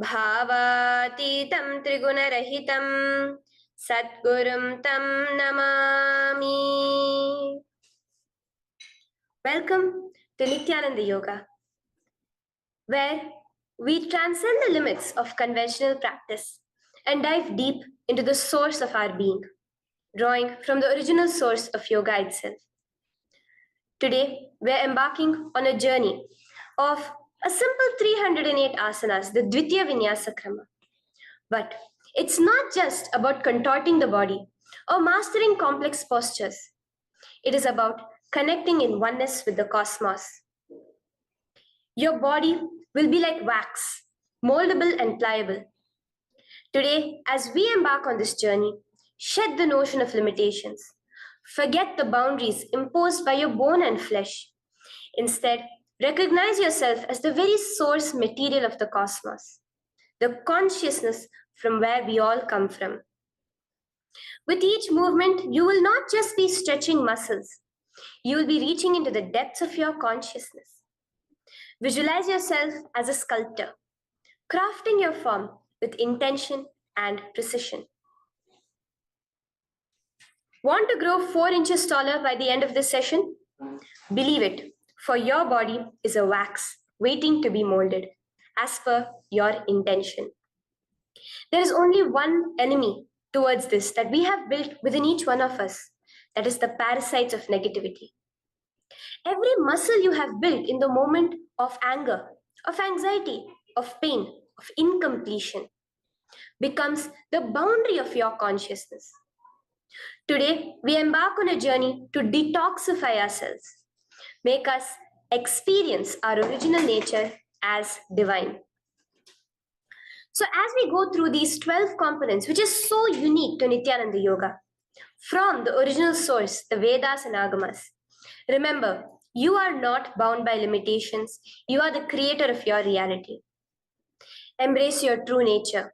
भावातीतं त्रिगुणरहितं सद्गुरुं तं Namami. Welcome to Nityananda Yoga, where we transcend the limits of conventional practice and dive deep into the source of our being, drawing from the original source of yoga itself. Today, we're embarking on a journey of a simple 308 asanas, the Dvitiya Vinyasa Krama. But it's not just about contorting the body or mastering complex postures. It is about connecting in oneness with the cosmos. Your body will be like wax, moldable and pliable. Today, as we embark on this journey, shed the notion of limitations. Forget the boundaries imposed by your bone and flesh. Instead, recognize yourself as the very source material of the cosmos, the consciousness from where we all come from. With each movement, you will not just be stretching muscles, you will be reaching into the depths of your consciousness. Visualize yourself as a sculptor, crafting your form with intention and precision. Want to grow 4 inches taller by the end of this session? Believe it, for your body is a wax waiting to be molded as per your intention. There is only one enemy towards this that we have built within each one of us. That is the parasites of negativity. Every muscle you have built in the moment of anger, of anxiety, of pain, of incompletion becomes the boundary of your consciousness. Today, we embark on a journey to detoxify ourselves, make us experience our original nature as divine. So as we go through these 12 components, which is so unique to Nityananda Yoga, from the original source, the Vedas and Agamas, remember, you are not bound by limitations. You are the creator of your reality. Embrace your true nature.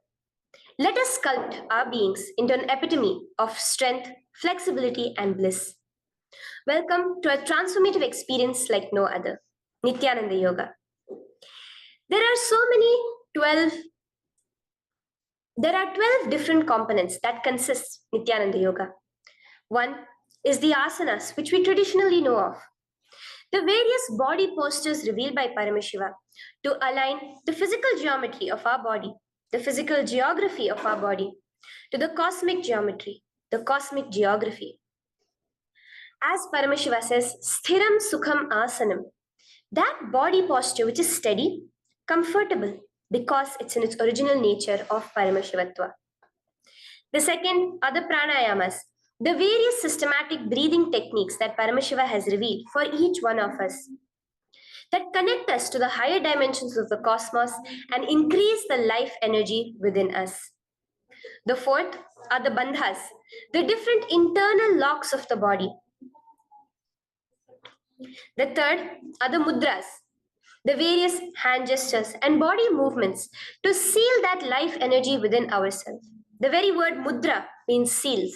Let us sculpt our beings into an epitome of strength, flexibility, and bliss. Welcome to a transformative experience like no other, Nityananda Yoga. There are 12 different components that consist Nityananda Yoga. One is the asanas, which we traditionally know of. The various body postures revealed by Paramashiva to align the physical geometry of our body, the physical geography of our body, to the cosmic geometry, the cosmic geography. As Paramashiva says, sthiram sukham asanam, that body posture which is steady, comfortable, because it's in its original nature of Paramashivatva. The second are the pranayamas, the various systematic breathing techniques that Paramashiva has revealed for each one of us, that connect us to the higher dimensions of the cosmos and increase the life energy within us. The fourth are the bandhas, the different internal locks of the body. The third are the mudras, the various hand gestures and body movements to seal that life energy within ourselves. The very word mudra means seals.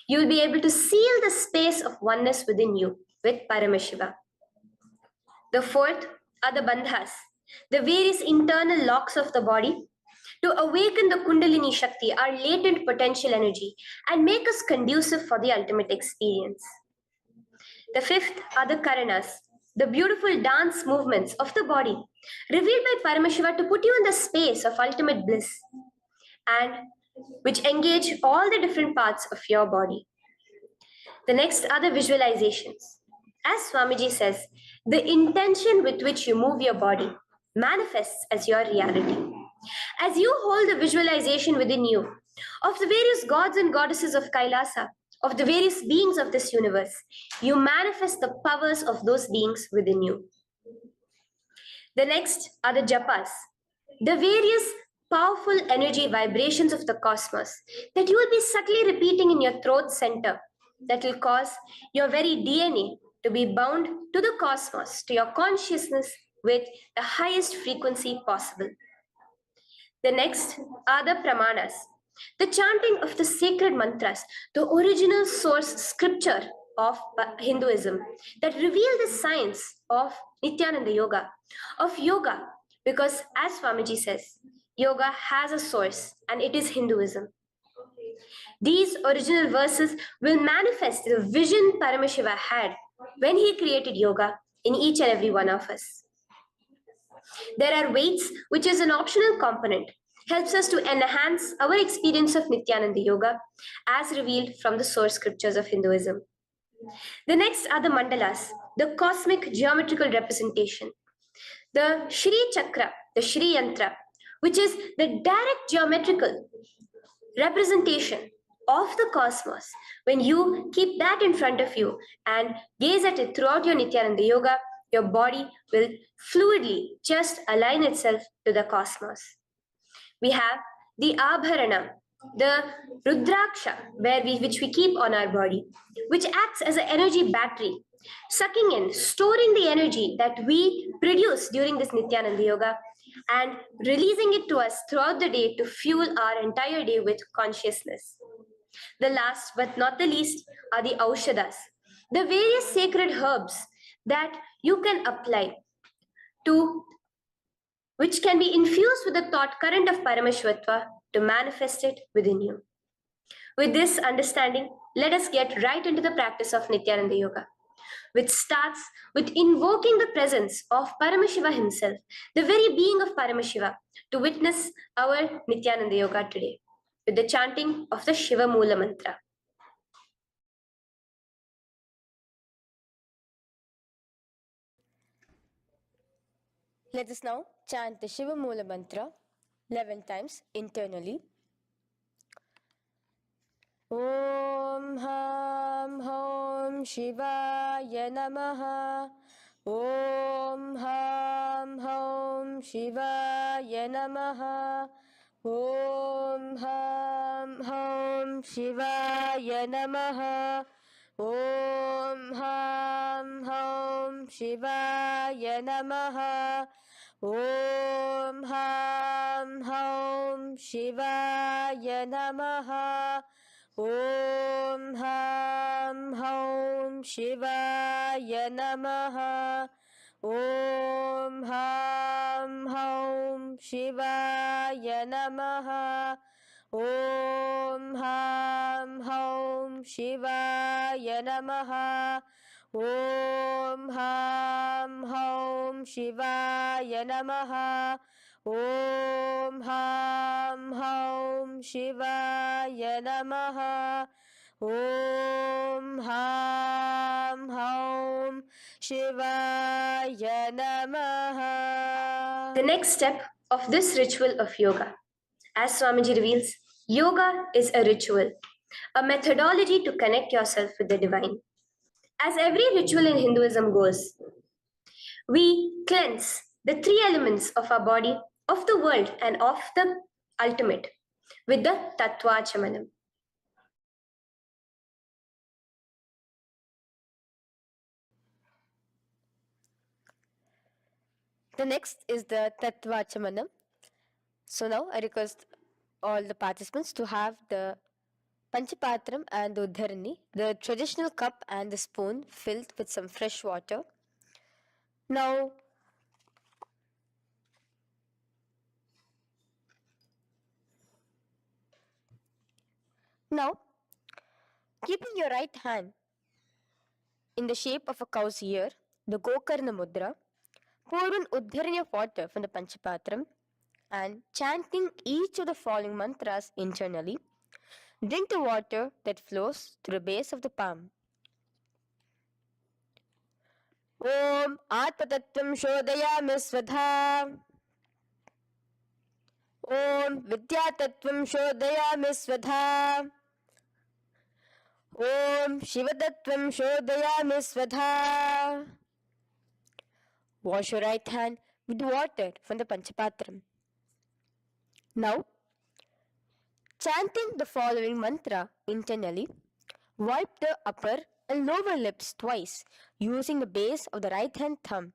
You will be able to seal the space of oneness within you with Paramashiva. The fourth are the bandhas, the various internal locks of the body to awaken the Kundalini Shakti, our latent potential energy, and make us conducive for the ultimate experience. The fifth are the Karanas, the beautiful dance movements of the body, revealed by Paramashiva to put you in the space of ultimate bliss, and which engage all the different parts of your body. The next are the visualizations. As Swamiji says, the intention with which you move your body manifests as your reality. As you hold the visualization within you of the various gods and goddesses of Kailasa, of the various beings of this universe, you manifest the powers of those beings within you. The next are the japas, the various powerful energy vibrations of the cosmos that you will be subtly repeating in your throat center that will cause your very DNA to be bound to the cosmos, to your consciousness with the highest frequency possible. The next are the pramanas, the chanting of the sacred mantras, the original source scripture of Hinduism that reveal the science of Nityananda Yoga, Because, as Swamiji says, yoga has a source and it is Hinduism. These original verses will manifest the vision Paramashiva had when he created yoga in each and every one of us. There are weights, which is an optional component, helps us to enhance our experience of Nityananda Yoga as revealed from the source scriptures of Hinduism. The next are the mandalas, the cosmic geometrical representation. The Shri Chakra, the Shri Yantra, which is the direct geometrical representation of the cosmos. When you keep that in front of you and gaze at it throughout your Nityananda Yoga, your body will fluidly just align itself to the cosmos. We have the Abharana, the Rudraksha, which we keep on our body, which acts as an energy battery, sucking in, storing the energy that we produce during this Nityananda Yoga and releasing it to us throughout the day to fuel our entire day with consciousness. The last but not the least are the Aushadas, the various sacred herbs that you can apply to which can be infused with the thought current of Paramashvatva to manifest it within you. With this understanding, let us get right into the practice of Nityananda Yoga, which starts with invoking the presence of Paramashiva himself, the very being of Paramashiva, to witness our Nityananda Yoga today, with the chanting of the Shiva Mula Mantra. Let us now chant the Shiva Mula Mantra 11 times internally. Om Ham Hom Shivaya Namaha. Om Ham Hom Shivaya Namaha. Om Ham Hom Shivaya Namaha. Om Ham Hom Shivaya Namaha. Om Ham Hom Shivaya Namaha. Om Ham Hom Shivaya Namaha. Om Ham Hom Shivaya Namaha. Om Ham Hom Shivaya Namaha. Om Ham Hom Shivaya Namaha. Om Ham Hom Shivaya Namaha. Om Ham Hom Shivaya Namaha. The next step of this ritual of yoga, as Swamiji reveals, yoga is a ritual, a methodology to connect yourself with the divine. As every ritual in Hinduism goes, we cleanse the three elements of our body, of the world, and of the ultimate with the Tattvachamanam. The next is the Tattvachamanam. So now I request all the participants to have the Panchapatram and the Uddharani, the traditional cup and the spoon filled with some fresh water. Now, keeping your right hand in the shape of a cow's ear, the Gokarna Mudra, pour an Uddharani of water from the Panchapatram and chanting each of the following mantras internally, drink the water that flows through the base of the palm. Om Atmatattvam Shodayami Svadha. Om Vidyatattvam Shodayami Svadha. Om Shivatattvam Shodayami Svadha. Wash your right hand with water from the Panchapatram. Now, chanting the following mantra internally, wipe the upper and lower lips twice using the base of the right hand thumb,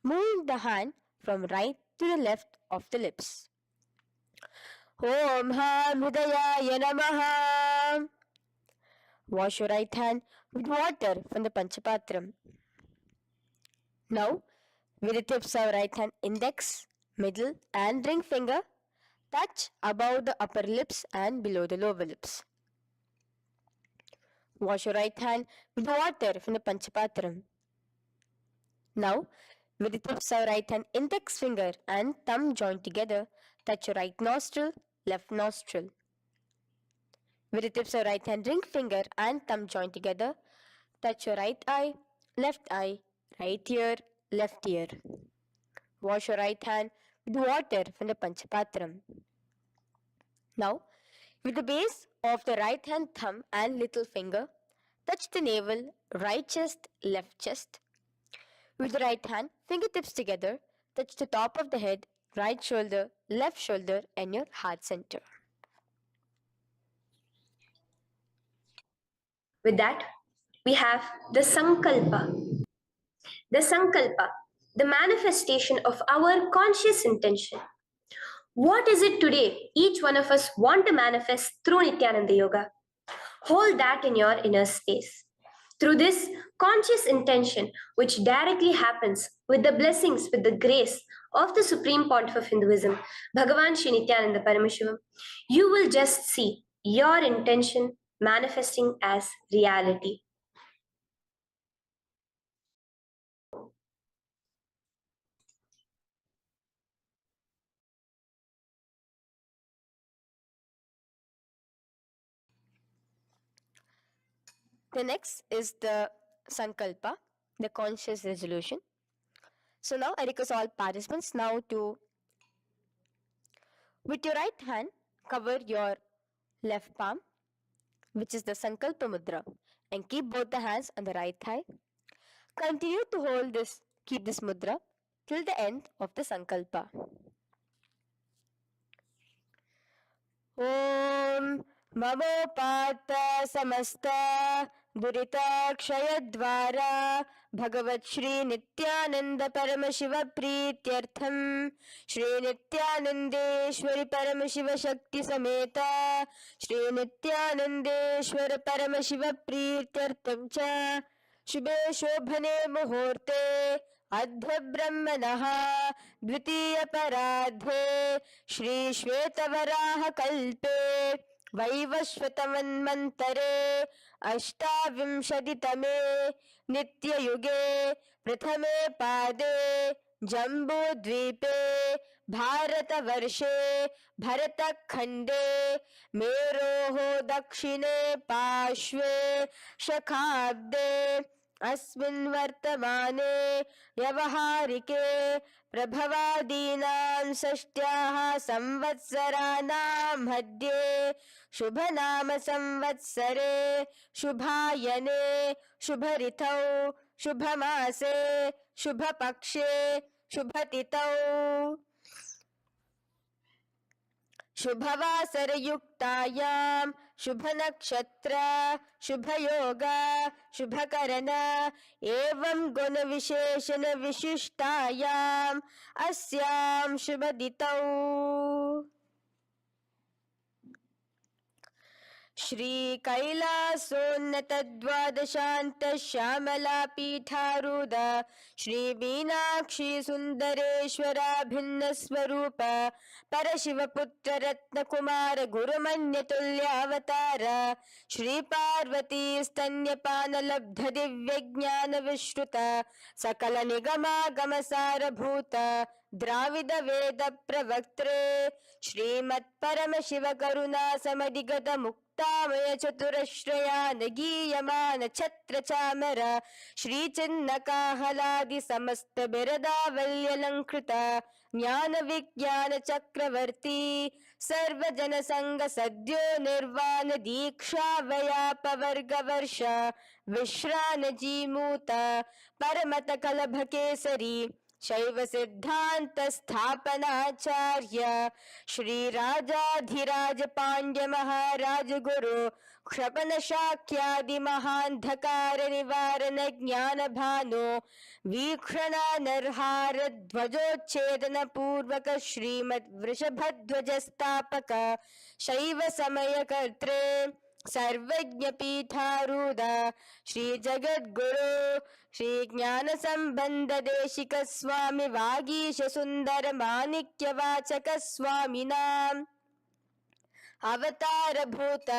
moving the hand from right to the left of the lips. Om Ham Hridayaya Namaha. Wash your right hand with water from the Panchapatram. Now, with the tips of right hand index, middle and ring finger touch above the upper lips and below the lower lips. Wash your right hand with water from the Panchapatram. Now, with the tips of right hand index finger and thumb joined together, touch your right nostril, left nostril. With the tips of right hand ring finger and thumb joined together, touch your right eye, right ear, left ear. Wash your right hand with water from the Panchapatram. Now, with the base of the right hand thumb and little finger, touch the navel, right chest, left chest. With the right hand, fingertips together, touch the top of the head, right shoulder, left shoulder, and your heart center. With that, we have the Sankalpa. The Sankalpa, the manifestation of our conscious intention. What is it today each one of us want to manifest through Nityananda Yoga? Hold that in your inner space. Through this conscious intention, which directly happens with the blessings, with the grace of the Supreme Pontiff of Hinduism, Bhagavan Shri Nityananda Paramashivoham, you will just see your intention manifesting as reality. The next is the Sankalpa, the conscious resolution. So now I request all participants now to, with your right hand, cover your left palm, which is the Sankalpa Mudra, and keep both the hands on the right thigh. Continue to keep this mudra till the end of the Sankalpa. Om ममोपात समस्त दुरिताक्षयद्वारा भगवत् श्री नित्यानंद परमशिव प्रीत्यर्थम श्री नित्यानंदेश्वरी परमशिव शक्ति समेत श्री नित्यानंदेश्वर परमशिव प्रीत्यर्थम च शुभे शोभने मुहूर्ते अद्य ब्रह्मणः द्वितीय पराधे श्री श्वेतवराह कल्पे वैवस्वतमन्वन्तरे अष्टाविंशतितमे नित्ययुगे प्रथमे पादे जम्बूद्वीपे भारतवर्षे भरतखण्डे मेरोः दक्षिणे पार्श्वे शखाब्दे अस्मिन् वर्तमाने व्यवहारिके प्रभवादीनां षष्ट्याः संवत्सराणां मध्ये शुभनाम संवत्सरे शुभायने शुभऋतौ शुभमासे शुभपक्षे शुभतिथौ शुभवासरयुक्तायां शुभनक्षत्र शुभयोग शुभकरण एवं गुणविशेषण विशिष्टायाम् अस्यां शुभदितौ श्री कैलासोन्नत द्वादशांत श्यामला पीठारूढ़ श्री मीनाक्षी सुंदरेश्वरा भिन्न स्वरूप परशिवपुत्र रत्न कुमार गुरुमन्य तुल्यावतार श्री पार्वती स्तन्यपान लब्ध दिव्य ज्ञान विश्रुत सकल निगमागम सारभूत द्राविड वेद प्रवक्त्रे श्रीमत् परम शिव करुणा समधिगत मुक्तामय चतुरश्रयान गीयमान छत्र चामर श्री चिन्ह काहलादि समस्त बिरदावल्यलंकृत ज्ञान विज्ञान चक्रवर्ती सर्वजन संग सद्यो निर्वाण दीक्षा व्यापवर्ग वर्ष विश्रान जीमूत परमत कलभ केसरी शैव सिद्धांत स्थापनाचार्य श्री राजाधिराज पांड्य महाराज गुरु क्षपन शाक्यादि महांधकार निवारण ज्ञान भानु वीक्षणा नरहार ध्वजोच्छेदन पूर्वक श्रीमद वृषभध्वज स्थापक शैव समय कर्त्रे सर्वज्ञपीठारूढ श्री जगद्गुरु श्री ज्ञान संबंध देशिक स्वामी वागीश सुंदर माणिक्य वाचक स्वामिनां अवतार भूत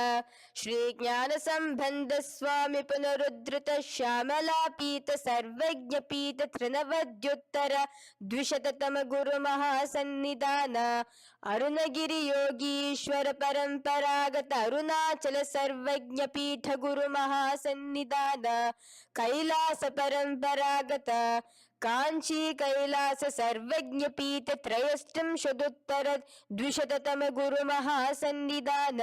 श्री ज्ञान संबंध स्वामी पुनरुद्धृत श्यामलापीत सर्वज्ञ पीठ त्रिनवद्युत्तर द्विशततम गुरु महासन्निधान अरुणगिरि योगीश्वर परंपरागत अरुणाचल सर्वज्ञ पीठ गुरु महासन्निधान कैलास परंपरागत कांची कैलास सर्वज्ञ पीठ त्रयस्त्रिंशदुत्तर द्विशततम गुरु महासन्निधान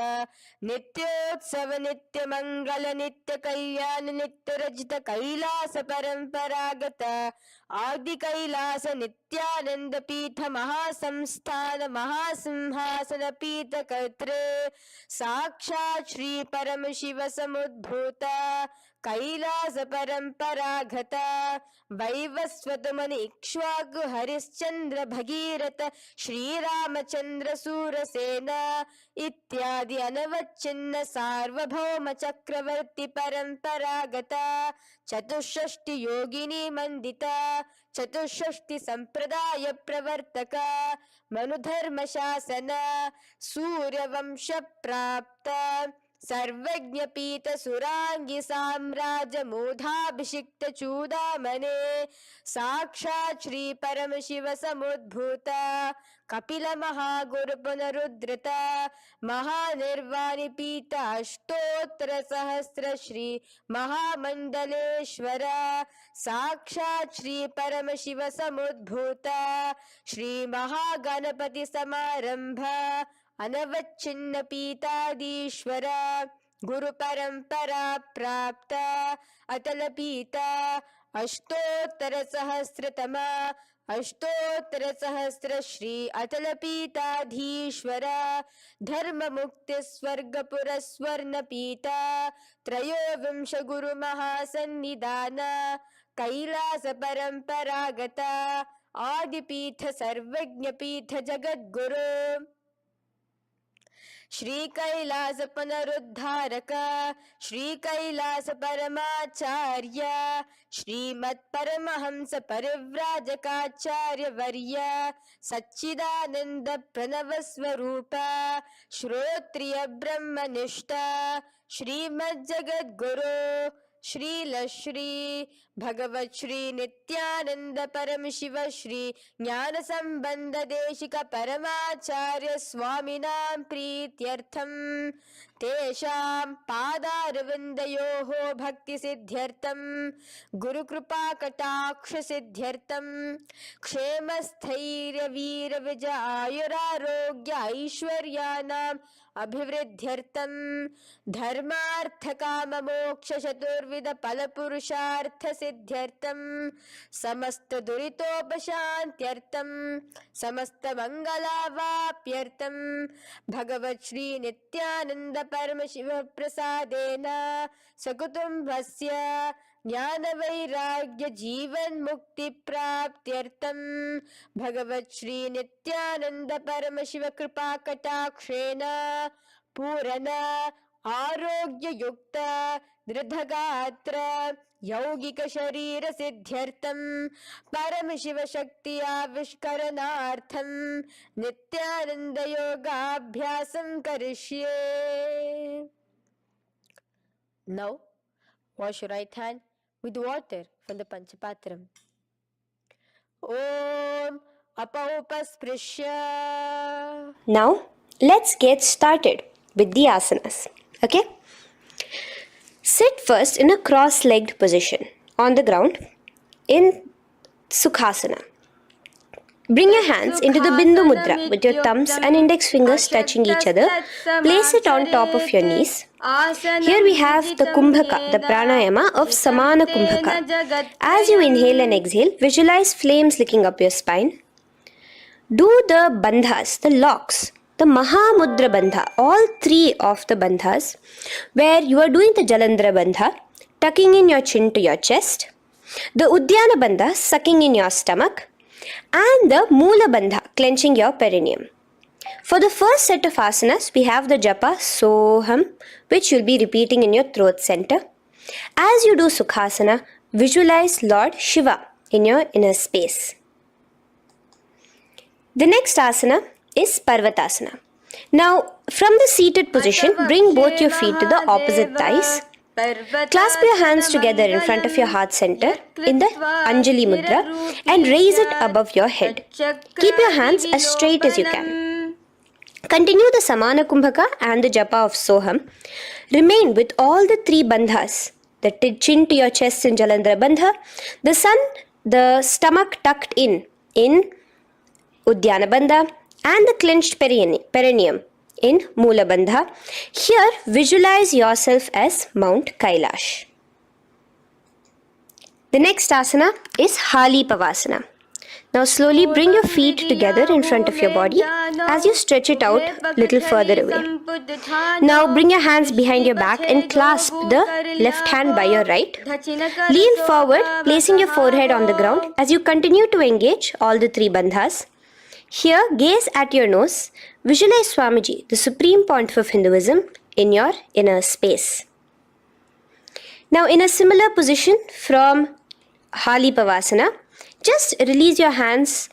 नित्योत्सव नित्य मंगल नित्य कल्याण नित्य रजित कैलास परंपरागत आदि कैलास नित्यानंद पीठ महासंस्थान महासिंहासन पीठ कर्त्रे साक्षात् श्री परम शिव समुद्भूत कैलास परंपरागत वैवस्वत मनि इक्ष्वाकु हरिश्चंद्र भगीरथ श्रीरामचंद्र सूरसेन इत्यादि अनवच्छिन्न सार्वभौम चक्रवर्ती परंपरागत चतुष्षष्टि योगिनी मंडित चतुष्षष्टि संप्रदाय प्रवर्तक मनुधर्म शासन सूर्यवंश प्राप्त सर्वज्ञ पीठ सुरांगी साम्राज्य मूढ़ाभिषिक्त चूड़ामणे साक्षात् श्री परम शिव समुद्भूत कपिल महागुरु पुनरुद्धृत महानिर्वाणि पीठ अष्टोत्तर सहस्र श्री महामंडलेश्वर साक्षात् श्री परम शिव समुद्भूत श्री महागणपति समारंभ अनवच्छिन्न पीताधीश्वर गुरु परंपरा प्राप्त अतल पीठ अष्टोत्तर सहस्रतम अष्टोत्तर सहस्र श्री अतल पीठाधीश्वर धर्म मुक्ति स्वर्गपुर स्वर्ण पीठ त्रयोविंश गुरु महासन्निधान कैलास परंपरागत आदिपीठ सर्वज्ञ पीठ जगद्गुरु श्री कैलास पुनरुद्धारक श्री कैलास परमाचार्य श्रीमत् परमहंस परिव्राजकाचार्य वर्य सच्चिदानंद प्रणव स्वरूप श्रोत्रिय ब्रह्मनिष्ठ श्रीमद् जगद्गुरु श्रील श्री भगवत श्री नित्यानंद परम शिव श्री ज्ञान संबंध देशिक परमाचार्य स्वामिनां प्रीत्यर्थम तेषां पादारविन्दयोः भक्ति सिद्ध्यर्थम गुरु कृपा कटाक्ष सिद्ध्यर्थम क्षेम स्थैर्य वीर विजय आयुरारोग्य ऐश्वर्याणां अभिवृद्ध्यर्थम धर्मार्थ काम मोक्ष चतुर्विध फल पुरुषार्थ सिद्ध्यर्थम समस्त दुरितोपशांत्यर्थम समस्त मंगलावाप्यर्थम भगवत श्री नित्यानंद परम शिव प्रसादेन सकुटुंबस्य ज्ञान वैराग्य जीवन मुक्ति प्राप्त्यर्थम भगवत श्री नित्यानंद परम शिव कृपा कटाक्षेण पूर्ण आरोग्य युक्त दृढ़गात्र यौगिक शरीर सिद्ध्यर्थम परम शिव शक्ति आविष्करणार्थम नित्यानंद योगाभ्यासं करिष्ये. Now wash your right hand with water from the Panchapatram. Om Apaupasprisya. Now, let's get started with the asanas. Okay? Sit first in a cross-legged position on the ground in Sukhasana. Bring your hands into the Bindu Mudra with your thumbs and index fingers touching each other. Place it on top of your knees. Here we have the Kumbhaka, the pranayama of Samana Kumbhaka. As you inhale and exhale, visualize flames licking up your spine. Do the bandhas, the locks, the Mahamudra Bandha, all three of the bandhas, where you are doing the Jalandhara Bandha, tucking in your chin to your chest, the Udyana Bandha, sucking in your stomach, and the Moola Bandha, clenching your perineum. For the first set of asanas, we have the japa Soham, which you'll be repeating in your throat center. As you do Sukhasana, visualize Lord Shiva in your inner space. The next asana is Parvatasana. Now, from the seated position, bring both your feet to the opposite thighs. Clasp your hands together in front of your heart center in the Anjali Mudra and raise it above your head. Keep your hands as straight as you can. Continue the Samana Kumbhaka and the Japa of Soham. Remain with all the three bandhas, the chin to your chest in Jalandhara Bandha, the stomach tucked in Udyana Bandha, and the clenched perineum in Mula Bandha. Here, visualize yourself as Mount Kailash. The next asana is Hali Pavasana. Now slowly bring your feet together in front of your body as you stretch it out a little further away. Now bring your hands behind your back and clasp the left hand by your right. Lean forward, placing your forehead on the ground as you continue to engage all the three bandhas. Here, gaze at your nose. Visualize Swamiji, the Supreme Pontiff of Hinduism, in your inner space. Now, in a similar position from Hali Pavasana, just release your hands,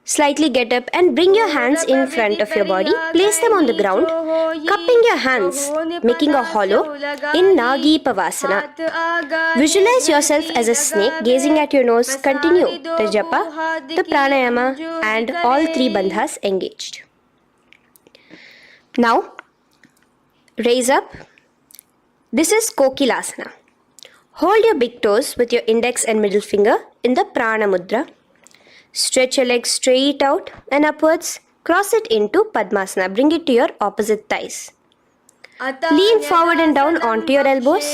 slightly get up and bring your hands in front of your body. Place them on the ground, cupping your hands, making a hollow in Nagi Pavasana. Visualize yourself as a snake, gazing at your nose. Continue the japa, the pranayama and all three bandhas engaged. Now, raise up. This is Kokilasana. Hold your big toes with your index and middle finger in the Prana Mudra. Stretch your legs straight out and upwards. Cross it into Padmasana. Bring it to your opposite thighs. Lean forward and down onto your elbows.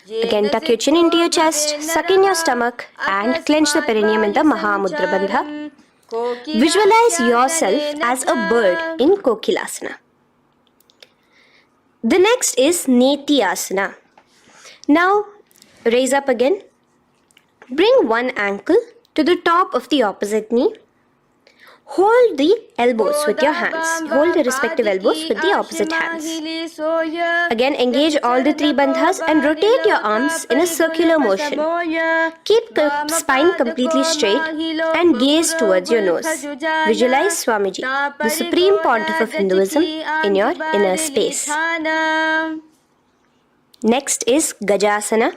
Again, tuck your chin into your chest, suck in your stomach and clench the perineum in the Mahamudra Bandha. Visualize yourself as a bird in Kokilasana. The next is Nityasana. Now, raise up again. Bring one ankle to the top of the opposite knee. Hold the elbows with your hands. Hold the respective elbows with the opposite hands. Again, engage all the three bandhas and rotate your arms in a circular motion. Keep the spine completely straight and gaze towards your nose. Visualize Swamiji, the Supreme Pontiff of Hinduism, in your inner space. Next is Gajasana.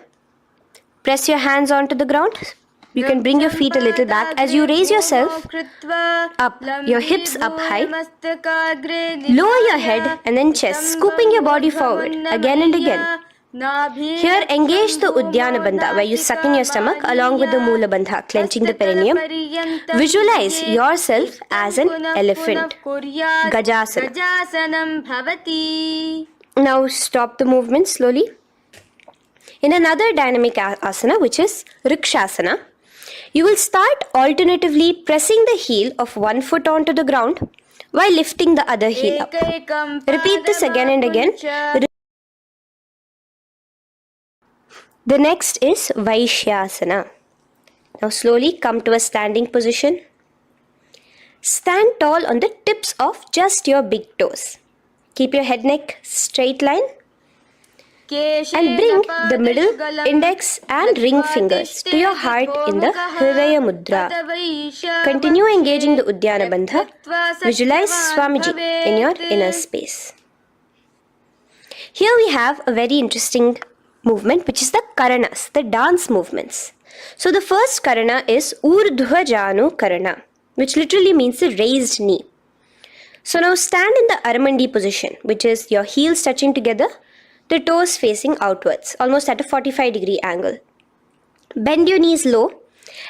Press your hands onto the ground. You can bring your feet a little back as you raise yourself up, your hips up high. Lower your head and then chest, scooping your body forward again and again. Here, engage the Udyana Bandha, where you suck in your stomach along with the Mula Bandha, clenching the perineum. Visualize yourself as an elephant. Gajasana. Now stop the movement slowly. In another dynamic asana, which is Rikshasana, you will start alternatively pressing the heel of one foot onto the ground while lifting the other heel up. Repeat this again and again. The next is Vaishyasana. Now slowly come to a standing position. Stand tall on the tips of just your big toes. Keep your head neck straight line. And bring the middle, index and ring fingers to your heart in the Hridaya Mudra. Continue engaging the Udyana Bandha. Visualize Swamiji in your inner space. Here we have a very interesting movement, which is the Karanas, the dance movements. So the first Karana is Urdhva Janu Karana, which literally means the raised knee. So now stand in the Aramandi position, which is your heels touching together, the toes facing outwards, almost at a 45-degree angle. Bend your knees low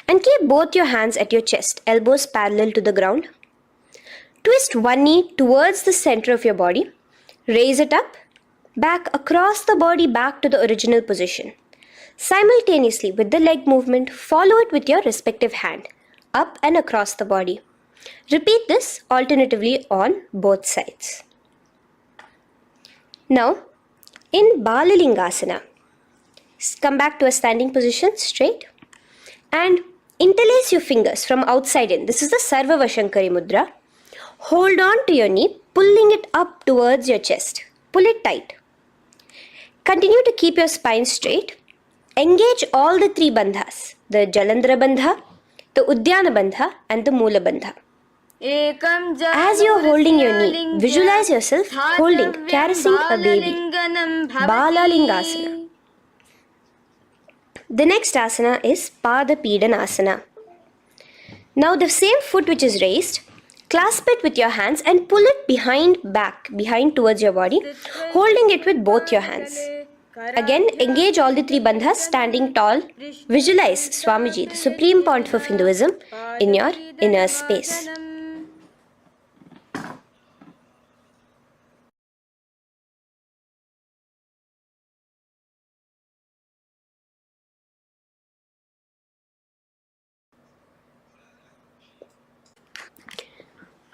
and keep both your hands at your chest, elbows parallel to the ground. Twist one knee towards the center of your body. Raise it up, back across the body back to the original position. Simultaneously with the leg movement, follow it with your respective hand, up and across the body. Repeat this alternatively on both sides. Now, in Balalingasana, come back to a standing position, straight, and interlace your fingers from outside in. This is the Sarva Vashankari Mudra. Hold on to your knee, pulling it up towards your chest. Pull it tight. Continue to keep your spine straight. Engage all the three bandhas, the Jalandhara bandha, the Udyana bandha and the Moola bandha. As you are holding your knee, visualize yourself holding, caressing a baby. Balalingasana. The next asana is Pada Pidanasana. Now the same foot which is raised, clasp it with your hands and pull it behind towards your body, holding it with both your hands. Again, engage all the three bandhas, standing tall. Visualize Swamiji, the Supreme Pontiff of Hinduism, in your inner space.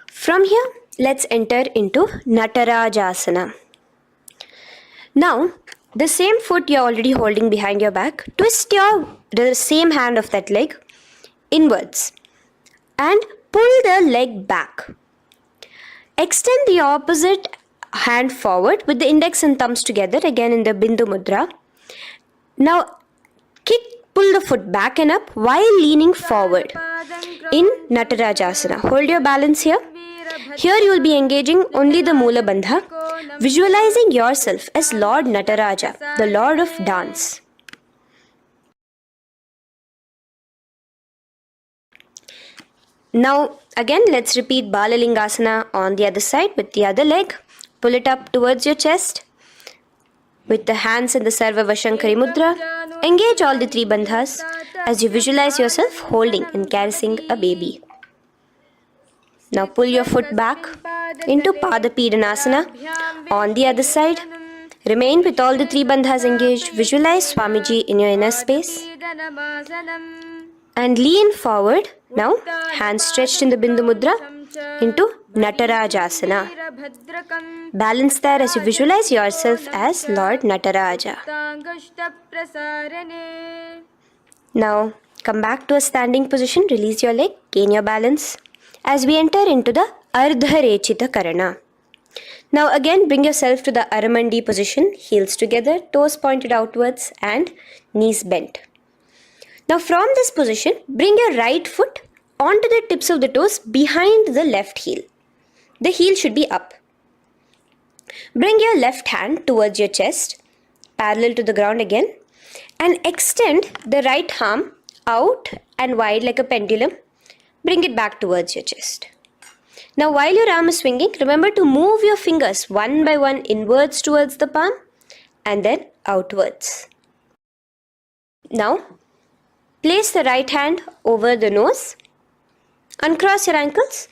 From here, let's enter into Natarajasana. Now, the same foot you're already holding behind your back, twist the same hand of that leg inwards and pull the leg back. Extend the opposite hand forward with the index and thumbs together, again in the Bindu Mudra. Now, pull the foot back and up while leaning forward in Natarajasana. Hold your balance here. Here you will be engaging only the Moola Bandha, visualizing yourself as Lord Nataraja, the Lord of Dance. Now again let's repeat Balalingasana on the other side with the other leg. Pull it up towards your chest with the hands in the Sarva Vashankari Mudra. Engage all the three bandhas as you visualize yourself holding and caressing a baby. Now pull your foot back into Pada Pidanasana on the other side. Remain with all the three bandhas engaged. Visualize Swamiji in your inner space. And lean forward. Now, hands stretched in the Bindu Mudra into Natarajasana. Balance there as you visualize yourself as Lord Nataraja. Now, come back to a standing position. Release your leg. Gain your balance. As we enter into the Ardharechita Karana. Now again bring yourself to the Aramandi position, heels together, toes pointed outwards and knees bent. Now from this position, bring your right foot onto the tips of the toes behind the left heel. The heel should be up. Bring your left hand towards your chest, parallel to the ground again, and extend the right arm out and wide like a pendulum. Bring it back towards your chest. Now while your arm is swinging, remember to move your fingers one by one inwards towards the palm and then outwards. Now place the right hand over the nose. Uncross your ankles.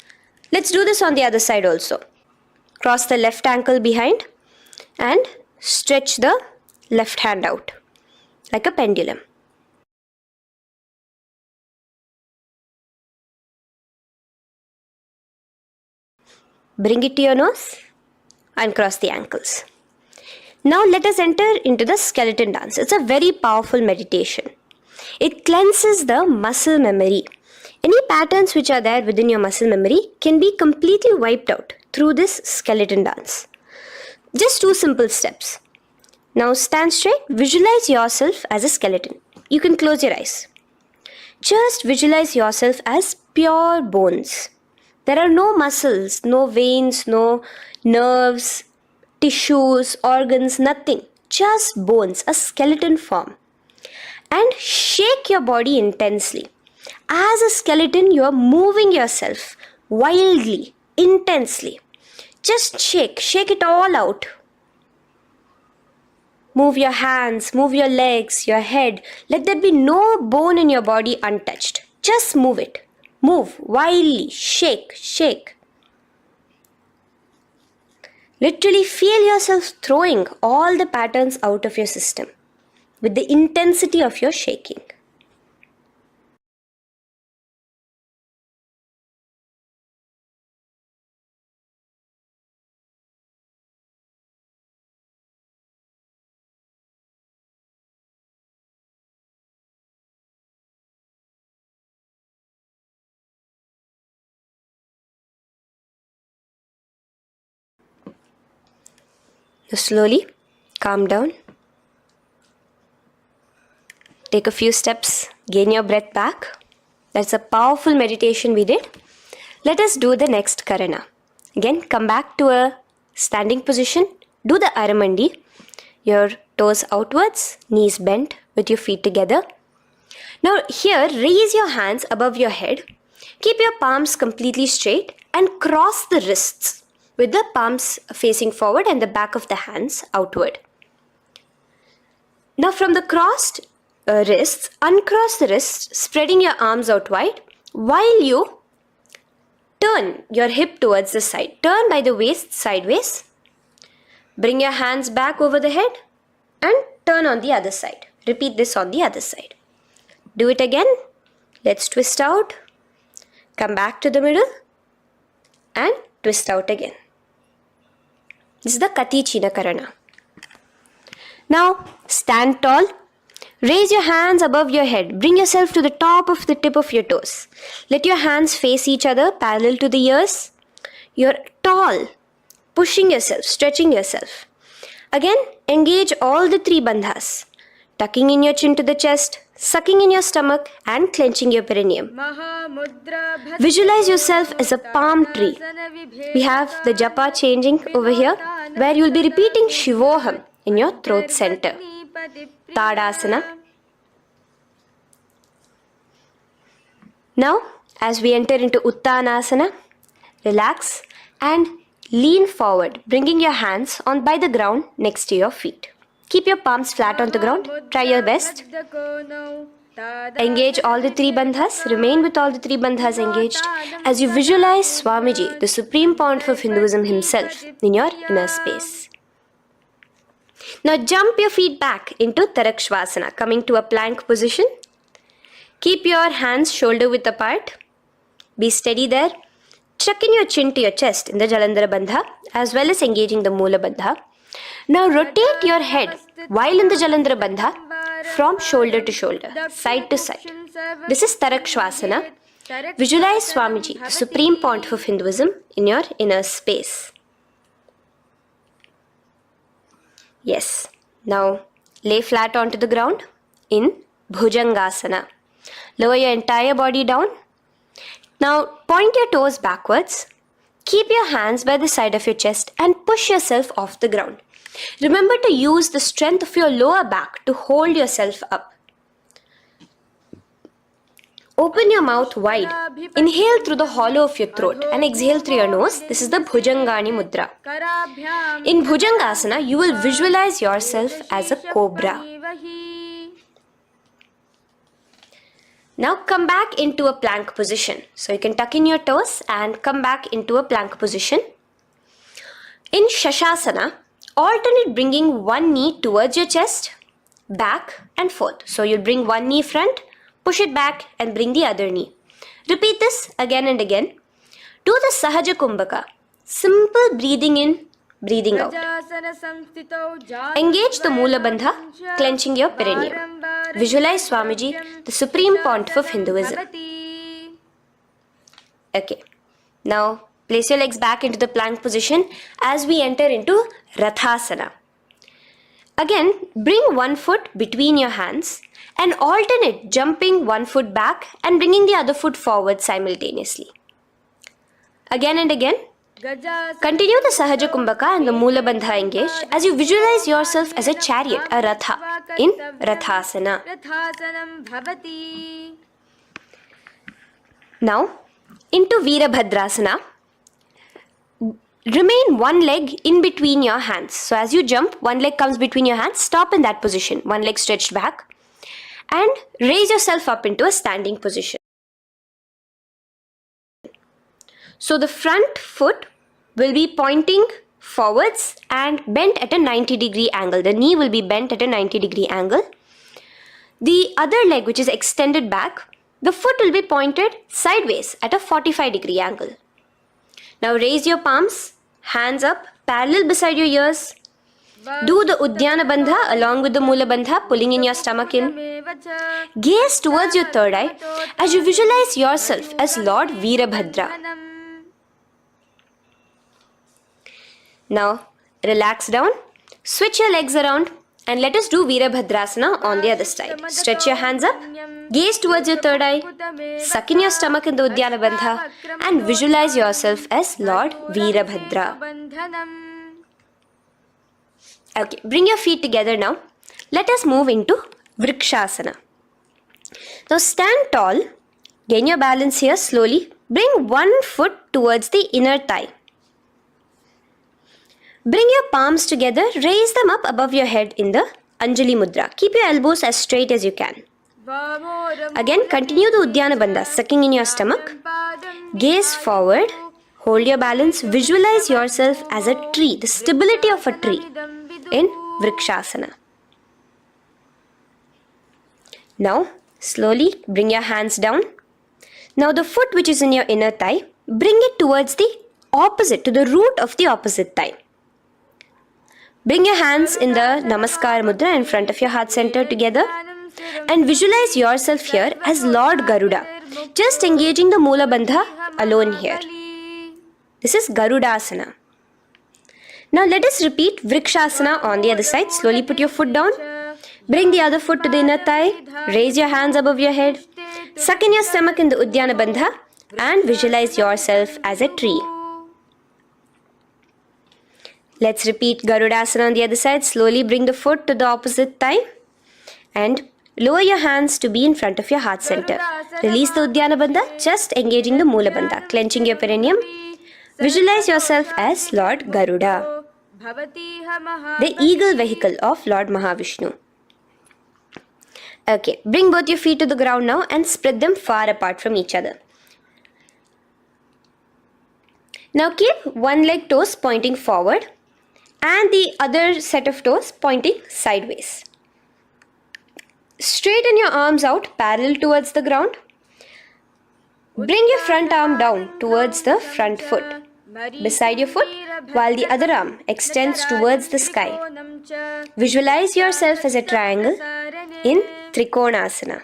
Let's do this on the other side also. Cross the left ankle behind and stretch the left hand out like a pendulum. Bring it to your nose, uncross the ankles. Now let us enter into the skeleton dance. It's a very powerful meditation. It cleanses the muscle memory. Any patterns which are there within your muscle memory can be completely wiped out through this skeleton dance. Just 2 simple steps. Now stand straight, visualize yourself as a skeleton. You can close your eyes. Just visualize yourself as pure bones. There are no muscles, no veins, no nerves, tissues, organs, nothing. Just bones, a skeleton form. And shake your body intensely. As a skeleton, you are moving yourself wildly, intensely. Just shake it all out. Move your hands, move your legs, your head. Let there be no bone in your body untouched. Just move it. Move wildly, shake. Literally feel yourself throwing all the patterns out of your system with the intensity of your shaking. Now slowly calm down. Take a few steps, gain your breath back. That's a powerful meditation we did. Let us do the next Karana. Again, come back to a standing position. Do the Aramandi. Your toes outwards, knees bent with your feet together. Now here, raise your hands above your head. Keep your palms completely straight and cross the wrists with the palms facing forward and the back of the hands outward. Now from the crossed wrists, uncross the wrists, spreading your arms out wide while you turn your hip towards the side. Turn by the waist sideways. Bring your hands back over the head and turn on the other side. Repeat this on the other side. Do it again. Let's twist out. Come back to the middle and twist out again. This is the Kati China Karana. Now stand tall. Raise your hands above your head. Bring yourself to the top of the tip of your toes. Let your hands face each other parallel to the ears. You're tall, pushing yourself, stretching yourself. Again, engage all the three bandhas. Tucking in your chin to the chest, sucking in your stomach and clenching your perineum. Visualize yourself as a palm tree. We have the japa changing over here where you will be repeating Shivoham in your throat center. Tadasana. Now, as we enter into Uttanasana, relax and lean forward, bringing your hands on by the ground next to your feet. Keep your palms flat on the ground. Try your best. Engage all the three bandhas. Remain with all the three bandhas engaged as you visualize Swamiji, the Supreme Pontiff of Hinduism himself, in your inner space. Now jump your feet back into Tarakshvasana, coming to a plank position. Keep your hands shoulder width apart. Be steady there. Chuck in your chin to your chest in the Jalandhara Bandha as well as engaging the Moola Bandha. Now rotate your head while in the Jalandhara Bandha from shoulder to shoulder, side to side. This is Tarakshvasana. Visualize Swamiji, the Supreme Pontiff of Hinduism, in your inner space. Yes. Now lay flat onto the ground in Bhujangasana. Lower your entire body down. Now point your toes backwards. Keep your hands by the side of your chest and push yourself off the ground. Remember to use the strength of your lower back to hold yourself up. Open your mouth wide. Inhale through the hollow of your throat and exhale through your nose. This is the Bhujangani Mudra. In Bhujangasana, you will visualize yourself as a cobra. Now come back into a plank position. So you can tuck in your toes and come back into a plank position. In Shashasana, alternate bringing one knee towards your chest, back and forth. So you'll bring one knee front, push it back and bring the other knee. Repeat this again and again. Do the Sahaja Kumbhaka. Simple breathing in, breathing out. Engage the Moola Bandha, clenching your perineum. Visualize Swamiji, the Supreme Pontiff of Hinduism. Okay. Now place your legs back into the plank position as we enter into Rathasana. Again, bring one foot between your hands and alternate jumping one foot back and bringing the other foot forward simultaneously. Again and again. Continue the Sahaja Kumbhaka and the Moola Bandha engaged as you visualize yourself as a chariot, a Ratha, in Rathasana. Now, into Veerabhadrasana. Remain one leg in between your hands. So as you jump, one leg comes between your hands. Stop in that position. One leg stretched back. And raise yourself up into a standing position. So the front foot will be pointing forwards and bent at a 90-degree angle. The knee will be bent at a 90-degree angle. The other leg, which is extended back, the foot will be pointed sideways at a 45-degree angle. Now raise your palms, hands up, parallel beside your ears. Do the Uddiyana Bandha along with the Moola Bandha, pulling in your stomach in. Gaze towards your third eye as you visualize yourself as Lord Veerabhadra. Now relax down, Switch your legs around and let us do Virabhadrasana on the other side. Stretch your hands up, gaze towards your third eye, suck in your stomach in the Uddiyana Bandha and visualize yourself as Lord Virabhadra. Okay, bring your feet together now. Let us move into Vrikshasana. Now stand tall, gain your balance here slowly. Bring one foot towards the inner thigh. Bring your palms together, raise them up above your head in the Anjali Mudra. Keep your elbows as straight as you can. Again, continue the Uddiyana Bandha, sucking in your stomach. Gaze forward, hold your balance, visualize yourself as a tree, the stability of a tree in Vrikshasana. Now, slowly bring your hands down. Now the foot which is in your inner thigh, bring it towards the opposite, to the root of the opposite thigh. Bring your hands in the Namaskar Mudra in front of your heart center together and visualize yourself here as Lord Garuda, just engaging the Moola Bandha alone here. This is Garudasana. Now let us repeat Vrikshasana on the other side. Slowly put your foot down. Bring the other foot to the inner thigh. Raise your hands above your head. Suck in your stomach in the Uddiyana Bandha and visualize yourself as a tree. Let's repeat Garudasana on the other side. Slowly bring the foot to the opposite thigh and lower your hands to be in front of your heart center. Release the Uddiyana Bandha, just engaging the Moola Bandha, clenching your perineum. Visualize yourself as Lord Garuda, the eagle vehicle of Lord Mahavishnu. Okay, bring both your feet to the ground now and spread them far apart from each other. Now keep one leg toes pointing forward and the other set of toes pointing sideways. Straighten your arms out parallel towards the ground. Bring your front arm down towards the front foot, beside your foot, while the other arm extends towards the sky. Visualize yourself as a triangle in Trikonasana.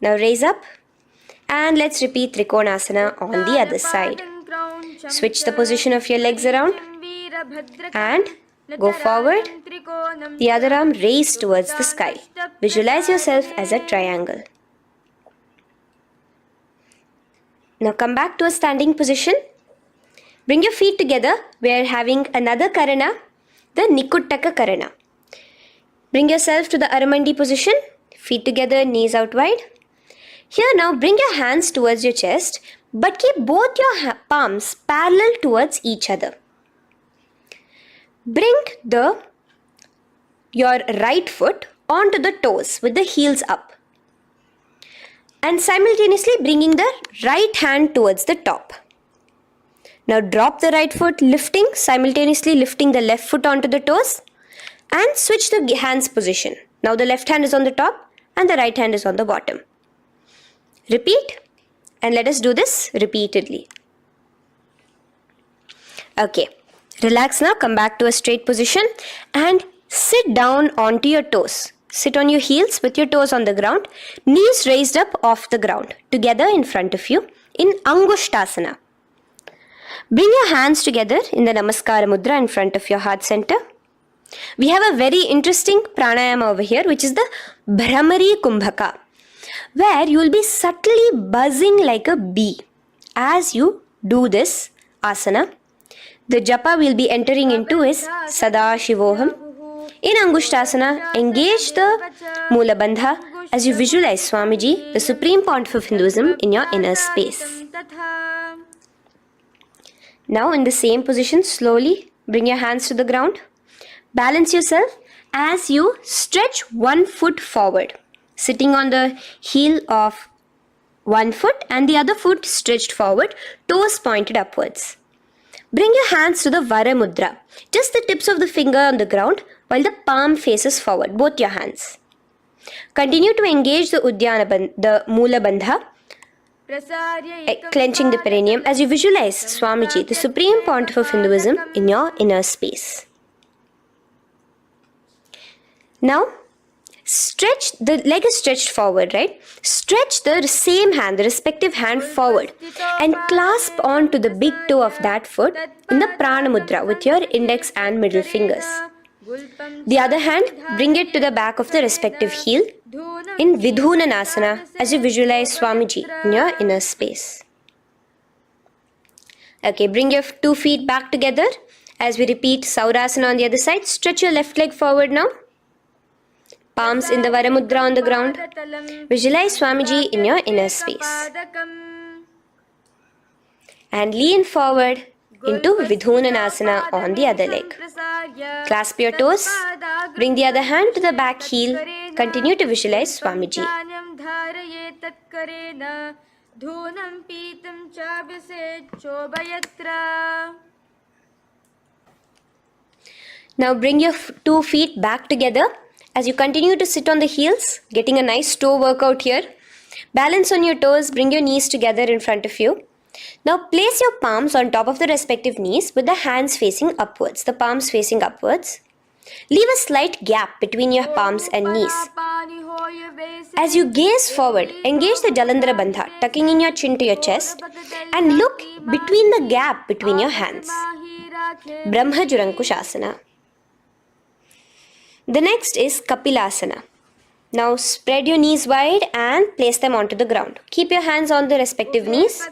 Now raise up and let's repeat Trikonasana on the other side. Switch the position of your legs around and go forward. The other arm raised towards the sky. Visualize yourself as a triangle. Now come back to a standing position. Bring your feet together. We are having another Karana, the Nikuttaka Karana. Bring yourself to the Aramandi position. Feet together, knees out wide. Here now bring your hands towards your chest, but keep both your palms parallel towards each other. Bring your right foot onto the toes with the heels up. And simultaneously bringing the right hand towards the top. Now drop the right foot, simultaneously lifting the left foot onto the toes and switch the hands position. Now the left hand is on the top and the right hand is on the bottom. Repeat and let us do this repeatedly. Okay, relax now, come back to a straight position and sit down onto your toes. Sit on your heels with your toes on the ground, knees raised up off the ground, together in front of you in Angushtasana. Bring your hands together in the Namaskara Mudra in front of your heart center. We have a very interesting pranayama over here, which is the Bhramari Kumbhaka, where you will be subtly buzzing like a bee as you do this asana. The japa we will be entering into is Sadashivoham. In Angushtasana, engage the Moola Bandha as you visualize Swamiji, the Supreme Pontiff of Hinduism, in your inner space. Now in the same position, slowly bring your hands to the ground. Balance yourself as you stretch one foot forward, sitting on the heel of one foot and the other foot stretched forward, toes pointed upwards. Bring your hands to the Vara Mudra, just the tips of the finger on the ground while the palm faces forward, both your hands. Continue to engage the Moola Bandha, clenching the perineum as you visualize Swamiji, the Supreme Pontiff of Hinduism, in your inner space. Now, Stretch, the leg is stretched forward, right? Stretch the same hand, the respective hand forward and clasp onto the big toe of that foot in the Prana Mudra with your index and middle fingers. The other hand, bring it to the back of the respective heel in Vidhunanasana as you visualize Swamiji in your inner space. Okay, bring your 2 feet back together as we repeat Saurasana on the other side. Stretch your left leg forward now. Palms in the Varamudra on the ground. Visualize Swamiji in your inner space. And lean forward into Vidhunanasana on the other leg. Clasp your toes. Bring the other hand to the back heel. Continue to visualize Swamiji. Now bring your 2 feet back together as you continue to sit on the heels, getting a nice toe workout here. Balance on your toes, bring your knees together in front of you. Now place your palms on top of the respective knees with the hands facing upwards, the palms facing upwards. Leave a slight gap between your palms and knees. As you gaze forward, engage the Jalandhara Bandha, tucking in your chin to your chest, and look between the gap between your hands. Brahma Jurankushasana. The next is Kapilasana. Now spread your knees wide and place them onto the ground. Keep your hands on the respective knees.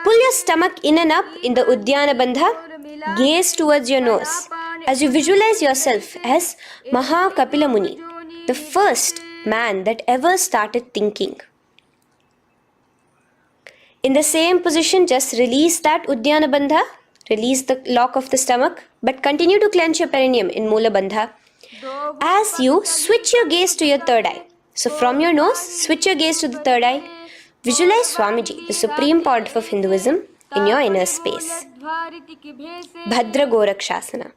Pull your stomach in and up in the Uddiyana Bandha. Gaze towards your nose as you visualize yourself as Maha Kapila Muni, the first man that ever started thinking. In the same position, just release that Uddiyana Bandha. Release the lock of the stomach, but continue to clench your perineum in Mula Bandha as you switch your gaze to your third eye. So from your nose, switch your gaze to the third eye. Visualize Swamiji, the Supreme Pontiff of Hinduism, in your inner space. Bhadra Gorakshasana.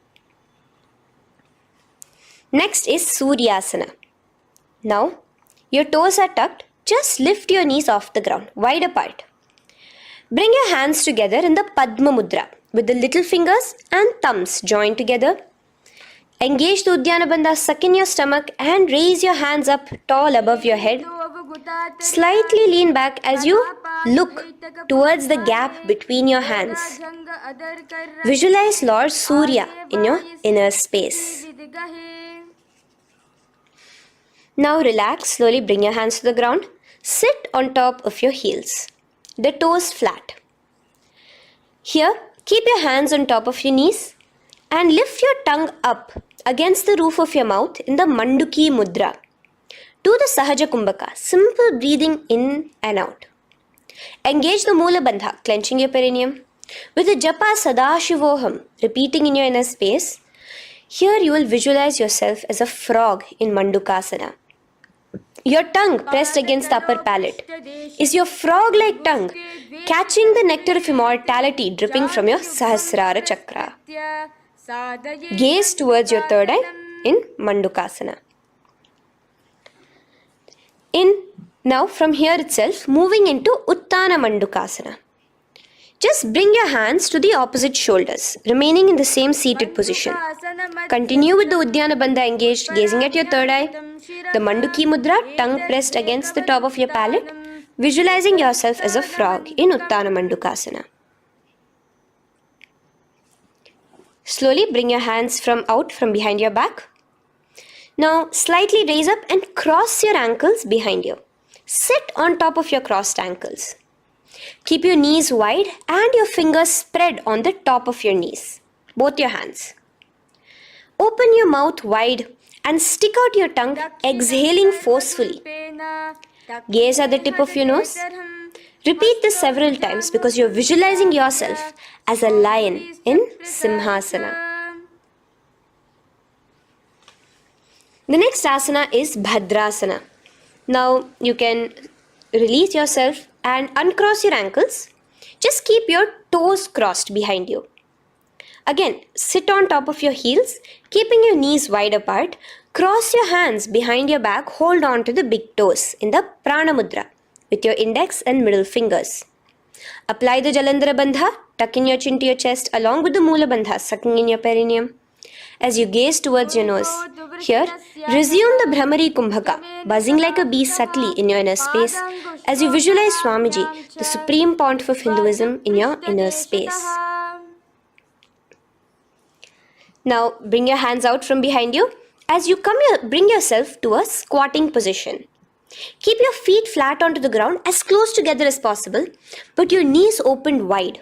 Next is Suryasana. Now, your toes are tucked. Just lift your knees off the ground, wide apart. Bring your hands together in the Padma Mudra with the little fingers and thumbs joined together. Engage the Uddiyana Bandha, suck in your stomach and raise your hands up tall above your head. Slightly lean back as you look towards the gap between your hands. Visualize Lord Surya in your inner space. Now relax, slowly bring your hands to the ground. Sit on top of your heels, the toes flat. Here, keep your hands on top of your knees and lift your tongue up against the roof of your mouth in the Manduki Mudra. Do the Sahaja Kumbhaka, simple breathing in and out. Engage the Mula Bandha, clenching your perineum. With the Japa Sadashivoham, repeating in your inner space, here you will visualize yourself as a frog in Mandukasana. Your tongue pressed against the upper palate. Is your frog-like tongue catching the nectar of immortality dripping from your Sahasrara Chakra? Gaze towards your third eye in Mandukasana. Now from here itself, moving into Uttana Mandukasana. Just bring your hands to the opposite shoulders, remaining in the same seated position. Continue with the Uddiyana Bandha engaged, gazing at your third eye. The Manduki Mudra, tongue pressed against the top of your palate, visualizing yourself as a frog in Uttana Mandukasana. Slowly bring your hands out from behind your back. Now slightly raise up and cross your ankles behind you. Sit on top of your crossed ankles. Keep your knees wide and your fingers spread on the top of your knees, both your hands. Open your mouth wide and stick out your tongue, exhaling forcefully. Gaze at the tip of your nose. Repeat this several times because you're visualizing yourself as a lion in Simhasana. The next asana is Bhadrasana. Now you can release yourself and uncross your ankles. Just keep your toes crossed behind you. Again, sit on top of your heels, keeping your knees wide apart. Cross your hands behind your back, hold on to the big toes in the Prana Mudra with your index and middle fingers. Apply the Jalandhara Bandha, tuck in your chin to your chest along with the Mula Bandha, sucking in your perineum. as you gaze towards your nose. Here, resume the Brahmari Kumbhaka, buzzing like a bee subtly in your inner space as you visualize Swamiji, the Supreme Pontiff of Hinduism, in your inner space. Now, bring your hands out from behind you. As you bring yourself to a squatting position. Keep your feet flat onto the ground as close together as possible, but your knees opened wide.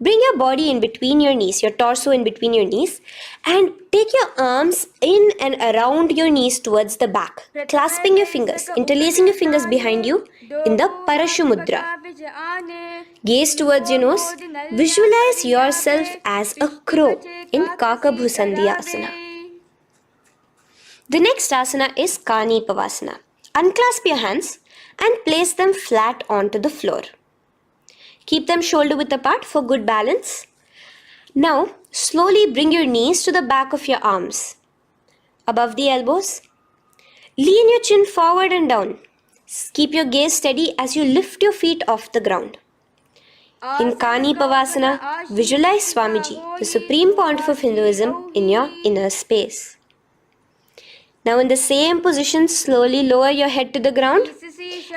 Bring your body in between your knees, your torso in between your knees, and take your arms in and around your knees towards the back, clasping your fingers, interlacing your fingers behind you in the Parashu Mudra. Gaze towards your nose. Visualize yourself as a crow in Kakabhusandhyasana. The next asana is Kani Pavasana. Unclasp your hands and place them flat onto the floor. Keep them shoulder width apart for good balance. Now, slowly bring your knees to the back of your arms, above the elbows. Lean your chin forward and down. Keep your gaze steady as you lift your feet off the ground. In Kani Pavasana, visualize Swamiji, the Supreme Pontiff of Hinduism, in your inner space. Now in the same position, slowly lower your head to the ground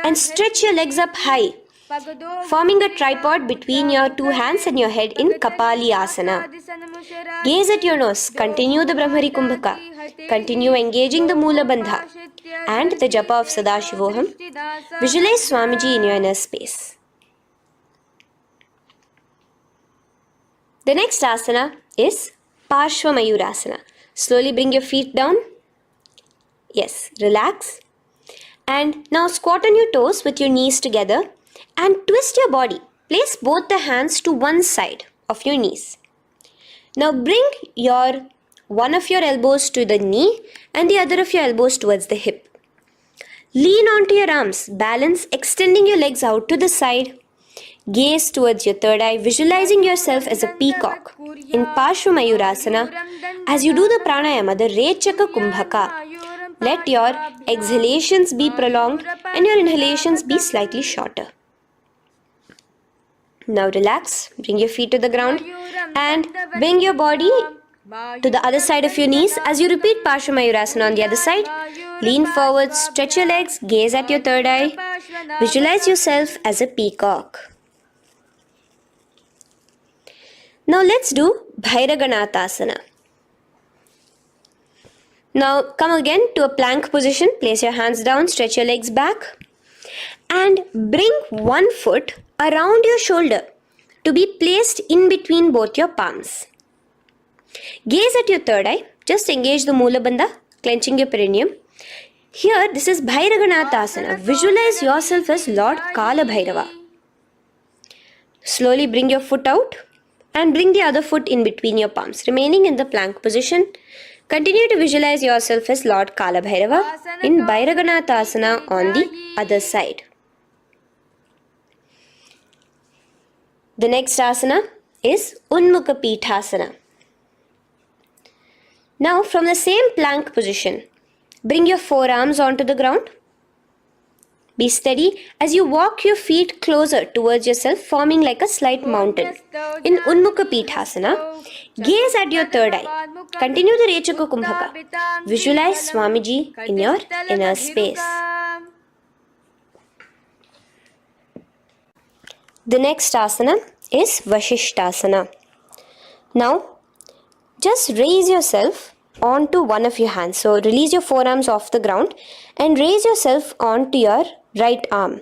and stretch your legs up high, forming a tripod between your two hands and your head in Kapali Asana. Gaze at your nose, continue the Brahmari Kumbhaka, continue engaging the Mula Bandha and the Japa of Sadashivoham. Visualize Swamiji in your inner space. The next asana is Parshva Mayurasana. Slowly bring your feet down. Yes, relax. And now squat on your toes with your knees together and twist your body. Place both the hands to one side of your knees. Now bring one of your elbows to the knee and the other of your elbows towards the hip. Lean onto your arms, balance, extending your legs out to the side. Gaze towards your third eye, visualizing yourself as a peacock. In Parshva Mayurasana, as you do the pranayama, the Rechaka Kumbhaka, let your exhalations be prolonged and your inhalations be slightly shorter. Now relax, bring your feet to the ground and bring your body to the other side of your knees. As you repeat Parshva Mayurasana on the other side, lean forward, stretch your legs, gaze at your third eye, visualize yourself as a peacock. Now let's do Bhairaganathasana. Now come again to a plank position. Place your hands down, stretch your legs back and bring one foot around your shoulder to be placed in between both your palms. Gaze at your third eye. Just engage the Mula Bandha, clenching your perineum. Here, this is Bhairaganathasana. Visualize yourself as Lord Kala Bhairava. Slowly bring your foot out and bring the other foot in between your palms, remaining in the plank position. Continue to visualize yourself as Lord Kala Bhairava in Bhairaganathasana on the other side. The next asana is Unmukha Pithasana. Now from the same plank position, bring your forearms onto the ground. Be steady as you walk your feet closer towards yourself, forming like a slight mountain. In Unmukha Pithasana, gaze at your third eye. Continue the Rechaka Kumbhaka. Visualize Swamiji in your inner space. The next asana is Vashishthasana. Now, just raise yourself onto one of your hands. So, release your forearms off the ground and raise yourself onto your right arm.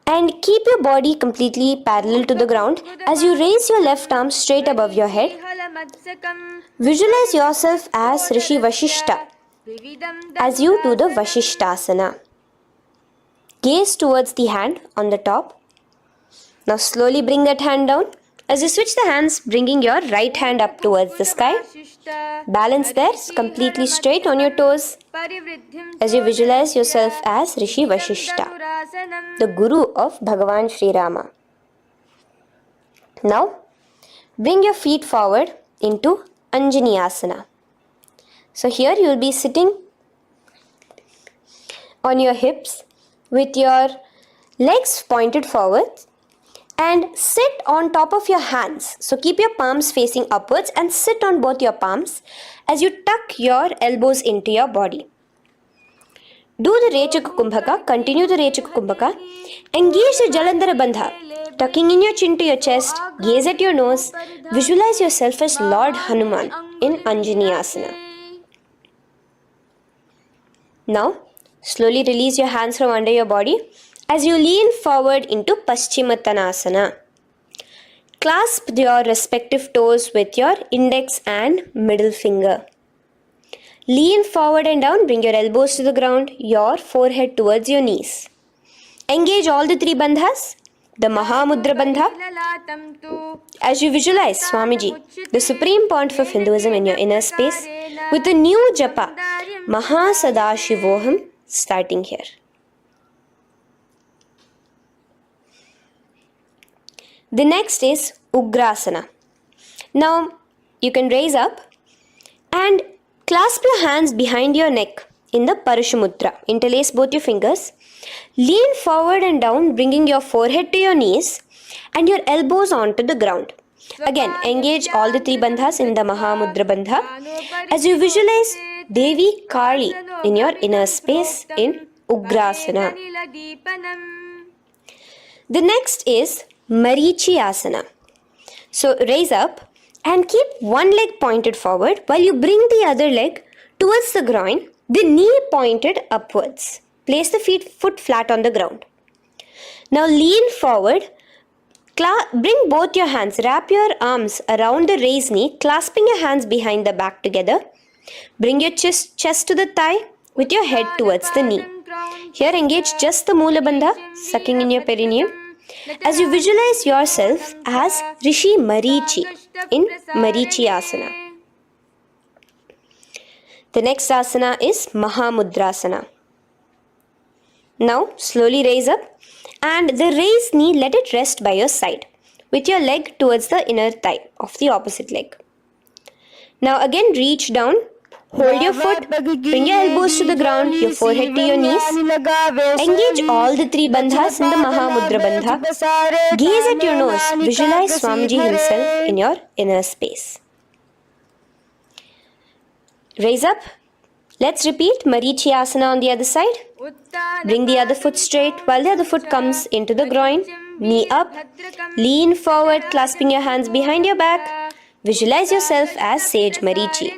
And keep your body completely parallel to the ground as you raise your left arm straight above your head. Visualize yourself as Rishi Vashishta as you do the Vashishthasana. Gaze towards the hand on the top. Now slowly bring that hand down. As you switch the hands, bringing your right hand up towards the sky. Balance there, completely straight on your toes. As you visualize yourself as Rishi Vashishta, the Guru of Bhagavan Sri Rama. Now, bring your feet forward into Anjani Asana. So here you will be sitting on your hips with your legs pointed forward And sit on top of your hands. So keep your palms facing upwards and sit on both your palms as you tuck your elbows into your body. Do the Rechaka Kumbhaka, continue the Rechaka Kumbhaka. Engage the Jalandhara Bandha. Tucking in your chin to your chest, gaze at your nose, visualize yourself as Lord Hanuman in Anjani Asana. Now, slowly release your hands from under your body as you lean forward into Paschimottanasana. Clasp your respective toes with your index and middle finger. Lean forward and down, bring your elbows to the ground, your forehead towards your knees. Engage all the three bandhas. The Mahamudra Bandha. As you visualize Swamiji, the Supreme Pontiff of Hinduism in your inner space, with a new japa, Mahasadashivoham, starting here. The next is Ugrasana. Now, you can raise up and clasp your hands behind your neck in the Parashumudra. Interlace both your fingers. Lean forward and down, bringing your forehead to your knees and your elbows onto the ground. Again, engage all the three bandhas in the Mahamudra Bandha as you visualize Devi Kali in your inner space in Ugrasana. The next is Marichi Asana. So raise up and keep one leg pointed forward while you bring the other leg towards the groin, the knee pointed upwards. Place the foot flat on the ground. Now lean forward, bring both your hands, wrap your arms around the raised knee, clasping your hands behind the back together. Bring your chest to the thigh with your head towards the knee. Here engage just the Moola Bandha, sucking in your perineum, as you visualize yourself as Rishi Marichi in Marichi Asana. The next asana is Mahamudrasana. Now slowly raise up and the raised knee, let it rest by your side with your leg towards the inner thigh of the opposite leg. Now again reach down, hold your foot, bring your elbows to the ground, your forehead to your knees. Engage all the three bandhas in the Mahamudra Bandha. Gaze at your nose, visualize Swamiji himself in your inner space. Raise up. Let's repeat Marichi Asana on the other side. Bring the other foot straight while the other foot comes into the groin. Knee up. Lean forward, clasping your hands behind your back. Visualize yourself as Sage Marichi.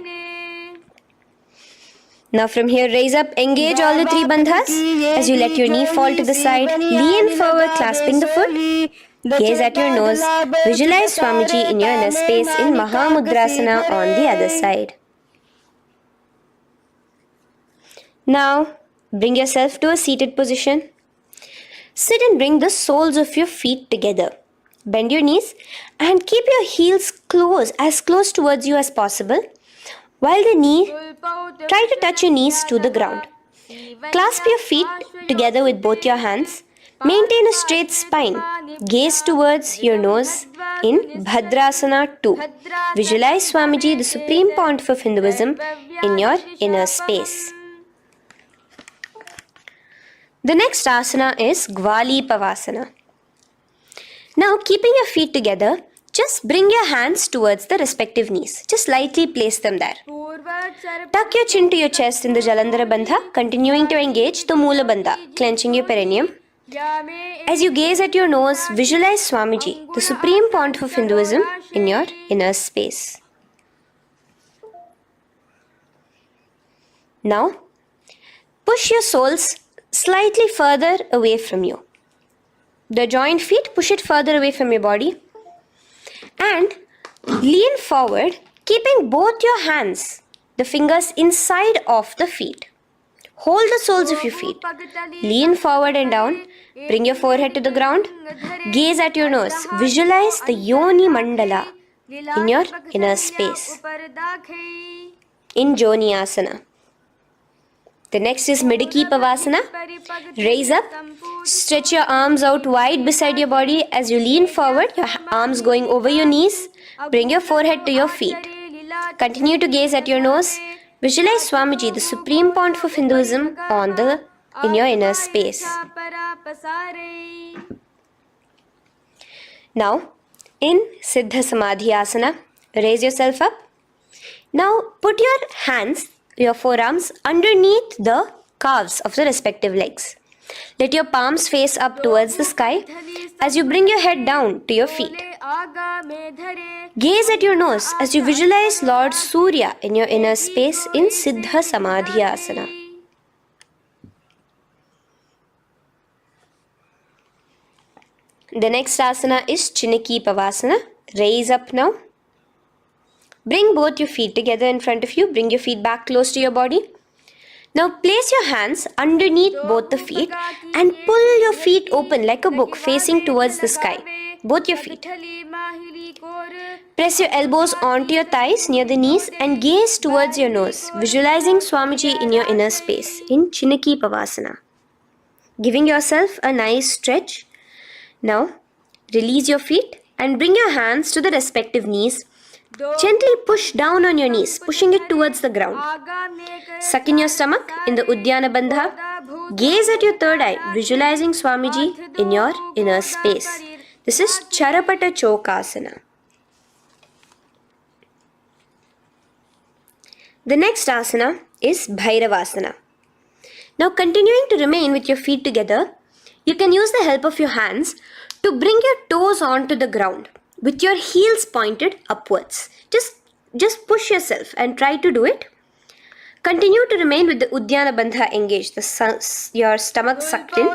Now from here, raise up, engage all the three bandhas as you let your knee fall to the side. Lean forward, clasping the foot. Gaze at your nose. Visualize Swamiji in your inner space in Mahamudrasana on the other side. Now, bring yourself to a seated position. Sit and bring the soles of your feet together. Bend your knees and keep your heels as close towards you as possible. While try to touch your knees to the ground. Clasp your feet together with both your hands. Maintain a straight spine. Gaze towards your nose in Bhadrasana 2. Visualize Swamiji, the Supreme Pontiff of Hinduism, in your inner space. The next asana is Gwali Pavasana. Now, keeping your feet together, just bring your hands towards the respective knees. Just lightly place them there. Tuck your chin to your chest in the Jalandhara Bandha, continuing to engage the Moola Bandha, clenching your perineum. As you gaze at your nose, visualize Swamiji, the Supreme Pontiff of Hinduism, in your inner space. Now, push your soles slightly further away from you. The joined feet, push it further away from your body. And lean forward, keeping both your hands, the fingers inside of the feet. Hold the soles of your feet. Lean forward and down. Bring your forehead to the ground. Gaze at your nose. Visualize the Yoni Mandala in your inner space. In Joni Asana. The next is Midiki Pavasana. Raise up. Stretch your arms out wide beside your body as you lean forward, your arms going over your knees. Bring your forehead to your feet. Continue to gaze at your nose. Visualize Swamiji, the Supreme Pontiff of Hinduism, in your inner space. Now, in Siddha Samadhi Asana, raise yourself up. Now, put your hands, your forearms, underneath the calves of the respective legs. Let your palms face up towards the sky as you bring your head down to your feet. Gaze at your nose as you visualize Lord Surya in your inner space in Siddha Samadhi Asana. The next asana is Chinaki Pavasana. Raise up now. Bring both your feet together in front of you. Bring your feet back close to your body. Now place your hands underneath both the feet and pull your feet open like a book facing towards the sky. Both your feet. Press your elbows onto your thighs near the knees and gaze towards your nose, visualizing Swamiji in your inner space in Chinaki Pavasana. Giving yourself a nice stretch. Now, release your feet and bring your hands to the respective knees. Gently push down on your knees, pushing it towards the ground. Suck in your stomach in the Uddiyana Bandha. Gaze at your third eye, visualizing Swamiji in your inner space. This is Charapata Chokasana. The next asana is Bhairavasana. Now, continuing to remain with your feet together, you can use the help of your hands to bring your toes onto the ground with your heels pointed upwards. Just push yourself and try to do it. Continue to remain with the Uddiyana Bandha engaged, your stomach sucked in.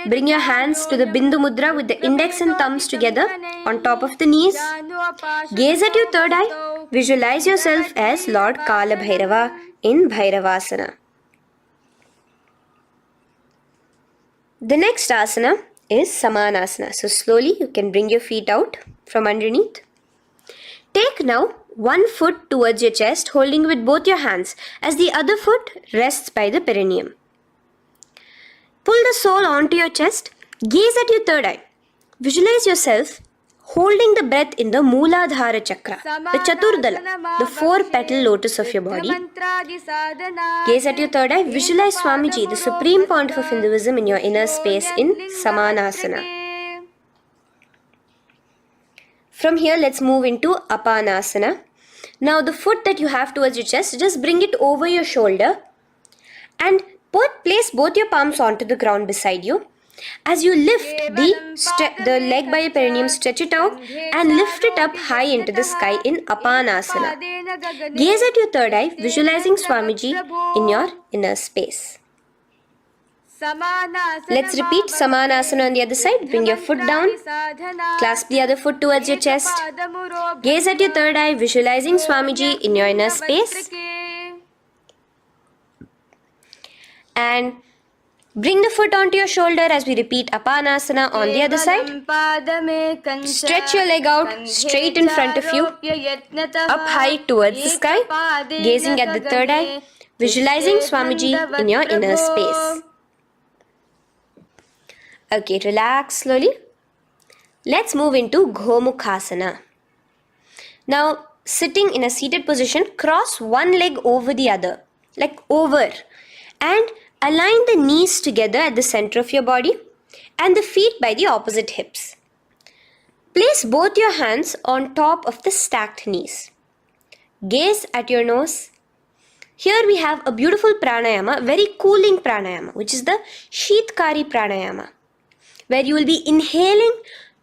Bring your hands to the Bindu Mudra with the index and thumbs together on top of the knees. Gaze at your third eye. Visualize yourself as Lord Kala Bhairava in Bhairavasana. The next asana is Samanasana. So slowly you can bring your feet out from underneath. Take now one foot towards your chest, holding with both your hands as the other foot rests by the perineum. Pull the sole onto your chest. Gaze at your third eye. Visualize yourself holding the breath in the Mooladhara Chakra, the Chaturdala, the four-petal lotus of your body. Gaze at your third eye. Visualize Swamiji, the Supreme Pontiff of Hinduism, in your inner space in Samanasana. From here, let's move into Apanasana. Now, the foot that you have towards your chest, just bring it over your shoulder and place both your palms onto the ground beside you. As you lift the leg by your perineum, stretch it out and lift it up high into the sky in Apanasana. Gaze at your third eye, visualizing Swamiji in your inner space. Let's repeat Samanasana on the other side. Bring your foot down. Clasp the other foot towards your chest. Gaze at your third eye, visualizing Swamiji in your inner space. And bring the foot onto your shoulder as we repeat Apanasana on the other side. Stretch your leg out straight in front of you, up high towards the sky, gazing at the third eye, visualizing Swamiji in your inner space. Okay, relax slowly. Let's move into Gomukhasana. Now, sitting in a seated position, cross one leg over the other, like over, and align the knees together at the center of your body and the feet by the opposite hips. Place both your hands on top of the stacked knees. Gaze at your nose. Here we have a beautiful pranayama, very cooling pranayama, which is the Sheetkari pranayama, where you will be inhaling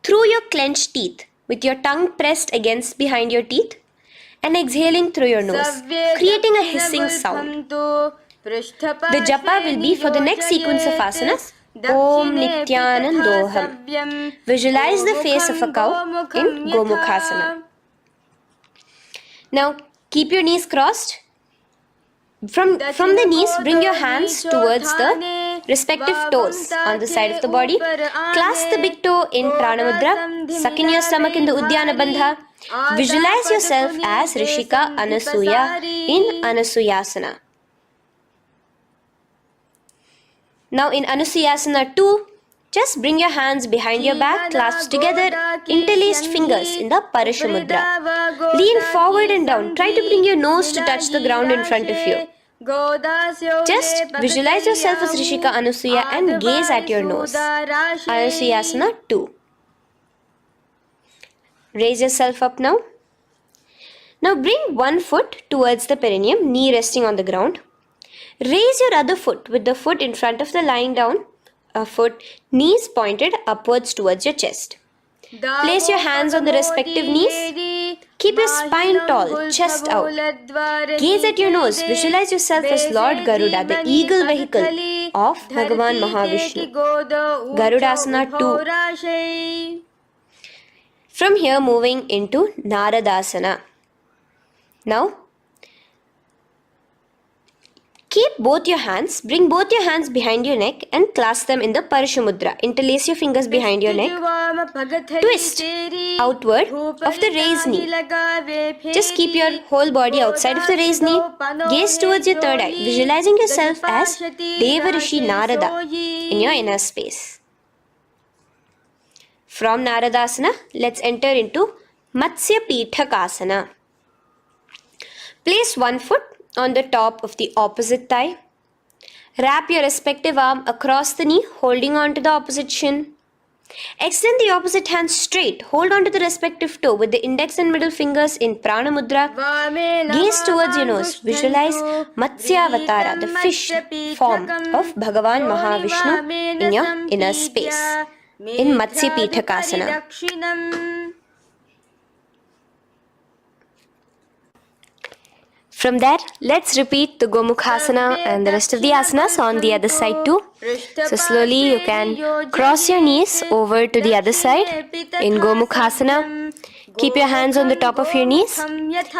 through your clenched teeth with your tongue pressed against behind your teeth and exhaling through your nose, creating a hissing sound. The japa will be for the next sequence of asanas. Om Nityanandoham. Visualize the face of a cow in Gomukhasana. Now keep your knees crossed. From the knees, bring your hands towards the respective toes on the side of the body. Clasp the big toe in Pranamudra. Suck in your stomach in the Uddiyana Bandha. Visualize yourself as Rishika Anasuya in Anasuyasana. Now in Anusuyasana 2, just bring your hands behind your back, clasp together, interlaced fingers in the Parashamudra. Lean forward and down. Try to bring your nose to touch the ground in front of you. Just visualize yourself as Rishika Anasuya and gaze at your nose. Anusuyasana 2. Raise yourself up now. Now bring one foot towards the perineum, knee resting on the ground. Raise your other foot with the foot in front of the lying down foot, knees pointed upwards towards your chest. Place your hands on the respective knees. Keep your spine tall, chest out. Gaze at your nose. Visualize yourself as Lord Garuda, the eagle vehicle of Bhagavan Mahavishnu. Garudasana 2. From here, moving into Naradasana. Now, keep both your hands, bring both your hands behind your neck and clasp them in the Parashamudra. Interlace your fingers behind your neck. Twist outward of the raised knee. Just keep your whole body outside of the raised knee. Gaze towards your third eye, visualizing yourself as Devarishi Narada in your inner space. From Naradasana, let's enter into Matsya Pithakasana. Place one foot on the top of the opposite thigh. Wrap your respective arm across the knee, holding on to the opposite shin. Extend the opposite hand straight. Hold on to the respective toe with the index and middle fingers in Prana Mudra. Gaze towards your nose. Visualize Matsyavatara, the fish form of Bhagavan Mahavishnu in your inner space in Matsya Pithakasana. From there, let's repeat the Gomukhasana and the rest of the asanas on the other side too. So slowly you can cross your knees over to the other side in Gomukhasana. Keep your hands on the top of your knees.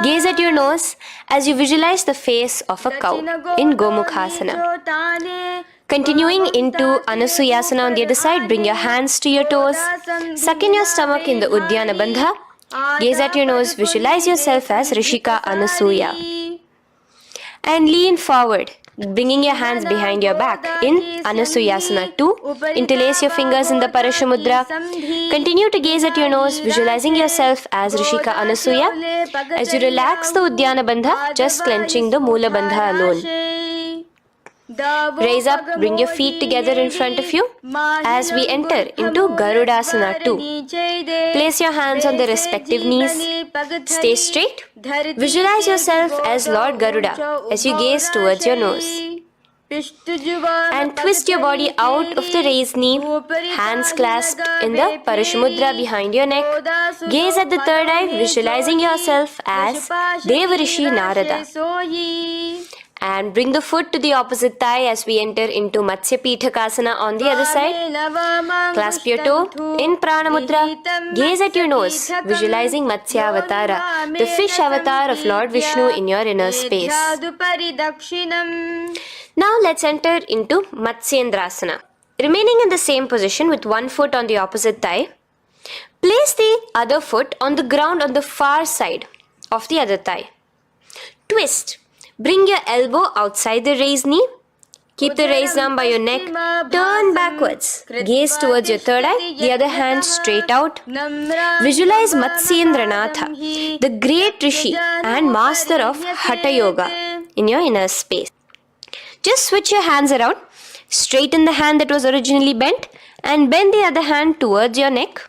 Gaze at your nose as you visualize the face of a cow in Gomukhasana. Continuing into Anusuyasana on the other side, bring your hands to your toes. Suck in your stomach in the Uddiyana Bandha. Gaze at your nose, visualize yourself as Rishika Anasuya. And lean forward, bringing your hands behind your back in Anusuyasana 2. Interlace your fingers in the Parashamudra. Continue to gaze at your nose, visualizing yourself as Rishika Anasuya. As you relax the Uddiyana Bandha, just clenching the Mula Bandha alone. Raise up, bring your feet together in front of you as we enter into Garudasana 2. Place your hands on the respective knees. Stay straight. Visualize yourself as Lord Garuda as you gaze towards your nose. And twist your body out of the raised knee, hands clasped in the Parashamudra behind your neck. Gaze at the third eye, visualizing yourself as Devarishi Narada. And bring the foot to the opposite thigh as we enter into Matsya Pithakasana on the other side. Clasp your toe in Prana Mudra. Gaze at your nose, visualizing Matsya Avatara, the fish avatar of Lord Vishnu in your inner space. Now let's enter into Matsyendrasana. Remaining in the same position with one foot on the opposite thigh, place the other foot on the ground on the far side of the other thigh. Twist. Bring your elbow outside the raised knee. Keep the raised arm by your neck. Turn backwards. Gaze towards your third eye, the other hand straight out. Visualize Matsyendranatha, the great Rishi and master of Hatha Yoga in your inner space. Just switch your hands around. Straighten the hand that was originally bent and bend the other hand towards your neck.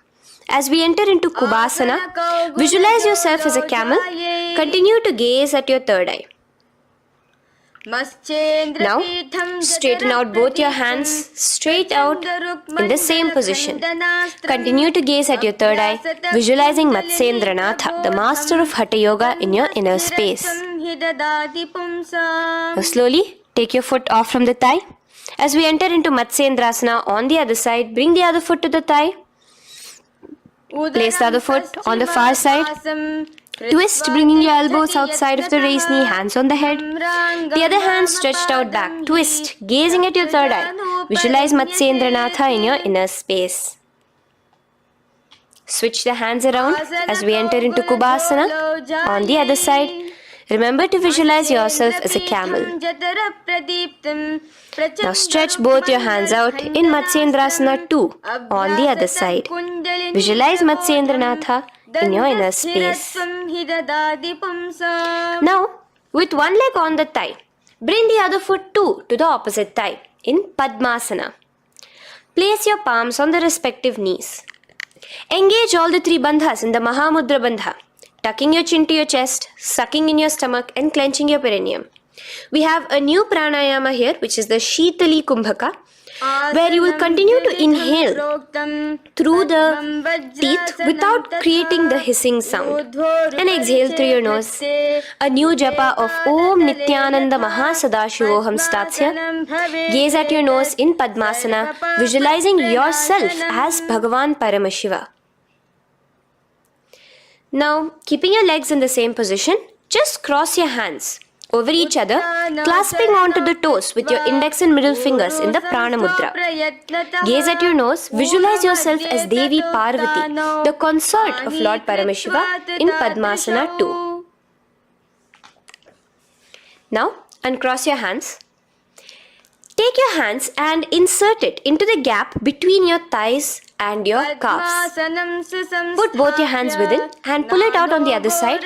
As we enter into Kubhasana, visualize yourself as a camel. Continue to gaze at your third eye. Now, straighten out both your hands straight out in the same position. Continue to gaze at your third eye, visualizing Matsyendranatha, the master of Hatha Yoga in your inner space. Now slowly, take your foot off from the thigh. As we enter into Matsyendrasana on the other side, bring the other foot to the thigh. Place the other foot on the far side. Twist, bringing your elbows outside of the raised knee, hands on the head. The other hand stretched out back. Twist, gazing at your third eye. Visualize Matsyendranatha in your inner space. Switch the hands around as we enter into Kubhasana on the other side. Remember to visualize yourself as a camel. Now stretch both your hands out in Matsyendrasana 2 on the other side. Visualize Matsyendranatha in your inner space. Now, with one leg on the thigh, bring the other foot too to the opposite thigh in Padmasana. Place your palms on the respective knees. Engage all the three bandhas in the Mahamudra Bandha, tucking your chin to your chest, sucking in your stomach and clenching your perineum. We have a new pranayama here, which is the Shitali Kumbhaka, where you will continue to inhale through the teeth without creating the hissing sound, and exhale through your nose. A new japa of Om Nityananda Mahasadashivoham starts here. Gaze at your nose in Padmasana, visualizing yourself as Bhagavan Paramashiva. Now, keeping your legs in the same position, just cross your hands over each other, clasping onto the toes with your index and middle fingers in the Prana Mudra. Gaze at your nose, visualize yourself as Devi Parvati, the consort of Lord Paramashiva in Padmasana 2. Now, uncross your hands. Take your hands and insert it into the gap between your thighs and your calves. Put both your hands within and pull it out on the other side.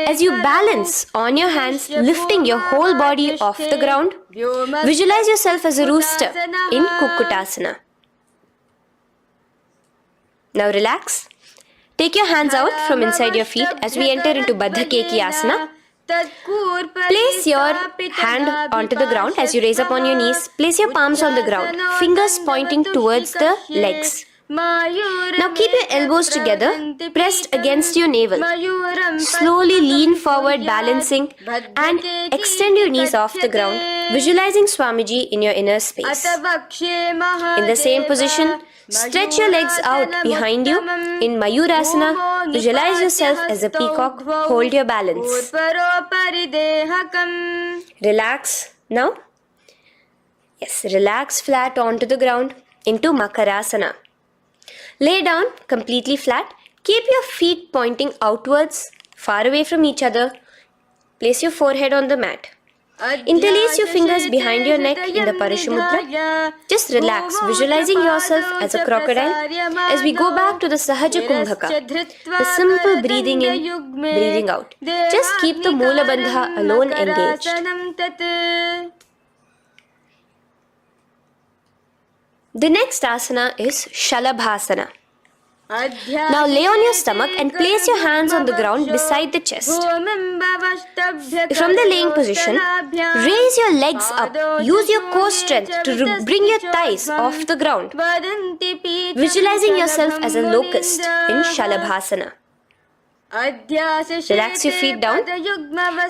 As you balance on your hands, lifting your whole body off the ground, visualize yourself as a rooster in Kukkutasana. Now relax. Take your hands out from inside your feet as we enter into Baddha Keki Asana. Place your hand onto the ground as you raise up on your knees. Place your palms on the ground, fingers pointing towards the legs. Now keep your elbows together, pressed against your navel. Slowly lean forward, balancing, and extend your knees off the ground, visualizing Swamiji in your inner space. In the same position, stretch your legs out behind you. In Mayurasana, visualize yourself as a peacock. Hold your balance. Relax now. Yes, relax flat onto the ground into Makarasana. Lay down completely flat. Keep your feet pointing outwards, far away from each other. Place your forehead on the mat. Interlace your fingers behind your neck in the Parishamudra. Just relax, visualizing yourself as a crocodile as we go back to the Sahaja Kumbhaka, the simple breathing in, breathing out. Just keep the Moola Bandha alone engaged. The next asana is Shalabhasana. Now lay on your stomach and place your hands on the ground beside the chest. From the laying position, raise your legs up. Use your core strength to bring your thighs off the ground. Visualizing yourself as a locust in Shalabhasana. Relax your feet down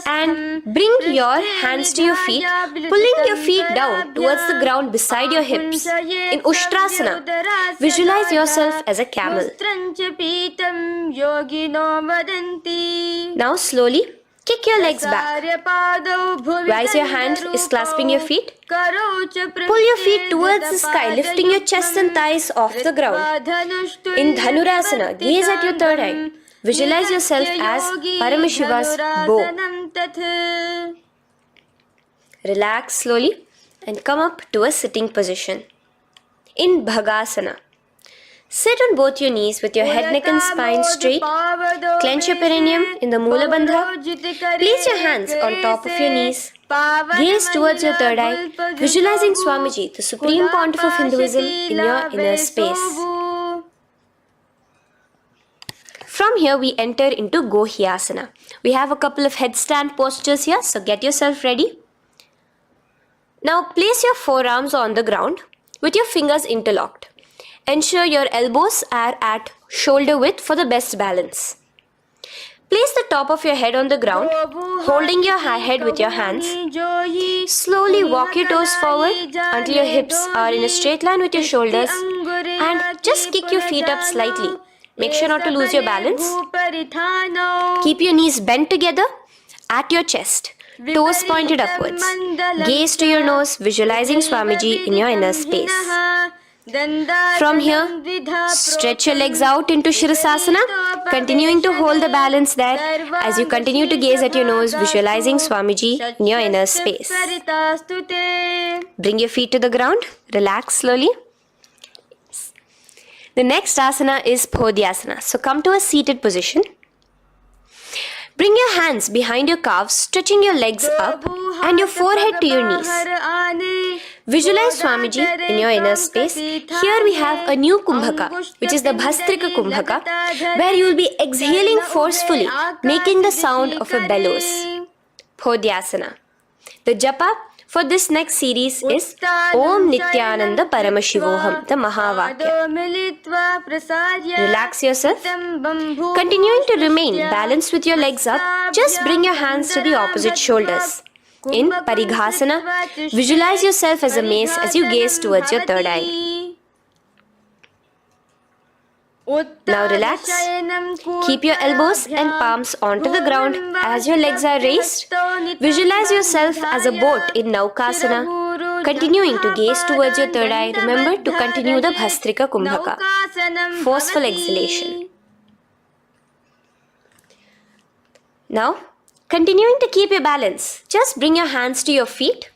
and bring your hands to your feet, pulling your feet down towards the ground beside your hips. In Ushtrasana, visualize yourself as a camel. Now slowly kick your legs back. While your hand is clasping your feet, pull your feet towards the sky, lifting your chest and thighs off the ground. In Dhanurasana, gaze at your third eye. Visualize yourself as Paramashiva's bow. Relax slowly and come up to a sitting position. In Bhagasana, sit on both your knees with your head, neck and spine straight. Clench your perineum in the Moola Bandha. Place your hands on top of your knees. Gaze towards your third eye, visualizing Swamiji, the Supreme Pontiff of Hinduism, in your inner space. From here, we enter into Gohyasana. We have a couple of headstand postures here, so get yourself ready. Now, place your forearms on the ground with your fingers interlocked. Ensure your elbows are at shoulder width for the best balance. Place the top of your head on the ground, holding your head with your hands. Slowly walk your toes forward until your hips are in a straight line with your shoulders, and just kick your feet up slightly. Make sure not to lose your balance. Keep your knees bent together at your chest, toes pointed upwards. Gaze to your nose, visualizing Swamiji in your inner space. From here, stretch your legs out into Shirasasana, continuing to hold the balance there as you continue to gaze at your nose, visualizing Swamiji in your inner space. Bring your feet to the ground, relax slowly. The next asana is Podhyasana. So come to a seated position. Bring your hands behind your calves, stretching your legs up and your forehead to your knees. Visualize Swamiji in your inner space. Here we have a new Kumbhaka, which is the Bhastrika Kumbhaka, where you will be exhaling forcefully, making the sound of a bellows. Podhyasana. The japa for this next series is Om Nityananda Paramashivoham, the Ma Vakya. Relax yourself. Continuing to remain balanced with your legs up, just bring your hands to the opposite shoulders. In Parighasana, visualize yourself as a mace as you gaze towards your third eye. Now relax. Keep your elbows and palms onto the ground as your legs are raised. Visualize yourself as a boat in Naukasana. Continuing to gaze towards your third eye, remember to continue the Bhastrika Kumbhaka. Forceful exhalation. Now, continuing to keep your balance, just bring your hands to your feet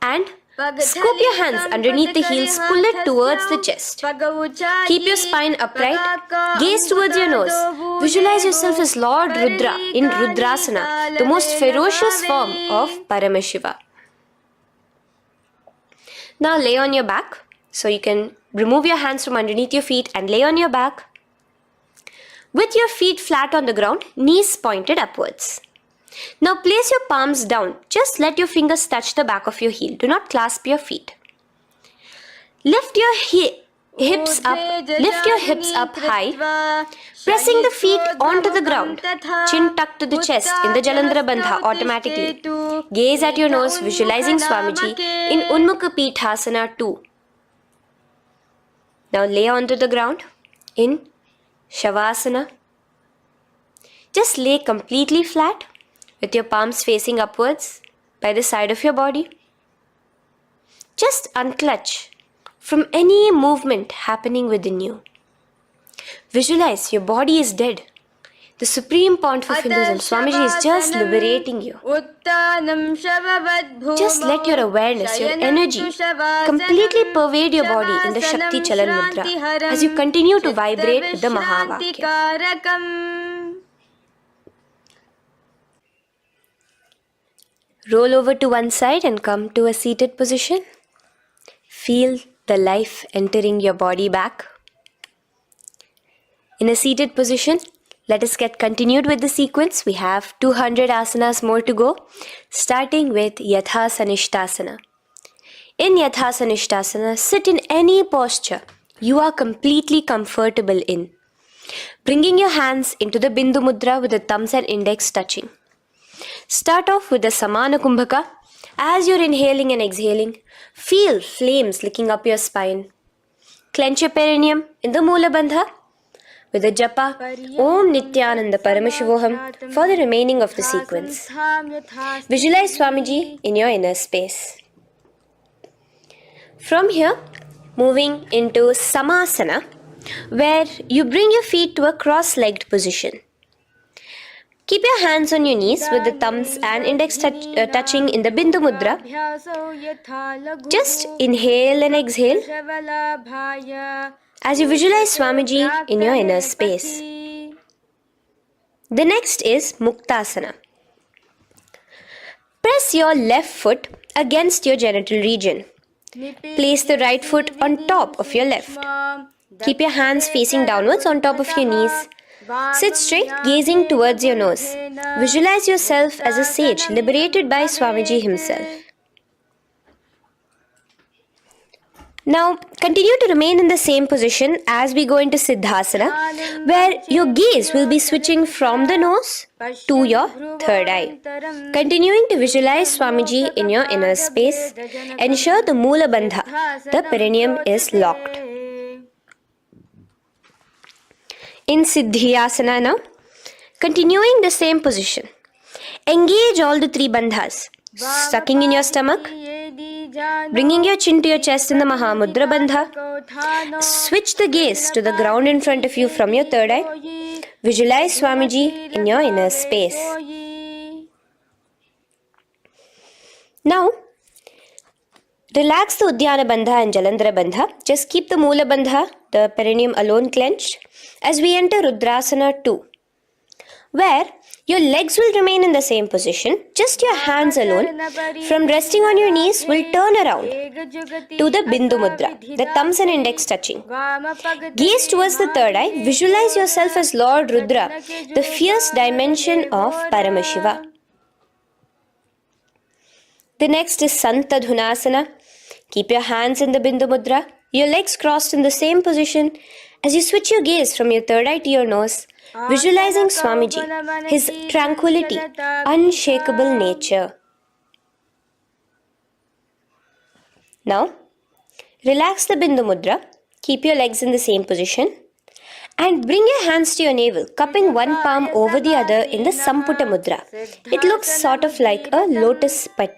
and scoop your hands underneath the heels, pull it towards the chest. Keep your spine upright, gaze towards your nose. Visualize yourself as Lord Rudra in Rudrasana, the most ferocious form of Paramashiva. Now lay on your back, so you can remove your hands from underneath your feet and lay on your back. With your feet flat on the ground, knees pointed upwards. Now place your palms down. Just let your fingers touch the back of your heel. Do not clasp your feet. Lift your hips up high, pressing the feet onto the ground. Chin tucked to the chest in the Jalandhara Bandha automatically. Gaze at your nose, visualizing Swamiji in Unmukha Pithasana 2. Now lay onto the ground in Shavasana. Just lay completely flat with your palms facing upwards by the side of your body. Just unclutch from any movement happening within you. Visualize your body is dead. The Supreme Pontiff of Hinduism, Swamiji, is just liberating you. Just let your awareness, your energy completely pervade your body in the Shakti Chalan Mudra as you continue to vibrate with the Ma Vakya. Roll over to one side and come to a seated position. Feel the life entering your body back. In a seated position, let us get continued with the sequence. We have 200 asanas more to go, starting with Yatha Sanishtasana. In Yatha Sanishtasana, sit in any posture you are completely comfortable in, bringing your hands into the Bindu Mudra with the thumbs and index touching. Start off with the Samana Kumbhaka. As you're inhaling and exhaling, feel flames licking up your spine. Clench your perineum in the Moola Bandha with the japa Om Nityananda Paramashivoham for the remaining of the sequence. Visualize Swamiji in your inner space. From here, moving into Samasana, where you bring your feet to a cross-legged position. Keep your hands on your knees with the thumbs and index touching in the Bindu Mudra. Just inhale and exhale as you visualize Swamiji in your inner space. The next is Muktasana. Press your left foot against your genital region. Place the right foot on top of your left. Keep your hands facing downwards on top of your knees. Sit straight, gazing towards your nose. Visualize yourself as a sage liberated by Swamiji himself. Now, continue to remain in the same position as we go into Siddhasana, where your gaze will be switching from the nose to your third eye. Continuing to visualize Swamiji in your inner space, ensure the Moola Bandha, the perineum, is locked. In Siddhyasana now, continuing the same position. Engage all the three bandhas, sucking in your stomach, bringing your chin to your chest in the Mahamudra Bandha. Switch the gaze to the ground in front of you from your third eye. Visualize Swamiji in your inner space. Now, relax the Uddiyana Bandha and Jalandhara Bandha. Just keep the Moola Bandha, the perineum alone, clenched as we enter Rudrasana 2, where Your legs will remain in the same position, just your hands alone, from resting on your knees, will turn around to the Bindu Mudra, the thumbs and index touching. Gaze towards the third eye, visualize yourself as Lord Rudra, the fierce dimension of Paramashiva. The next is Santadhunasana. Keep your hands in the Bindu Mudra, your legs crossed in the same position. As you switch your gaze from your third eye to your nose, visualizing Swamiji, his tranquility, unshakable nature. Now, relax the Bindu Mudra, keep your legs in the same position, and bring your hands to your navel, cupping one palm over the other in the Samputa Mudra. It looks sort of like a lotus bud.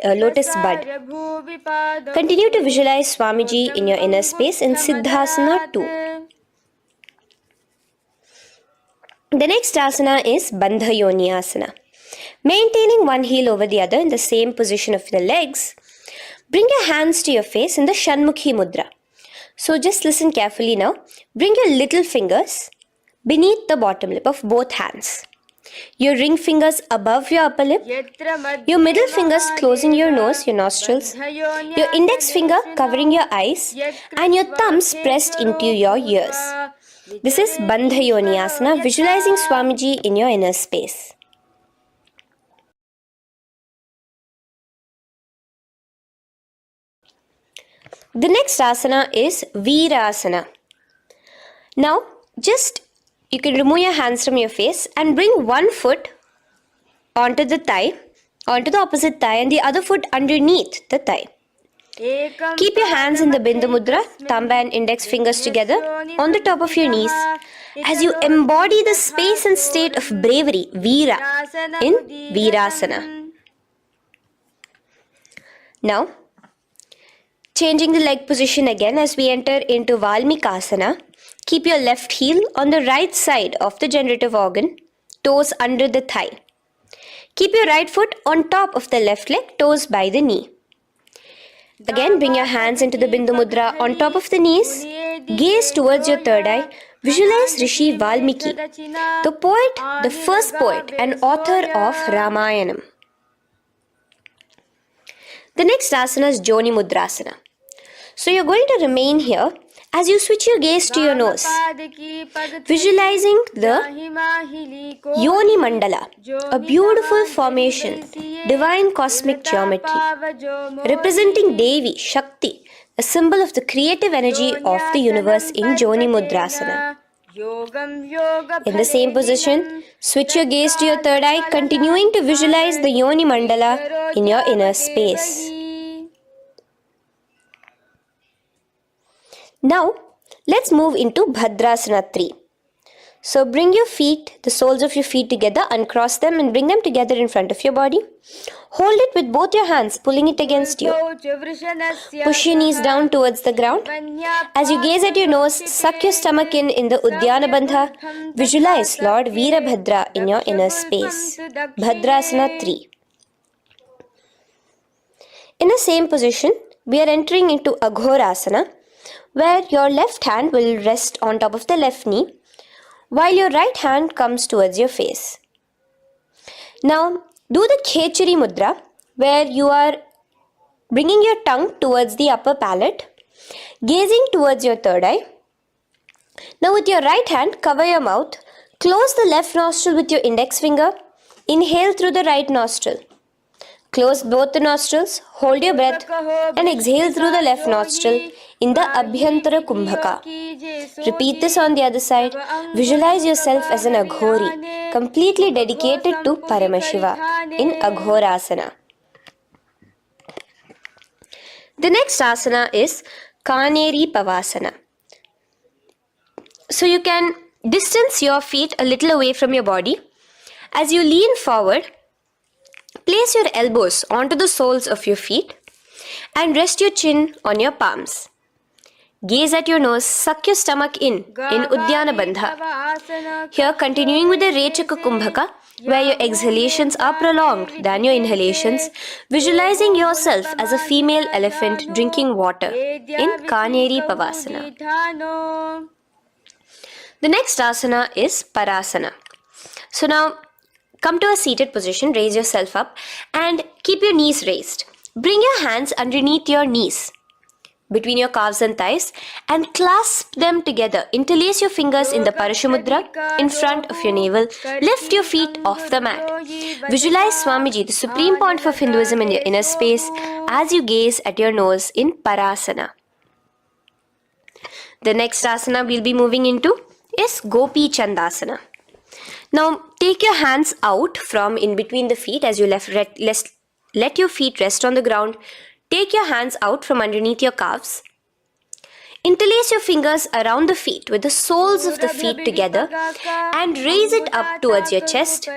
Continue to visualize Swamiji in your inner space in Siddhasana 2. The next asana is Bandha Yoni Asana. Maintaining one heel over the other in the same position of the legs, bring your hands to your face in the Shanmukhi Mudra. So just listen carefully now. Bring your little fingers beneath the bottom lip of both hands. Your ring fingers above your upper lip. Your middle fingers closing your nose, your nostrils. Your index finger covering your eyes. And your thumbs pressed into your ears. This is Bandha Yoni Asana, visualizing Swamiji in your inner space. The next asana is Virasana. Now, you can remove your hands from your face and bring one foot onto the opposite thigh, and the other foot underneath the thigh. Keep your hands in the Bindu Mudra, thumb and index fingers together on the top of your knees as you embody the space and state of bravery, Veera, in Virasana. Now, changing the leg position again as we enter into Valmikasana. Keep your left heel on the right side of the generative organ, toes under the thigh. Keep your right foot on top of the left leg, toes by the knee. Again, bring your hands into the Bindu Mudra on top of the knees. Gaze towards your third eye. Visualize Rishi Valmiki, the poet, the first poet and author of Ramayanam. The next asana is Joni Mudrasana. So you're going to remain here as you switch your gaze to your nose, visualizing the Yoni Mandala, a beautiful formation, divine cosmic geometry, representing Devi, Shakti, a symbol of the creative energy of the universe in Joni Mudrasana. In the same position, switch your gaze to your third eye, continuing to visualize the Yoni Mandala in your inner space. Now, let's move into Bhadrasana 3. So bring your feet, the soles of your feet together, uncross them and bring them together in front of your body. Hold it with both your hands, pulling it against you. Push your knees down towards the ground. As you gaze at your nose, suck your stomach in the Udyana Bandha. Visualize Lord Veerabhadra in your inner space. Bhadrasana 3. In the same position, we are entering into Aghorasana, where your left hand will rest on top of the left knee, while your right hand comes towards your face. Now, do the Khechari Mudra, where you are bringing your tongue towards the upper palate, gazing towards your third eye. Now, with your right hand, cover your mouth, close the left nostril with your index finger, inhale through the right nostril. Close both the nostrils, hold your breath and exhale through the left nostril in the Abhyantara Kumbhaka. Repeat this on the other side. Visualize yourself as an Aghori, completely dedicated to Paramashiva in Aghorasana. The next asana is Kaneri Pavasana. So you can distance your feet a little away from your body. As you lean forward, place your elbows onto the soles of your feet and rest your chin on your palms. Gaze at your nose, suck your stomach in Udyana Bandha. Here, continuing with the Rechaka Kumbhaka, where your exhalations are prolonged than your inhalations, visualizing yourself as a female elephant drinking water in Kaneri Pavasana. The next asana is Parasana. So now, come to a seated position, raise yourself up and keep your knees raised. Bring your hands underneath your knees, between your calves and thighs, and clasp them together. Interlace your fingers in the Parashamudra in front of your navel. Lift your feet off the mat. Visualize Swamiji, the Supreme Pontiff of Hinduism, in your inner space as you gaze at your nose in Parasana. The next asana we'll be moving into is Gopi Chandasana. Now take your hands out from in between the feet as you let your feet rest on the ground. Take your hands out from underneath your calves. Interlace your fingers around the feet with the soles of the feet together and raise it up towards your chest.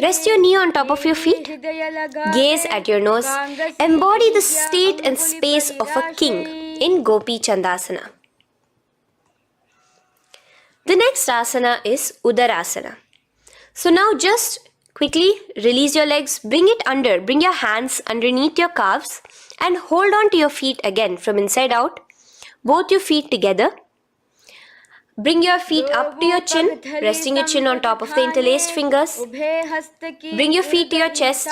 Rest your knee on top of your feet. Gaze at your nose. Embody the state and space of a king in Gopi Chandasana. The next asana is Udarasana. So now just quickly release your legs, bring your hands underneath your calves and hold on to your feet again from inside out. Both your feet together. Bring your feet up to your chin, resting your chin on top of the interlaced fingers. Bring your feet to your chest,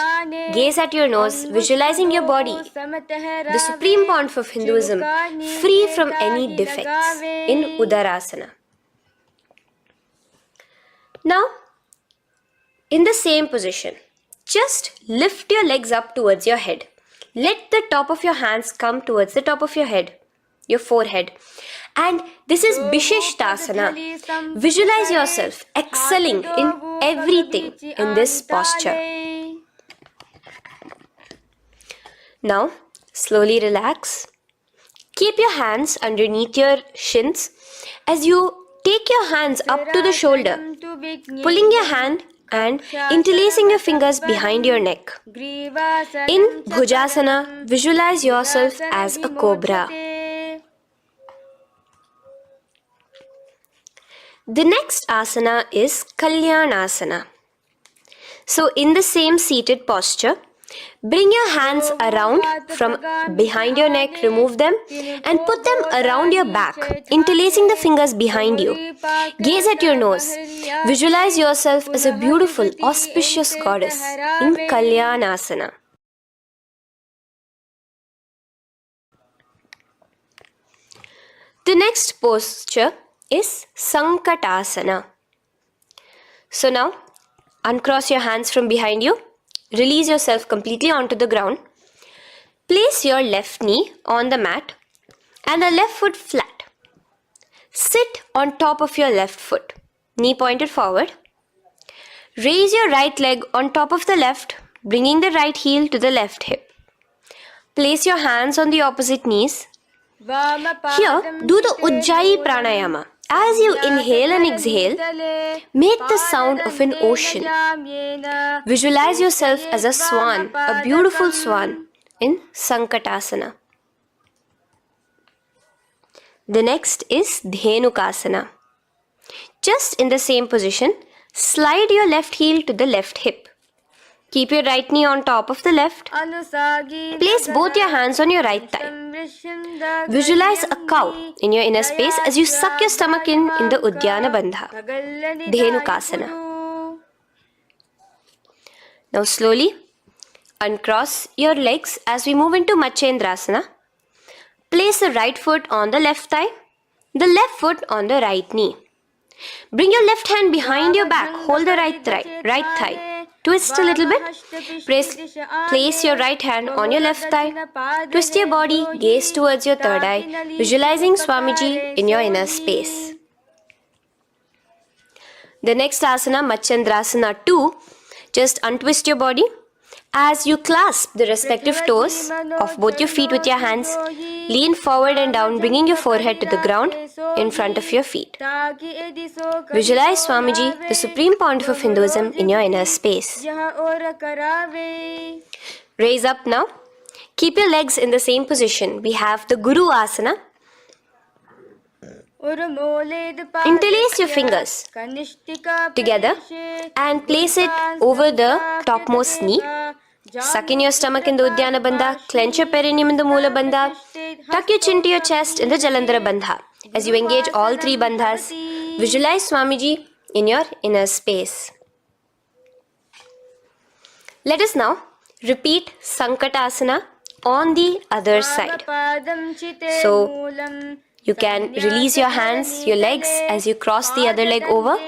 gaze at your nose, visualizing your body, the Supreme Pontiff of Hinduism, free from any defects in Udarasana. Now, in the same position, just lift your legs up towards your head. Let the top of your hands come towards the top of your head, your forehead. And this is Vishishtasana. Visualize yourself excelling in everything in this posture. Now, slowly relax. Keep your hands underneath your shins as you take your hands up to the shoulder, pulling your hand and interlacing your fingers behind your neck. In Bhujasana, visualize yourself as a cobra. The next asana is Kalyanasana. So in the same seated posture, bring your hands around from behind your neck, remove them and put them around your back, interlacing the fingers behind you. Gaze at your nose. Visualize yourself as a beautiful, auspicious goddess in Kalyanasana. The next posture is Sankatasana. So now, uncross your hands from behind you. Release yourself completely onto the ground. Place your left knee on the mat and the left foot flat. Sit on top of your left foot, knee pointed forward. Raise your right leg on top of the left, bringing the right heel to the left hip. Place your hands on the opposite knees. Here, do the Ujjayi Pranayama. As you inhale and exhale, make the sound of an ocean. Visualize yourself as a swan, a beautiful swan in Sankatasana. The next is Dhenukasana. Just in the same position, slide your left heel to the left hip. Keep your right knee on top of the left. Place both your hands on your right thigh. Visualize a cow in your inner space as you suck your stomach in the Udyana Bandha, Dhenukasana. Now slowly uncross your legs as we move into Matsyendrasana. Place the right foot on the left thigh, the left foot on the right knee. Bring your left hand behind your back, hold the right thigh. Twist a little bit. Place your right hand on your left thigh. Twist your body, gaze towards your third eye, visualizing Swamiji in your inner space. The next asana, Matsyendrasana 2, just untwist your body. As you clasp the respective toes of both your feet with your hands, lean forward and down, bringing your forehead to the ground in front of your feet. Visualize Swamiji, the Supreme Pontiff of Hinduism, in your inner space. Raise up now. Keep your legs in the same position. We have the Guru Asana. Interlace your fingers together and place it over the topmost knee. Suck in your stomach in the Udyana Bandha, clench your perineum in the Moola Bandha, tuck your chin to your chest in the Jalandhara Bandha. As you engage all three bandhas, visualize Swamiji in your inner space. Let us now repeat Sankatasana on the other side. So you can release your hands, your legs as you cross the other leg over,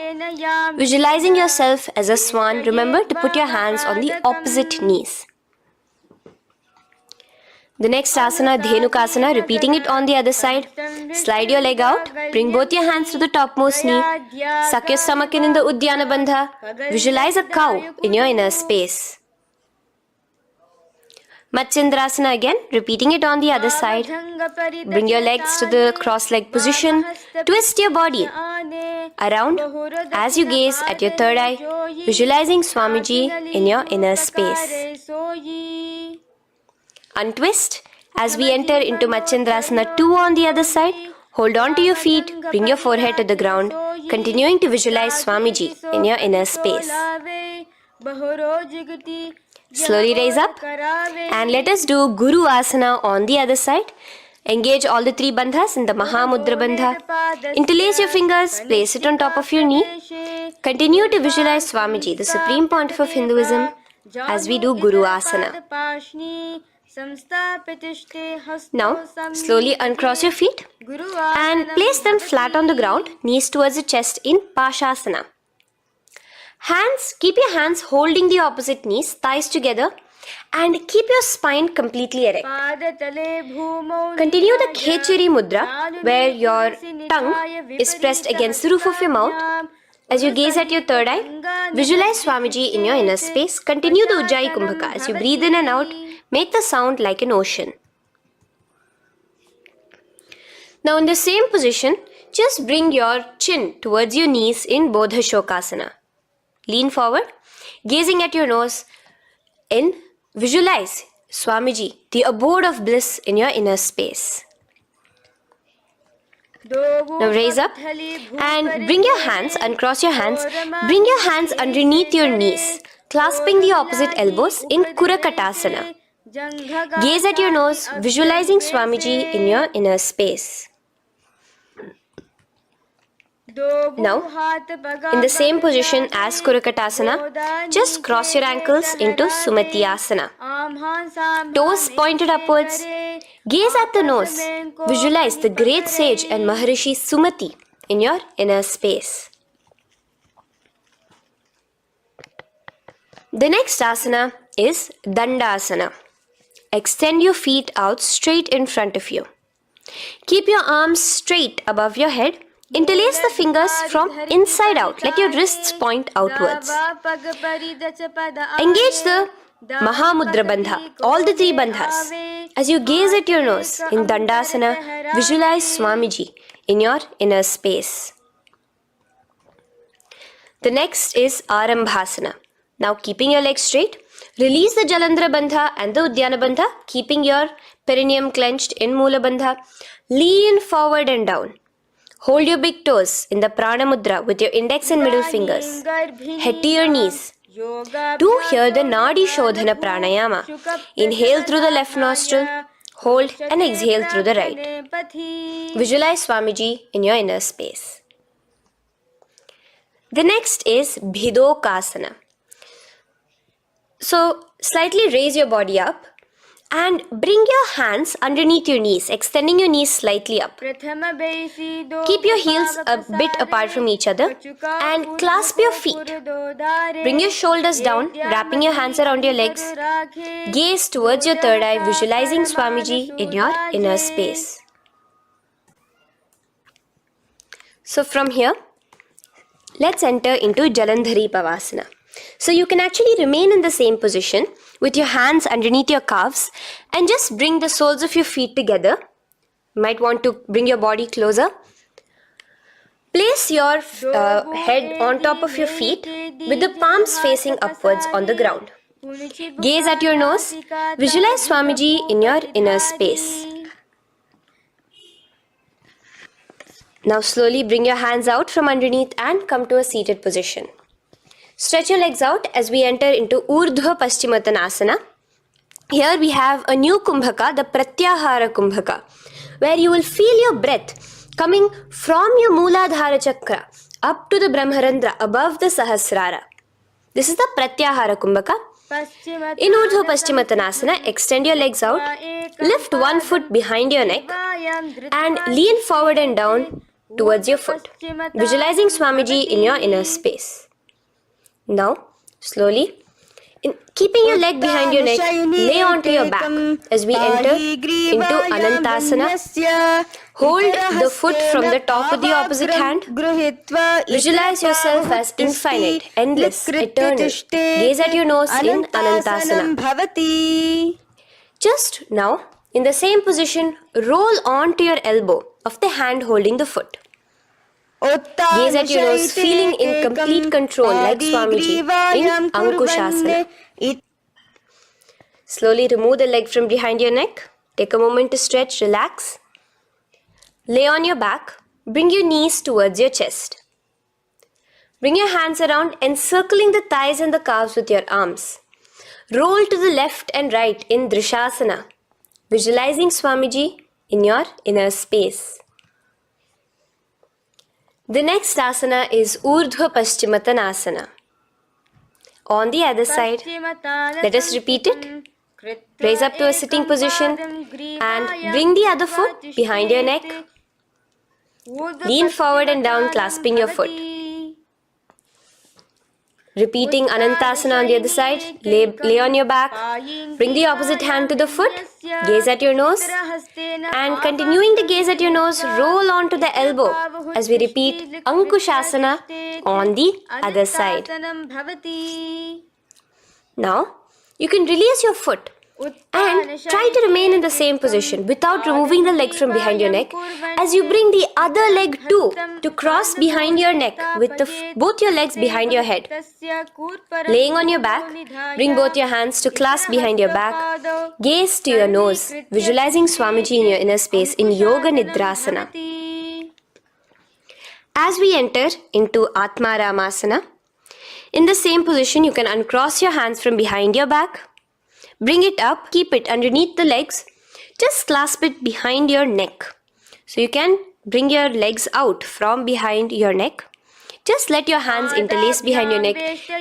visualizing yourself as a swan. Remember to put your hands on the opposite knees. The next asana, Dhenukasana, repeating it on the other side. Slide your leg out, bring both your hands to the topmost knee, suck your stomach in the Uddiyana Bandha, visualize a cow in your inner space. Matsyendrasana again, repeating it on the other side. Bring your legs to the cross-leg position. Twist your body around as you gaze at your third eye, visualizing Swamiji in your inner space. Untwist as we enter into Matsyendrasana 2 on the other side. Hold on to your feet, bring your forehead to the ground, continuing to visualize Swamiji in your inner space. Slowly raise up and let us do Guru Asana on the other side. Engage all the 3 bandhas in the Mahamudra Bandha. Interlace your fingers, place it on top of your knee. Continue to visualize Swamiji, the Supreme Pontiff of Hinduism, as we do Guru Asana. Now, slowly uncross your feet and place them flat on the ground, knees towards the chest in Pashasana. Keep your hands holding the opposite knees, thighs together, and keep your spine completely erect. Continue the Khechari Mudra, where your tongue is pressed against the roof of your mouth. As you gaze at your third eye, visualize Swamiji in your inner space. Continue the Ujjayi Kumbhaka. As you breathe in and out, make the sound like an ocean. Now in the same position, just bring your chin towards your knees in Bodha Shokasana. Lean forward, gazing at your nose, and visualize Swamiji, the abode of bliss in your inner space. Now raise up and bring your hands, uncross your hands, bring your hands underneath your knees, clasping the opposite elbows in Kurakatasana. Gaze at your nose, visualizing Swamiji in your inner space. Now, in the same position as Kurakatasana, just cross your ankles into Sumati Asana. Toes pointed upwards. Gaze at the nose. Visualize the great sage and Maharishi Sumati in your inner space. The next asana is Dandasana. Extend your feet out straight in front of you. Keep your arms straight above your head. Interlace the fingers from inside out. Let your wrists point outwards. Engage the Mahamudra Bandha, all the 3 bandhas. As you gaze at your nose in Dandasana, visualize Swamiji in your inner space. The next is Arambhasana. Now keeping your legs straight, release the Jalandhara Bandha and the Uddiyana Bandha, keeping your perineum clenched in Mula Bandha. Lean forward and down. Hold your big toes in the Prana Mudra with your index and middle fingers. Head to your knees. Do here the Nadi Shodhana Pranayama. Inhale through the left nostril, hold and exhale through the right. Visualize Swamiji in your inner space. The next is Bhidokasana. So slightly raise your body up and bring your hands underneath your knees, extending your knees slightly up. Keep your heels a bit apart from each other and clasp your feet. Bring your shoulders down, wrapping your hands around your legs. Gaze towards your third eye, visualizing Swamiji in your inner space. So from here, let's enter into Jalandhari Pavasana. So you can actually remain in the same position with your hands underneath your calves and just bring the soles of your feet together. You might want to bring your body closer. Place your head on top of your feet with the palms facing upwards on the ground. Gaze at your nose. Visualize Swamiji in your inner space. Now slowly bring your hands out from underneath and come to a seated position. Stretch your legs out as we enter into Urdhva Paschimottanasana. Here we have a new Kumbhaka, the Pratyahara Kumbhaka, where you will feel your breath coming from your Mooladhara Chakra up to the Brahmarandra above the Sahasrara. This is the Pratyahara Kumbhaka. In Urdhva Paschimottanasana, extend your legs out, lift one foot behind your neck and lean forward and down towards your foot, visualizing Swamiji in your inner space. Now, slowly, keeping your leg behind your neck, lay onto your back as we enter into Anantasana. Hold the foot from the top of the opposite hand. Visualize yourself as infinite, endless, eternal. Gaze at your nose in Anantasana. Just now, in the same position, roll onto your elbow of the hand holding the foot. Gaze at your nose, feeling in complete control like Swamiji in Ankushasana. Slowly remove the leg from behind your neck. Take a moment to stretch, relax. Lay on your back. Bring your knees towards your chest. Bring your hands around, encircling the thighs and the calves with your arms. Roll to the left and right in Drishasana, visualizing Swamiji in your inner space. The next asana is Urdhva Paschimottanasana. On the other side, let us repeat it. Raise up to a sitting position and bring the other foot behind your neck. Lean forward and down, clasping your foot. Repeating Anantasana on the other side, lay on your back, bring the opposite hand to the foot, gaze at your nose, and continuing the gaze at your nose, roll onto the elbow as we repeat Ankushasana on the other side. Now, you can release your foot and try to remain in the same position without removing the leg from behind your neck as you bring the other leg too to cross behind your neck with both your legs behind your head. Laying on your back, bring both your hands to clasp behind your back. Gaze to your nose, visualizing Swamiji in your inner space in Yoga Nidrasana. As we enter into Atmaramasana, in the same position you can uncross your hands from behind your back. Bring it up, keep it underneath the legs, just clasp it behind your neck. So you can bring your legs out from behind your neck. Just let your hands interlace behind your neck,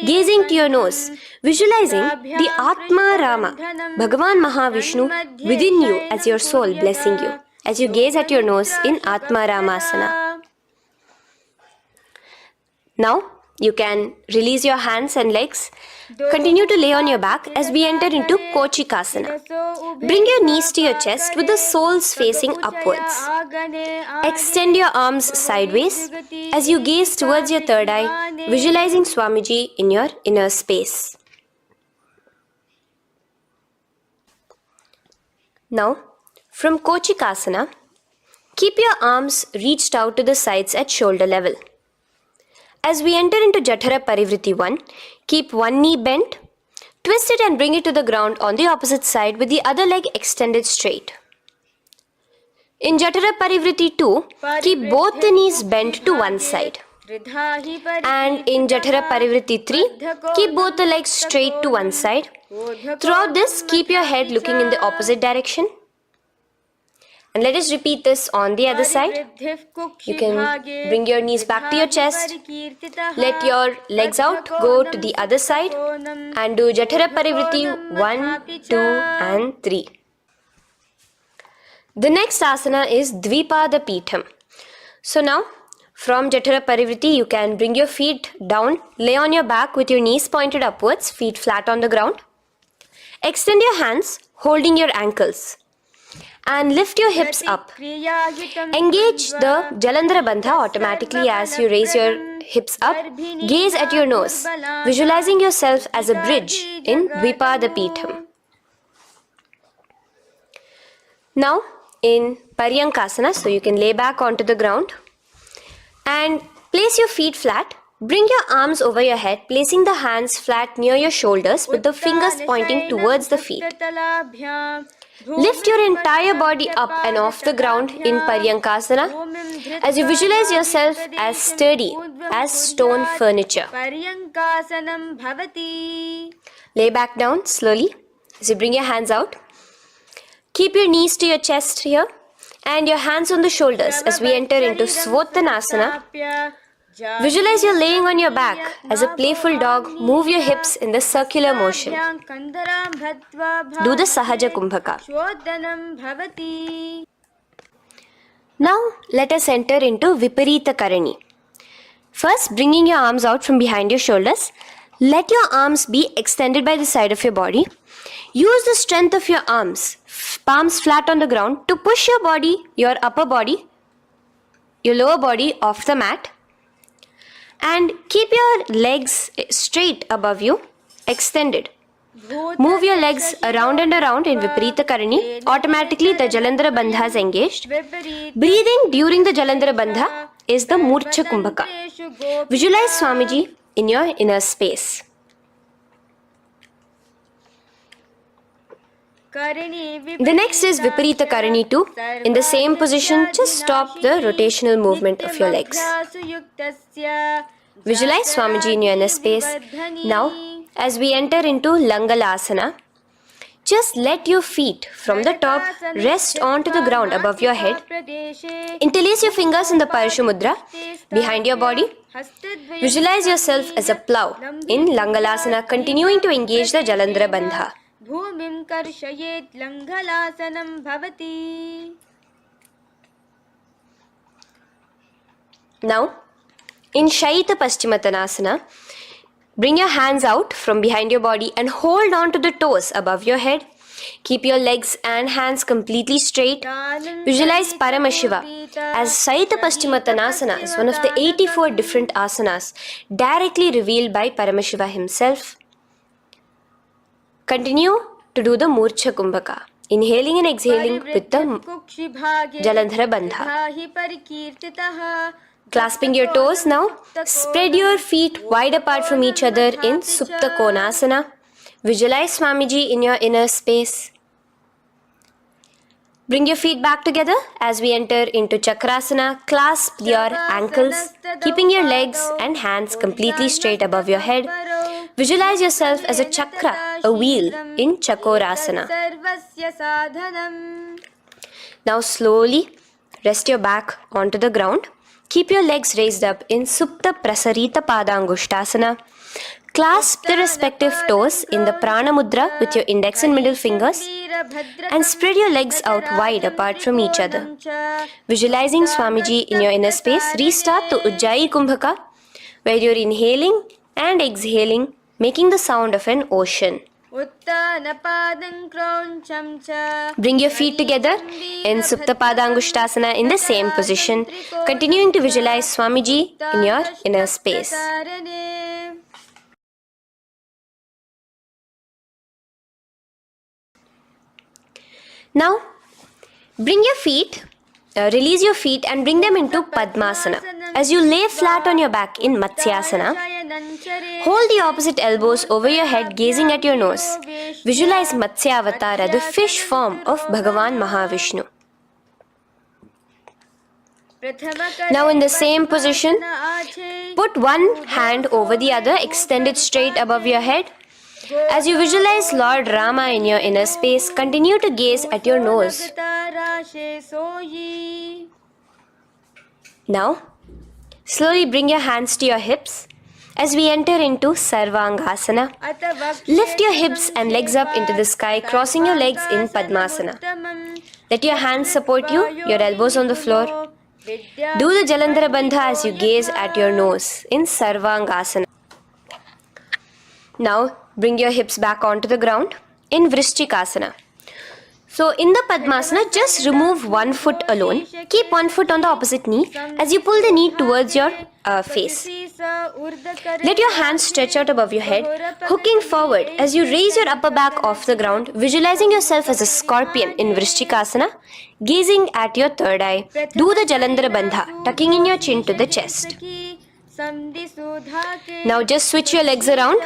gazing to your nose, visualizing the Atma Rama, Bhagavan Mahavishnu within you as your soul blessing you, as you gaze at your nose in Atma Ramasana. Now, you can release your hands and legs. Continue to lay on your back as we enter into Kochikasana. Bring your knees to your chest with the soles facing upwards. Extend your arms sideways as you gaze towards your third eye, visualizing Swamiji in your inner space. Now, from Kochikasana, keep your arms reached out to the sides at shoulder level. As we enter into Jatara Parivritti 1, keep one knee bent, twist it and bring it to the ground on the opposite side with the other leg extended straight. In Jatara Parivritti 2, keep both the knees bent to one side. And in Jatara Parivritti 3, keep both the legs straight to one side. Throughout this, keep your head looking in the opposite direction. And let us repeat this on the other side. You can bring your knees back to your chest. Let your legs out, go to the other side and do Jatara Parivritti 1, 2 and 3. The next asana is Dvipada Pitham. So now, from Jatara Parivritti, you can bring your feet down, lay on your back with your knees pointed upwards, feet flat on the ground. Extend your hands, holding your ankles. And lift your hips up. Engage the Jalandhara Bandha automatically as you raise your hips up. Gaze at your nose, visualizing yourself as a bridge in Dvipada Pitham. Now in Paryankasana, so you can lay back onto the ground and place your feet flat. Bring your arms over your head, placing the hands flat near your shoulders with the fingers pointing towards the feet. Lift your entire body up and off the ground in Paryankasana as you visualize yourself as sturdy as stone furniture. Lay back down slowly as you bring your hands out. Keep your knees to your chest here and your hands on the shoulders as we enter into Svottanasana. Visualize you're laying on your back. As a playful dog, move your hips in the circular motion. Do the Sahaja Kumbhaka. Now, let us enter into Viparita Karani. First, bringing your arms out from behind your shoulders. Let your arms be extended by the side of your body. Use the strength of your arms, palms flat on the ground, to push your body, your upper body, your lower body off the mat. And keep your legs straight above you, extended. Move your legs around and around in Viparita Karani. Automatically the Jalandhara Bandha is engaged. Breathing during the Jalandhara Bandha is the Murcha Kumbhaka. Visualize Swamiji in your inner space. The next is Viparita Karani 2. In the same position, just stop the rotational movement of your legs. Visualize Swamiji in your inner space. Now, as we enter into Langalasana, just let your feet from the top rest onto the ground above your head. Interlace your fingers in the Parashu Mudra behind your body. Visualize yourself as a plow in Langalasana, continuing to engage the Jalandhara Bandha. भूमिं कर्षयेत् लङ्घलासनं भवति. Now, in Shaita Paschimottanasana, bring your hands out from behind your body and hold on to the toes above your head. Keep your legs and hands completely straight. Visualize Paramashiva as Shaita Paschimottanasana is one of the 84 different asanas directly revealed by Paramashiva himself. Continue to do the Murcha Kumbhaka, inhaling and exhaling with the Jalandhara Bandha. Clasping your toes now, spread your feet wide apart from each other in Supta Konasana. Visualize Swamiji in your inner space. Bring your feet back together as we enter into Chakrasana. Clasp your ankles, keeping your legs and hands completely straight above your head. Visualize yourself as a chakra, a wheel in Chakorasana. Now slowly rest your back onto the ground. Keep your legs raised up in Supta Prasarita Padangushtasana. Clasp the respective toes in the Prana Mudra with your index and middle fingers and spread your legs out wide apart from each other. Visualizing Swamiji in your inner space, restart to Ujjayi Kumbhaka, where you're inhaling and exhaling, making the sound of an ocean. Bring your feet together in Supta Padangushtasana in the same position, continuing to visualize Swamiji in your inner space. Now, bring your feet, release your feet and bring them into Padmasana. As you lay flat on your back in Matsyasana, hold the opposite elbows over your head, gazing at your nose. Visualize Matsya Avatara, the fish form of Bhagavan Mahavishnu. Now in the same position, put one hand over the other, extend it straight above your head. As you visualize Lord Rama in your inner space, continue to gaze at your nose. Now, slowly bring your hands to your hips as we enter into Sarvangasana. Lift your hips and legs up into the sky, crossing your legs in Padmasana. Let your hands support you, your elbows on the floor. Do the Jalandhara Bandha as you gaze at your nose in Sarvangasana. Now, bring your hips back onto the ground in Vrishchikasana. So, in the Padmasana, just remove one foot alone. Keep one foot on the opposite knee as you pull the knee towards your face. Let your hands stretch out above your head, hooking forward as you raise your upper back off the ground, visualizing yourself as a scorpion in Vrishchikasana, gazing at your third eye. Do the Jalandhara Bandha, tucking in your chin to the chest. Now just switch your legs around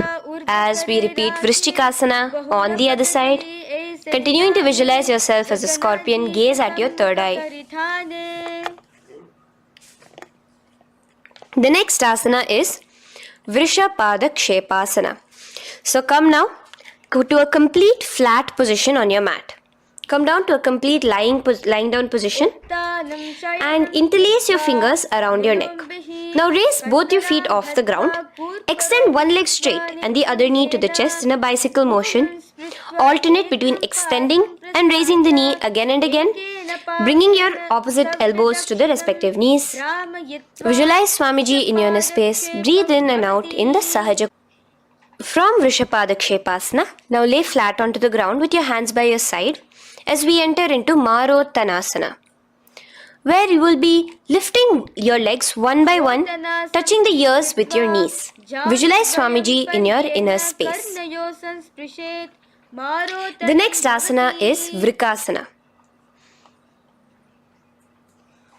as we repeat Vrishchikasana on the other side. Continuing to visualize yourself as a scorpion, gaze at your third eye. The next asana is Vrishapada Kshepasana. So come now to a complete flat position on your mat. Come down to a complete lying down position and interlace your fingers around your neck. Now raise both your feet off the ground. Extend one leg straight and the other knee to the chest in a bicycle motion. Alternate between extending and raising the knee again and again, bringing your opposite elbows to the respective knees. Visualize Swamiji in your inner space. Breathe in and out in the Sahaja. From Vrishapadakshepasana, now lay flat onto the ground with your hands by your side as we enter into Marottanasana, where you will be lifting your legs one by one, touching the ears with your knees. Visualize Swamiji in your inner space. The next asana is Vrikasana.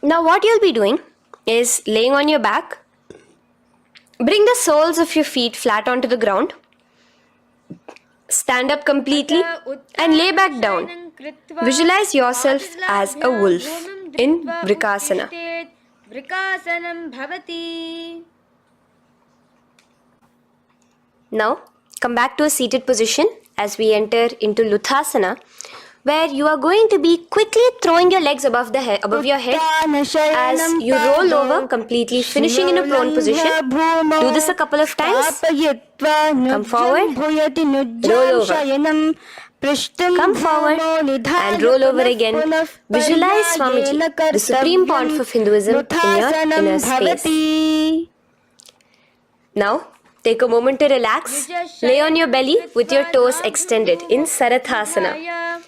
Now what you'll be doing is laying on your back. Bring the soles of your feet flat onto the ground. Stand up completely and lay back down. Visualize yourself as a wolf in Vrikasana. Now come back to a seated position as we enter into Luthasana, where you are going to be quickly throwing your legs above your head as you roll over completely, finishing in a prone position. Do this a couple of times. Come forward, roll over. Come forward and roll over again. Visualize Swamiji, the Supreme Pontiff of Hinduism, in your inner space. Now, take a moment to relax. Lay on your belly with your toes extended in Sarathasana.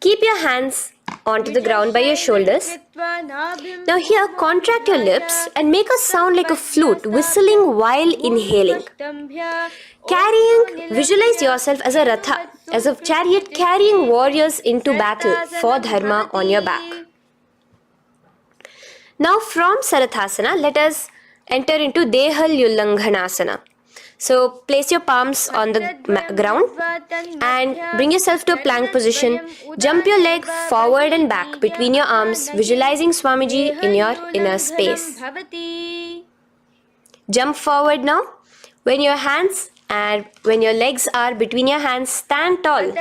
Keep your hands onto the ground by your shoulders. Now here, contract your lips and make a sound like a flute, whistling while inhaling. Visualize yourself as a ratha, as a chariot carrying warriors into battle for dharma on your back. Now from Sarathasana, let us enter into Dehalyullanghanasana. So place your palms on the ground and bring yourself to a plank position. Jump your leg forward and back between your arms, visualizing Swamiji in your inner space. Jump forward now. When your legs are between your hands, stand tall.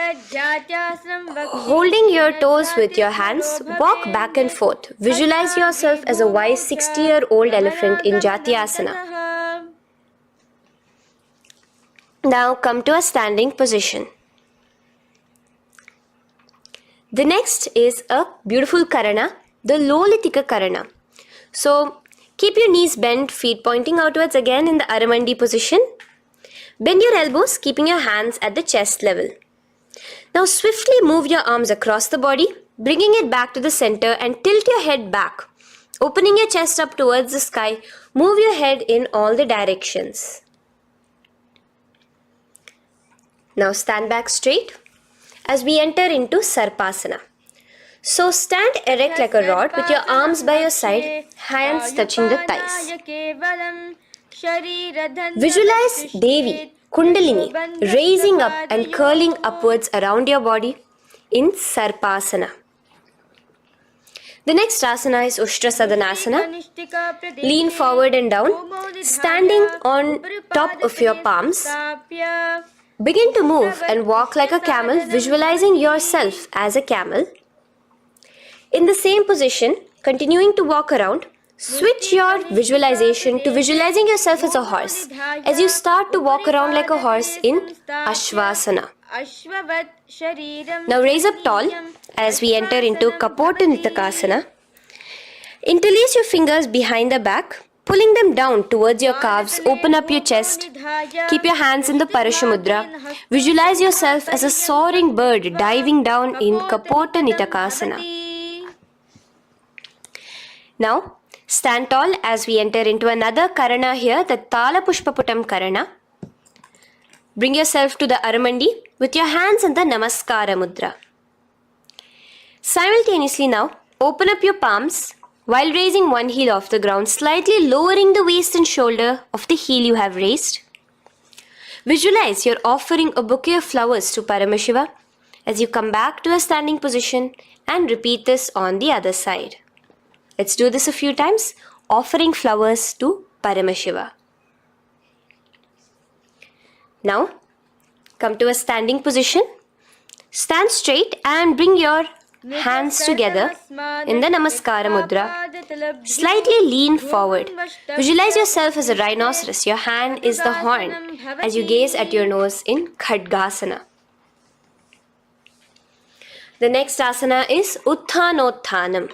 Holding your toes with your hands, walk back and forth. Visualize yourself as a wise 60-year-old elephant in Jatyasana. Now come to a standing position. The next is a beautiful Karana, the Lolitika Karana. So keep your knees bent, feet pointing outwards again in the Aramandi position. Bend your elbows, keeping your hands at the chest level. Now swiftly move your arms across the body, bringing it back to the center and tilt your head back. Opening your chest up towards the sky, move your head in all the directions. Now stand back straight as we enter into Sarpasana. So stand erect like a rod with your arms by your side, hands touching the thighs. Visualize Devi, Kundalini, raising up and curling upwards around your body in Sarpasana. The next asana is Ushtra Sadanasana. Lean forward and down, standing on top of your palms. Begin to move and walk like a camel, visualizing yourself as a camel. In the same position, continuing to walk around, switch your visualization to visualizing yourself as a horse as you start to walk around like a horse in Ashvasana. Now raise up tall as we enter into Kapota Nitakasana. Interlace your fingers behind the back, pulling them down towards your calves. Open up your chest. Keep your hands in the Parashamudra. Visualize yourself as a soaring bird diving down in Kapota Nitakasana. Now, stand tall as we enter into another Karana here, the Tala Pushpaputam Karana. Bring yourself to the Aramandi with your hands in the Namaskara Mudra. Simultaneously now, open up your palms while raising one heel off the ground, slightly lowering the waist and shoulder of the heel you have raised. Visualize you're offering a bouquet of flowers to Paramashiva as you come back to a standing position and repeat this on the other side. Let's do this a few times, offering flowers to Paramashiva. Now, come to a standing position. Stand straight and bring your hands together in the Namaskara Mudra. Slightly lean forward. Visualize yourself as a rhinoceros. Your hand is the horn as you gaze at your nose in Khadgasana. The next asana is Uttanottanam.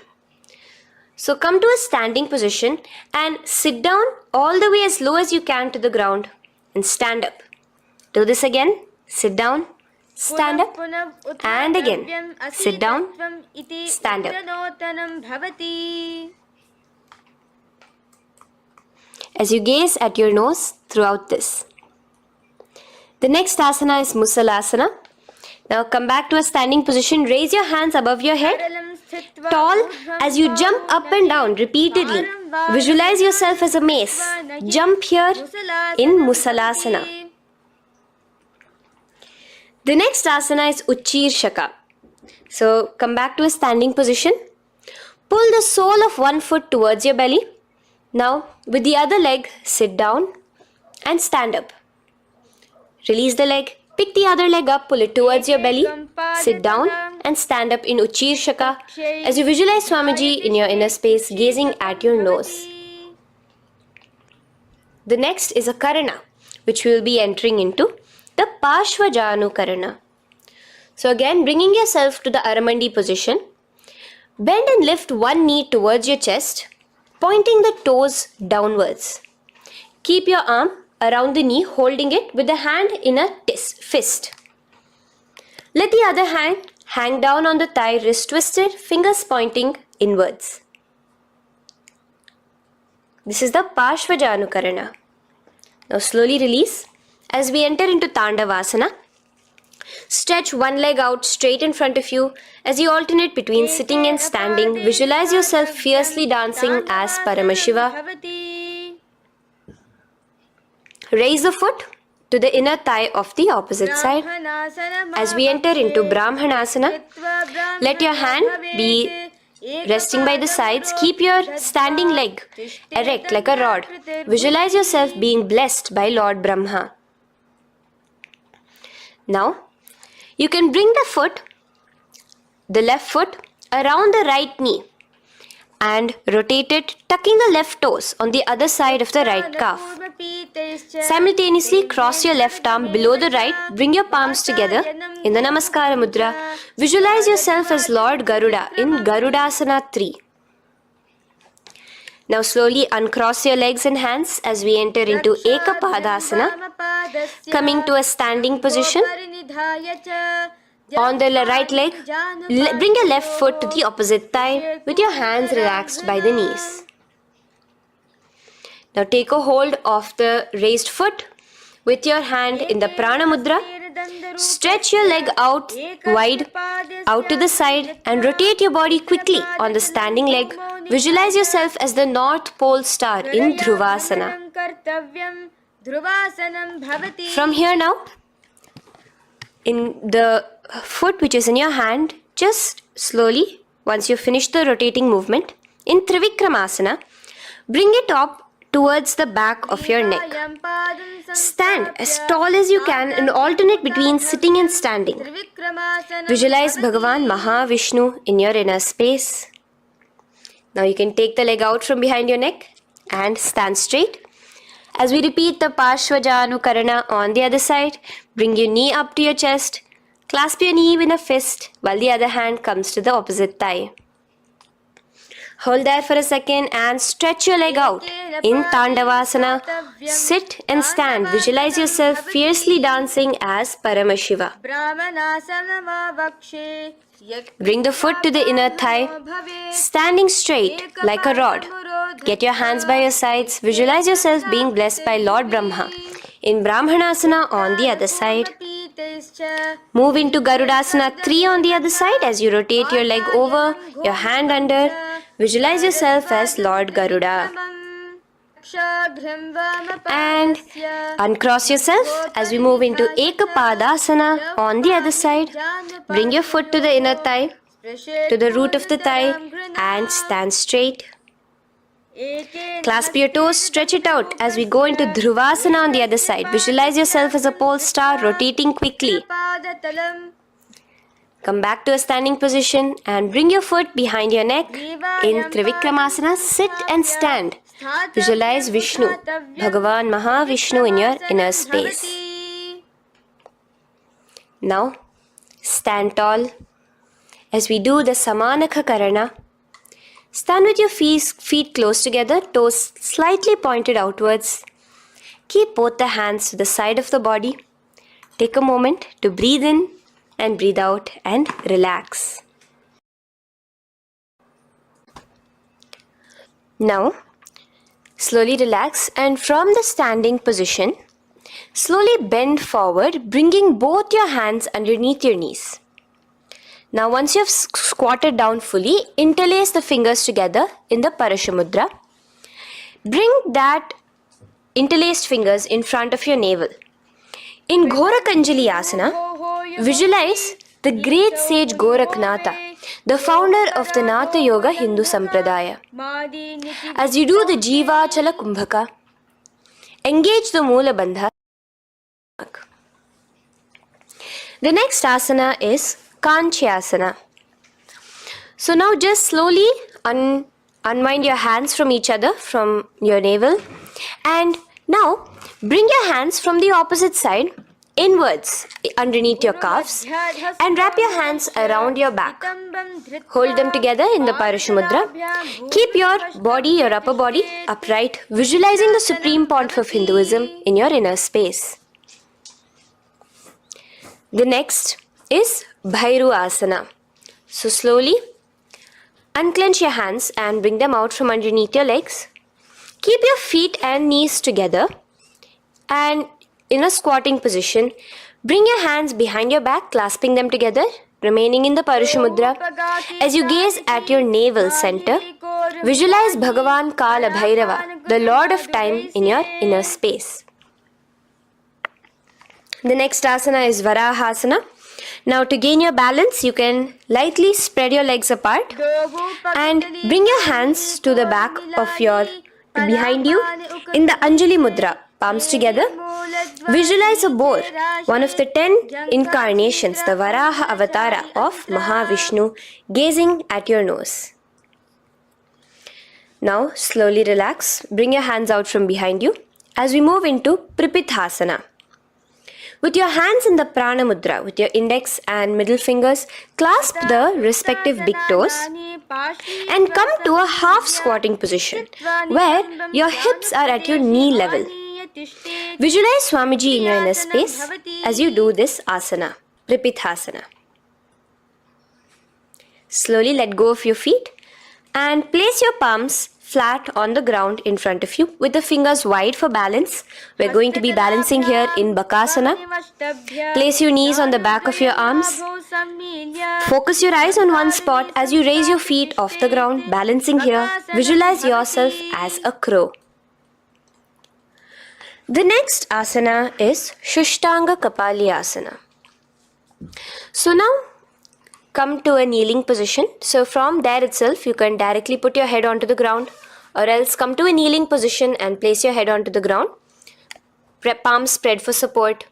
So come to a standing position and sit down all the way as low as you can to the ground and stand up. Do this again. Sit down, stand up, and again. Sit down, stand up. As you gaze at your nose throughout this. The next asana is Musalasana. Now come back to a standing position. Raise your hands above your head, tall as you jump up and down repeatedly. Visualize yourself as a mace. Jump here in Musalasana. The next asana is Uchirshaka. So come back to a standing position. Pull the sole of one foot towards your belly. Now with the other leg, sit down and stand up. Release the leg. Pick the other leg up, pull it towards your belly, sit down and stand up in Uchirshaka as you visualize Swamiji in your inner space gazing at your nose. The next is a Karana, which we will be entering into, the Parshvajanu Karana. So again, bringing yourself to the Aramandi position, bend and lift one knee towards your chest, pointing the toes downwards. Keep your arm around the knee, holding it with the hand in a fist. Let the other hand hang down on the thigh, wrist twisted, fingers pointing inwards. This is the Parshvajanu Karana. Now slowly release as we enter into Tandavasana. Stretch one leg out straight in front of you as you alternate between sitting and standing. Visualize yourself fiercely dancing as Paramashiva. Raise the foot to the inner thigh of the opposite side. As we enter into Brahmanasana, let your hand be resting by the sides. Keep your standing leg erect like a rod. Visualize yourself being blessed by Lord Brahma. Now, you can bring the left foot around the right knee and rotate it, tucking the left toes on the other side of the right calf. Simultaneously cross your left arm below the right, bring your palms together in the Namaskara Mudra. Visualize yourself as Lord Garuda in Garudasana 3. Now slowly uncross your legs and hands as we enter into Ekapadasana, coming to a standing position. On the right leg, bring your left foot to the opposite thigh with your hands relaxed by the knees. Now take a hold of the raised foot with your hand in the Prana Mudra. Stretch your leg out wide, out to the side and rotate your body quickly on the standing leg. Visualize yourself as the North Pole star in Dhruvasana. From here now, in the foot which is in your hand, just slowly, once you finish the rotating movement, in Trivikramasana, bring it up towards the back of your neck. Stand as tall as you can and alternate between sitting and standing. Visualize Bhagavan Mahavishnu in your inner space. Now you can take the leg out from behind your neck and stand straight. As we repeat the Parshvajanu Karana on the other side, bring your knee up to your chest, clasp your knee in a fist while the other hand comes to the opposite thigh. Hold there for a second and stretch your leg out. In Tandavasana, sit and stand. Visualize yourself fiercely dancing as Paramashiva. Bring the foot to the inner thigh, standing straight like a rod. Get your hands by your sides. Visualize yourself being blessed by Lord Brahma. In Brahmanasana on the other side. Move into Garudasana 3 on the other side as you rotate your leg over, your hand under. Visualize yourself as Lord Garuda. And uncross yourself as we move into Ekapadasana on the other side. Bring your foot to the inner thigh, to the root of the thigh and stand straight. Clasp your toes, stretch it out as we go into Dhruvasana on the other side. Visualize yourself as a pole star rotating quickly. Come back to a standing position and bring your foot behind your neck. In Trivikramasana, sit and stand. Visualize Vishnu, Bhagavan Mahavishnu in your inner space. Now, stand tall as we do the Samanakha Karana. Stand with your feet close together, toes slightly pointed outwards. Keep both the hands to the side of the body. Take a moment to breathe in and breathe out and relax. Now, slowly relax and from the standing position, slowly bend forward, bringing both your hands underneath your knees. Now once you have squatted down fully, interlace the fingers together in the Parashamudra. Bring that interlaced fingers in front of your navel. In Ghorakanjali Asana, visualize the great sage Goraknatha, the founder of the Natha Yoga Hindu Sampradaya. As you do the Jiva Chala Kumbhaka, engage the Moola Bandha. The next asana is Kanchyasana. So now just slowly unwind your hands from each other, from your navel, and now bring your hands from the opposite side inwards underneath your calves and wrap your hands around your back. Hold them together in the Parashamudra. Keep your body, your upper body, upright, visualizing the Supreme Pontiff of Hinduism in your inner space. The next is Bhairu Asana. So slowly unclench your hands and bring them out from underneath your legs. Keep your feet and knees together and in a squatting position, bring your hands behind your back, clasping them together, remaining in the Parashamudra. As you gaze at your navel center, visualize Bhagavan Kala Bhairava, the Lord of Time, in your inner space. The next asana is Varahasana. Now to gain your balance, you can lightly spread your legs apart and bring your hands to the back of behind you in the Anjali Mudra, palms together. Visualize a boar, one of the 10 incarnations, the Varaha Avatara of Mahavishnu, gazing at your nose. Now slowly relax, bring your hands out from behind you as we move into Pripithasana. With your hands in the Prana Mudra, with your index and middle fingers, clasp the respective big toes and come to a half squatting position where your hips are at your knee level. Visualize Swamiji in your inner space as you do this asana, Pripithasana. Slowly let go of your feet and place your palms flat on the ground in front of you with the fingers wide for balance. We're going to be balancing here in Bakasana. Place your knees on the back of your arms. Focus your eyes on one spot as you raise your feet off the ground, balancing here. Visualize yourself as a crow. The next asana is Shushtanga Kapali Asana. So now come to a kneeling position. So from there itself, you can directly put your head onto the ground, or else come to a kneeling position and place your head onto the ground. Palms spread for support.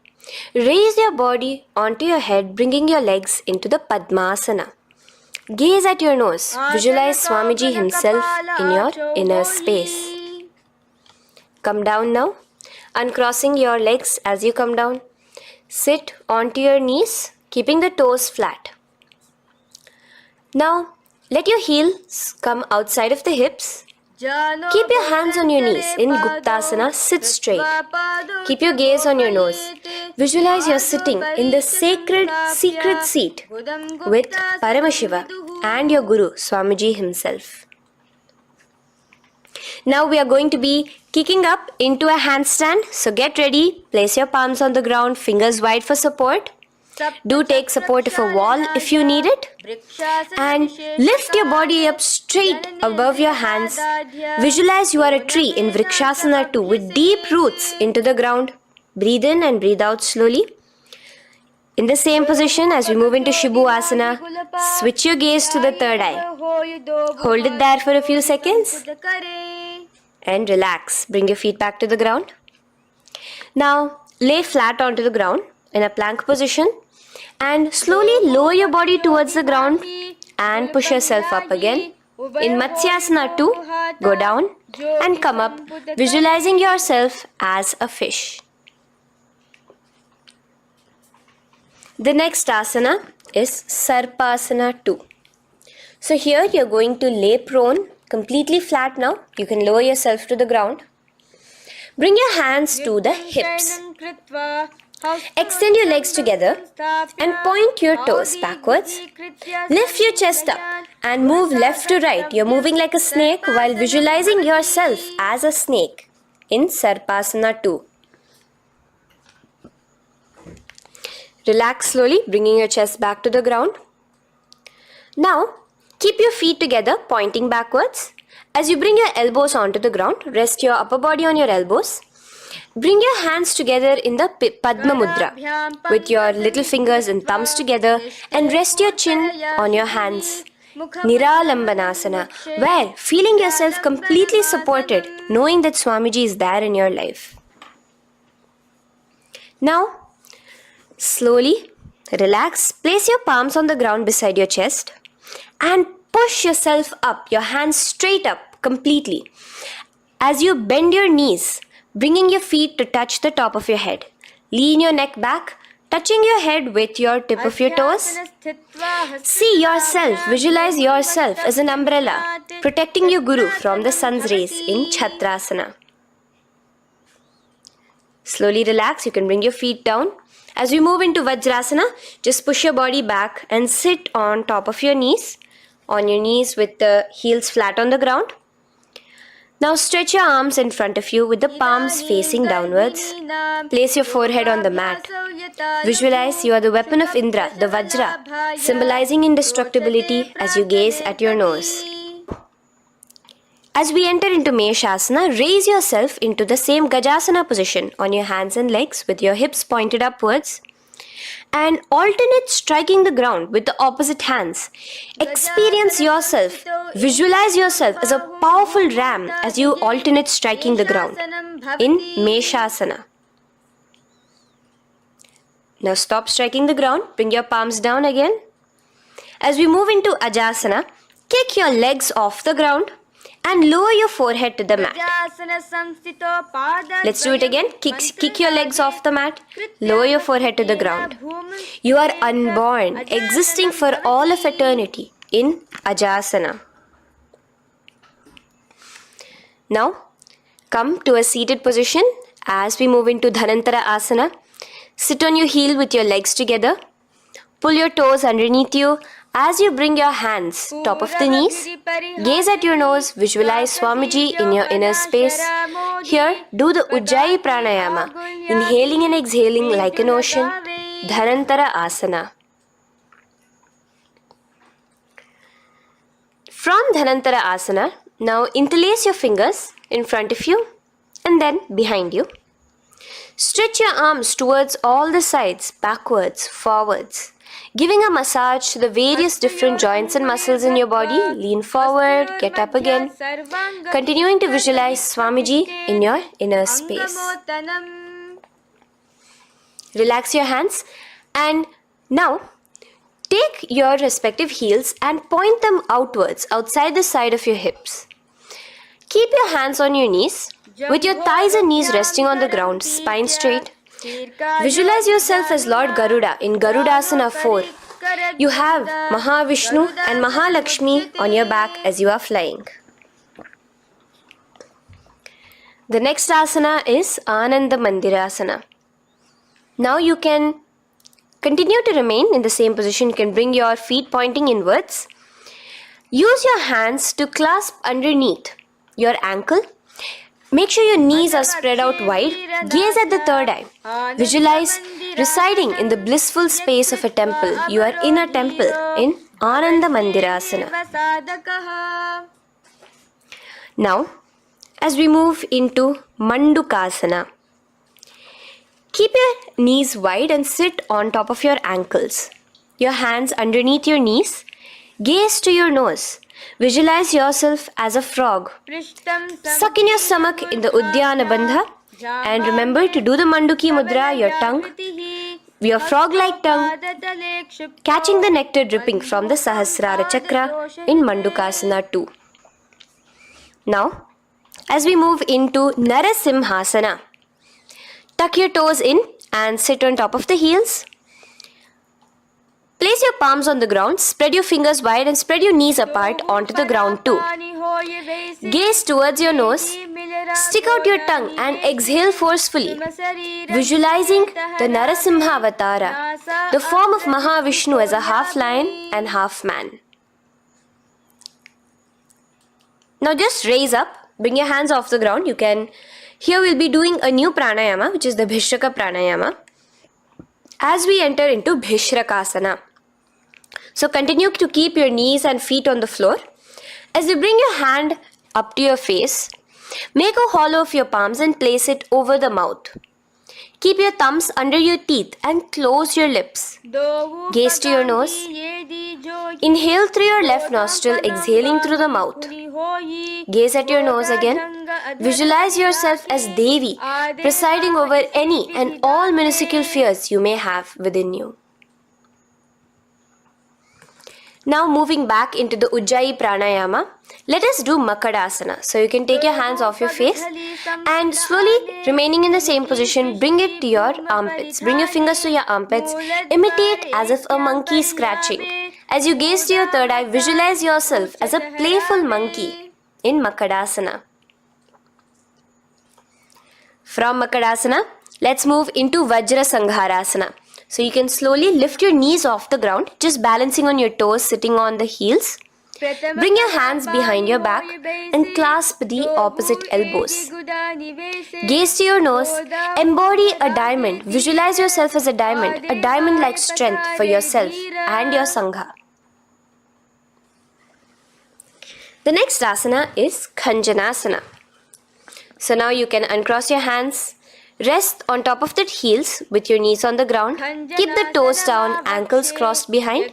Raise your body onto your head, bringing your legs into the Padmasana. Gaze at your nose. Visualize Swamiji himself in your inner space. Come down now, uncrossing your legs as you come down. Sit onto your knees, keeping the toes flat. Now, let your heels come outside of the hips. Keep your hands on your knees. In Guptasana, sit straight. Keep your gaze on your nose. Visualize you're sitting in the sacred secret seat with Paramashiva and your Guru, Swamiji himself. Now we are going to be kicking up into a handstand. So get ready. Place your palms on the ground, fingers wide for support. Do take support of a wall if you need it. And lift your body up straight above your hands. Visualize you are a tree in Vrikshasana 2 with deep roots into the ground. Breathe in and breathe out slowly. In the same position as we move into Shibhu Asana, switch your gaze to the third eye. Hold it there for a few seconds and relax. Bring your feet back to the ground. Now lay flat onto the ground in a plank position And slowly lower your body towards the ground and push yourself up again. In Matsyasana 2, go down and come up, visualizing yourself as a fish. The next asana is Sarpasana 2. So here you're going to lay prone, completely flat now. You can lower yourself to the ground. Bring your hands to the hips. Extend your legs together and point your toes backwards. Lift your chest up and move left to right. You're moving like a snake while visualizing yourself as a snake in Sarpasana 2. Relax slowly, bringing your chest back to the ground. Now, keep your feet together, pointing backwards. As you bring your elbows onto the ground, rest your upper body on your elbows. Bring your hands together in the Padma Mudra with your little fingers and thumbs together and rest your chin on your hands. Niralambanasana, where feeling yourself completely supported, knowing that Swamiji is there in your life. Now, slowly relax, place your palms on the ground beside your chest and push yourself up, your hands straight up completely. As you bend your knees, bringing your feet to touch the top of your head. Lean your neck back, touching your head with your tip of your toes. See yourself, visualize yourself as an umbrella, protecting your Guru from the sun's rays in Chhatrasana. Slowly relax, you can bring your feet down. As we move into Vajrasana, just push your body back and sit on top of your knees, with the heels flat on the ground. Now stretch your arms in front of you with the palms facing downwards. Place your forehead on the mat. Visualize you are the weapon of Indra, the Vajra, symbolizing indestructibility as you gaze at your nose. As we enter into Meshasana, raise yourself into the same Gajasana position on your hands and legs with your hips pointed upwards and alternate striking the ground with the opposite hands. Experience yourself, visualize yourself as a powerful ram as you alternate striking the ground in Meshasana. Now stop striking the ground, bring your palms down again. As we move into Ajasana, kick your legs off the ground and lower your forehead to the mat. Let's do it again. Kick your legs off the mat. Lower your forehead to the ground. You are unborn, existing for all of eternity in Ajasana. Now, come to a seated position as we move into Dhanantara Asana. Sit on your heel with your legs together. Pull your toes underneath you. As you bring your hands top of the knees, gaze at your nose, visualize Swamiji in your inner space. Here, do the Ujjayi Pranayama, inhaling and exhaling like an ocean, Dhanantara Asana. From Dhanantara Asana, now interlace your fingers in front of you and then behind you. Stretch your arms towards all the sides, backwards, forwards. Giving a massage to the various different joints and muscles in your body. Lean forward, get up again. Continuing to visualize Swamiji in your inner space. Relax your hands and now take your respective heels and point them outwards, outside the side of your hips. Keep your hands on your knees with your thighs and knees resting on the ground, spine straight. Visualize yourself as Lord Garuda in Garudasana 4. You have Mahavishnu and Mahalakshmi on your back as you are flying. The next asana is Ananda Mandirasana. Now you can continue to remain in the same position. You can bring your feet pointing inwards. Use your hands to clasp underneath your ankle. Make sure your knees are spread out wide. Gaze at the third eye. Visualize residing in the blissful space of a temple. You are in a temple in Ananda Mandirasana. Now, as we move into Mandukasana, keep your knees wide and sit on top of your ankles. Your hands underneath your knees. Gaze to your nose. Visualize yourself as a frog. Suck in your stomach in the Udyana Bandha and remember to do the Manduki Mudra, your tongue your frog-like tongue, catching the nectar dripping from the Sahasrara Chakra in Mandukasana 2. Now, as we move into Narasimhasana, tuck your toes in and sit on top of the heels. Place your palms on the ground, spread your fingers wide and spread your knees apart onto the ground too. Gaze towards your nose, stick out your tongue and exhale forcefully, visualizing the Narasimha Avatara, the form of Mahavishnu as a half lion and half man. Now just raise up, bring your hands off the ground. Here we'll be doing a new pranayama, which is the Bhishraka pranayama, as we enter into Bhishrakasana. So continue to keep your knees and feet on the floor. As you bring your hand up to your face, make a hollow of your palms and place it over the mouth. Keep your thumbs under your teeth and close your lips. Gaze to your nose. Inhale through your left nostril, exhaling through the mouth. Gaze at your nose again. Visualize yourself as Devi, presiding over any and all minuscule fears you may have within you. Now moving back into the Ujjayi Pranayama, let us do Makadasana. So you can take your hands off your face and slowly remaining in the same position, bring it to your armpits. Bring your fingers to your armpits. Imitate as if a monkey is scratching. As you gaze to your third eye, visualize yourself as a playful monkey in Makadasana. From Makadasana, let's move into Vajra Sangharasana. So you can slowly lift your knees off the ground, just balancing on your toes, sitting on the heels. Bring your hands behind your back and clasp the opposite elbows. Gaze to your nose, embody a diamond, visualize yourself as a diamond-like strength for yourself and your Sangha. The next asana is Khanjanasana. So now you can uncross your hands, rest on top of the heels with your knees on the ground. Keep the toes down, ankles crossed behind.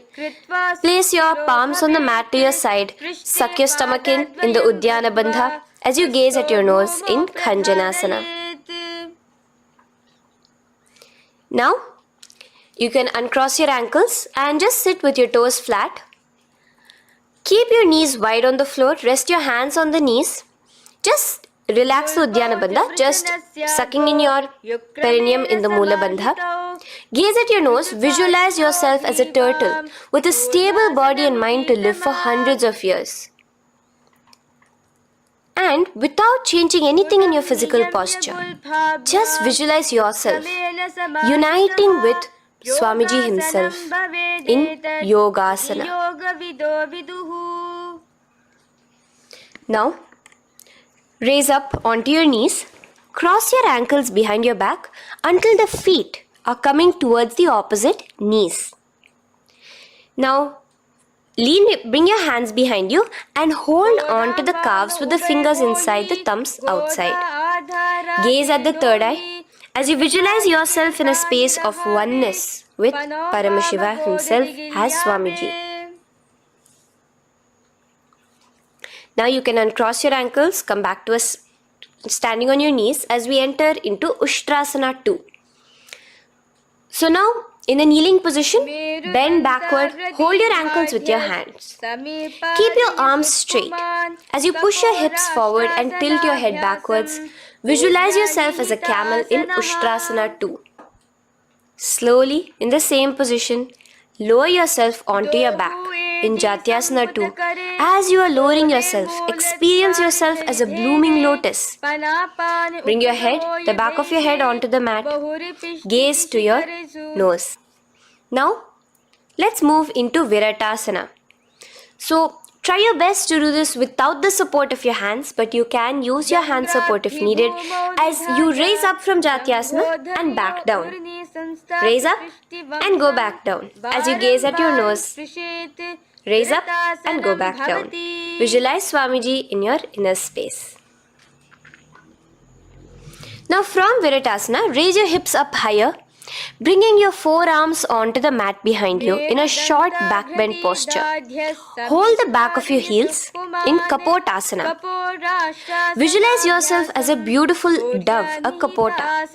Place your palms on the mat to your side. Suck your stomach in the Uddiyana Bandha as you gaze at your nose in Khanjanasana. Now, you can uncross your ankles and just sit with your toes flat. Keep your knees wide on the floor. Rest your hands on the knees. Just relax the Uddiyana Bandha, just sucking in your perineum in the Mula Bandha. Gaze at your nose, visualize yourself as a turtle with a stable body and mind to live for hundreds of years. And without changing anything in your physical posture, just visualize yourself uniting with Swamiji himself in Yogasana. Now, raise up onto your knees, cross your ankles behind your back until the feet are coming towards the opposite knees. Now, bring your hands behind you and hold on to the calves with the fingers inside, the thumbs outside. Gaze at the third eye as you visualize yourself in a space of oneness with Paramashiva himself as Swamiji. Now you can uncross your ankles, come back to standing on your knees as we enter into Ushtrasana 2. So now, in a kneeling position, bend backward, hold your ankles with your hands. Keep your arms straight. As you push your hips forward and tilt your head backwards, visualize yourself as a camel in Ushtrasana 2. Slowly, in the same position, lower yourself onto your back in Jatyasana 2. As you are lowering yourself, experience yourself as a blooming lotus. Bring your head, the back of your head onto the mat. Gaze to your nose. Now, let's move into Viratasana. So, try your best to do this without the support of your hands, but you can use your hand support if needed as you raise up from Jatyasana and back down. Raise up and go back down as you gaze at your nose. Raise up and go back down. Visualize Swamiji in your inner space. Now from Viratasana, raise your hips up higher, bringing your forearms onto the mat behind you in a short back bend posture. Hold the back of your heels in Kapotasana. Visualize yourself as a beautiful dove, a kapota,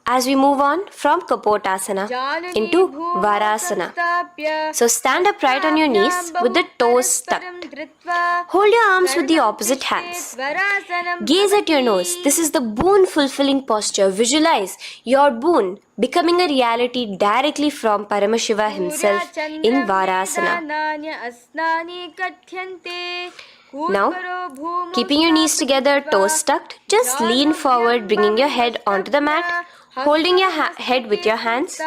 as we move on from Kapotasana into Varasana. So stand upright on your knees with the toes tucked. Hold your arms with the opposite hands. Gaze at your nose. This is the boon fulfilling posture. Visualize your boon becoming a reality directly from Paramashiva himself in Varasana. Now, keeping your knees together, toes tucked, just lean forward, bringing your head onto the mat, holding your head with your hands.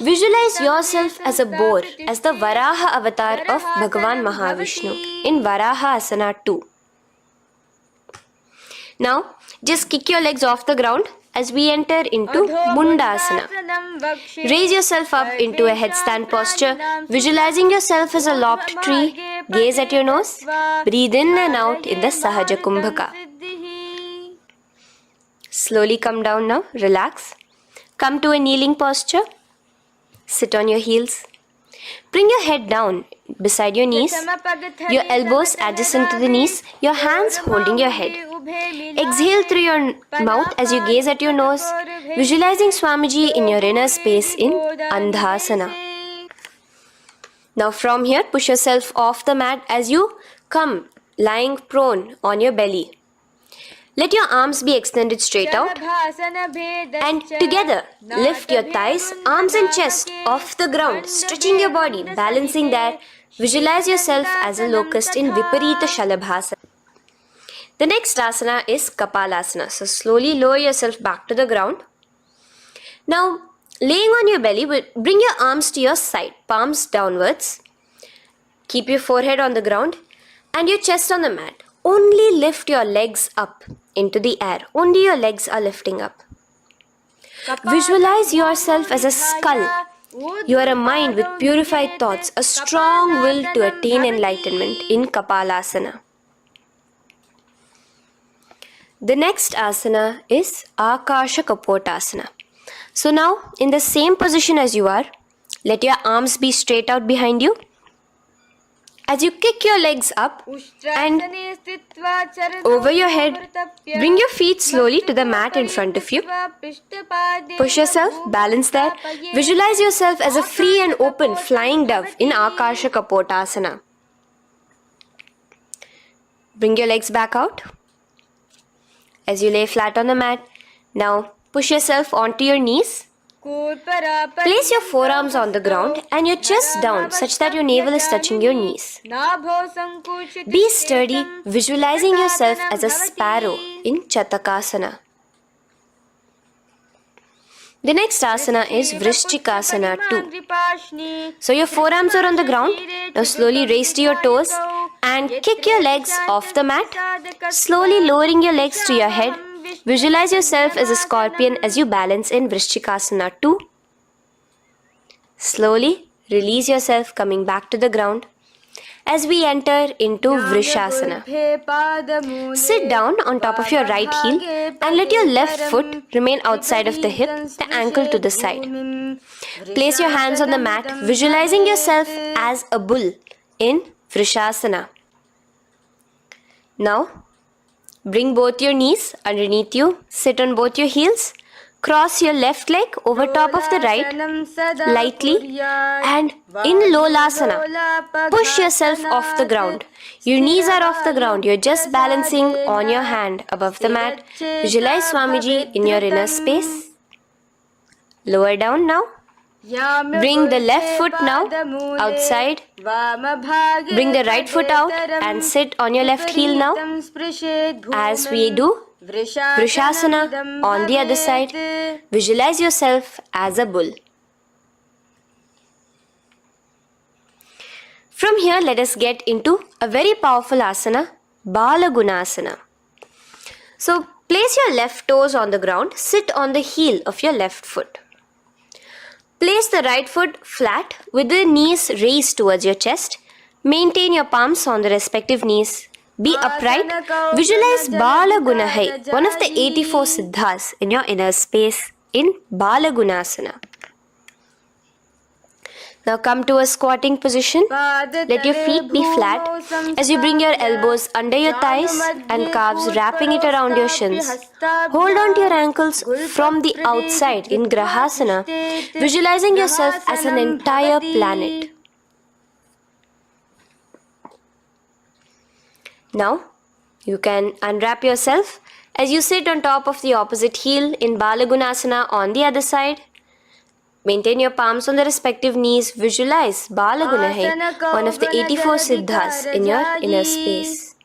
Visualize yourself as a boar, as the Varaha avatar of Bhagavan Mahavishnu in Varaha Asana 2. Now, just kick your legs off the ground as we enter into Mundasana. Raise yourself up into a headstand posture, visualizing yourself as a lopped tree. Gaze at your nose. Breathe in and out in the Sahaja Kumbhaka. Slowly come down now. Relax. Come to a kneeling posture. Sit on your heels. Bring your head down beside your knees, your elbows adjacent to the knees, your hands holding your head. Exhale through your mouth as you gaze at your nose, visualizing Swamiji in your inner space in Andhasana. Now from here, push yourself off the mat as you come lying prone on your belly. Let your arms be extended straight out and together lift your thighs, arms and chest off the ground, stretching your body, balancing there. Visualize yourself as a locust in Viparita Shalabhasana. The next asana is Kapalasana. So slowly lower yourself back to the ground. Now laying on your belly, bring your arms to your side, palms downwards. Keep your forehead on the ground and your chest on the mat. Only lift your legs up into the air. Only your legs are lifting up. Visualize yourself as a skull. You are a mind with purified thoughts, a strong will to attain enlightenment in Kapalasana. The next asana is Akasha Kapotasana. So now, in the same position as you are, let your arms be straight out behind you. As you kick your legs up and over your head, bring your feet slowly to the mat in front of you. Push yourself, balance there. Visualize yourself as a free and open flying dove in Akasha Kapotasana. Bring your legs back out as you lay flat on the mat. Now push yourself onto your knees. Place your forearms on the ground and your chest down such that your navel is touching your knees. Be sturdy, visualizing yourself as a sparrow in Chatakasana. The next asana is Vrishchikasana 2. So your forearms are on the ground. Now slowly raise to your toes and kick your legs off the mat. Slowly lowering your legs to your head. Visualize yourself as a scorpion as you balance in Vrishchikasana 2. Slowly release yourself, coming back to the ground as we enter into Vrishasana. Sit down on top of your right heel and let your left foot remain outside of the hip, the ankle to the side. Place your hands on the mat, visualizing yourself as a bull in Vrishasana. Now, bring both your knees underneath you, sit on both your heels, cross your left leg over top of the right lightly and in Lolasana, push yourself off the ground. Your knees are off the ground, you're just balancing on your hand above the mat. Visualize Swamiji in your inner space. Lower down now. Bring the left foot now outside. Bring the right foot out and sit on your left heel now. As we do Vrishasana on the other side, visualize yourself as a bull. From here, let us get into a very powerful asana, Balagunasana. So, place your left toes on the ground, sit on the heel of your left foot. Place the right foot flat with the knees raised towards your chest. Maintain your palms on the respective knees. Be upright. Visualize Balagunahai, one of the 84 siddhas in your inner space in Balagunasana. Now come to a squatting position. Let your feet be flat as you bring your elbows under your thighs and calves, wrapping it around your shins. Hold on to your ankles from the outside in Grahasana, visualizing yourself as an entire planet. Now, you can unwrap yourself as you sit on top of the opposite heel in Balagunasana on the other side. Maintain your palms on the respective knees. Visualize Balagunahai, one of the 84 Siddhas in your inner space.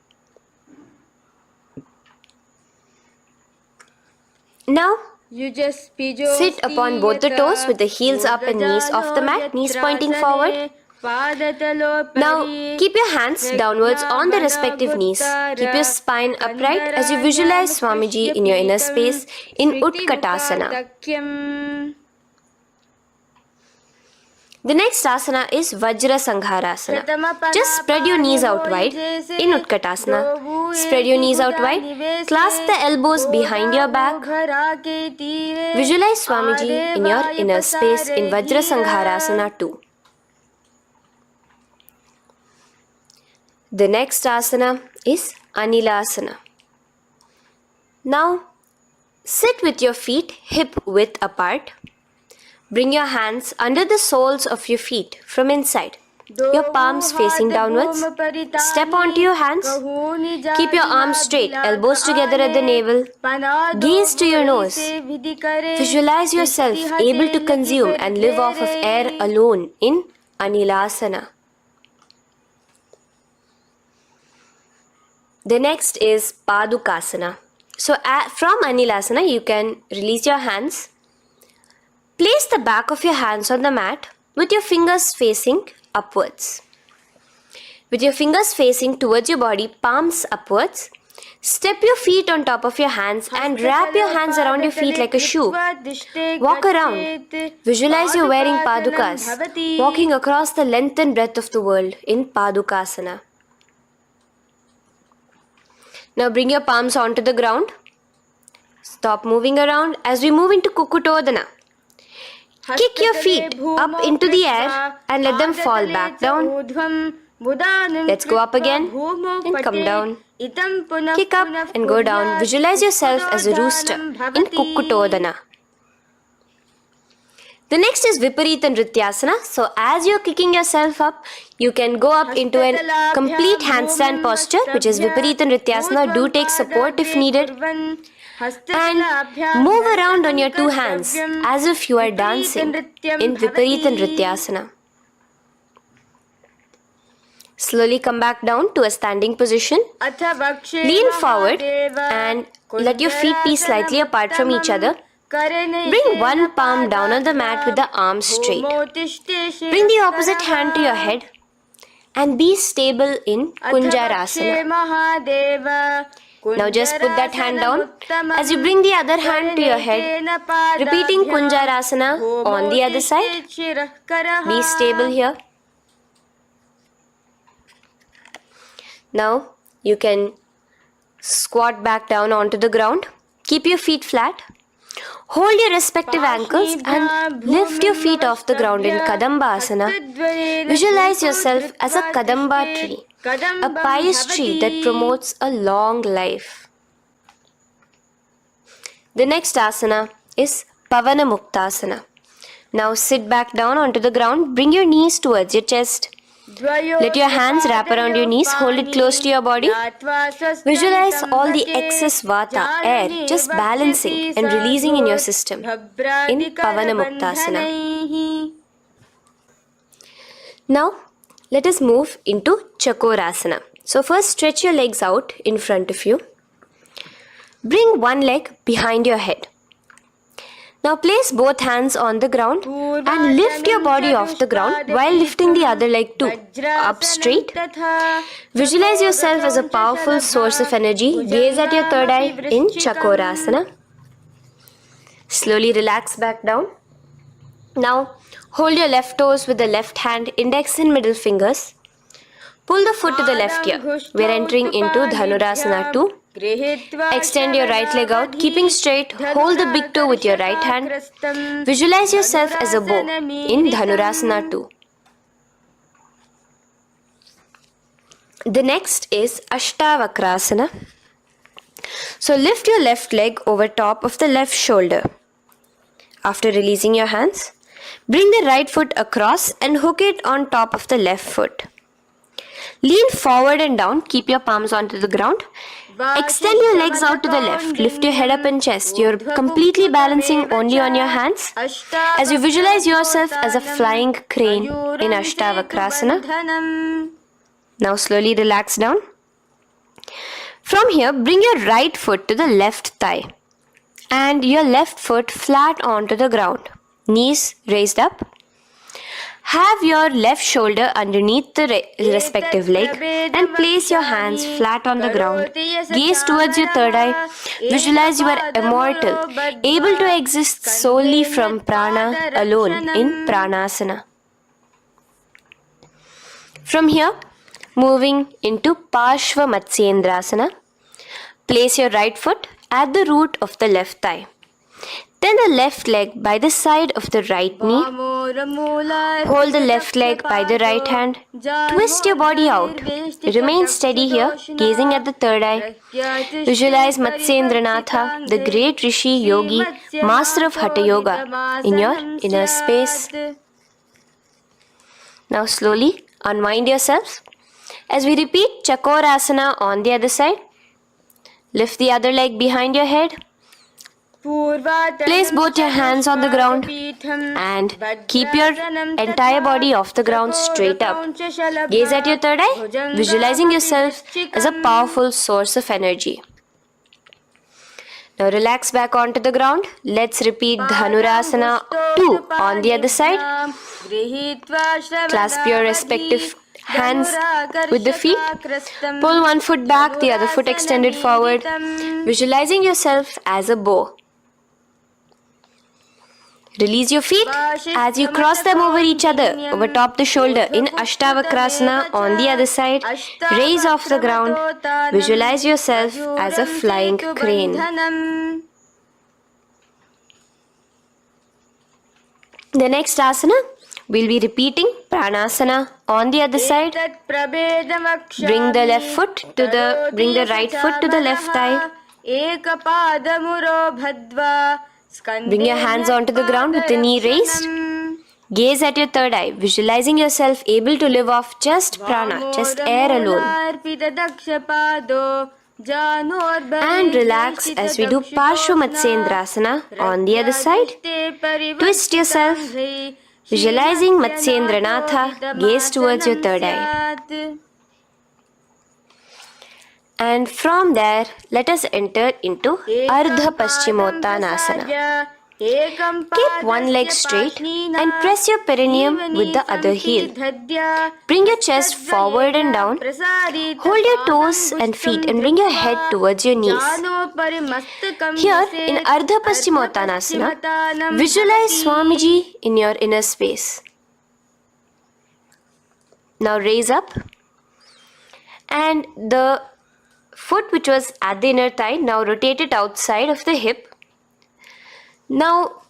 Now, sit upon both the toes with the heels up and knees off the mat, knees pointing forward. Now, keep your hands downwards on the respective knees. Keep your spine upright as you visualize Swamiji in your inner space in Utkatasana. The next asana is Vajra Sangharasana. Just spread your knees out wide in Utkatasana. Spread your knees out wide. Clasp the elbows behind your back. Visualize Swamiji in your inner space in Vajra Sangharasana too. The next asana is Anilasana. Now, sit with your feet hip width apart. Bring your hands under the soles of your feet from inside. Your palms facing downwards. Step onto your hands. Keep your arms straight, elbows together at the navel. Gaze to your nose. Visualize yourself able to consume and live off of air alone in Anilasana. The next is Padukasana. So from Anilasana, you can release your hands. Place the back of your hands on the mat with your fingers facing upwards. With your fingers facing towards your body, palms upwards, step your feet on top of your hands and wrap your hands around your feet like a shoe. Walk around. Visualize you're wearing padukas, walking across the length and breadth of the world in Padukasana. Now bring your palms onto the ground. Stop moving around as we move into Kukutodana. Kick your feet up into the air and let them fall back down. Let's go up again and come down. Kick up and go down. Visualize yourself as a rooster in Kukutodana. The next is Viparita Nrityasana. So as you're kicking yourself up, you can go up into a complete handstand posture, which is Viparita Nrityasana. Do take support if needed. And move around on your two hands as if you are dancing in Viparita Nrityasana. Slowly come back down to a standing position. Lean forward and let your feet be slightly apart from each other. Bring one palm down on the mat with the arms straight. Bring the opposite hand to your head and be stable in Kunjarasana. Now just put that hand down as you bring the other hand to your head, repeating Kunjarasana on the other side. Be stable here. Now you can squat back down onto the ground. Keep your feet flat. Hold your respective ankles and lift your feet off the ground in Kadamba Asana. Visualize yourself as a Kadamba tree, a pious tree that promotes a long life. The next asana is Pavana Muktasana. Now sit back down onto the ground, bring your knees towards your chest. Let your hands wrap around your knees, hold it close to your body. Visualize all the excess vata, air, just balancing and releasing in your system in Pavana Muktasana. Now, let us move into Chakorasana. So first stretch your legs out in front of you. Bring one leg behind your head. Now place both hands on the ground and lift your body off the ground while lifting the other leg too, up straight. Visualize yourself as a powerful source of energy. Gaze at your third eye in Chakorasana. Slowly relax back down. Now hold your left toes with the left hand, index and middle fingers. Pull the foot to the left ear. We are entering into Dhanurasana 2. Extend your right leg out, keeping straight. Hold the big toe with your right hand. Visualize yourself as a bow in Dhanurasana 2. The next is Ashtavakrasana. So lift your left leg over top of the left shoulder. After releasing your hands, bring the right foot across and hook it on top of the left foot. Lean forward and down, keep your palms onto the ground. Extend your legs out to the left, lift your head up and chest. You're completely balancing only on your hands as you visualize yourself as a flying crane in Ashtavakrasana. Now slowly relax down. From here, bring your right foot to the left thigh and your left foot flat onto the ground. Knees raised up. Have your left shoulder underneath the respective leg and place your hands flat on the ground. Gaze towards your third eye. Visualize you are immortal, able to exist solely from prana alone in pranasana. From here, moving into Parshva Matsyendrasana. Place your right foot at the root of the left thigh. Then the left leg by the side of the right knee. Hold the left leg by the right hand. Twist your body out. Remain steady here, gazing at the third eye. Visualize Matsyendranatha, the great Rishi, Yogi, master of Hatha Yoga, in your inner space. Now slowly unwind yourselves. As we repeat Chakorasana on the other side. Lift the other leg behind your head. Place both your hands on the ground and keep your entire body off the ground straight up. Gaze at your third eye, visualizing yourself as a powerful source of energy. Now relax back onto the ground. Let's repeat Dhanurasana 2 on the other side. Clasp your respective hands with the feet. Pull one foot back, the other foot extended forward, visualizing yourself as a bow. Release your feet as you cross them over each other, over top the shoulder in Ashtavakrasana on the other side. Raise off the ground. Visualize yourself as a flying crane. The next asana, we'll be repeating Pranasana on the other side. Bring the right foot to the left thigh. Bring your hands onto the ground with the knee raised. Gaze at your third eye, visualizing yourself able to live off just prana, just air alone. And relax as we do Parshva Matsyendrasana on the other side. Twist yourself, visualizing Matsyendranatha, gaze towards your third eye. And from there, let us enter into Ardha Paschimottanasana. Keep one leg straight and press your perineum with the other heel. Bring your chest forward and down. Hold your toes and feet and bring your head towards your knees. Here in Ardha Paschimottanasana, visualize Swamiji in your inner space. Now raise up and the foot which was at the inner thigh, now rotate it outside of the hip. Now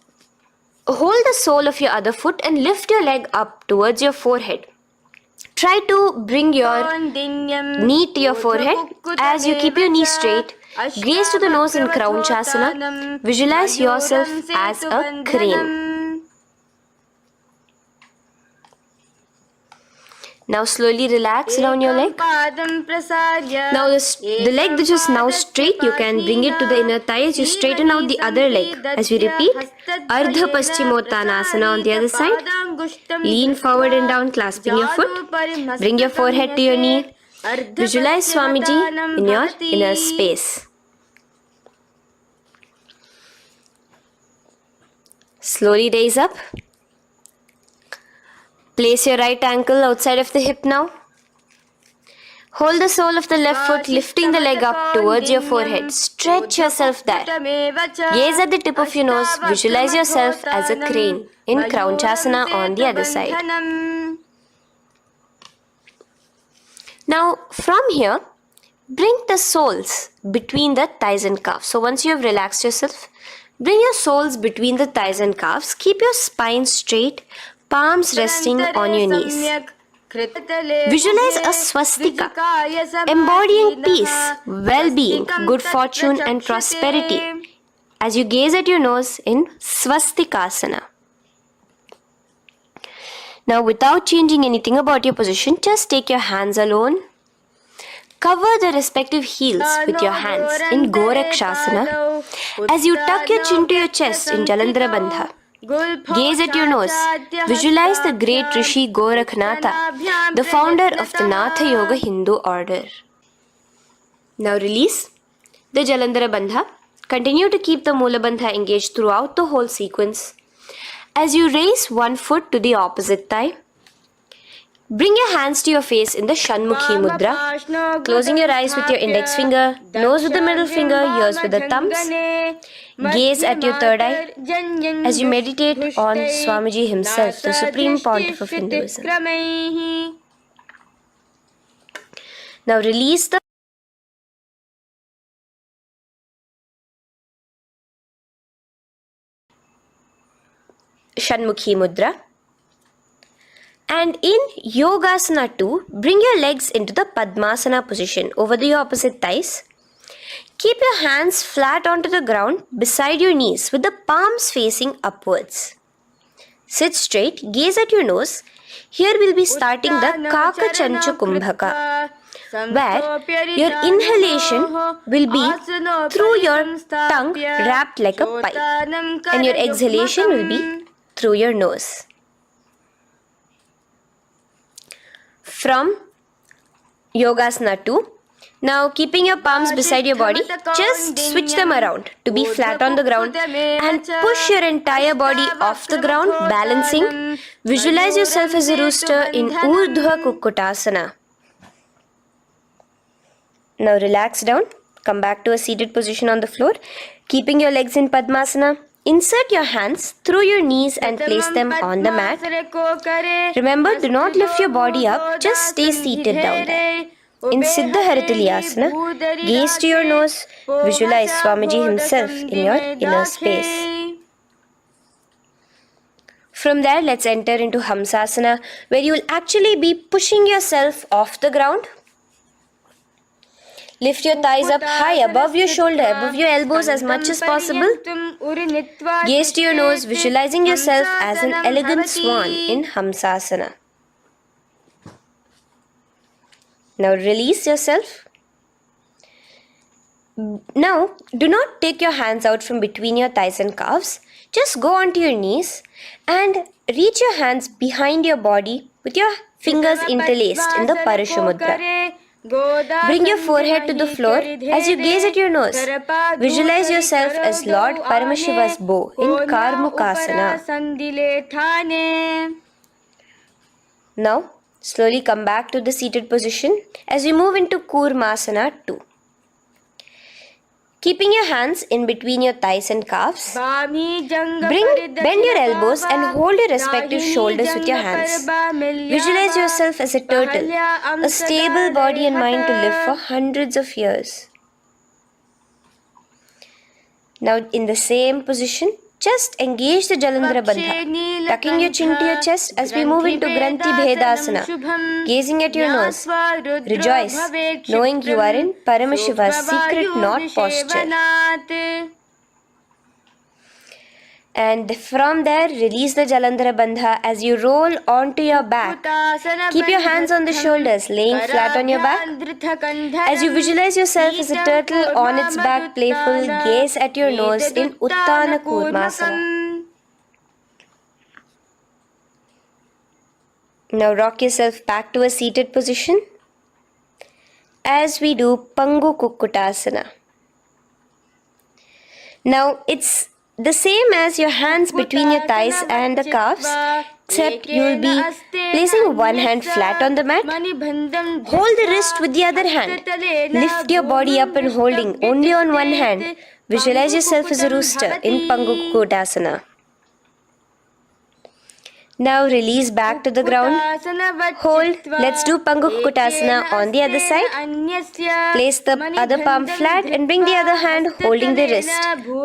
hold the sole of your other foot and lift your leg up towards your forehead. Try to bring your knee to your forehead as you keep your knee straight. Gaze to the nose in Kraunchasana. Visualize yourself as a crane. Now slowly relax down your leg. Now the leg that is now straight, you can bring it to the inner thigh as you straighten out the other leg. As we repeat, Ardha Paschimottanasana on the other side. Lean forward and down, clasping your foot. Bring your forehead to your knee. Visualize Swamiji in your inner space. Slowly raise up. Place your right ankle outside of the hip now. Hold the sole of the left foot, lifting the leg up towards your forehead. Stretch yourself there. Gaze at the tip of your nose. Visualize yourself as a crane in Kraunchasana on the other side. Now from here, bring the soles between the thighs and calves. So once you have relaxed yourself, bring your soles between the thighs and calves. Keep your spine straight. Palms resting on your knees. Visualize a swastika, embodying peace, well-being, good fortune and prosperity as you gaze at your nose in swastikasana. Now, without changing anything about your position, just take your hands alone. Cover the respective heels with your hands in Gorakshasana as you tuck your chin to your chest in Jalandhara Bandha. Gaze at your nose. Visualize the great Rishi Gorakhnatha, the founder of the Natha Yoga Hindu order. Now release the Jalandhara Bandha. Continue to keep the Mula Bandha engaged throughout the whole sequence. As you raise one foot to the opposite thigh, bring your hands to your face in the Shanmukhi Mudra, closing your eyes with your index finger, nose with the middle finger, ears with the thumbs. Gaze at your third eye as you meditate on Swamiji himself, the Supreme Pontiff of Hinduism. Now release the Shanmukhi Mudra. And in Yogasana 2, bring your legs into the Padmasana position over the opposite thighs. Keep your hands flat onto the ground beside your knees with the palms facing upwards. Sit straight, gaze at your nose. Here we'll be starting the Kaka Chanchu Kumbhaka, where your inhalation will be through your tongue wrapped like a pipe, and your exhalation will be through your nose. From Yogasana 2, now keeping your palms beside your body, just switch them around to be flat on the ground and push your entire body off the ground, balancing. Visualize yourself as a rooster in Urdhva Kukkutasana. Now relax down, come back to a seated position on the floor, keeping your legs in Padmasana. Insert your hands through your knees and place them on the mat. Remember, do not lift your body up, just stay seated down there. In Siddha Harituliyasana, gaze to your nose, visualize Swamiji himself in your inner space. From there, let's enter into Hamsasana, where you will actually be pushing yourself off the ground. Lift your thighs up high above your shoulder, above your elbows as much as possible. Gaze to your nose, visualizing yourself as an elegant swan in Hamsasana. Now release yourself. Now, do not take your hands out from between your thighs and calves. Just go onto your knees and reach your hands behind your body with your fingers interlaced in the Parashu Mudra. Bring your forehead to the floor as you gaze at your nose. Visualize yourself as Lord Paramashiva's bow in Karmukasana. Now, slowly come back to the seated position as we move into Kurmasana 2. Keeping your hands in between your thighs and calves, bend your elbows and hold your respective shoulders with your hands. Visualize yourself as a turtle, a stable body and mind to live for hundreds of years. Now in the same position, just engage the Jalandhara Bandha, tucking your chin to your chest as we move into Granthi Bhedasana, gazing at your nose. Rejoice, knowing you are in Paramashiva's secret knot posture. And from there, release the Jalandhara Bandha as you roll onto your back. Keep your hands on the shoulders, laying flat on your back. As you visualize yourself as a turtle on its back, playful, gaze at your nose in Uttana Kurmasana. Now rock yourself back to a seated position as we do Pangu Kukkutasana. Now it's the same as your hands between your thighs and the calves, except you will be placing one hand flat on the mat. Hold the wrist with the other hand. Lift your body up and holding only on one hand. Visualize yourself as a rooster in Pangu Kukkutasana. Now release back to the ground. Hold. Let's do Pangu Kukkutasana on the other side. Place the other palm flat and bring the other hand holding the wrist.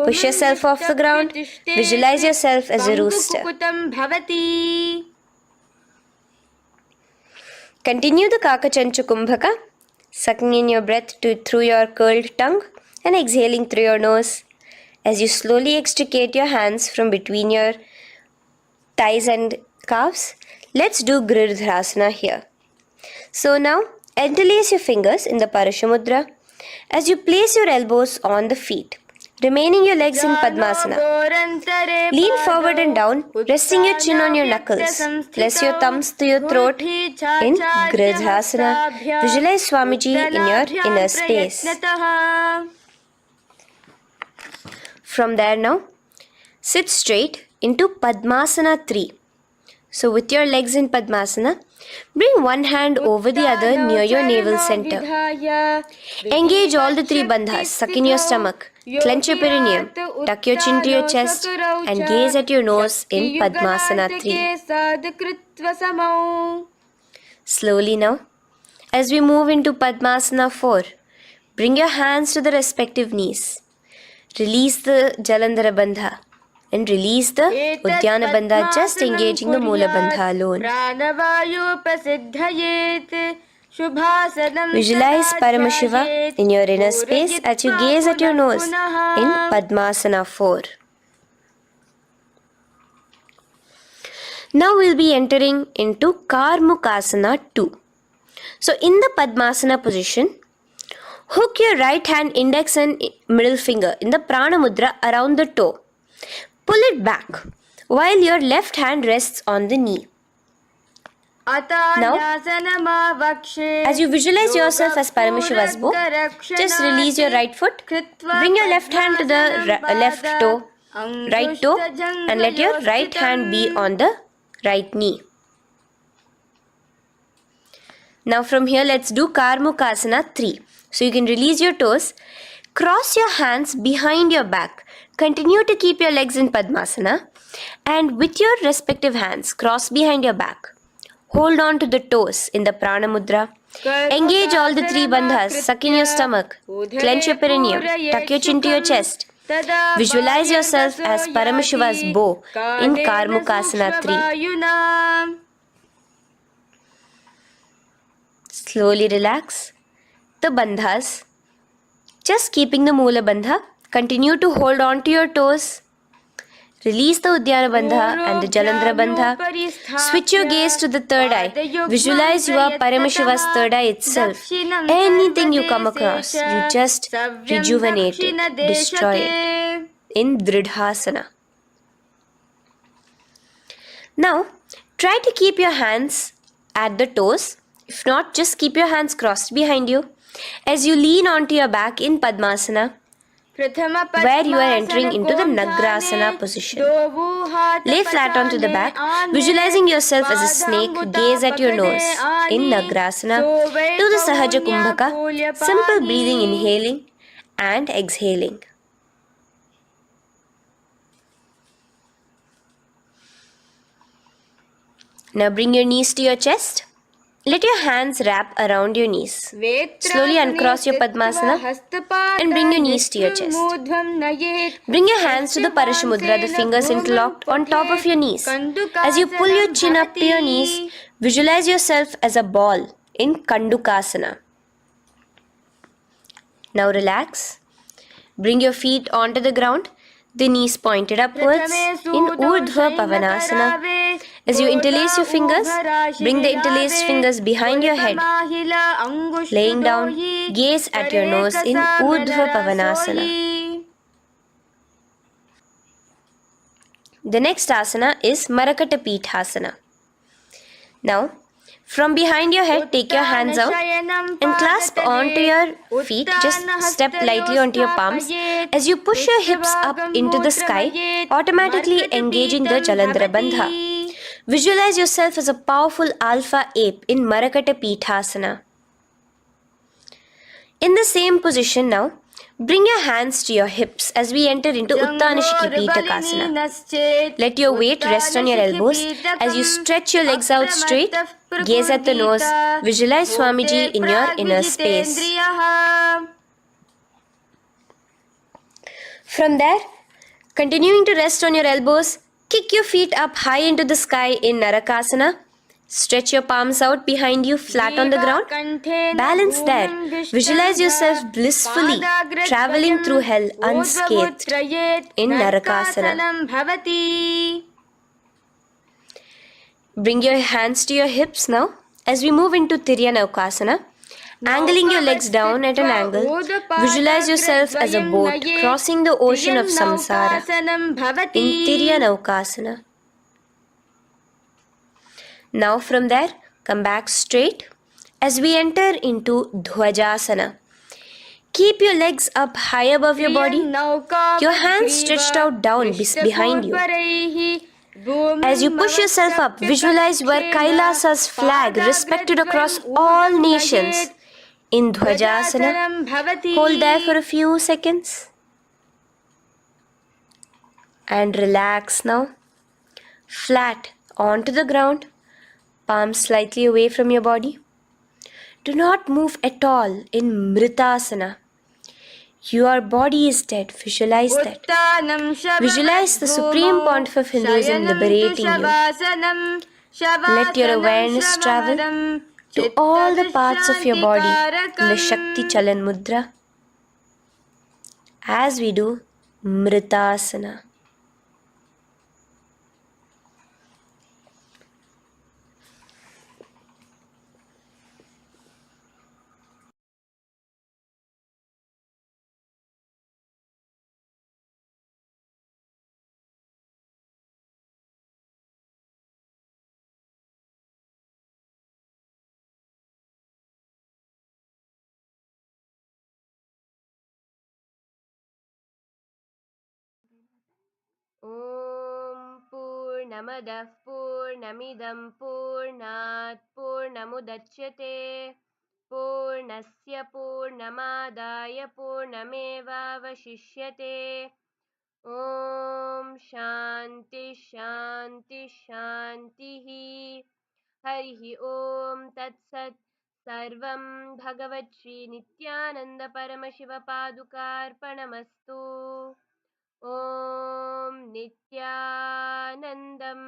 Push yourself off the ground. Visualize yourself as a rooster. Continue the Kakachancha Kumbhaka, sucking in your breath through your curled tongue and exhaling through your nose. As you slowly extricate your hands from between your thighs and calves, let's do Girdhrasana here. So now, interlace your fingers in the Parashamudra as you place your elbows on the feet, remaining your legs in Padmasana. Lean forward and down, resting your chin on your knuckles. Place your thumbs to your throat in Girdhrasana. Visualize Swamiji in your inner space. From there now, sit straight into Padmasana 3. So with your legs in Padmasana, bring one hand over the other near your navel center. Engage all the 3 bandhas, suck in your stomach, clench your perineum, tuck your chin to your chest and gaze at your nose in Padmasana 3. Slowly now, as we move into Padmasana 4, bring your hands to the respective knees. Release the Jalandhara Bandha and release the Udyana Bandha, just engaging the Moola Bandha alone. Visualize Paramashiva in your inner space as you gaze at your nose in Padmasana 4. Now we'll be entering into Karmukasana 2. So in the Padmasana position, hook your right hand index and middle finger in the Prana Mudra around the toe. Pull it back while your left hand rests on the knee. Now, as you visualize yourself as Paramashiva's bow, just release your right foot, bring your left hand to the left toe, right toe, and let your right hand be on the right knee. Now from here, let's do Karmukasana 3. So you can release your toes, cross your hands behind your back, continue to keep your legs in Padmasana, and with your respective hands, cross behind your back. Hold on to the toes in the Prana Mudra. Engage all the 3 bandhas, suck in your stomach, clench your perineum, tuck your chin to your chest. Visualize yourself as Paramashiva's bow in Karmukasana 3. Slowly relax the bandhas, just keeping the Moola Bandha. Continue to hold on to your toes. Release the Udyana Bandha and the Jalandhara Bandha. Switch your gaze to the third eye. Visualize you are Paramashiva's third eye itself. Anything you come across, you just rejuvenate it, destroy it in Dridhasana. Now, try to keep your hands at the toes. If not, just keep your hands crossed behind you as you lean onto your back in Padmasana, where you are entering into the Nagrasana position. Lay flat onto the back, visualizing yourself as a snake, gaze at your nose in Nagrasana. Do the Sahaja Kumbhaka, simple breathing, inhaling and exhaling. Now bring your knees to your chest. Let your hands wrap around your knees. Slowly uncross your Padmasana and bring your knees to your chest. Bring your hands to the Parashamudra, the fingers interlocked on top of your knees. As you pull your chin up to your knees, visualize yourself as a ball in Kandukasana. Now relax. Bring your feet onto the ground, the knees pointed upwards in Urdhva Pavanasana. As you interlace your fingers, bring the interlaced fingers behind your head. Laying down, gaze at your nose in Urdhva Pavanasana. The next asana is Marakata Pithasana. Now, from behind your head, take your hands out and clasp onto your feet. Just step lightly onto your palms. As you push your hips up into the sky, automatically engaging the Jalandhara Bandha. Visualize yourself as a powerful alpha ape in Marakata Pithasana. In the same position now, bring your hands to your hips as we enter into Uttanashiki Pitakasana. Let your weight rest on your elbows as you stretch your legs out straight. Gaze at the nose. Visualize Swamiji in your inner space. From there, continuing to rest on your elbows, kick your feet up high into the sky in Narakasana. Stretch your palms out behind you, flat on the ground. Balance there. Visualize yourself blissfully traveling through hell unscathed in Narakasana. Bring your hands to your hips now as we move into Tiryanaukasana. Angling your legs down at an angle, visualize yourself as a boat crossing the ocean of samsara in Tiryanaukasana. Now from there, come back straight as we enter into Dhwajasana. Keep your legs up high above your body, your hands stretched out down behind you. As you push yourself up, visualize where Kailasa's flag respected across all nations in Dhwajasana. Hold there for a few seconds and relax now. Flat onto the ground, palms slightly away from your body. Do not move at all in Mritasana. Your body is dead. Visualize that. Visualize the Supreme Pontiff of Hinduism liberating you. Let your awareness travel to all the parts of your body in the Shakti Chalan Mudra as we do Mritasana. Om Purnamadah Purnamidam Purnat Purnamudachyate Purnasya Purnamadaya Purnamevavashishyate Om Shanti Shanti Shantihi Harihi Om Tat Sat Sarvam Bhagavat Shri Nityananda Paramashiva Padukarpanamastu Om Nityanandam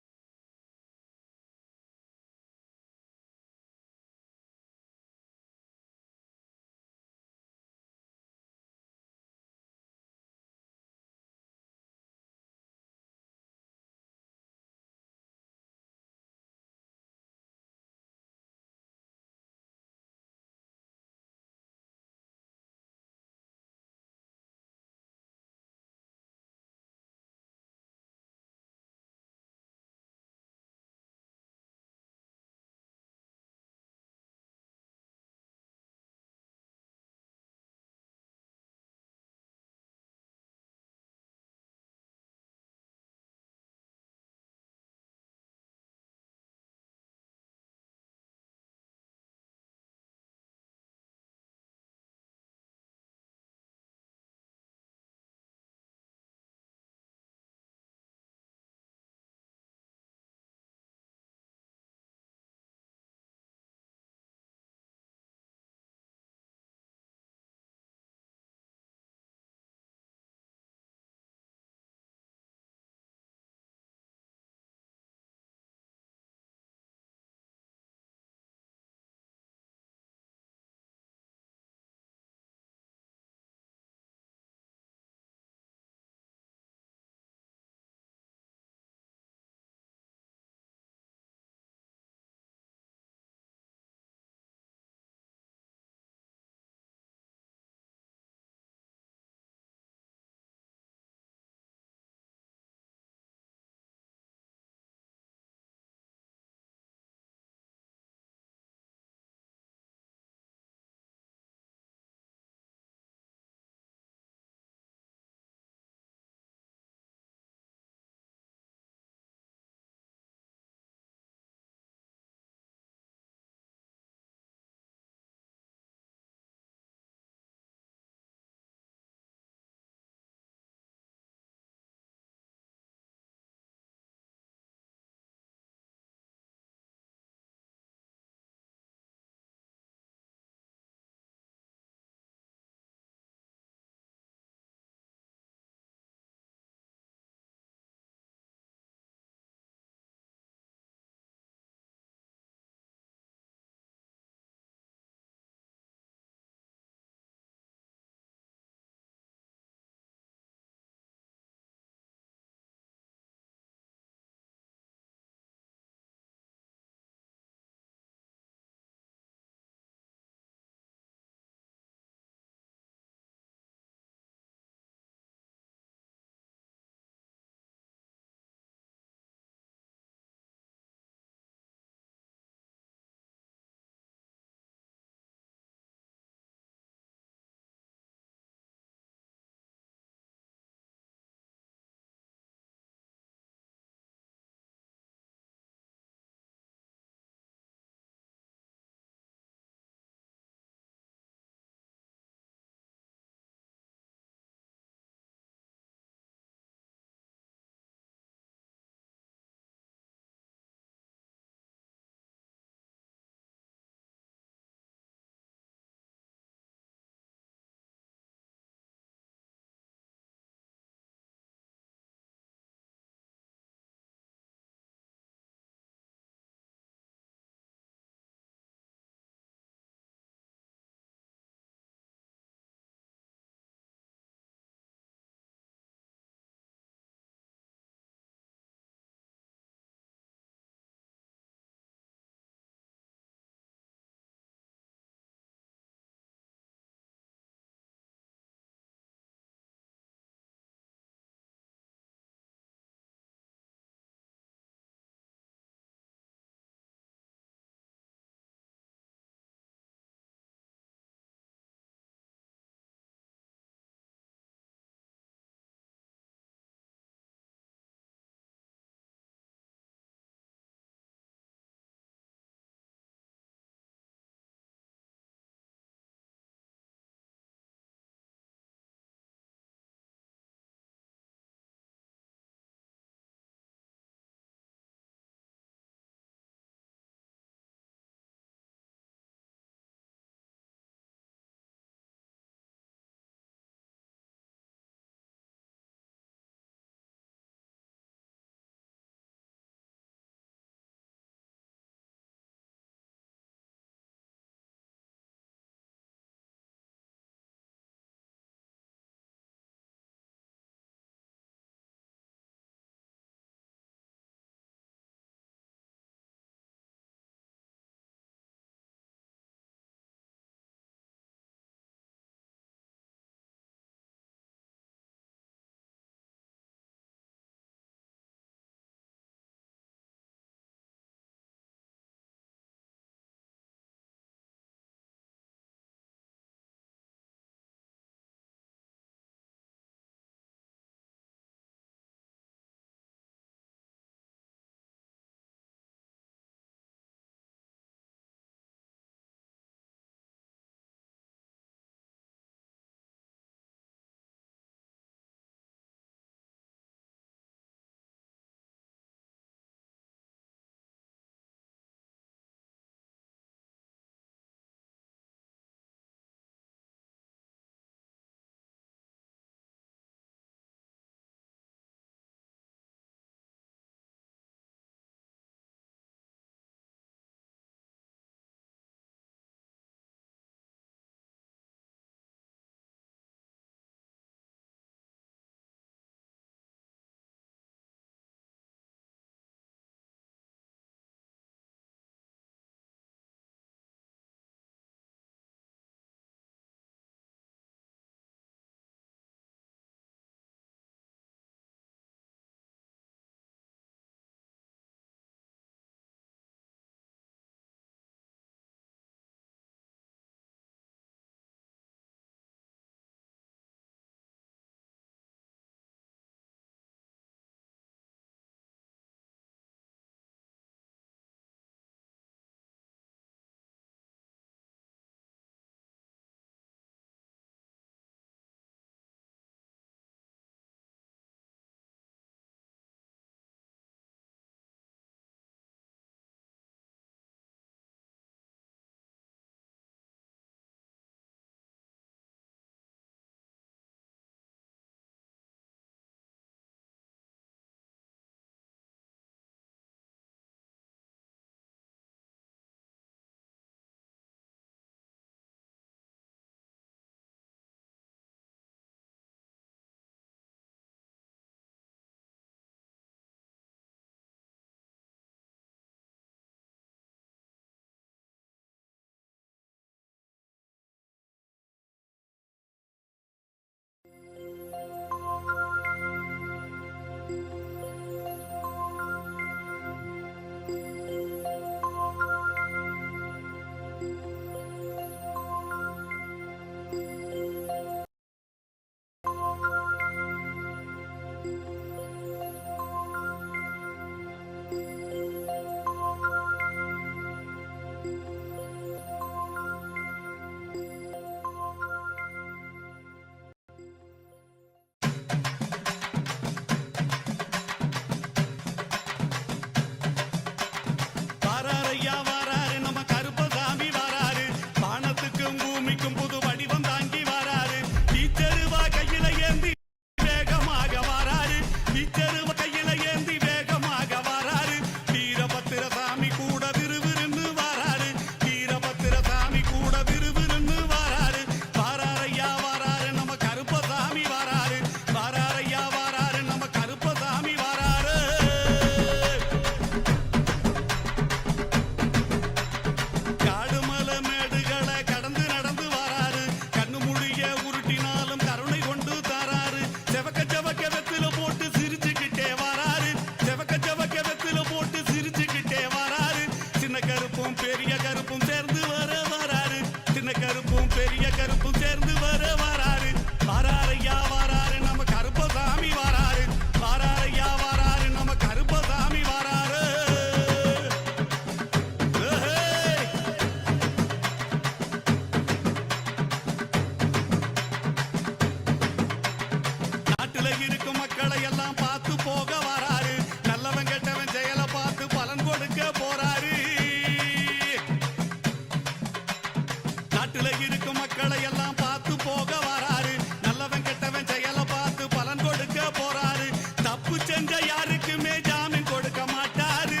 நாட்டுல இருக்கும் மக்களை எல்லாம் பார்த்து போக வராரு. நல்லவன் கெட்டவன் செயலை பார்த்து பலன் கொடுக்க போறாரு. தப்பு செஞ்ச யாருக்குமே ஜாமீன் கொடுக்க மாட்டாரு.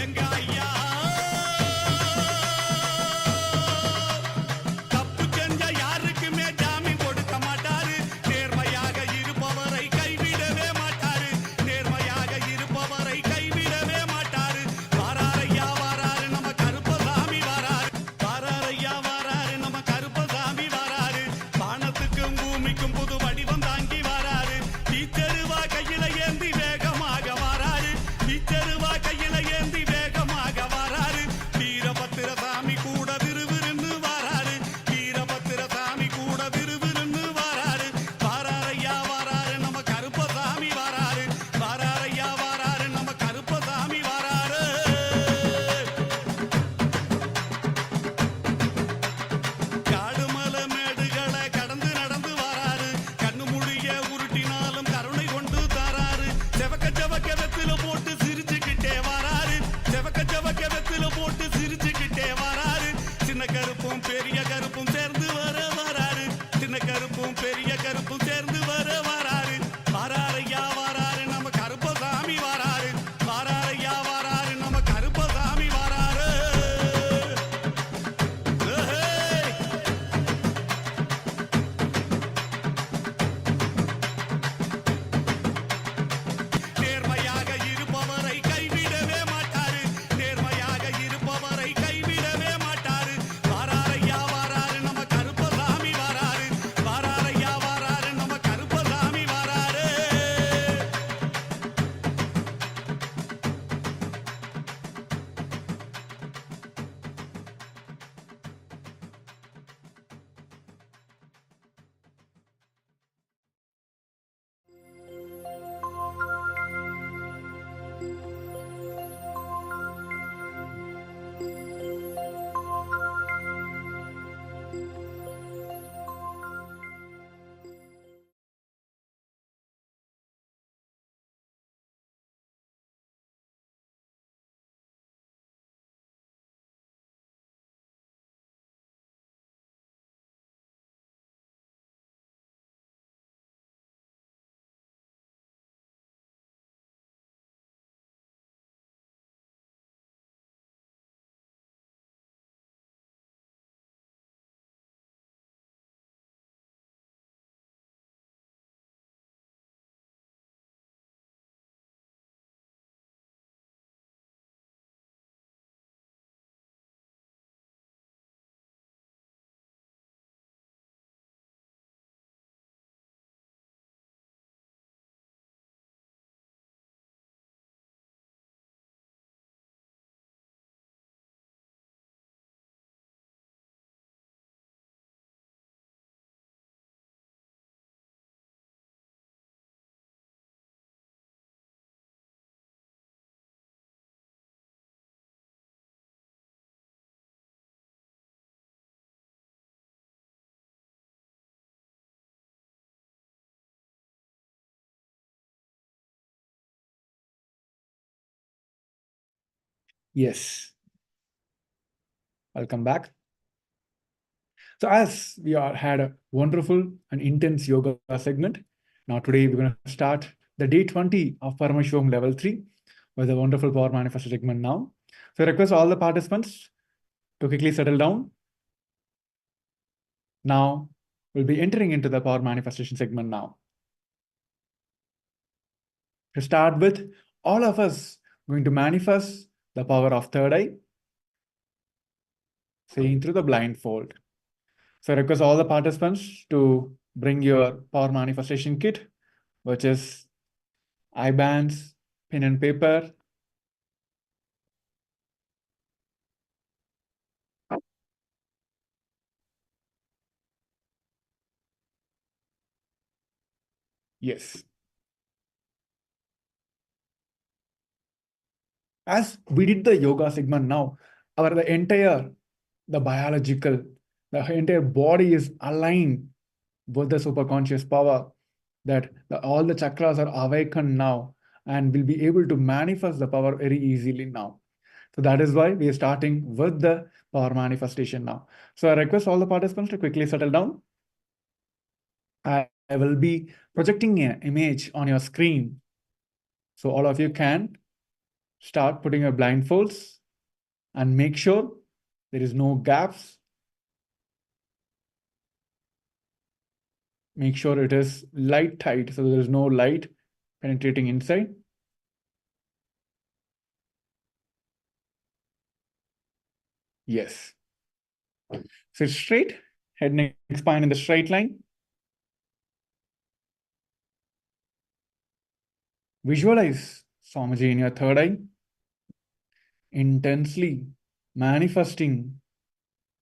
எங்க ஐயா தப்பு செஞ்ச யாருக்குமே ஜாமீன் கொடுக்க மாட்டாரு. நேர்மையாக இருப்பவரை கைவிடவே மாட்டாரு. நேர்மையாக இருப்பவரை கைவிடவே மாட்டாரு. வாராரையா வாராரு நம்ம கருப்பசாமி வாராரு. வாராரையா வாராரு நம்ம கருப்பசாமி வாராரு. வானத்துக்கும் பூமிக்கும் புது வடிவம் தாங்கி வாராரு. தீச்சருவா கையில ஏந்தி வேகமாக வாராரு. தீச்சருவா கையில ஏந்தி வேகமாக வாராரு. வீரபத்திர சாமி கூட விறுவிறுன்னு வாராரு. வீரபத்திர சாமி கூட விறுவிறுன்னு வாராரு. வாராரையா வாராரு நம்ம கருப்பசாமி வாராரு. வாராரையா வாராரு நம்ம கருப்பசாமி வாராரு. காடு மலை மேடுகளை கடந்து நடந்து வாராரு. கண்ணு முடிய உருட்டினாலும் கருணை கொண்டு தாராரு. செவக்க செவக்க வெத்தில போட்டு சிரிச்சுக்கிட்டே வாராரு. செவக்க செவக்க வெத்தில போட்டு சிரிச்சுக்கிட்டே வாராரு. சின்ன கருப்பும் பெரிய கருப்பும் சேர்ந்து வர வாராரு. சின்ன கருப்பும் பெரிய கருப்பும் சேர்ந்து வர வாராரு. வாராரையா வாராரு நம்ம கருப்பசாமி வாராரு. வாராரையா வாராரு நம்ம கருப்பசாமி வாராரு. ஏய்! நேர்மையாக இருப்பவரை கைவிடவே மாட்டாரு. நேர்மையாக இருப்பவரை கைவிடவே மாட்டாரு. வாராரையா வாராரு நம்ம கருப்பசாமி வாராரு. வாராரையா வாராரு நம்ம கருப்பசாமி வாராரு. Yes, welcome back. So as we had a wonderful and intense yoga segment, now today we're going to start the day 20 of Paramashivoham Level 3 with a wonderful power manifestation segment now. So I request all the participants to quickly settle down. Now we'll be entering into the power manifestation segment now. To start with, all of us going to manifest the power of third eye, seeing through the blindfold. So I request all the participants to bring your power manifestation kit, which is eye bands, pen and paper. Yes. As we did the yoga segment now, the entire biological, the entire body is aligned with the superconscious power, that all the chakras are awakened now and will be able to manifest the power very easily now. So that is why we are starting with the for manifestation now. So I request all the participants to quickly settle down. I will be projecting an image on your screen. So all of you can start putting your blindfolds and make sure there is no gaps. Make sure it is light tight, so there is no light penetrating inside. Yes. Sit straight, head, neck, spine in the straight line. Visualize Swamiji in your third eye, intensely manifesting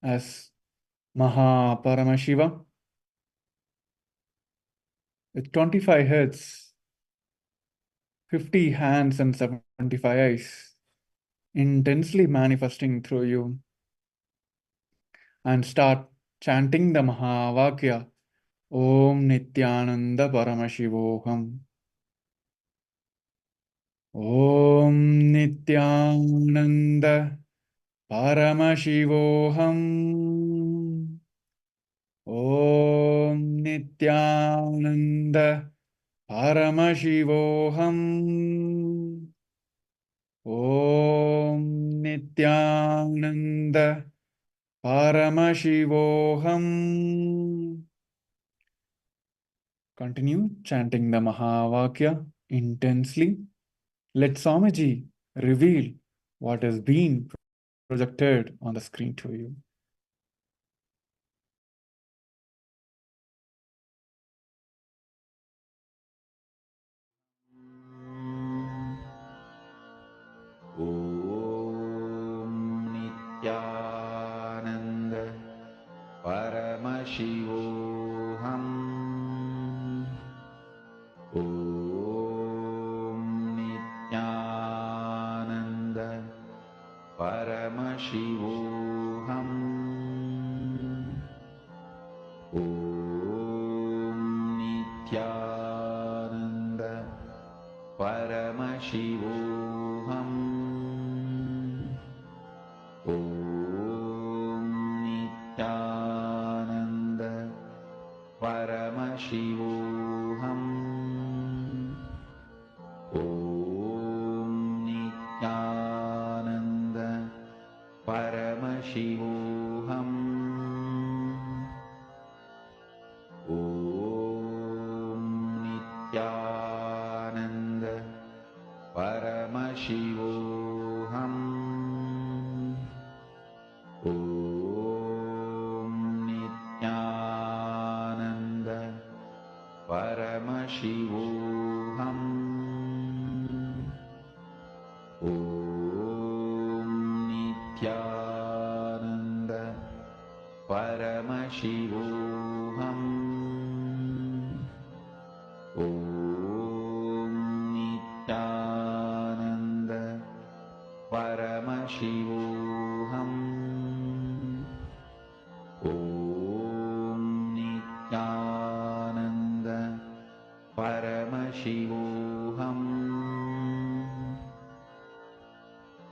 as Paramashiva with 25 heads, 50 hands and 75 eyes, intensely manifesting through you. And start chanting the Vakya, Om Nityananda Paramashivoham. Om Nityananda Paramashivoham. Om Nityananda Paramashivoham. Om Nityananda Paramashivoham. Continue chanting the Mahavakya intensely. Let Swamiji reveal what has been projected on the screen to you. Om Nityananda Paramashivoham. Om Nityananda Paramashivoham. Om Nityananda Paramashivoham. Om Nityananda Paramashivoham. Om Nityananda Paramashivoham. Om Nityananda Paramashivoham. Om Nityananda Paramashivoham. Om Nityananda Paramashivoham. Om Nityananda Paramashivoham. Om Nityananda Paramashivoham. Om Nityananda Paramashivoham.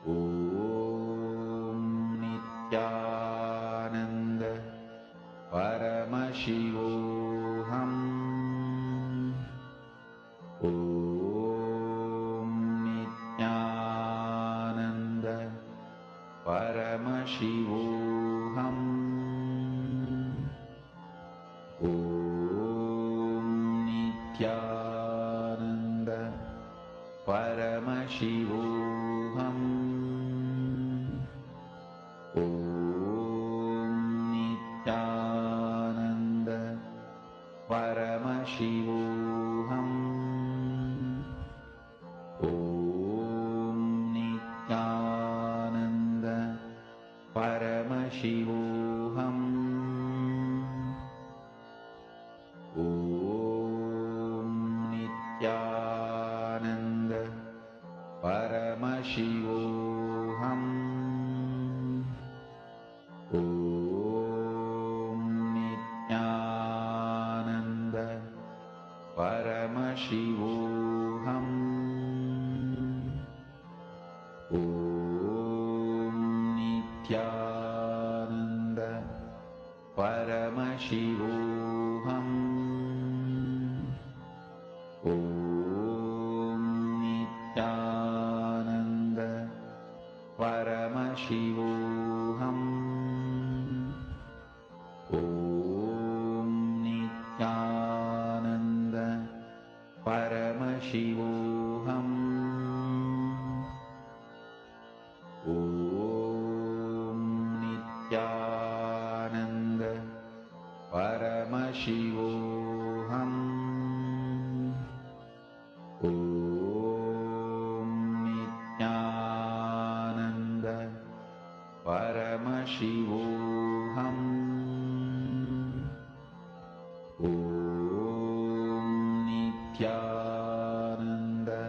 Om Nityananda Paramashivoham. Om Nityananda Paramashivoham. Om Nityananda Paramashivoham. Om Nityananda Paramashivoham. Om Nityananda Paramashivoham. Om Nityananda Paramashivoham. Om Nityananda Paramashivoham Om Nityananda Paramashivoham Om Nityananda Paramashivoham Om Nityananda Paramashivoham Om Nityananda Paramashivoham Om Nityananda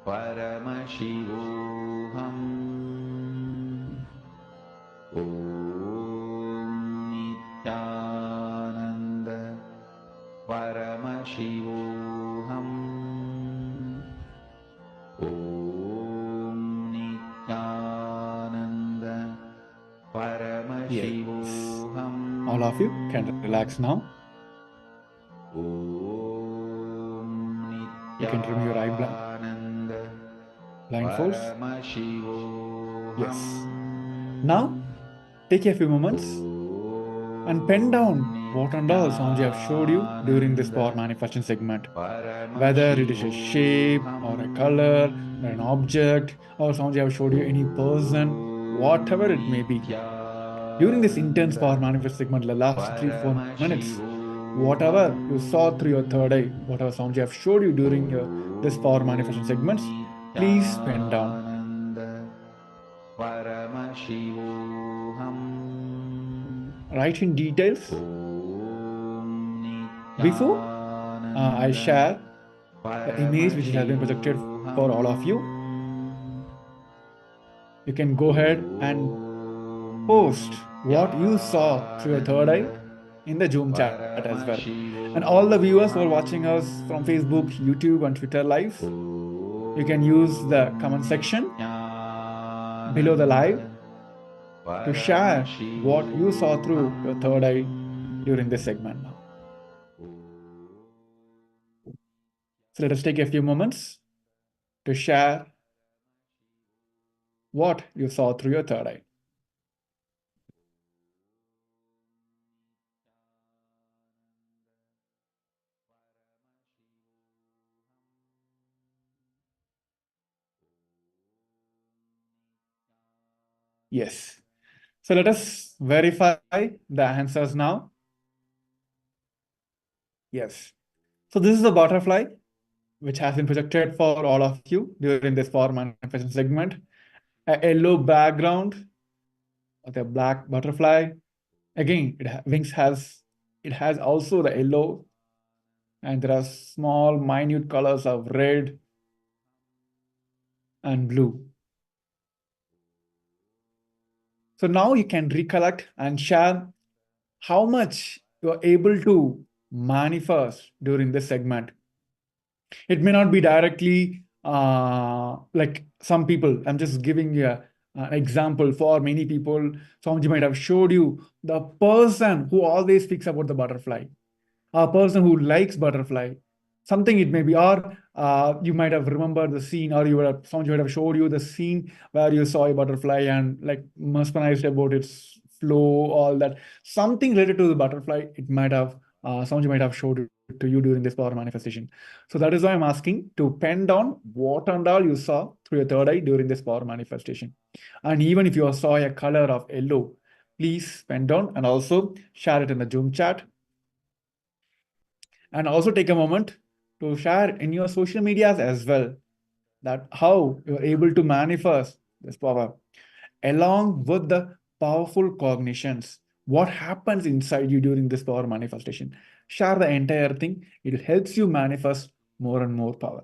Paramashivoham Om Nityananda Paramashivoham Om Nityananda Yes. Paramashivoham All of you can relax now. Om You can remove your Nityananda blindfolds. Paramashivoham Yes. Now, take a few moments and pen down what and all Swamiji have showed you during this power manifestation segment. Whether it is a shape or a color or an object, or Swamiji have showed you any person, whatever it may be. During this intense power manifest segment, the last 3-4 minutes, whatever you saw through your third eye, whatever Swamiji have showed you during this power manifestation segments, please pen down. Write in details. Before I share the image which has been projected for all of you, you can go ahead and post what you saw through your third eye in the Zoom chat as well. And all the viewers who are watching us from Facebook, YouTube, and Twitter live, you can use the comment section below the live to share what you saw through your third eye during this segment now. So let us take a few moments to share what you saw through your third eye. Yes. So let us verify the answers now. Yes. So this is the butterfly, which has been projected for all of you during this power manifestation segment. A yellow background with a black butterfly. Again, it has also the yellow, and there are small minute colors of red and blue. So now you can recollect and share how much you are able to manifest during this segment. It may not be directly like some people. I'm just giving you an example. For many people, Swamiji might have showed you the person who always speaks about the butterfly, a person who likes butterfly, something it may be, or you might have remembered the scene, or Swamiji might have showed you the scene where you saw a butterfly and like mesmerized about its flow, all that. Something related to the butterfly, it might have Swamiji might have showed it to you during this power manifestation. So that is why I'm asking to pen down what and all you saw through your third eye during this power manifestation. And even if you saw a color of yellow, please pen down and also share it in the Zoom chat. And also take a moment to share in your social medias as well that how you're able to manifest this power along with the powerful cognitions. What happens inside you during this power manifestation? Share the entire thing. It helps you manifest more and more power.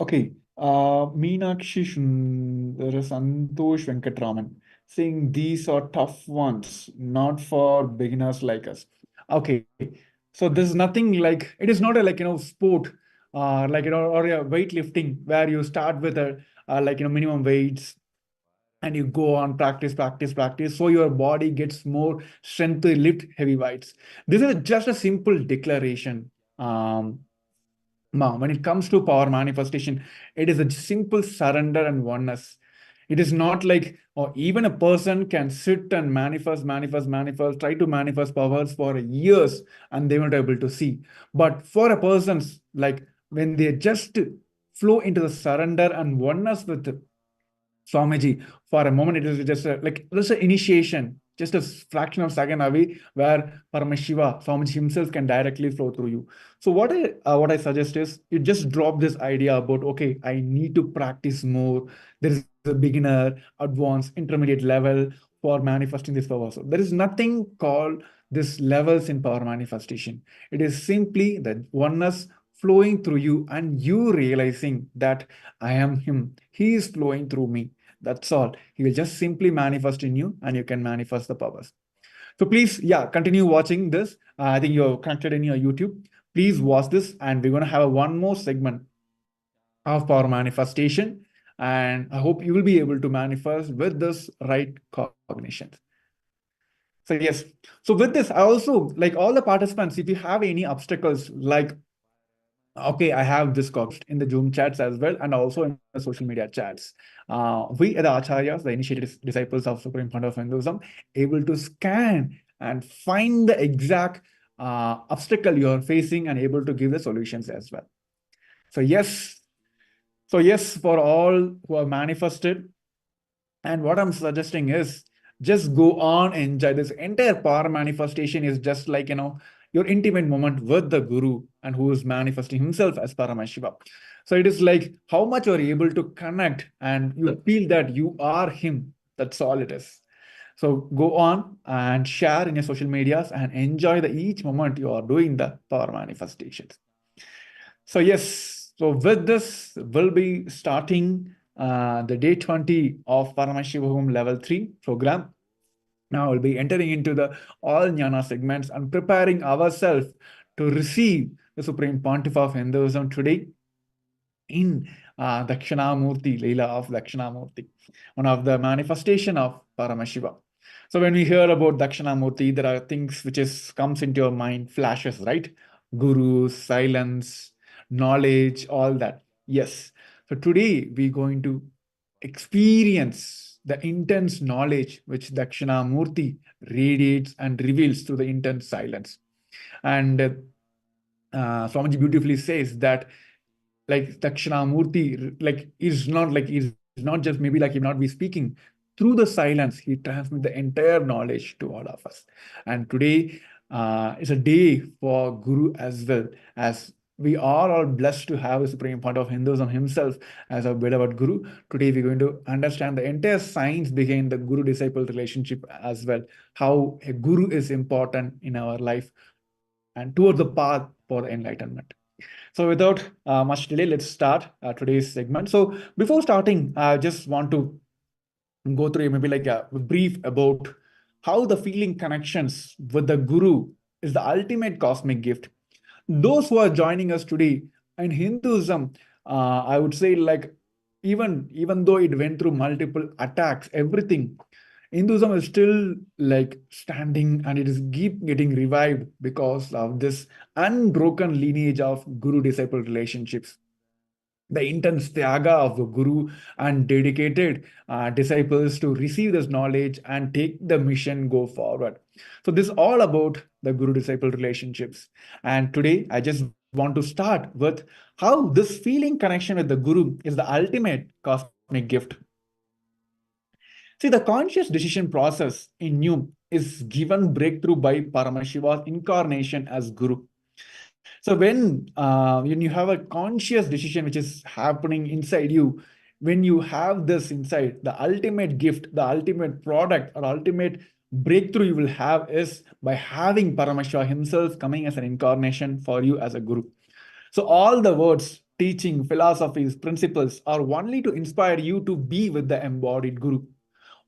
Okay. Meenakshi Santosh Venkatraman saying these are tough ones, not for beginners like us. Okay. So there's nothing like, it is not a sport, or a weightlifting where you start with a minimum weights and you go on practice so your body gets more strength to lift heavy weights. This is just a simple declaration. When it comes to power manifestation, it is a simple surrender and oneness. It is not like, or even a person can sit and manifest, try to manifest powers for years and they won't able to see. But for a person's like when they just flow into the surrender and oneness with Swamiji, for a moment, it is just just an initiation, just a fraction of a second away, where Paramashiva, Swamiji himself can directly flow through you. So what I suggest is you just drop this idea about, okay, I need to practice more. There is a beginner, advanced, intermediate level for manifesting this power. So there is nothing called this levels in power manifestation. It is simply the oneness flowing through you and you realizing that I am him. He is flowing through me. That's all. He will just simply manifest in you and you can manifest the powers. So please, yeah, continue watching this. I think you're connected in your YouTube. Please watch this and we're going to have one more segment of power manifestation. And I hope you will be able to manifest with this right cognition. So yes. So with this, I also like all the participants, if you have any obstacles, like okay, I have this in the Zoom chats as well, and also in the social media chats. We are the Acharyas, the initiated disciples of Supreme Pontiff of Hinduism, able to scan and find the exact obstacle you're facing and able to give the solutions as well. So yes, for all who are manifested, and what I'm suggesting is just go on, enjoy this entire power manifestation is just like, your intimate moment with the Guru and who is manifesting himself as Paramashiva. So it is like how much you're able to connect and you feel that you are him. That's all it is. So go on and share in your social medias and enjoy the each moment you are doing the power manifestations. So yes, so with this, we'll be starting the day 20 of Paramashivoham Level 3 program. Now we'll be entering into the all Jnana segments and preparing ourselves to receive the Supreme Pontiff of Hinduism today in Dakshinamurti, Leela of Dakshinamurti, one of the manifestation of Paramashiva. So when we hear about Dakshinamurti, there are things which comes into your mind, flashes, right? Guru, silence, knowledge, all that. Yes. So today we're going to experience the intense knowledge which Dakshinamurti radiates and reveals through the intense silence. And Swamiji beautifully says that like Dakshinamurti, is not just maybe like he not be speaking. Through the silence, he transmits the entire knowledge to all of us. And today is a day for Guru as well, as we are all blessed to have a Supreme Pontiff of Hinduism himself as our beloved Guru. Today we're going to understand the entire science behind the Guru-disciple relationship as well, how a Guru is important in our life and towards the path for enlightenment. So without much delay, let's start today's segment. So before starting, I just want to go through maybe like a brief about how the feeling connections with the Guru is the ultimate cosmic gift. Those who are joining us today in Hinduism, I would say like even though it went through multiple attacks, everything, Hinduism is still like standing and it is keep getting revived because of this unbroken lineage of guru-disciple relationships. The intense tyaga of the guru and dedicated disciples to receive this knowledge and take the mission go forward. So this is all about the guru-disciple relationships. And today I just want to start with how this feeling connection with the guru is the ultimate cosmic gift. See, the conscious decision process in you is given breakthrough by Paramashiva's incarnation as Guru. So when you have a conscious decision which is happening inside you, when you have this inside, the ultimate gift, the ultimate product or ultimate breakthrough you will have is by having Paramashiva himself coming as an incarnation for you as a Guru. So all the words, teaching, philosophies, principles are only to inspire you to be with the embodied Guru.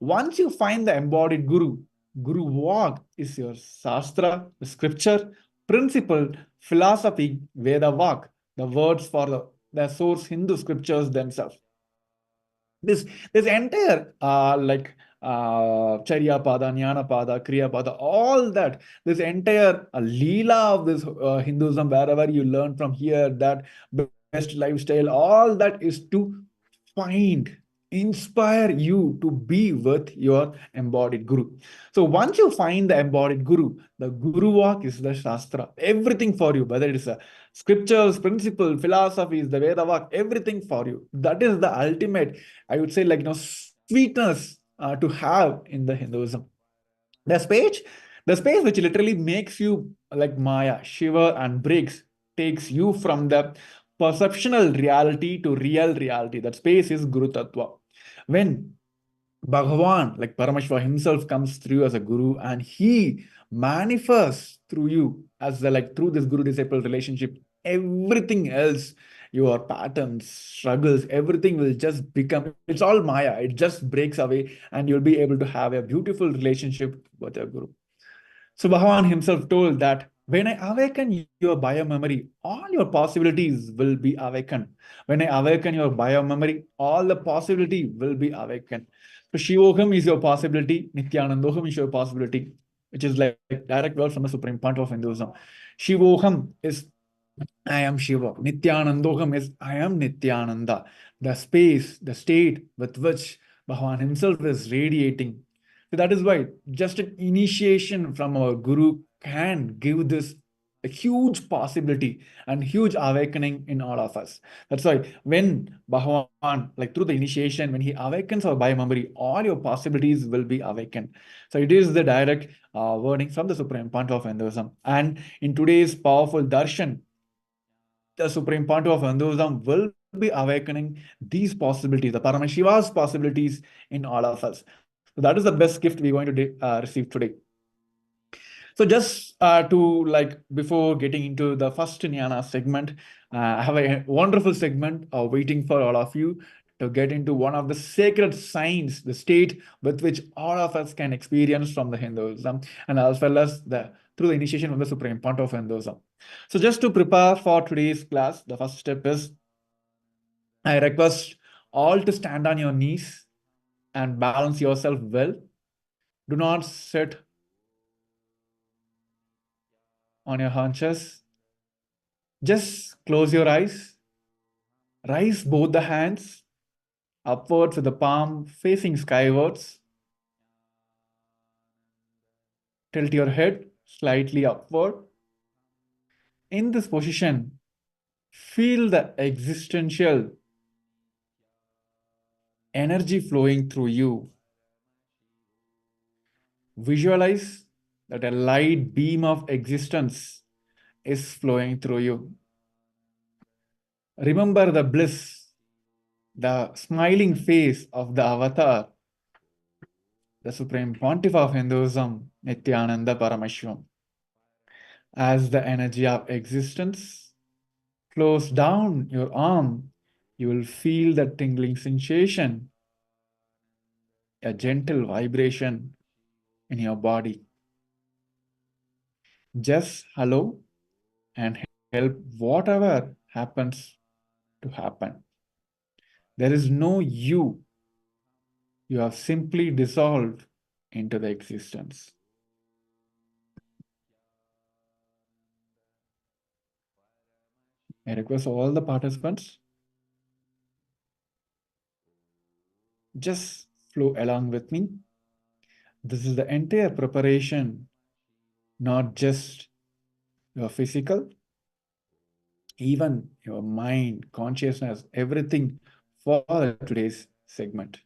Once you find the embodied Guru, Guru Vak is your Shastra, the scripture, principle, philosophy, Veda Vak, the words for the source Hindu scriptures themselves. This entire Charya Pada, Jnana Pada, Kriya Pada, all that, this entire Leela of this Hinduism, wherever you learn from here, that best lifestyle, all that is to find, inspire you to be with your embodied Guru. So once you find the embodied Guru, the Guru Walk is the Shastra, everything for you, whether it is a scriptures, principle, philosophies, the Veda Walk, everything for you. That is the ultimate, I would say, sweetness to have in the Hinduism. The space, the space which literally makes you like Maya, Shiva, and takes you from the perceptional reality to real reality. That space is Guru Tattva. When Bhagavan, like Paramashiva himself, comes through as a guru and he manifests through you as through this guru disciple relationship, everything else, your patterns, struggles, everything will just become, it's all Maya. It just breaks away and you'll be able to have a beautiful relationship with your guru. So Bhagavan himself told that when I awaken your bio-memory, all your possibilities will be awakened. When I awaken your bio-memory, all the possibility will be awakened. So Shivoham is your possibility, Nityanandoham is your possibility, which is like direct word from the Supreme Pontiff of Hinduism. Shivoham is I am Shiva. Nityanandoham is I am Nityananda. The space, the state with which Bhagavan himself is radiating. So that is why just an initiation from our Guru can give this a huge possibility and huge awakening in all of us. That's why when Bhagavan, through the initiation, when he awakens our bio-memory, all your possibilities will be awakened. So it is the direct wording from the Supreme Pontiff of Hinduism. And in today's powerful darshan, the Supreme Pontiff of Hinduism will be awakening these possibilities, the Paramashiva's possibilities in all of us. So that is the best gift we're going to receive today. So just before getting into the first Jnana segment, I have a wonderful segment waiting for all of you to get into one of the sacred signs, the state with which all of us can experience from the Hinduism, and as well as through the initiation of the Supreme Pontiff of Hinduism. So just to prepare for today's class, the first step is I request all to stand on your knees and balance yourself well. Do not sit on your haunches. Just close your eyes. Raise both the hands upwards with the palm facing skywards. Tilt your head slightly upward. In this position, feel the existential energy flowing through you. Visualize that a light beam of existence is flowing through you. Remember the bliss, the smiling face of the avatar, the Supreme Pontiff of Hinduism, Nityananda Paramashivoham. As the energy of existence flows down your arm, you will feel the tingling sensation, a gentle vibration in your body. Just allow and help whatever happens to happen. There is no you. You have simply dissolved into the existence. I request all the participants just flow along with me. This is the entire preparation, not just your physical, even your mind, consciousness, everything for today's segment.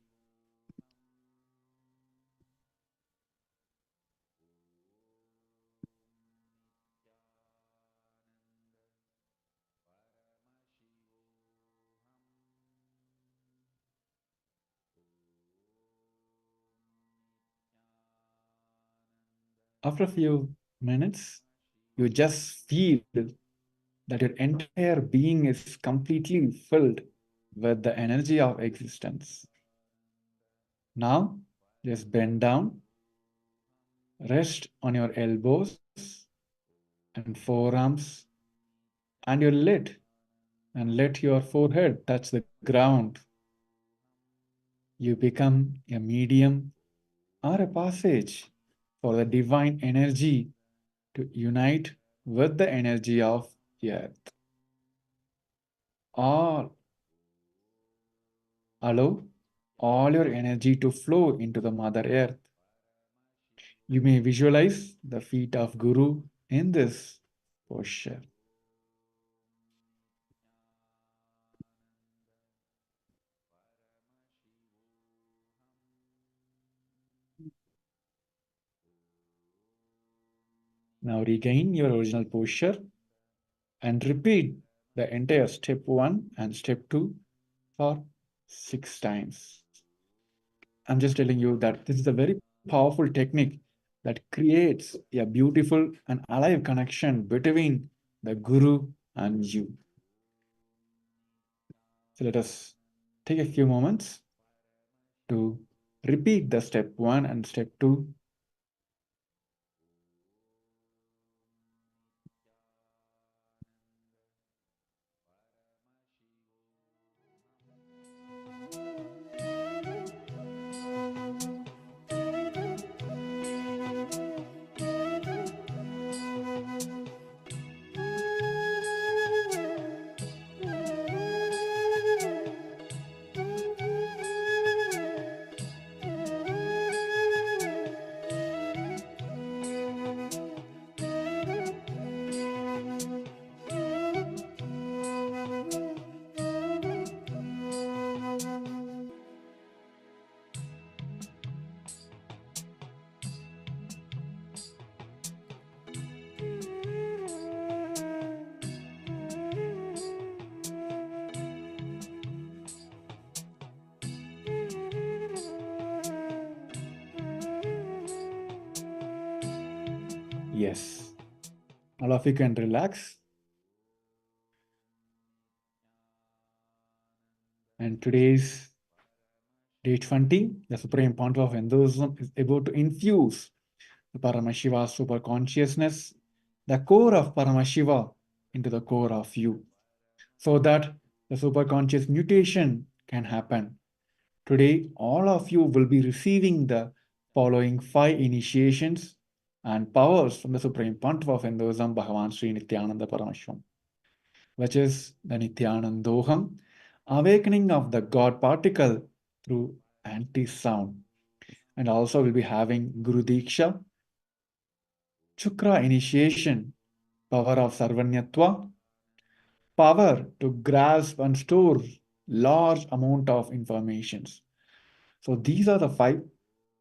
After a few minutes, you just feel that your entire being is completely filled with the energy of existence. Now, just bend down, rest on your elbows, and forearms and your lid, and let your forehead touch the ground. You become a medium or a passage for the divine energy to unite with the energy of earth. All allow all your energy to flow into the Mother Earth. You may visualize the feet of Guru in this posture. Now regain your original posture and repeat the entire step 1 and step 2 for 6 times. I'm just telling you that this is a very powerful technique that creates a beautiful and alive connection between the Guru and you. So let us take a few moments to repeat the step 1 and step 2. Yes, all of you can relax. And today's day 20, the Supreme Pontiff of Hinduism is about to infuse the Paramashiva super consciousness, the core of Paramashiva, into the core of you, so that the superconscious mutation can happen. Today, all of you will be receiving the following 5 initiations and powers from the Supreme Pontiff of Hinduism, Bhagavan Sri Nityananda Paramashivoham, which is the Nityanandoham, awakening of the God particle through anti-sound. And also we'll be having Guru Diksha, Shukra initiation, power of Sarvanyatva, power to grasp and store large amount of informations. So these are the 5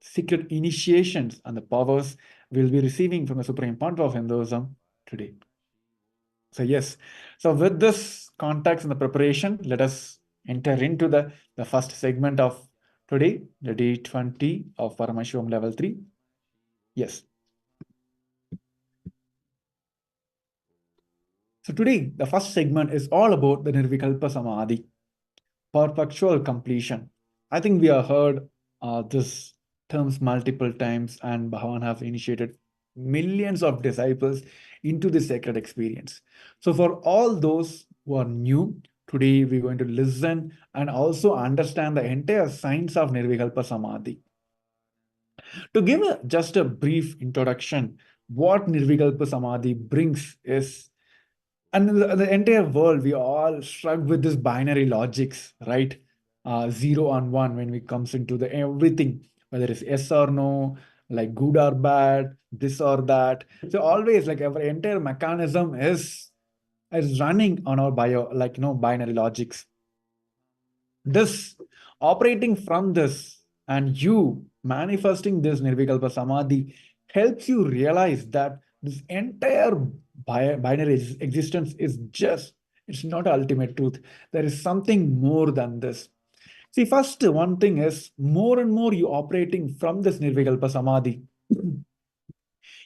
secret initiations and the powers we'll be receiving from the Supreme Pontiff of Hinduism today. So yes, so with this context and the preparation, let us enter into the first segment of today, the day 20 of Paramashivoham Level 3. Yes. So today, the first segment is all about the Nirvikalpa Samadhi, perpetual completion. I think we have heard this terms multiple times, and Bhagavan have initiated millions of disciples into this sacred experience. So for all those who are new, today we're going to listen and also understand the entire science of Nirvikalpa Samadhi. To give just a brief introduction, what Nirvikalpa Samadhi brings is, and the entire world, we all struggle with this binary logics, right? 0 and 1 when it comes into the everything, whether it's yes or no, like good or bad, this or that. So always like our entire mechanism is running on our binary logics. This operating from this and you manifesting this Nirvikalpa Samadhi helps you realize that this entire binary existence is just, it's not ultimate truth. There is something more than this. See, first one thing is more and more you operating from this Nirvikalpa Samadhi,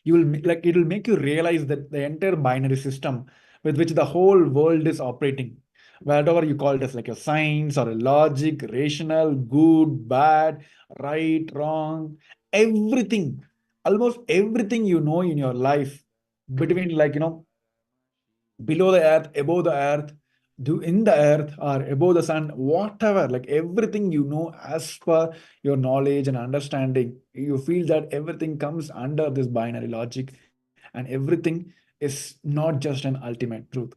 you will it will make you realize that the entire binary system with which the whole world is operating, whatever you call it as like a science or a logic, rational, good, bad, right, wrong, everything, almost everything you know in your life, between, like, below the earth, above the earth, in the earth, or above the sun, whatever, like everything, as per your knowledge and understanding, you feel that everything comes under this binary logic, and everything is not just an ultimate truth.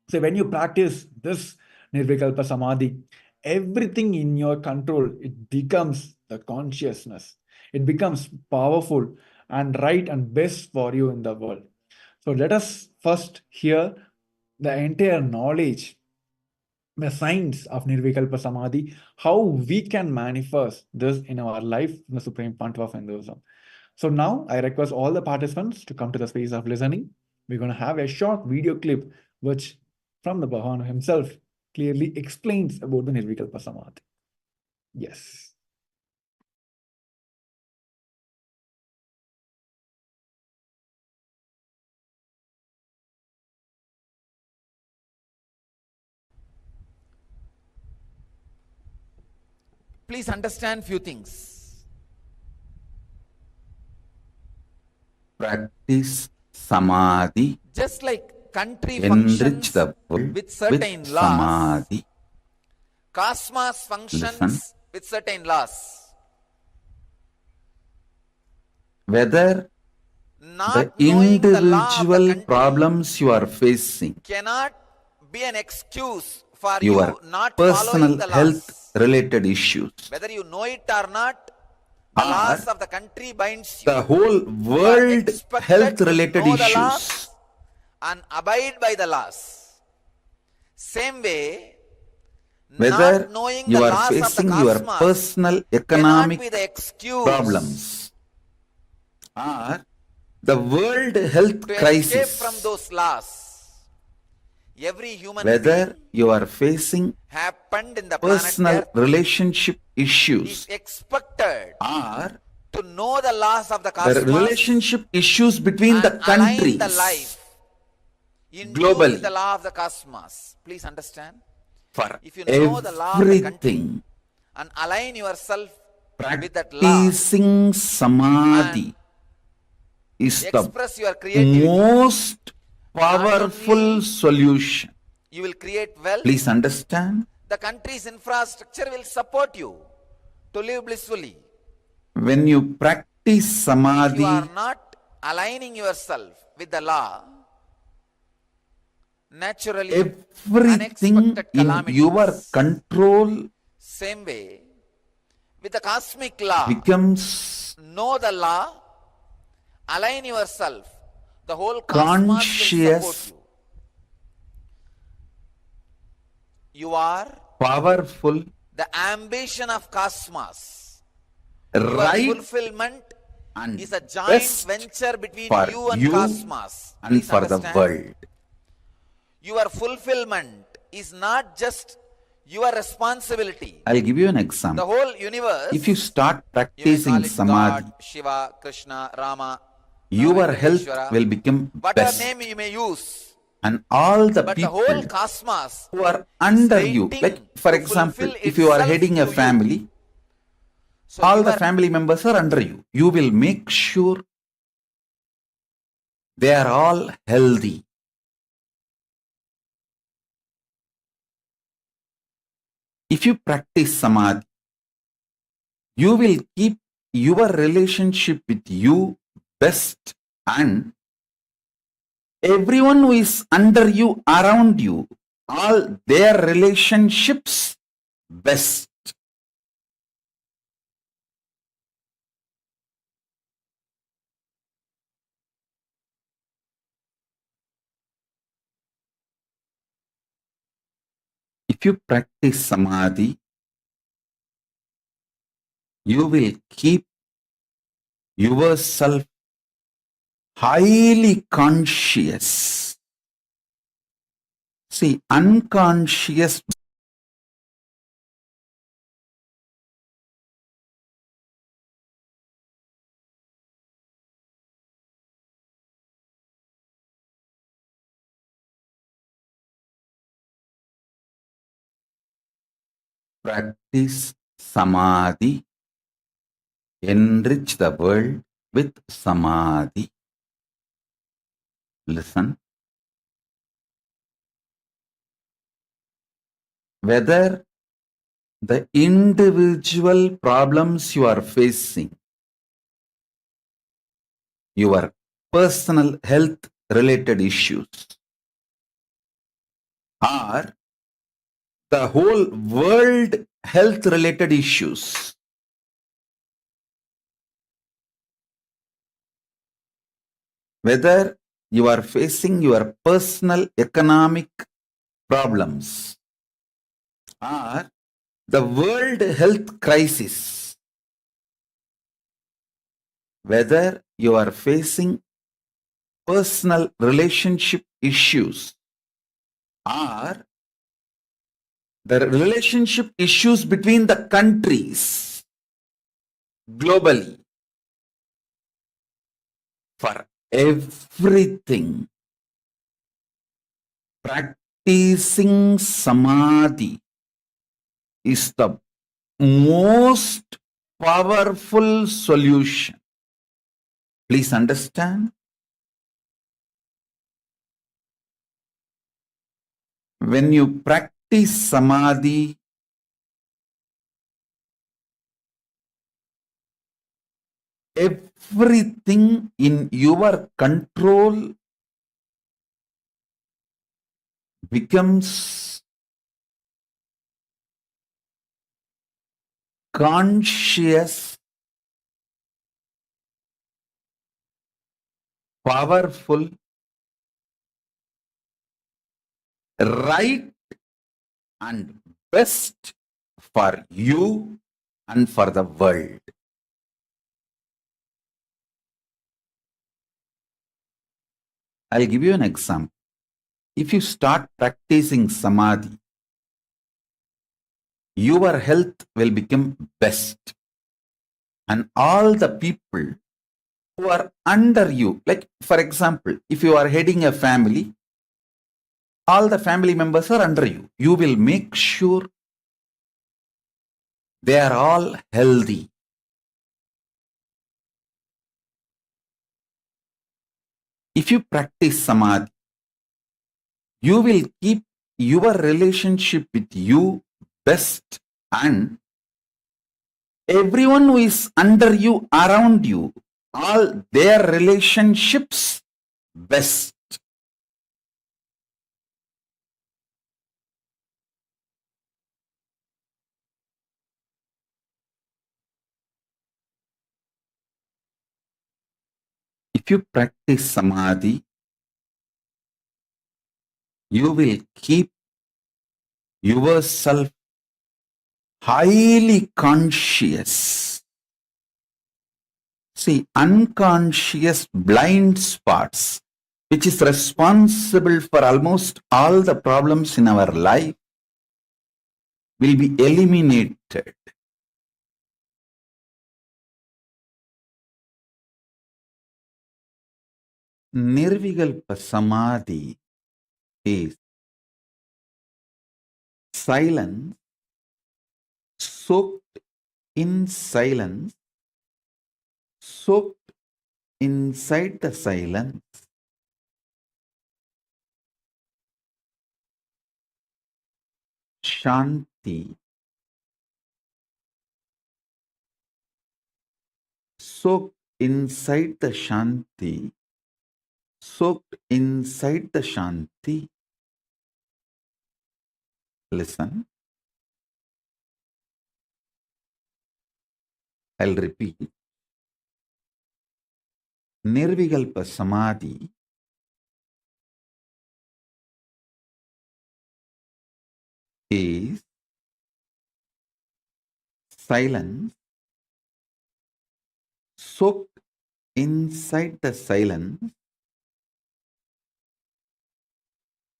So when you practice this Nirvikalpa Samadhi, everything in your control, it becomes the consciousness. It becomes powerful and right and best for you in the world. So let us first hear the entire knowledge, the science of Nirvikalpa Samadhi, how we can manifest this in our life in the Supreme Pontiff of Hinduism. So now I request all the participants to come to the space of listening. We're going to have a short video clip which from the Bhagavan himself clearly explains about the Nirvikalpa Samadhi. Yes. Please understand few things. Practice Samadhi. Just like country Enrich functions the world with certain with laws, Samadhi. Cosmos functions Listen. with certain laws. Whether Not the knowing the law of the individual country problems you are facing, cannot be an excuse for your you not following personal the health laws. related issues, Whether you know it or not, the or laws of the country binds you. the whole You are world expected health to related know the issues, laws and abide by the laws. Same way, whether not knowing you the are laws of the facing your cosmos personal cannot economic be the excuse problems, or the world health to escape from crisis, those laws. Every human whether being you are facing happened in the planet personal Earth relationship is issues, expected or to know the laws of the the cosmos relationship issues between the and align the countries life in tune globally, with the law of the cosmos. Please understand. for If you know the law of the country everything. and align yourself with that law Practicing Samadhi is the express your creativity, most not powerful only solution. you will create wealth, Please understand, the country's infrastructure will support you to live blissfully. when you practice If you Samadhi, are not aligning yourself with the law, naturally everything unexpected in calamities. your control Same way, with the cosmic law, becomes know the law, align yourself, the whole cosmos will conscious, support you. You are powerful, the ambition of cosmos. Your right, fulfillment and is a joint best venture between for you and you cosmos. and Please for the understand. world. Your fulfillment is not just your responsibility. I'll give you an The example. whole universe, If you start you may practicing call it Samadhi, God, Shiva, Krishna, Rama, your health Venkateshwara, will become whatever best, name you may use. and all the But the people whole cosmos who are under you, waiting like for to example, fulfill if you are itself heading a to you. family, So all you the are family members are under you. You will make sure they are all healthy. If you practice Samadhi, you will keep your relationship with you best, and everyone who is under you, around you, all their relationships best. If you practice Samadhi, you will keep yourself highly conscious. See, unconscious practice Samadhi, enrich the world with Samadhi. Listen. Whether the individual problems you are facing, your personal health related issues, or the whole world health related issues, whether you are facing your personal economic problems or the world health crisis, whether you are facing personal relationship issues or the relationship issues between the countries globally, for everything, practicing samadhi is the most powerful solution. Please understand. When you practice samadhi, everything in your control becomes conscious, powerful, right, and best for you and for the world. I'll give you an example. If you start practicing samadhi, your health will become best. And all the people who are under you, like for example, if you are heading a family, all the family members are under you. You will make sure they are all healthy. If you practice samadhi, you will keep your relationship with you best, and everyone who is under you, around you, all their relationships best. If you practice samadhi, you will keep yourself highly conscious. See, unconscious blind spots, which is responsible for almost all the problems in our life, will be eliminated. Nirvikalpa samadhi is silence, soaked in silence, soaked inside the silence, shanti, soaked inside the shanti, soaked inside the shanti. Listen, I'll repeat. Nirvikalpa samadhi is silence, soaked inside the silence,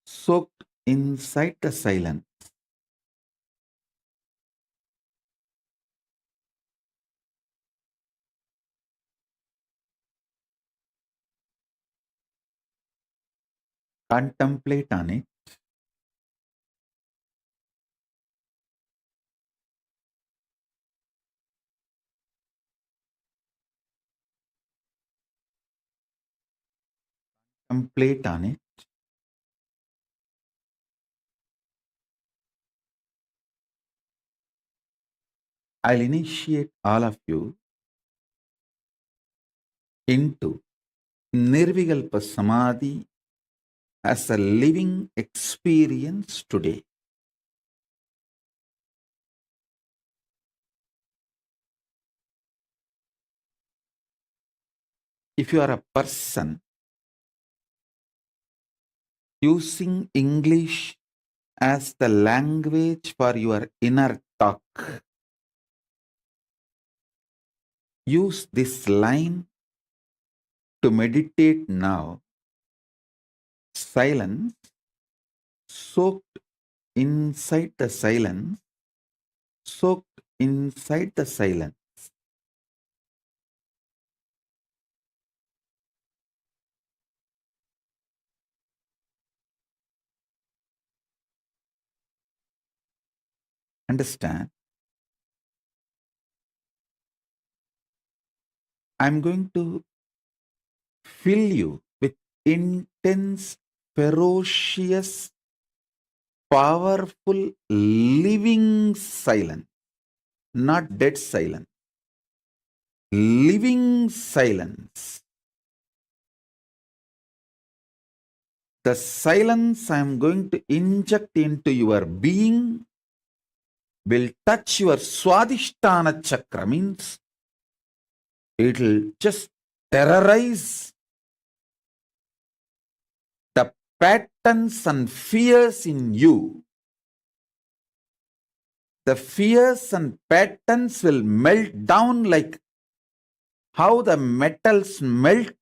soaked inside the silence. Contemplate on it. contemplate on it. I'll initiate all of you into Nirvikalpa Samadhi as a living experience today. If you are a person using English as the language for your inner talk, use this line to meditate now. Silence, soaked inside the silence, soaked inside the silence. Understand? I'm going to fill you with intense, ferocious, powerful, living silence, not dead silence. Living silence. The silence I'm going to inject into your being will touch your Swadhisthana chakra, means it will just terrorize the patterns and fears in you. The fears and patterns will melt down like how the metals melt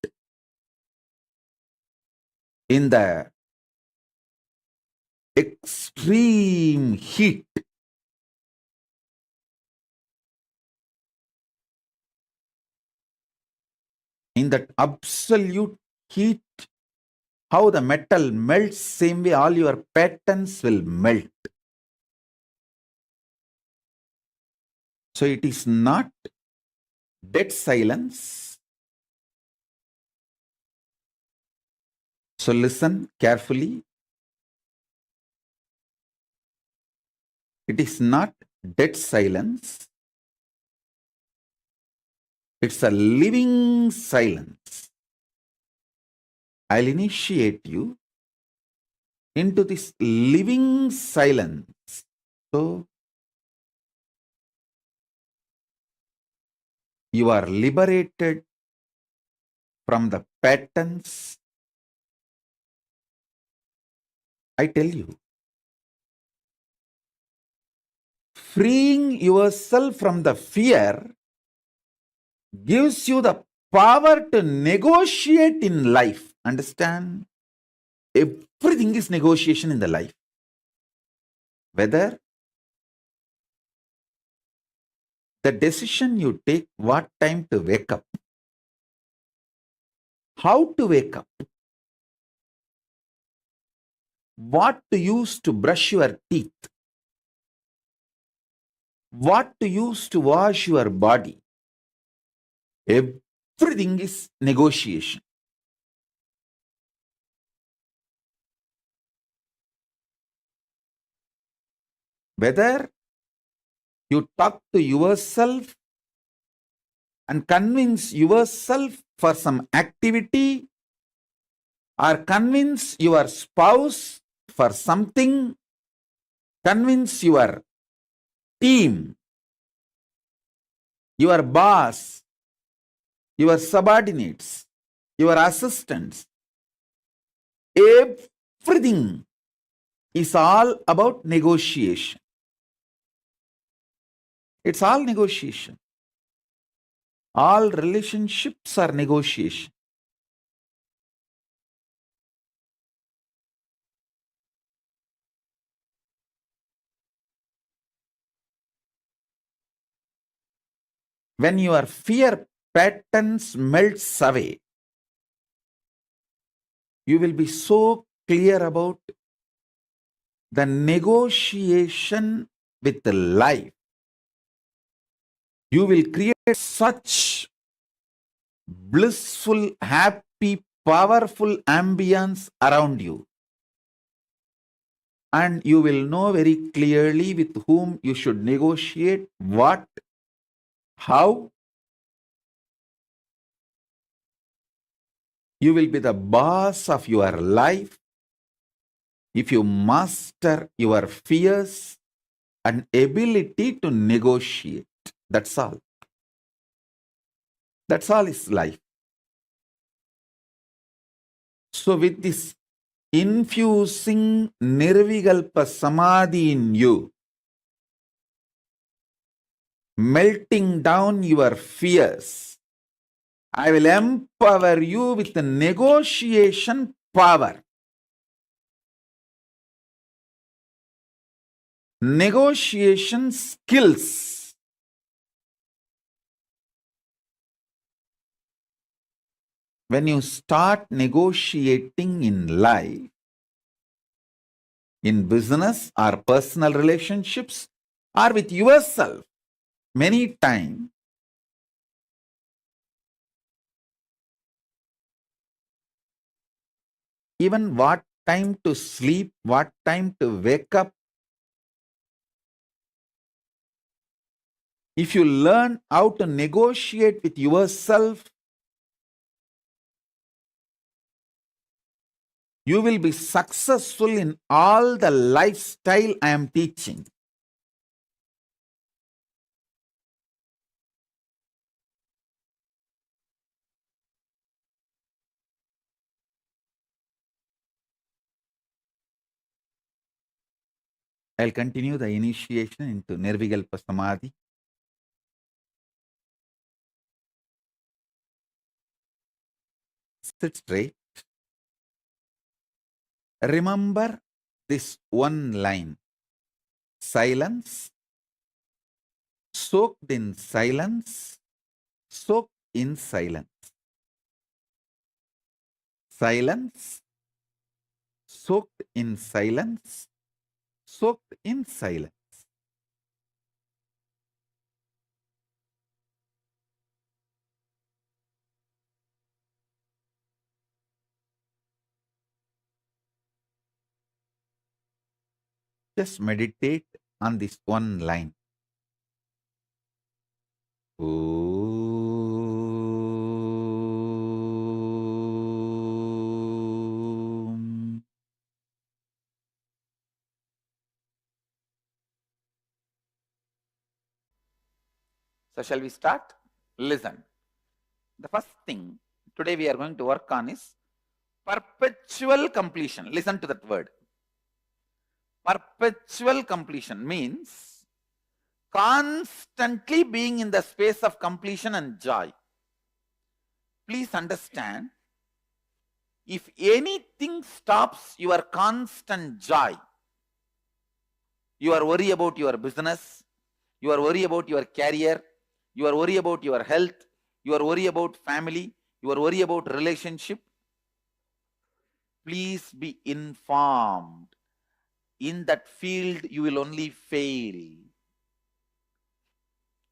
in the extreme heat. In that absolute heat, how the metal melts, same way all your patterns will melt. So it is not dead silence. So listen carefully. It is not dead silence. It's a living silence. I'll initiate you into this living silence. So you are liberated from the patterns. I tell you, freeing yourself from the fear gives you the power to negotiate in life. Understand? Everything is negotiation in the life. Whether the decision you take, what time to wake up, how to wake up, what to use to brush your teeth, what to use to wash your body, everything is negotiation. Whether you talk to yourself and convince yourself for some activity, or convince your spouse for something, convince your team, your boss, your subordinates, your assistants, everything is all about negotiation. It's all negotiation. All relationships are negotiation. When your fear patterns melts away, you will be so clear about the negotiation with the life. You will create such blissful, happy, powerful ambience around you. And you will know very clearly with whom you should negotiate, what, how. You will be the boss of your life if you master your fears and ability to negotiate. That's all. That's all is life. So with this infusing Nirvikalpa Samadhi in you, melting down your fears, I will empower you with the negotiation power. Negotiation skills. When you start negotiating in life, in business or personal relationships or with yourself, many times, even what time to sleep, what time to wake up, if you learn how to negotiate with yourself, you will be successful in all the lifestyle I am teaching. I'll continue the initiation into Nirvikalpa Samadhi. Sit straight. Remember this one line. Silence, soaked in silence, soaked in silence. Silence, soaked in silence, soaked in silence. Just meditate on this one line. Om. So shall we start? Listen. The first thing today we are going to work on is perpetual completion. Listen to that word. Perpetual completion means constantly being in the space of completion and joy. Please understand, if anything stops your constant joy, you are worried about your business, you are worried about your career, you are worried about your health, you are worried about family, you are worried about relationship, please be informed. In that field, you will only fail.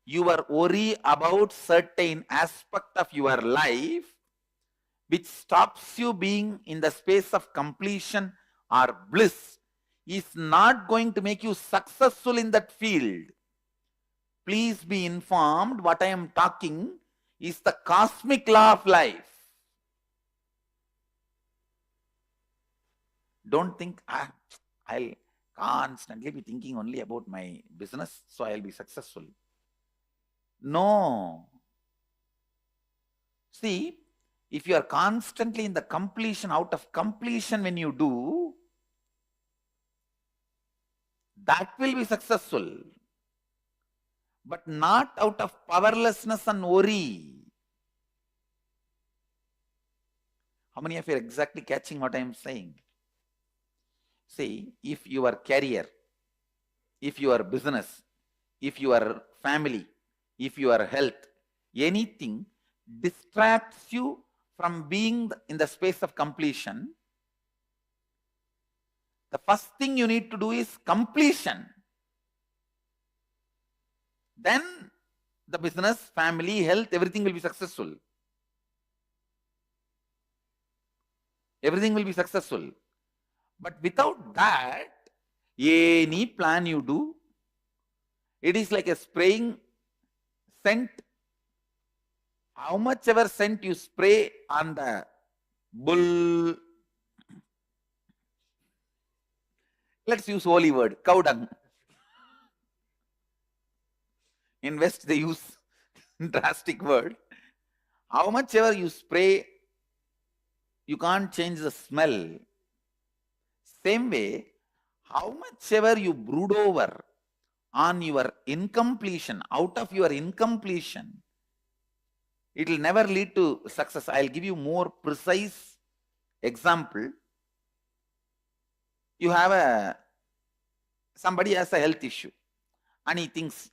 You are worried about certain aspect of your life which stops you being in the space of completion or bliss is not going to make you successful in that field. Please be informed, what I am talking is the cosmic law of life. Don't think, I'll constantly be thinking only about my business, so I'll be successful. No. See, if you are constantly in the completion, out of completion when you do, that will be successful. But not out of powerlessness and worry. How many of you are exactly catching what I am saying? See, if your career, if your business, if your family, if your health, anything distracts you from being in the space of completion, the first thing you need to do is completion. Then the business, family, health, everything will be successful. Everything will be successful. But without that, any plan you do, it is like a spraying scent. How much ever scent you spray on the bull, let's use holy word, cow dung. In West they use drastic word. How much ever you spray, you can't change the smell. Same way, how much ever you brood over on your incompletion, out of your incompletion, it will never lead to success. I'll give you more precise example. You have somebody has a health issue and he thinks,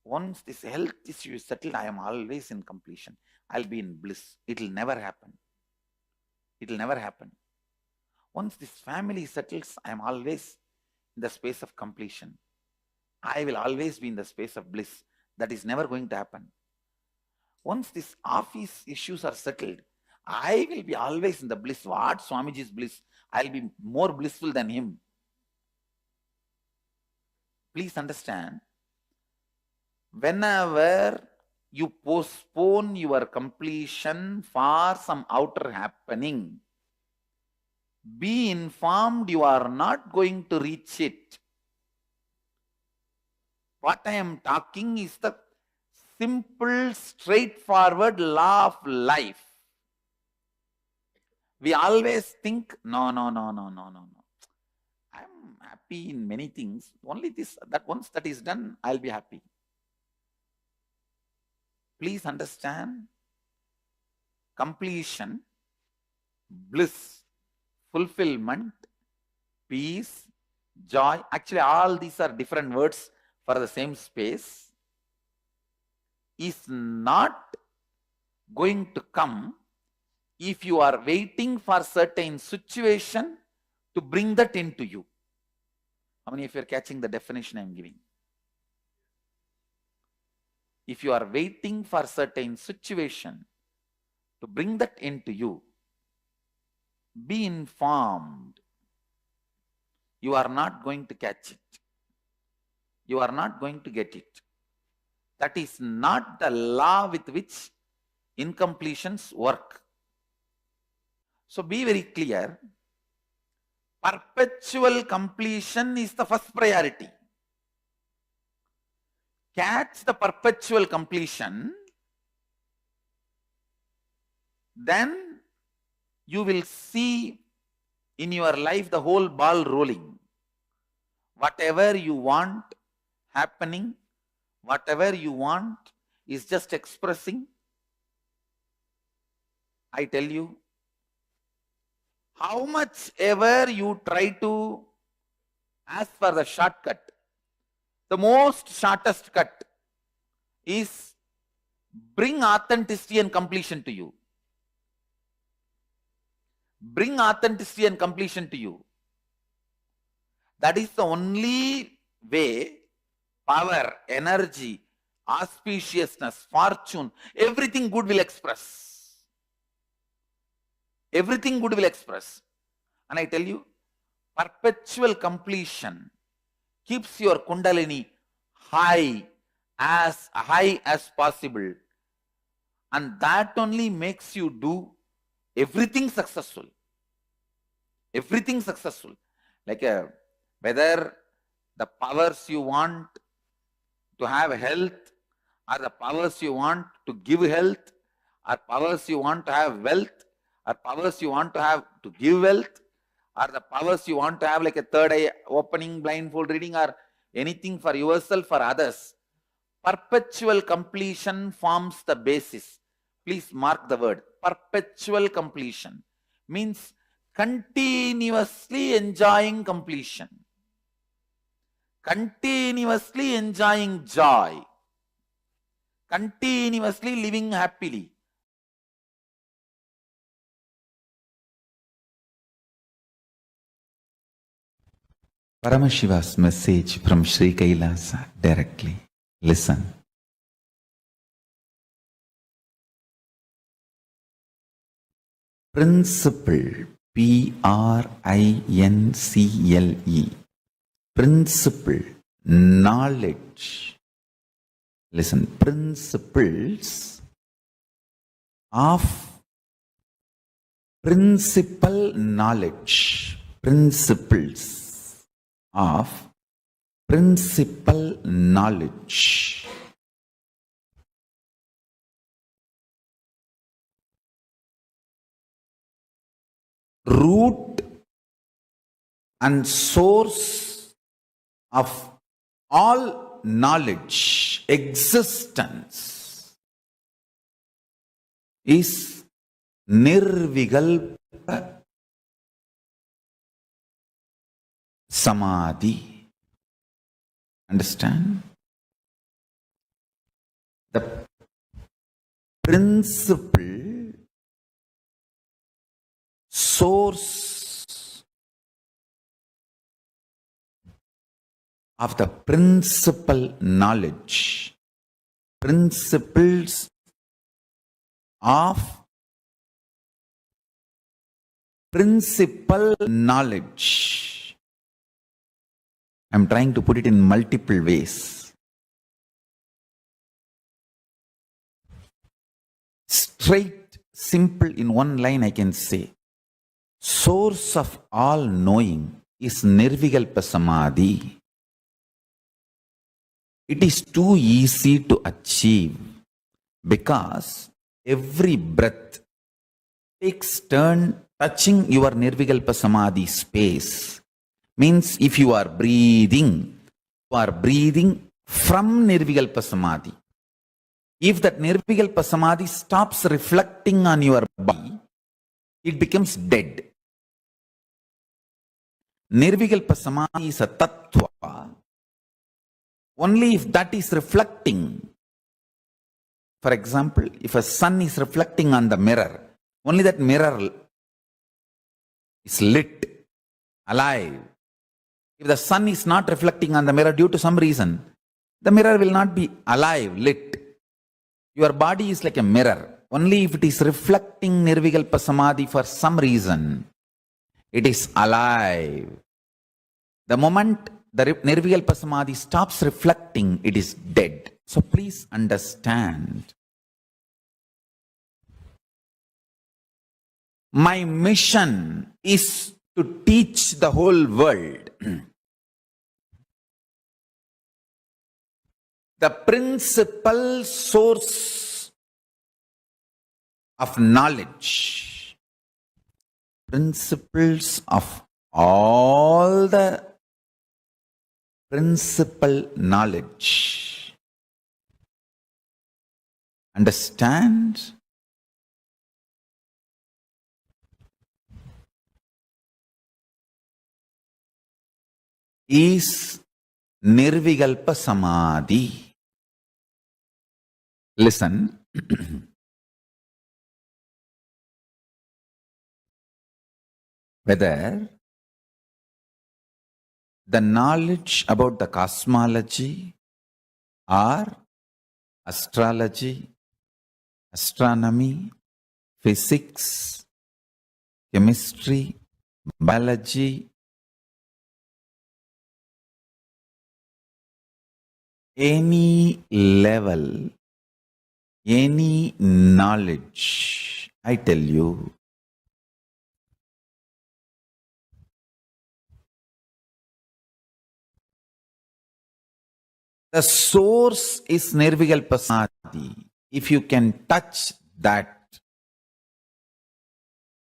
once this health issue is settled, I am always in completion. I'll be in bliss. It will never happen. It will never happen. Once this family settles, I am always in the space of completion. I will always be in the space of bliss. That is never going to happen. Once these office issues are settled, I will be always in the bliss. What Swamiji's bliss? I'll be more blissful than him. Please understand, whenever you postpone your completion for some outer happening, be informed you are not going to reach it. What I am talking is the simple, straightforward law of life. We always think, no. I'm happy in many things. Only this, that once that is done, I'll be happy. Please understand, completion, bliss, fulfillment, peace, joy. Actually, all these are different words for the same space. Is not going to come if you are waiting for certain situation to bring that into you. How many of you are catching the definition I am giving? If you are waiting for certain situation to bring that into you, be informed, you are not going to catch it. You are not going to get it. That is not the law with which incompletions work. So be very clear. Perpetual completion is the first priority. Catch the perpetual completion, then you will see in your life the whole ball rolling. Whatever you want happening, whatever you want is just expressing. I tell you, how much ever you try to ask for the shortcut, the most shortest cut is bring authenticity and completion to you. Bring authenticity and completion to you. That is the only way power, energy, auspiciousness, fortune, everything good will express. Everything good will express. And I tell you, perpetual completion keeps your kundalini high as possible. And that only makes you do everything successful. Everything successful. Like whether the powers you want to have health, or the powers you want to give health, or powers you want to have wealth, or powers you want to have to give wealth, or the powers you want to have like a third eye opening, blindfold reading, or anything for yourself or others. Perpetual completion forms the basis. Please mark the word. Perpetual completion means continuously enjoying completion. Continuously enjoying joy. Continuously living happily. Paramashiva's message from Sri Kailasa directly. Listen. Principle P-R-I-N-C-L-E. Principle, knowledge. Listen, principles of principal knowledge. Principles of principal knowledge. Root and source of all knowledge, existence, is Nirvikalpa Samadhi. Understand? The principle, source of the principal knowledge, principles of principal knowledge. I'm trying to put it in multiple ways. Straight, simple, in one line I can say, source of all knowing is Nirvikalpa Samadhi. It is too easy to achieve because every breath takes turn touching your Nirvikalpa Samadhi space. Means if you are breathing from Nirvikalpa Samadhi. If that Nirvikalpa Samadhi stops reflecting on your body, it becomes dead. Nirvikalpa Samadhi is a tattva. Only if that is reflecting. For example, if a sun is reflecting on the mirror, only that mirror is lit, alive. If the sun is not reflecting on the mirror due to some reason, the mirror will not be alive, lit. Your body is like a mirror. Only if it is reflecting Nirvikalpa Samadhi for some reason, it is alive. The moment the Nirvikalpa Samadhi stops reflecting, it is dead. So please understand. My mission is to teach the whole world the principal source of knowledge, principles of all the principal knowledge. Understand? Is Nirvikalpa Samadhi. Listen. Whether the knowledge about the cosmology or astrology, astronomy, physics, chemistry, biology, any level, any knowledge, I tell you, the source is Nirvikalpa Samadhi. If you can touch that,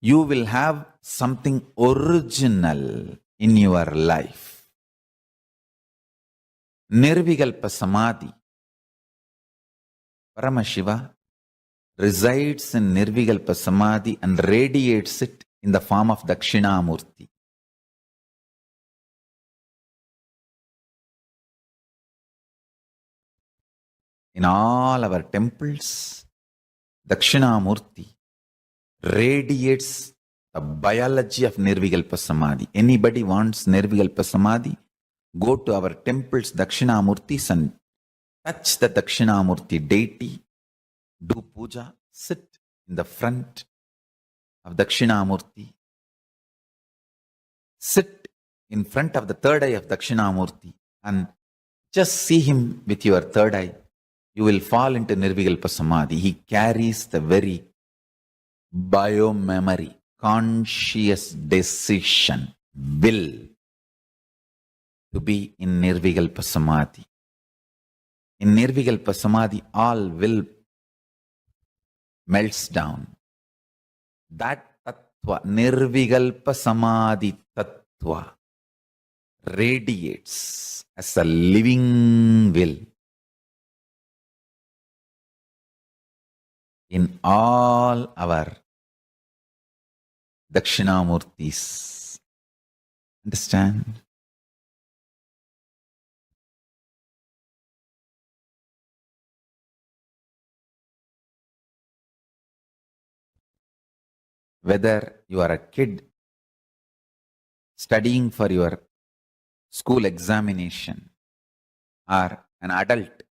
you will have something original in your life. Nirvikalpa Samadhi. Paramashiva resides in Nirvikalpa Samadhi and radiates it in the form of Dakshinamurti. In all our temples, Dakshinamurti radiates the biology of Nirvikalpa Samadhi. Anybody wants Nirvikalpa Samadhi, go to our temples, Dakshinamurtis, and touch the Dakshinamurti deity, do puja, sit in the front of Dakshinamurti sit in front of the third eye of Dakshinamurti and just see him with your third eye. You will fall into Nirvikalpa Samadhi. He carries the very biomemory, conscious decision, will to be in Nirvikalpa Samadhi. In Nirvikalpa Samadhi, all will melts down. That tattva, Nirvikalpa Samadhi tattva, radiates as a living will in all our Dakshinamurtis. Understand? Whether you are a kid studying for your school examination or an adult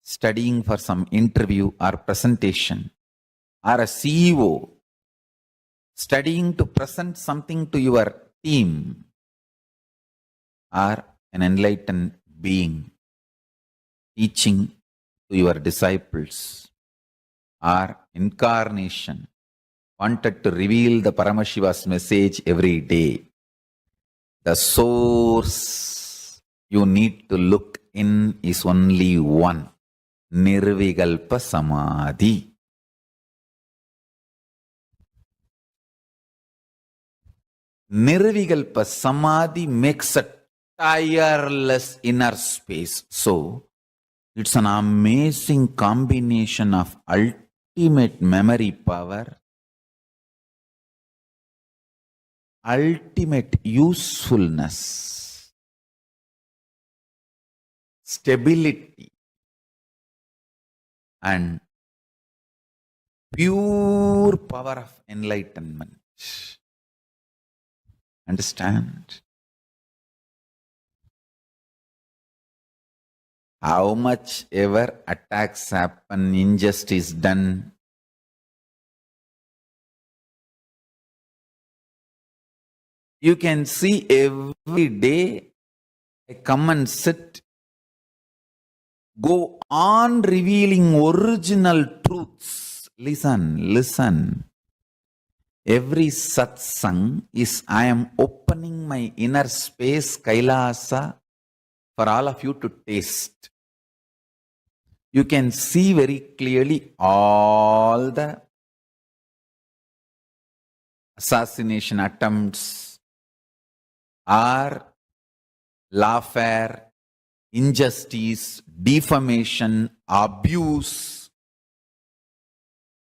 studying for some interview or presentation, or a CEO studying to present something to your team, or an enlightened being teaching to your disciples, or incarnation wanted to reveal the Paramashiva's message every day. The source you need to look in is only one, Nirvikalpa Samadhi. Nirvikalpa Samadhi makes a tireless inner space. So, it's an amazing combination of ultimate memory power, ultimate usefulness, stability, and pure power of enlightenment. Understand? How much ever attacks happen, injustice done, you can see every day I come and sit, go on revealing original truths. Listen. Every satsang is I am opening my inner space, Kailasa, for all of you to taste. You can see very clearly all the assassination attempts or lawfare, injustice, defamation, abuse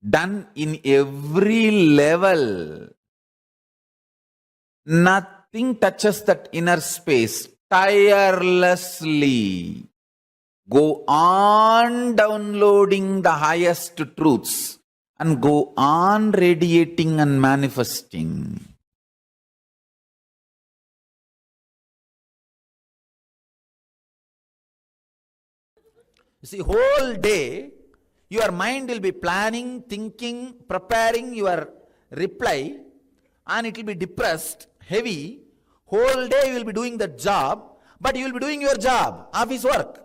done in every level. Nothing touches that inner space. Tirelessly go on downloading the highest truths and go on radiating and manifesting. You see, whole day your mind will be planning, thinking, preparing your reply, and it will be depressed, heavy. Whole day you will be doing the job, but you will be doing your job, office work.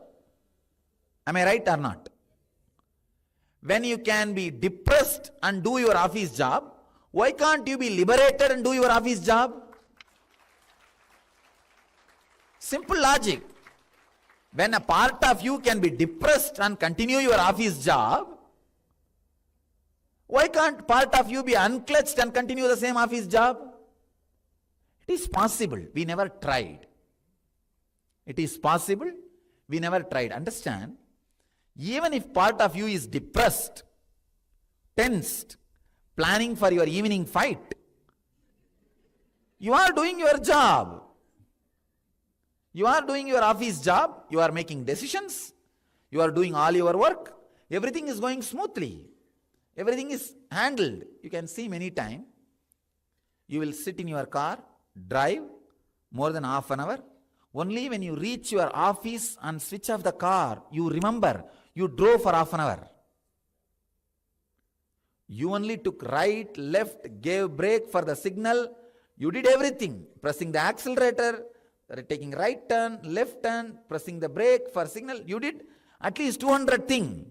Am I right or not? When you can be depressed and do your office job, why can't you be liberated and do your office job? Simple logic. When a part of you can be depressed and continue your office job, why can't part of you be unclutched and continue the same office job? It is possible. We never tried. It is possible. We never tried. Understand? Even if part of you is depressed, tensed, planning for your evening fight, you are doing your job. You are doing your office job. You are making decisions. You are doing all your work. Everything is going smoothly. Everything is handled. You can see many times. You will sit in your car, drive more than half an hour. Only when you reach your office and switch off the car, you remember you drove for half an hour. You only took right, left, gave brake for the signal, You did everything, pressing the accelerator, taking right turn, left turn, pressing the brake for signal. You did at least 200 things.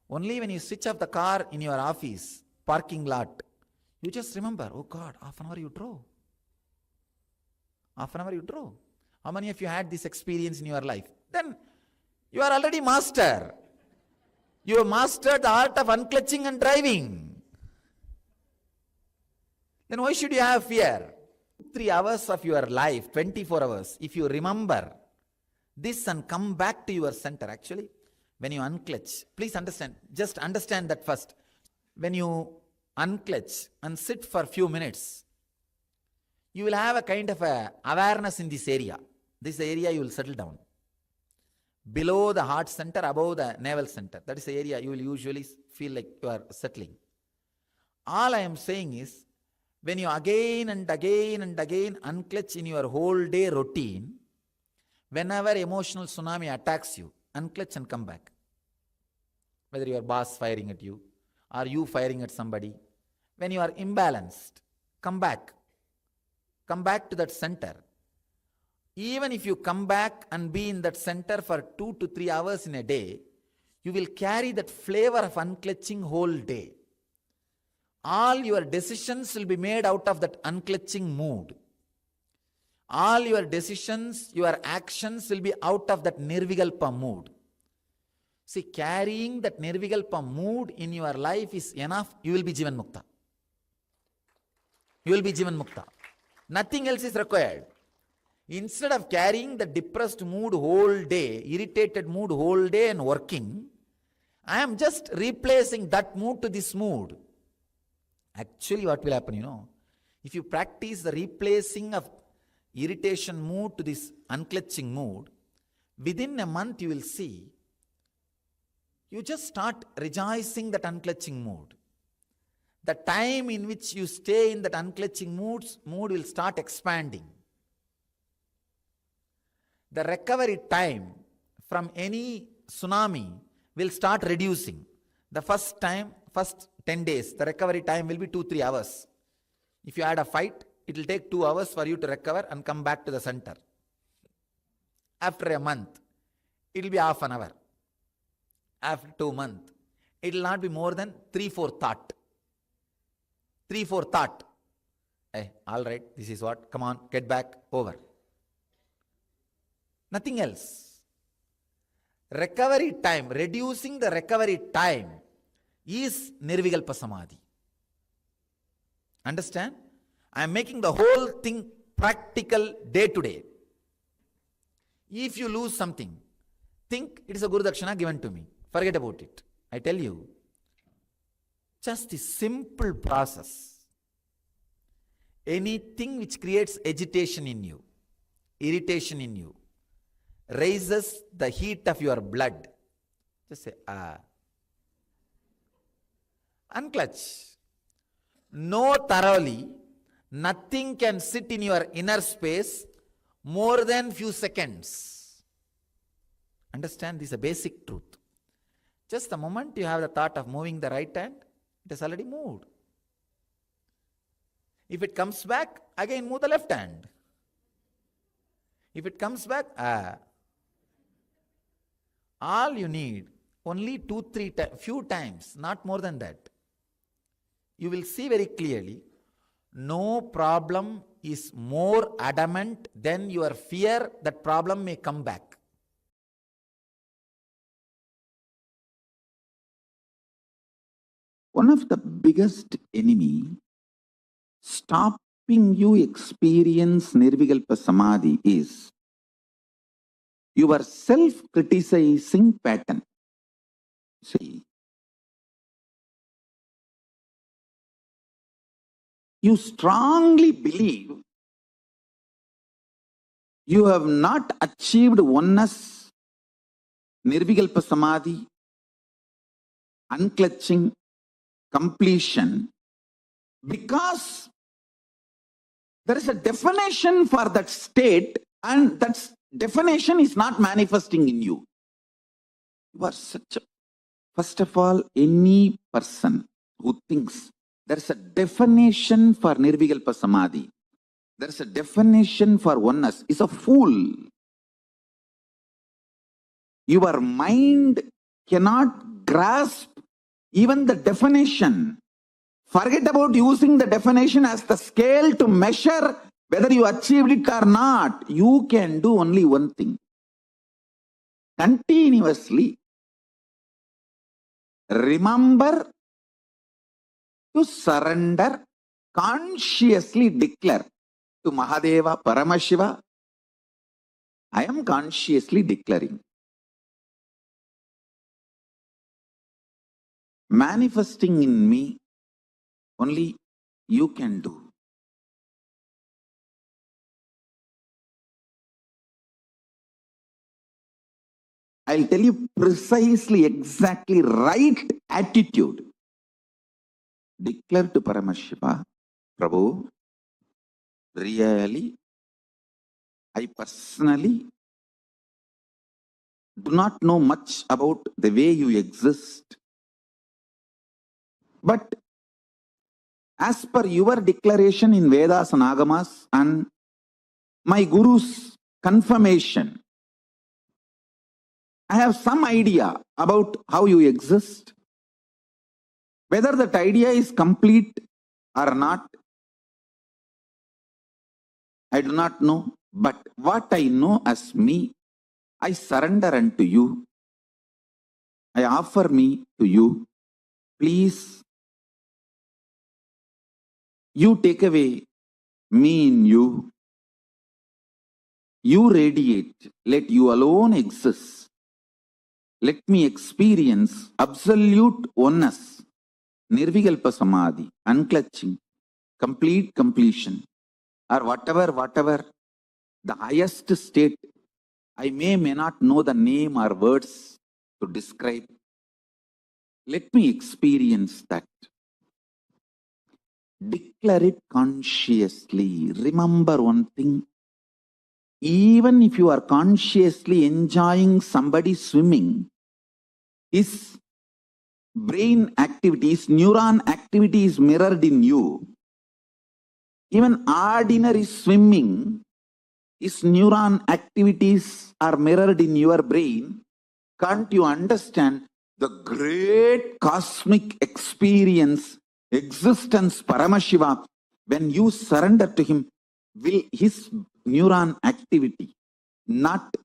Only when you switch off the car in your office, parking lot, you just remember, oh God, half an hour you drove. Half an hour you drove. How many of you had this experience in your life? Then you are already master. You have mastered the art of unclutching and driving. Then why should you have fear? 3 hours of your life, 24 hours, if you remember this and come back to your center, actually, when you unclutch, please understand, just understand that first. When you unclutch and sit for a few minutes, you will have a kind of a awareness in this area. This area you will settle down. Below the heart center, above the navel center. That is the area you will usually feel like you are settling. All I am saying is, when you again and again and again unclutch in your whole day routine, whenever emotional tsunami attacks you, unclutch and come back. Whether your boss firing at you or you firing at somebody, when you are imbalanced, come back. Come back to that center. Even if you come back and be in that center for 2 to 3 hours in a day, you will carry that flavor of unclutching whole day. All your decisions will be made out of that unclutching mood. All your decisions, your actions will be out of that nirvikalpa mood. See, carrying that nirvikalpa mood in your life is enough. You will be Jivan Mukta. You will be Jivan Mukta. Nothing else is required. Instead of carrying the depressed mood whole day, irritated mood whole day and working, I am just replacing that mood to this mood. Actually, what will happen, if you practice the replacing of irritation mood to this unclutching mood, within a month you will see, you just start rejoicing that unclutching mood. The time in which you stay in that unclutching mood will start expanding. The recovery time from any tsunami will start reducing. The first 10 days, the recovery time will be 2-3 hours. If you had a fight, it will take 2 hours for you to recover and come back to the center. After a month, it will be half an hour. After 2 months, it will not be more than 3-4 thought. 3-4 thought. Hey, all right, this is what, come on, get back, over. Nothing else. Recovery time, reducing the recovery time is Nirvikalpa Samadhi. Understand? I am making the whole thing practical day to day. If you lose something, think it is a Guru Dakshina given to me. Forget about it. I tell you, just a simple process. Anything which creates agitation in you, irritation in you, raises the heat of your blood. Just say, unclutch. Know thoroughly, nothing can sit in your inner space more than few seconds. Understand? This is a basic truth. Just the moment you have the thought of moving the right hand, it has already moved. If it comes back, again move the left hand. If it comes back, all you need, only 2-3 few times, not more than that. You will see very clearly, no problem is more adamant than your fear that problem may come back. One of the biggest enemy stopping you experience Nirvikalpa Samadhi is your self-criticizing pattern. See, you strongly believe you have not achieved oneness, Nirvikalpa Samadhi, unclutching, completion, because there is a definition for that state and that definition is not manifesting in you. You are such a, first of all, any person who thinks There's a definition for Nirvikalpa Samadhi. There's a definition for oneness. Is a fool. Your mind cannot grasp even the definition. Forget about using the definition as the scale to measure whether you achieved it or not. You can do only one thing. Continuously remember to surrender, consciously declare to Mahadeva, Paramashiva, I am consciously declaring. Manifesting in me only you can do. I'll tell you precisely, exactly right attitude. Declare to Paramashiva, Prabhu, really, I personally do not know much about the way you exist. But as per your declaration in Vedas and Agamas and my Guru's confirmation, I have some idea about how you exist. Whether that idea is complete or not, I do not know. But what I know as me, I surrender unto you. I offer me to you. Please, you take away me in you. You radiate. Let you alone exist. Let me experience absolute oneness, Nirvikalpa Samadhi, unclutching, complete completion, or whatever the highest state. I may not know the name or words to describe. Let me experience that. Declare it consciously. Remember one thing. Even if you are consciously enjoying somebody swimming, his brain activities, neuron activity is mirrored in you. Even ordinary swimming, his neuron activities are mirrored in your brain. Can't you understand the great cosmic experience, existence, Paramashiva, when you surrender to him, will his neuron activity not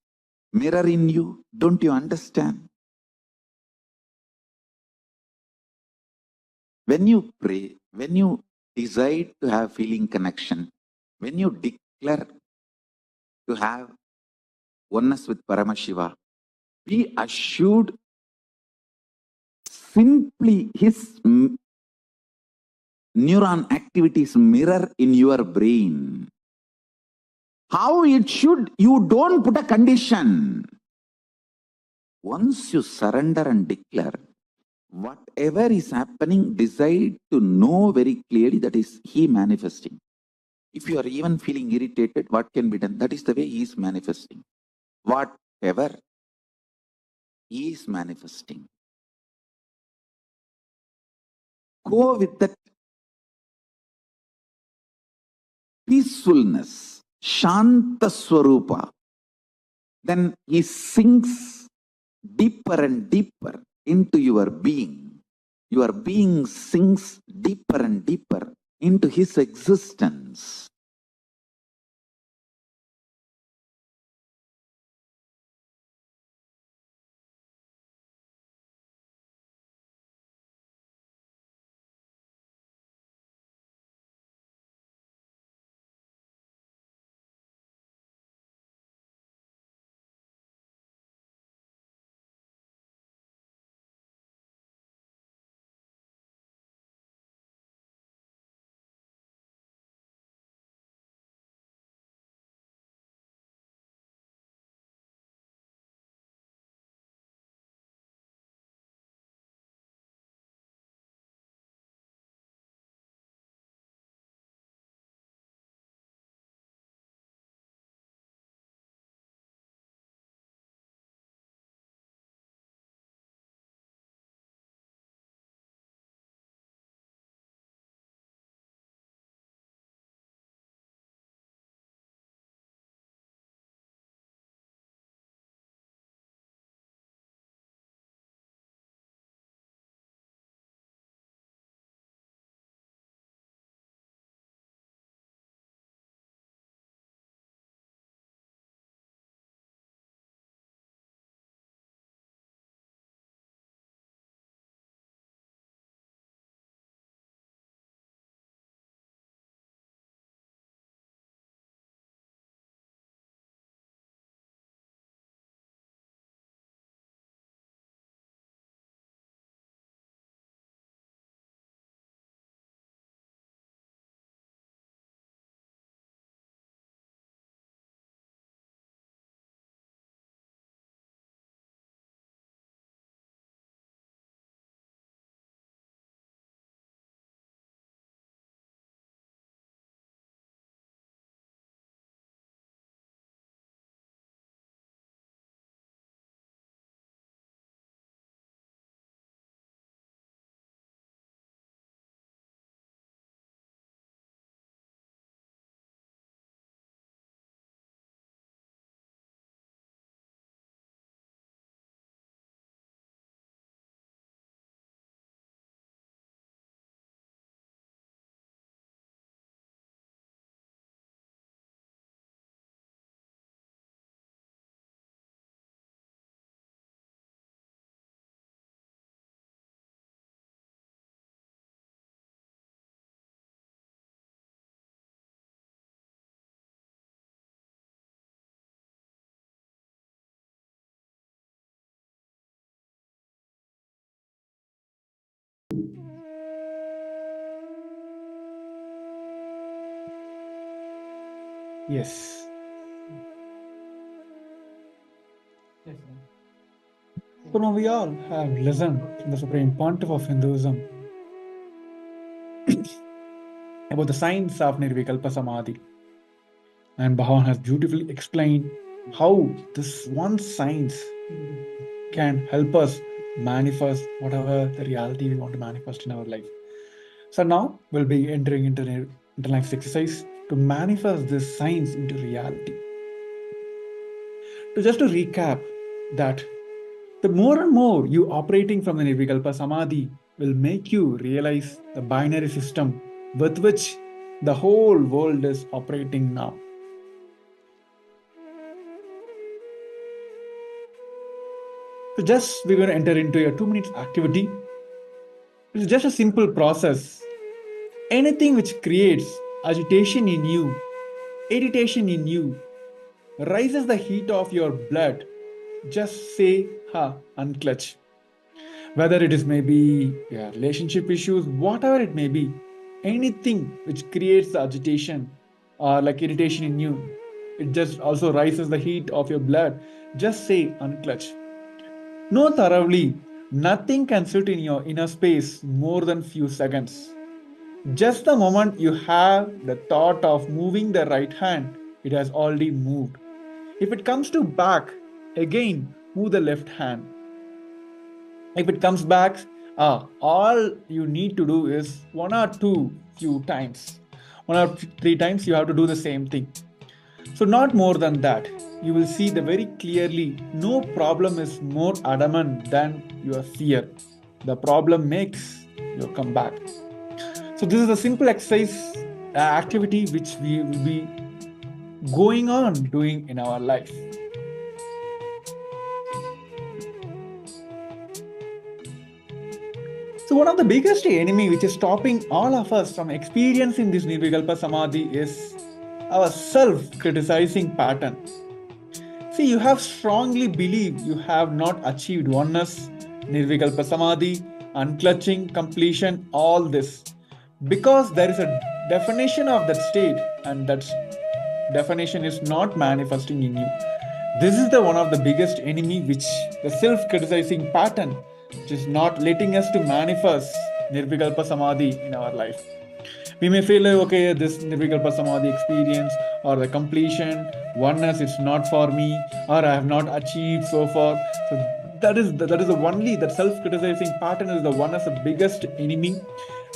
mirror in you? Don't you understand? When you pray, when you decide to have feeling connection, when you declare to have oneness with Paramashiva, be assured simply his neuron activities mirror in your brain. How it should, you don't put a condition. Once you surrender and declare, whatever is happening, decide to know very clearly that is he manifesting. If you are even feeling irritated, what can be done? That is the way he is manifesting. Whatever he is manifesting. Go with that peacefulness, Shanta Swarupa. Then he sinks deeper and deeper into your being. Your being sinks deeper and deeper into his existence. Yes. So now we all have listened from the Supreme Pontiff of Hinduism about the science of Nirvikalpa Samadhi. And Bhavan has beautifully explained how this one science can help us manifest whatever the reality we want to manifest in our life. So now we'll be entering into the next exercise to manifest this science into reality. So just to recap that the more and more you operating from the Nirvikalpa Samadhi will make you realize the binary system with which the whole world is operating now. So just we're going to enter into a 2 minutes activity. It's just a simple process. Anything which creates agitation in you, irritation in you, raises the heat of your blood, just say ha and clutch. Whether it is maybe relationship issues, whatever it may be, anything which creates the agitation or like irritation in you, it just also rises the heat of your blood, just say unclutch. Know thoroughly, nothing can sit in your inner space more than few seconds. Just the moment you have the thought of moving the right hand, it has already moved. If it comes to back, again move the left hand. If it comes back, all you need to do is 1 or 2 few times. 1 or 3 times you have to do the same thing. So not more than that. You will see the very clearly no problem is more adamant than your fear. The problem makes you come back. So this is a simple exercise activity which we will be going on doing in our life. So one of the biggest enemy which is stopping all of us from experiencing this Nirvikalpa Samadhi is our self-criticizing pattern. See, you have strongly believed you have not achieved oneness, Nirvikalpa Samadhi, unclutching, completion, all this. Because there is a definition of that state and that definition is not manifesting in you. This is the one of the biggest enemy which the self-criticizing pattern which is not letting us to manifest Nirvikalpa Samadhi in our life. We may feel like, okay, this Nirvikalpa Samadhi experience or the completion, oneness, it's not for me, or I have not achieved so far. So that is the only, that self-criticizing pattern is the one of the biggest enemy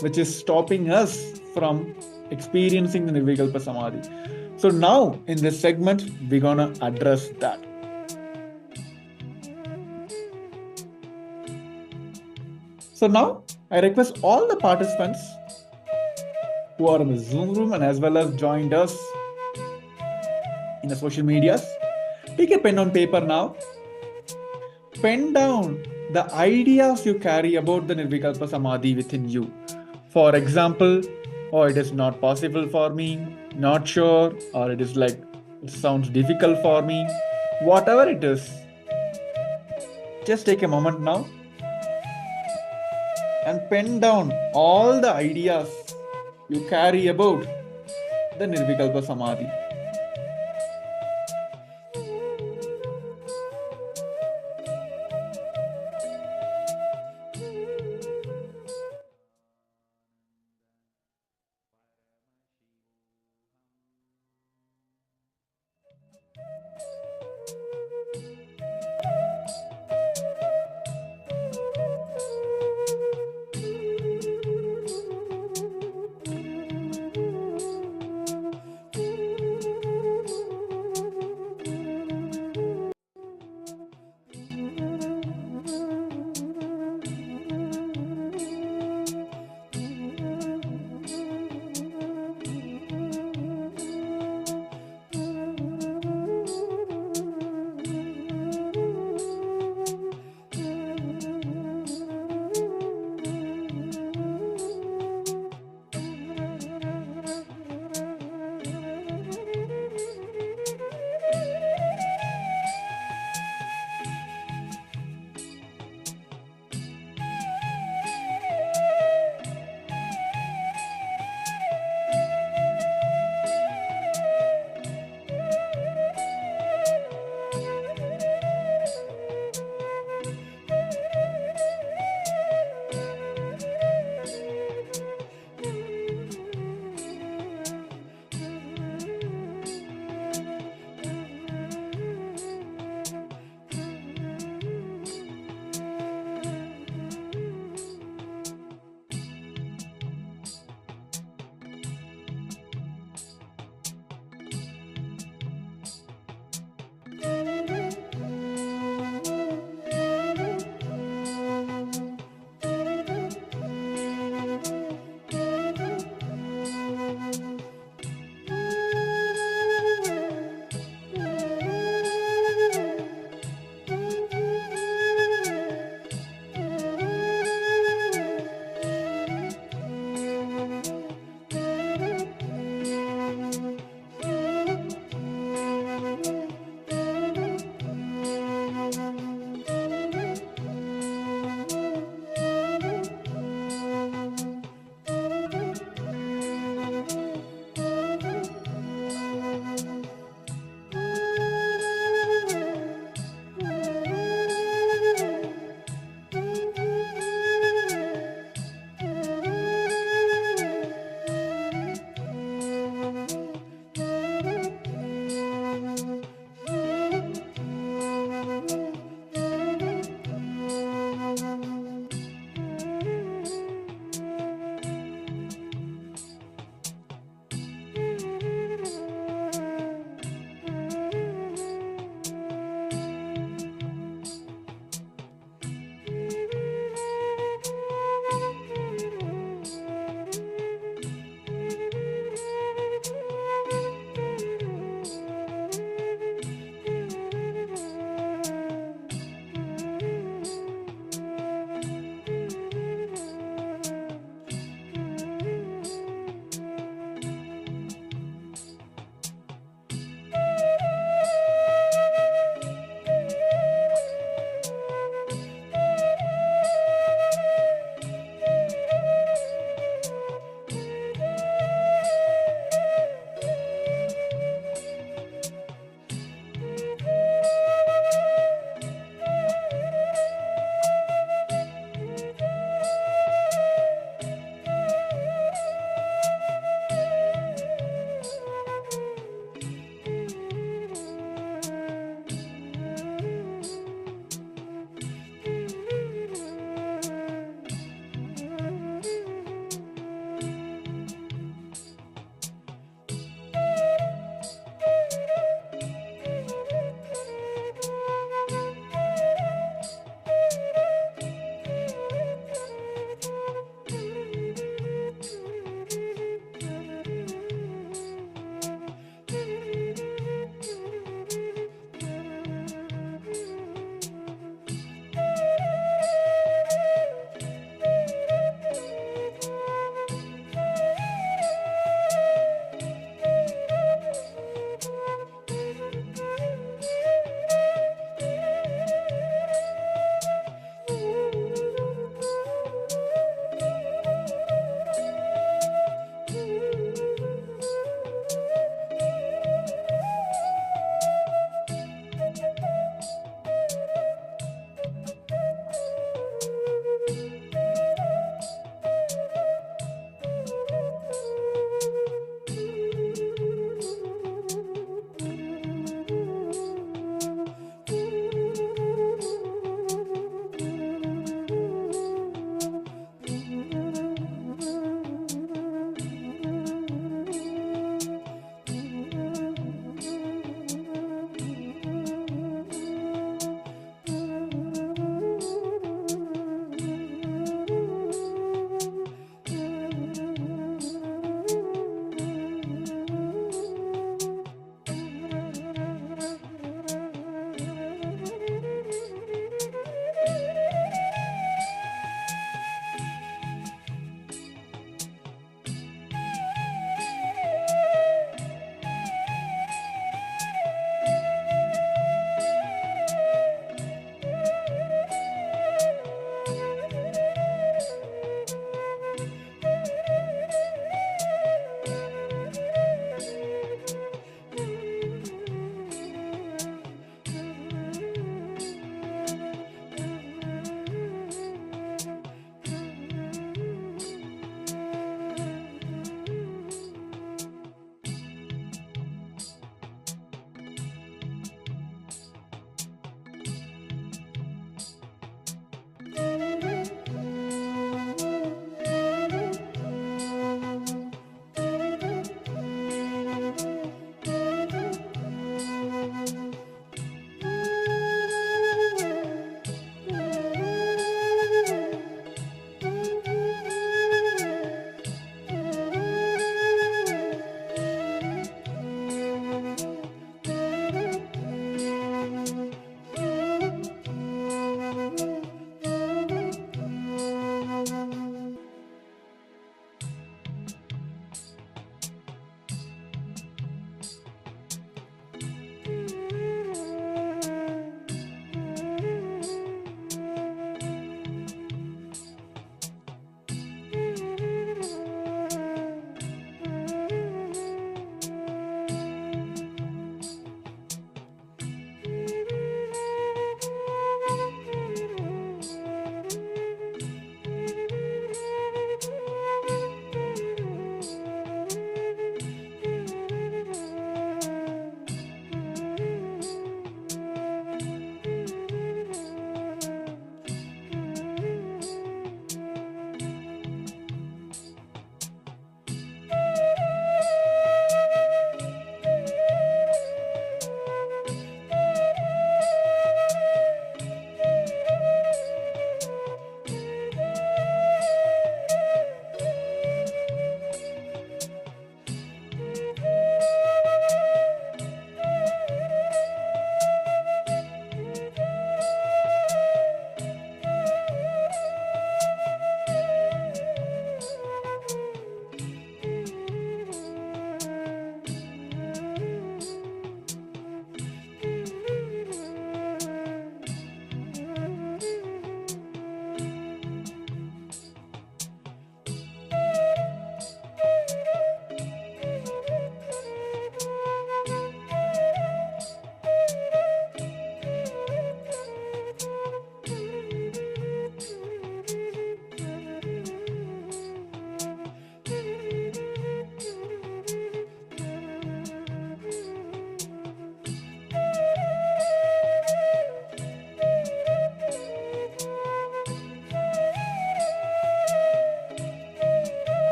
which is stopping us from experiencing the Nirvikalpa Samadhi. So now in this segment, we're gonna address that. So now I request all the participants who are in the Zoom room and as well as joined us in the social medias, take a pen on paper now. Pen down the ideas you carry about the Nirvikalpa Samadhi within you. For example, it is not possible for me, not sure, or it is like, it sounds difficult for me, whatever it is. Just take a moment now and pen down all the ideas you carry about the Nirvikalpa Samadhi.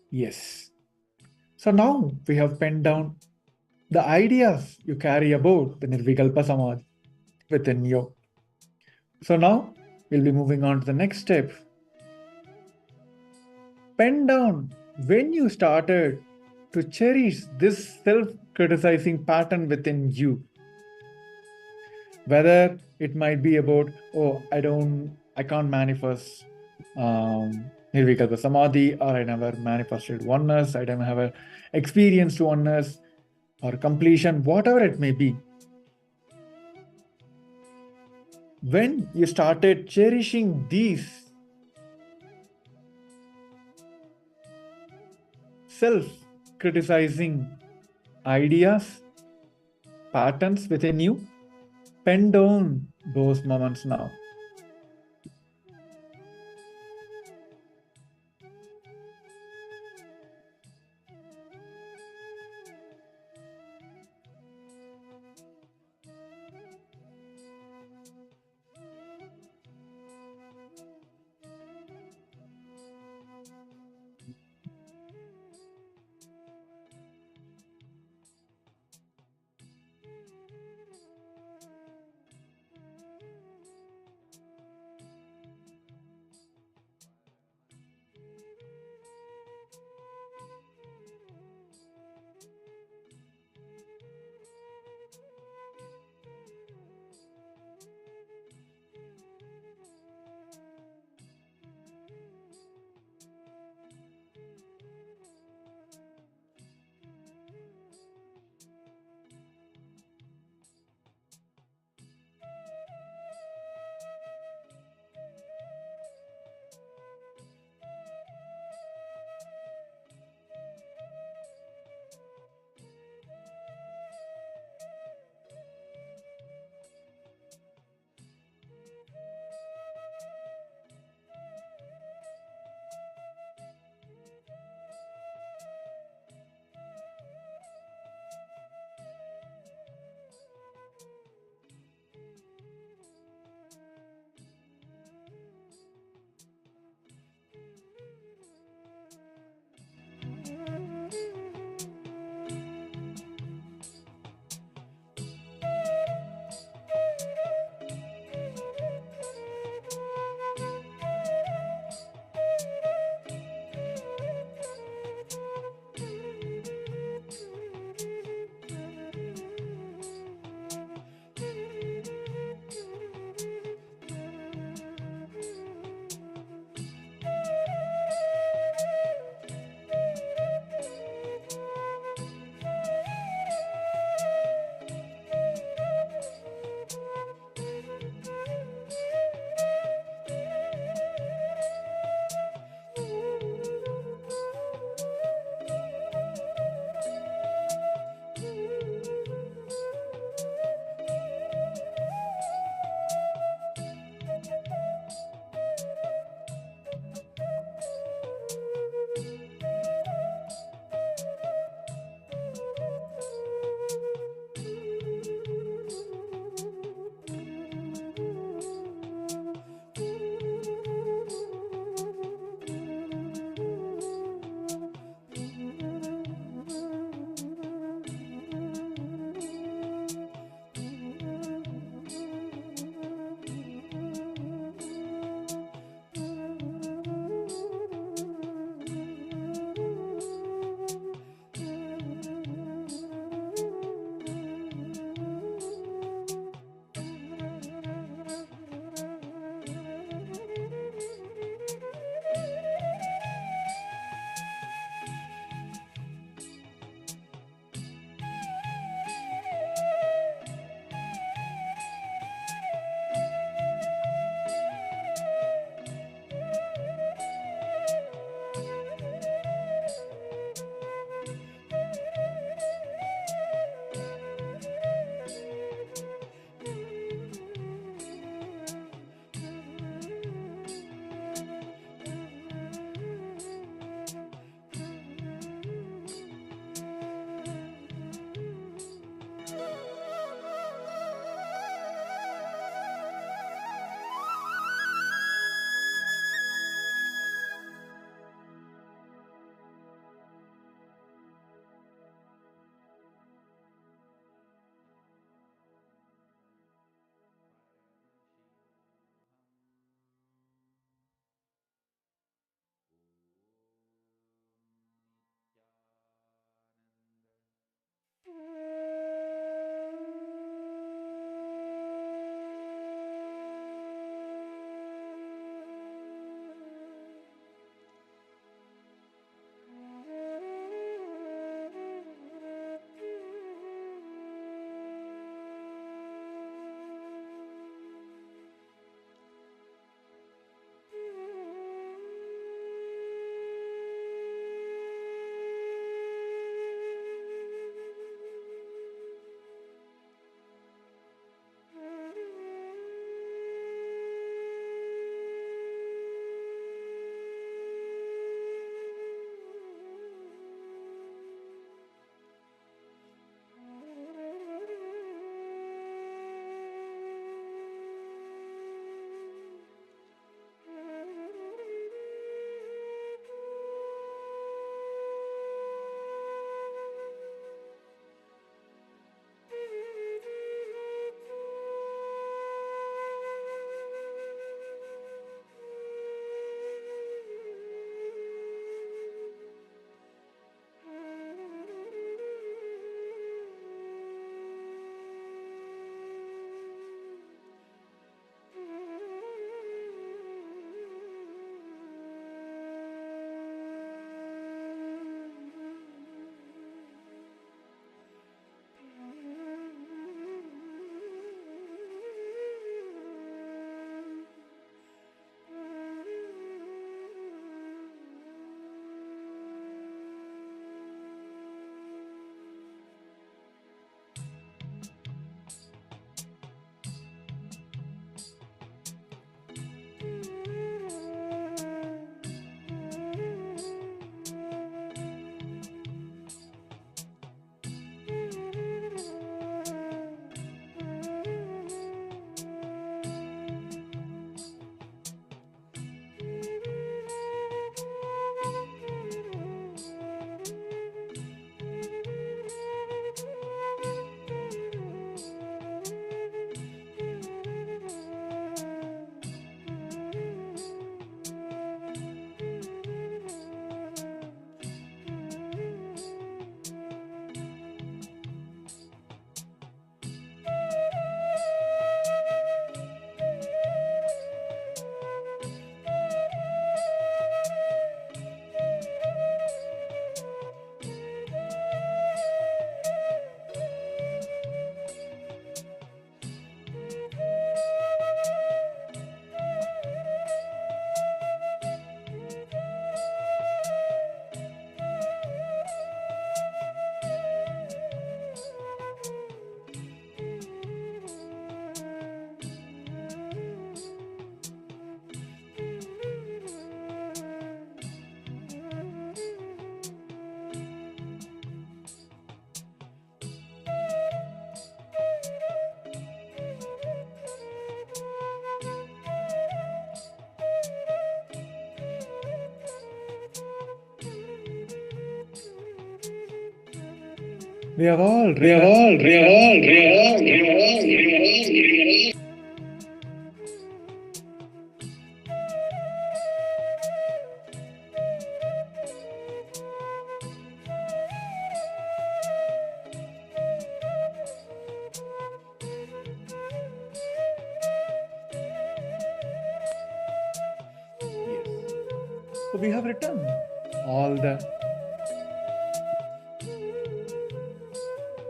Yes. So now we have penned down the ideas you carry about the Nirvikalpa Samadhi within you. So now we'll be moving on to the next step. Pen down when you started to cherish this self-criticizing pattern within you. Whether it might be about, oh, I can't manifest Nirvikalpa Samadhi, or I never manifested oneness, I don't have experienced oneness or completion, whatever it may be. When you started cherishing these self-criticizing ideas, patterns within you, pen down those moments now. We have all So we have written all the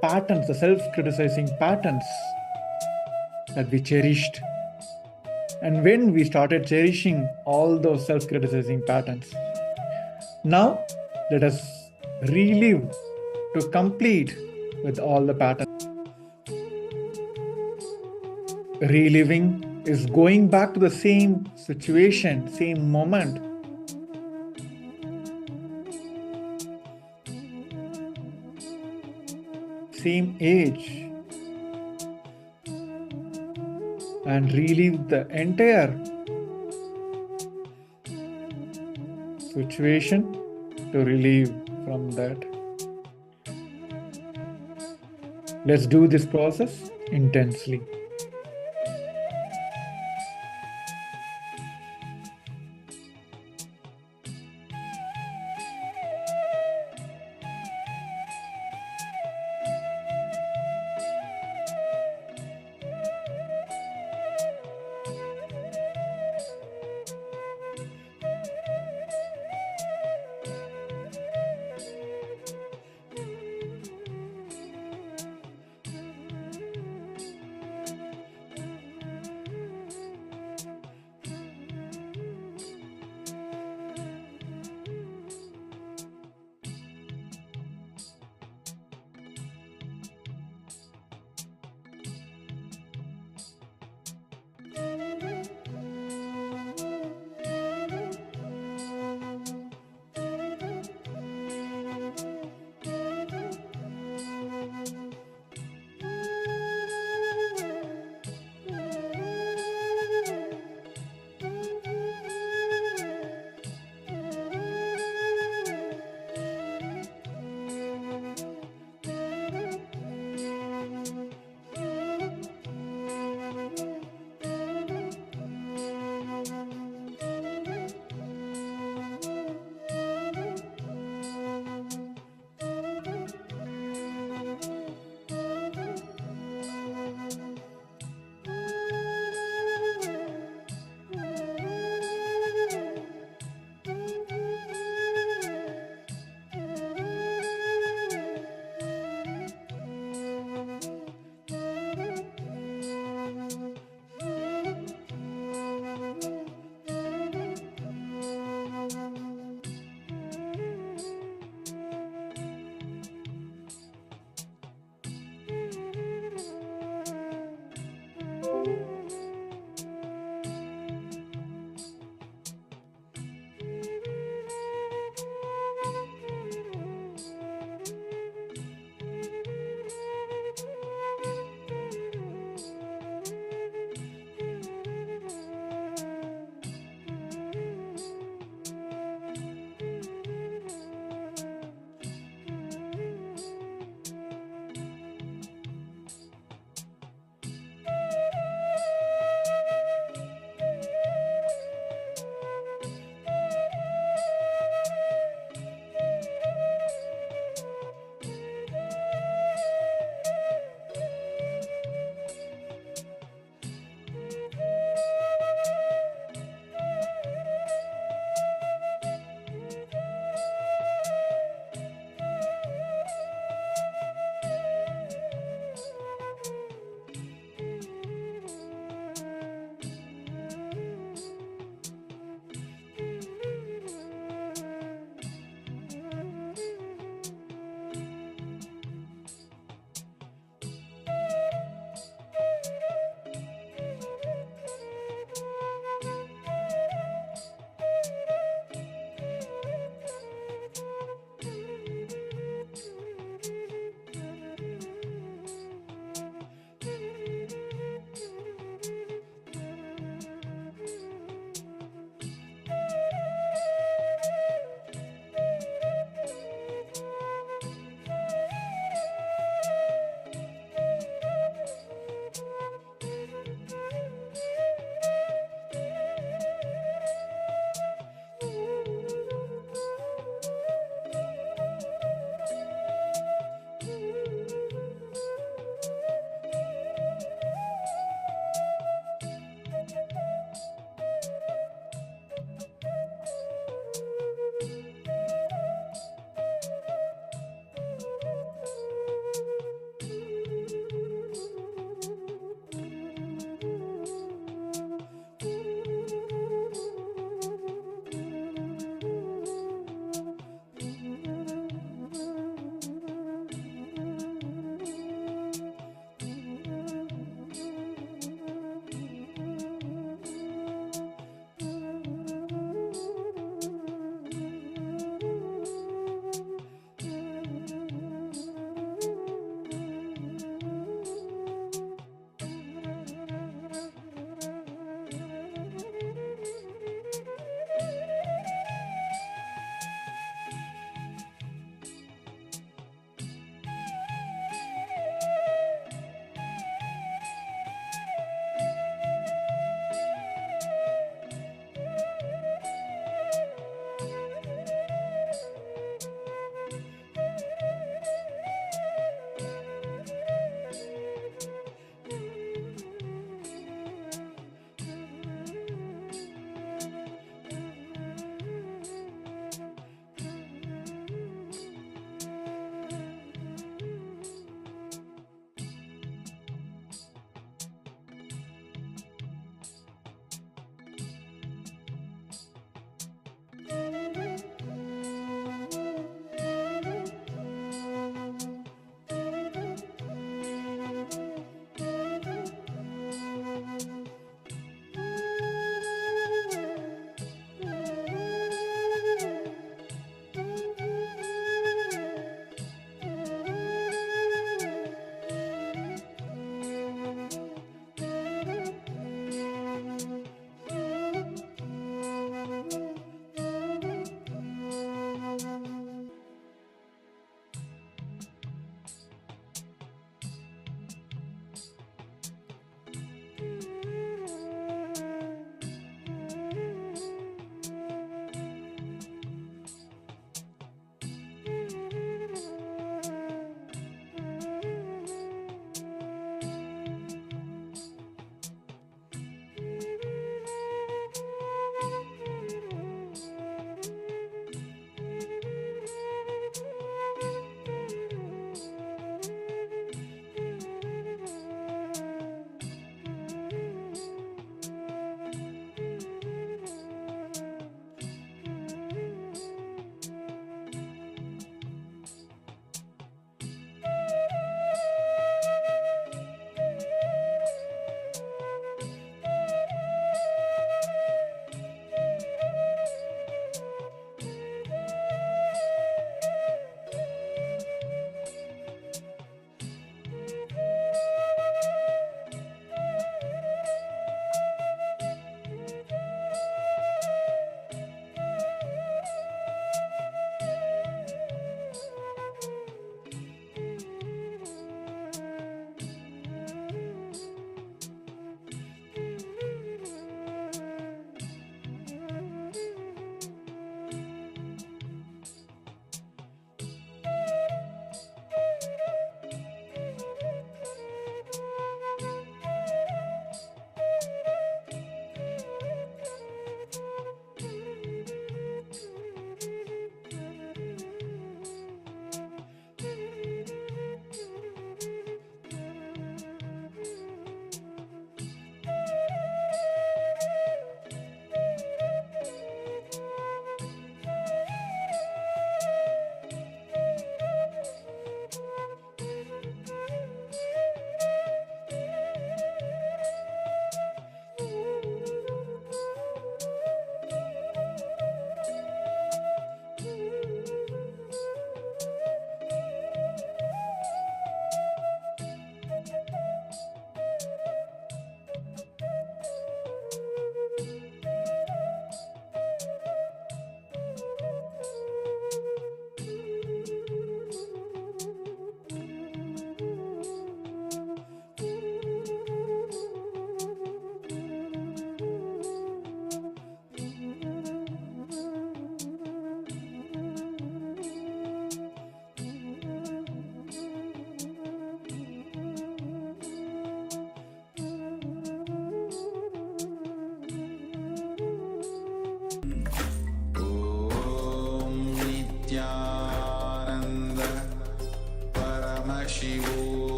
patterns, the self-criticizing patterns that we cherished. And when we started cherishing all those self-criticizing patterns, now let us relive to complete with all the patterns. Reliving is going back to the same situation, same moment. Same age, and relive the entire situation to relieve from that. Let's do this process intensely.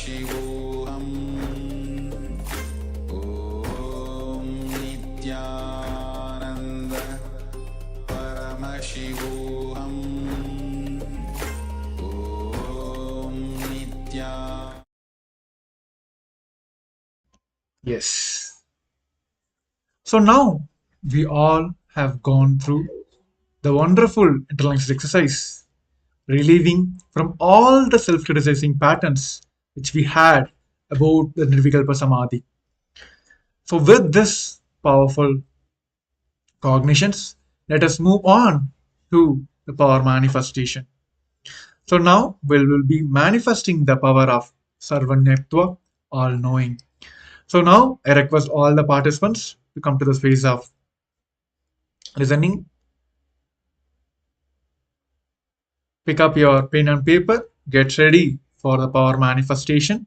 Paramashivoham Om Nityananda Paramashivoham Om Nityananda. Yes. So now we all have gone through the wonderful intellect exercise, relieving from all the self-criticizing patterns which we had about the Nirvikalpa Samadhi. So with this powerful cognitions, let us move on to the power manifestation. So now we will be manifesting the power of Sarvanyatva, all knowing. So now I request all the participants to come to the space of listening. Pick up your pen and paper, get ready for the power manifestation.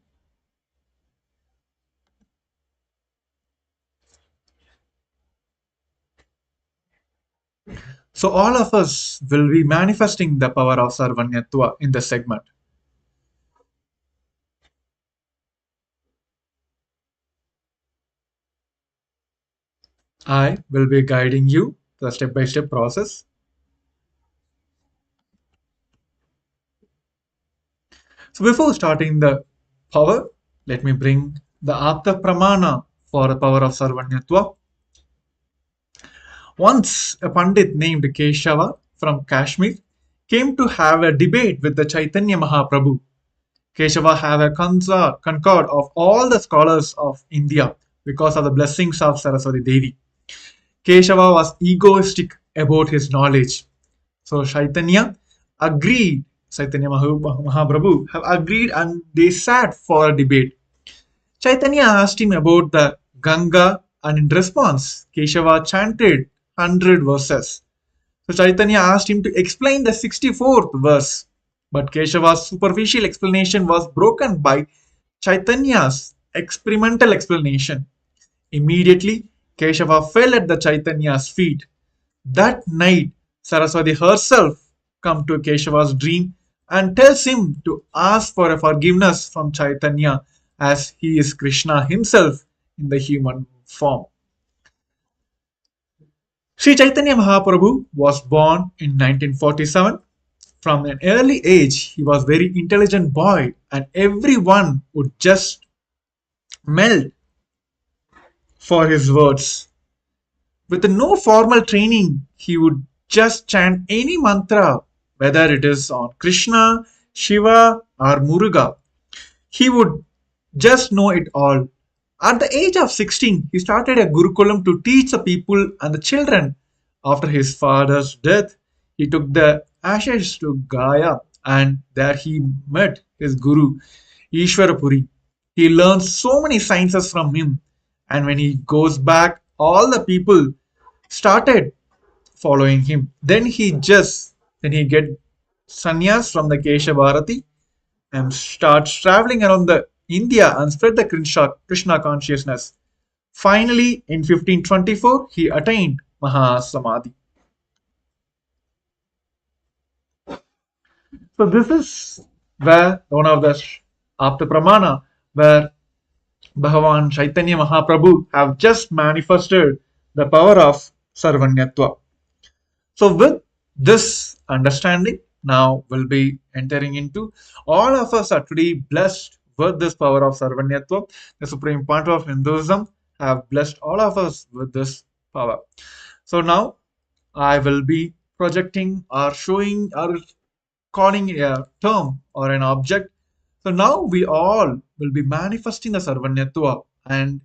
So all of us will be manifesting the power of Sarvanyatva in this segment. I will be guiding you the step-by-step process. So before starting the power, let me bring the Apta Pramana for the power of Sarvanyatva. Once a Pandit named Keshava from Kashmir came to have a debate with the Chaitanya Mahaprabhu. Keshava had a concord of all the scholars of India because of the blessings of Saraswati Devi. Keshava was egoistic about his knowledge. So Chaitanya agreed, Chaitanya Mahaprabhu have agreed and they sat for a debate. Chaitanya asked him about the Ganga and in response, Keshava chanted 100 verses. So Chaitanya asked him to explain the 64th verse. But Keshava's superficial explanation was broken by Chaitanya's experimental explanation. Immediately, Keshava fell at the Chaitanya's feet. That night, Saraswati herself comes to Keshava's dream and tells him to ask for a forgiveness from Chaitanya as he is Krishna himself in the human form. Sri Chaitanya Mahaprabhu was born in 1947. From an early age, he was a very intelligent boy and everyone would just melt for his words. With no formal training, he would just chant any mantra, whether it is on Krishna, Shiva, or Muruga. He would just know it all. At the age of 16, he started a Gurukulam to teach the people and the children. After his father's death, he took the ashes to Gaya and there he met his Guru, Ishwarapuri. He learned so many sciences from him, and when he goes back, all the people started following him. Then he get sannyas from the Kesha Bharati and starts traveling around the India and spread the Krishna consciousness. Finally, in 1524, he attained Mahasamadhi. So this is where one of the Apta Pramana, where Bhagavan Chaitanya Mahaprabhu have just manifested the power of Sarvanyatva. So with this understanding, now we'll be entering into, all of us are today blessed with this power of Sarvanyatva. The Supreme Pontiff of Hinduism have blessed all of us with this power. So now I will be projecting or showing or calling a term or an object. So now we all will be manifesting the Sarvanyatva and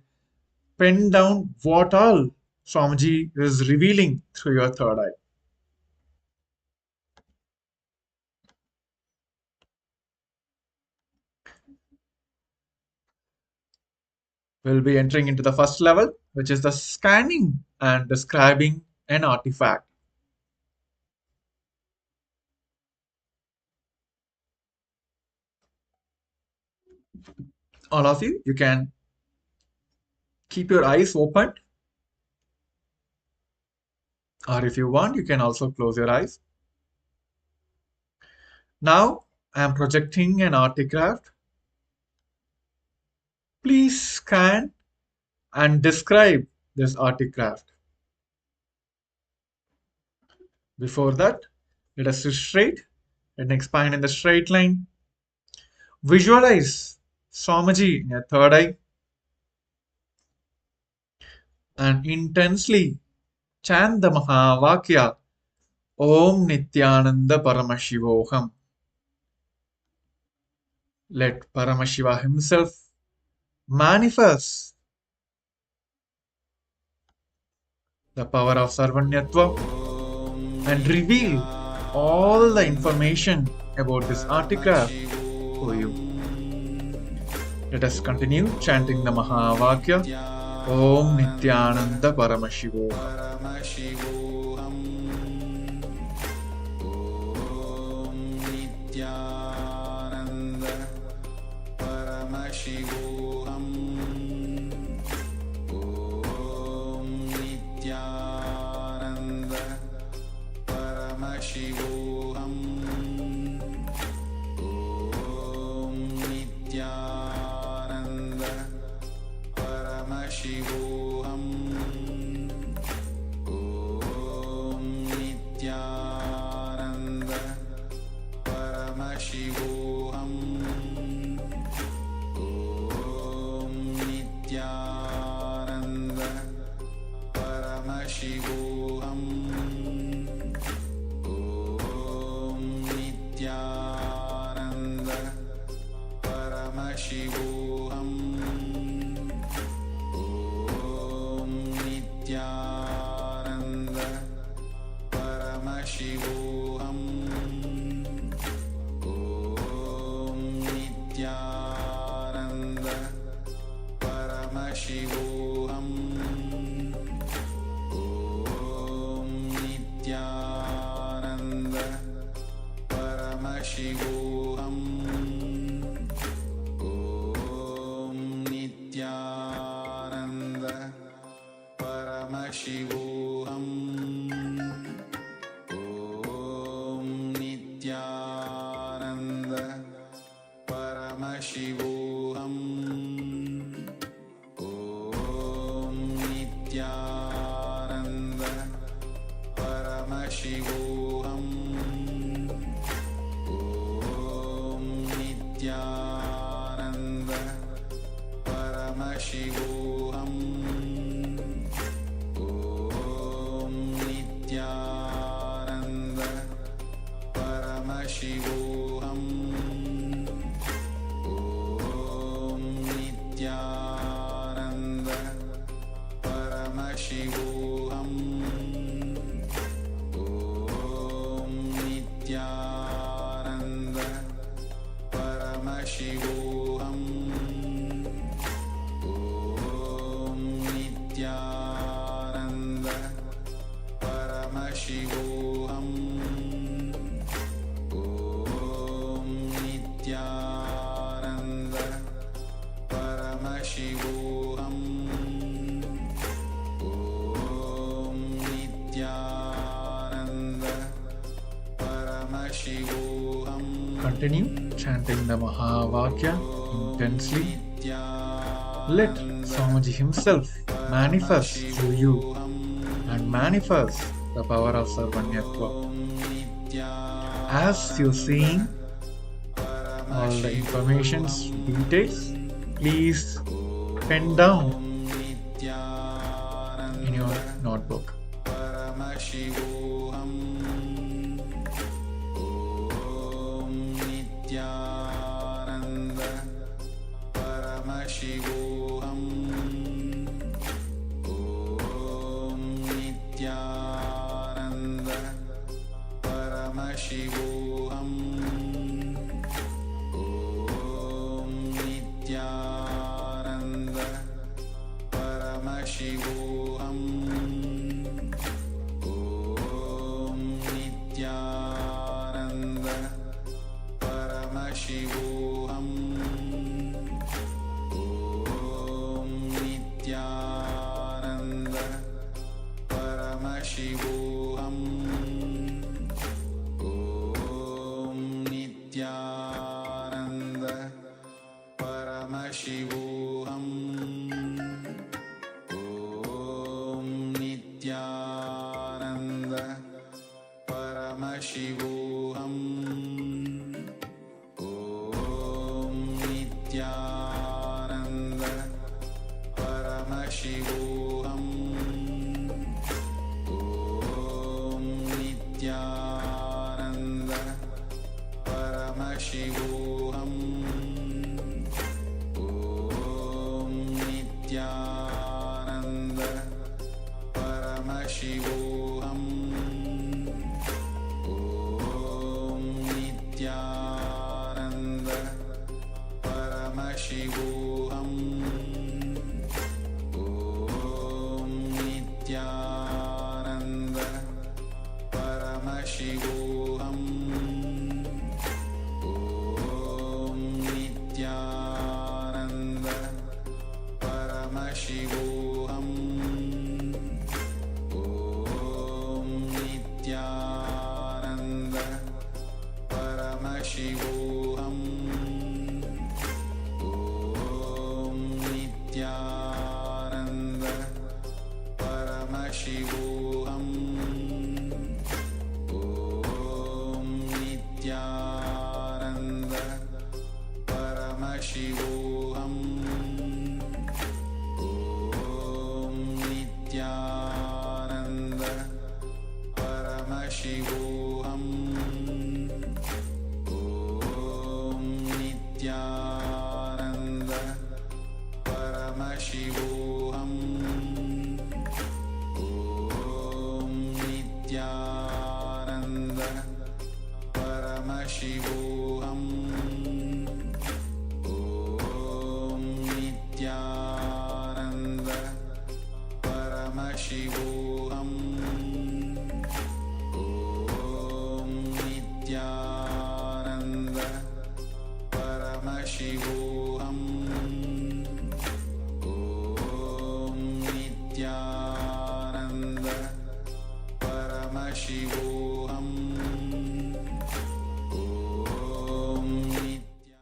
pen down what all Swamiji is revealing through your third eye. We'll be entering into the first level, which is the scanning and describing an artifact. All of you, you can keep your eyes open, or if you want, you can also close your eyes. Now I am projecting an artifact Please scan and describe this articraft. Before that, let us sit straight and expand in the straight line. Visualize Swamiji in your third eye and intensely chant the Mahavakya Om Nityananda Paramashivoham. Let Paramashiva himself manifest the power of Sarvanyatva and reveal all the information about this articraft to you. Let us continue chanting the Mahavakya Om Nityananda Paramashivoham. Continue chanting the Mahavakya intensely. Let Swamiji himself manifest through you and manifest the power of Sarvanyatva. As you're seeing all the information's details, please pen down in your notebook. Paramashivoham Nityananda Paramashivoham Om Nityananda Paramashivoham Om Nityananda Paramashivoham Om Nityananda Paramashivoham Om Nityananda Paramashivoham Om Nityananda Paramashivoham Om Nityananda Paramashivoham Om Nityananda Paramashivoham Om Nityananda Paramashivoham Om Nityananda Paramashivoham Om Nityananda Paramashivoham Om Nityananda Paramashivoham Om Nityananda Paramashivoham Om Nityananda Paramashivoham Om Nityananda Paramashivoham Om Nityananda.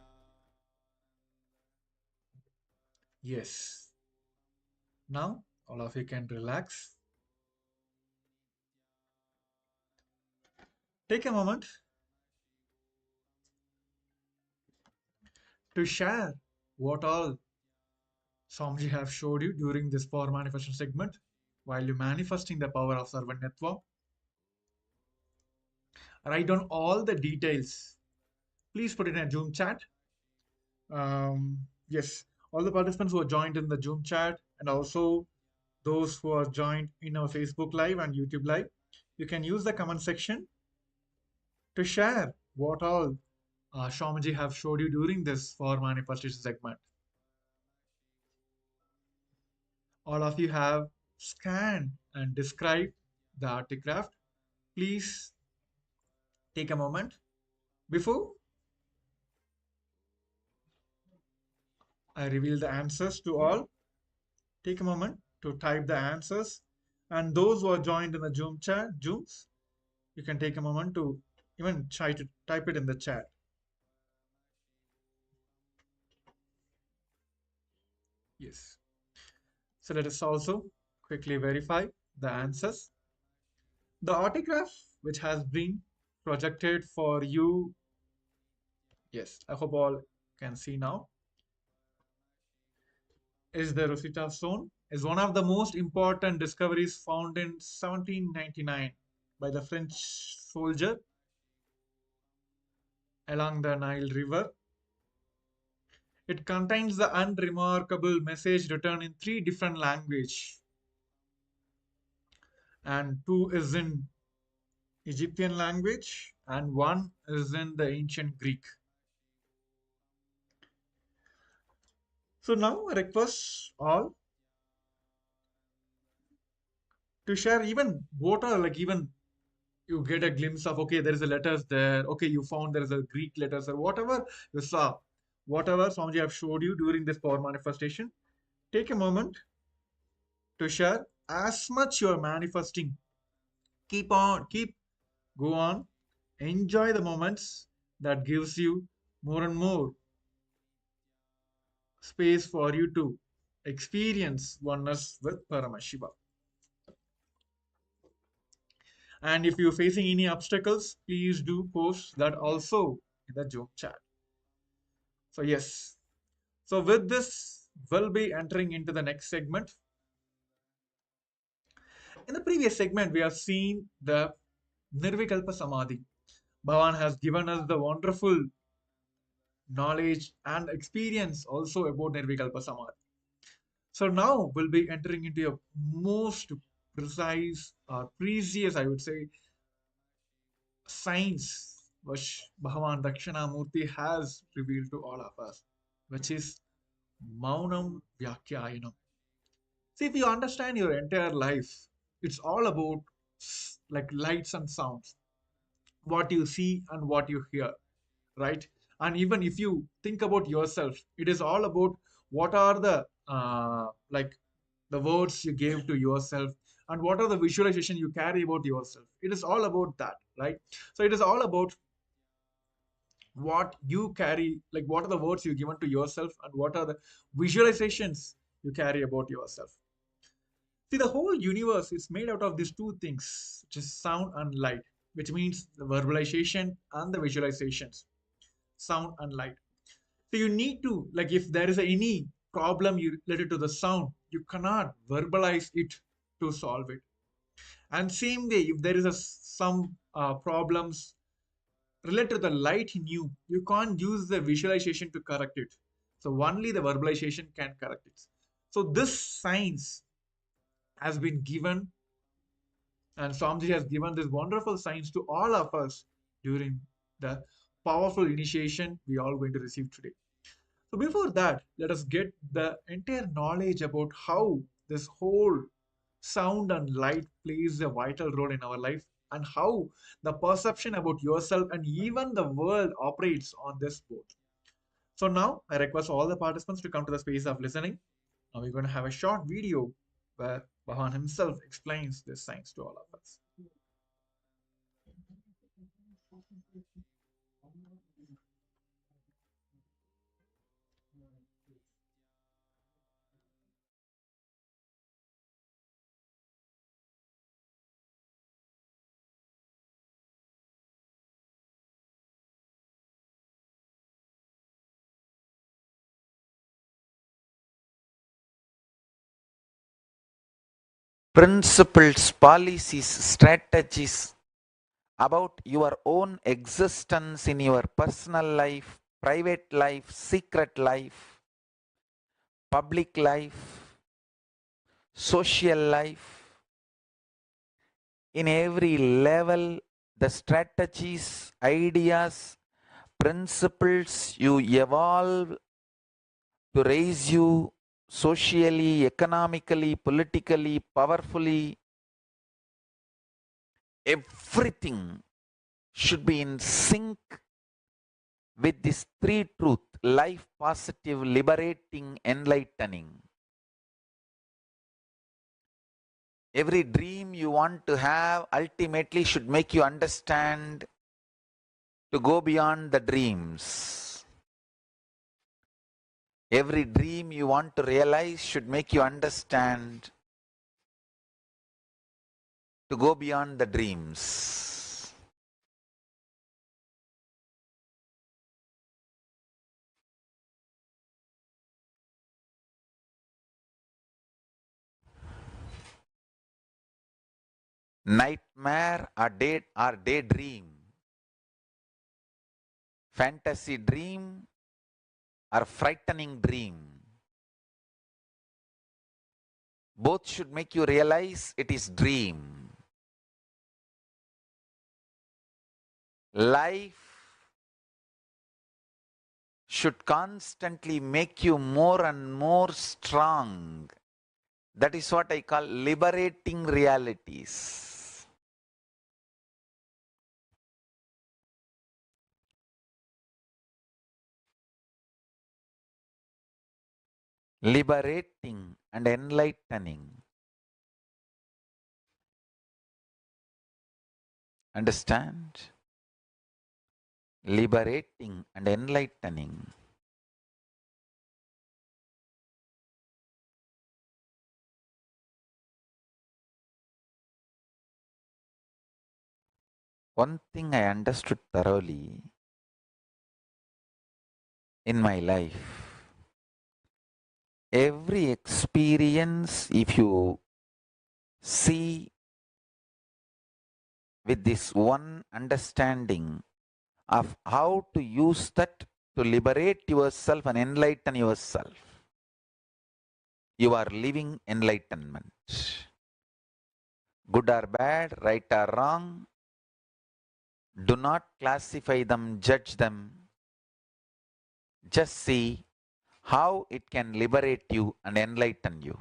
Yes. Now, all of you can relax. Take a moment to share what all Swamiji have showed you during this power manifestation segment while you're manifesting the power of Sarvanyatva. Write down all the details. Please put it in a Zoom chat. Yes, all the participants who are joined in the Zoom chat and also those who are joined in our Facebook Live and YouTube Live, you can use the comment section to share what all Swamiji have showed you during this power manifestation segment. All of you have scanned and described the artifact. Please take a moment before I reveal the answers to all. Take a moment to type the answers, and those who are joined in the Zoom chat, Zooms, you can take a moment to even try to type it in the chat. Yes. So let us also quickly verify the answers. The autograph which has been projected for you, yes, I hope all can see now, is the Rosetta Stone, is one of the most important discoveries found in 1799 by the French soldier along the Nile River. It contains the unremarkable message written in 3 different languages, and 2 is in Egyptian language and 1 is in the ancient Greek. So now I request all to share even what are like even you get a glimpse of, okay, there is a letters there, okay, you found there is a Greek letters or whatever you saw, whatever Swamiji have showed you during this power manifestation. Take a moment to share as much you are manifesting. Keep go on, enjoy the moments that gives you more and more space for you to experience oneness with Paramashiva. And if you're facing any obstacles, please do post that also in the Zoom chat. So yes, So with this, we'll be entering into the next segment. In the previous segment, we have seen the Nirvikalpa Samadhi. Bhavan has given us the wonderful knowledge and experience also about Nirvikalpa Samadhi. So now we'll be entering into a most precise, precious, I would say, science which Bhagavan Dakshinamurti has revealed to all of us, which is Maunam Vyakyayanam. See, if you understand your entire life, it's all about like lights and sounds, what you see and what you hear, right? And even if you think about yourself, it is all about what are the like the words you gave to yourself and what are the visualization you carry about yourself. It is all about that, right? So it is all about what you carry, like what are the words you given to yourself and what are the visualizations you carry about yourself. See, the whole universe is made out of these two things, which is sound and light, which means the verbalization and the visualizations, sound and light. So you need to, like, if there is any problem you related to the sound, you cannot verbalize it to solve it. And same way, if there is some problems related to the light in you, you can't use the visualization to correct it. So only the verbalization can correct it. So this science has been given, and Swamiji has given this wonderful science to all of us during the powerful initiation we are going to receive today. So before that, let us get the entire knowledge about how this whole sound and light plays a vital role in our life and how the perception about yourself and even the world operates on this board. So now I request all the participants to come to the space of listening. Now we're going to have a short video where Bhavan himself explains this science to all of us. Principles, policies, strategies about your own existence in your personal life, private life, secret life, public life, social life, in every level, the strategies, ideas, principles you evolve to raise you socially, economically, politically, powerfully, everything should be in sync with this three truth: life, positive, liberating, enlightening. Every dream you want to have ultimately should make you understand to go beyond the dreams. Every dream you want to realize should make you understand to go beyond the dreams. Nightmare or daydream, fantasy dream or frightening dream, both should make you realize it is dream. Life should constantly make you more and more strong. That is what I call liberating realities. Liberating and enlightening. Understand? Liberating and enlightening. One thing I understood thoroughly in my life, Every experience, if you see with this one understanding of how to use that to liberate yourself and enlighten yourself, you are living enlightenment. Good or bad, right or wrong, do not classify them, judge them. Just see how it can liberate you and enlighten you.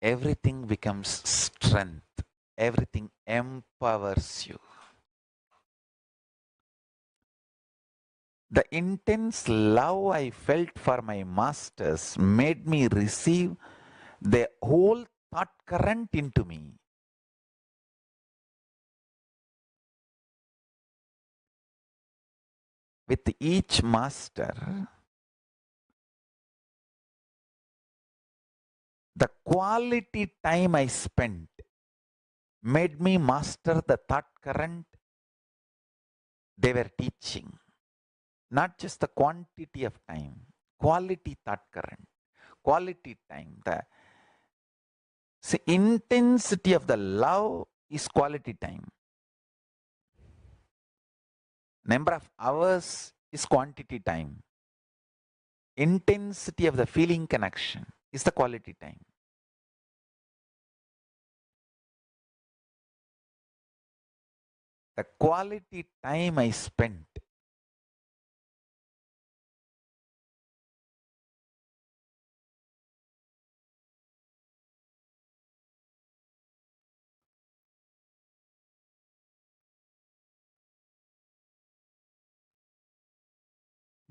Everything becomes strength. Everything empowers you. The intense love I felt for my masters made me receive the whole thought current into me. With each master, the quality time I spent made me master the thought current they were teaching. Not just the quantity of time, quality thought current, quality time. The intensity of the love is quality time. Number of hours is quantity time. Intensity of the feeling connection is the quality time. The quality time I spent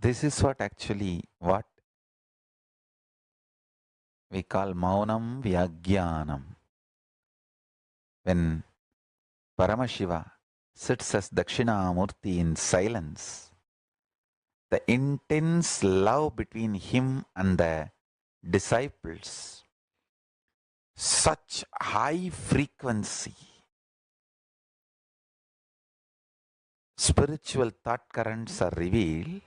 this is what we call Maunam Vyagyanam. When Paramashiva sits as Dakshinamurti in silence, the intense love between him and the disciples, such high frequency, spiritual thought currents are revealed.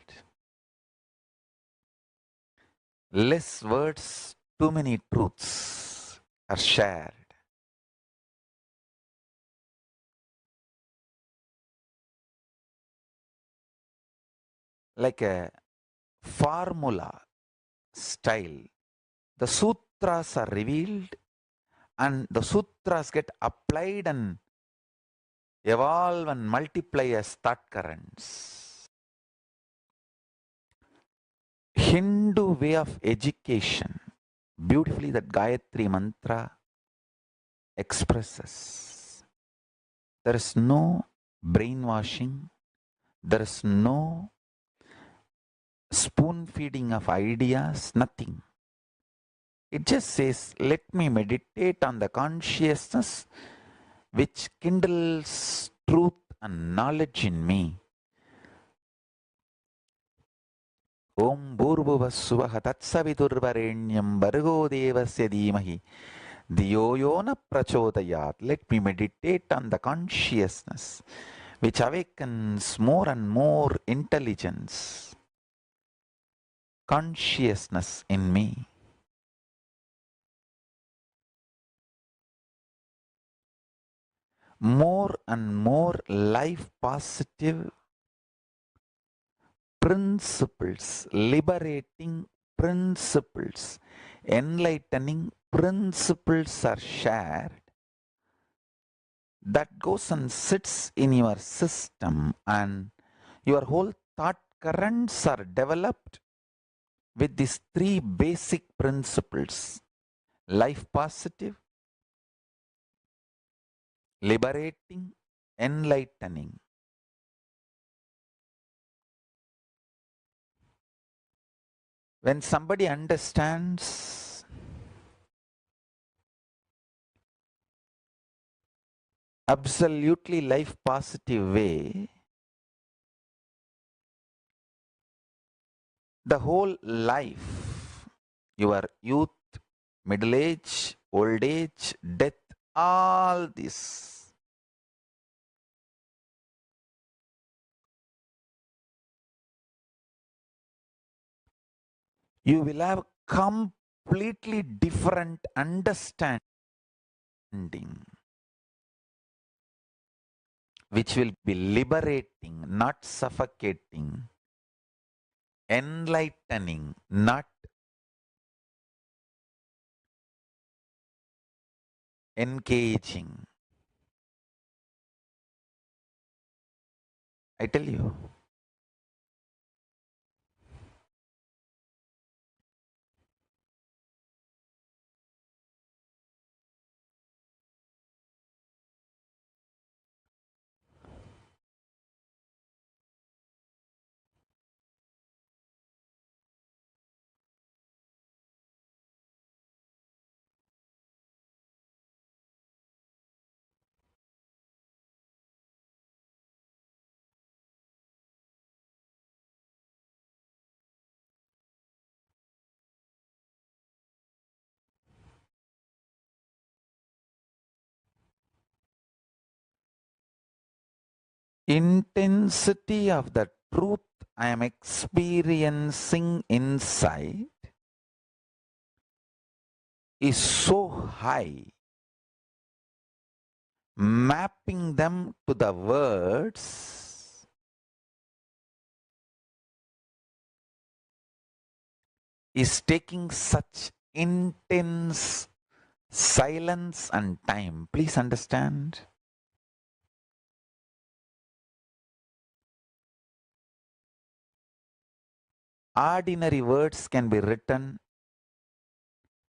Less words, too many truths are shared. Like a formula style, the sutras are revealed and the sutras get applied and evolve and multiply as thought currents. Hindu way of education, beautifully that Gayatri mantra expresses. There is no brainwashing, there is no spoon feeding of ideas, nothing. It just says, let me meditate on the consciousness which kindles truth and knowledge in me. Om Bhurvuvah Suvah Tatsavidurvarenyam Bhargo Devasya Dhimahi Dhiyo Yona Prachodayat. Let me meditate on the consciousness which awakens more and more intelligence, consciousness in me. More and more life positive principles, liberating principles, enlightening principles are shared. That goes and sits in your system, and your whole thought currents are developed with these three basic principles: life positive, liberating, enlightening. When somebody understands absolutely life positive way, the whole life, your youth, middle age, old age, death, all this you will have completely different understanding, which will be liberating, not suffocating, enlightening, not engaging. I tell you. Intensity of the truth I am experiencing inside is so high, mapping them to the words is taking such intense silence and time. Please understand. Ordinary words can be written,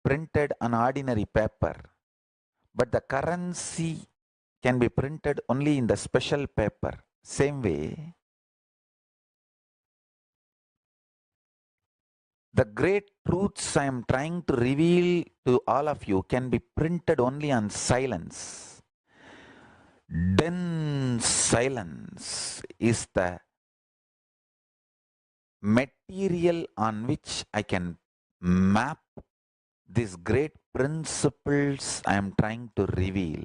printed on ordinary paper, but the currency can be printed only in the special paper. Same way, the great truths I am trying to reveal to all of you can be printed only on silence. Dense silence is the material on which I can map these great principles I am trying to reveal.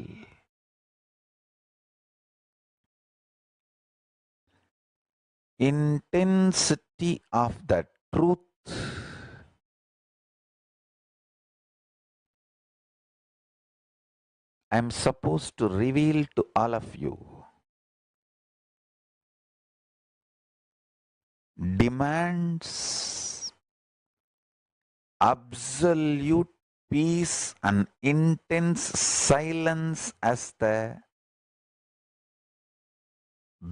Intensity of the truth I am supposed to reveal to all of you demands absolute peace and intense silence as the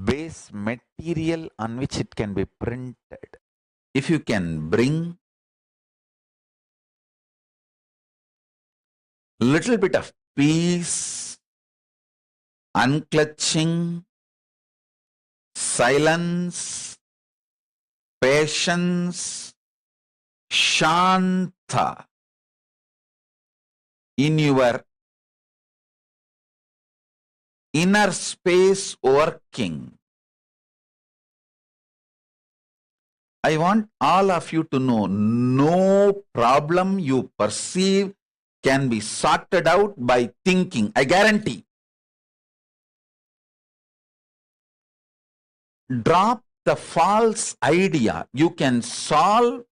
base material on which it can be printed. If you can bring little bit of peace, unclutching, silence, patience, shanta in your inner space working. I want all of you to know no problem you perceive can be sorted out by thinking. I guarantee. Drop the false idea. You can solve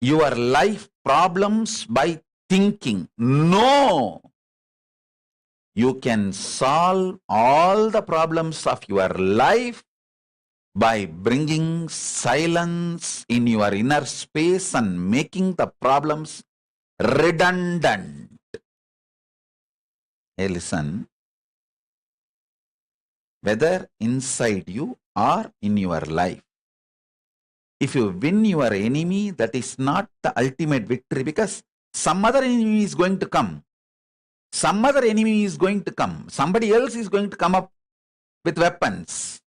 your life problems by thinking. No. You can solve all the problems of your life by bringing silence in your inner space and making the problems redundant. Hey, listen. Whether inside you or in your life, if you win your enemy, that is not the ultimate victory, because some other enemy is going to come. Some other enemy is going to come. Somebody else is going to come up with weapons.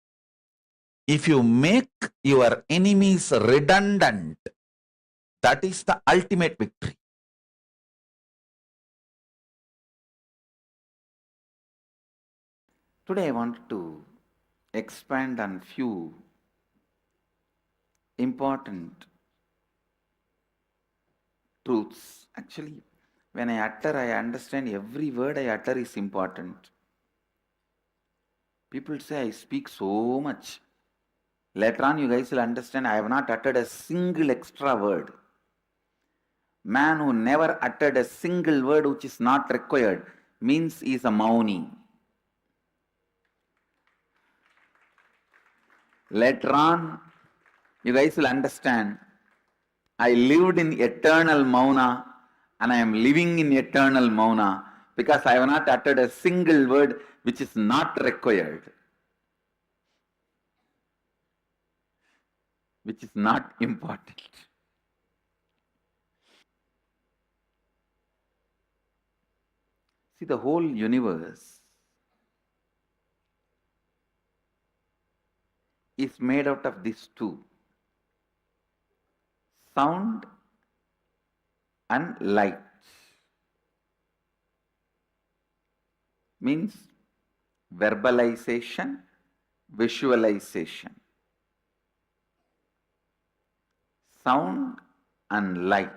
If you make your enemies redundant, that is the ultimate victory. Today I want to expand on few important truths. Actually, when I utter, I understand every word I utter is important. People say I speak so much. Later on, you guys will understand I have not uttered a single extra word. Man who never uttered a single word which is not required means he is a mauni. Later on, you guys will understand I lived in eternal mauna and I am living in eternal mauna because I have not uttered a single word which is not required, which is not important. See, the whole universe is made out of these two, sound and light. Means verbalization, visualization. Sound and light.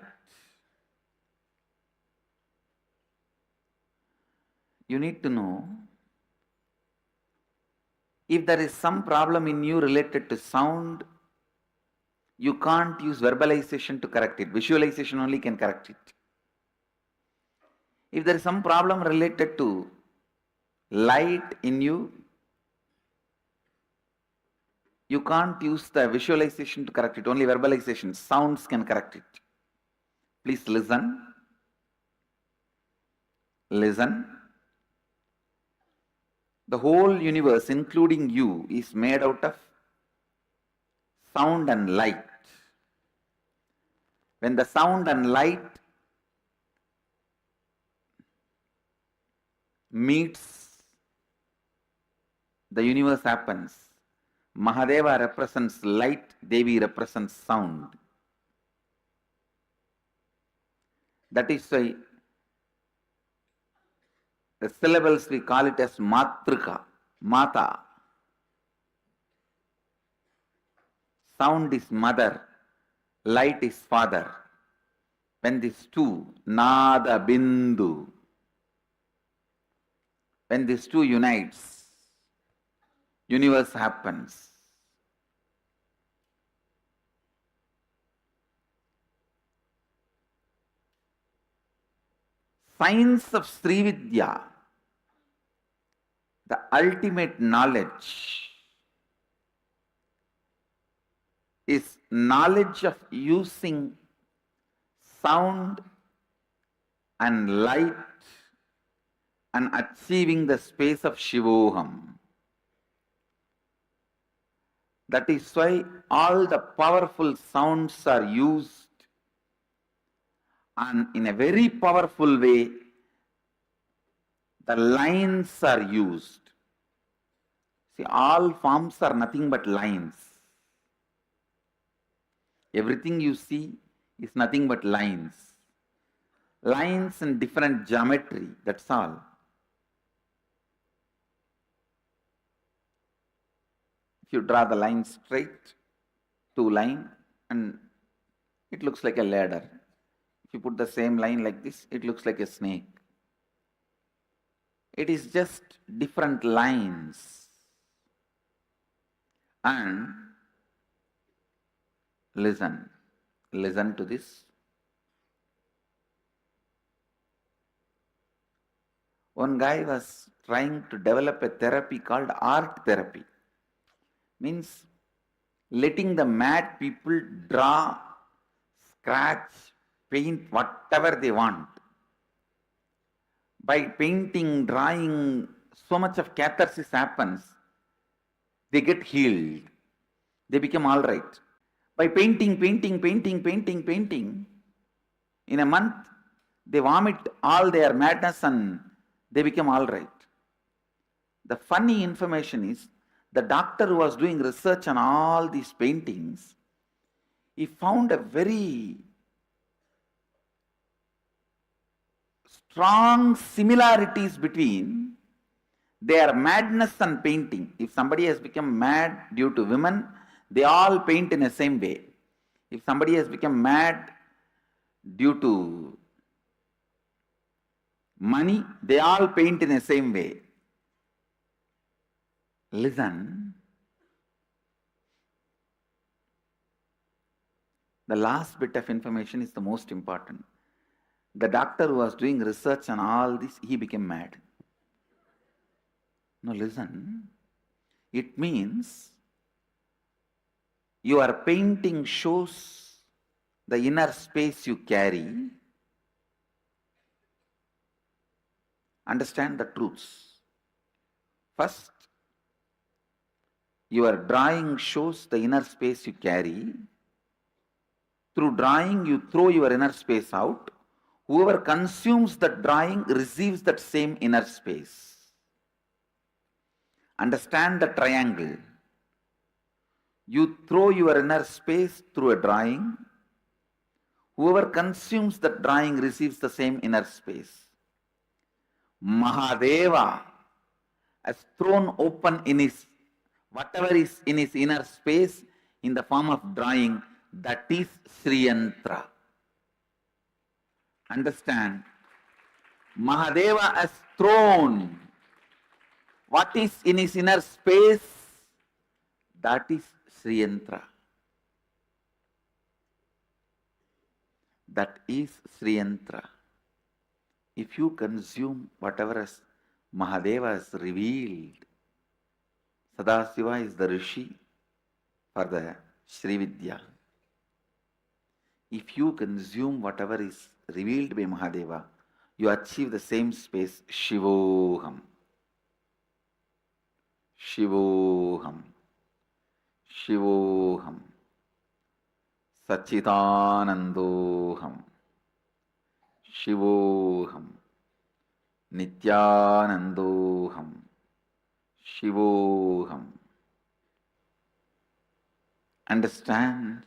You need to know if there is some problem in you related to sound, you can't use verbalization to correct it. Visualization only can correct it. If there is some problem related to light in you, you can't use the visualization to correct it. Only verbalization, sounds can correct it. Please listen. Listen. The whole universe, including you, is made out of sound and light. When the sound and light meets, the universe happens. Mahadeva represents light, Devi represents sound. That is why the syllables we call it as matrika, mata. Sound is mother, light is father. When these two, nada bindu, when these two unites, universe happens. Science of Srividya, the ultimate knowledge, is knowledge of using sound and light and achieving the space of Shivoham. That is why all the powerful sounds are used, and in a very powerful way, the lines are used. See, all forms are nothing but lines. Everything you see is nothing but lines. Lines in different geometry, that's all. If you draw the line straight, two line, and it looks like a ladder. If you put the same line like this, it looks like a snake. It is just different lines. And listen to this. One guy was trying to develop a therapy called art therapy. Means letting the mad people draw, scratch, paint whatever they want. By painting, drawing, so much of catharsis happens. They get healed. They become all right. By painting, in a month, they vomit all their madness and they become all right. The funny information is, the doctor who was doing research on all these paintings, he found a very strong similarities between their madness and painting. If somebody has become mad due to women, they all paint in the same way. If somebody has become mad due to money, they all paint in the same way. Listen. The last bit of information is the most important. The doctor who was doing research on all this, he became mad. No, listen. It means your painting shows the inner space you carry. Understand the truths. First, your drawing shows the inner space you carry. Through drawing, you throw your inner space out. Whoever consumes that drawing receives that same inner space. Understand the triangle. You throw your inner space through a drawing. Whoever consumes that drawing receives the same inner space. Mahadeva has thrown open in his, whatever is in his inner space in the form of drawing, that is Sriyantra. Understand? Mahadeva has thrown what is in his inner space, that is Sriyantra. That is Sriyantra. If you consume whatever as Mahadeva has revealed, Sadasiva is the Rishi for the Sri Vidya. If you consume whatever is revealed by Mahadeva, you achieve the same space, Shivoham. Shivoham. Shivoham. Sachidanandoham. Shivoham. Nityanandoham. Shivoham. Understand?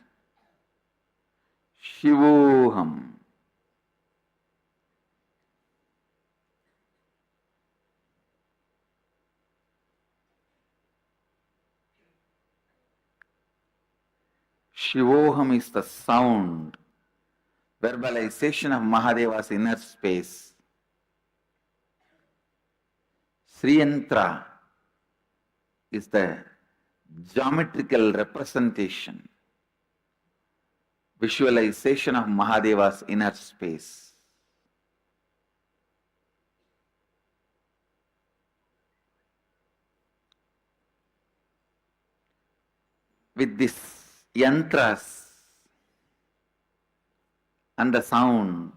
Shivoham. Shivoham is the sound, verbalization of Mahadeva's inner space. Sriyantra is the geometrical representation, visualization of Mahadeva's inner space. With this yantras and the sound,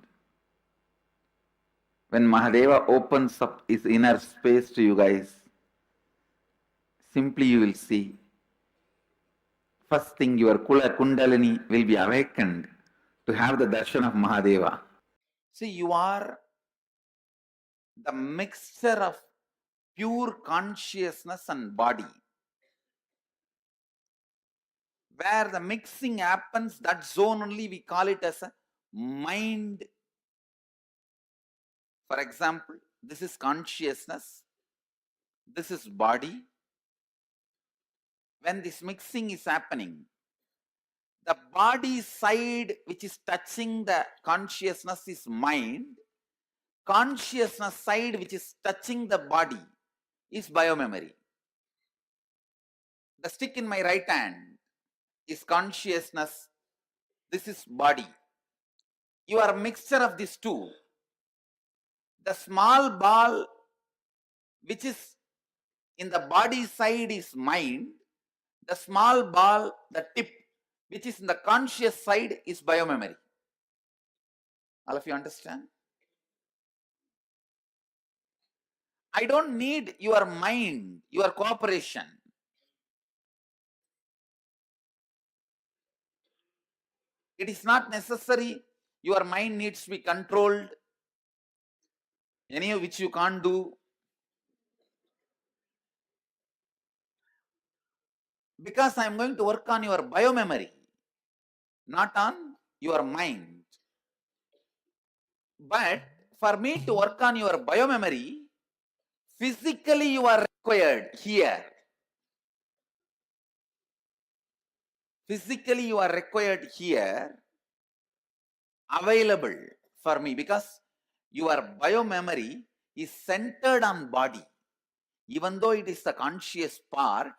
when Mahadeva opens up his inner space to you guys, simply you will see, first thing your Kula Kundalini will be awakened to have the darshan of Mahadeva. See, you are the mixture of pure consciousness and body. Where the mixing happens, that zone only we call it as a mind. For example, this is consciousness, this is body. When this mixing is happening, the body side which is touching the consciousness is mind. Consciousness side which is touching the body is biomemory. The stick in my right hand is consciousness, this is body. You are a mixture of these two. The small ball which is in the body side is mind. The small ball, the tip, which is in the conscious side is biomemory. All of you understand? I don't need your mind, your cooperation. It is not necessary your mind needs to be controlled, any of which you can't do. Because I am going to work on your biomemory, not on your mind. But for me to work on your biomemory, physically you are required here. Physically you are required here, available for me, because your biomemory is centered on body. Even though it is the conscious part,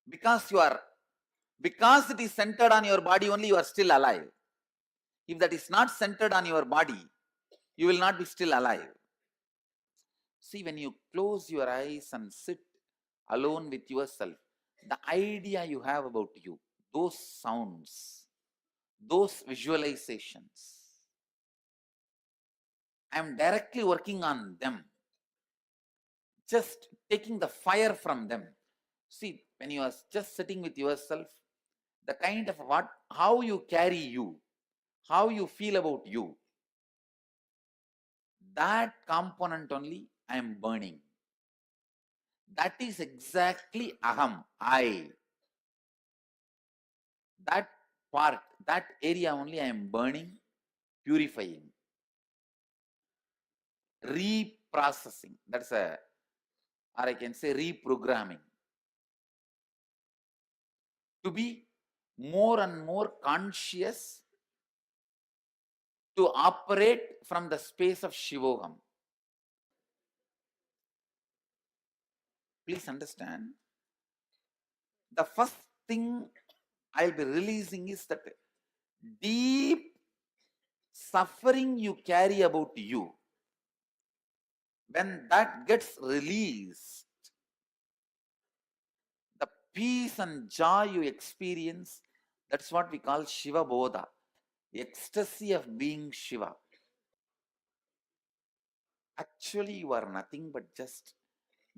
because it is centered on your body only, you are still alive. If that is not centered on your body, you will not be still alive. See, when you close your eyes and sit alone with yourself, the idea you have about you, those sounds, those visualizations, I am directly working on them, just taking the fire from them. See, when you are just sitting with yourself, the kind of how you carry you, how you feel about you, that component only I am burning. That is exactly aham, I. That part, that area only I am burning, purifying, reprocessing. That's or I can say reprogramming. To be more and more conscious, to operate from the space of Shivoham. Please understand, the first thing I'll be releasing is that deep suffering you carry about you. When that gets released, the peace and joy you experience, that's what we call Shiva Bodha, ecstasy of being Shiva. Actually, you are nothing but just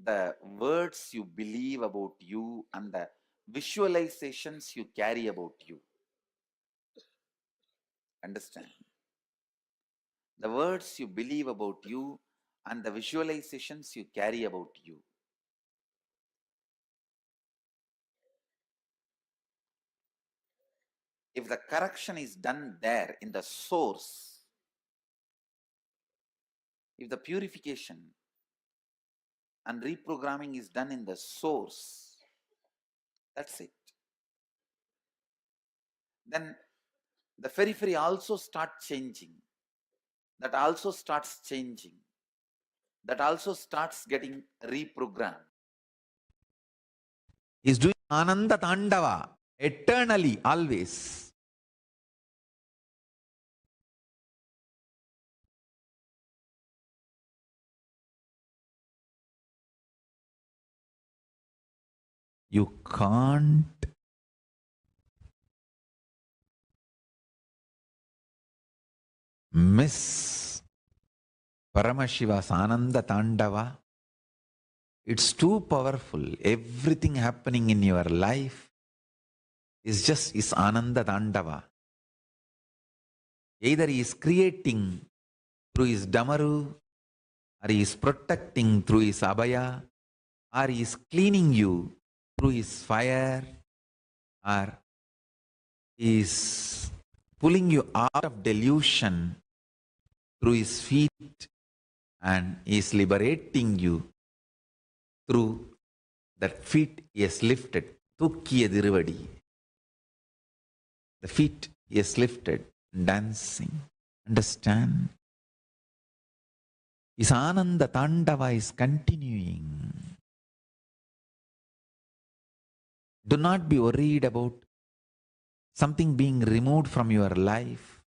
the words you believe about you and the visualizations you carry about you. Understand? The words you believe about you and the visualizations you carry about you. If the correction is done there in the source, if the purification and reprogramming is done in the source, that's it. Then the periphery also starts changing. That also starts changing. That also starts getting reprogrammed. He is doing Ananda Tandava eternally, always. You can't miss Paramashiva's Ananda Tandava. It's too powerful. Everything happening in your life is just is Ananda Tandava. Either he is creating through his Damaru, or he is protecting through his Abhaya, or he is cleaning you through his fire, or he is pulling you out of delusion through his feet, and he is liberating you through that feet he has lifted. Thukkiya Diruvadi. The feet he has lifted, dancing. Understand? His Ananda Tandava is continuing. Do not be worried about something being removed from your life.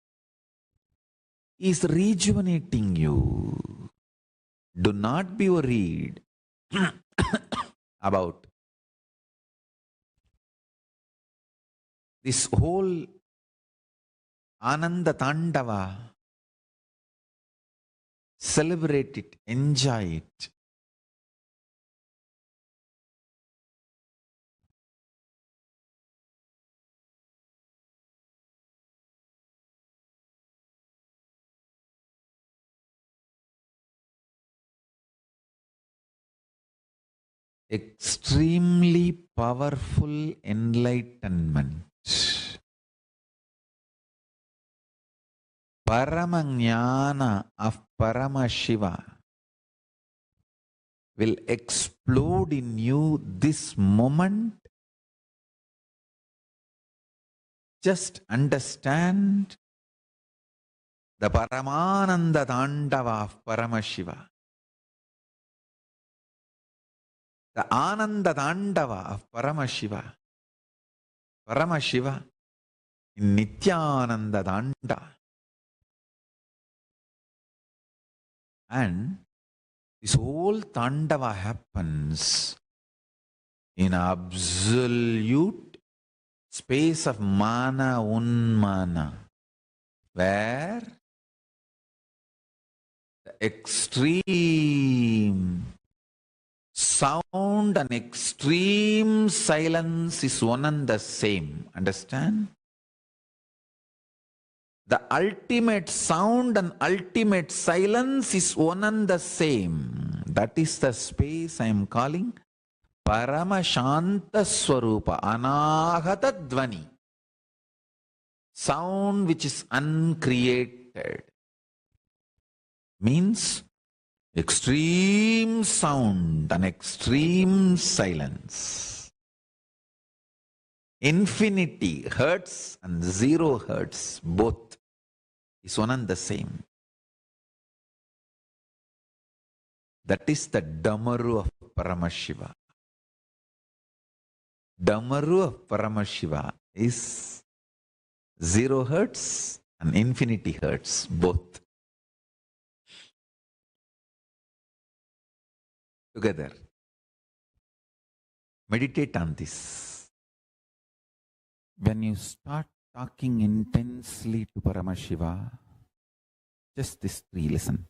He is rejuvenating you. Do not be worried about this whole Ananda Tandava. Celebrate it, enjoy it. Extremely powerful enlightenment. Paramajnana of Paramashiva will explode in you this moment. Just understand the Paramananda Tandava of Paramashiva. The Ananda Tandava of Paramashiva. Paramashiva in Nityananda Tanda. And this whole Tandava happens in absolute space of mana unmana, where the extreme sound and extreme silence is one and the same. Understand? The ultimate sound and ultimate silence is one and the same. That is the space I am calling Paramashanta Swarupa, Anahata Dvani. Sound which is uncreated. Means extreme sound and extreme silence. Infinity, hertz and 0 hertz, both is one and the same. That is the Damaru of Paramashiva. Damaru of Paramashiva is 0 hertz and infinity hertz, both together. Meditate on this. When you start talking intensely to Paramashiva, just these 3, listen.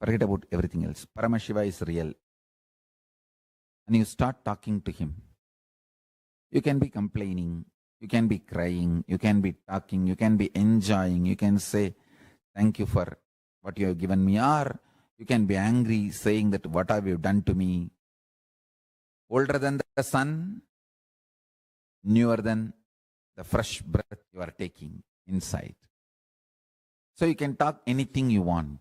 Forget about everything else. Paramashiva is real. And you start talking to him. You can be complaining, you can be crying, you can be talking, you can be enjoying, you can say, thank you for what you have given me, or you can be angry, saying that what have you done to me? Older than the sun, newer than the fresh breath you are taking inside. So you can talk anything you want.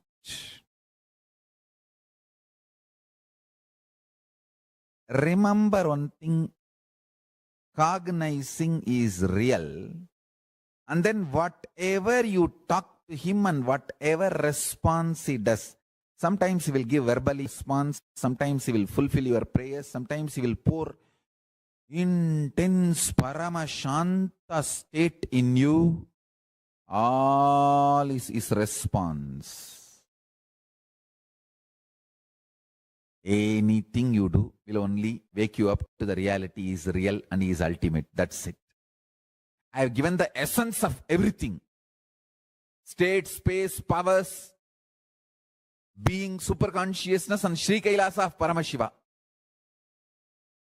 Remember one thing, cognizing is real, and then whatever you talk to him and whatever response he does, sometimes he will give verbal response, sometimes he will fulfill your prayers, sometimes he will pour intense Paramashanta state in you. All is his response. Anything you do will only wake you up to the reality he is real and he is ultimate. That's it. I have given the essence of everything. State, space, powers, being, super consciousness and Sri Kailasa of Paramashiva.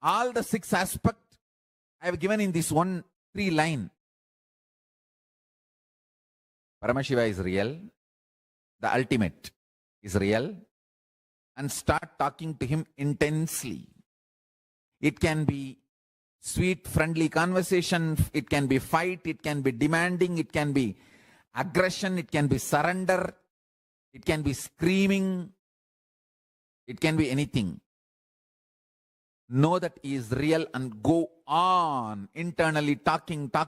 All the 6 aspects I have given in this 1-3 line. Paramashiva is real. The ultimate is real. And start talking to him intensely. It can be sweet, friendly conversation. It can be fight. It can be demanding. It can be aggression. It can be surrender. It can be screaming. It can be anything. Know that he is real and go on internally talking to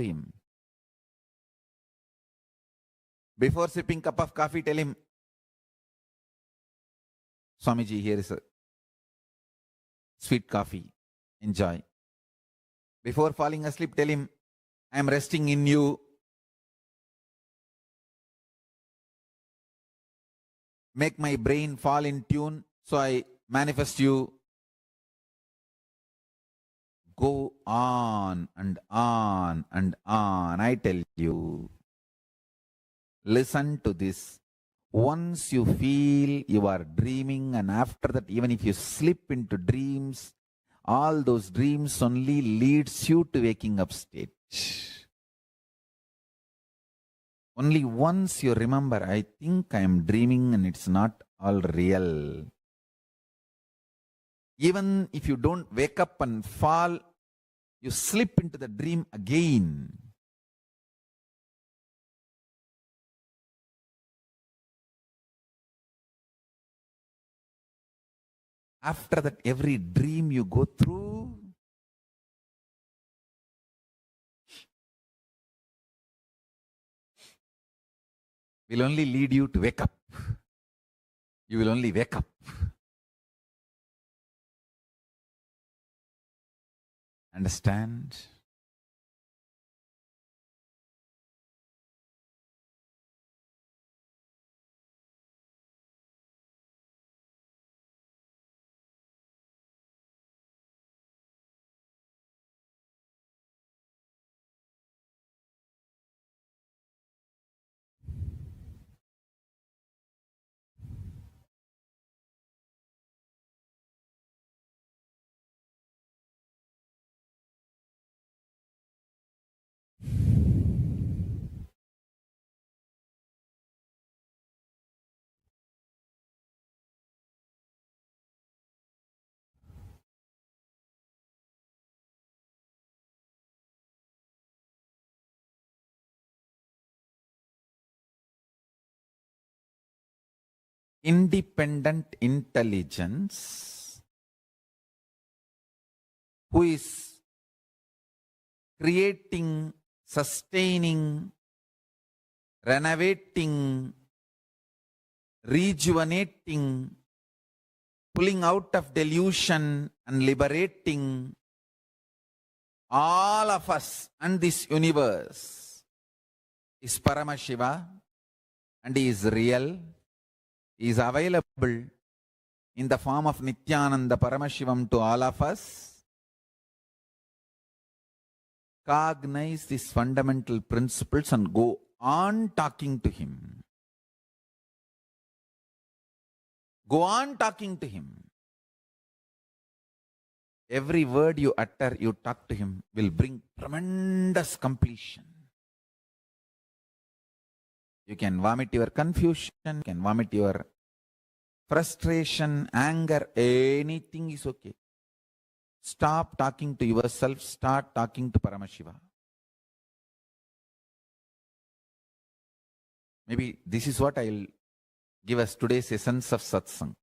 him. Before sipping cup of coffee, tell him, Swamiji, here is a sweet coffee. Enjoy. Before falling asleep, tell him, I am resting in you. Make my brain fall in tune, so I manifest you. Go on and on and on. I tell you. Listen to this. Once you feel you are dreaming, and after that, even if you slip into dreams, all those dreams only leads you to waking up state. Only once you remember, I think I am dreaming and it's not all real. Even if you don't wake up and fall, you slip into the dream again. After that, every dream you go through, will only lead you to wake up. You will only wake up. Understand? independent intelligence who is creating, sustaining, renovating, rejuvenating, pulling out of delusion and liberating all of us and this universe is Paramashiva, and he is real. He is available in the form of Nityananda Paramashivam to all of us. Cognize these fundamental principles and go on talking to him. Go on talking to him. Every word you utter, you talk to him, will bring tremendous completion. You can vomit your confusion, you can vomit your frustration, anger, anything is okay. Stop talking to yourself, start talking to Paramashiva. Maybe this is what I will give us today's essence of satsang.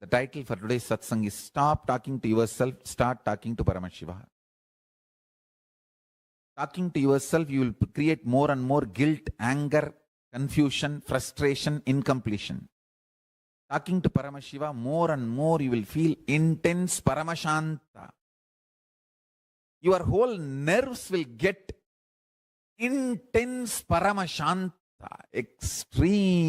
The title for today's satsang is Stop Talking to Yourself, Start Talking to Paramashiva. Talking to yourself, you will create more and more guilt, anger, confusion, frustration, incompletion. Talking to Paramashiva, more and more you will feel intense Paramashanta. Your whole nerves will get intense Paramashanta, extreme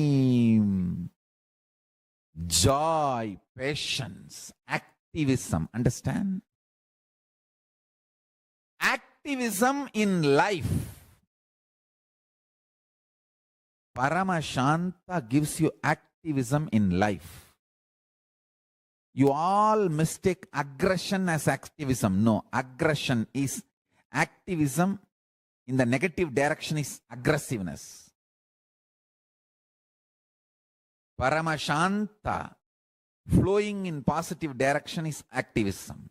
joy, patience, activism. Understand? Activism in life. Paramashanta gives you activism in life. You all mistake aggression as activism. No, aggression is activism in the negative direction is aggressiveness. Paramashanta flowing in positive direction is activism.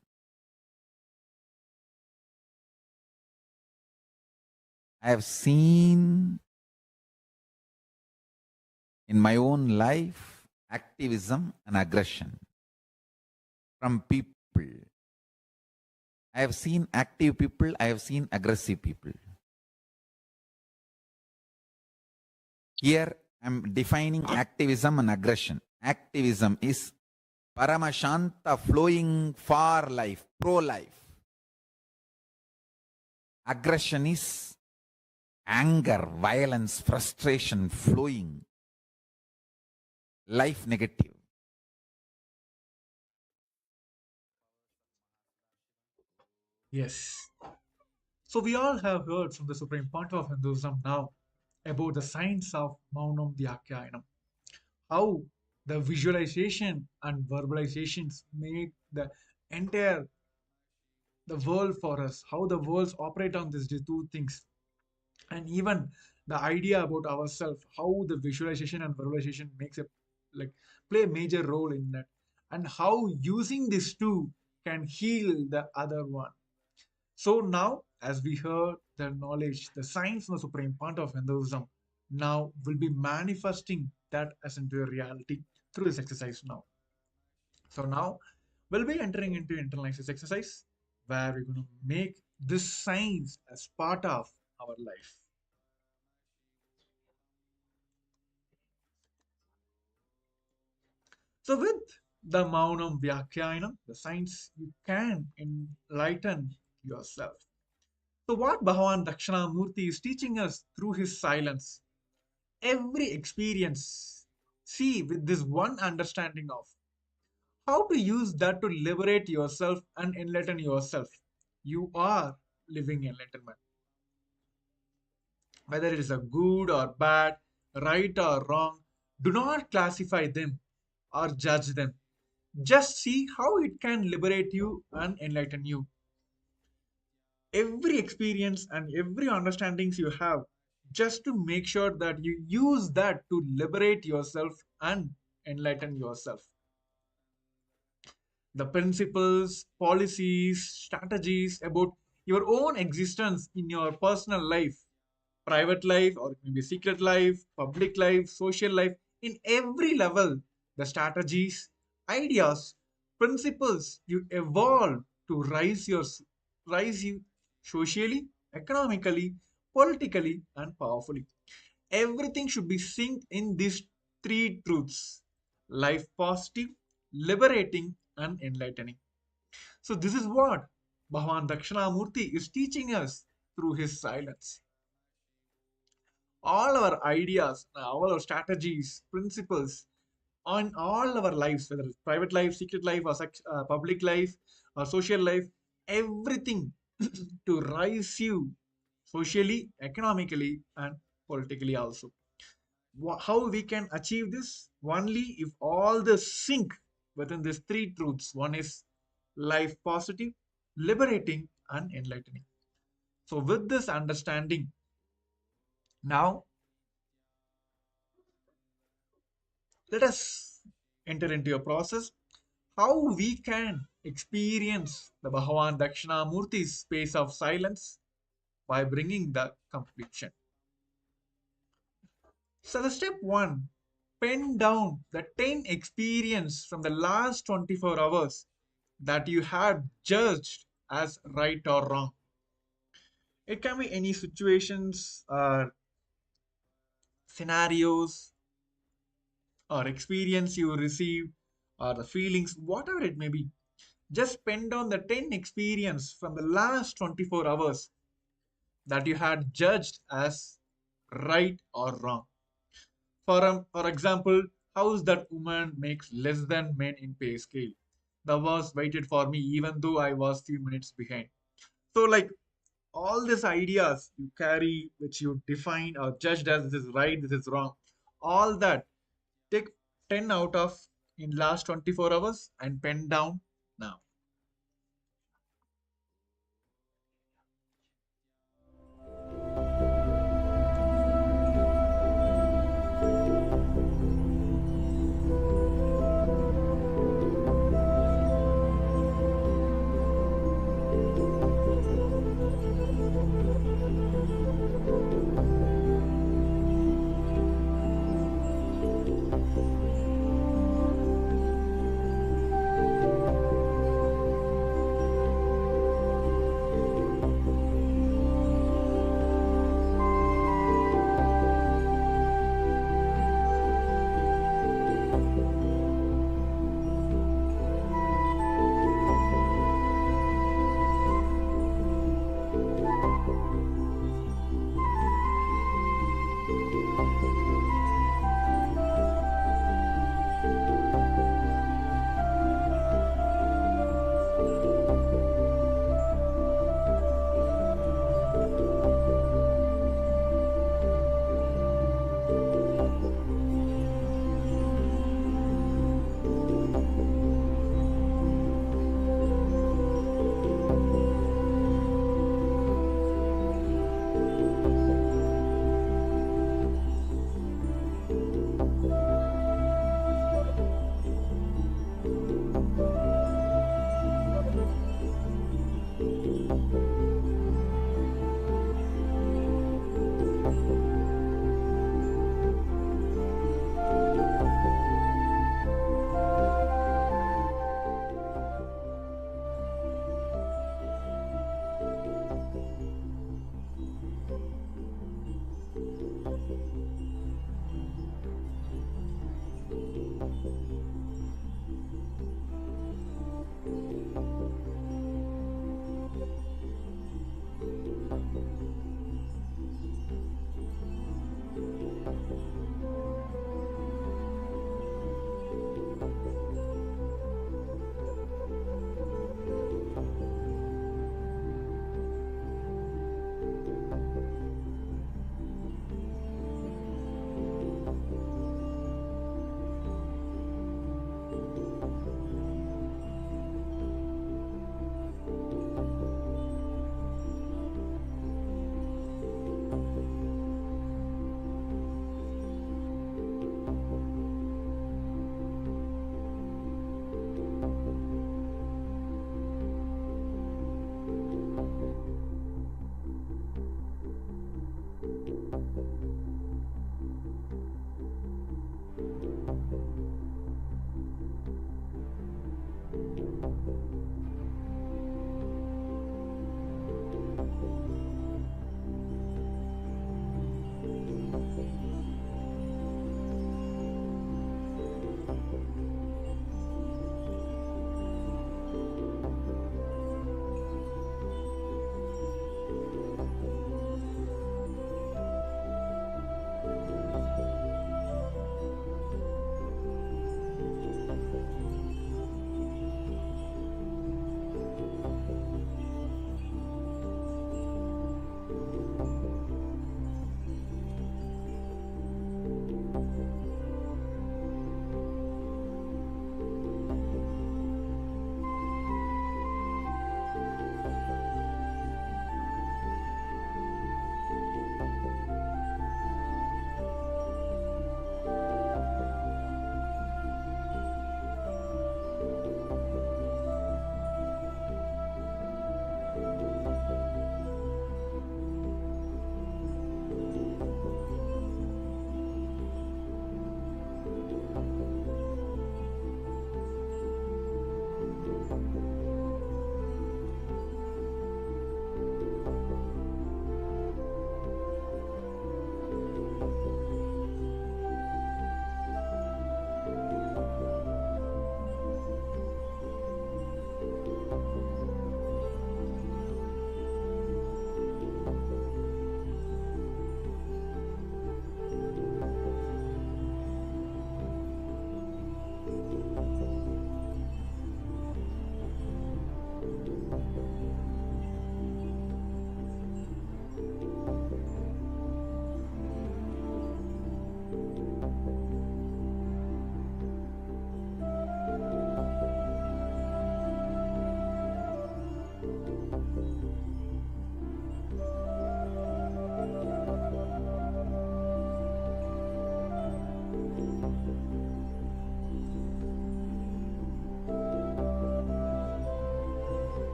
I have seen in my own life activism and aggression from people. I have seen active people, I have seen aggressive people. Here I am defining activism and aggression. Activism is Paramashanta flowing for life, pro-life. Aggression is anger, violence, frustration, flowing. Life negative. Yes. So we all have heard from the Supreme Pontiff of Hinduism now about the science of Maunam Vyakyanam. How the visualization and verbalizations make the entire the world for us, how the worlds operate on these two things, and even the idea about ourselves, how the visualization and verbalization makes a like play a major role in that, and how using these two can heal the other one. So now, as we heard the knowledge, the science of the Supreme Pontiff of Hinduism now will be manifesting that as into a reality through this exercise now. So now we'll be entering into internalized this exercise where we're going to make this science as part of our life. So with the Maunam Vyakyanam, the science, you can enlighten yourself. So what Bhagavan Dakshinamurti is teaching us through his silence, every experience, see with this one understanding of how to use that to liberate yourself and enlighten yourself. You are living enlightenment. Whether it is a good or bad, right or wrong, do not classify them or judge them. Just see how it can liberate you and enlighten you. Every experience and every understandings you have, just to make sure that you use that to liberate yourself and enlighten yourself. The principles, policies, strategies about your own existence in your personal life, private life, or maybe secret life, public life, social life, In every level, the strategies, ideas, principles you evolve to rise you socially, economically, politically, and powerfully. Everything should be synced in these three truths: life positive, liberating, and enlightening. So, this is what Bhagavan Dakshinamurti is teaching us through his silence. All our ideas, all our strategies, principles on all our lives, whether it's private life, secret life, or public life, or social life, everything to rise you socially, economically, and politically also. How we can achieve this? Only if all the sync within these three truths. One is life positive, liberating, and enlightening. So, with this understanding, now let us enter into a process how we can experience the Bhagavan Dakshinamurti's space of silence by bringing the completion. So, the step one, pen down the 10 experience from the last 24 hours that you had judged as right or wrong. It can be any situations or scenarios or experience you received or the feelings, whatever it may be. Just pen down the 10 experience from the last 24 hours that you had judged as right or wrong. For example, how's that woman makes less than men in pay scale? The boss waited for me even though I was few minutes behind. So like all these ideas you carry, which you define or judged as this is right, this is wrong, all that take 10 out of in last 24 hours and pen down now.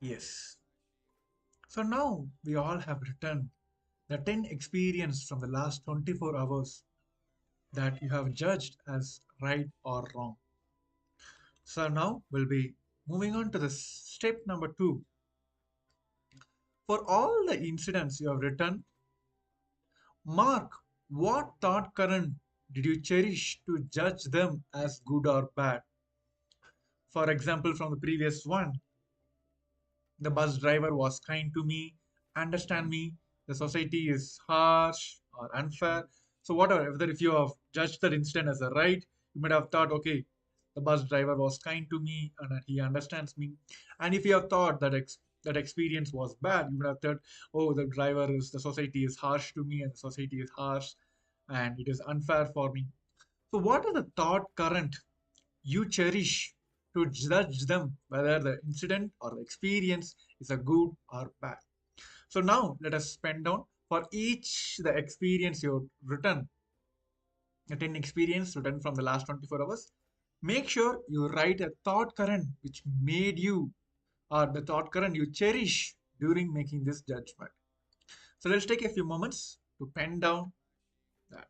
Yes. So now we all have written the 10 experience from the last 24 hours that you have judged as right or wrong. So now we'll be moving on to the step number 2. For all the incidents you have written, mark what thought current did you cherish to judge them as good or bad. For example, from the previous one, the bus driver was kind to me, understand me, the society is harsh or unfair. So whatever, whether if you have judged that incident as a right, you might have thought, okay, the bus driver was kind to me and he understands me. And if you have thought that that experience was bad, you would have thought, oh, the society is harsh to me and the society is harsh and it is unfair for me. So what is the thought current you cherish to judge them whether the incident or the experience is a good or bad. So now let us spend down for each the experience you've written, the 10 experience written from the last 24 hours. Make sure you write a thought current which made you or the thought current you cherish during making this judgment. So let's take a few moments to pen down that.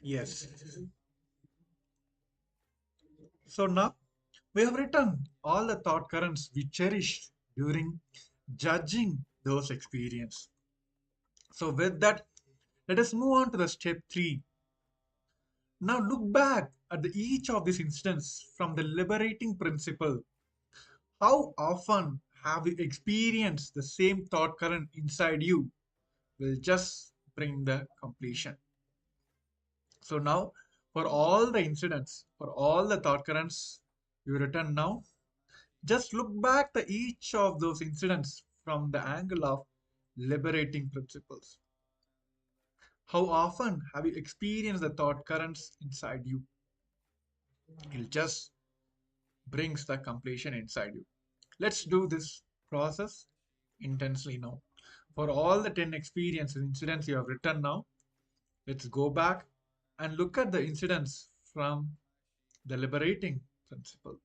Yes. So now we have written all the thought currents we cherished during judging those experiences. So with that, let us move on to the step 3. Now look back at each of these incidents from the liberating principle. How often have you experienced the same thought current inside you will just bring the completion. So now for all the incidents, for all the thought currents you written now, just look back to each of those incidents from the angle of liberating principles. How often have you experienced the thought currents inside you? It just brings the completion inside you. Let's do this process intensely now. For all the 10 experiences, incidents you have written now, let's go back and look at the incidents from the liberating principle.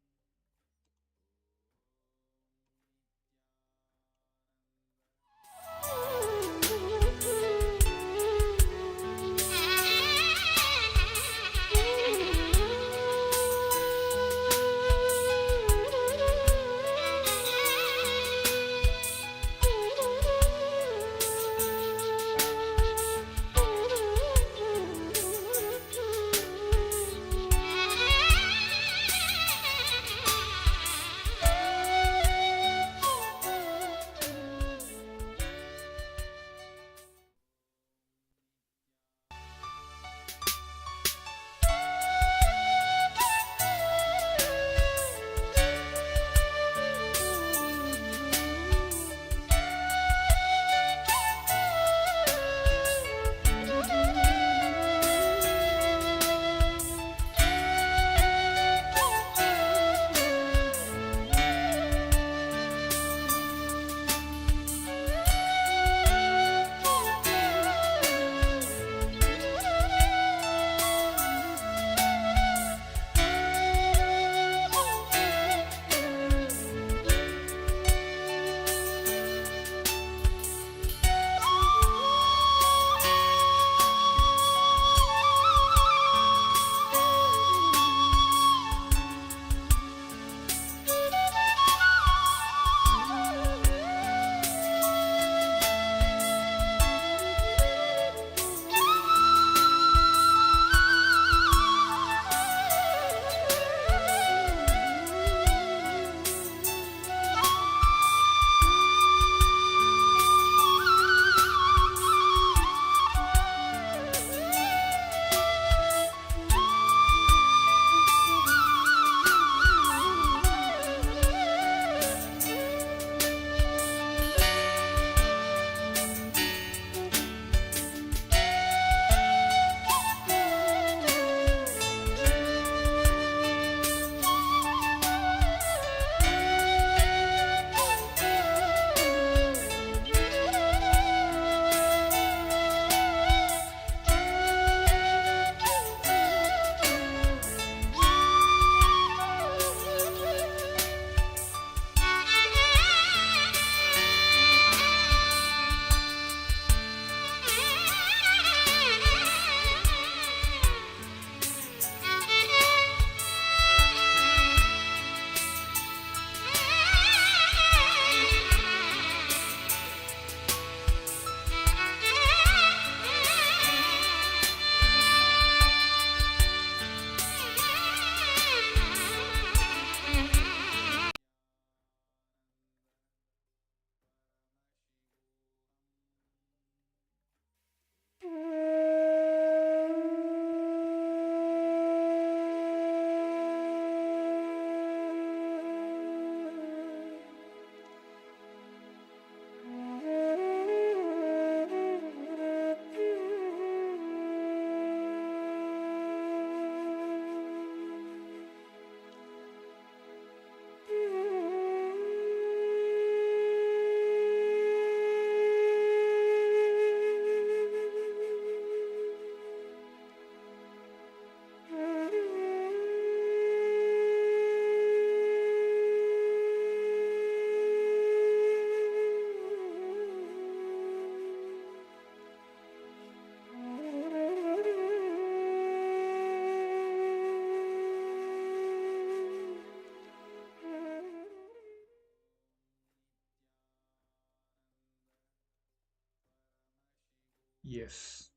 Yes.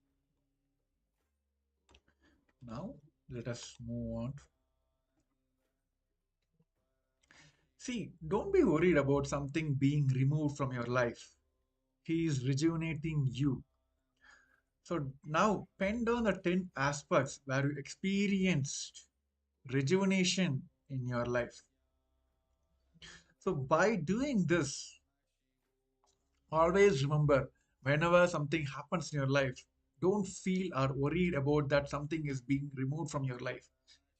Now let us move on. See, don't be worried about something being removed from your life. He is rejuvenating you. So now pen down the 10 aspects where you experienced rejuvenation in your life. So by doing this, always remember whenever something happens in your life, don't feel or worried about that something is being removed from your life.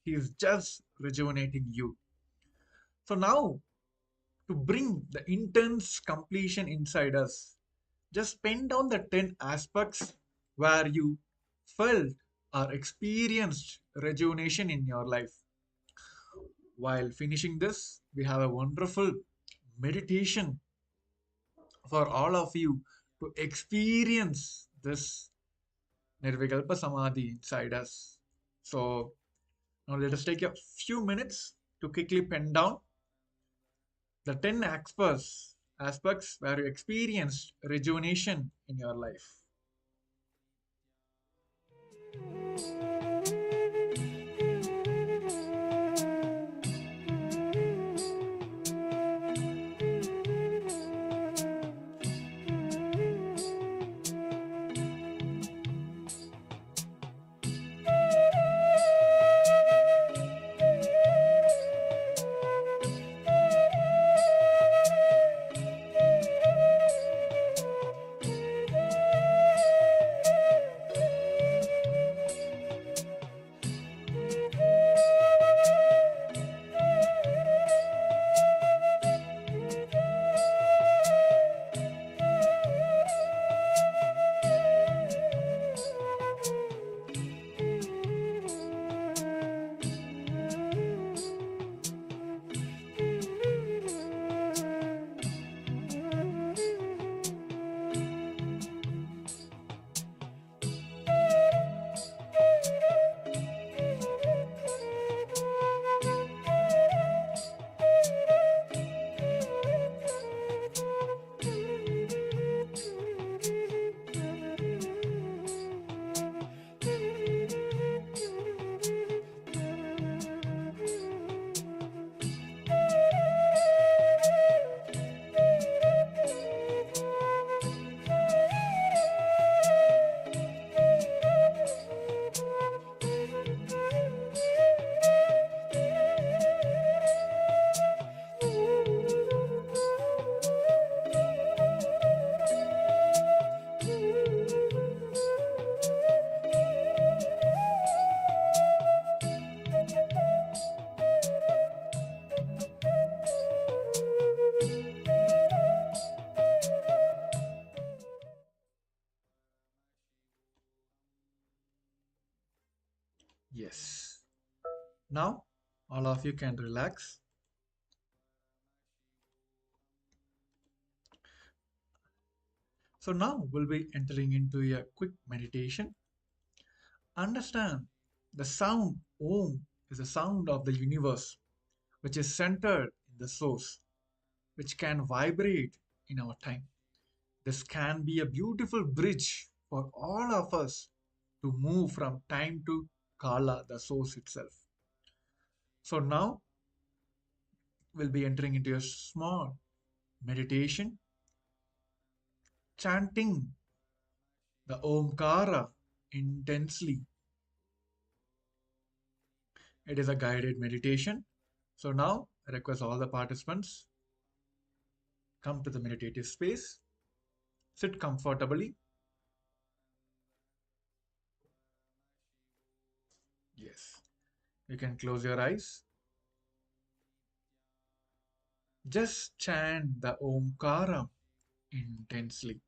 He is just rejuvenating you. So now, to bring the intense completion inside us, just pen down the 10 aspects where you felt or experienced rejuvenation in your life. While finishing this, we have a wonderful meditation for all of you to experience this Nirvikalpa Samadhi inside us. So now let us take a few minutes to quickly pen down the 10 aspects where you experienced rejuvenation in your life. Yes. Now, all of you can relax. So now we'll be entering into a quick meditation. Understand the sound Om is the sound of the universe, which is centered in the source, which can vibrate in our time. This can be a beautiful bridge for all of us to move from time to Kala, the source itself. So now we'll be entering into a small meditation, chanting the Omkara intensely. It is a guided meditation. So now I request all the participants come to the meditative space, sit comfortably. Yes, you can close your eyes. Just chant the Omkara intensely.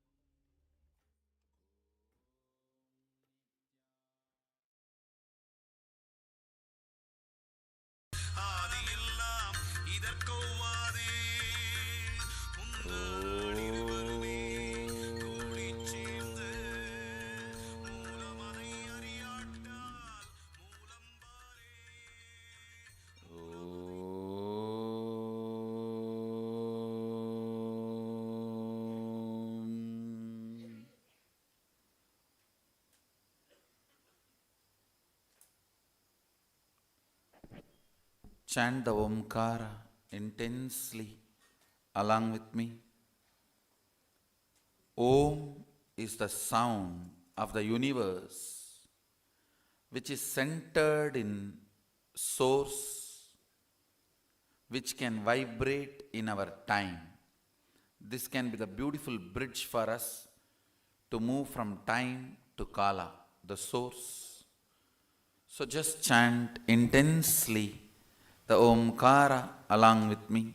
ஆதியெல்லாம் இதற்கொவ்வாதே முந்தாடில் வருமே கூடிச் சேர்ந்து மூலமதை அறியாட்டால் மூலம்பாரே Om. Chant the Omkara intensely along with me. Om is the sound of the universe, which is centered in source, which can vibrate in our time. This can be the beautiful bridge for us to move from time to Kala, the source. So just chant intensely the Omkara along with me.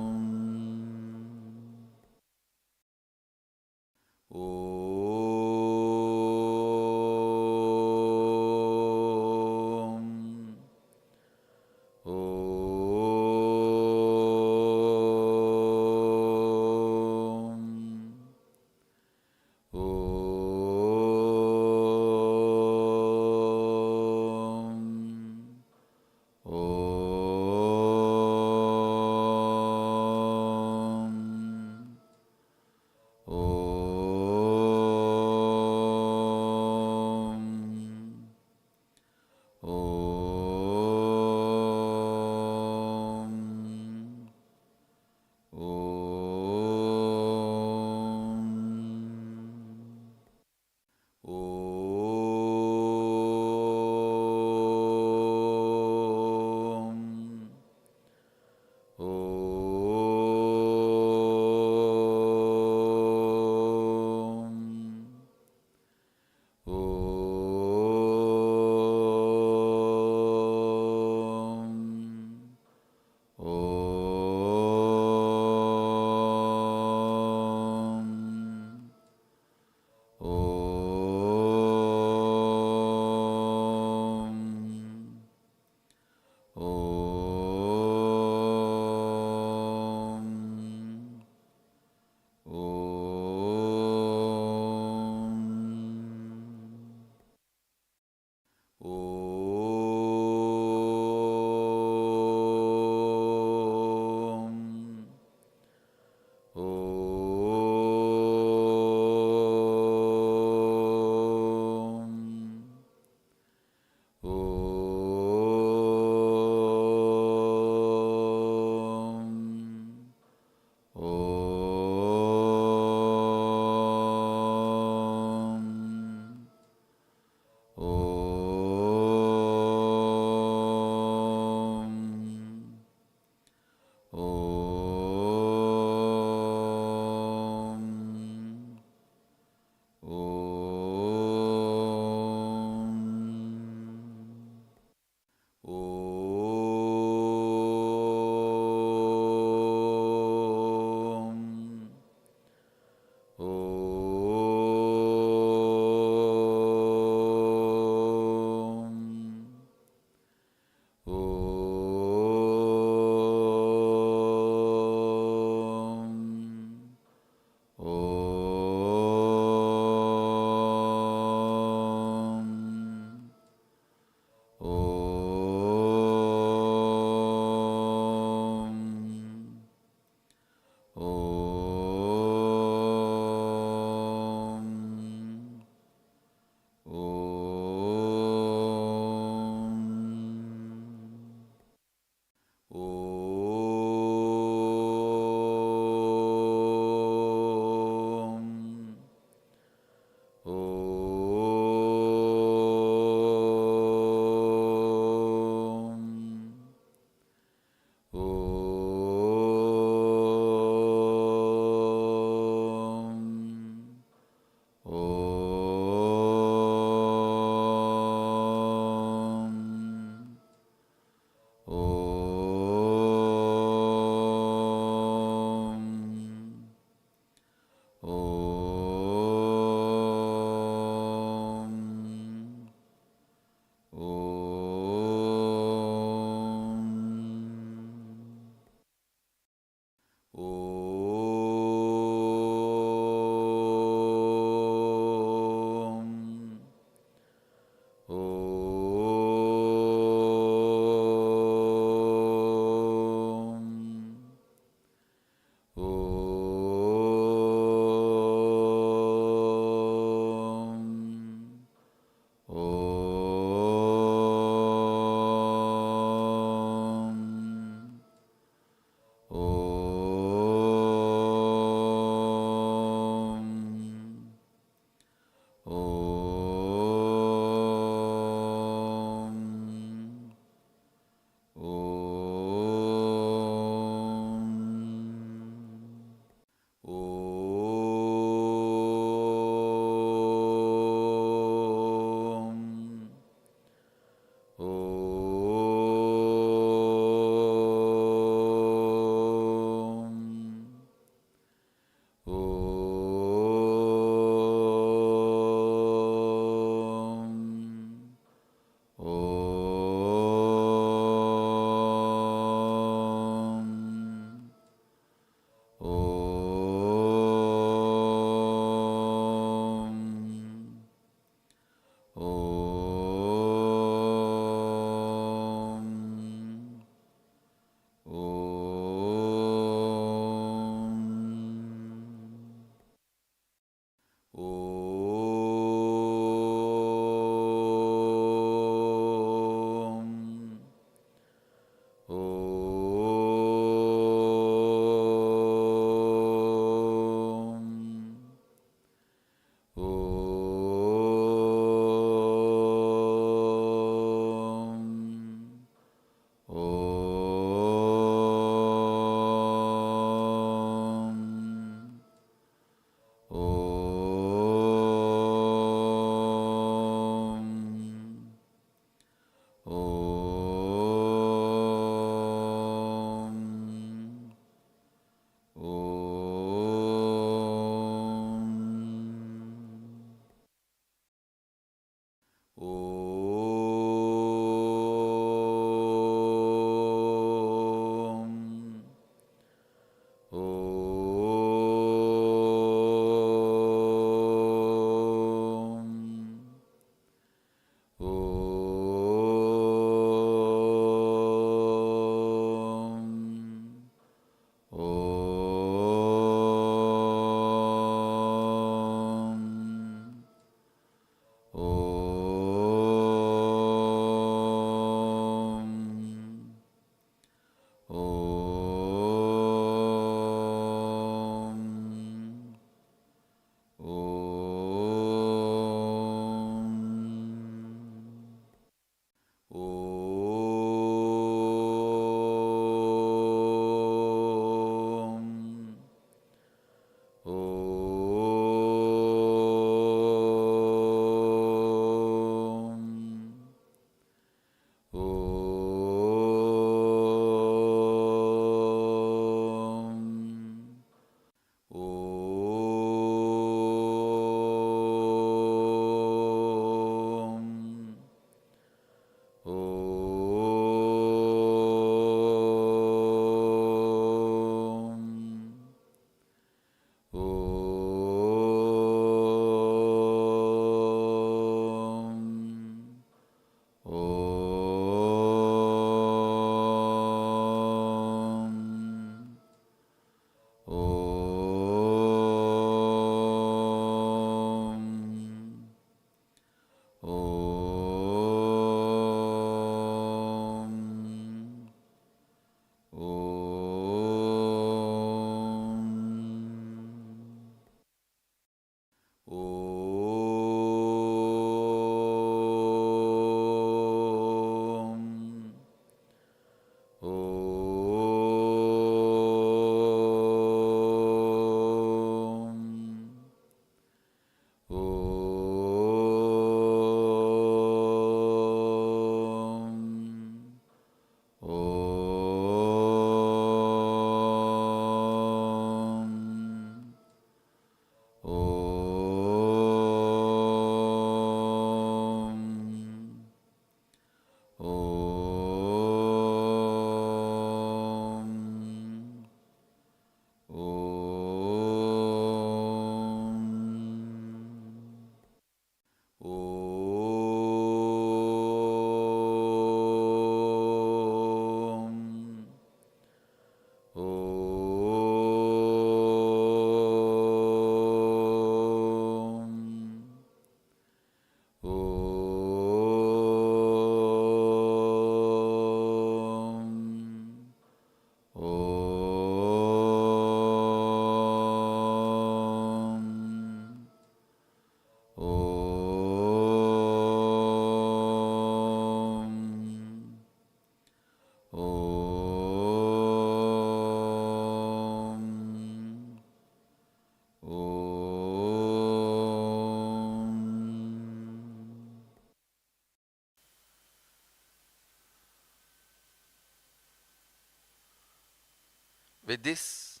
With this,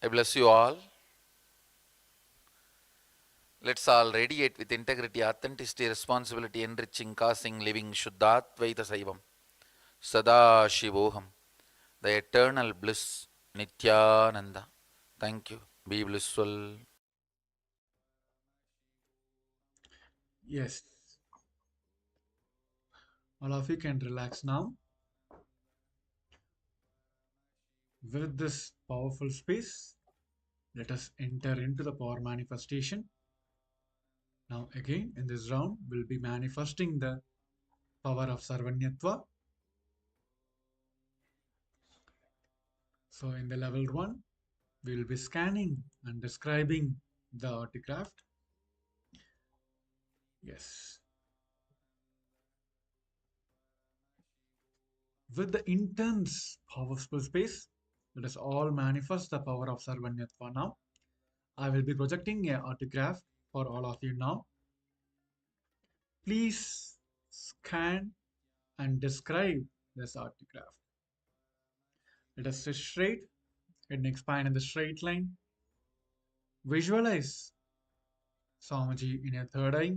I bless you all. Let's all radiate with integrity, authenticity, responsibility, enriching, causing, living, Shuddhatvaita Saivam, Sada Shivoham, the eternal bliss, Nityananda. Thank you. Be blissful. Yes. All of you can relax now. With this powerful space, let us enter into the power manifestation. Now again, in this round, we'll be manifesting the power of Sarvanyatva. So in the level 1, we will be scanning and describing the artifact. Yes. With the intense powerful space, let us all manifest the power of Sarvanyatva now. I will be projecting a autograph for all of you now. Please scan and describe this autograph. Let us sit straight, head and spine in the straight line. Visualize Swamiji in your third eye.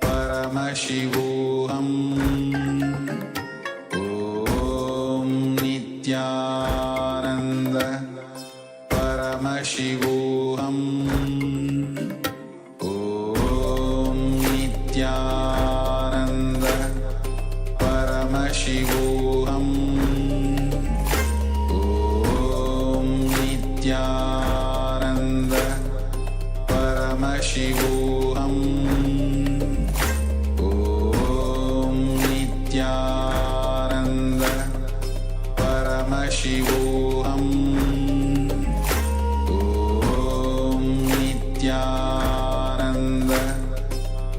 Paramashivoham Om Nityananda Paramashivoham Om Nityananda Paramashivoham Om Nityananda Paramashivoham Om Nityananda Paramashivoham Om Nityananda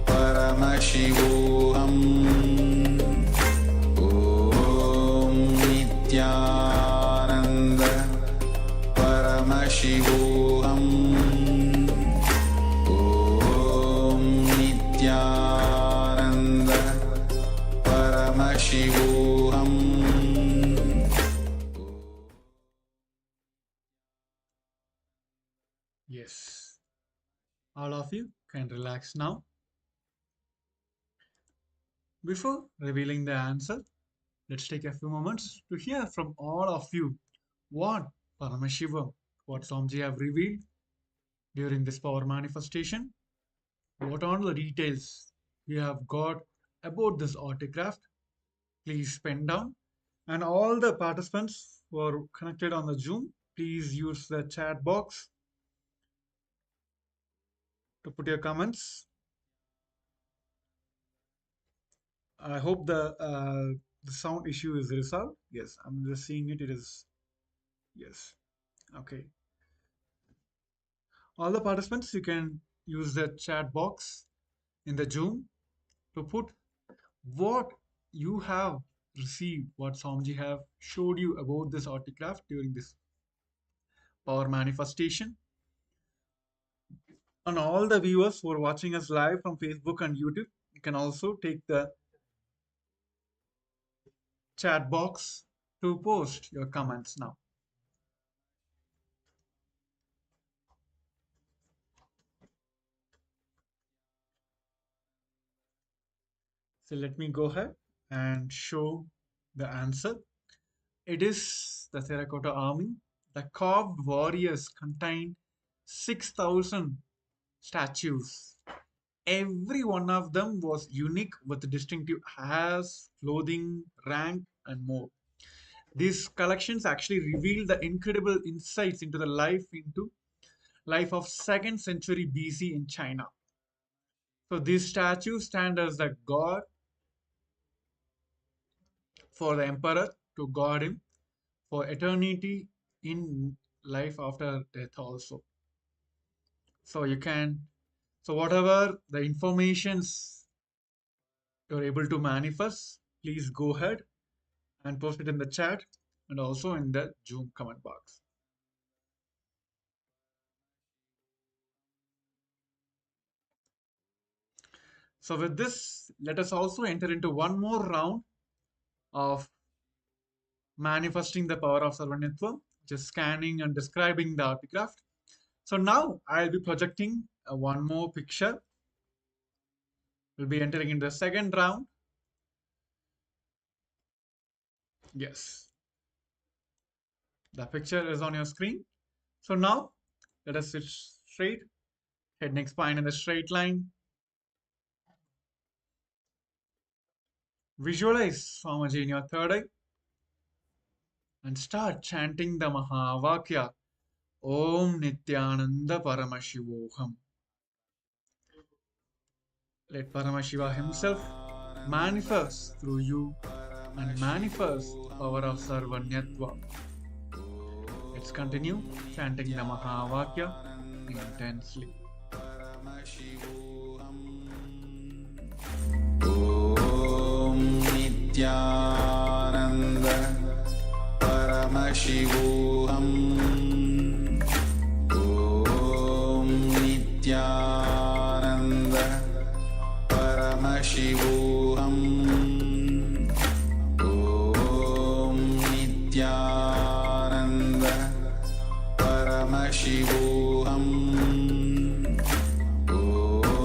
Paramashivoham Om Nityananda Paramashivoham Om Nityananda Paramashivoham. Yes. All of you can relax now. Before revealing the answer, let's take a few moments to hear from all of you what Paramashiva, what Swamiji have revealed during this power manifestation, what are the details you have got about this artifact. Please pen down. And all the participants who are connected on the Zoom, please use the chat box to put your comments. I hope the sound issue is resolved. Yes, I'm just seeing it. It is. Yes. Okay. All the participants, you can use the chat box in the Zoom to put what you have received, what Swamiji have showed you about this artifact during this power manifestation. And all the viewers who are watching us live from Facebook and YouTube, you can also take the chat box to post your comments now. So let me go ahead and show the answer. It is the terracotta army. The carved warriors contain 6,000 statues. Every one of them was unique with distinctive hairs, clothing, rank, and more. These collections actually reveal the incredible insights into the life of 2nd century BC in China. So these statues stand as the god for the emperor to guard him for eternity in life after death also. So whatever the informations you're able to manifest, please go ahead and post it in the chat and also in the Zoom comment box. So with this, let us also enter into one more round of manifesting the power of Sarvanyatva, just scanning and describing the artifact. So now I'll be projecting one more picture. We'll be entering into the second round. Yes. The picture is on your screen. So now let us sit straight, head, neck, spine in the straight line. Visualize Swamiji in your third eye and start chanting the Ma Vakya. Om Nityananda Paramashivoham. Let Paramashiva himself manifest through you and manifest the power of Sarvanyatva. Let's continue chanting the Ma Vakya intensely. Om Nityananda Paramashivoham Om Nityananda Paramashivoham Om Nityananda Paramashivoham Om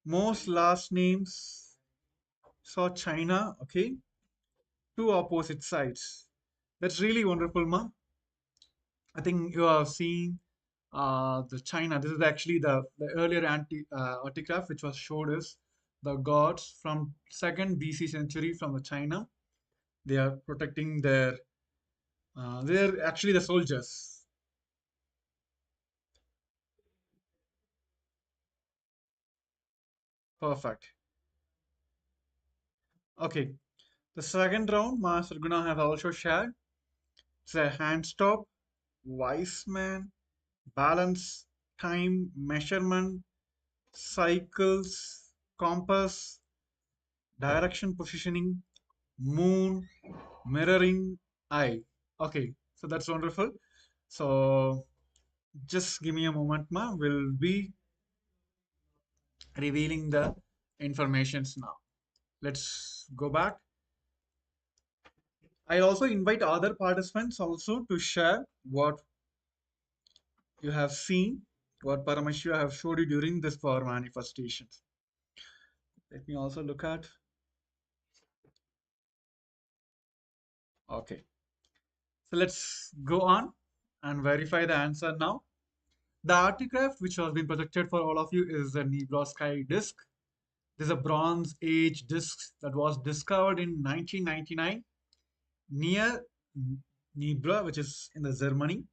Most last names saw China, okay? Two opposite sides. That's really wonderful, Ma. I think you are seeing the China. This is actually the earlier autograph which was showed us the gods from 2nd BC century from the China. They are protecting their, they're actually the soldiers. Perfect. Okay. The second round, Master Guna has also shared. It's a hand stop, wise man, balance, time, measurement, cycles, compass, direction positioning, moon, mirroring, eye. Okay, so that's wonderful. So just give me a moment, ma. We'll be revealing the informations now. Let's go back. I also invite other participants also to share what you have seen, what Paramashiva have showed you during this power manifestations. Let me also look at. Okay, so let's go on and verify the answer now. The artifact which has been projected for all of you is the Nebula Sky disk. This is a Bronze Age disk that was discovered in 1999 near Nebula, which is in the Germany.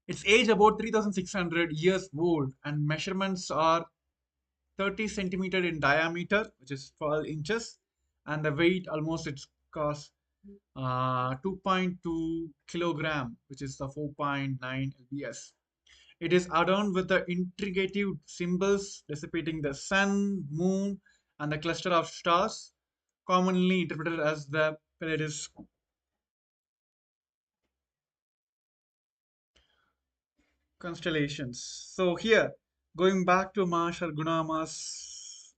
Its age about 3,600 years old, and measurements are 30 centimeter in diameter, which is 12 inches, and the weight almost it costs 2.2 kilogram, which is the 4.9 lbs. It is adorned with the intricate symbols dissipating the sun, moon, and the cluster of stars, commonly interpreted as the Pleiades constellations. So here, going back to Marshal Gunama's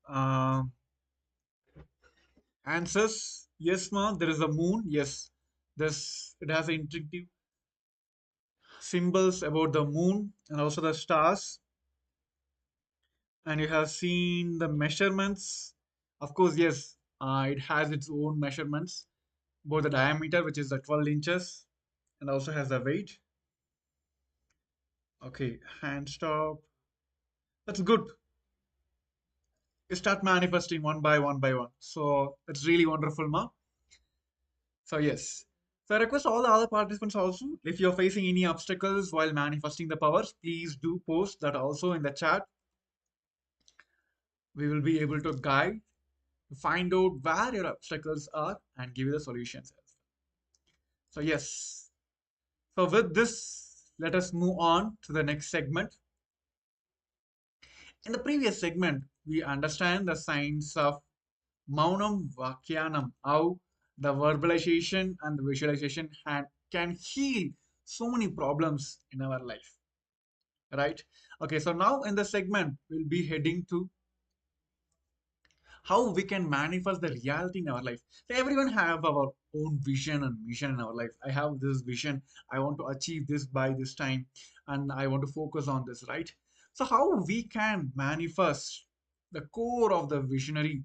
answers, yes, ma, there is a moon. Yes, this it has intricate symbols about the moon and also the stars. And you have seen the measurements. Of course, yes, it has its own measurements, both the diameter, which is the 12 inches, and also has the weight. Okay, hand stop. That's good. You start manifesting one by one by one. So it's really wonderful, ma. So yes. So I request all the other participants also, if you're facing any obstacles while manifesting the powers, please do post that also in the chat. We will be able to guide to find out where your obstacles are and give you the solutions. So yes. So with this, let us move on to the next segment. In the previous segment, we understand the science of Maunam Vakyanam, how the verbalization and the visualization can heal so many problems in our life. Right? Okay, so now in the segment, we'll be heading to how we can manifest the reality in our life. So everyone have our own vision and mission in our life. I have this vision. I want to achieve this by this time, and I want to focus on this, right? So how we can manifest the core of the visionary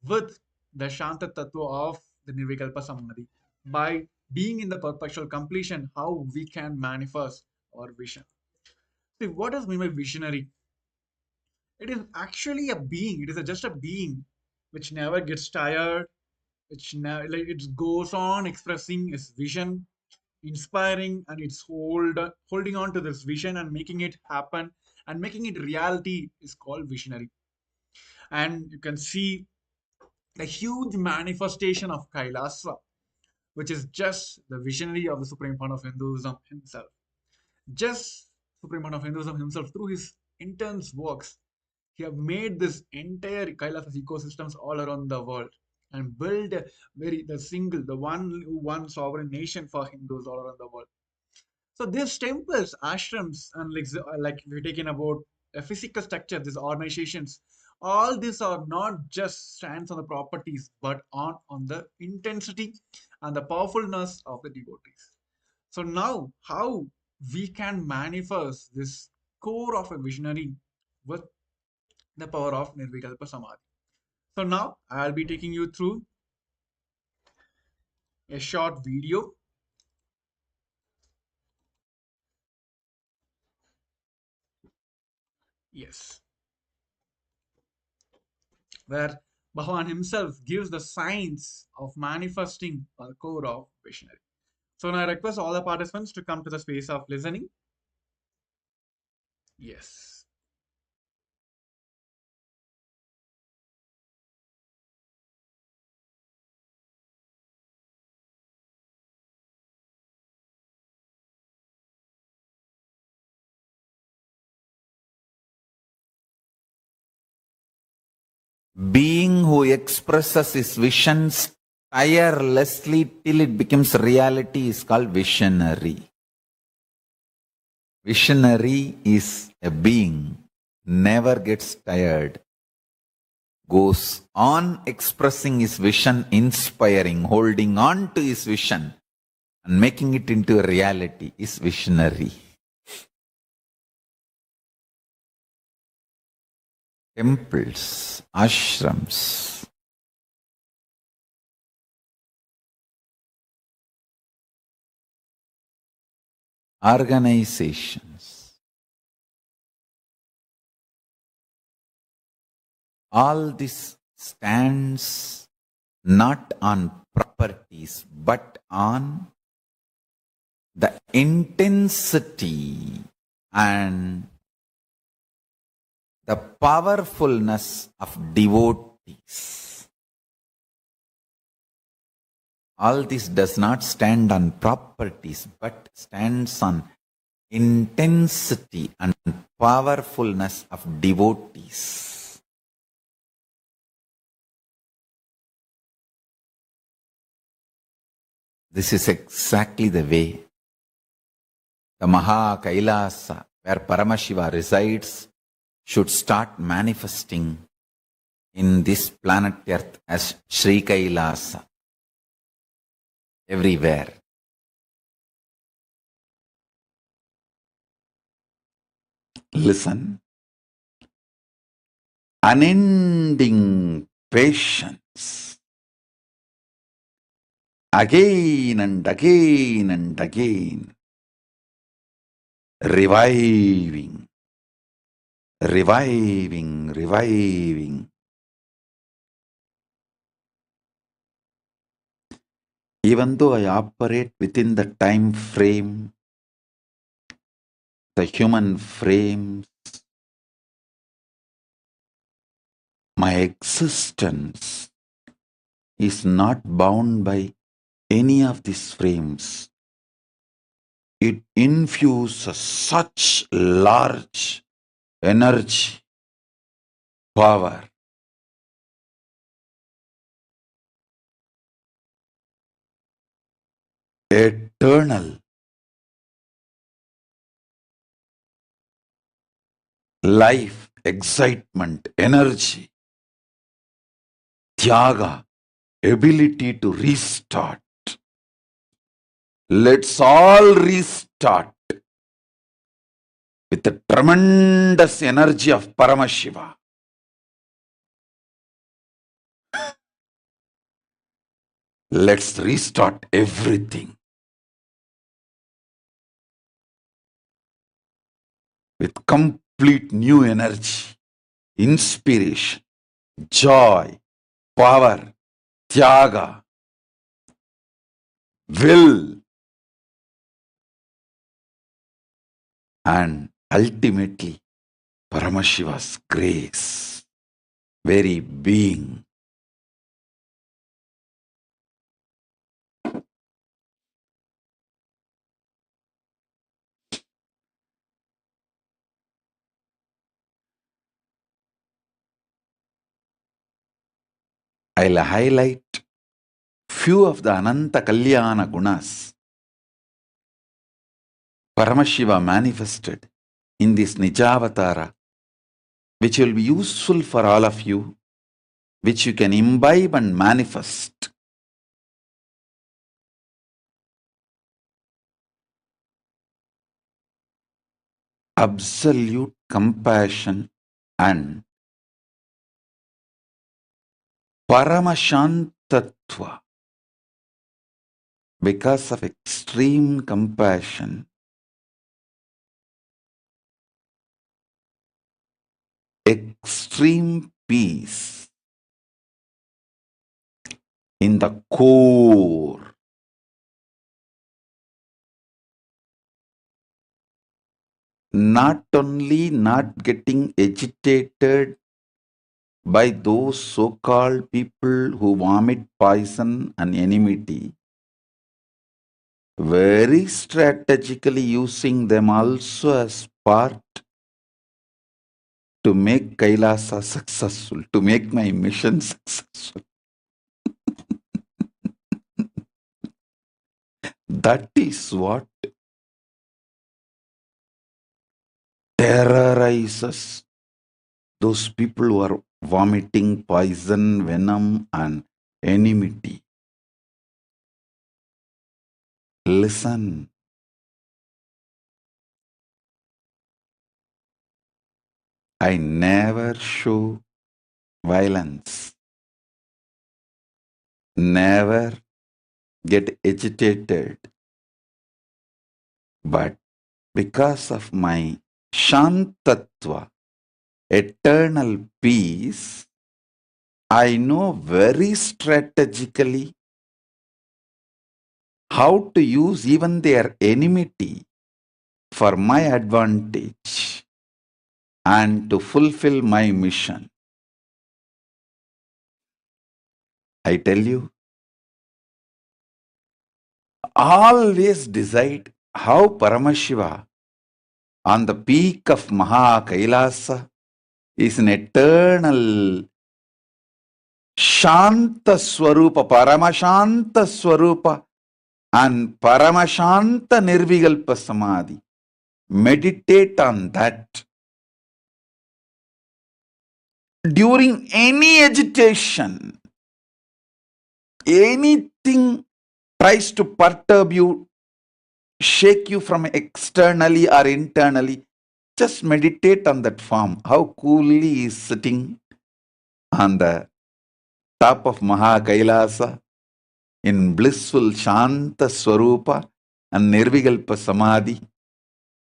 with the Shanta Tattva of the Nirvikalpa Samadhi by being in the perpetual completion, how we can manifest our vision. See, what does mean by visionary? It is actually a being. It is just a being which never gets tired, which like it goes on expressing its vision, inspiring, and it's holding on to this vision and making it happen and making it reality is called visionary. And you can see the huge manifestation of Kailasa, which is just the visionary of the Supreme Point of Hinduism himself. Just Supreme Point of Hinduism himself, through his intense works, he have made this entire Kailasas ecosystems all around the world and build the one sovereign nation for Hindus all around the world. So these temples, ashrams, and like we're taking about a physical structure, these organizations, all these are not just stands on the properties, but on the intensity and the powerfulness of the devotees. So now, how we can manifest this core of a visionary with the power of Nirvikalpa Samadhi. So now I'll be taking you through a short video. Yes. Where Bhagavan himself gives the signs of manifesting the core of visionary. So now I request all the participants to come to the space of listening. Yes. Being who expresses his visions tirelessly till it becomes reality is called visionary. Visionary is a being, never gets tired, goes on expressing his vision, inspiring, holding on to his vision and making it into a reality is visionary. Temples, ashrams, organizations, all this stands not on properties but on the intensity and the powerfulness of devotees. All this does not stand on properties but stands on intensity and powerfulness of devotees. This is exactly the way the Maha Kailasa, where Paramashiva resides, should start manifesting in this planet Earth as Sri Kailasa everywhere. Listen. Unending patience. Again and again and again. Reviving. Reviving, reviving. Even though I operate within the time frame, the human frame, my existence is not bound by any of these frames. It infuses such large energy, power. Eternal life, excitement, energy, tyaga, ability to restart. Let's all restart with the tremendous energy of Paramashiva. Let's restart everything with complete new energy, inspiration, joy, power, tyaga, will, and ultimately Paramashiva's grace, very being. I'll highlight few of the Ananta Kalyana Gunas Paramashiva manifested in this Nijavatara, which will be useful for all of you, which you can imbibe and manifest. Absolute compassion and Paramashantatva, because of extreme compassion, extreme peace in the core. Not only not getting agitated by those so-called people who vomit poison and enmity, very strategically using them also as part to make Kailasa successful, to make my mission successful. That is what terrorizes those people who are vomiting poison, venom, and enmity. Listen. I never show violence, never get agitated, but because of my Shantatva, eternal peace, I know very strategically how to use even their enmity for my advantage and to fulfill my mission. I tell you, always decide how Paramashiva on the peak of Maha Kailasa is an eternal Shanta Swarupa, Paramashanta Swarupa and Paramashanta Nirvigalpa Samadhi. Meditate on that. During any agitation, anything tries to perturb you, shake you from externally or internally, just meditate on that form. How coolly he is sitting on the top of Maha Kailasa in blissful Shanta Swarupa and Nirvigalpa Samadhi.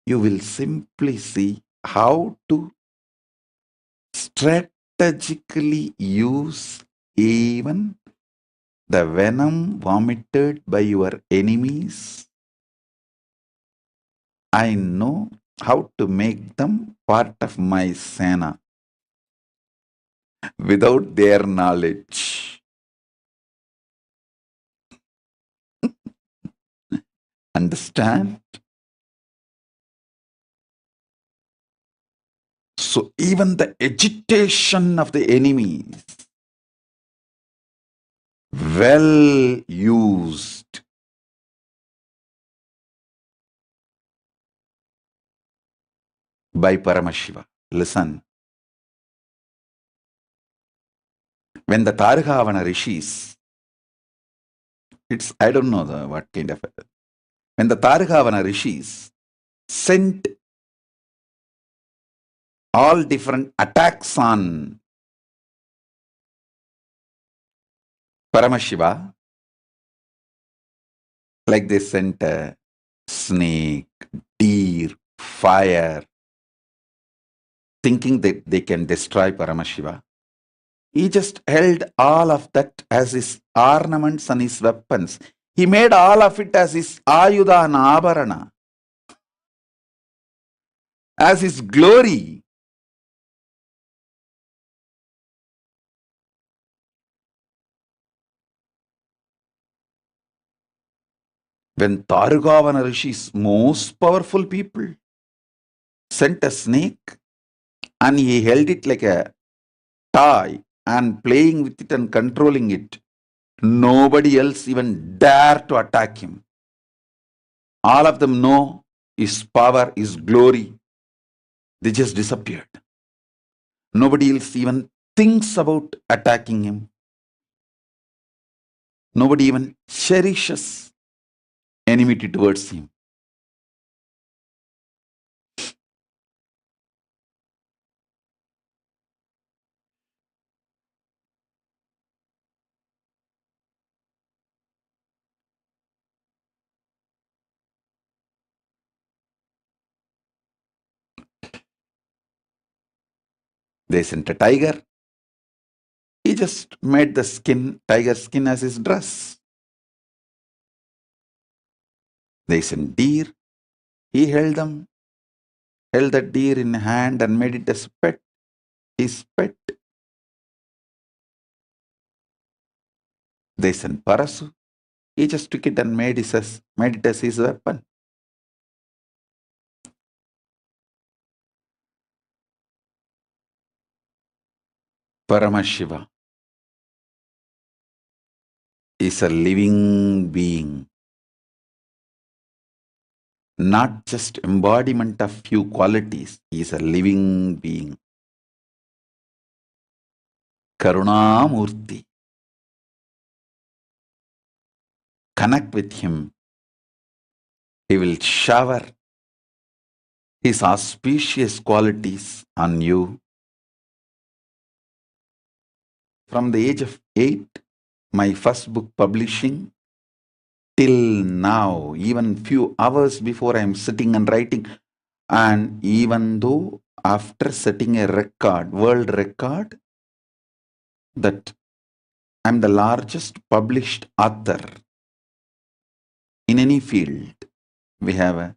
You will simply see how to strategically use even the venom vomited by your enemies. I know how to make them part of my Sena without their knowledge. Understand? So even the agitation of the enemies, well used, by Paramashiva. Listen. When the Targhavana rishis, I don't know what kind of, when the Targhavana rishis sent all different attacks on Paramashiva, like they sent a snake, deer, fire, thinking that they can destroy Paramashiva. He just held all of that as his ornaments and his weapons. He made all of it as his ayuda and abarana, as his glory. When Targavana Rishi's most powerful people sent a snake and he held it like a toy and playing with it and controlling it, nobody else even dare to attack him. All of them know his power, his glory. They just disappeared. Nobody else even thinks about attacking him. Nobody even cherishes enmity towards him. They sent a tiger. He just made the tiger skin as his dress. They sent deer. He held the deer in hand and made it as pet, his pet. They sent Parasu. He just took it and made it as his weapon. Paramashiva is a living being, not just embodiment of few qualities. He is a living being. Karunamurti. Connect with him. He will shower his auspicious qualities on you. From the age of 8, my first book publishing, till now, even few hours before I am sitting and writing, and even though after setting a record, world record, that I'm the largest published author in any field. We have a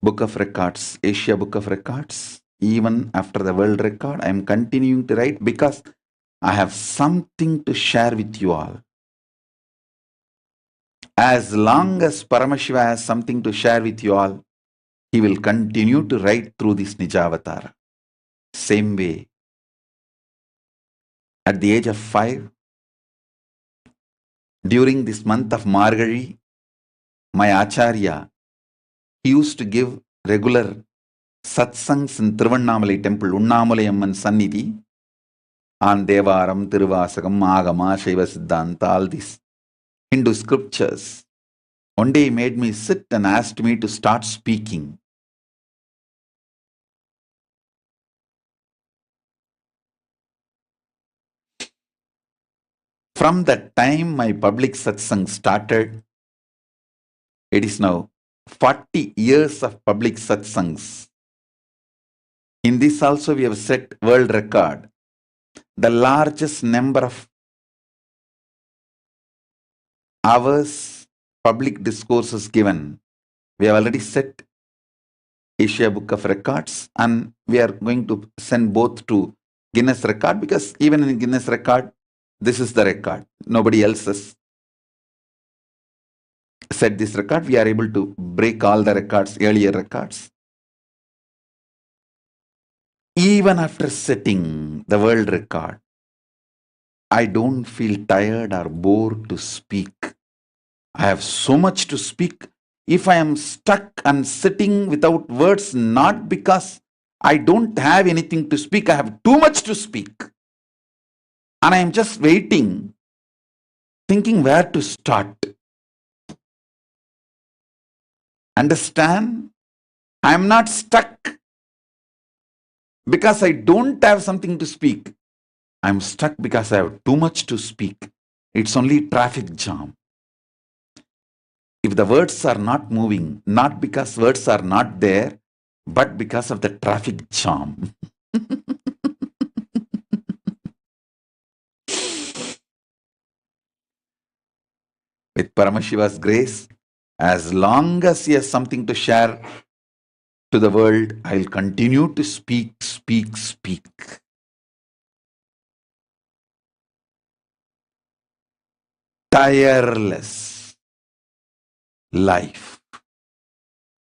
book of records, Asia Book of Records. Even after the world record, I am continuing to write because I have something to share with you all. As long as Paramashiva has something to share with you all, he will continue to write through this Nijavatara. Same way. At the age of 5, during this month of Margari, my Acharya, he used to give regular satsangs in Tiruvannamalai temple, Unnamalai Amman Sannidhi, on Devaram, Tiruvasakam, Agama, Shaiva Siddhanta, all these Hindu scriptures. One day he made me sit and asked me to start speaking. From that time my public satsang started. It is now 40 years of public satsangs. In this also we have set world record. The largest number of hours public discourses given. We have already set Asia Book of Records, and we are going to send both to Guinness Record, because even in Guinness Record, this is the record. Nobody else has set this record. We are able to break all the records, earlier records. Even after setting the world record, I don't feel tired or bored to speak. I have so much to speak. If I am stuck and sitting without words, not because I don't have anything to speak, I have too much to speak. And I am just waiting, thinking where to start. Understand? I am not stuck because I don't have something to speak. I am stuck because I have too much to speak. It's only traffic jam. If the words are not moving, not because words are not there, but because of the traffic jam. With Paramashiva's grace, as long as he has something to share to the world, I'll continue to speak. Tireless life.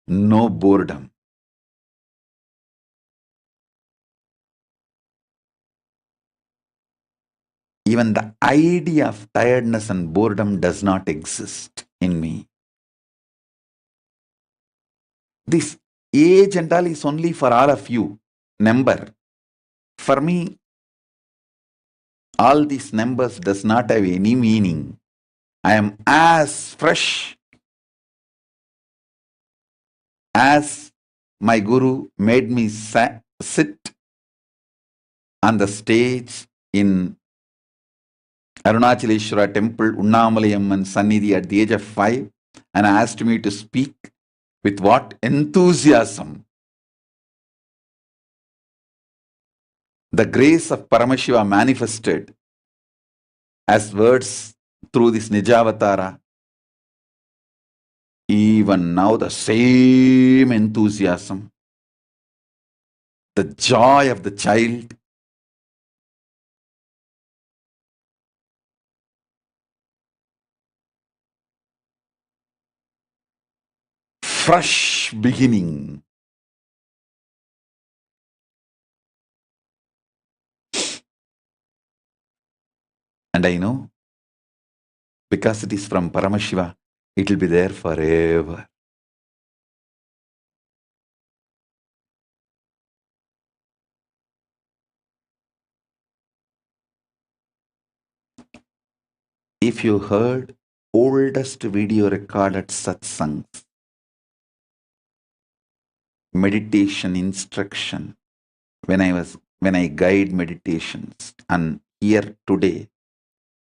No boredom. Even the idea of tiredness and boredom does not exist in me. This age and all is only for all of you. Number. For me, all these numbers does not have any meaning. I am as fresh as my Guru made me sit on the stage in Arunachaleshwara temple, Unnamalai Amman Sannidhi at the age of 5, and asked me to speak with what enthusiasm. the grace of Paramashiva manifested as words through this Nijavatara, even now the same enthusiasm, the joy of the child, fresh beginning. And I know, because it is from Paramashiva, it will be there forever. If you heard oldest video recorded satsangs, meditation instruction, when I guide meditations, and here today,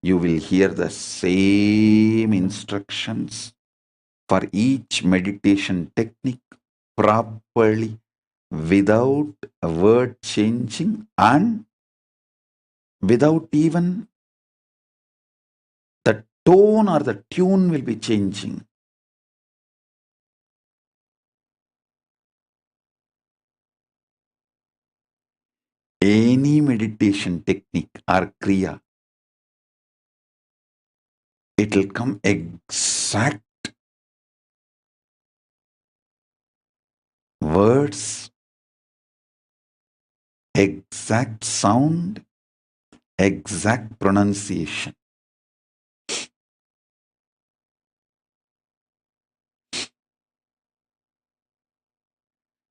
you will hear the same instructions for each meditation technique properly, without a word changing and without even the tone or the tune will be changing. Any meditation technique or kriya, it will come exact words, exact sound, exact pronunciation.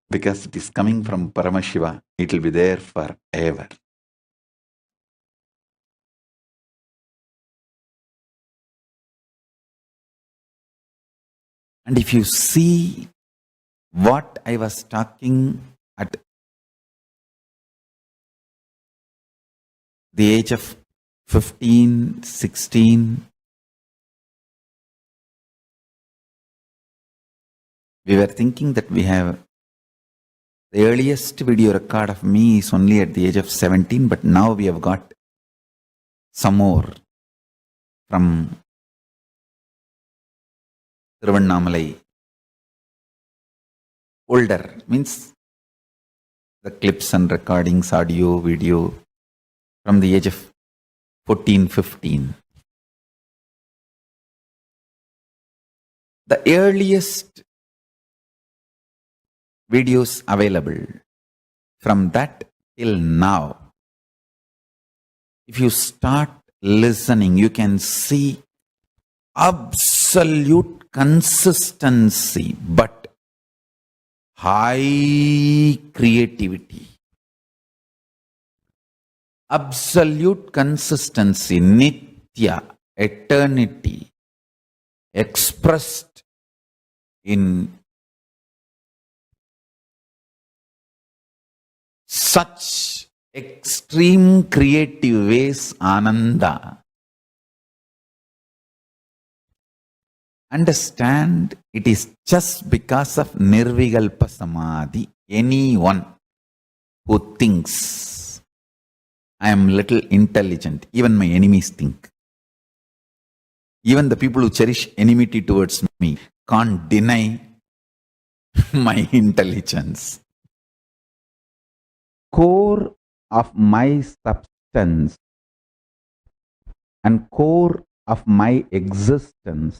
Because it is coming from Paramashiva, it will be there forever. And if you see what I was talking at the age of 15, 16, we were thinking that we have the earliest video record of me is only at the age of 17, but now we have got some more from Thiruvannamalai. Older means the clips and recordings, audio, video, from the age of 14, 15. The earliest videos available from that till now, if you start listening, you can see absolute consistency, but high creativity. Absolute consistency, nitya, eternity, expressed in such extreme creative ways, ananda. Understand, it is just because of nirvikalpa samadhi. Anyone who thinks I am little intelligent, even my enemies think. Even the people who cherish enmity towards me can't deny my intelligence. Core of my substance and core of my existence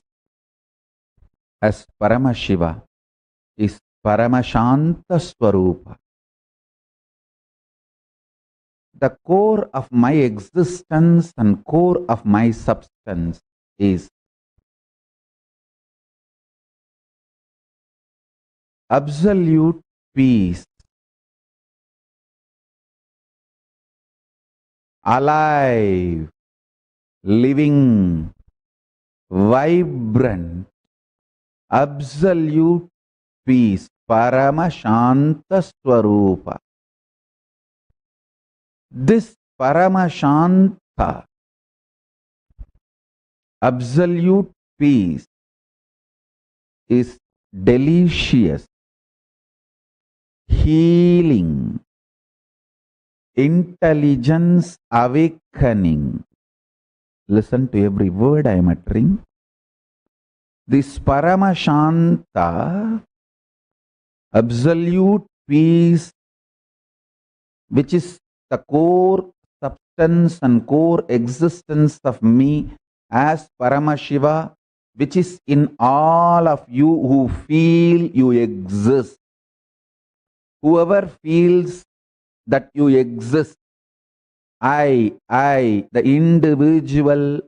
as Paramashiva is Paramashanta Swarupa. The core of my existence and core of my substance is absolute peace, alive, living, vibrant, absolute peace, Paramashanta Swarupa. This Paramashanta, absolute peace, is delicious, healing, intelligence awakening. Listen to every word I am uttering. This Paramashanta, absolute peace, which is the core substance and core existence of me as Paramashiva, which is in all of you who feel you exist. Whoever feels that you exist, I, the individual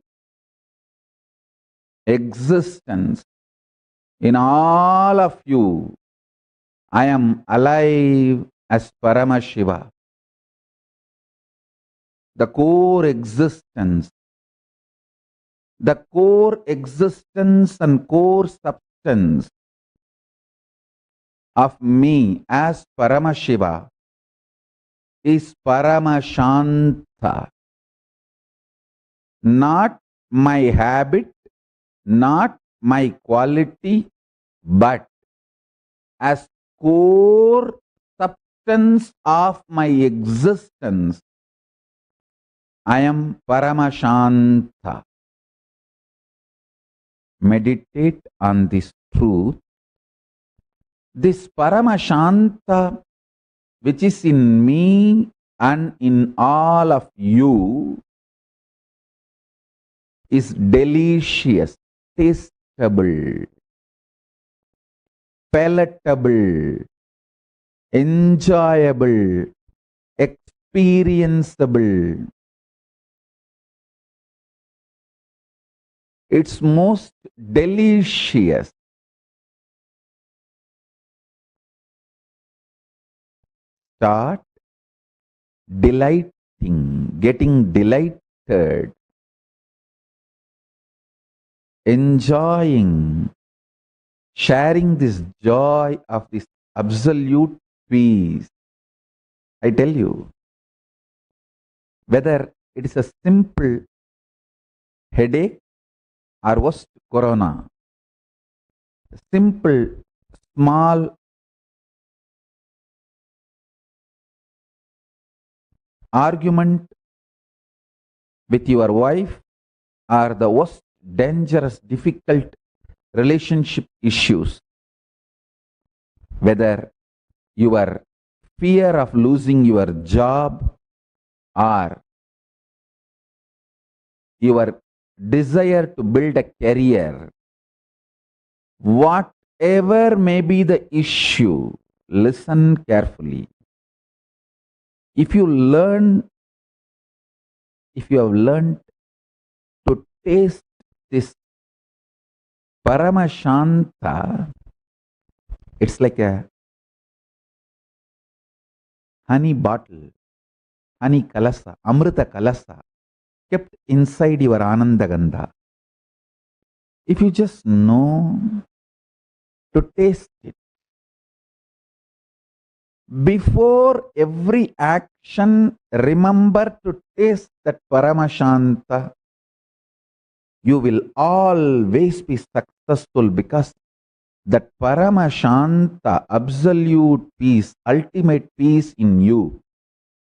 existence in all of you, I am alive as Paramashiva. The core existence and core substance of me as Paramashiva is Paramashanta. Not my habit, not my quality, but as core substance of my existence, I am Paramashanta. Meditate on this truth. This Paramashanta, which is in me and in all of you, is delicious, tastable, palatable, enjoyable, experienceable. It's most delicious. Start delighting, getting delighted, enjoying, sharing this joy of this absolute peace. I tell you, whether it is a simple headache or worst corona, simple, small argument with your wife, or the worst dangerous, difficult relationship issues, whether your fear of losing your job or your desire to build a career, whatever may be the issue, listen carefully. If you have learned to taste this Paramashanta, it's like a honey bottle, honey kalasa, amrita kalasa, kept inside your Anandagandha. If you just know to taste it, before every action, remember to taste that Paramashanta. You will always be successful, because that Paramashanta, absolute peace, ultimate peace in you,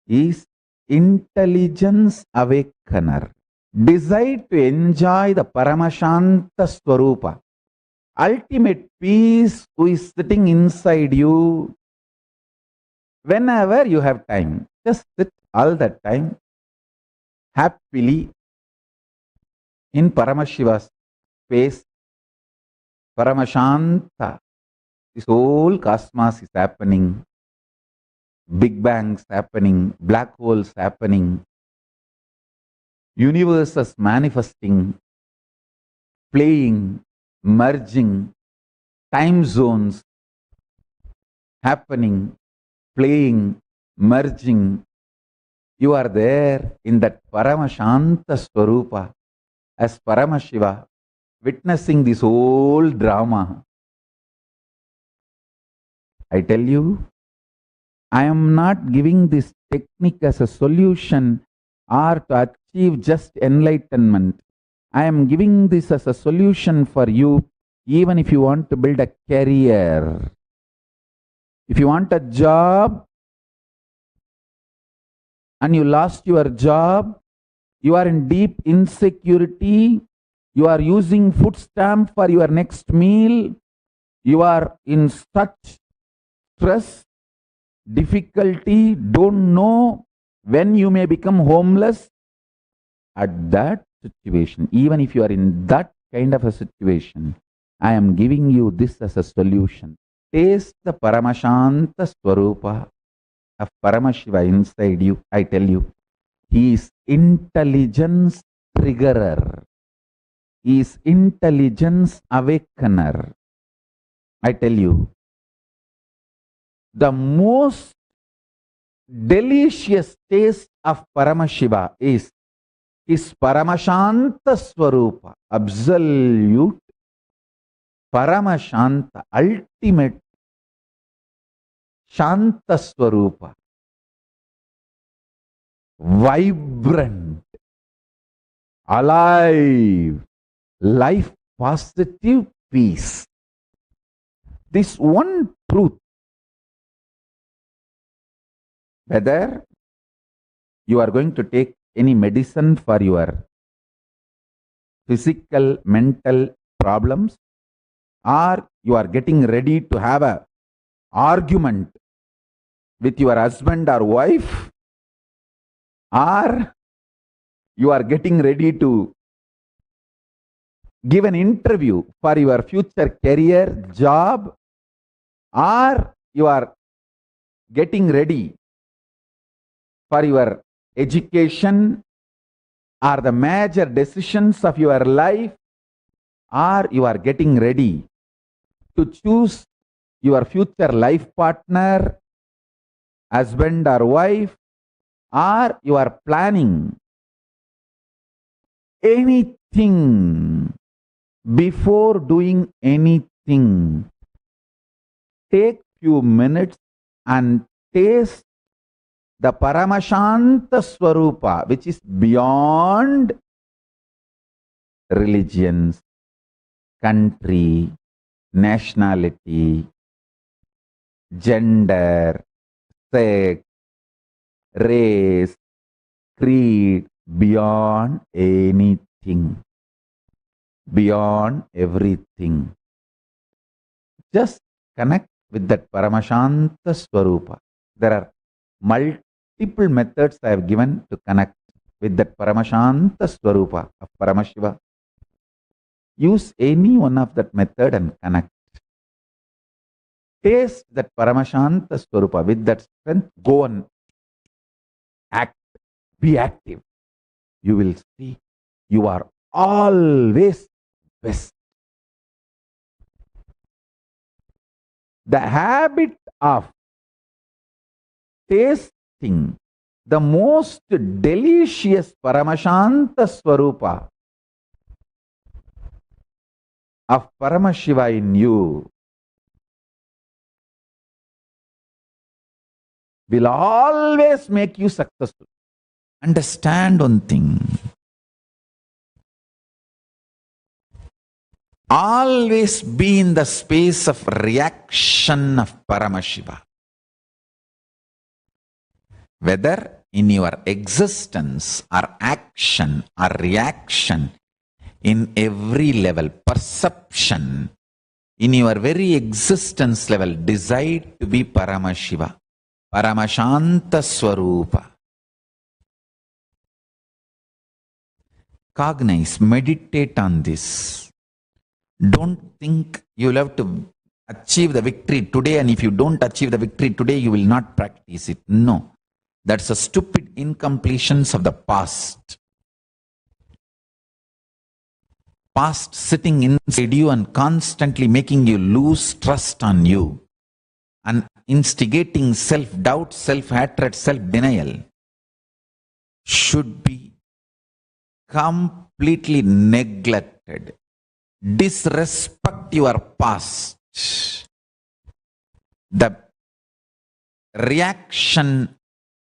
is intelligence awakener. Decide to enjoy the Paramashanta Swarupa, ultimate peace who is sitting inside you. Whenever you have time, just sit all that time happily in Paramashiva's space. Paramashanta. This whole cosmos is happening. Big bangs happening, black holes happening, universes manifesting, playing, merging, time zones happening, playing, merging. You are there in that Paramashanta Swarupa as Paramashiva, witnessing this whole drama. I tell you, I am not giving this technique as a solution or to achieve just enlightenment. I am giving this as a solution for you, even if you want to build a career. If you want a job, and you lost your job, you are in deep insecurity, you are using food stamp for your next meal, you are in such stress, difficulty, don't know when you may become homeless. At that situation, even if you are in that kind of a situation, I am giving you this as a solution. Taste the Paramashanta Swarupa of Paramashiva inside you. I tell you, he is intelligence triggerer. He is intelligence awakener. I tell you, the most delicious taste of Paramashiva is his Paramashanta Swarupa, absolute Paramashanta, ultimate Shanta Swarupa, vibrant, alive, life positive peace. This one truth, whether you are going to take any medicine for your physical, mental problems, or you are getting ready to have an argument with your husband or wife, or you are getting ready to give an interview for your future career, job, or you are getting ready for your education or the major decisions of your life, or you are getting ready to choose your future life partner, husband or wife, or you are planning anything. Before doing anything, take few minutes and taste the Paramashanta Swarupa, which is beyond religions, country, nationality, gender, sex, race, creed, beyond anything, beyond everything. Just connect with that Paramashanta Swarupa. There are multiple methods I have given to connect with that Paramashanta Swarupa of Paramashiva. Use any one of that method and connect. Taste that Paramashanta Swarupa. With that strength, go and act. Be active. You will see you are always best. The habit of tasting the most delicious Paramashanta Swarupa of Paramashiva in you will always make you successful. Understand one thing. Always be in the space of reaction of Paramashiva. Whether in your existence or action or reaction, in every level, perception, in your very existence level, decide to be Paramashiva, Paramashanta Swarupa. Cognize, meditate on this. Don't think you will have to achieve the victory today, and if you don't achieve the victory today, you will not practice it. No. That's a stupid incompletions of the past. Past sitting inside you and constantly making you lose trust on you and instigating self-doubt, self-hatred, self-denial should be completely neglected. Disrespect your past. The reaction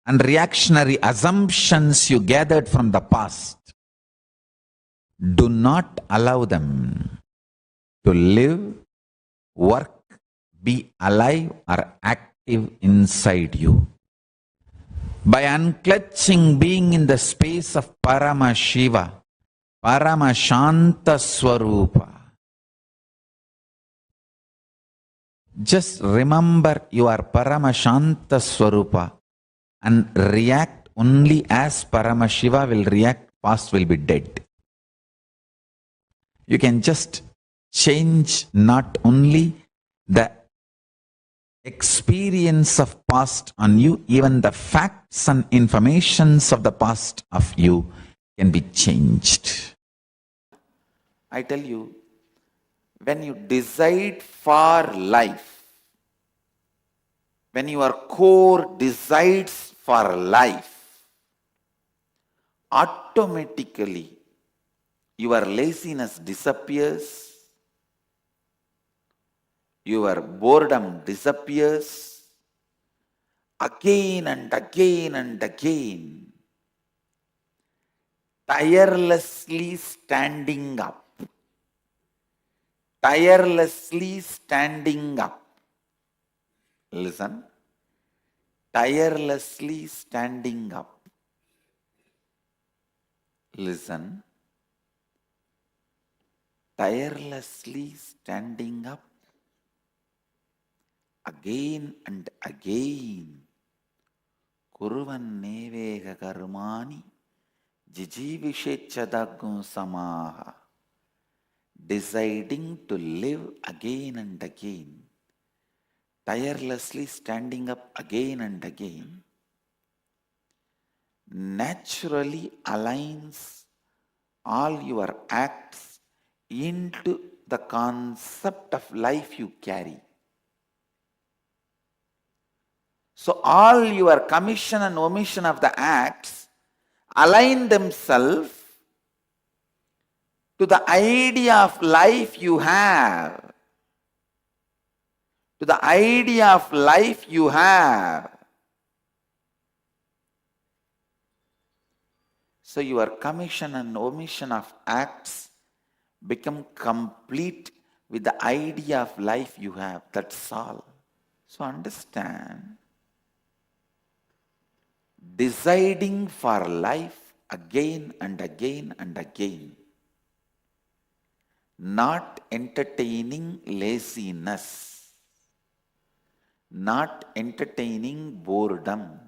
and reactionary assumptions you gathered from the past, do not allow them to live, work, be alive or active inside you. By unclutching, being in the space of Paramashiva, Paramashanta Swarupa. Just remember you are Paramashanta Swarupa and react only as Paramashiva will react, past will be dead. You can just change not only the experience of past on you, even the facts and informations of the past of you can be changed. I tell you, when you decide for life, when your core decides for life, automatically your laziness disappears, your boredom disappears, again and again and again, tirelessly standing up. Tirelessly standing up. Listen. Tirelessly standing up. Listen. Tirelessly standing up. Again and again. Kuruvan nevega karmani jijivishechadagum samaha. Deciding to live again and again, tirelessly standing up again and again, naturally aligns all your acts into the concept of life you carry. So all your commission and omission of the acts align themselves to the idea of life you have. To the idea of life you have. So your commission and omission of acts become complete with the idea of life you have. That's all. So understand, deciding for life again and again and again, not entertaining laziness, not entertaining boredom,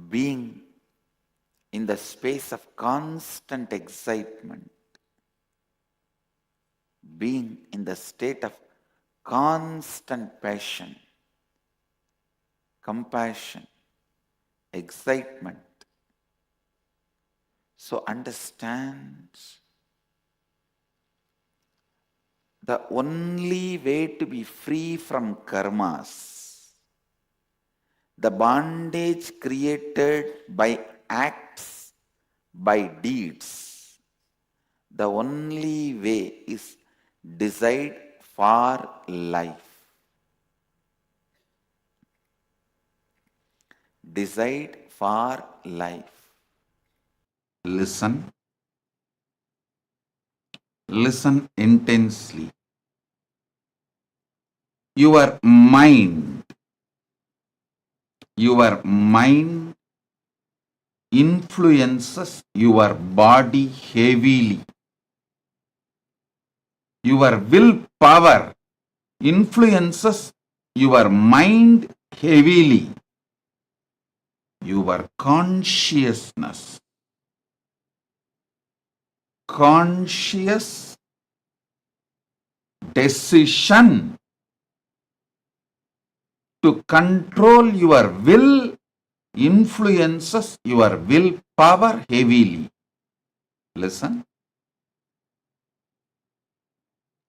being in the space of constant excitement, being in the state of constant passion, compassion, excitement. So understand, the only way to be free from karmas, the bondage created by acts, by deeds, the only way is decide for life. Decide for life. Listen. Listen intensely. Your mind influences your body heavily. Your willpower influences your mind heavily. Your consciousness, conscious decision to control your will influences your willpower heavily. Listen.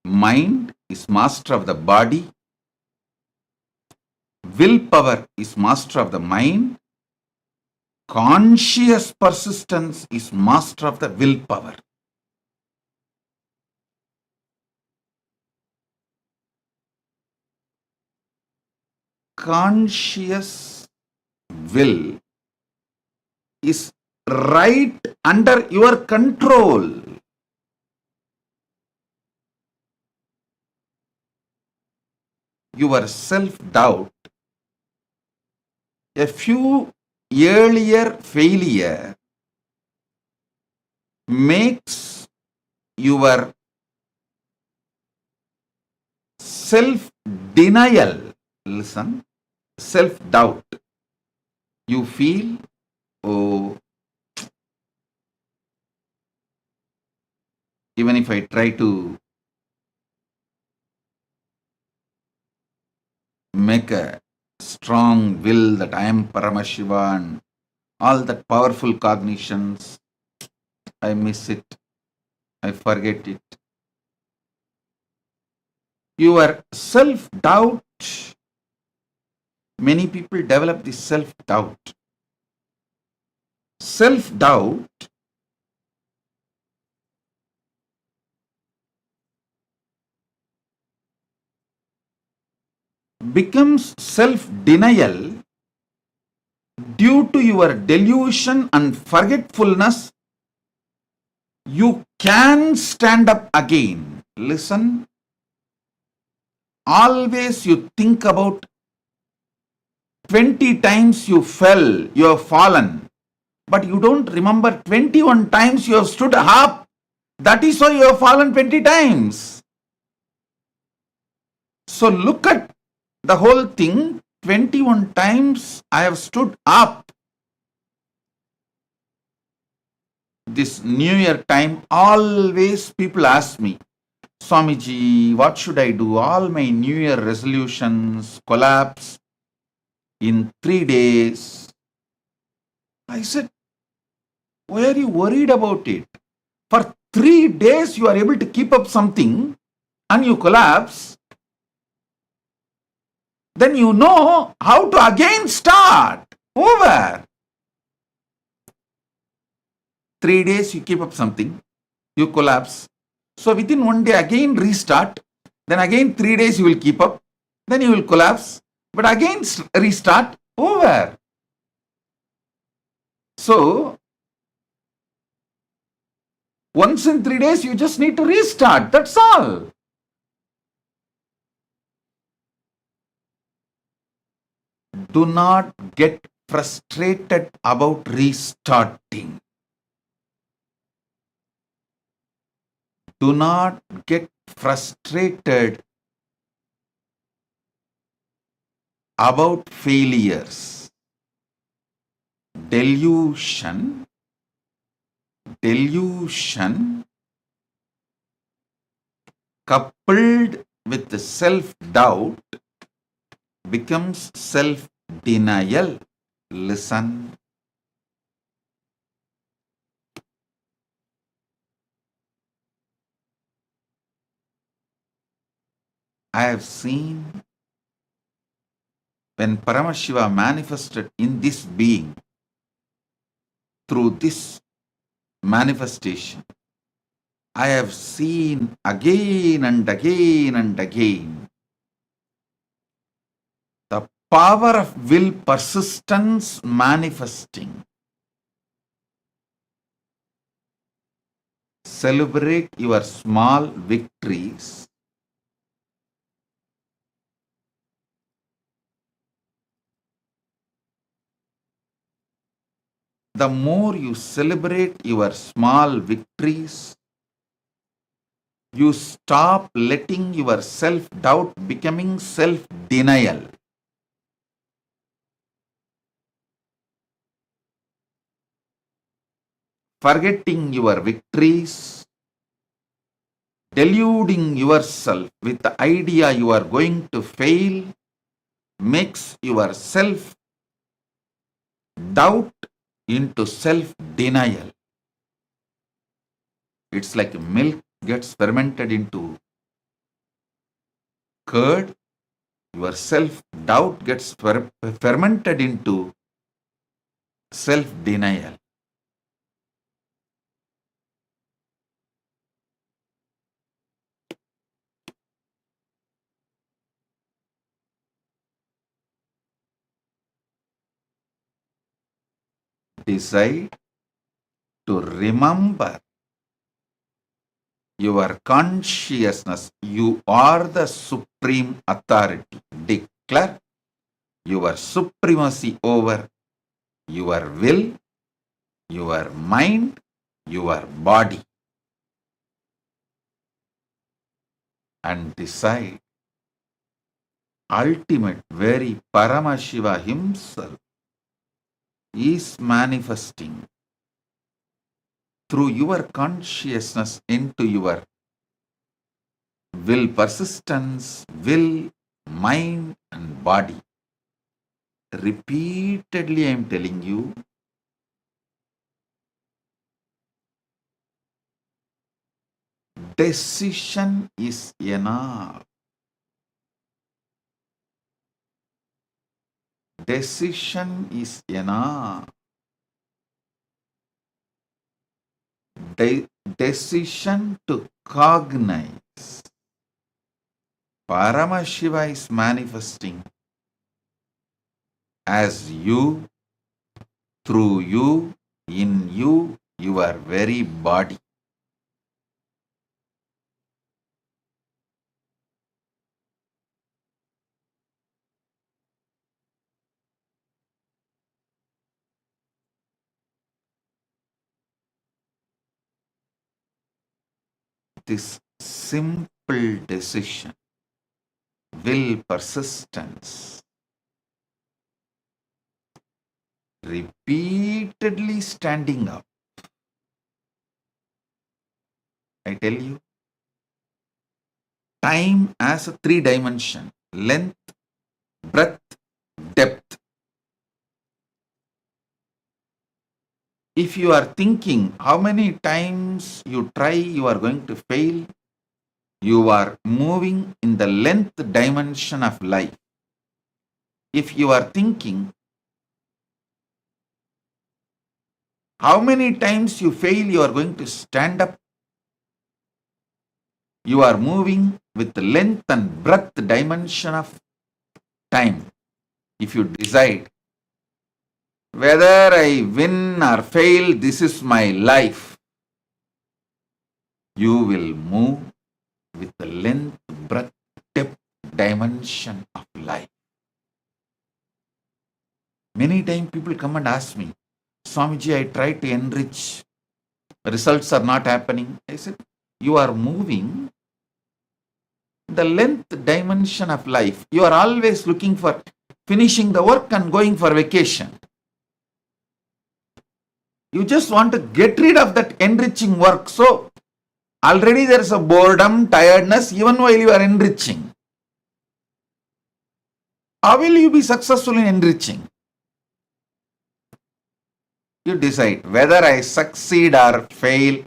Mind is master of the body. Willpower is master of the mind. Conscious persistence is master of the willpower. Conscious will is right under your control. Your self-doubt A few earlier failure makes your self-denial, listen, self-doubt. You feel, oh, even if I try to make a strong will that I am Paramashiva and all that powerful cognitions, I miss it, I forget it. Your self-doubt, many people develop this self-doubt. Self-doubt becomes self-denial due to your delusion and forgetfulness. You can stand up again. Listen, always you think about 20 times you fell, you have fallen, but you don't remember 21 times you have stood up. That is why you have fallen 20 times. So look at the whole thing. 21 times I have stood up. This New Year time, always people ask me, Swamiji, what should I do? All my New Year resolutions collapse in 3 days. I said, why are you worried about it? For 3 days you are able to keep up something and you collapse. Then you know how to again start over. 3 days you keep up something, you collapse. So within 1 day again restart, then again 3 days you will keep up, then you will collapse, but again restart over. So once in 3 days you just need to restart, that's all. Do not get frustrated about restarting. Do not get frustrated about failures. Delusion coupled with the self-doubt becomes self-denial. Listen. I have seen when Paramashiva manifested in this being, through this manifestation, I have seen again and again and again the power of will persistence manifesting. Celebrate your small victories. The more you celebrate your small victories, you stop letting your self-doubt becoming self-denial. Forgetting your victories, deluding yourself with the idea you are going to fail, makes your self-doubt into self-denial. It's like milk gets fermented into curd, your self-doubt gets fermented into self-denial. Decide to remember your consciousness. You are the supreme authority. Declare, your supremacy over your will, your mind, your body, and decide. Ultimate, very Paramashiva himself is manifesting through your consciousness into your will persistence, will, mind, and body. Repeatedly, I am telling you, decision is enough. Decision is enough. Decision to cognize. Paramashiva is manifesting as you, through you, in you, your very body. This simple decision, will persistence, repeatedly standing up. I tell you, time as a 3-dimension, length, breadth, depth. If you are thinking how many times you try, you are going to fail, you are moving in the length dimension of life. If you are thinking how many times you fail, you are going to stand up, you are moving with the length and breadth dimension of time. If you decide whether I win or fail, this is my life, you will move with the length, breadth, depth dimension of life. Many times people come and ask me, Swamiji, I try to enrich, results are not happening. I said, you are moving the length dimension of life. You are always looking for finishing the work and going for vacation. You just want to get rid of that enriching work. So, already there is a boredom, tiredness, even while you are enriching. How will you be successful in enriching? You decide whether I succeed or fail.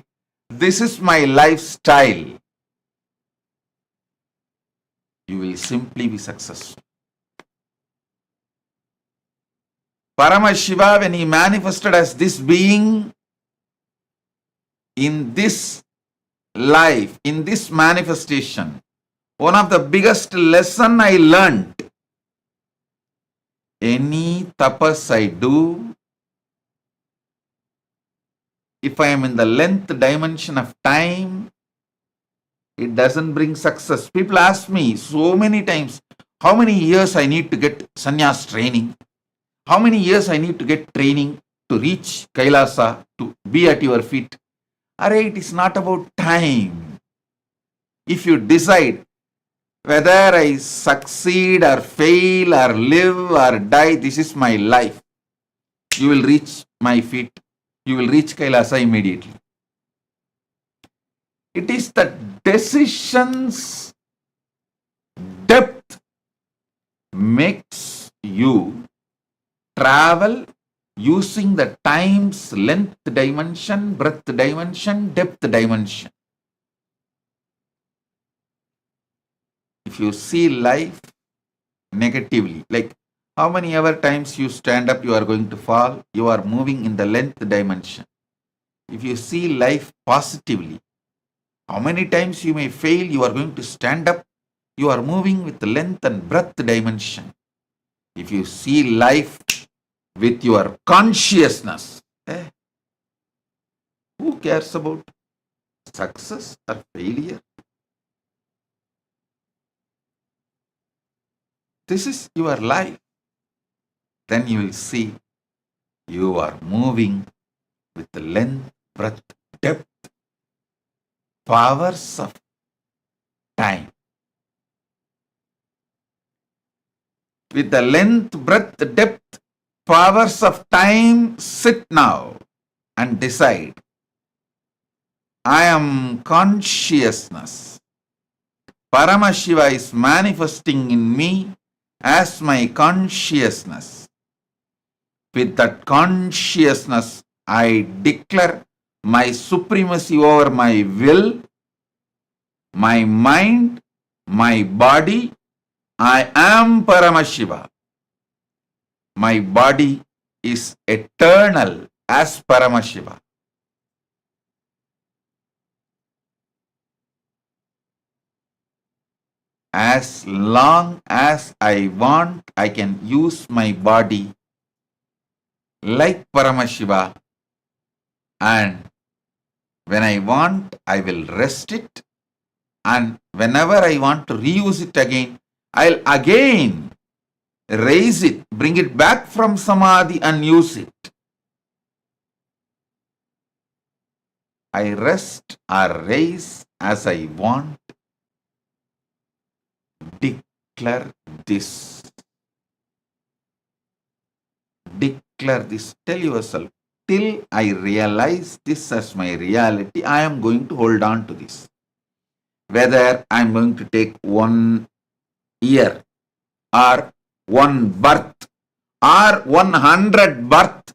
This is my lifestyle. You will simply be successful. Paramashiva, when he manifested as this being in this life, in this manifestation, one of the biggest lesson I learned, any tapas I do, if I am in the length dimension of time, it doesn't bring success. People ask me so many times, how many years I need to get sannyas training? How many years I need to get training to reach Kailasa, to be at your feet? Array, it is not about time. If you decide whether I succeed or fail or live or die, this is my life, you will reach my feet. You will reach Kailasa immediately. It is the decision's depth makes you travel using the time's length dimension, breadth dimension, depth dimension. If you see life negatively, like how many ever times you stand up, you are going to fall, you are moving in the length dimension. If you see life positively, how many times you may fail, you are going to stand up, you are moving with the length and breadth dimension. If you see life with your consciousness, who cares about success or failure? This is your life. then you will see you are moving with the length, breadth, depth, powers of time. With the length, breadth, depth, powers of time, sit now and decide. I am consciousness. Paramashiva is manifesting in me as my consciousness. With that consciousness, I declare my supremacy over my will, my mind, my body. I am Paramashiva. My body is eternal as Paramashiva. As long as I want, I can use my body like Paramashiva, and when I want, I will rest it, and whenever I want to reuse it again, I'll again raise it, bring it back from Samadhi and use it. I rest or raise as I want. Declare this. Declare this. Tell yourself, till I realize this as my reality, I am going to hold on to this. Whether I am going to take 1 year or 1 birth or 100 birth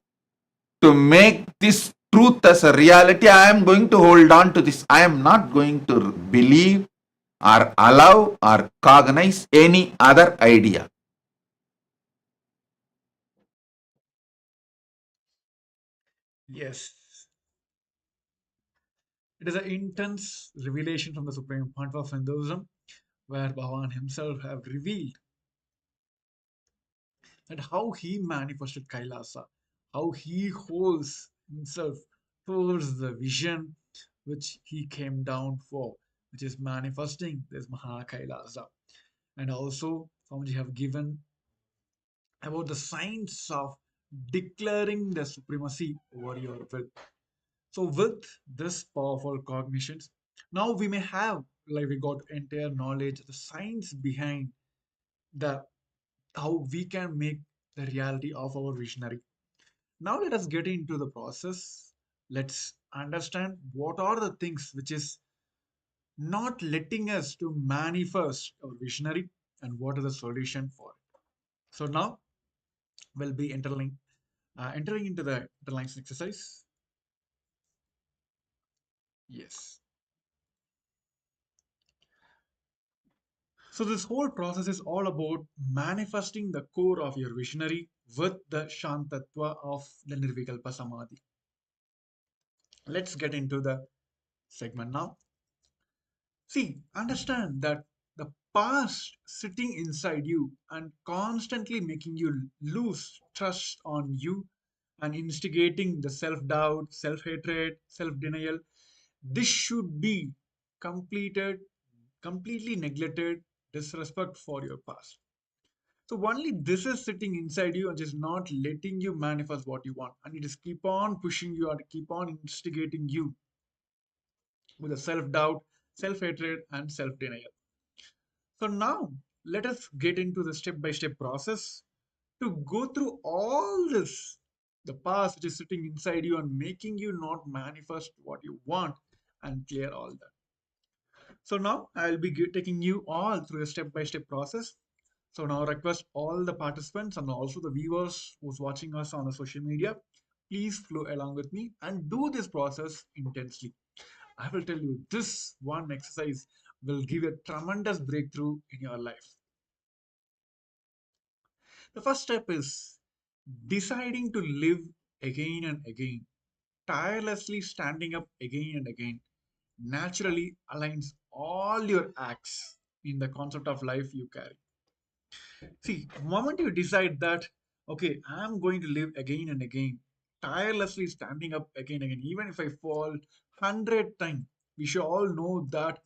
to make this truth as a reality, I am going to hold on to this. I am not going to believe or allow or cognize any other idea. Yes. It is an intense revelation from the Supreme Pontiff of Hinduism, where Bhagavan himself have revealed that how he manifested Kailasa, how he holds himself towards the vision which he came down for, which is manifesting this Maha Kailasa. And also, Swamiji have given about the science of declaring the supremacy over your will. So with this powerful cognitions, now we may have, like we got entire knowledge, the science behind the how we can make the reality of our visionary. Now let us get into the process. Let's understand what are the things which is not letting us to manifest our visionary and what is the solution for it. So now we'll be entering into the interlines exercise. Yes. So this whole process is all about manifesting the core of your visionary with the Shantatva of the Nirvikalpa Samadhi. Let's get into the segment now. See, understand that the past sitting inside you and constantly making you lose trust on you and instigating the self-doubt, self-hatred, self-denial, this should be completed, completely neglected, disrespect for your past. So only this is sitting inside you and just not letting you manifest what you want. And it is keep on pushing you and keep on instigating you with a self-doubt, self-hatred, and self-denial. So now let us get into the step-by-step process to go through all this, the past which is sitting inside you and making you not manifest what you want and clear all that. So now I'll be taking you all through a step-by-step process. So now I request all the participants and also the viewers who's watching us on the social media, please flow along with me and do this process intensely. I will tell you this one exercise will give a tremendous breakthrough in your life. The first step is deciding to live again and again, tirelessly standing up again and again, naturally aligns all your acts in the concept of life you carry. See, the moment you decide that, okay, I'm going to live again and again, tirelessly standing up again and again, even if I fall 100 times, we should all know that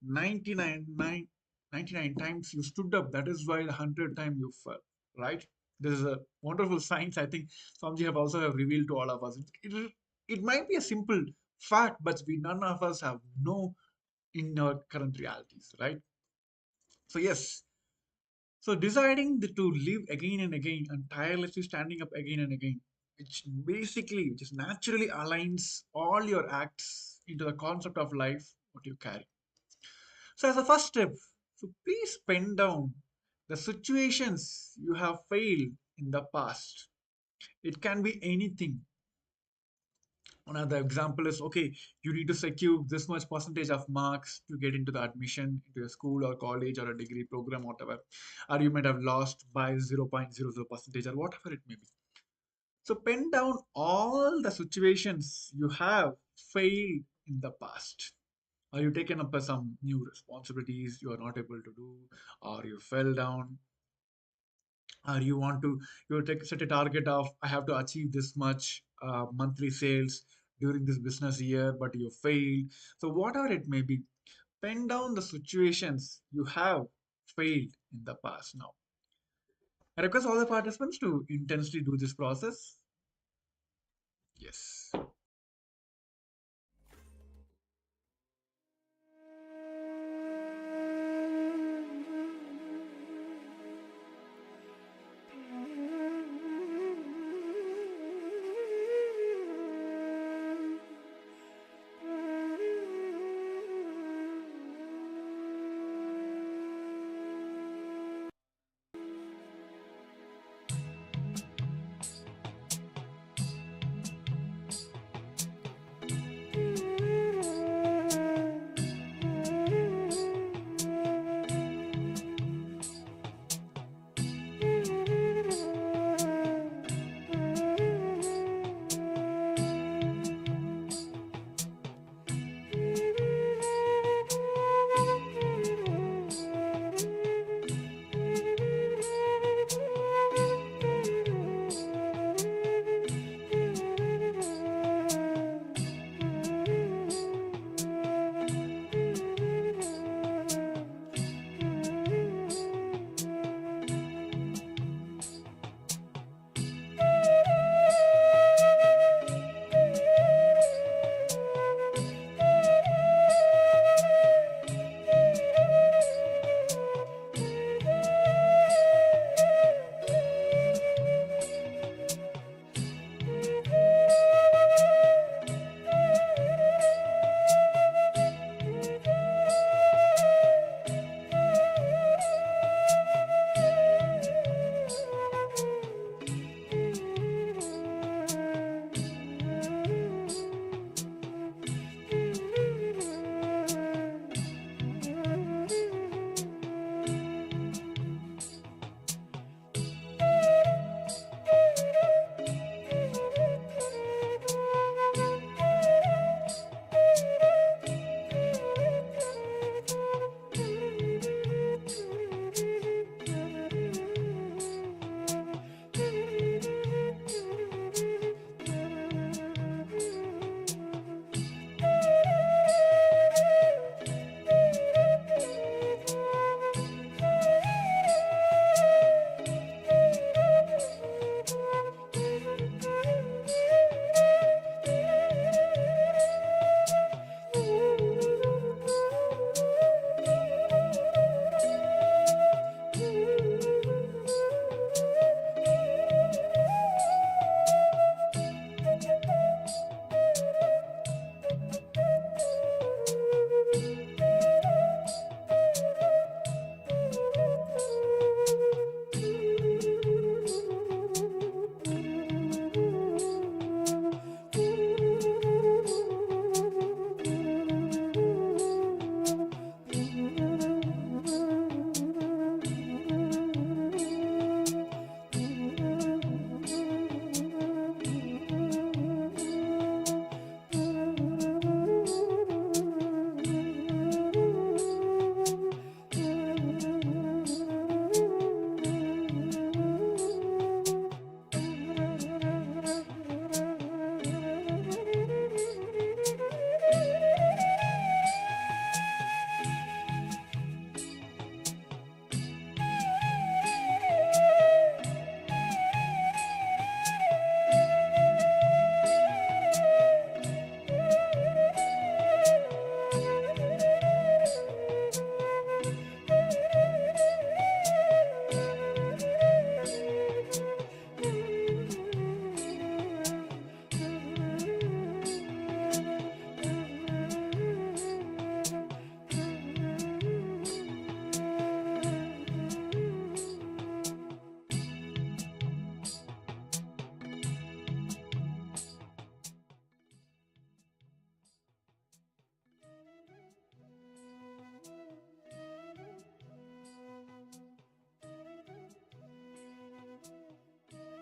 99 times you stood up. That is why the 100th time you fell, right? This is a wonderful science. I think Swamiji have also have revealed to all of us. It might be a simple fact, but we none of us have know in our current realities, right? So yes, so deciding to live again and again and tirelessly standing up again and again, which basically just naturally aligns all your acts into the concept of life what you carry. So as a first step, so please pen down the situations you have failed in the past. It can be anything. Another example is okay, you need to secure this much percentage of marks to get into the admission into a school or college or a degree program, whatever. Or you might have lost by 0.00 percentage or whatever it may be. So pen down all the situations you have failed in the past. Or you taken up some new responsibilities you are not able to do, or you fell down, or you want to set a target of I have to achieve this much monthly sales during this business year, but you failed. So whatever it may be, pen down the situations you have failed in the past. Now I request all the participants to intensely do this process. Yes.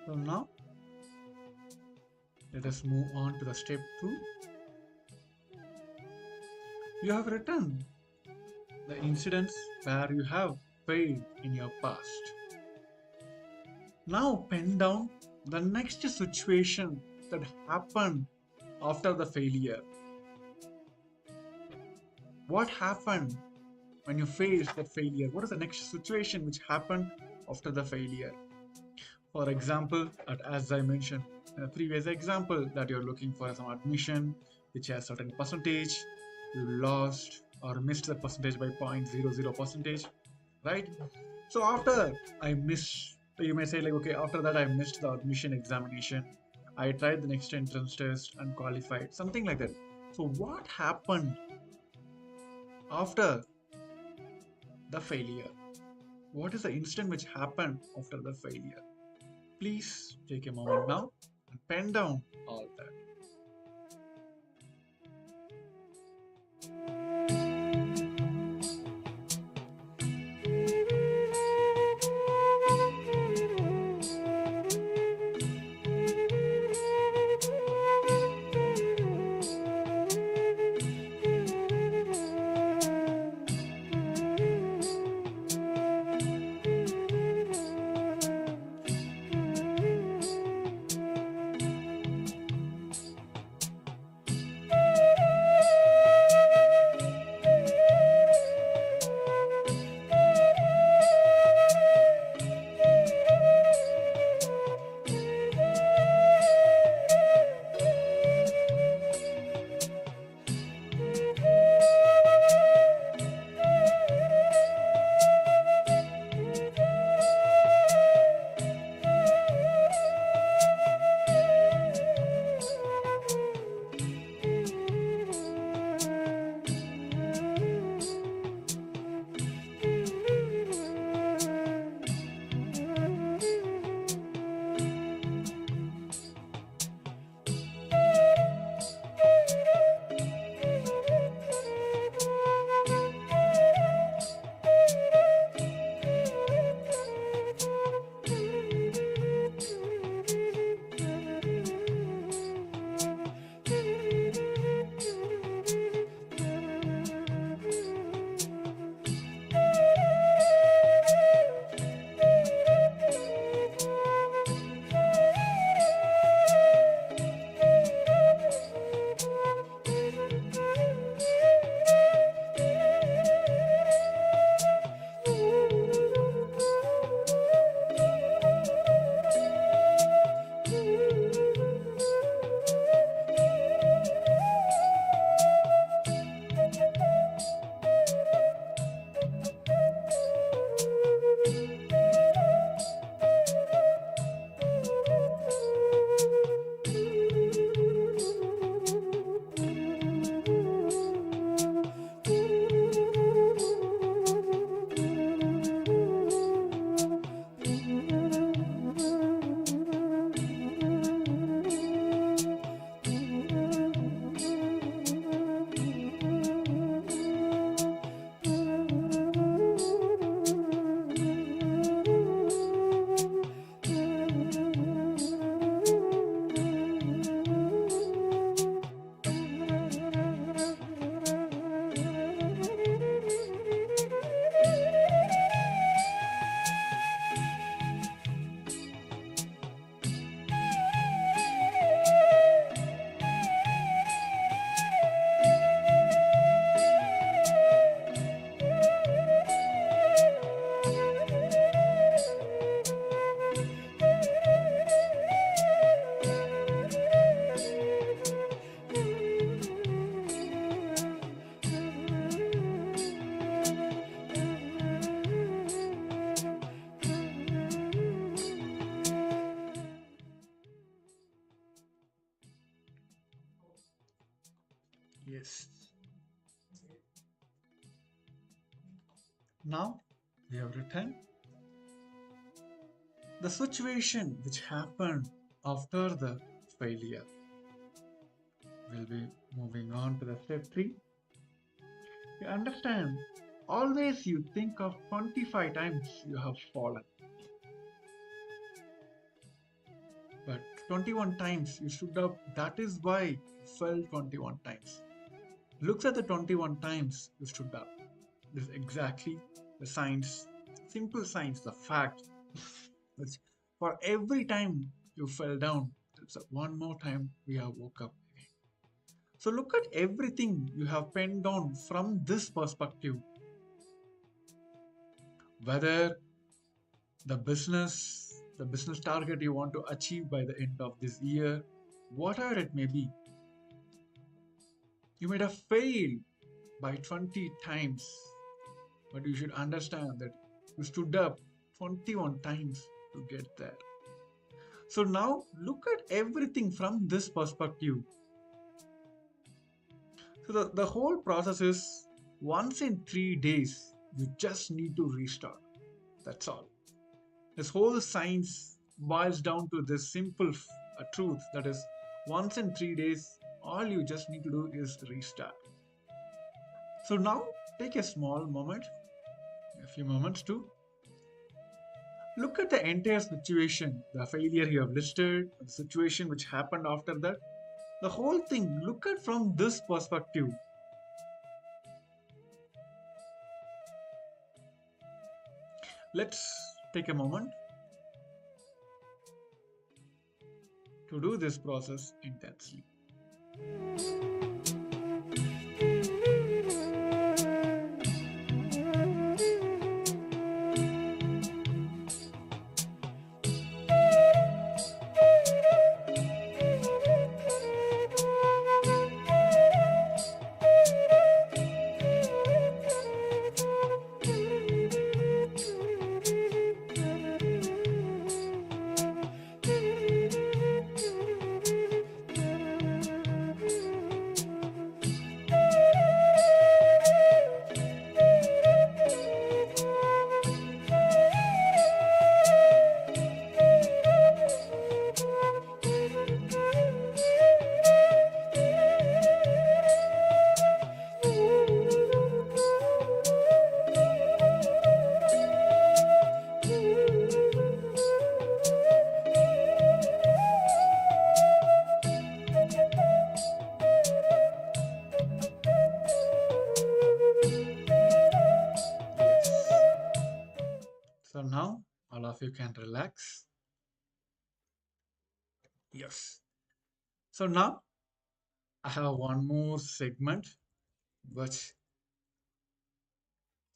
So now, let us move on to the step 2. You have written the incidents where you have failed in your past. Now pen down the next situation that happened after the failure. What happened when you faced that failure? What is the next situation which happened after the failure? For example, as I mentioned in a previous example, that you're looking for some admission which has certain percentage, you lost or missed the percentage by 0.00 percentage, right? So after I missed, you may say like, okay, after that I missed the admission examination, I tried the next entrance test and qualified, something like that. So what happened after the failure? What is the incident which happened after the failure? Please take a moment now and pen down all that. Yes. Now we have written the situation which happened after the failure. We'll be moving on to the step 3. You understand, always you think of 25 times you have fallen. But 21 times you stood up, that is why you fell 21 times. Look at the 21 times you stood up. This is exactly the science, simple science, the fact. It's for every time you fell down, it's one more time we have woke up again. So look at everything you have penned down from this perspective. Whether the business target you want to achieve by the end of this year, whatever it may be, you might have failed by 20 times, but you should understand that you stood up 21 times to get there. So now look at everything from this perspective. So the whole process is once in 3 days, you just need to restart. That's all. This whole science boils down to this simple truth, that is, once in 3 days, all you just need to do is restart. So now take a small moment, a few moments to look at the entire situation, the failure you have listed, the situation which happened after that, the whole thing, look at from this perspective. Let's take a moment to do this process intensely. So now all of you can relax. Yes. So now I have one more segment which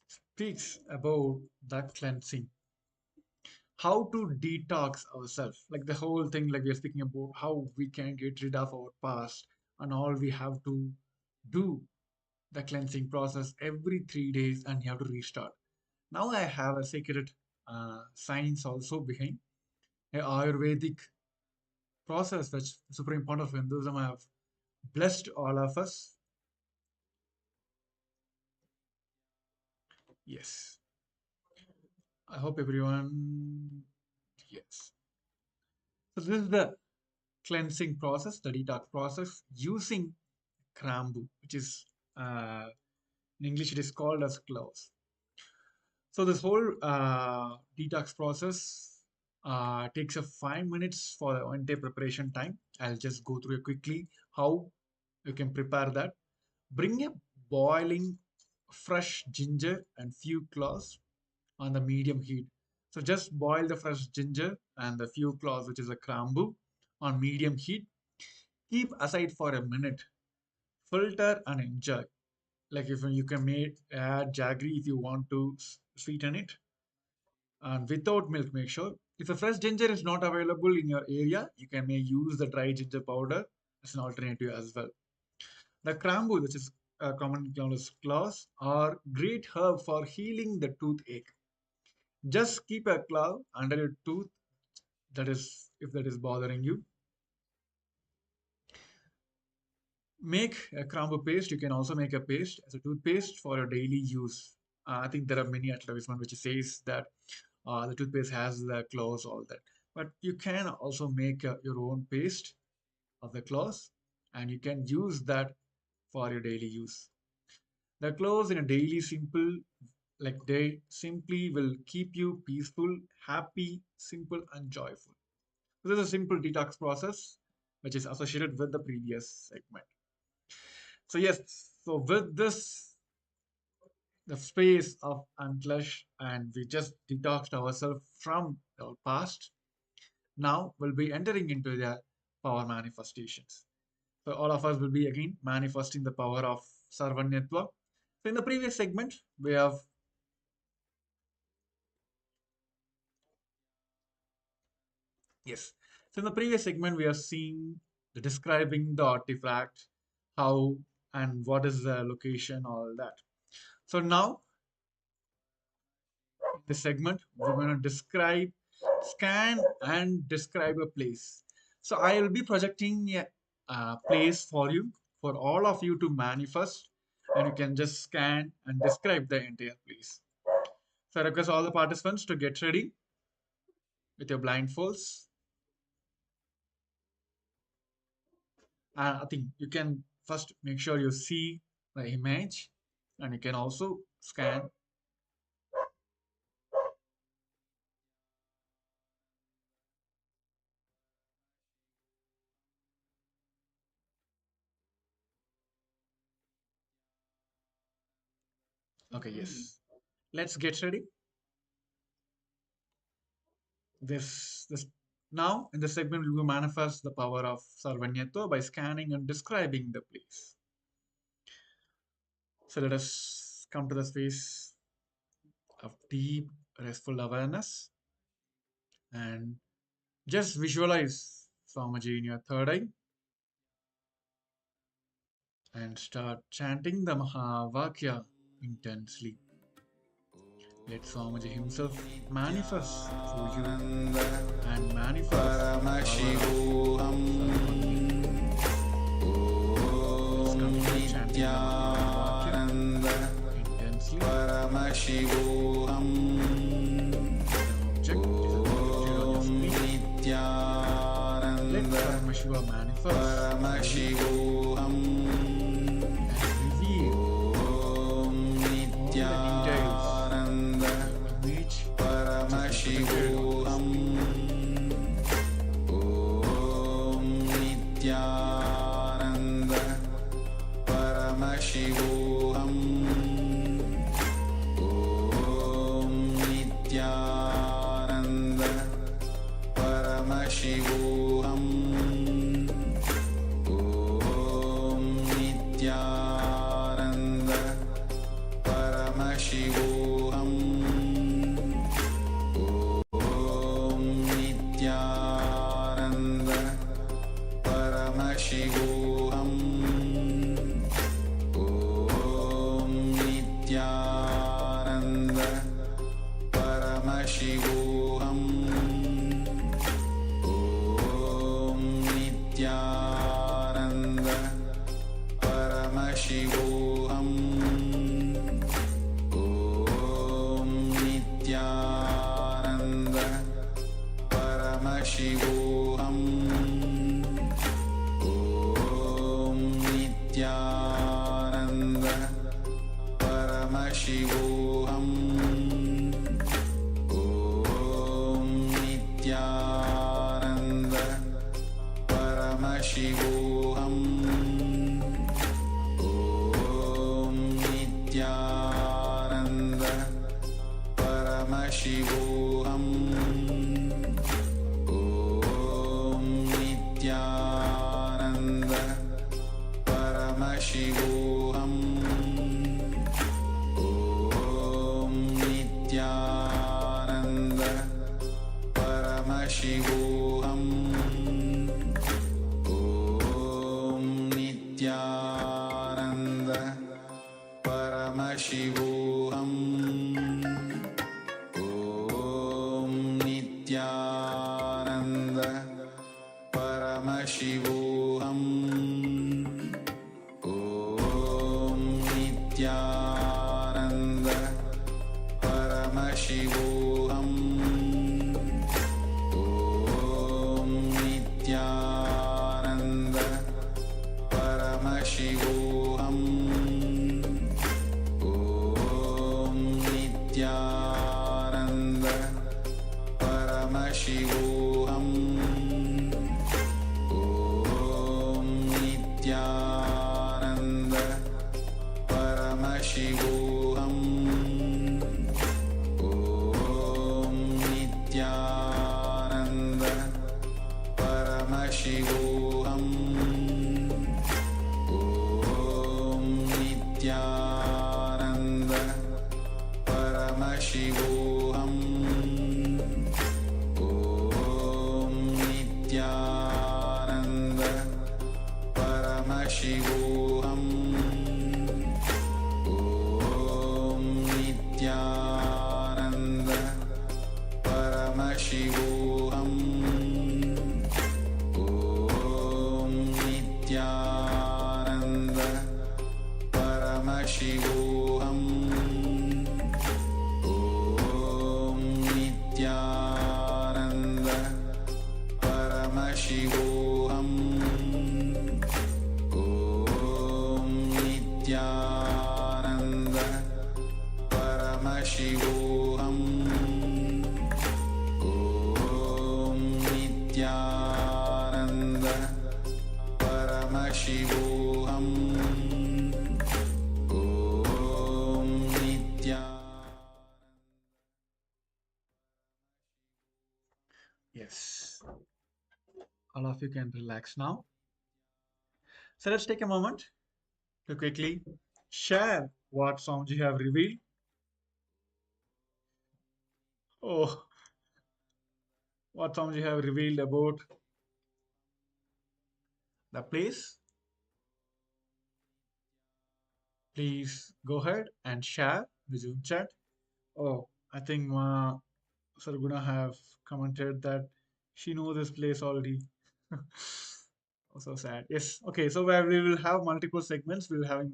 speaks about the cleansing. How to detox ourselves. Like the whole thing, like we are speaking about how we can get rid of our past, and all we have to do the cleansing process every 3 days and you have to restart. Now I have a secret science also behind a Ayurvedic process which Supreme Pontiff of Hinduism have blessed all of us. Yes. I hope everyone, yes. So this is the cleansing process, the detox process using Krambu, which is in English it is called as cloves. So this whole detox process takes a 5 minutes for the one day preparation time. I'll just go through it quickly how you can prepare that. Bring a boiling fresh ginger and few cloves on the medium heat. So just boil the fresh ginger and the few cloves, which is a krambu, on medium heat. Keep aside for a minute. Filter and enjoy. Like if you can add jaggery if you want to sweeten it, and without milk, make sure. If a fresh ginger is not available in your area, you can may use the dry ginger powder as an alternative as well. The krambu, which is commonly known as cloves, are great herb for healing the toothache. Just keep a clove under your tooth, that is, if that is bothering you. Make a krambu paste. You can also make a paste as a toothpaste for your daily use. I think there are many advertisements which says that the toothpaste has the cloves, all that. But you can also make your own paste of the cloves, and you can use that for your daily use. The cloves in a daily simple, like they simply will keep you peaceful, happy, simple, and joyful. This is a simple detox process which is associated with the previous segment. So yes, so with this, the space of unclush, and we just detoxed ourselves from our past. Now we'll be entering into the power manifestations. So all of us will be again manifesting the power of Sarvanyatva. So in the previous segment, we have So in the previous segment, we are seeing the describing the artifact, how and what is the location, all that. So now, in this segment, we're going to describe, scan, and describe a place. So I will be projecting a place for you, for all of you to manifest, and you can just scan and describe the entire place. So I request all the participants to get ready with your blindfolds. I think you can first make sure you see the image, and you can also scan. Okay, yes. Let's get ready. This now in the segment we will manifest the power of Sarvanyatva by scanning and describing the place. So let us come to the space of deep restful awareness and just visualize Swamiji in your third eye and start chanting the Mahavakya intensely. Let Swamiji himself manifest through you and manifest Paramashivoham Nityananda intensely. Paramashivoham Nityananda Let Paramashiva manifest Paramashivoham and reveal all the details. Paramashivoham Om Nityananda Paramashivoham Om Nityananda Paramashivoham Om Nityananda Paramashivoham Nityananda Paramashivoham Om Nityananda Paramashivoham Om Nityananda Paramashivoham Om Nityananda Paramashivoham Om Nityananda Paramashivoham Om Nityananda Paramashivoham Om Nityananda Paramashivoham Om Nityananda Paramashivoham Om Nityananda Paramashivoham Om Nityananda Paramashivoham Om Nityananda Paramashivoham Om Nityananda Paramashivoham Om Nityananda Paramashivoham Om Nityananda Paramashivoham Paramashivoham Om Nityananda Paramashivoham Om Nityananda Paramashivoham Om Nityananda Paramashivoham Om Nityananda Paramashivoham Om Nityananda Paramashivoham Om Nityananda Paramashivoham Om Nityananda Paramashivoham Om Nityananda. Yes. All of you can relax now. So let's take a moment to quickly share what sounds you have revealed. Oh, what sounds you have revealed about the place. Please go ahead and share the Zoom chat. Oh, I think Ma Sarguna have commented that she knows this place already. Oh, so sad. Yes. Okay. So where we will have multiple segments, we'll having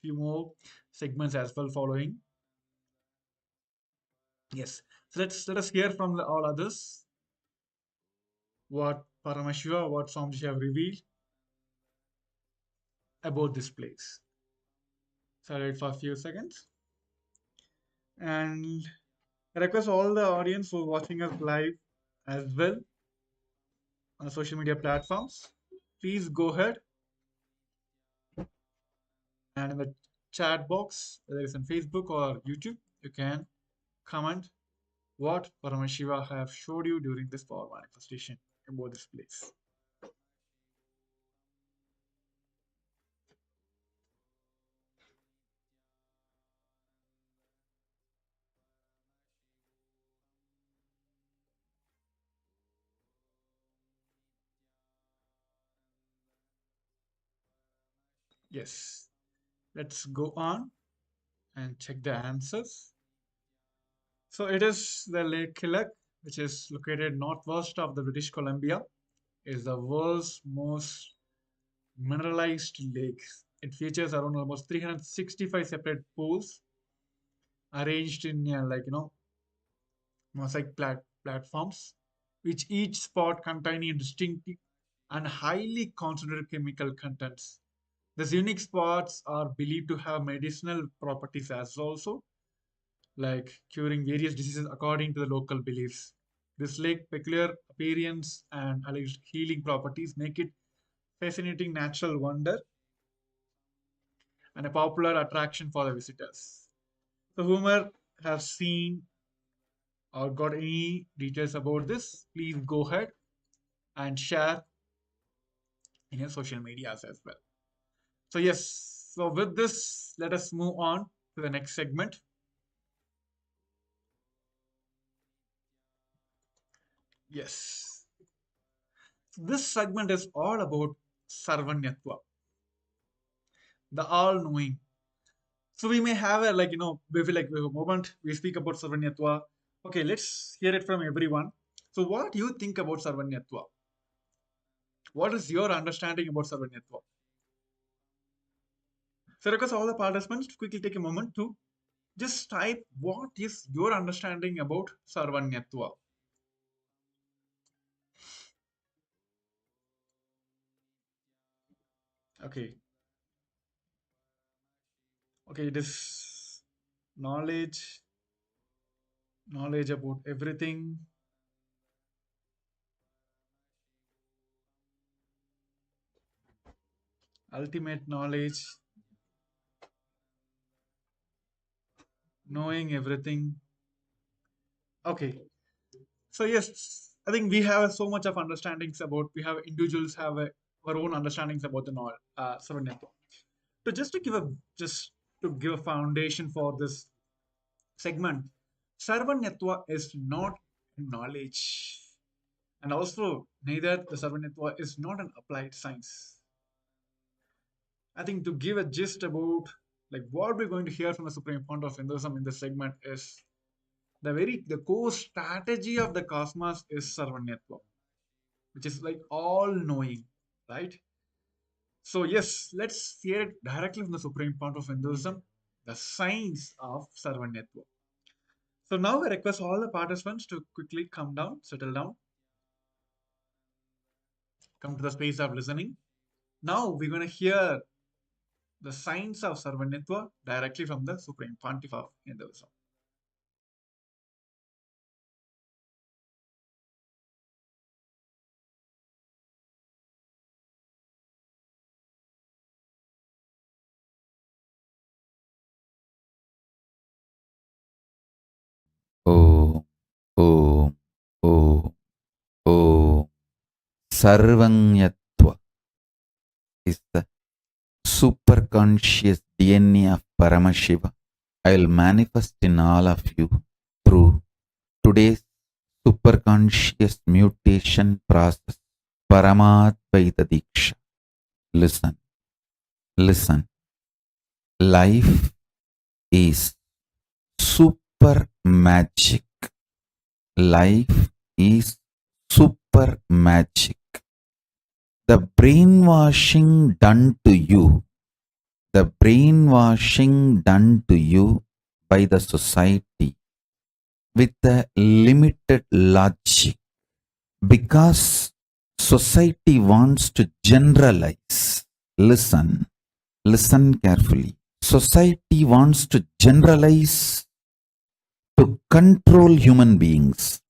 few more segments as well following. Yes. So let us hear from all others what Paramashiva, what Swamiji have revealed about this place. So I'll wait for a few seconds. And I request all the audience who are watching us live as well on the social media platforms, please go ahead and in the chat box, whether it's on Facebook or YouTube, you can comment what Paramashiva have showed you during this power manifestation about this place. Yes, let's go on and check the answers. So it is the Lake Kilak, which is located northwest of the British Columbia, is the world's most mineralized lake. It features around almost 365 separate pools arranged in mosaic platforms, which each spot containing distinctive and highly concentrated chemical contents. These unique spots are believed to have medicinal properties as also, like curing various diseases according to the local beliefs. This lake peculiar appearance and alleged healing properties make it fascinating natural wonder and a popular attraction for the visitors. So whomever have seen or got any details about this, please go ahead and share in your social medias as well. So yes, so with this, let us move on to the next segment. Yes, this segment is all about Sarvanyatva, the all-knowing. So we may have a maybe like a moment we speak about Sarvanyatva. Okay, let's hear it from everyone. So what do you think about Sarvanyatva? What is your understanding about Sarvanyatva? So request all the participants to quickly take a moment to just type what is your understanding about Sarvanyatva. Okay. Okay, it is knowledge about everything. Ultimate knowledge, knowing everything. Okay. So yes, I think we have so much of understandings about, individuals have our own understandings about the Sarvanetva. So just to give a foundation for this segment, Sarvanetva is not knowledge. And also, neither the Sarvanetva is not an applied science. I think to give a gist about like what we're going to hear from the Supreme Pontiff of Hinduism in this segment is the core strategy of the cosmos is Sarvanetva, which is like all knowing, right? So yes, let's hear it directly from the Supreme Pontiff of Hinduism, the science of Sarvanetva. So now I request all the participants to quickly come down, settle down, come to the space of listening. Now we're going to hear the science of Sarvanetva directly from the Supreme Pontiff of Hinduism. Om, Om, Om, Om. Sarvanyatva is the superconscious DNA of Paramashiva. I will manifest in all of you through today's superconscious mutation process. Paramadvaita Diksha. Listen, listen. Life is super magic. Life is super magic. The brainwashing done to you, by the society with a limited logic, because society wants to generalize. Listen carefully. Society wants to generalize to control human beings.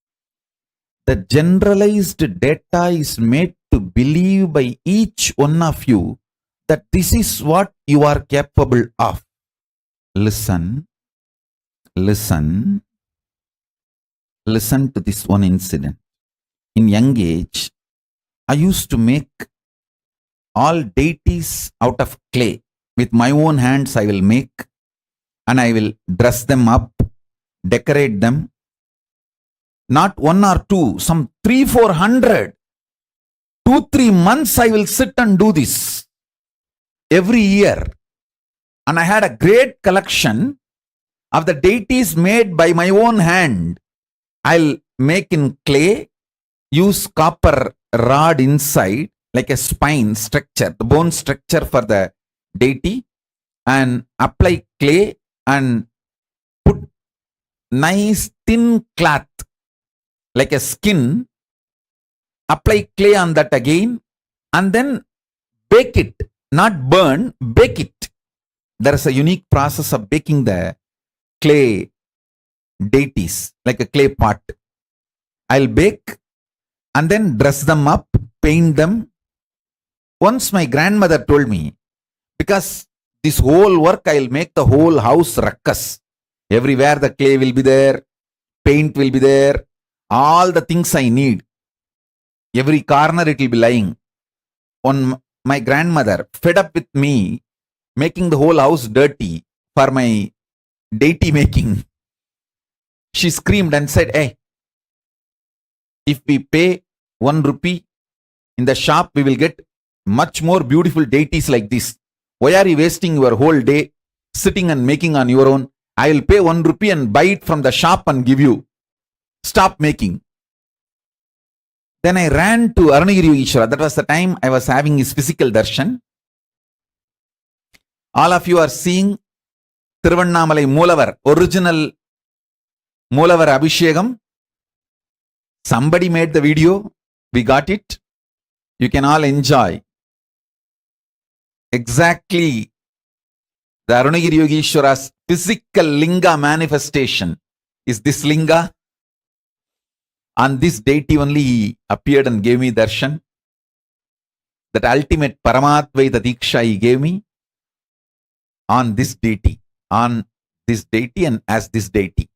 The generalized data is made to believe by each one of you that this is what you are capable of. Listen to this one incident. In young age, I used to make all deities out of clay. With my own hands I will make, and I will dress them up, decorate them. Not one or two, some 300-400. 2-3 months I will sit and do this every year. And I had a great collection of the deities made by my own hand. I'll make in clay, use copper rod inside, like a spine structure, the bone structure for the deity, and apply clay and put nice thin cloth, like a skin, apply clay on that again, and then bake it, not burn, bake it. There is a unique process of baking the clay deities, like a clay pot. I'll bake and then dress them up, paint them. Once my grandmother told me, because this whole work I'll make the whole house ruckus. Everywhere the clay will be there, paint will be there, all the things I need. Every corner it will be lying. My grandmother, fed up with me making the whole house dirty for my deity making, she screamed and said, "Hey, if we pay 1 rupee in the shop, we will get much more beautiful deities like this. Why are you wasting your whole day sitting and making on your own? I will pay 1 rupee and buy it from the shop and give you. Stop making." Then I ran to Arunagiri Ishvara. That was the time I was having his physical darshan. All of you are seeing Tiruvannamalai Moolavar, original Moolavar Abhishekam. Somebody made the video. We got it. You can all enjoy. Exactly the Arunagiri Yogeshwara's physical linga manifestation is this linga. On this deity only he appeared and gave me darshan. That ultimate Paramadvaita Diksha he gave me on this deity and as this deity.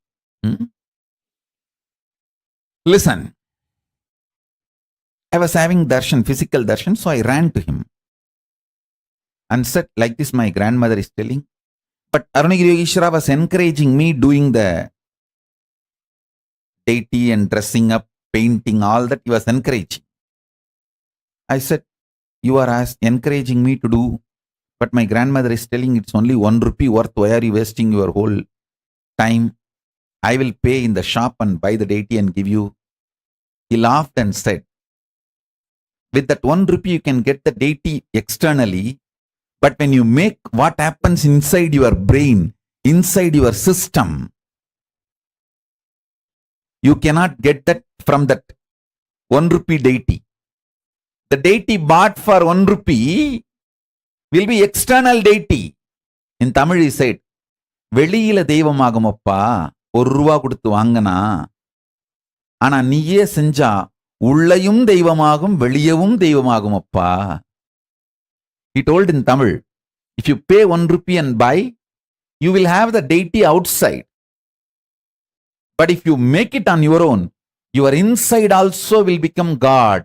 Listen, I was having darshan, physical darshan, so I ran to him and said, like this, my grandmother is telling. But Arunagiri Yogeshwara was encouraging me doing the deity and dressing up, painting, all that he was encouraging. I said, you are encouraging me to do, but my grandmother is telling it's only 1 rupee worth. Why are you wasting your whole time? I will pay in the shop and buy the deity and give you. He laughed and said, with that 1 rupee you can get the deity externally, but when you make what happens inside your brain, inside your system, you cannot get that from that 1 rupee deity. The deity bought for 1 rupee will be external deity. In Tamil he said, வெளியில தெய்வமாகுமப்பா 1 ரூபா கொடுத்து வாங்கினா, ஆனா நீயே செஞ்சா உள்ளையும் தெய்வமாகும் வெளியவும் தெய்வமாகுமப்பா. He told in Tamil, if you pay 1 rupee and buy, you will have the deity outside. But if you make it on your own, your inside also will become God.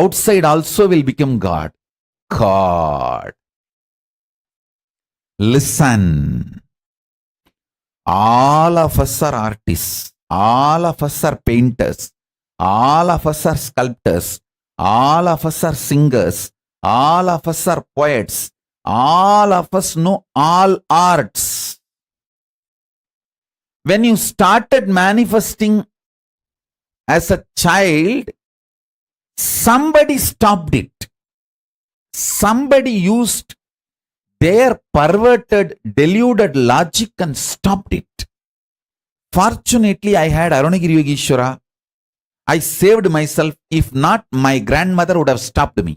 Outside also will become God. God. Listen. All of us are artists. All of us are painters. All of us are sculptors. All of us are singers. All of us are poets. All of us know all arts. When you started manifesting as a child, somebody stopped it. Somebody used their perverted, deluded logic and stopped it. Fortunately, I had Arunagiri Yogeshwara. I saved myself. If not, my grandmother would have stopped me.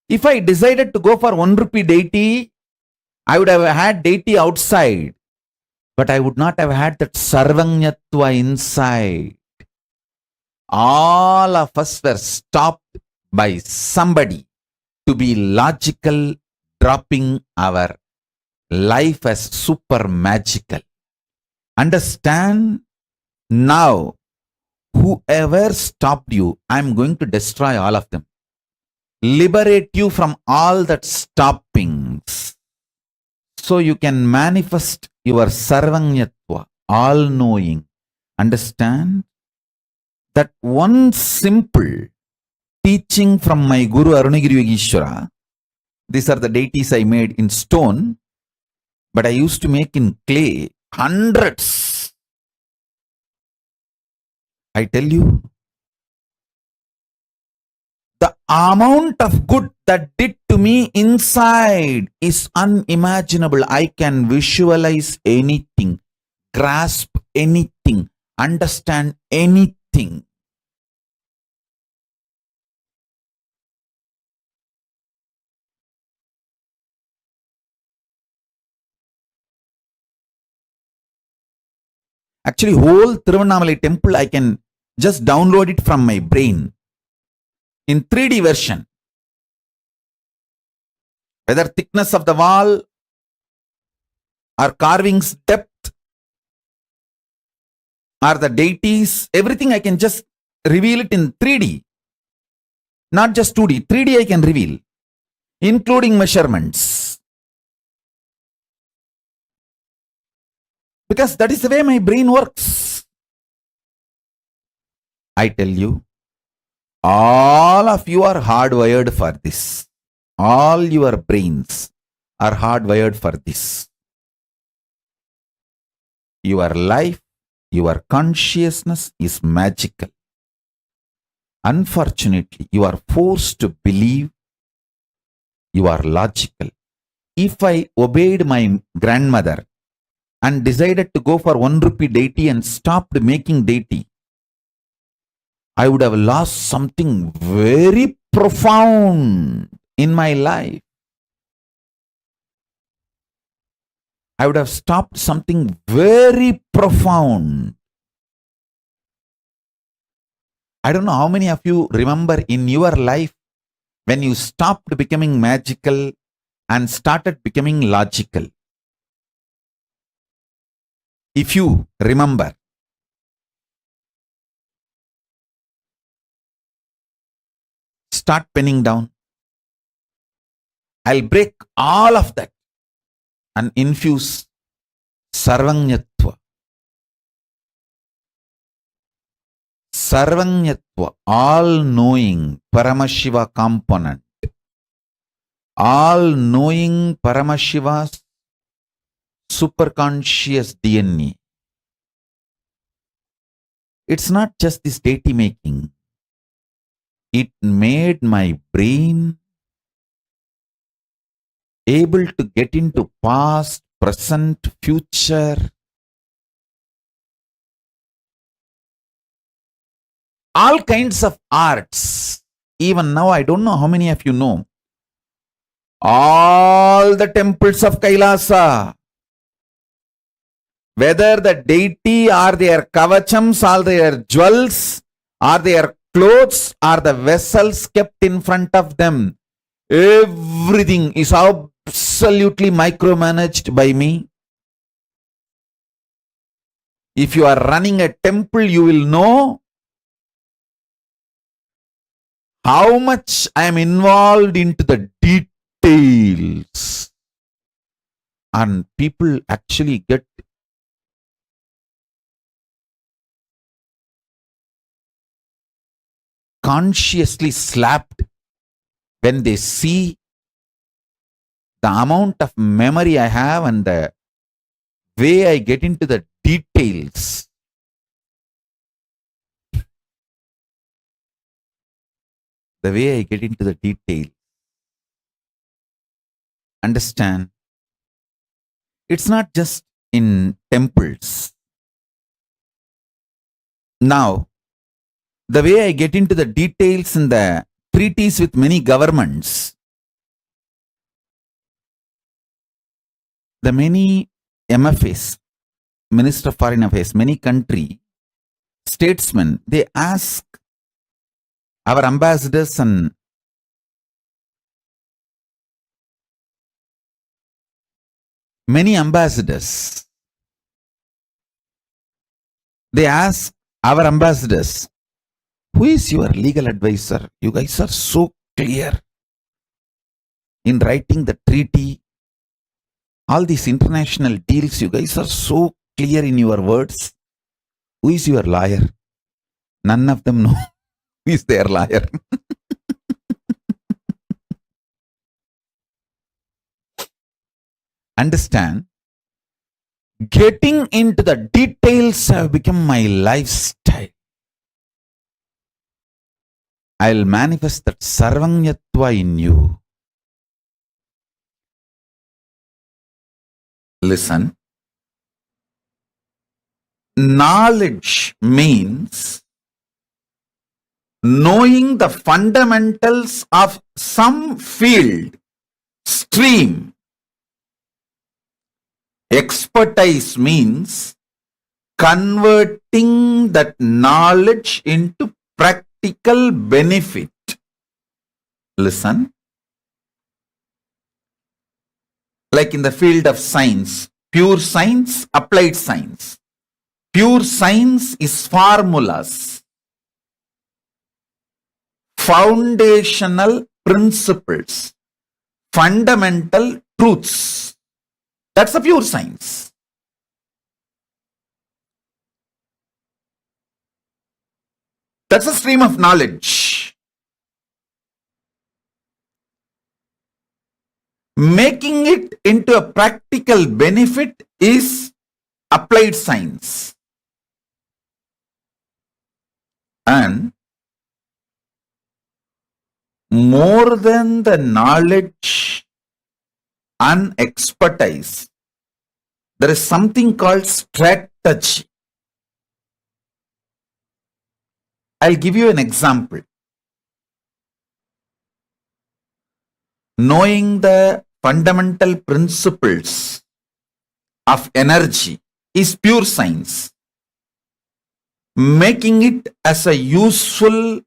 If I decided to go for 1 rupee deity, I would have had deity outside. But I would not have had that sarvanyatva inside. All of us were stopped by somebody to be logical, dropping our life as super magical. Understand? Now, whoever stopped you, I am going to destroy all of them. Liberate you from all that stoppings, so you can manifest your sarvanyatva, all-knowing. Understand? That one simple teaching from my Guru Arunagiri Yogeshwara. These are the deities I made in stone, but I used to make in clay, hundreds. I tell you, the amount of good that did to me inside is unimaginable. I can visualize anything, grasp anything, understand anything. Actually, whole Tiruvannamalai temple, I can just download it from my brain in 3D version. Whether thickness of the wall or carvings depth or the deities, everything I can just reveal it in 3D. Not just 2D, 3D I can reveal, including measurements. Because that is the way my brain works. I tell you, all of you are hardwired for this. All your brains are hardwired for this. Your life, your consciousness is magical. Unfortunately, you are forced to believe you are logical. If I obeyed my grandmother and decided to go for 1 rupee deity and stopped making deity, I would have lost something very profound in my life. I would have stopped something very profound. I don't know how many of you remember in your life when you stopped becoming magical and started becoming logical. If you remember, start penning down. I'll break all of that and infuse Sarvanyatva. Sarvanyatva, all-knowing Paramashiva component. All-knowing Paramashiva's superconscious DNA. It's not just this deity making. It made my brain able to get into past, present, future. All kinds of arts. Even now, I don't know how many of you know. All the temples of Kailasa, whether the deity or their kavachams or their jewels or their clothes or the vessels kept in front of them, everything is absolutely micromanaged by me. If you are running a temple, you will know how much I am involved into the details. And people actually get consciously slapped when they see the amount of memory I have and the way I get into the details. The way I get into the detail. Understand? It's not just in temples. Now, the way I get into the details in the treaties with many governments, the many MFAs, Minister of Foreign Affairs, many country statesmen, they ask our ambassadors and many ambassadors, they ask our ambassadors, who is your legal advisor? You guys are so clear in writing the treaty. All these international deals, you guys are so clear in your words. Who is your lawyer? None of them know who is their lawyer. Understand? Getting into the details have become my lifestyle. I'll manifest that Sarvanyatva in you. Listen. Knowledge means knowing the fundamentals of some field, stream. Expertise means converting that knowledge into practical benefit. Listen. Like in the field of science, pure science, applied science. Pure science is formulas, foundational principles, fundamental truths. That's a pure science. That's a stream of knowledge. Making it into a practical benefit is applied science. And more than the knowledge and expertise, there is something called strategy. I'll give you an example. Knowing the fundamental principles of energy is pure science. Making it as a useful,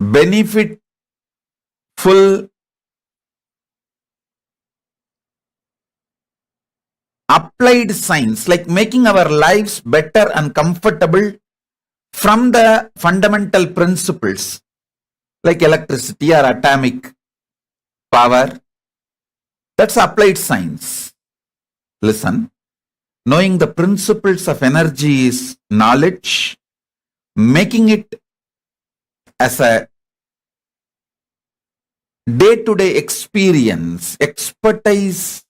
benefitful, applied science, like making our lives better and comfortable from the fundamental principles like electricity or atomic power. That's applied science. Listen, knowing the principles of energy is knowledge, making it as a day-to-day experience, expertise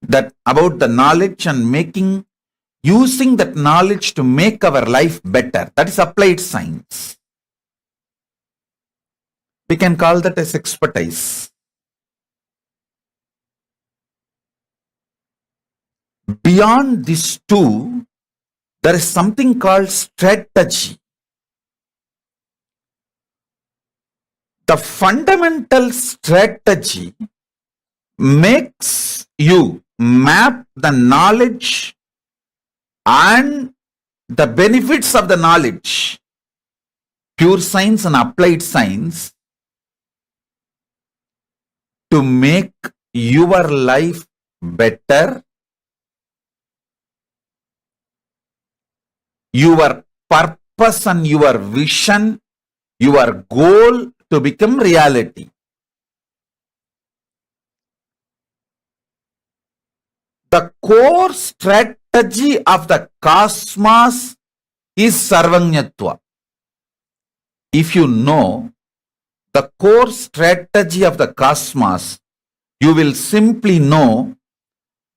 that about the knowledge and using that knowledge to make our life better. That is applied science. We can call that as expertise. Beyond these two, there is something called strategy. The fundamental strategy makes you map the knowledge and the benefits of the knowledge, pure science and applied science, to make your life better, your purpose and your vision, your goal to become reality. The core strategy of the cosmos is Sarvanyatva. If you know the core strategy of the cosmos, you will simply know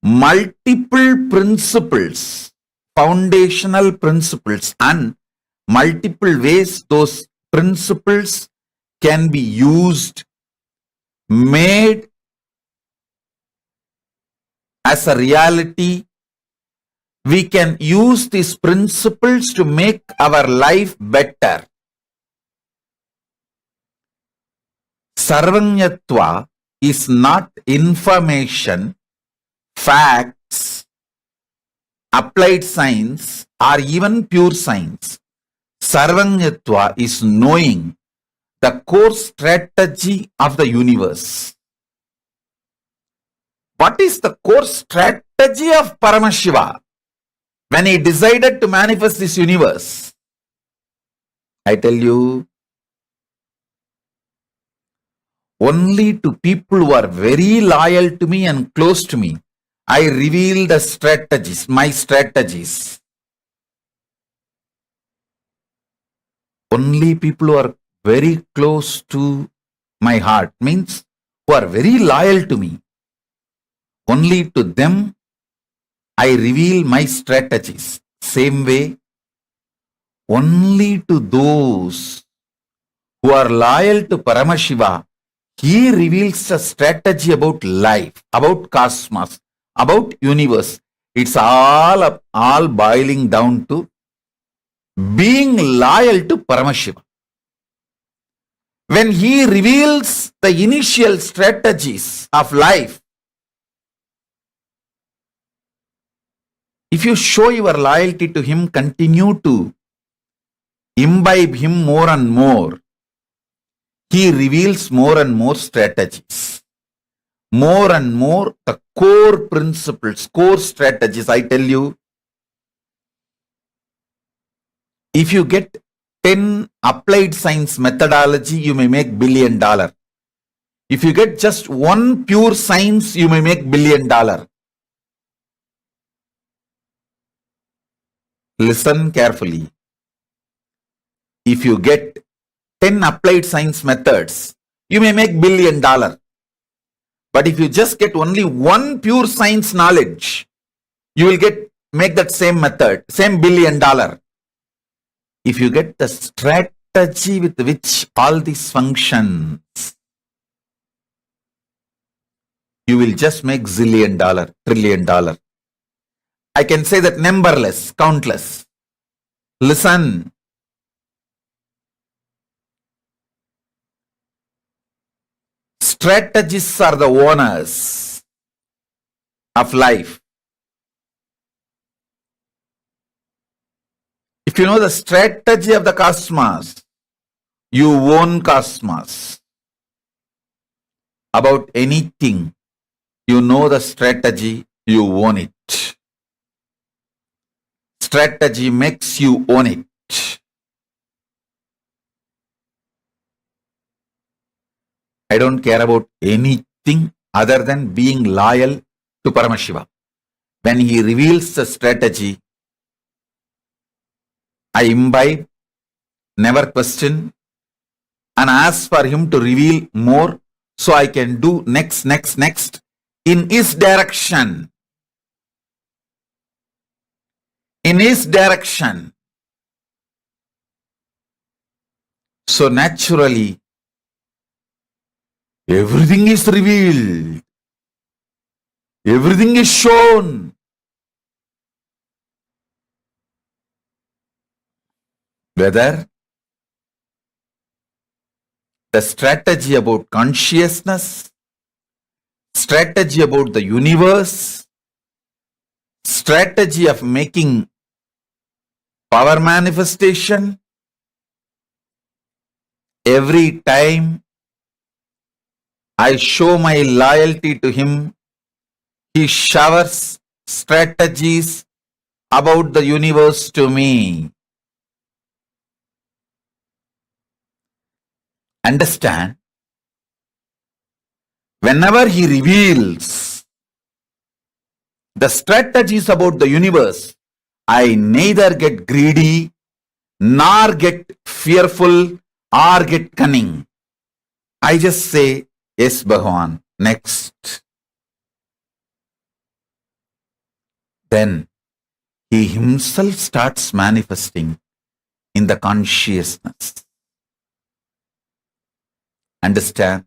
multiple principles, foundational principles, and multiple ways those principles can be used, made as a reality. We can use these principles to make our life better. Sarvanyatva is not information, facts, applied science, or even pure science. Sarvanyatva is knowing the core strategy of the universe. What is the core strategy of Paramashiva when he decided to manifest this universe? I tell you, only to people who are very loyal to me and close to me, I reveal the strategies, my strategies. Only people who are very close to my heart, means who are very loyal to me, only to them I reveal my strategies. Same way, only to those who are loyal to Paramashiva, he reveals a strategy about life, about cosmos, about universe. It's all boiling down to being loyal to Paramashiva. When he reveals the initial strategies of life, if you show your loyalty to him, continue to imbibe him more and more, he reveals more and more strategies, more and more the core principles, core strategies. I tell you, if you get 10 applied science methodology, you may make $1 billion. If you get just one pure science, you may make $1 billion. Listen carefully. If you get 10 applied science methods, you may make $1 billion. But if you just get only one pure science knowledge, you will make that same method, same $1 billion. If you get the strategy with which all these functions, you will just make $1 zillion, $1 trillion. I can say that numberless, countless. Listen. Strategists are the owners of life. If you know the strategy of the cosmos, you own cosmos. About anything, you know the strategy, you own it. Strategy makes you own it. I don't care about anything other than being loyal to Paramashiva. When he reveals the strategy, I imbibe, never question, and ask for him to reveal more so I can do next in his direction. In his direction. So naturally, everything is revealed. Everything is shown. Whether the strategy about consciousness, strategy about the universe, strategy of making power manifestation, every time I show my loyalty to him, he showers strategies about the universe to me. Understand? Whenever he reveals the strategies about the universe, I neither get greedy, nor get fearful, or get cunning. I just say, yes, Bhagavan, next. Then he himself starts manifesting in the consciousness. Understand?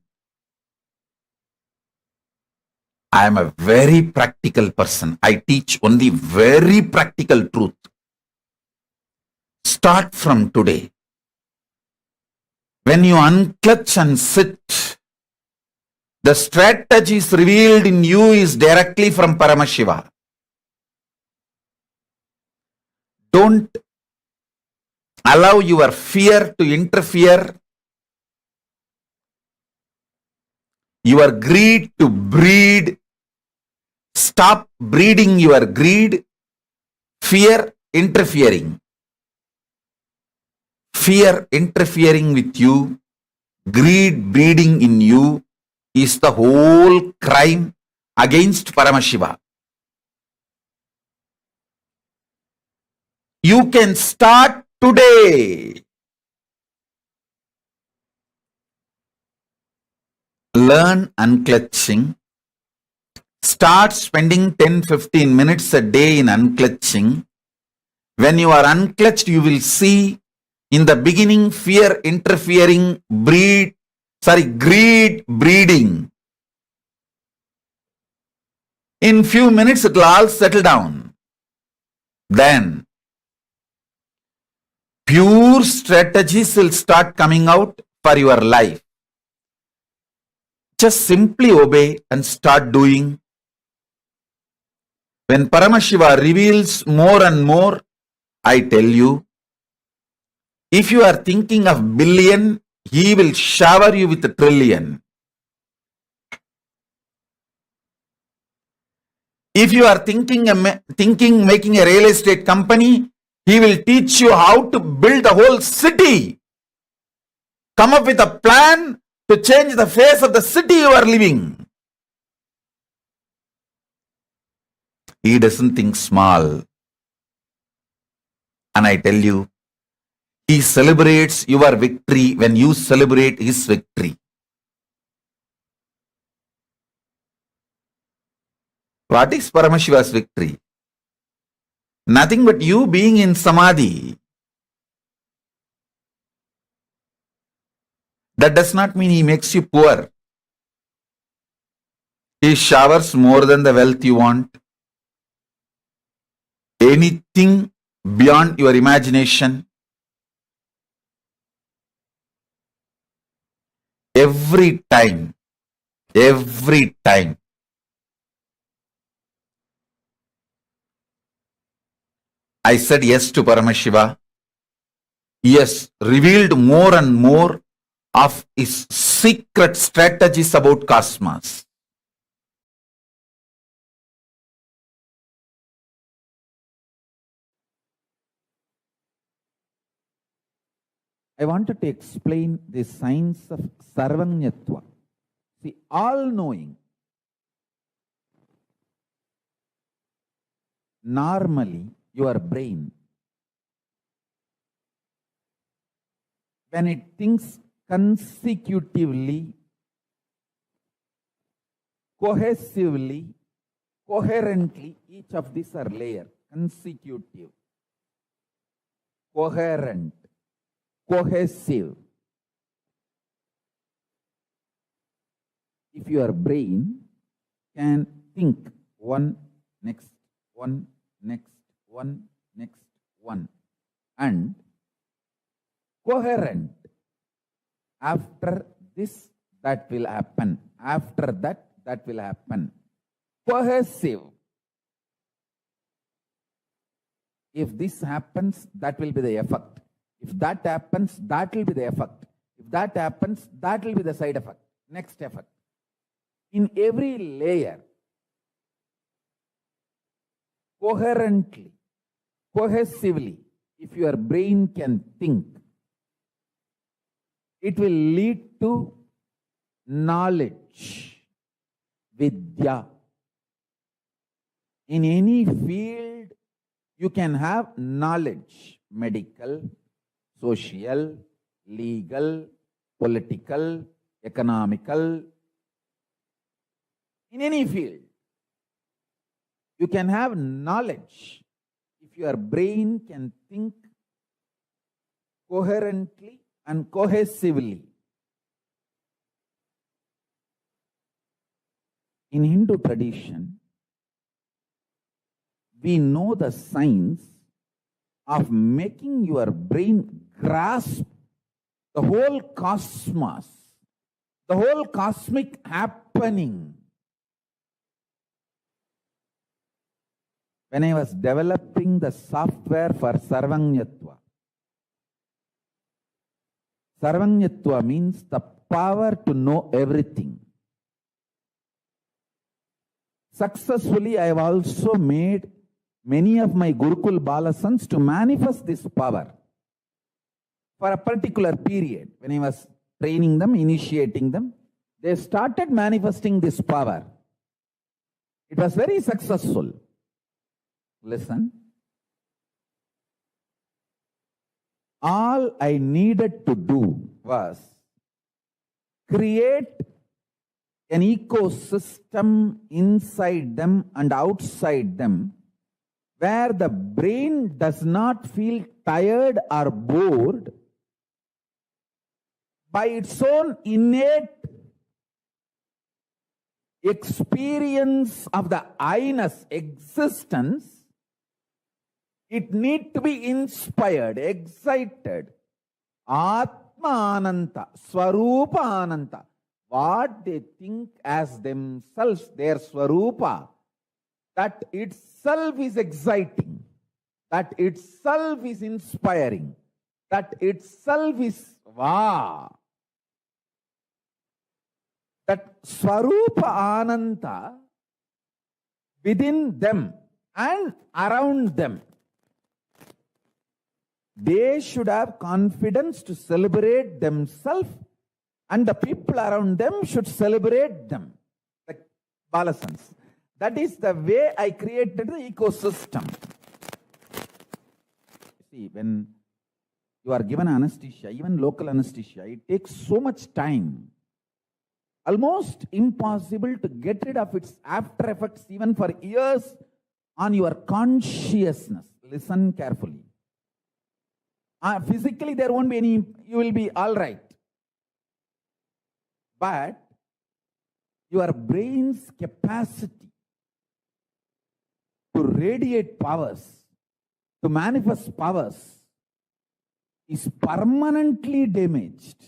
I am a very practical person. I teach only very practical truth. Start from today. When you unclutch and sit, the strategies revealed in you is directly from Paramashiva. Don't allow your fear to interfere, your greed to breed. Stop breeding your greed, fear interfering. Fear interfering with you, greed breeding in you is the whole crime against Paramashiva. You can start today. Learn unclutching. Start spending 10-15 minutes a day in unclutching. When you are unclutched, you will see in the beginning fear interfering, greed breeding. In few minutes, it will all settle down. Then pure strategies will start coming out for your life. Just simply obey and start doing. When Paramashiva reveals more and more, I tell you, if you are thinking of billion, he will shower you with a trillion. If you are thinking making a real estate company, he will teach you how to build a whole city. Come up with a plan to change the face of the city you are living. He doesn't think small. And I tell you, he celebrates your victory when you celebrate his victory. What is Paramashiva's victory? Nothing but you being in Samadhi. That does not mean he makes you poor. He showers more than the wealth you want. Anything beyond your imagination. Every time. I said yes to Paramashiva. Yes, revealed more and more of his secret strategies about cosmos. I wanted to explain the science of Sarvanyatva. See, all-knowing. Normally, your brain, when it thinks consecutively, cohesively, coherently, each of these are layer, consecutive, coherent, cohesive. If your brain can think one, next, one, next, one, next, one, and coherent, after this, that will happen, after that, that will happen, cohesive. If this happens, that will be the effect. If that happens, that will be the effect. If that happens, that will be the side effect, next effect. In every layer, coherently, cohesively, if your brain can think, it will lead to knowledge, vidya. In any field, you can have knowledge, medical, social, legal, political, economical. In any field, you can have knowledge if your brain can think coherently and cohesively. In Hindu tradition, we know the science of making your brain grasp the whole cosmos, the whole cosmic happening. When I was developing the software for Sarvanyatva, Sarvanyatva means the power to know everything. Successfully, I have also made many of my Gurukul Balasans to manifest this power for a particular period. When I was training them, initiating them, they started manifesting this power. It was very successful. Listen. All I needed to do was create an ecosystem inside them and outside them where the brain does not feel tired or bored by its own innate experience of the I-ness, existence. It needs to be inspired, excited. Atma Ananta, Swarupa Ananta. What they think as themselves, their Swarupa, that itself is exciting, that itself is inspiring, that itself is wow. That Swarupa Ananta within them and around them, they should have confidence to celebrate themselves, and the people around them should celebrate them, the Balasans. That is the way I created the ecosystem. See, when you are given anesthesia, even local anesthesia, it takes so much time. Almost impossible to get rid of its after effects even for years on your consciousness. Listen carefully. Physically, there won't be any, you will be all right. But your brain's capacity to radiate powers, to manifest powers, is permanently damaged.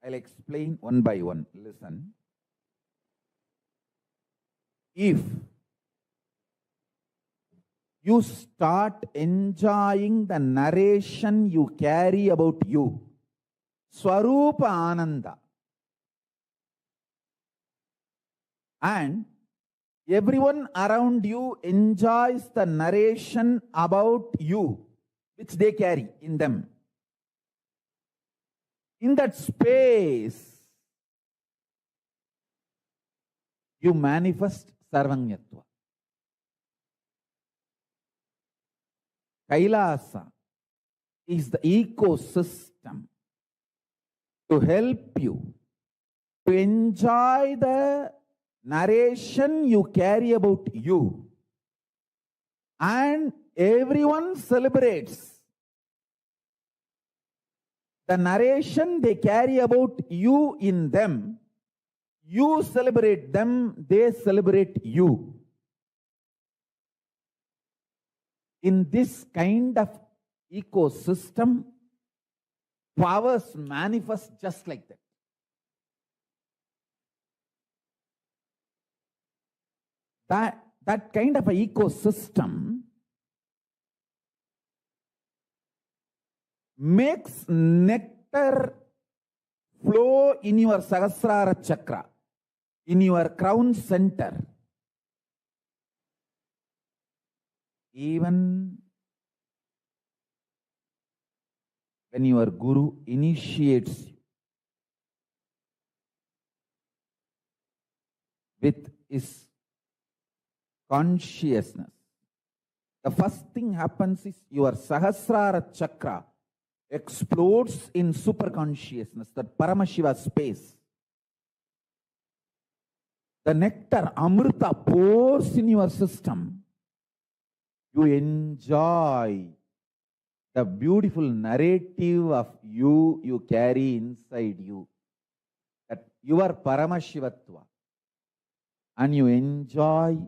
I'll explain one by one. Listen. If you start enjoying the narration you carry about you, Swarupa Ananda, and everyone around you enjoys the narration about you, which they carry in them. In that space, you manifest Sarvanyatva. Kailasa is the ecosystem to help you to enjoy the narration you carry about you. And everyone celebrates the narration they carry about you in them. You celebrate them, they celebrate you. In this kind of ecosystem, powers manifest just like that. That kind of an ecosystem makes nectar flow in your Sahasrara chakra, in your crown center. Even when your guru initiates you with his consciousness, the first thing happens is your Sahasrara chakra explodes in superconsciousness, that Paramashiva space. The nectar, Amrita, pours in your system. You enjoy the beautiful narrative of you carry inside you. That you are Paramashivatva. And you enjoy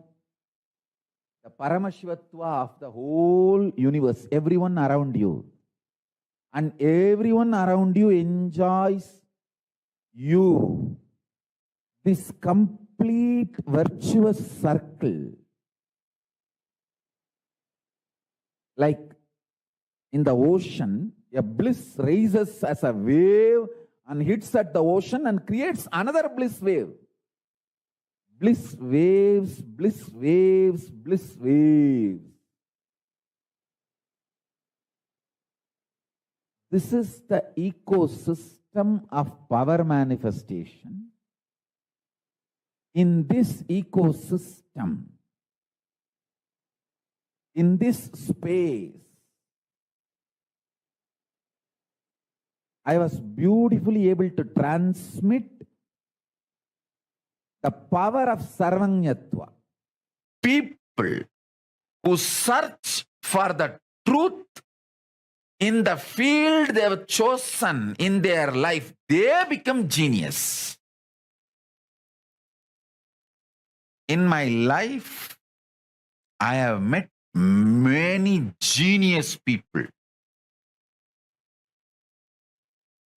the Paramashivatva of the whole universe, everyone around you. And everyone around you enjoys you. This complete virtuous circle. Like in the ocean, a bliss rises as a wave and hits at the ocean and creates another bliss wave. Bliss waves, bliss waves, bliss waves. This is the ecosystem of power manifestation. In this ecosystem, in this space, I was beautifully able to transmit the power of Sarvanyatva. People who search for the truth in the field they have chosen in their life, they become genius. In my life, I have met many genius people.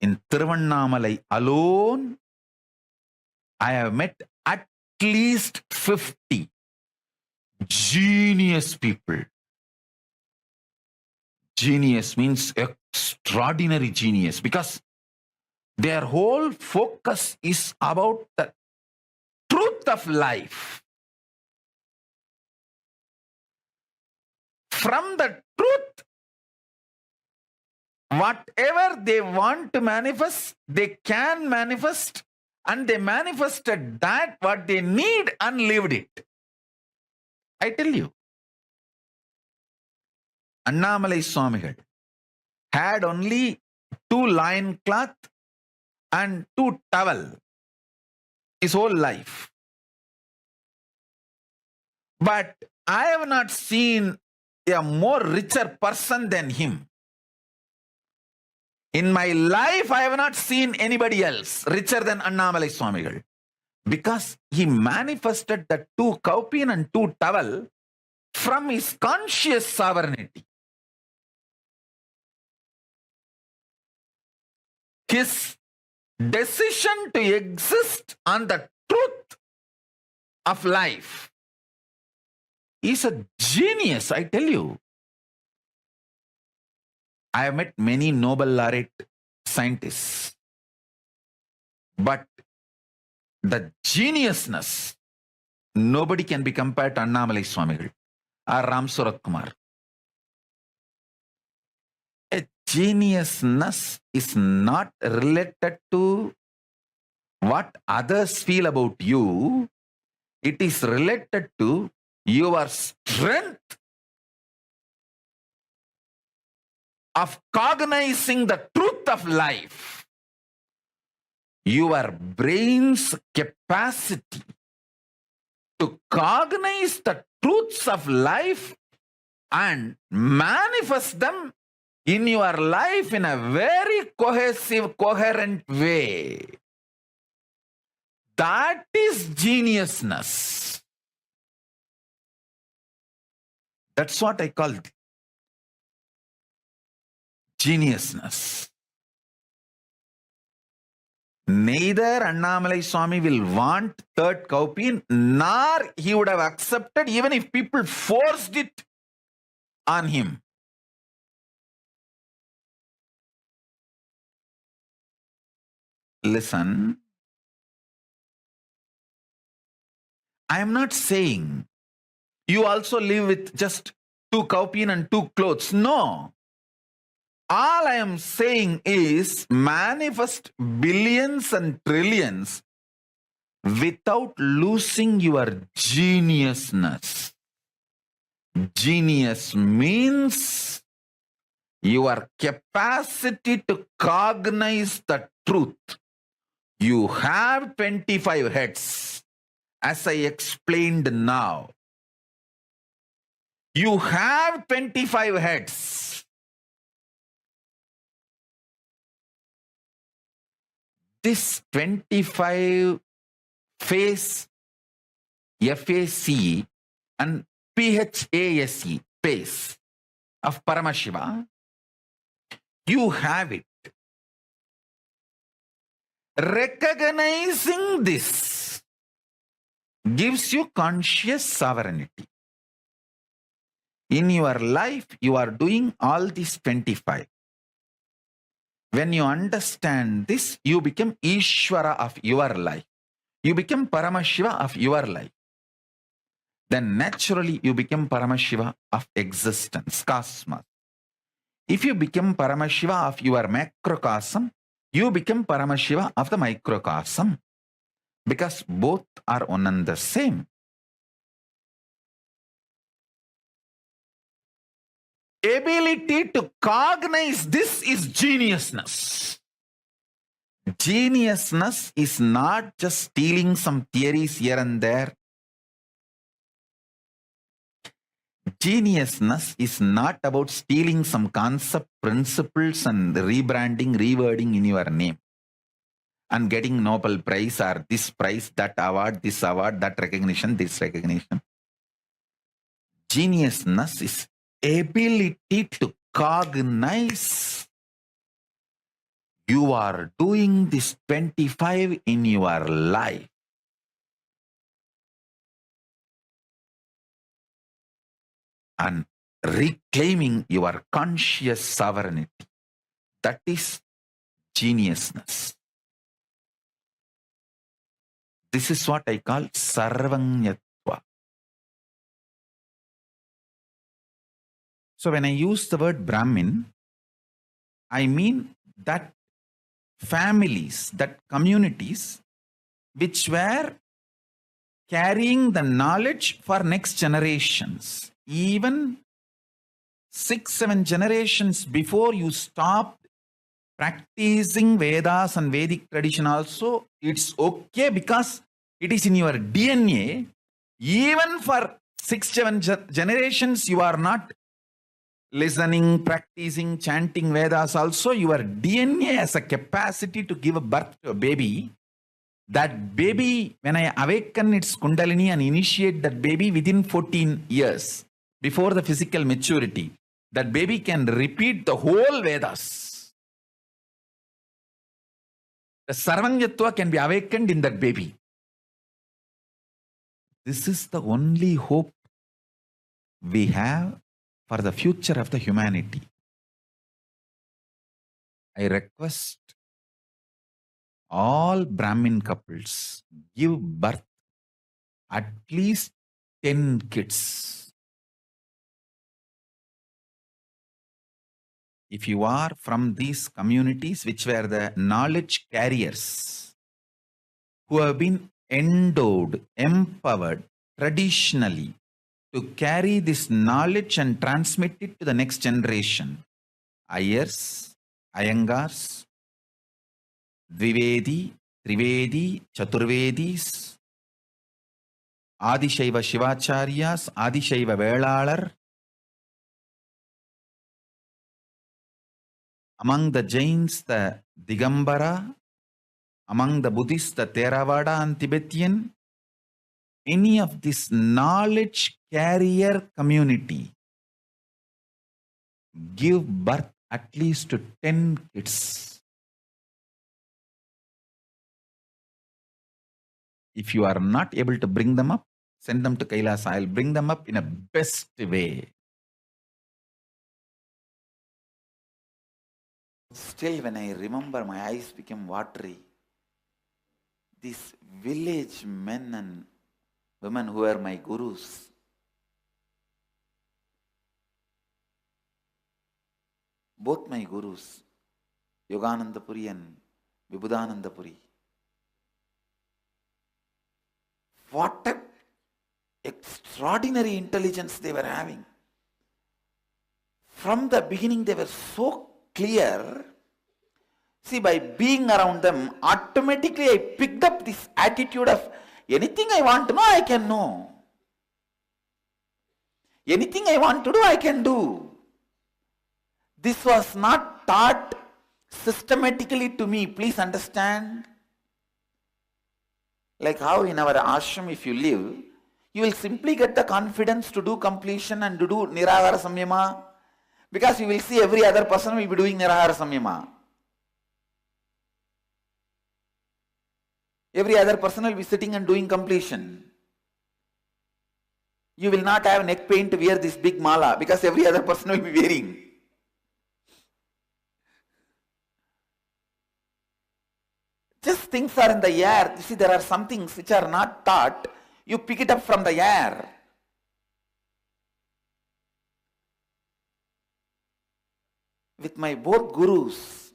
In Tiruvannamalai alone, I have met at least 50 genius people. Genius means extraordinary genius because their whole focus is about the truth of life. From the truth, whatever they want to manifest, they can manifest, and they manifested that what they need and lived it. I tell you, Annamalai Swamigal had only 2 loincloth and 2 towel his whole life. But I have not seen a more richer person than him. In my life, I have not seen anybody else richer than Annamalai Swamigal. Because he manifested the 2 kaupin and 2 towel from his conscious sovereignty. His decision to exist on the truth of life is a genius, I tell you. I have met many Nobel laureate scientists, but the geniusness, nobody can be compared to Annamalai Swamigal or Ram Surat Kumar. A geniusness is not related to what others feel about you. It is related to your strength of cognizing the truth of life. Your brain's capacity to cognize the truths of life and manifest them in your life in a very cohesive, coherent way. That is geniusness. That's what I call geniusness. Neither Annamalai Swami will want third cowpea, nor he would have accepted even if people forced it on him. Listen, I am not saying you also live with just 2 cowpea and 2 clothes. No. All I am saying is manifest billions and trillions without losing your geniusness. Genius means your capacity to cognize the truth. You have 25 heads, as I explained now. You have 25 heads. This 25 face, FACE and PHASE, pace of Paramashiva, you have it. Recognizing this gives you conscious sovereignty. In your life, you are doing all these 25. When you understand this, you become Ishvara of your life. You become Paramashiva of your life. Then naturally you become Paramashiva of existence, cosmos. If you become Paramashiva of your macrocosm, you become Paramashiva of the microcosm. Because both are one and the same. Ability to cognize this is geniusness. Geniusness is not just stealing some theories here and there. Geniusness is not about stealing some concept, principles and rebranding, rewording in your name and getting Nobel Prize or this prize, that award, this award, that recognition, this recognition. Geniusness is ability to cognize. You are doing this 25 in your life. And reclaiming your conscious sovereignty. That is geniusness. This is what I call sarvanyatva. So when I use the word Brahmin, I mean that families, that communities which were carrying the knowledge for next generations. Even 6-7 generations before you stopped practicing Vedas and Vedic tradition also, it's okay because it is in your DNA. Even for 6-7 generations, you are not listening, practicing, chanting Vedas also. Your DNA has a capacity to give birth to a baby. That baby, when I awaken its Kundalini and initiate that baby within 14 years, before the physical maturity, that baby can repeat the whole Vedas. The Sarvanyatva can be awakened in that baby. This is the only hope we have for the future of the humanity. I request all Brahmin couples give birth at least 10 kids. if you are from these communities which were the knowledge carriers, who have been endowed, empowered traditionally to carry this knowledge and transmit it to the next generation, Ayers, Iyengars, Dvivedi, Trivedi, Chaturvedis, Adishaiva Shivacharyas, Adishaiva Velalar. Among the Jains, the Digambara. Among the Buddhists, the Theravada and Tibetan. Any of this knowledge carrier community give birth at least to 10 kids. If you are not able to bring them up, send them to Kailas. I'll bring them up in a best way. Still, when I remember, my eyes became watery. These village men and women who were my gurus, both my gurus, Yogananda Puri and Vibhudananda Puri, what an extraordinary intelligence they were having. From the beginning, they were so clear. See, by being around them, automatically I picked up this attitude of anything I want to know, I can know. Anything I want to do, I can do. This was not taught systematically to me. Please understand. Like how in our ashram, if you live, you will simply get the confidence to do completion and to do nirahara samyama, because you will see every other person will be doing nirahara samyama. Every other person will be sitting and doing completion. You will not have neck pain to wear this big mala because every other person will be wearing. Just things are in the air. You see, there are some things which are not taught. You pick it up from the air. With my both gurus,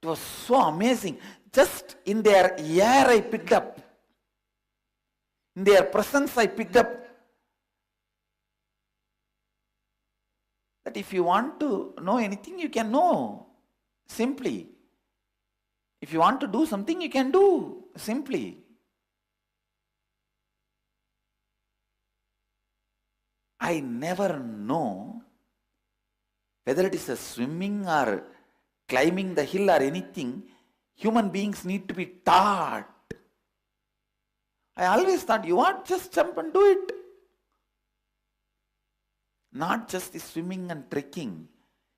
it was so amazing. Just in their air I picked up. In their presence I picked up that if you want to know anything, you can know. Simply. If you want to do something, you can do. Simply. I never know whether it is a swimming or climbing the hill or anything. Human beings need to be taught. I always thought, you want, just jump and do it. Not just the swimming and trekking.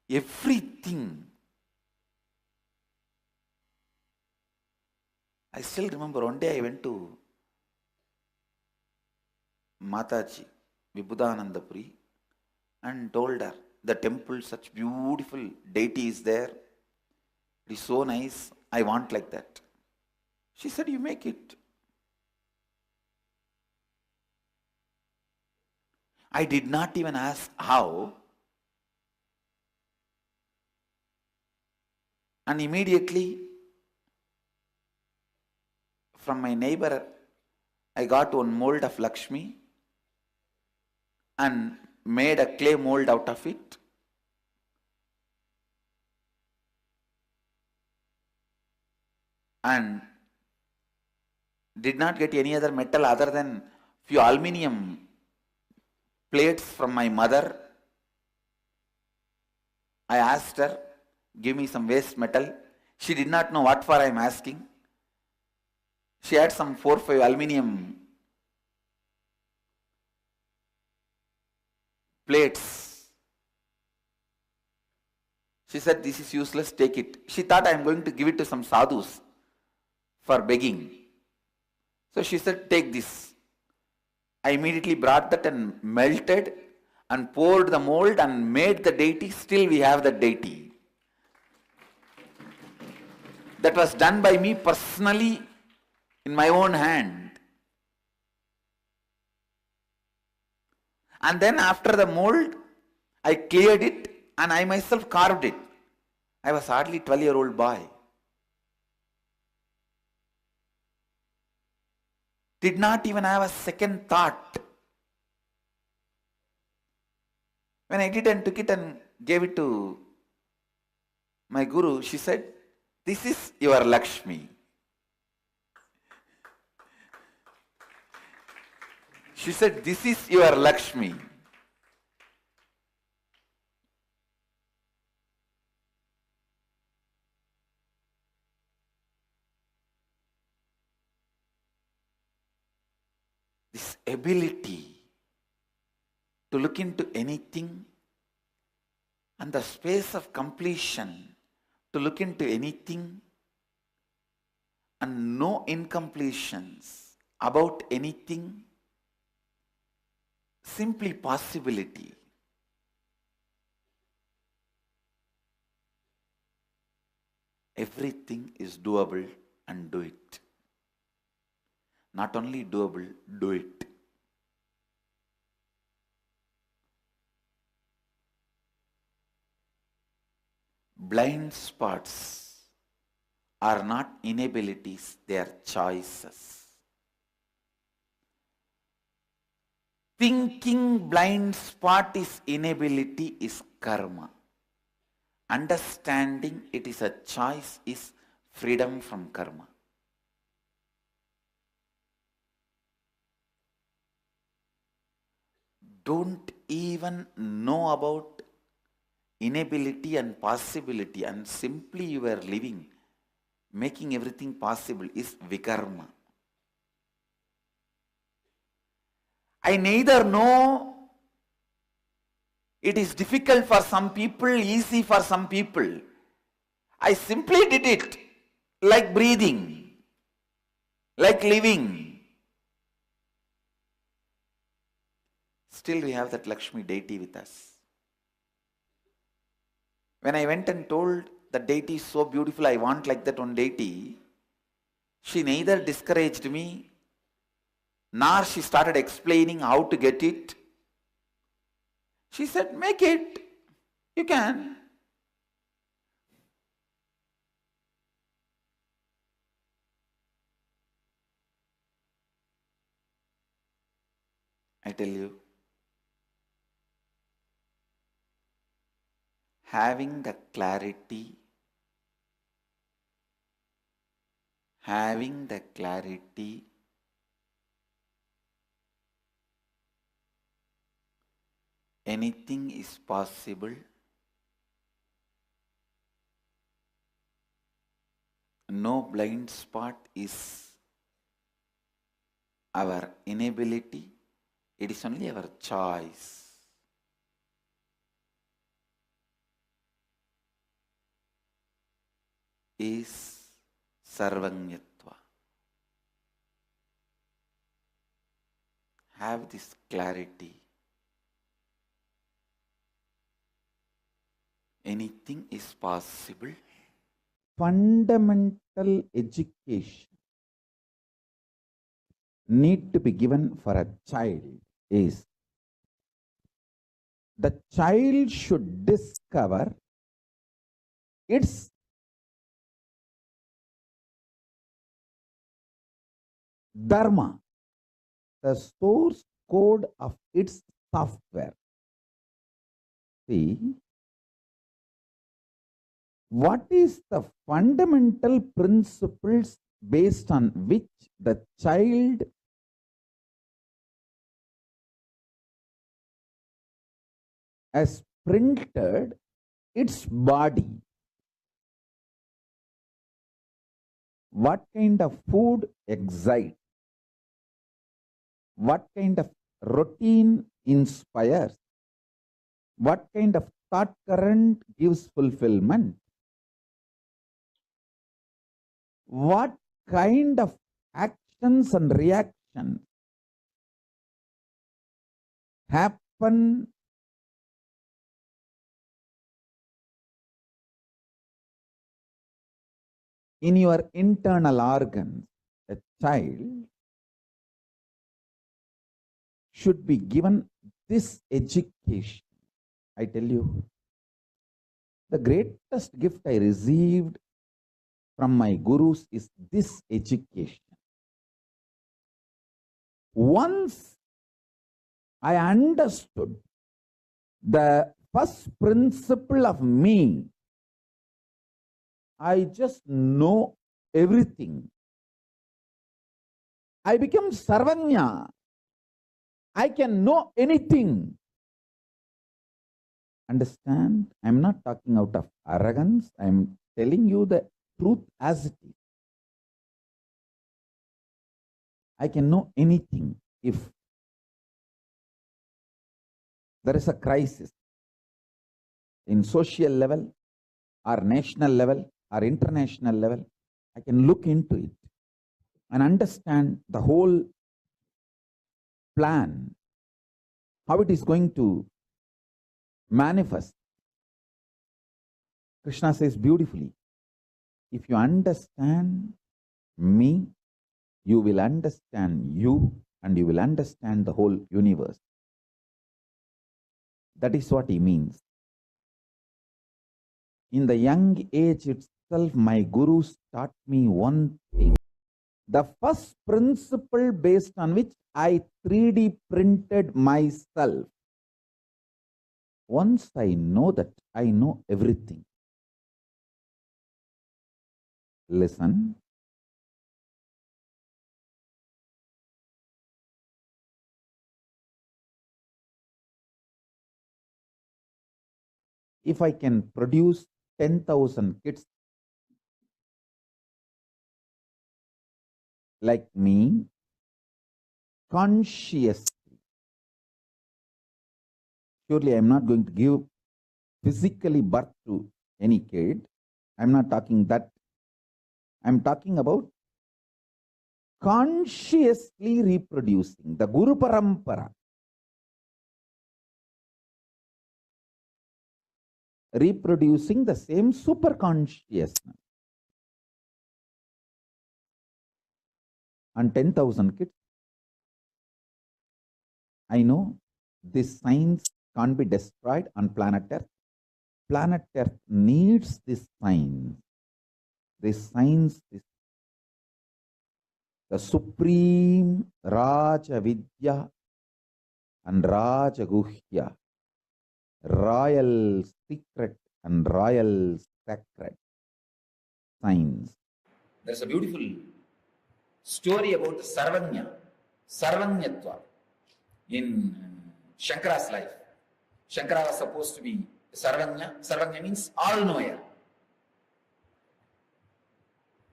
Everything. I still remember one day I went to Mataji, Vibhudananda Puri, and told her, the temple, such beautiful deity is there. It is so nice. I want like that. She said, you make it. I did not even ask how. And immediately, from my neighbor, I got one mold of Lakshmi and made a clay mold out of it. And did not get any other metal other than few aluminium plates from my mother. I asked her, give me some waste metal. She did not know what for I am asking. She had some 4 or 5 aluminium plates. She said, this is useless, take it. She thought I am going to give it to some sadhus for begging. So she said, take this. I immediately brought that and melted and poured the mold and made the deity. Still we have the deity. That was done by me personally in my own hand. And then after the mold, I cleared it and I myself carved it. I was hardly 12-year-old boy. Did not even have a second thought. When I did and took it and gave it to my guru, she said, "This is your Lakshmi." She said, "This is your Lakshmi." This ability to look into anything and the space of completion to look into anything and no incompletions about anything, simply possibility. Everything is doable and do it. Not only doable, do it. Blind spots are not inabilities, they are choices. Thinking blind spot is inability is karma. Understanding it is a choice is freedom from karma. Don't even know about inability and possibility, and simply you are living, making everything possible is vikarma. I neither know it is difficult for some people, easy for some people. I simply did it, like breathing, like living. Still we have that Lakshmi deity with us. When I went and told the deity is so beautiful, I want like that one deity, she neither discouraged me, nor she started explaining how to get it. She said, "Make it, you can." I tell you, having the clarity, anything is possible. No blind spot is our inability, it is only our choice. Is sarvanyatva. Have this clarity. Anything is possible. Fundamental education need to be given for a child is the child should discover its dharma, the source code of its software. See, what is the fundamental principles based on which the child has printed its body? What kind of food excites? What kind of routine inspires? What kind of thought current gives fulfillment? What kind of actions and reactions happen in your internal organs? A child should be given this education. I tell you, The greatest gift I received from my gurus is this education. Once I understood the first principle of me, I just know everything. I become Sarvanya. I can know anything. Understand? I am not talking out of arrogance. I am telling you the truth as it is. I can know anything. If there is a crisis in social level or national level or international level, I can look into it and understand the whole plan, how it is going to manifest. Krishna says beautifully, if you understand me, you will understand you and you will understand the whole universe. That is what he means. In the young age itself, my gurus taught me one thing. The first principle based on which I 3D printed myself. Once I know that, I know everything. Listen. If I can produce 10,000 kids like me, consciously, surely I am not going to give physically birth to any kid. I am not talking that. I am talking about consciously reproducing the Guru Parampara. Reproducing the same superconsciousness. And 10,000 kids, I know this science can't be destroyed on planet Earth. Planet Earth needs this science. This science is the supreme Raja Vidya and Raja Guhya, royal secret and royal sacred science. There's a beautiful story about Sarvanya, Sarvanyatva in Shankara's life. Shankara was supposed to be Sarvanya. Sarvanya means all-knower.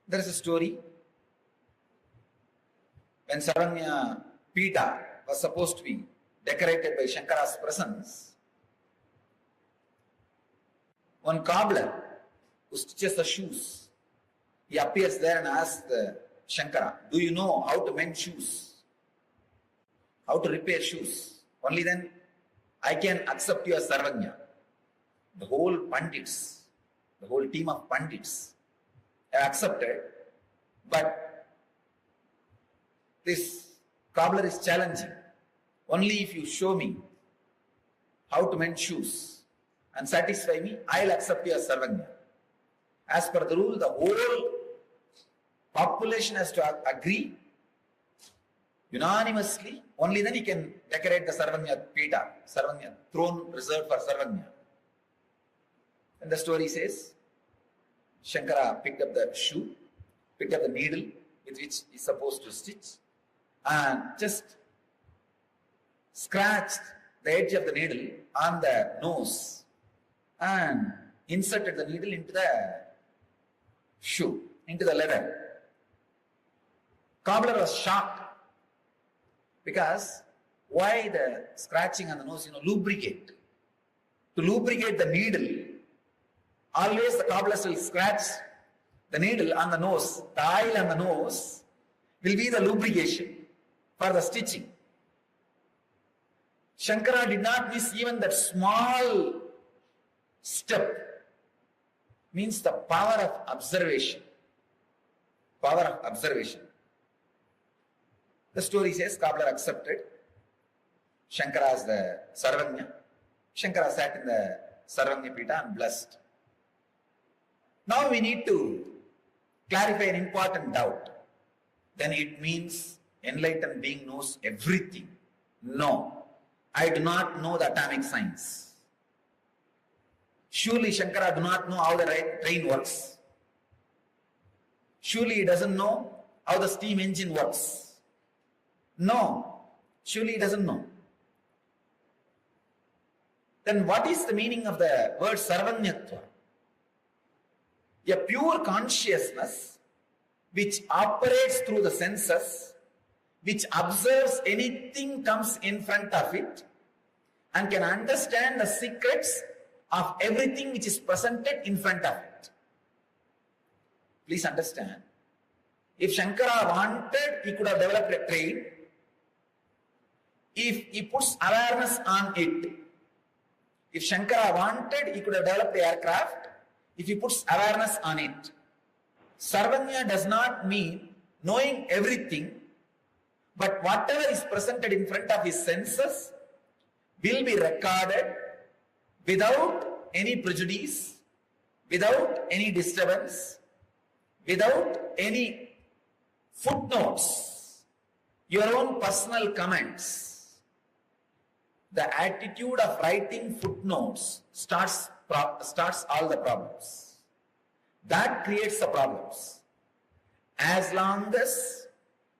There is a story when Sarvanya Pita was supposed to be decorated by Shankara's presence. One cobbler who stitches the shoes, he appears there and asks Shankara, do you know how to mend shoes? How to repair shoes? Only then I can accept you as Sarvanya. The whole Pandits, the whole team of Pandits have accepted, but this cobbler is challenging. Only if you show me how to mend shoes and satisfy me, I'll accept you as Sarvanya. As per the rule, the whole population has to agree unanimously. Only then he can decorate the Sarvanya Pita, Sarvanya throne reserved for Sarvanya. And the story says, Shankara picked up the shoe, picked up the needle with which he's supposed to stitch, and just scratched the edge of the needle on the nose and inserted the needle into the shoe, into the leather. Cobbler was shocked because why the scratching on the nose? Lubricate. To lubricate the needle, always the cobblers will scratch the needle on the nose. The oil on the nose will be the lubrication for the stitching. Shankara did not miss even that small step. Means the power of observation. Power of observation. The story says cobbler accepted Shankara as the Sarvanya. Shankara sat in the Sarvanya Pita and blessed. Now we need to clarify an important doubt. Then it means enlightened being knows everything. No, I do not know the atomic science. Surely Shankara do not know how the train works. Surely he doesn't know how the steam engine works. No, surely he doesn't know. Then what is the meaning of the word sarvanyatva? A pure consciousness which operates through the senses, which observes anything comes in front of it and can understand the secrets of everything which is presented in front of it. Please understand. If Shankara wanted, he could have developed a train. If he puts awareness on it, if Shankara wanted, he could have developed the aircraft. If he puts awareness on it. Sarvanya does not mean knowing everything, but whatever is presented in front of his senses will be recorded without any prejudice, without any disturbance, without any footnotes, your own personal comments. The attitude of writing footnotes starts all the problems. That creates the problems. As long as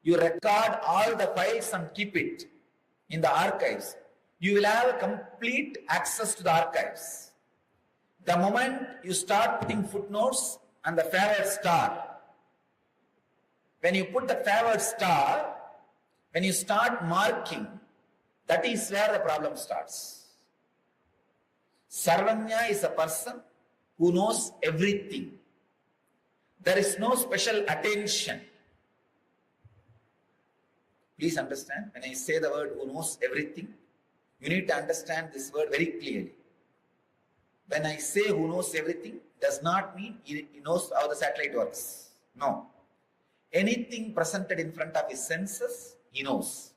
you record all the files and keep it in the archives, you will have complete access to the archives. The moment you start putting footnotes and the favored star, when you put the favored star, when you start marking, that is where the problem starts. Sarvanya is a person who knows everything. There is no special attention. Please understand, when I say the word who knows everything, you need to understand this word very clearly. When I say who knows everything, does not mean he knows how the satellite works. No. Anything presented in front of his senses, he knows.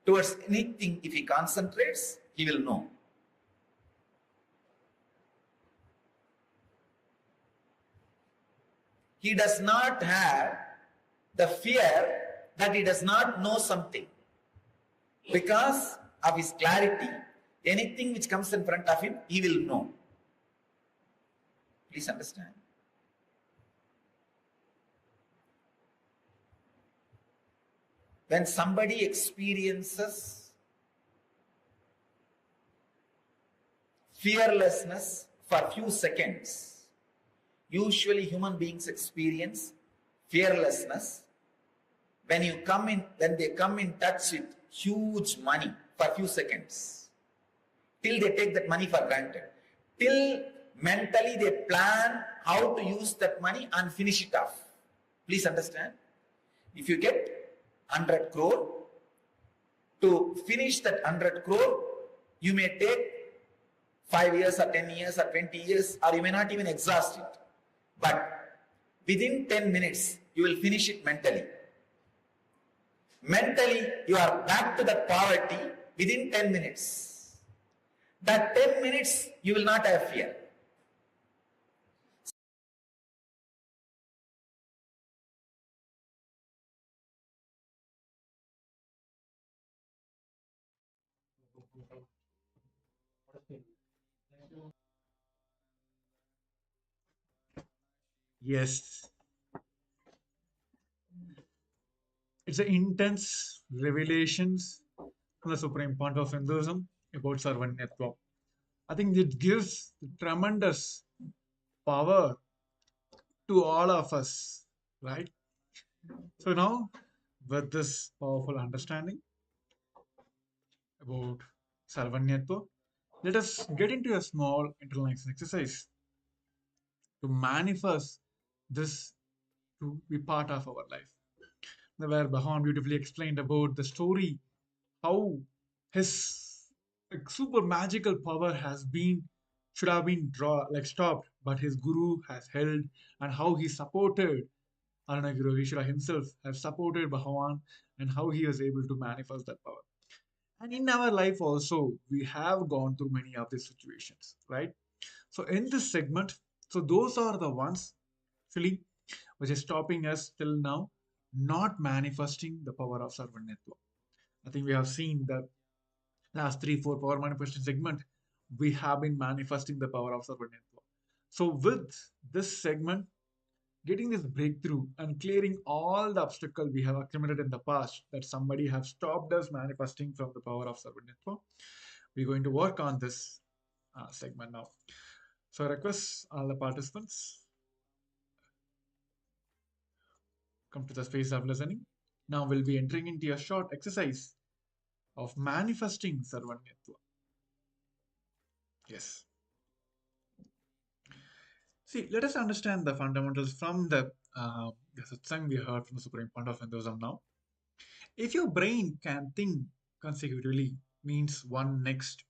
Towards anything, if he concentrates, he will know. He does not have the fear that he does not know something. Because of his clarity, anything which comes in front of him, he will know. Please understand. When somebody experiences fearlessness for a few seconds, usually human beings experience fearlessness when they come in touch with huge money for a few seconds, till they take that money for granted, till mentally they plan how to use that money and finish it off. Please understand. If you get 100 crore, to finish that 100 crore, you may take 5 years or 10 years or 20 years, or you may not even exhaust it. But within 10 minutes, you will finish it mentally. Mentally, you are back to that poverty within 10 minutes. That 10 minutes, you will not have fear. Yes, it's an intense revelations from the Supreme Pontiff of Hinduism about Sarvanyatva. I think it gives tremendous power to all of us, right? So now, with this powerful understanding about Sarvanyatva, let us get into a small internalizing exercise to manifest this to be part of our life. Where Bhagavan beautifully explained about the story, how his super magical power should have been stopped, but his guru has held, and how he supported Aranaguru Ishvara himself, has supported Bhagavan, and how he was able to manifest that power. And in our life also, we have gone through many of these situations, right? So in this segment, So those are the ones actually which is stopping us till now not manifesting the power of servant network. I think we have seen that last 3 4 power manifesting segment, we have been manifesting the power of servant network. So with this segment, getting this breakthrough and clearing all the obstacle we have accumulated in the past that somebody have stopped us manifesting from the power of servant network, we're going to work on this segment now. So I request all the participants come to the space of listening. Now we'll be entering into a short exercise of manifesting servant network. Yes. See, let us understand the fundamentals from the satsang we heard from the Supreme Point of Hinduism now. If your brain can think consecutively, means one next,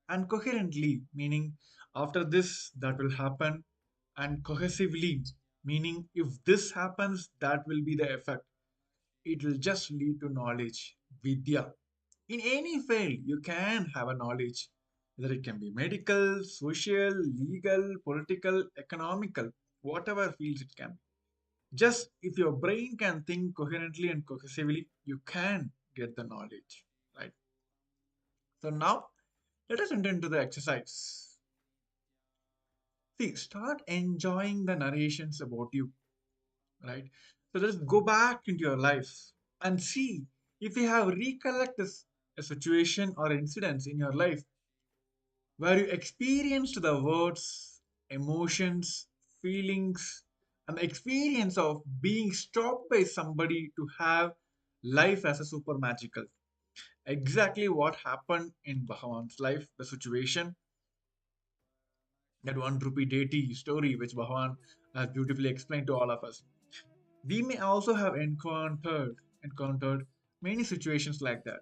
and coherently, meaning after this, that will happen, and cohesively, meaning if this happens, that will be the effect. It will just lead to knowledge, vidya. In any field, you can have a knowledge, whether it can be medical, social, legal, political, economical, whatever fields it can be. Just if your brain can think coherently and cohesively, you can get the knowledge, right? So now let us enter into the exercise. See, start enjoying the narrations about you, right? So let's go back into your life and see if you have recollect this a situation or incidents in your life where you experienced the words, emotions, feelings, and the experience of being stopped by somebody to have life as a super magical. Exactly what happened in Bhagavan's life, the situation, that 1 rupee deity story which Bhagavan has beautifully explained to all of us. We may also have encountered many situations like that.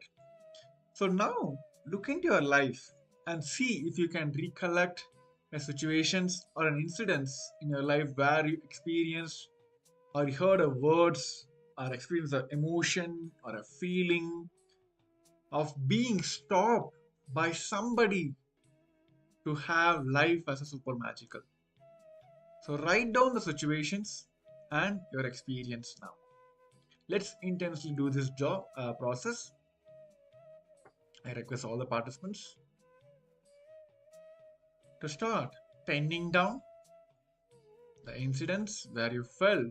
So now look into your life and see if you can recollect a situations or an incidents in your life where you experienced or you heard a words or experienced an emotion or a feeling of being stopped by somebody to have life as a super magical. So write down the situations and your experience now. Let's intensely do this job process. I request all the participants to start penning down the incidents where you felt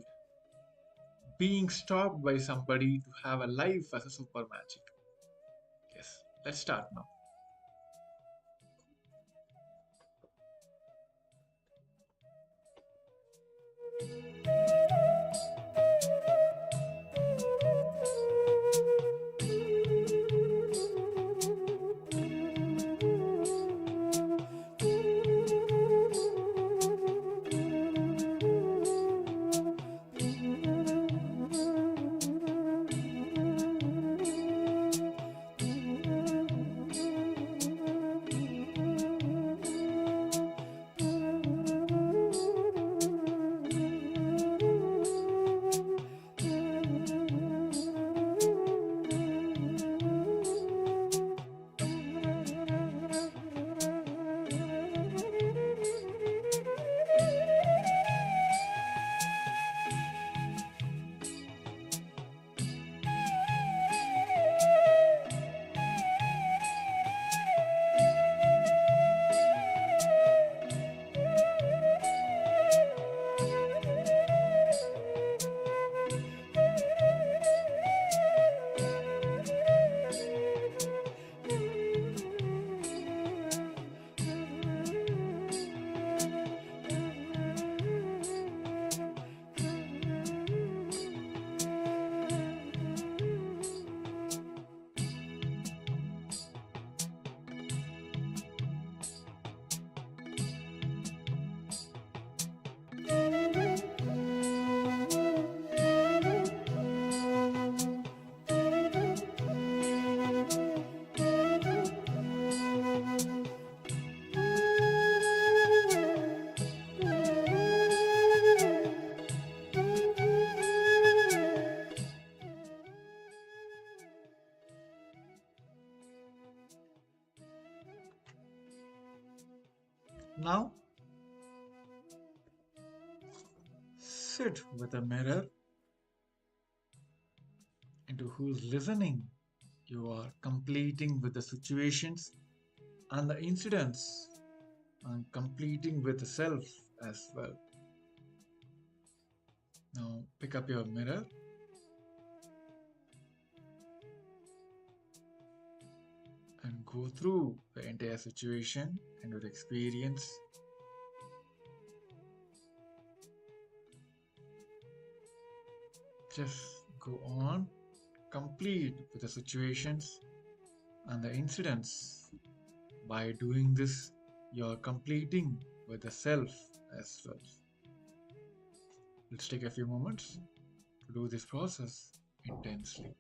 being stopped by somebody to have a life as a super magic. Yes, let's start now. sit with a mirror into whose listening you are completing with the situations and the incidents and completing with the self as well. Now pick up your mirror and go through the entire situation and your experience. Just go on, complete with the situations and the incidents. By doing this, you are completing with the self as well. Let's take a few moments to do this process intensely.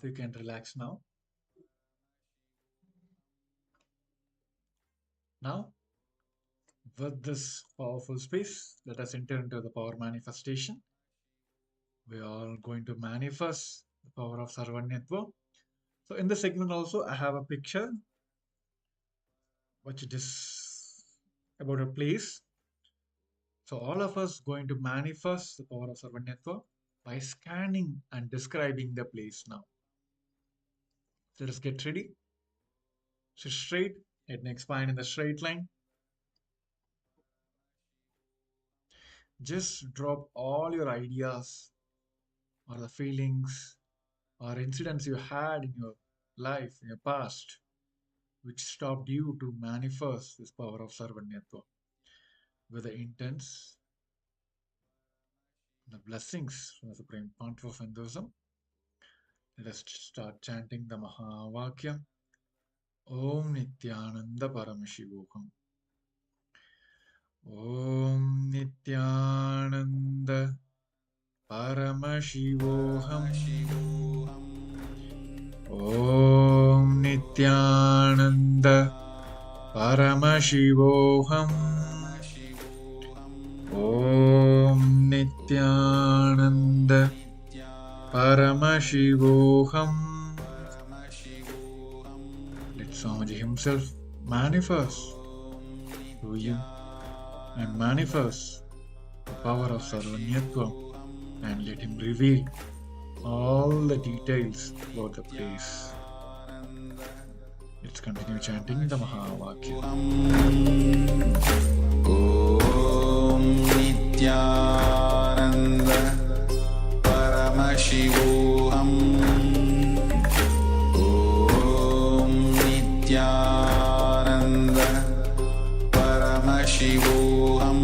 You can relax now. Now, with this powerful space, let us enter into the power manifestation. We are going to manifest the power of Sarvanyatva. So in this segment also, I have a picture which is about a place. So all of us going to manifest the power of Sarvanyatva by scanning and describing the place now. Let us get ready. Sit straight, head neck spine in the straight line. Just drop all your ideas or the feelings or incidents you had in your life, in your past, which stopped you to manifest this power of Sarvanyatva with the intents, the blessings from the Supreme Pontiff of Hinduism. Let us start chanting the Ma Vak. Om Nityananda Paramashivoham. Om Nityananda Paramashivoham. Om Nityananda Paramashivoham. Om Nityananda Paramashivoham. Let Swamiji himself manifest through you and manifest the power of Sarvanyatva, and let him reveal all the details about the place. Let's continue chanting the Ma Vak. Om Nityananda Paramashivoham. Om Nityananda Paramashivoham.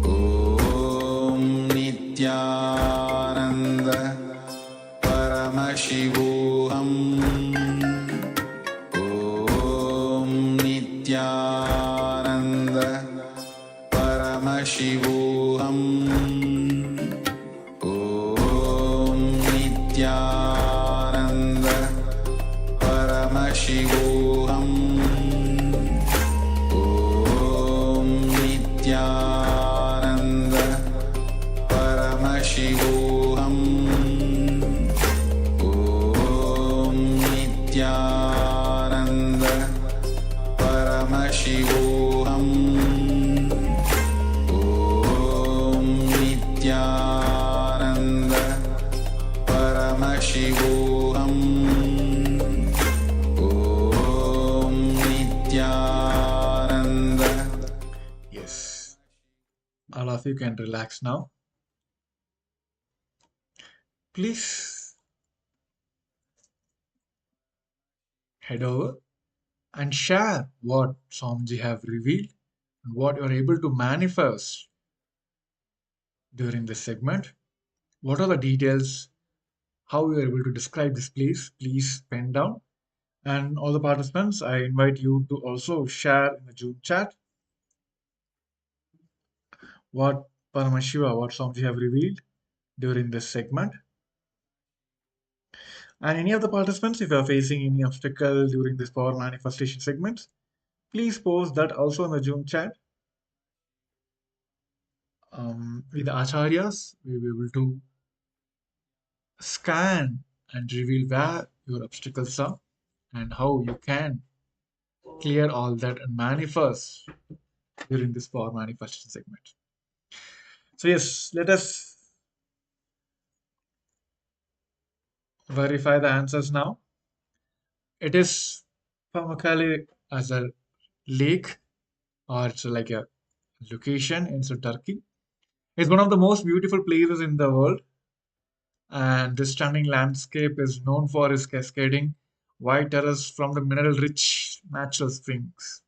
Om Paramashivoham Om Nityananda Paramashivoham Om Nityananda Paramashivoham Om Nityananda Paramashivoham Om Nityananda Paramashivoham Om Nityananda. Yes. All of you can relax now. Please head over and share what Swamiji have revealed and what you are able to manifest during this segment. What are the details? How you are able to describe this place? Please pen down. And all the participants, I invite you to also share in the Zoom chat what Paramashiva, what Swamiji have revealed during this segment. And any of the participants, if you are facing any obstacle during this power manifestation segment, please post that also in the Zoom chat. With the acharyas, we will be able to scan and reveal where your obstacles are and how you can clear all that and manifest during this power manifestation segment. So yes, let us verify the answers now. It is Pamukkale as a lake, or it's like a location in Turkey. It's one of the most beautiful places in the world, and this stunning landscape is known for its cascading white terrace from the mineral-rich natural springs.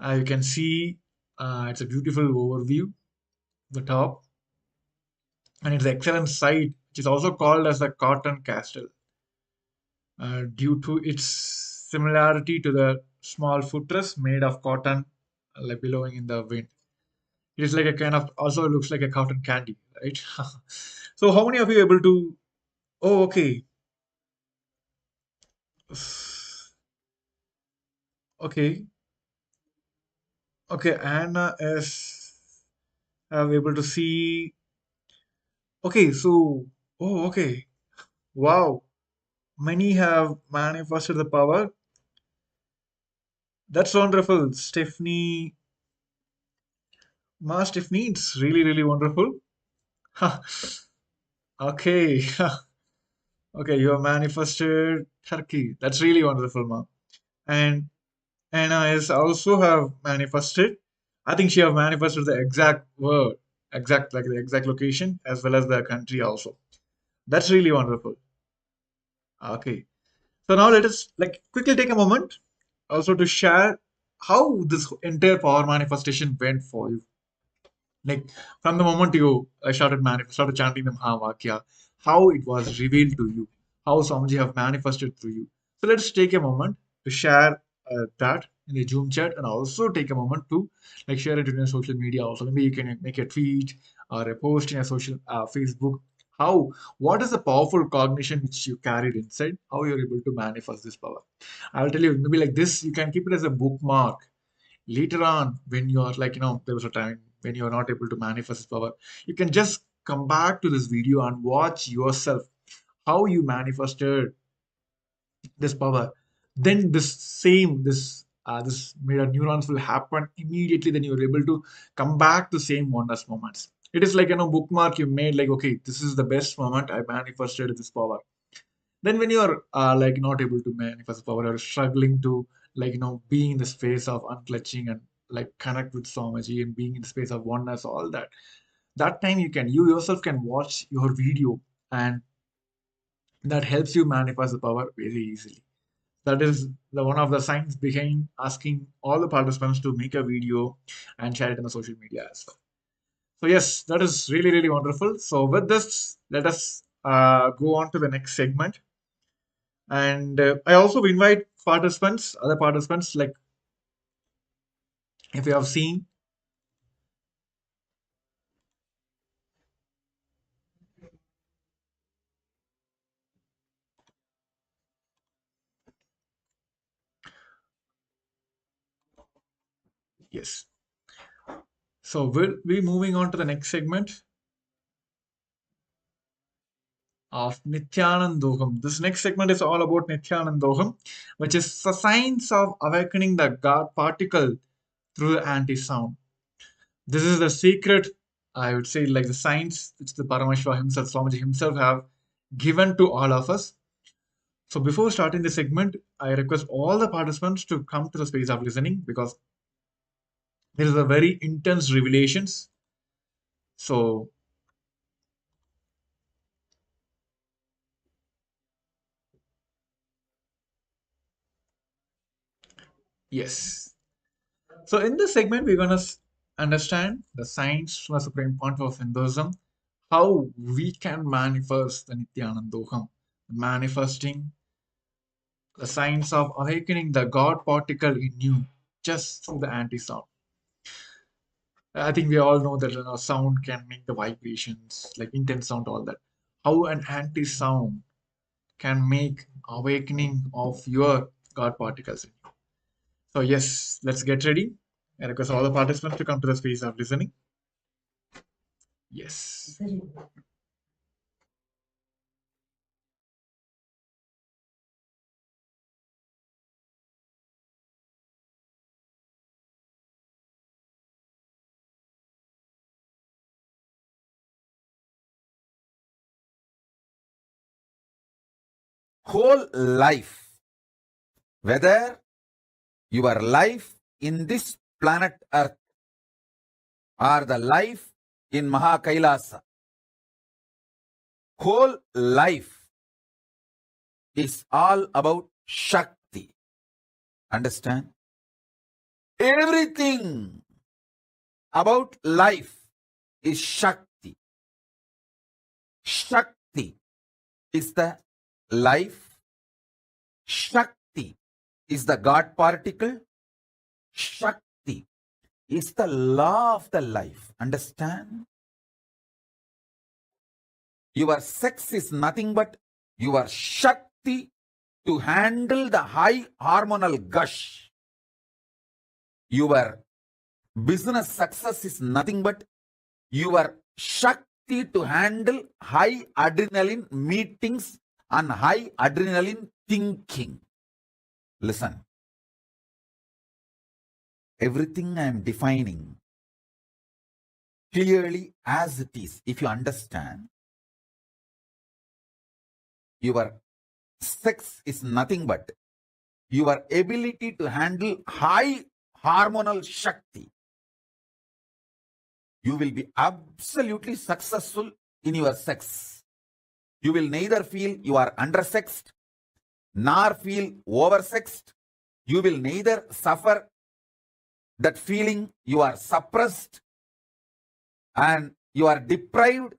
You can see it's a beautiful overview, the top, and it's an excellent site, which is also called as the Cotton Castle, due to its similarity to the small fortress made of cotton, like billowing in the wind. It is like a kind of, also looks like a cotton candy, right? So how many of you are able to, oh, okay. Okay. Okay, Anna is able to see. Okay, so, oh, okay. Wow. Many have manifested the power. That's wonderful. Stephanie, Stephanie, it's really, really wonderful. Okay. Okay, you have manifested Turkey. That's really wonderful, Ma. And Anna is also have manifested. I think she have manifested the exact word, exact like the exact location as well as the country also. That's really wonderful. Okay. So now let us like quickly take a moment also to share how this entire power manifestation went for you. Like from the moment you started chanting the Mahavakya, how it was revealed to you, how Swamiji have manifested through you. So let's take a moment to share that in the Zoom chat, and also take a moment to like share it in your social media. Also, maybe you can make a tweet or a post in your social Facebook. How, what is the powerful cognition which you carried inside? How you're able to manifest this power? I'll tell you, maybe like this, you can keep it as a bookmark later on when you are like, there was a time when you are not able to manifest this power. You can just come back to this video and watch yourself how you manifested this power. Then this mirror neurons will happen immediately. Then you're able to come back to same wonders moments. It is like bookmark you made, like, okay, this is the best moment I manifested this power. Then when you're like not able to manifest power, or struggling to like being in the space of unclutching and like connect with Swamiji and being in the space of oneness, all that time you yourself can watch your video, and that helps you manifest the power very easily. That is the one of the signs behind asking all the participants to make a video and share it in the social media as well. So yes, that is really, really wonderful. So with this, let us go on to the next segment. And I also invite participants, other participants, like if you have seen, yes. So we'll be moving on to the next segment of Nityanandogam. This next segment is all about Nityanandogam, which is the science of awakening the God particle through the anti-sound. This is the secret, I would say, like the science which the Paramashiva himself, Swamiji himself, have given to all of us. So before starting the segment, I request all the participants to come to the space of listening because there is a very intense revelations. So yes. So in this segment, we're gonna understand the science from the Supreme Pontiff of Hinduism, how we can manifest the Nityanandogam, manifesting the science of awakening the God particle in you just through the anti-sound. I think we all know that sound can make the vibrations, like intense sound, all that. How an anti-sound can make awakening of your God particles in you. So yes, let's get ready. I request all the participants to come to the space of listening. Yes. Whole life, whether your life in this planet Earth or the life in Mahakailasa, whole life is all about Shakti. Understand? Everything about life is Shakti. Shakti is the life. Shakti is the God particle. Shakti is the law of the life. Understand? Your sex is nothing but your Shakti to handle the high hormonal gush. Your business success is nothing but your Shakti to handle high adrenaline meetings and high adrenaline thinking. Listen, everything I am defining clearly as it is. If you understand, your sex is nothing but your ability to handle high hormonal Shakti. You will be absolutely successful in your sex. You will neither feel you are undersexed nor feel oversexed. You will neither suffer that feeling you are suppressed and you are deprived.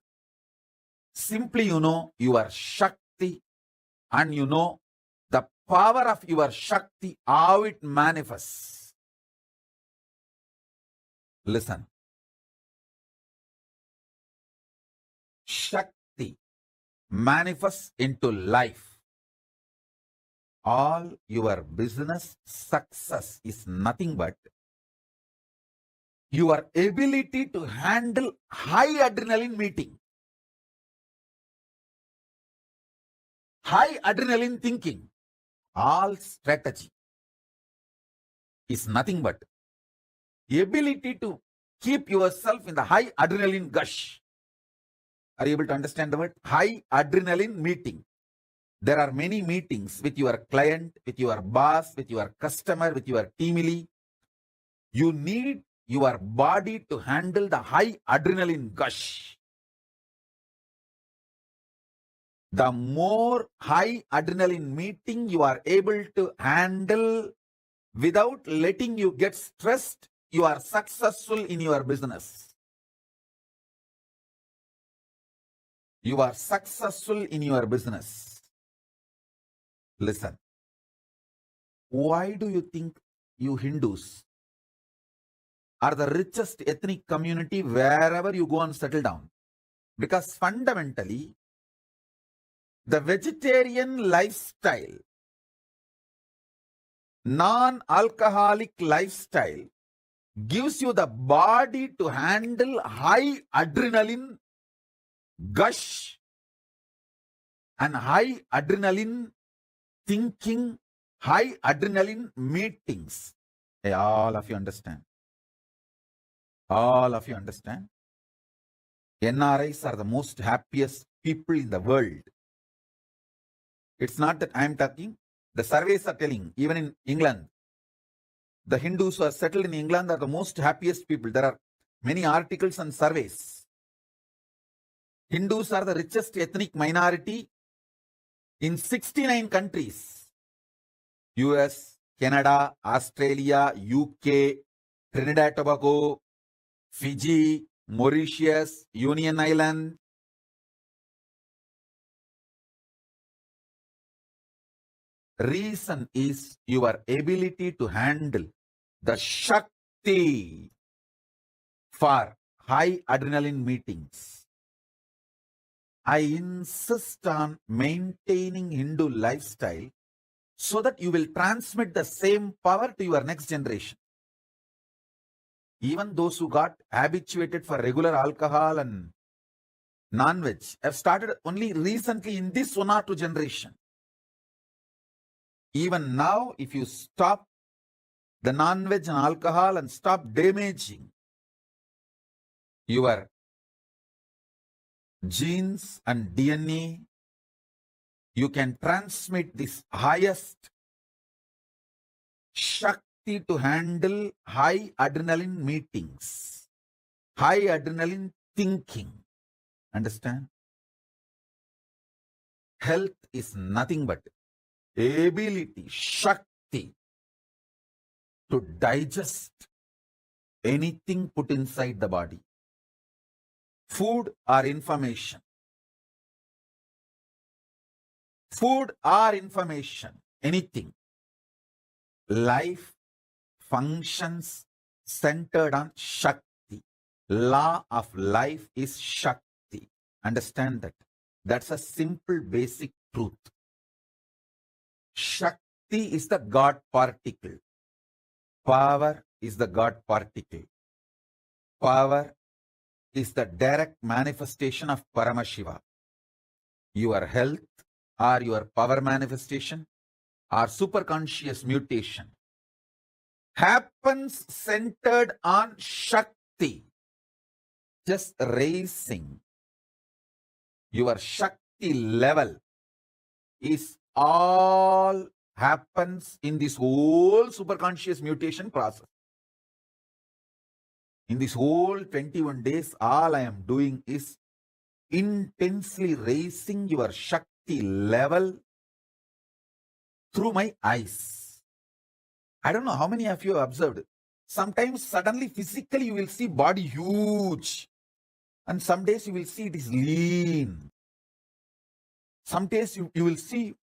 Simply you know your Shakti and you know the power of your Shakti, how it manifests. Listen. Shakti manifests into life. All your business success is nothing but your ability to handle high adrenaline meeting, high adrenaline thinking. All strategy is nothing but ability to keep yourself in the high adrenaline gush. Are you able to understand the word? High adrenaline meeting. There are many meetings with your client, with your boss, with your customer, with your team lead. You need your body to handle the high adrenaline gush. The more high adrenaline meeting you are able to handle without letting you get stressed, you are successful in your business. You are successful in your business. Listen. Why do you think you Hindus are the richest ethnic community wherever you go and settle down? Because fundamentally, the vegetarian lifestyle, non-alcoholic lifestyle, gives you the body to handle high adrenaline gush and high adrenaline thinking, high adrenaline meetings. Hey, all of you understand? All of you understand? NRIs are the most happiest people in the world. It's not that I am talking. The surveys are telling, even in England, the Hindus who are settled in England are the most happiest people. There are many articles and surveys. Hindus are the richest ethnic minority in 69 countries. US, Canada, Australia, UK, Trinidad Tobago, Fiji, Mauritius, Union Island. Reason is your ability to handle the Shakti for high adrenaline meetings. I insist on maintaining Hindu lifestyle so that you will transmit the same power to your next generation. Even those who got habituated for regular alcohol and non-veg have started only recently in this 1 or 2 generation. Even now, if you stop the non-veg and alcohol and stop damaging your genes and DNA, you can transmit this highest Shakti to handle high adrenaline meetings, high adrenaline thinking. Understand? Health is nothing but ability, Shakti, to digest anything put inside the body. Food or information. Food or information, anything. Life functions centered on Shakti. Law of life is Shakti. Understand that. That's a simple basic truth. Shakti is the God particle. Power is the God particle. Power is the direct manifestation of Paramashiva. Your health or your power manifestation or superconscious mutation happens centered on Shakti. Just raising your Shakti level is all happens in this whole superconscious mutation process. In this whole 21 days, all I am doing is intensely raising your Shakti level through my eyes. I don't know how many of you have observed. Sometimes suddenly physically you will see body huge. And some days you will see it is lean. Some days you will see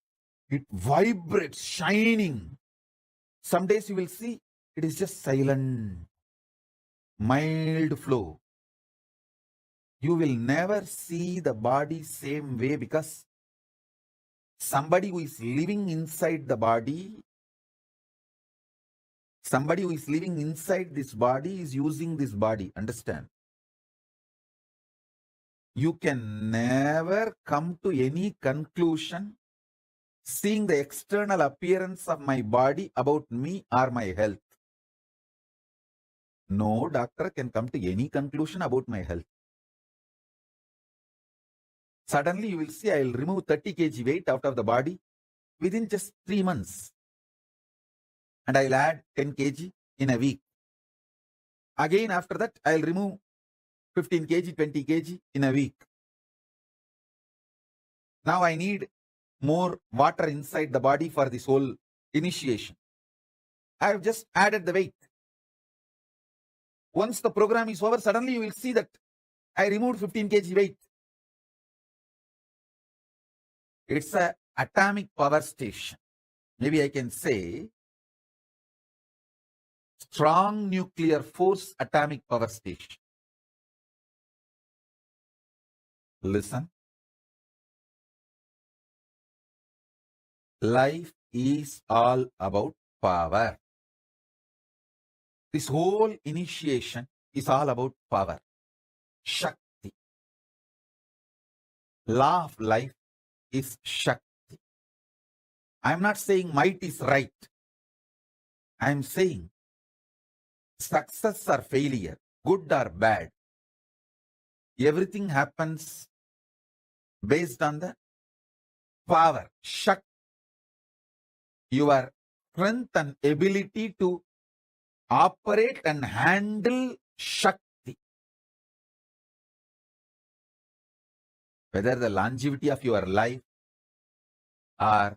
it vibrates, shining. Some days you will see it is just silent, mild flow. You will never see the body same way because somebody who is living inside the body, somebody who is living inside this body is using this body. Understand? You can never come to any conclusion seeing the external appearance of my body about me or my health. No doctor can come to any conclusion about my health. Suddenly you will see I will remove 30 kg weight out of the body within just 3 months. And I will add 10 kg in a week. Again after that I will remove 15 kg, 20 kg in a week. Now I need more water inside the body for this whole initiation. I have just added the weight. Once the program is over, suddenly you will see that I removed 15 kg weight. It's an atomic power station. Maybe I can say strong nuclear force atomic power station. Listen. Life is all about power. This whole initiation is all about power. Shakti. Law of life is Shakti. I am not saying might is right. I am saying success or failure, good or bad, everything happens based on the power, Shakti. Your strength and ability to operate and handle Shakti. Whether the longevity of your life or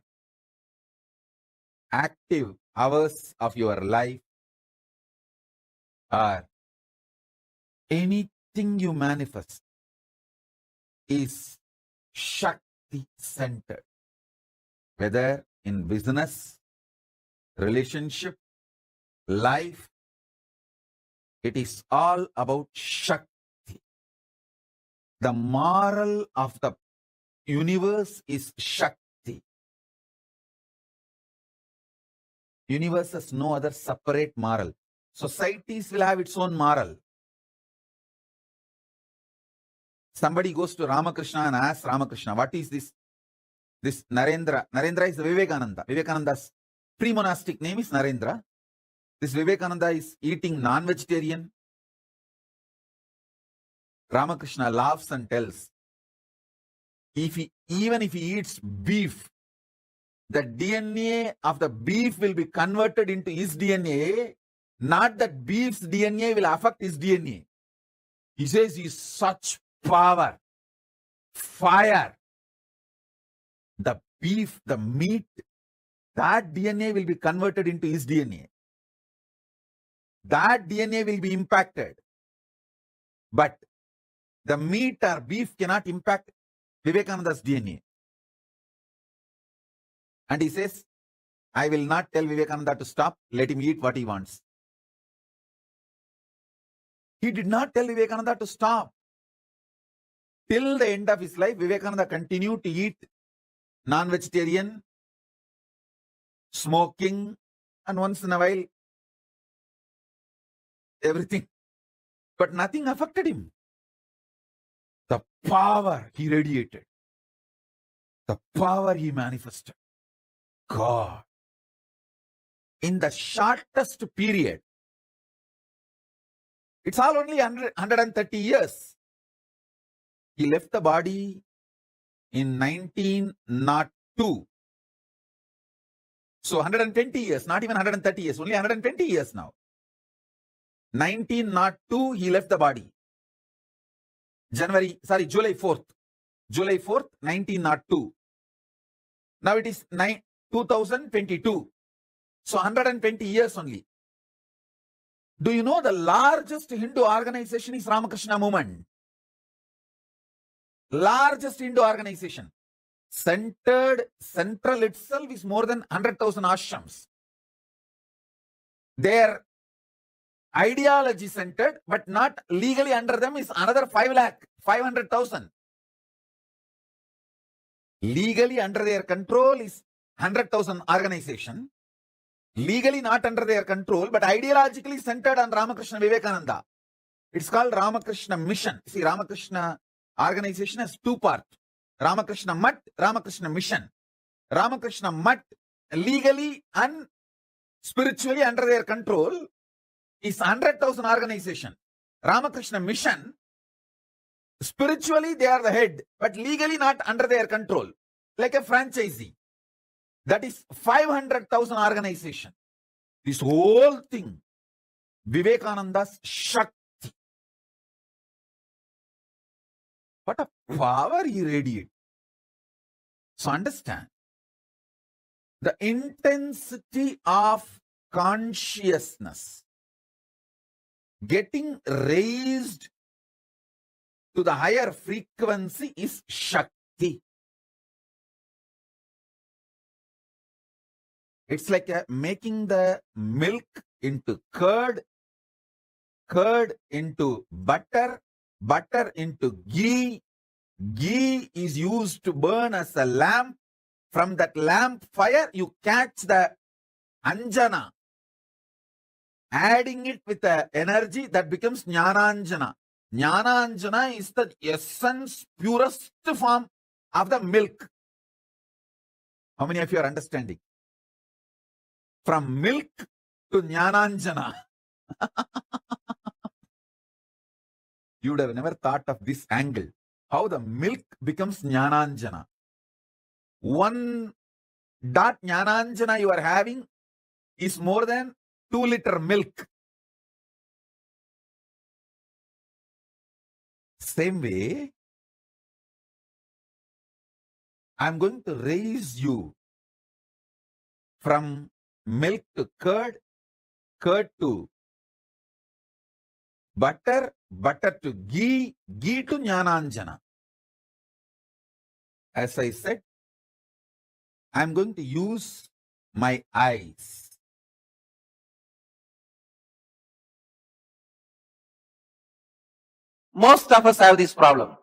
active hours of your life or anything you manifest is Shakti centered. Whether in business, relationship, life, it is all about Shakti. The moral of the universe is Shakti. Universe has no other separate moral. Societies will have its own moral. Somebody goes to Ramakrishna and asks Ramakrishna, what is this? This Narendra. Narendra is Vivekananda. Vivekananda's pre-monastic name is Narendra. This Vivekananda is eating non-vegetarian. Ramakrishna laughs and tells, even if he eats beef, the DNA of the beef will be converted into his DNA, not that beef's DNA will affect his DNA. He says he's such power, fire. The beef, the meat, that DNA will be converted into his DNA. That DNA will be impacted. But the meat or beef cannot impact Vivekananda's DNA. And he says, I will not tell Vivekananda to stop, let him eat what he wants. He did not tell Vivekananda to stop. Till the end of his life, Vivekananda continued to eat non-vegetarian, smoking, and once in a while, everything. But nothing affected him. The power he radiated, the power he manifested. God. In the shortest period, it's all only 130 years. He left the body in 1902. So 120 years, not even 130 years, only 120 years now. 1902, he left the body. July 4th. July 4th, 1902. Now it is 2022. So 120 years only. Do you know the largest Hindu organization is Ramakrishna Movement? Largest Hindu organization. Central itself is more than 100,000 ashrams. Their ideology centered, but not legally under them is another 500,000. Legally under their control is 100,000 organization. Legally not under their control, but ideologically centered on Ramakrishna Vivekananda. It's called Ramakrishna Mission. See, Ramakrishna organization has two parts. Ramakrishna Mat, Ramakrishna Mission. Ramakrishna Mat, legally and spiritually under their control, is 100,000 organization. Ramakrishna Mission, spiritually they are the head, but legally not under their control, like a franchisee. That is 500,000 organization. This whole thing, Vivekananda's Shakti. What a power he radiated. So understand, the intensity of consciousness getting raised to the higher frequency is Shakti. It's like making the milk into curd, curd into butter, butter into ghee. Ghee is used to burn as a lamp. From that lamp fire, you catch the anjana. Adding it with the energy, that becomes Jnananjana. Jnananjana is the essence, purest form of the milk. How many of you are understanding? From milk to Jnananjana. You would have never thought of this angle. How the milk becomes Jnananjana. 1 dot Jnananjana you are having is more than 2-liter milk. Same way, I'm going to raise you from milk to curd, curd to butter, butter to ghee, ghee to Jnananjana. As I said, I'm going to use my eyes. Most of us have this problem.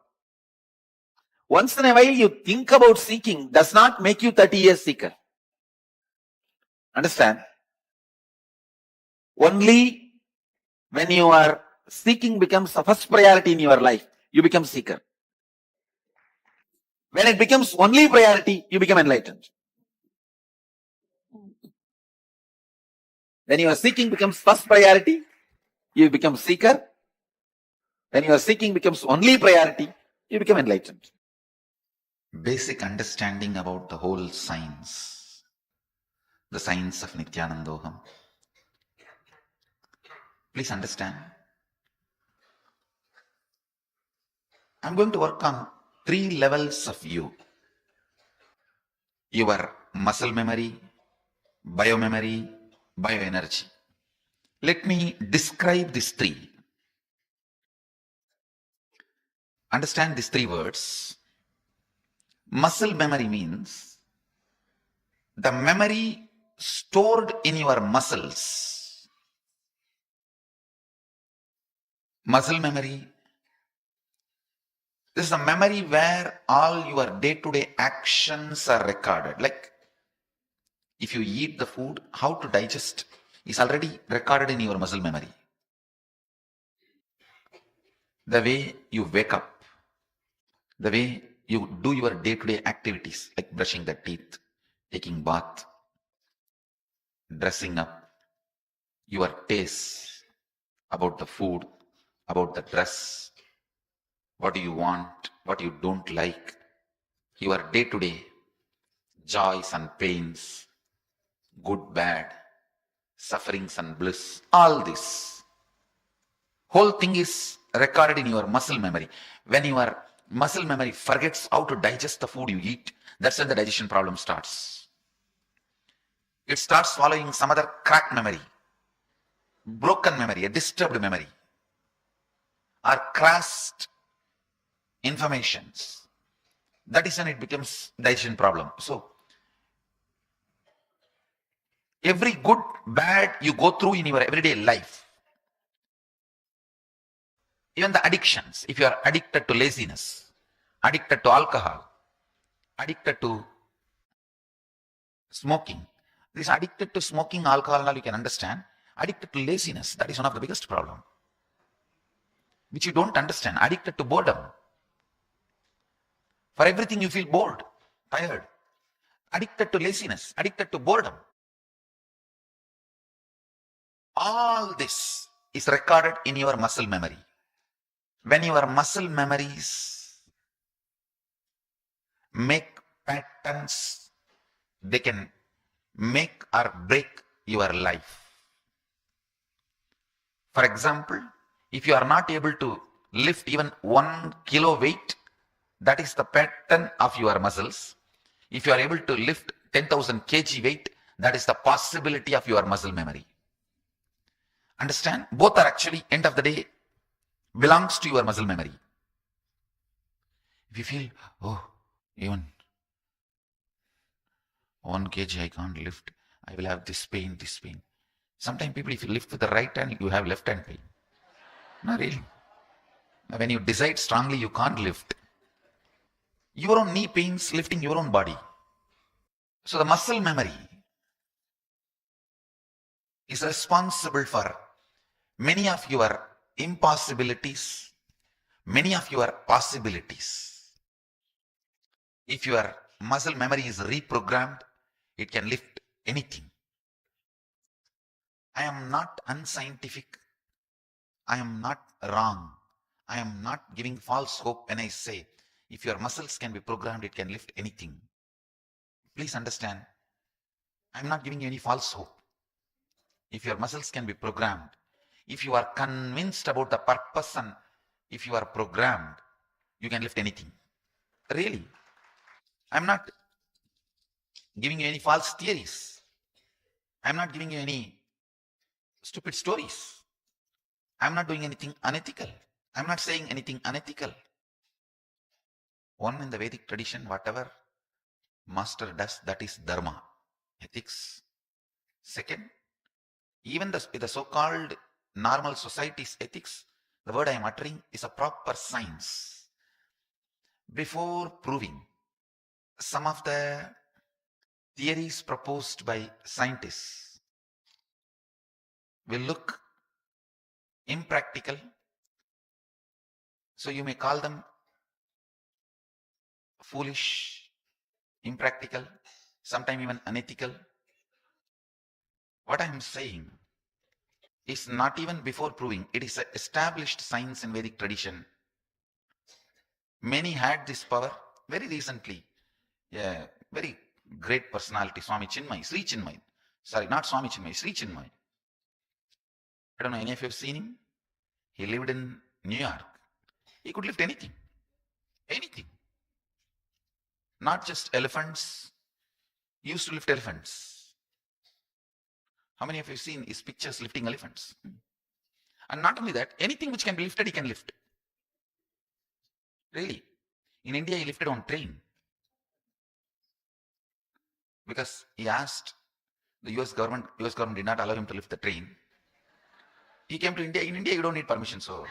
Once in a while you think about seeking does not make you 30 years seeker. Understand? Only when you are seeking becomes the first priority in your life, you become seeker. When it becomes only priority, you become enlightened. When your seeking becomes first priority, you become seeker. When your seeking becomes only priority, you become enlightened. Basic understanding about the whole science, the science of Nityanandoham. Please understand. I'm going to work on 3 levels of you. Your muscle memory, biomemory, bioenergy. Let me describe these 3. Understand these 3 words. Muscle memory means the memory stored in your muscles. Muscle memory. This is a memory where all your day-to-day actions are recorded. Like if you eat the food, how to digest is already recorded in your muscle memory. The way you wake up, the way you do your day-to-day activities like brushing the teeth, taking bath, dressing up, your taste about the food, about the dress, what do you want, what you don't like, your day-to-day joys and pains, good, bad, sufferings and bliss, all this. Whole thing is recorded in your muscle memory. When your muscle memory forgets how to digest the food you eat, that's when the digestion problem starts. It starts following some other cracked memory, broken memory, a disturbed memory, or crashed informations. That is when it becomes digestion problem. So, every good, bad you go through in your everyday life, even the addictions, if you are addicted to laziness, addicted to alcohol, addicted to smoking, this addicted to smoking, alcohol, now you can understand. Addicted to laziness, that is one of the biggest problem, which you don't understand. Addicted to boredom. For everything you feel bored, tired. Addicted to laziness, addicted to boredom. All this is recorded in your muscle memory. When your muscle memories make patterns, they can make or break your life. For example, if you are not able to lift even 1 kilo weight, that is the pattern of your muscles. If you are able to lift 10,000 kg weight, that is the possibility of your muscle memory. Understand? Both are actually, end of the day, belongs to your muscle memory. If you feel, oh, even 1 kg I can't lift, I will have this pain, this pain. Sometimes people, if you lift with the right hand, you have left hand pain. Not really. When you decide strongly, you can't lift. Your own knee pains lifting your own body. So the muscle memory is responsible for many of your impossibilities, many of your possibilities. If your muscle memory is reprogrammed, it can lift anything. I am not unscientific. I am not wrong. I am not giving false hope when I say, if your muscles can be programmed, it can lift anything. Please understand, I am not giving you any false hope. If your muscles can be programmed, if you are convinced about the purpose and if you are programmed, you can lift anything. Really. I'm not giving you any false theories. I'm not giving you any stupid stories. I'm not doing anything unethical. I'm not saying anything unethical. One, in the Vedic tradition, whatever master does, that is dharma, ethics. Second, even the so-called normal society's ethics, the word I am uttering is a proper science. Before proving some of the theories proposed by scientists will look impractical, so you may call them foolish, impractical, sometimes even unethical. What I am saying is not even before proving. It is an established science in Vedic tradition. Many had this power. Very recently, a very great personality, Swami Chinmay, Sri Chinmay. Sorry, not Swami Chinmay, Sri Chinmay. I don't know, any of you have seen him? He lived in New York. He could lift anything. Anything. Not just elephants. He used to lift elephants. How many of you have seen his pictures lifting elephants? And not only that, anything which can be lifted, he can lift. Really. In India, he lifted on train. Because he asked the US government did not allow him to lift the train. He came to India. In India, you don't need permission, so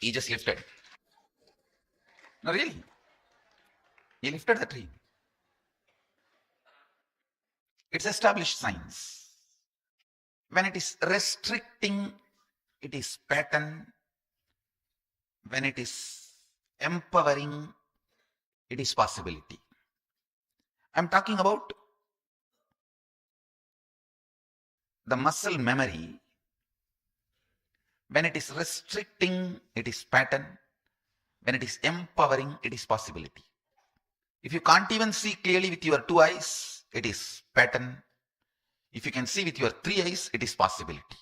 he just lifted. No, really. He lifted the train. It's established science. When it is restricting, it is pattern. When it is empowering, it is possibility. I'm talking about the muscle memory. When it is restricting, it is pattern. When it is empowering, it is possibility. If you can't even see clearly with your 2 eyes, it is pattern. If you can see with your 3 eyes, it is possibility.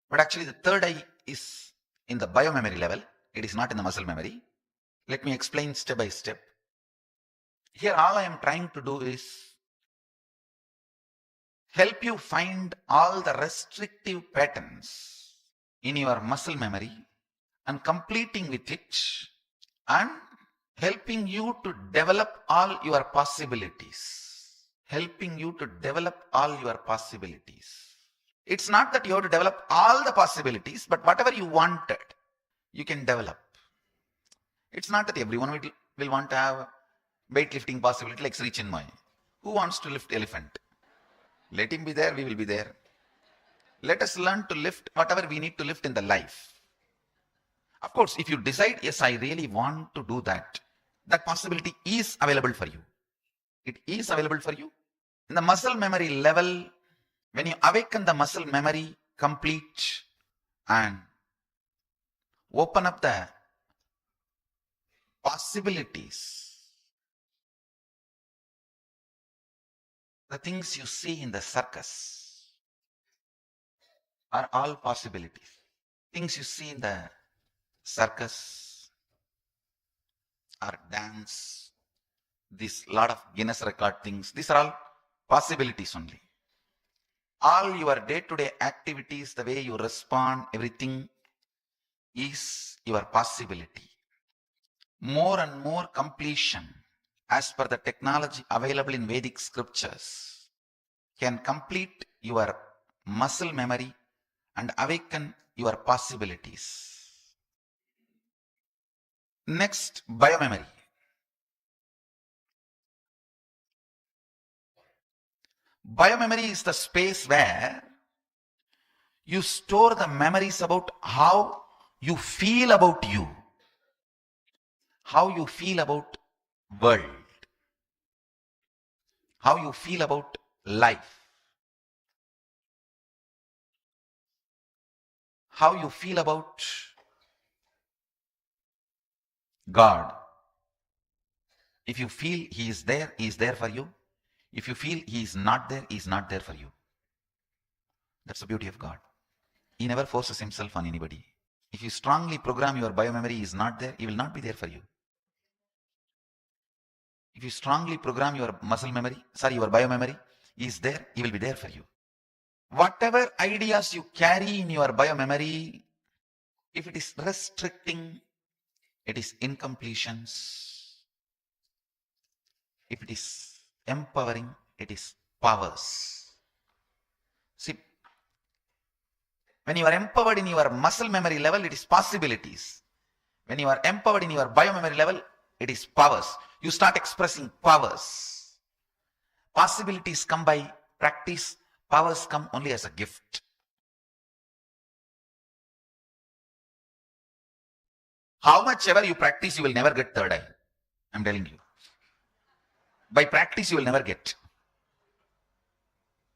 But actually the third eye is in the biomemory level. It is not in the muscle memory. Let me explain step by step. Here all I am trying to do is help you find all the restrictive patterns in your muscle memory and completing with it and helping you to develop all your possibilities. Helping you to develop all your possibilities. It's not that you have to develop all the possibilities, but whatever you wanted, you can develop. It's not that everyone will want to have weightlifting possibility like Sri Chinmay. Who wants to lift elephant? Let him be there, we will be there. Let us learn to lift whatever we need to lift in the life. Of course, if you decide, yes, I really want to do that, that possibility is available for you. It is available for you. In the muscle memory level, when you awaken the muscle memory complete and open up the possibilities, the things you see in the circus are all possibilities. Things you see in the circus or dance, this lot of Guinness record things, these are all possibilities only. All your day-to-day activities, the way you respond, everything is your possibility. More and more completion as per the technology available in Vedic scriptures, can complete your muscle memory and awaken your possibilities. Next, biomemory. Biomemory is the space where you store the memories about how you feel about you, how you feel about world, how you feel about life, how you feel about God. If you feel He is there for you. If you feel He is not there, He is not there for you. That's the beauty of God. He never forces Himself on anybody. If you strongly program your biomemory, He is not there, He will not be there for you. If you strongly program your your biomemory, He is there, He will be there for you. Whatever ideas you carry in your biomemory, if it is restricting, it is incompletions. If it is empowering, it is powers. See, when you are empowered in your muscle memory level, it is possibilities. When you are empowered in your biomemory level, it is powers. You start expressing powers. Possibilities come by practice. Powers come only as a gift. How much ever you practice, you will never get third eye. I'm telling you. By practice, you will never get.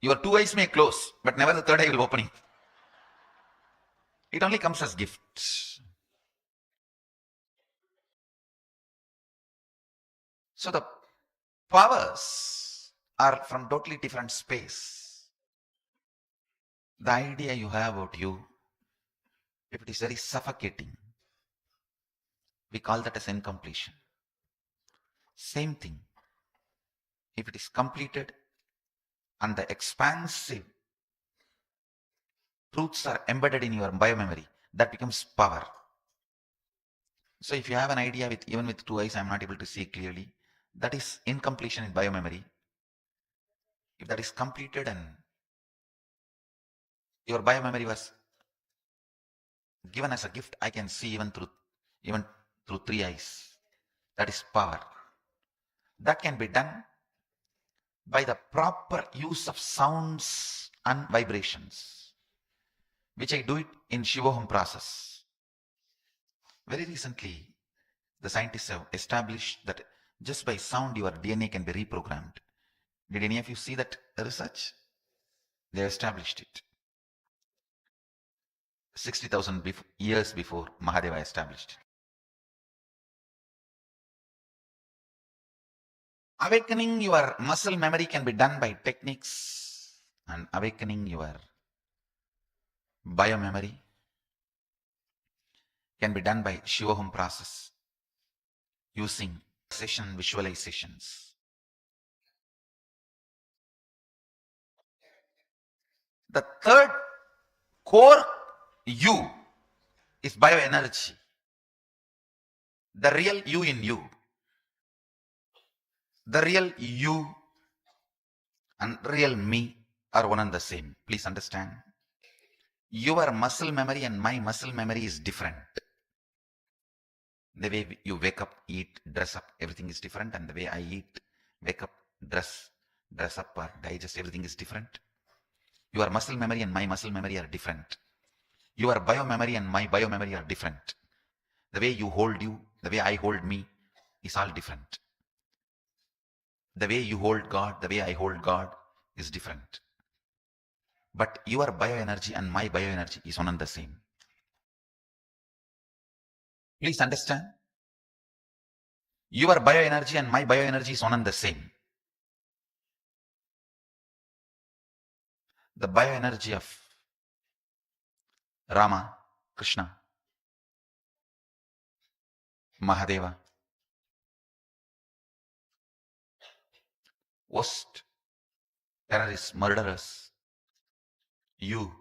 Your two eyes may close, but never the third eye will open. It only comes as gift. So the powers are from totally different space. The idea you have about you, if it is very suffocating, we call that as incompletion. Same thing. If it is completed and the expansive truths are embedded in your biomemory, that becomes power. So if you have an idea even with two eyes, I'm not able to see clearly, that is incompletion in biomemory. If that is completed and your biomemory was given as a gift, I can see even through three eyes. That is power. That can be done by the proper use of sounds and vibrations, which I do it in Shivoham process. Very recently, the scientists have established that just by sound your DNA can be reprogrammed. Did any of you see that research? They established it. 60,000 years before Mahadeva established it. Awakening your muscle memory can be done by techniques, and awakening your biomemory can be done by Shivoham process using session visualizations. The third core you is bioenergy. The real you in you. The real you and real me are one and the same. Please understand. Your muscle memory and my muscle memory is different. The way you wake up, eat, dress up, everything is different. And the way I eat, wake up, dress up or digest, everything is different. Your muscle memory and my muscle memory are different. Your biomemory and my biomemory are different. The way you hold you, the way I hold me is all different. The way you hold God, the way I hold God is different. But your bioenergy and my bioenergy is one and the same. Please understand. Your bioenergy and my bioenergy is one and the same. The bioenergy of Rama, Krishna, Mahadeva, worst terrorists, murderers, you,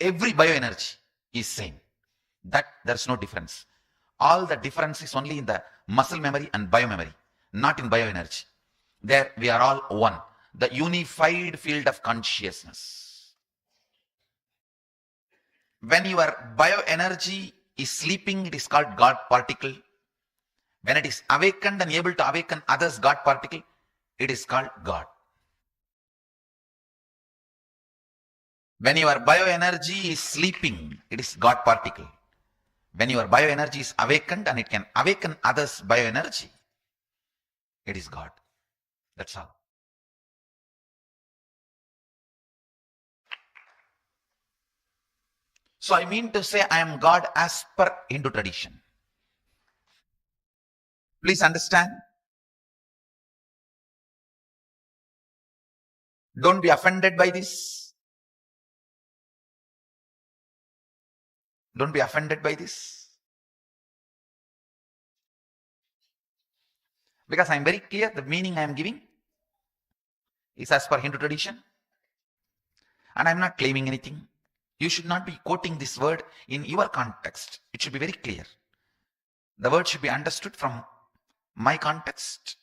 every bioenergy is same. That there's no difference. All the difference is only in the muscle memory and biomemory. not in bioenergy. There we are all one, the unified field of consciousness. When your bioenergy is sleeping, it is called God particle. When it is awakened and able to awaken others, God particle, it is called God. When your bioenergy is sleeping, it is God particle. When your bioenergy is awakened and it can awaken others' bioenergy, it is God. That's all. So I mean to say I am God as per Hindu tradition. Please understand. Don't be offended by this. Don't be offended by this. Because I am very clear, the meaning I am giving is as per Hindu tradition. And I am not claiming anything. You should not be quoting this word in your context. It should be very clear. The word should be understood from my context.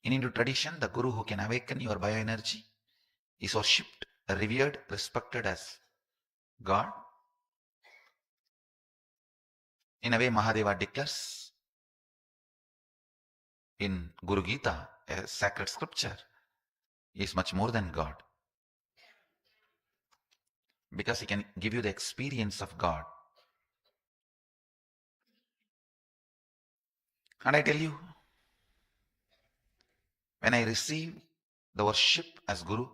In Hindu tradition, the guru who can awaken your bioenergy is worshipped, revered, respected as God. In a way, Mahadeva declares in Guru Gita, a sacred scripture, is much more than God. Because he can give you the experience of God. And I tell you, when I receive the worship as Guru,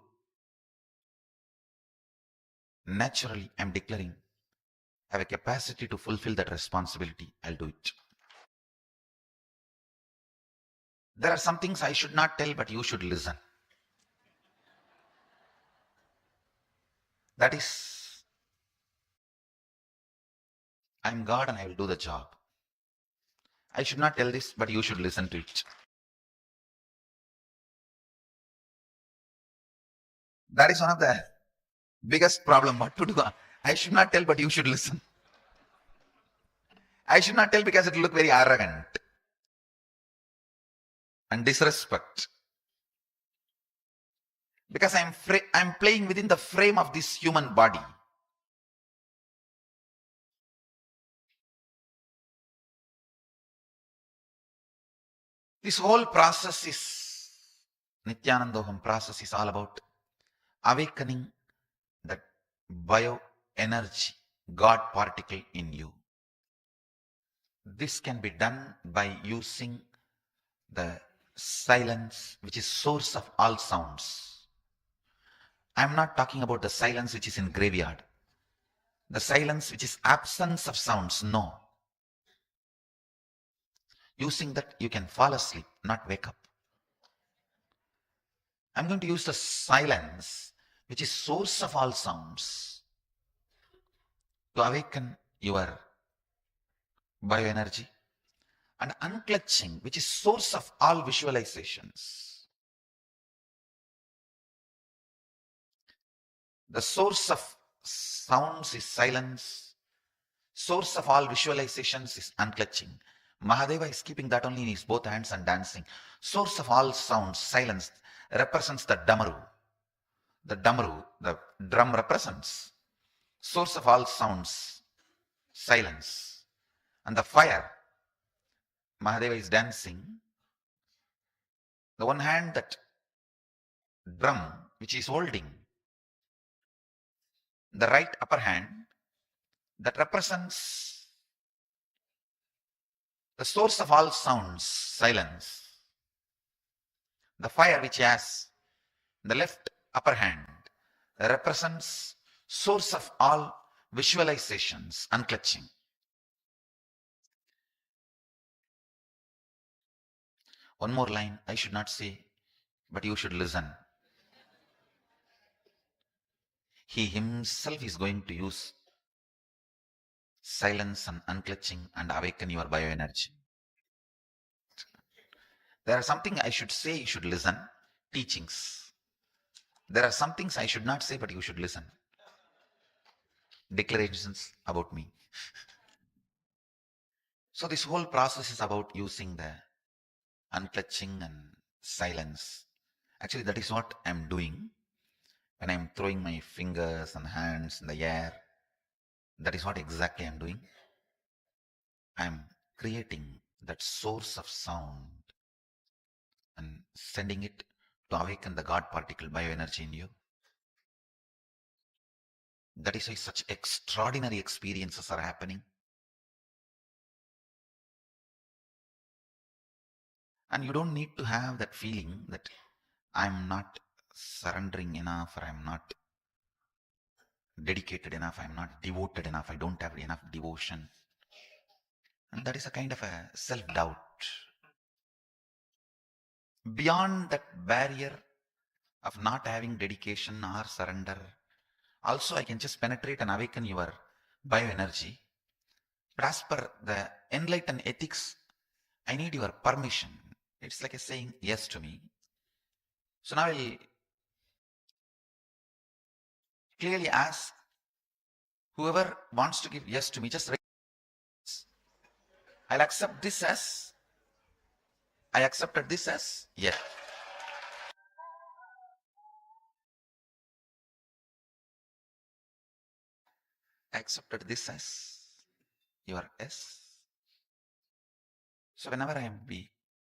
naturally I am declaring, I have a capacity to fulfill that responsibility. I'll do it. There are some things I should not tell, but you should listen. That is, I am God and I will do the job. I should not tell this, but you should listen to it. That is one of the biggest problem. What to do? I should not tell, but you should listen. I should not tell because it will look very arrogant and disrespect. Because I'm playing within the frame of this human body. This whole process is, Nityananda process is all about awakening that bioenergy, God particle in you. This can be done by using the silence, which is source of all sounds. I'm not talking about the silence which is in graveyard. The silence which is absence of sounds, no. Using that, you can fall asleep, not wake up. I'm going to use the silence, which is source of all sounds, to awaken your bioenergy, and unclutching, which is source of all visualizations. The source of sounds is silence. Source of all visualizations is unclutching. Mahadeva is keeping that only in his both hands and dancing. Source of all sounds, silence, represents the damaru. The damaru, the drum represents. Source of all sounds, silence. And the fire, Mahadeva is dancing. The one hand, that drum which is holding, the right upper hand, that represents the source of all sounds, silence. The fire which has the left upper hand represents source of all visualizations, unclutching. One more line I should not say, but you should listen. He himself is going to use silence and unclutching and awaken your bioenergy. There are something I should say, you should listen. Teachings. There are some things I should not say, but you should listen. Declarations about me. So this whole process is about using the unclutching and silence. Actually, that is what I'm doing when I'm throwing my fingers and hands in the air. That is what exactly I'm doing. I'm creating that source of sound and sending it to awaken the God particle bioenergy in you. That is why such extraordinary experiences are happening. And you don't need to have that feeling that I'm not surrendering enough, or I'm not dedicated enough, I'm not devoted enough, I don't have enough devotion. And that is a kind of a self-doubt. Beyond that barrier of not having dedication or surrender, also I can just penetrate and awaken your bioenergy. But as per the enlightened ethics, I need your permission. It's like a saying yes to me. So now I'll clearly ask whoever wants to give yes to me, just raise. I'll accept this as, I accepted this as yes. I accepted this as your yes. So whenever I am be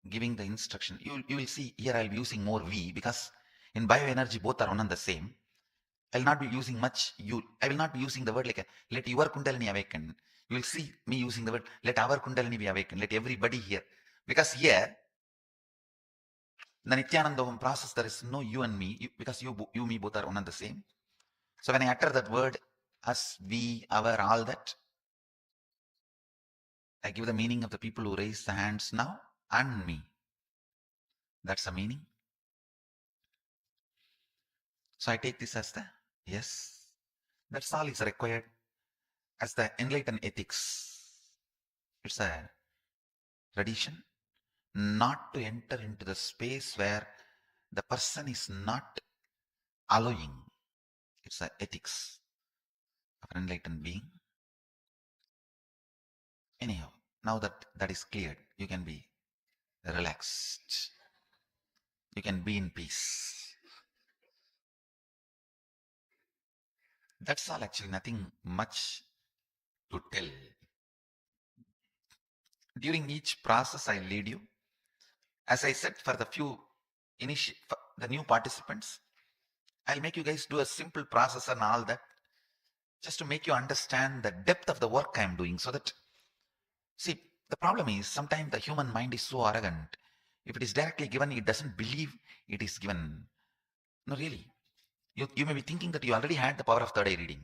giving the instruction, you will see here I'll be using more V, because in bioenergy both are one and the same. I'll not be using much I will not be using the word like let your Kundalini awaken. You will see me using the word let our Kundalini be awakened, let everybody here. Because here, the Nityananda process, there is no you and me, because you, me both are one and the same. So when I utter that word, us, we, our, all that, I give the meaning of the people who raise the hands now and me. That's the meaning. So I take this as the yes. That's all is required as the enlightened ethics. It's a tradition not to enter into the space where the person is not allowing. It's the ethics of an enlightened being. Anyhow, now that that is cleared, you can be relaxed. You can be in peace. That's all, actually, nothing much to tell. During each process I lead you, as I said, for the for the new participants, I'll make you guys do a simple process and all that, just to make you understand the depth of the work I'm doing. So that, see, the problem is sometimes the human mind is so arrogant. If it is directly given, it doesn't believe it is given. No, really. You may be thinking that you already had the power of third eye reading.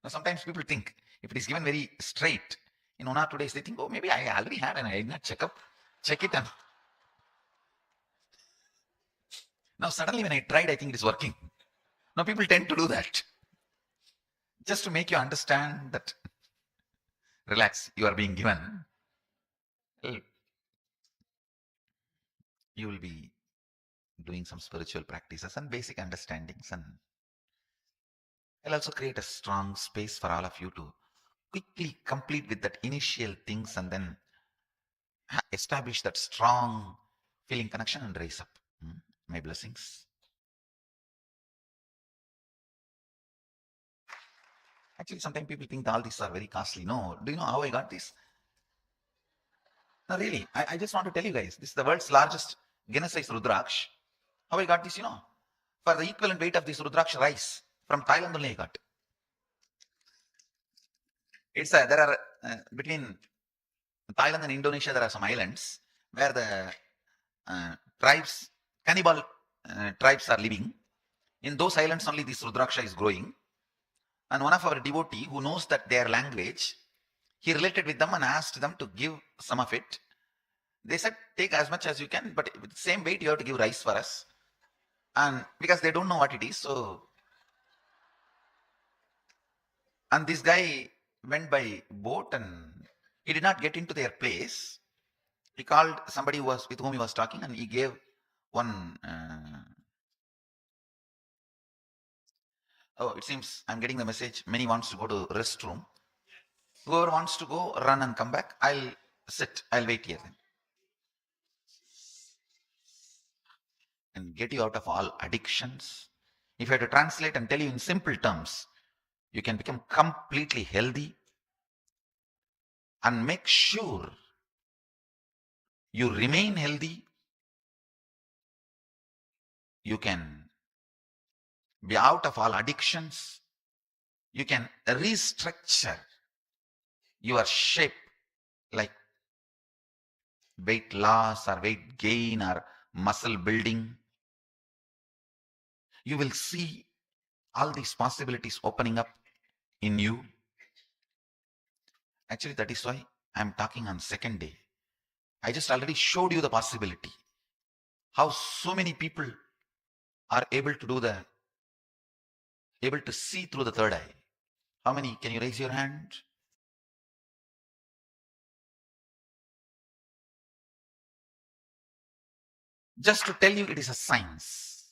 Now, sometimes people think if it is given very straight, in 1 or 2 days, they think, oh, maybe I already had and I did not check it. And now suddenly when I tried, I think it is working. Now people tend to do that. Just to make you understand that, relax, you are being given. You will be doing some spiritual practices and basic understandings, and I'll also create a strong space for all of you to quickly complete with that initial things, and then establish that strong feeling connection and raise up. My blessings. Actually, sometimes people think all these are very costly. No, do you know how I got this? No, really, I just want to tell you guys, this is the world's largest Guinness-sized Rudraksh. How I got this, for the equivalent weight of this Rudraksh rice, from Thailand only I got. It's there are, between Thailand and Indonesia, there are some islands where the tribes, cannibal tribes are living. In those islands only this Rudraksha is growing. And one of our devotee who knows that their language, he related with them and asked them to give some of it. They said, take as much as you can, but with the same weight you have to give rice for us. And because they don't know what it is, so. And this guy went by boat and he did not get into their place. He called somebody with whom he was talking, and he gave one. Oh, it seems I'm getting the message. Many wants to go to restroom. Whoever wants to go, run and come back. I'll sit. I'll wait here then. and get you out of all addictions. If I had to translate and tell you in simple terms, you can become completely healthy and make sure you remain healthy. You can be out of all addictions. You can restructure your shape, like weight loss or weight gain or muscle building. You will see all these possibilities opening up in you. Actually, that is why I'm talking on second day. I just already showed you the possibility. How so many people are able to see through the third eye. How many? Can you raise your hand? Just to tell you, it is a science.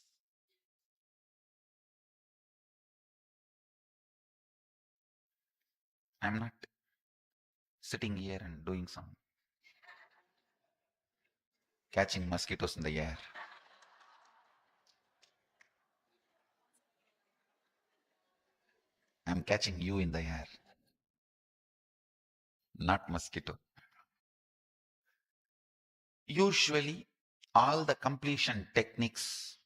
I'm not sitting here and doing some catching mosquitoes in the air. I'm catching you in the air, not mosquito. Usually, all the completion techniques,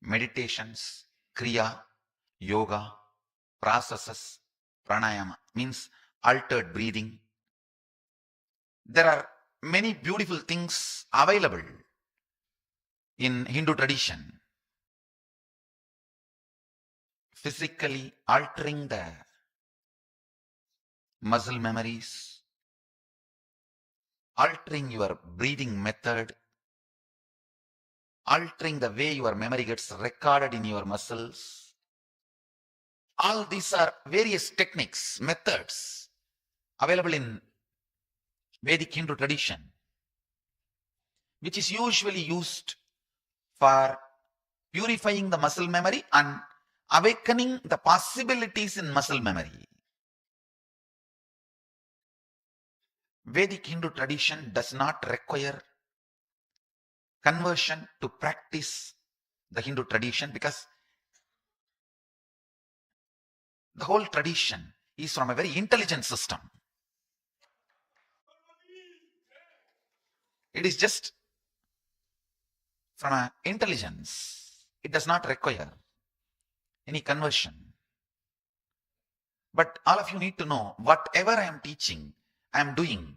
meditations, kriya, yoga, processes, pranayama, means altered breathing. There are many beautiful things available in Hindu tradition. Physically altering the muscle memories, altering your breathing method, altering the way your memory gets recorded in your muscles. All these are various techniques, methods available in Vedic Hindu tradition, which is usually used for purifying the muscle memory and awakening the possibilities in muscle memory. Vedic Hindu tradition does not require conversion to practice the Hindu tradition, because the whole tradition is from a very intelligent system. It is just from an intelligence. It does not require any conversion. But all of you need to know, whatever I am teaching, I am doing,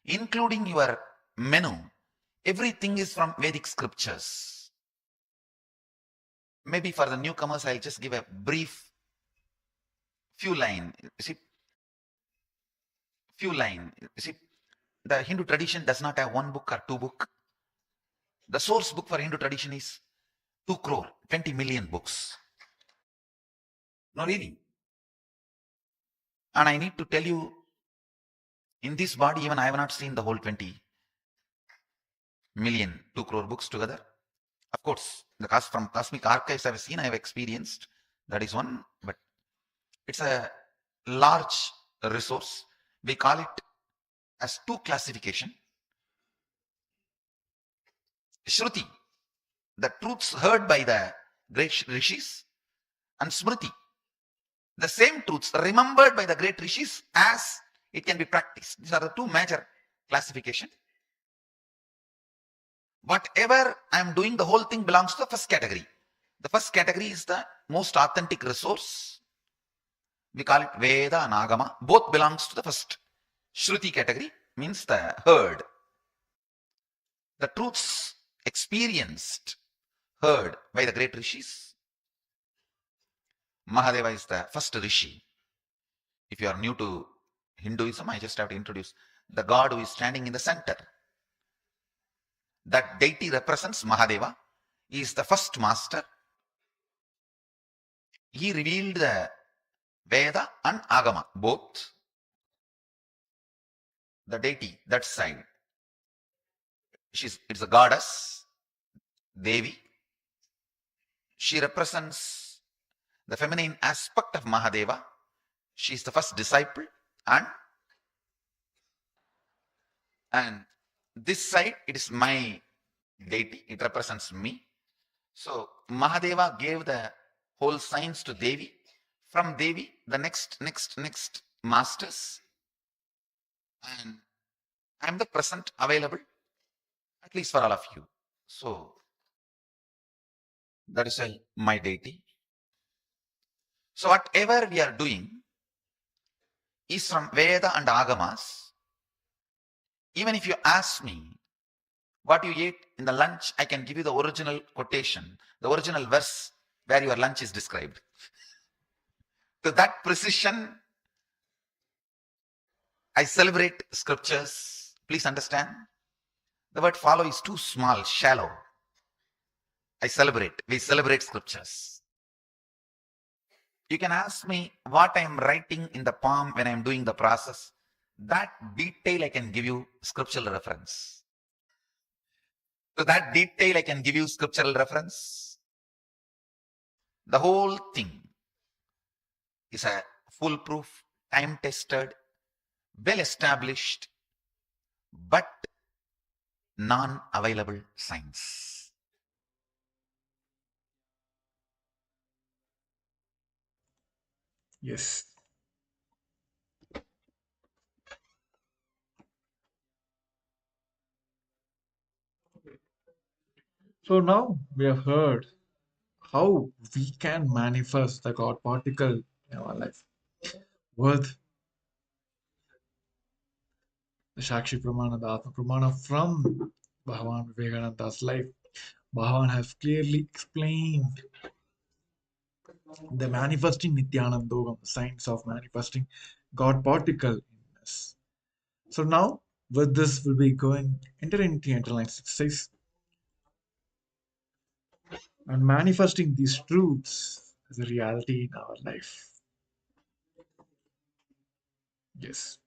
including your menu, everything is from Vedic scriptures. Maybe for the newcomers, I'll just give a brief few line. See, the Hindu tradition does not have one book or two book. The source book for Hindu tradition is 2 crore, 20 million books. No, really. And I need to tell you, in this body, even I have not seen the whole 20 million, 2 crore books together. Of course, from cosmic archives I have seen, I have experienced. That is one, but it's a large resource. We call it as 2 classification. Shruti, the truths heard by the great rishis, and Smriti, the same truths remembered by the great rishis as it can be practiced. These are the 2 major classification. Whatever I am doing, the whole thing belongs to the first category. The first category is the most authentic resource. We call it Veda and Agama. Both belongs to the first Shruti category, means the heard. The truths experienced, heard by the great rishis. Mahadeva is the first rishi. If you are new to Hinduism, I just have to introduce the God who is standing in the center. That deity represents Mahadeva. He is the first master. He revealed the Veda and Agama, both. The deity, that side, it's a goddess, Devi. She represents the feminine aspect of Mahadeva. She is the first disciple, and this side, it is my deity. It represents me. So Mahadeva gave the whole science to Devi. From Devi, the next masters, and I'm the present available, at least for all of you. So that is my deity. So whatever we are doing is from Veda and Agamas. Even if you ask me what you ate in the lunch, I can give you the original quotation, the original verse where your lunch is described. To that precision, I celebrate scriptures. Please understand. The word follow is too small, shallow. We celebrate scriptures. You can ask me what I am writing in the palm when I am doing the process. That detail I can give you scriptural reference. To that detail I can give you scriptural reference. The whole thing is a foolproof, time-tested, well-established, but non-available science. Yes. So now we have heard how we can manifest the God particle in our life with the Shakti Pramana, the Atma Pramana from Bhagavan Vivekananda's life. Bhagavan has clearly explained the manifesting Nityananda, the science of manifesting God particle in us. So now, with this, we'll be going entering the underlying exercise and manifesting these truths as a reality in our life. Yes.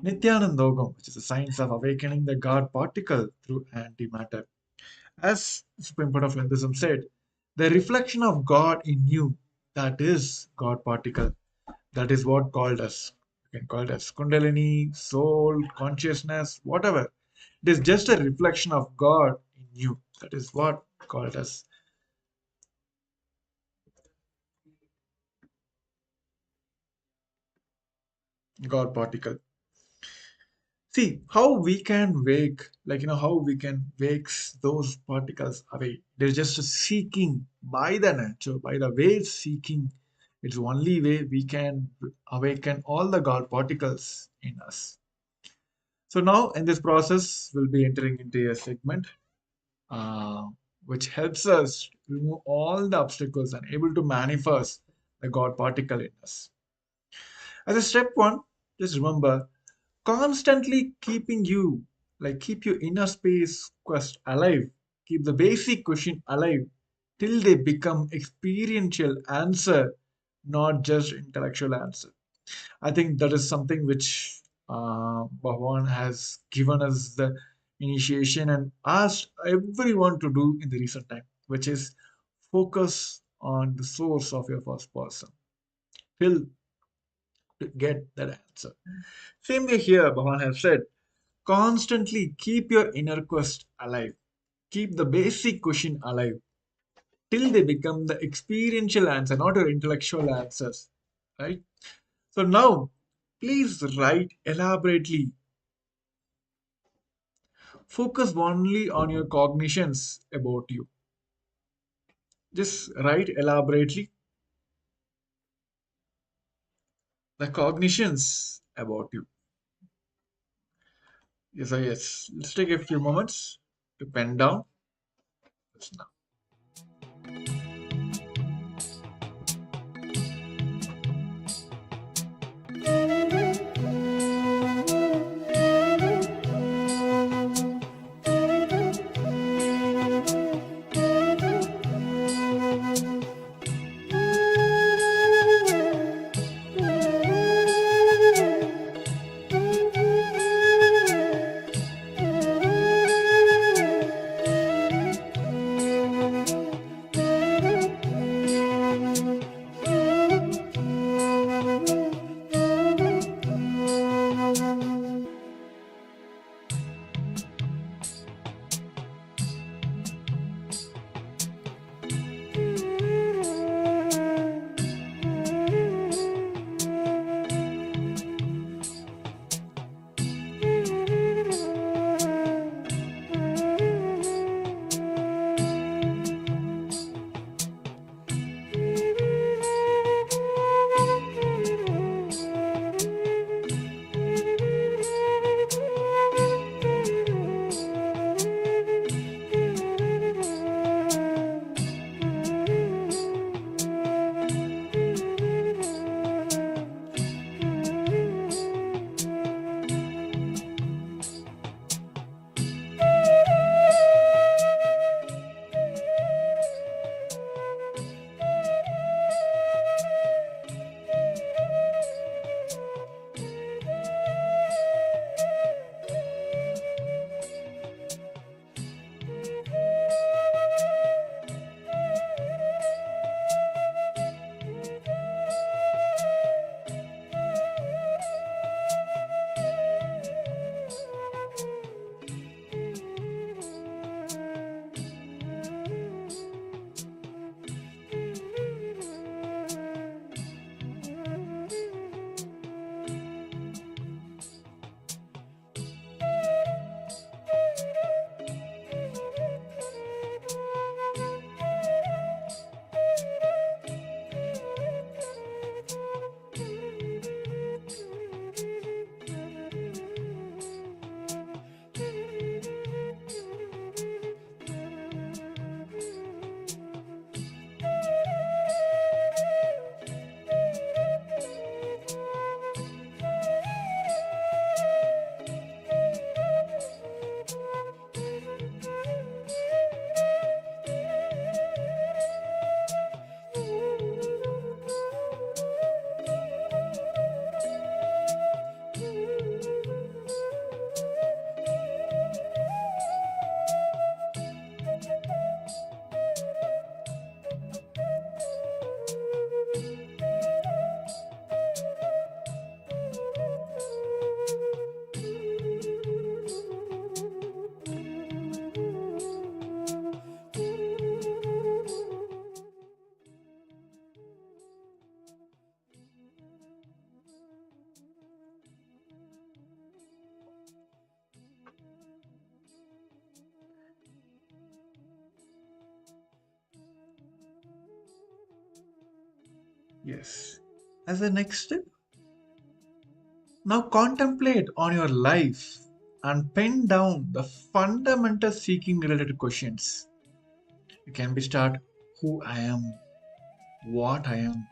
Nityanandogam, which is the science of awakening the God particle through antimatter. As Supreme Point of Hinduism said, the reflection of God in you, that is God particle. That is what called as, you can call it as Kundalini, soul, consciousness, whatever. It is just a reflection of God in you. That is what called as God particle. See how we can wake, how we can wake those particles away. There's just a seeking by the nature, by the way seeking. It's the only way we can awaken all the God particles in us. So now in this process, we'll be entering into a segment uh, which helps us remove all the obstacles and able to manifest the God particle in us. As a step one, just remember constantly keeping you, keep your inner space quest alive, keep the basic question alive till they become experiential answer, not just intellectual answer. I think that is something which Bhagavan has given us the initiation and asked everyone to do in the recent time, which is focus on the source of your first person till to get that answer. Same way here, Bhagavan has said, constantly keep your inner quest alive. Keep the basic question alive till they become the experiential answer, not your intellectual answers. Right? So now, please write elaborately. Focus only on your cognitions about you. Just write elaborately the cognitions about you. Yes, yes. Let's take a few moments to pen down this now. Yes. As a next step, now contemplate on your life and pen down the fundamental seeking related questions. You can be start who I am, what I am,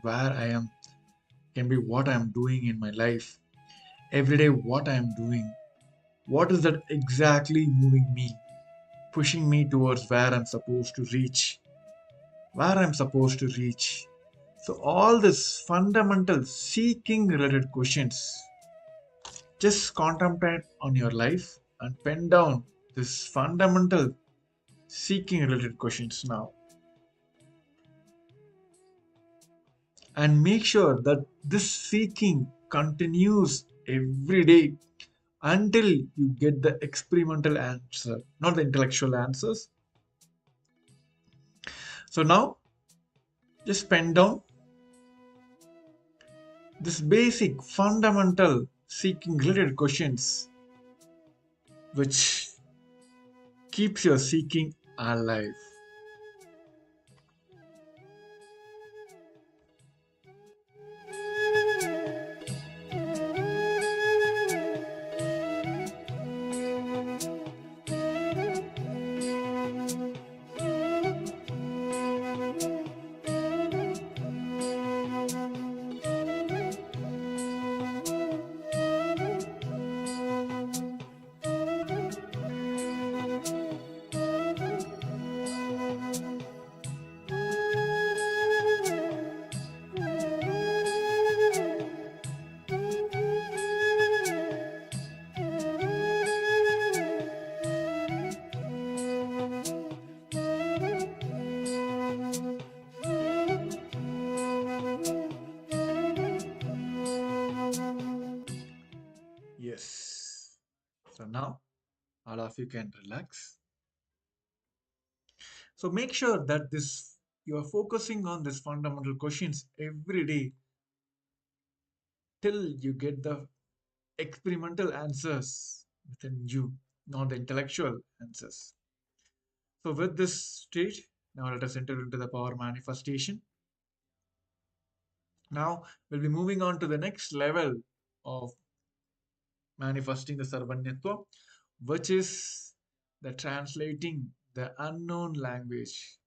where I am, can be what I am doing in my life, every day what I am doing, what is that exactly moving me, pushing me towards where I'm supposed to reach, where I'm supposed to reach. So all these fundamental seeking related questions, just contemplate on your life and pen down this fundamental seeking related questions now. And make sure that this seeking continues every day until you get the experimental answer, not the intellectual answers. So now just pen down this basic fundamental seeking related questions which keeps your seeking alive. Yes. So now all of you can relax. So make sure that this you are focusing on these fundamental questions every day till you get the experimental answers within you, not the intellectual answers. So with this stage, now let us enter into the power manifestation. Now we'll be moving on to the next level of manifesting the Sarvanyatva, which is the translating the unknown language.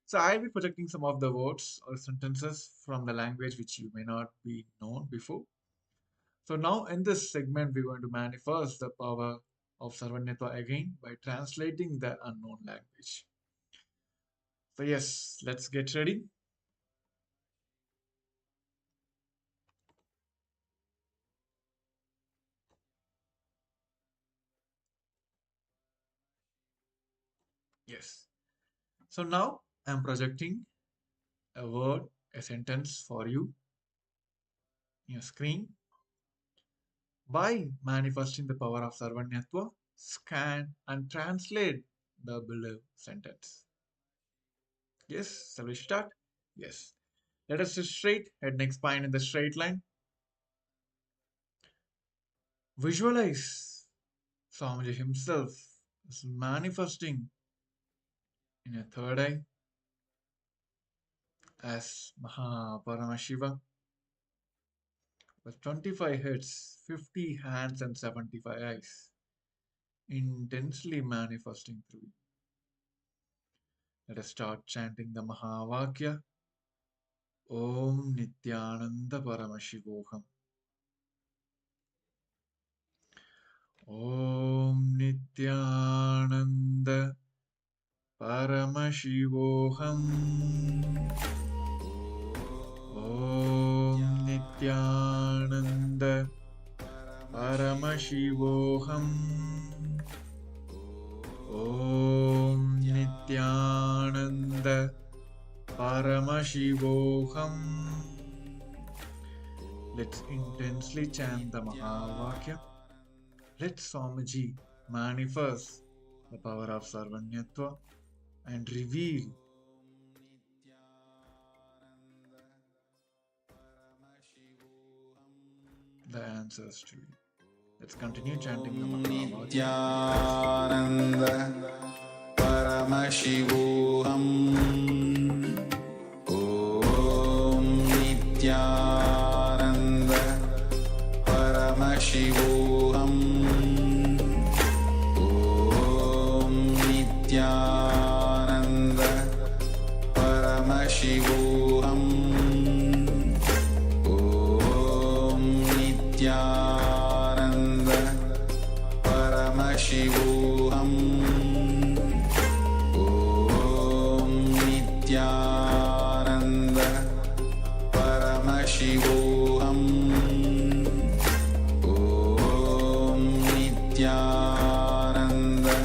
So I'll be projecting some of the words or sentences from the language which you may not be known before. So now in this segment, we're going to manifest the power of Sarvanyatva again by translating the unknown language. So yes, let's get ready. Yes. So now I'm projecting a word, a sentence for you in your screen. By manifesting the power of Sarvanyatva, scan and translate the below sentence. Yes, shall we start? Yes. Let us sit straight, head, neck, spine in the straight line. Visualize Swamiji himself is manifesting in a third eye as Paramashiva with 25 heads, 50 hands, and 75 eyes, intensely manifesting through you. Let us start chanting the Mahavakya. Om Nityananda Paramashivoham. Om Nityananda Paramashivoham. Om Nityananda Paramashivoham. Om Nityananda Paramashivoham. Let's intensely chant the Mahavakya. Let Swamiji manifest the power of Sarvanyatva and reveal the answers to you. Let's continue chanting the Mahavakya. Nityananda Paramashivoham. Om Nityananda Paramashivoham Om Nityananda Paramashivoham Om Nityananda Paramashivoham Om Nityananda Paramashivoham Om Nityananda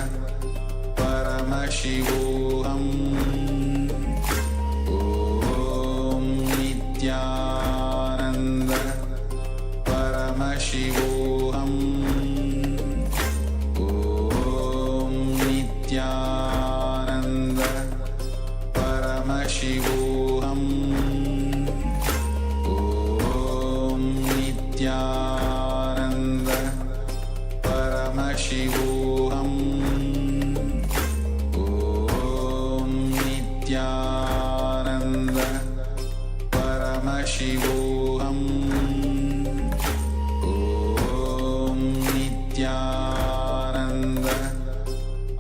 Paramashivoham Om Nityananda Paramashivoham Om Nityananda Paramashivoham Om Nityananda Paramashivoham Om Nityananda Paramashivoham Om Nityananda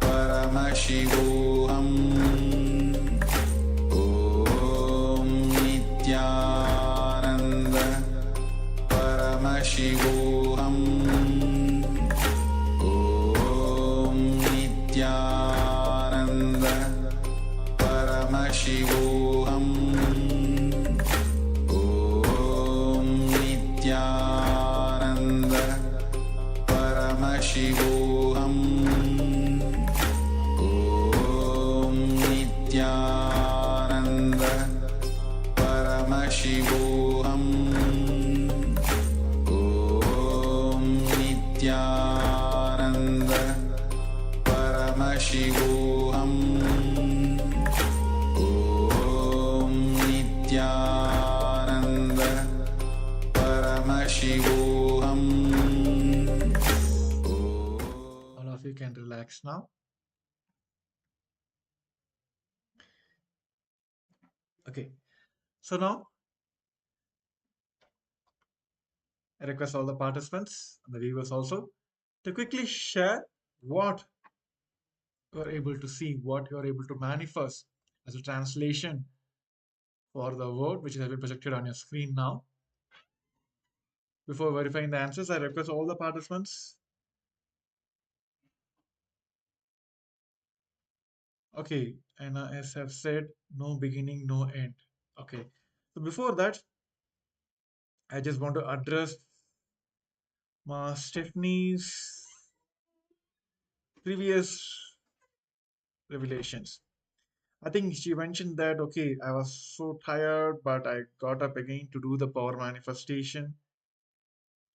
Paramashivoham Om Nityananda Paramashivoham Om Nityananda Paramashivoham Om Nityananda Paramashivoham Om Nityananda Paramashivoham Om Nityananda Paramashivoham Om Nityananda Paramashivoham. All of you can relax now. Okay, so now I request all the participants and the viewers also to quickly share what you are able to see, what you are able to manifest as a translation for the word which has been projected on your screen now. Before verifying the answers, I request all the participants. Okay, and as I've said, no beginning, no end. Okay, so before that, I just want to address Stephanie's previous revelations. I think she mentioned that, okay, I was so tired, but I got up again to do the power manifestation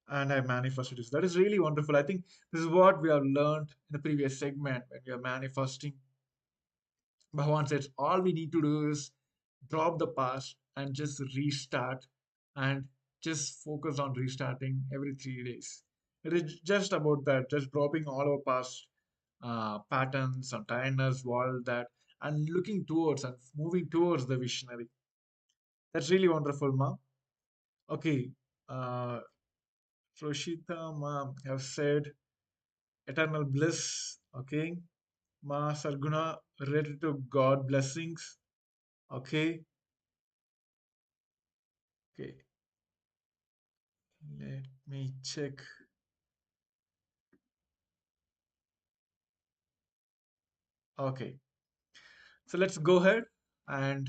and I manifested this. That is really wonderful. I think this is what we have learned in the previous segment when we are manifesting. Bhagavan says all we need to do is drop the past and just restart and just focus on restarting every 3 days. It is just about that, just dropping all our past patterns and tiredness, all that, and looking towards and moving towards the visionary. That's really wonderful, Ma. Okay, Roshita Ma have said eternal bliss. Okay, Ma Sarguna related to God blessings. Okay, okay. Let me check. Okay, so let's go ahead and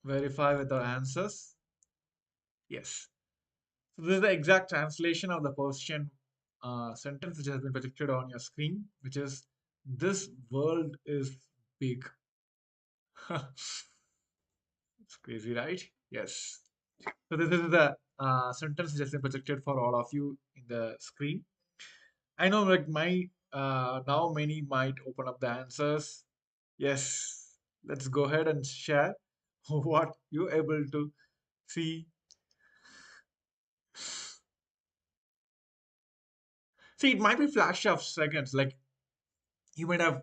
verify with our answers. Yes. So this is the exact translation of the Persian sentence which has been projected on your screen, which is this world is big. It's crazy, right? Yes. So this is the sentence which has been projected for all of you in the screen. I know like now many might open up the answers. Yes, let's go ahead and share what you're able to see. See, it might be flash of seconds, like you might have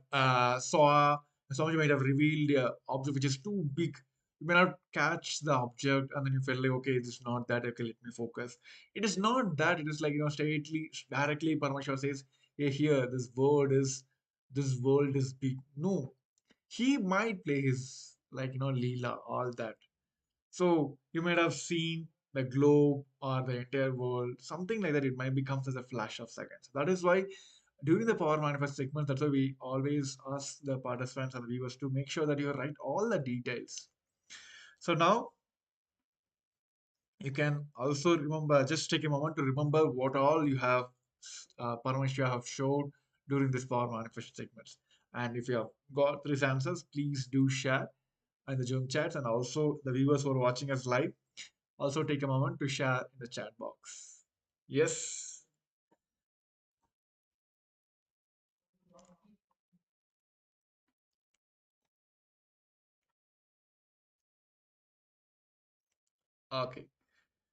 saw you might have revealed a object which is too big. You may not catch the object, and then you feel like, okay, it's not that. Okay, let me focus. It is not that. It is like, straightly, directly. Paramashiva says, hey, here, this world is big. No, he might play his, like, Leela, all that. So you might have seen the globe or the entire world, something like that. It might become as a flash of seconds. That is why during the power manifest segment, that's why we always ask the participants and the viewers to make sure that you write all the details. So now you can also remember, just take a moment to remember what all you have, Parameshwar have showed during this power manifest segments. And if you have got these answers, please do share in the Zoom chats, and also the viewers who are watching us live, also take a moment to share in the chat box. Yes. Okay.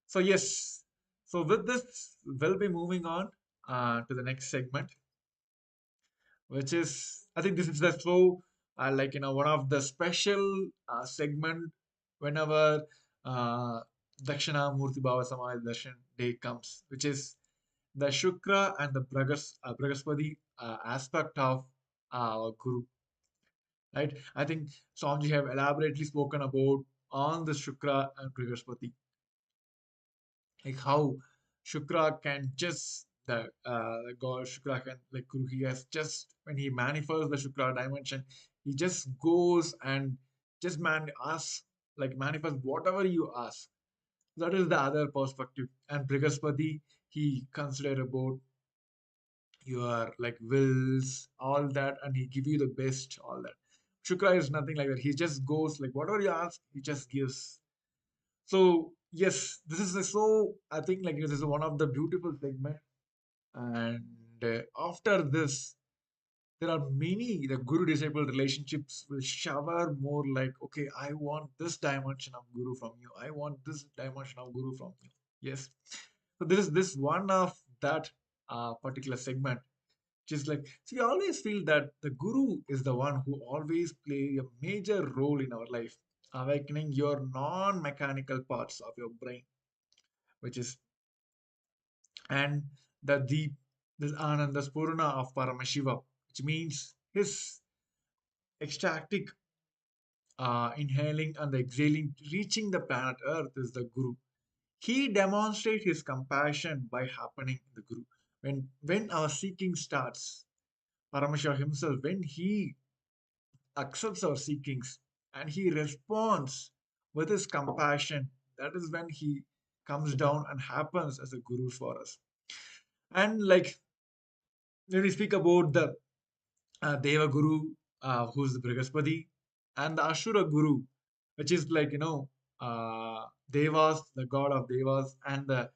So yes. So with this, we'll be moving on to the next segment, which is, I think this is the so like, one of the special segment whenever Dakshina Murti Bhava Samaj Darshan day comes, which is the Shukra and the Brhaspati aspect of Guru, right? I think Swamiji have elaborately spoken about on the Shukra and Brhaspati, like how Shukra can just the god Shukra can, like, Guru, he has just, when he manifests the Shukra dimension, he just goes and just asks, like, manifest whatever you ask. That is the other perspective. And Brihaspati, he consider about your, like, wills, all that, and he give you the best, all that. Shukra is nothing like that. He just goes, like, whatever you ask, he just gives. So yes, this is so, I think, like, this is one of the beautiful segment. And after this, there are many, the guru disciple relationships will shower more, like, okay, I want this dimension of guru from you, I want this dimension of guru from you. Yes. So this is this one of that particular segment, which is like, so we always feel that the guru is the one who always play a major role in our life, awakening your non-mechanical parts of your brain, which is, and the deep, this Ananda Spurna of Paramashiva, which means his ecstatic inhaling and exhaling, reaching the planet Earth, is the Guru. He demonstrates his compassion by happening in the Guru. When our seeking starts, Paramashiva himself, when he accepts our seekings and he responds with his compassion, that is when he comes down and happens as a guru for us. And like, when we speak about the Deva Guru, who's the Brihaspati, and the Ashura Guru, which is like, Devas, the god of Devas, and the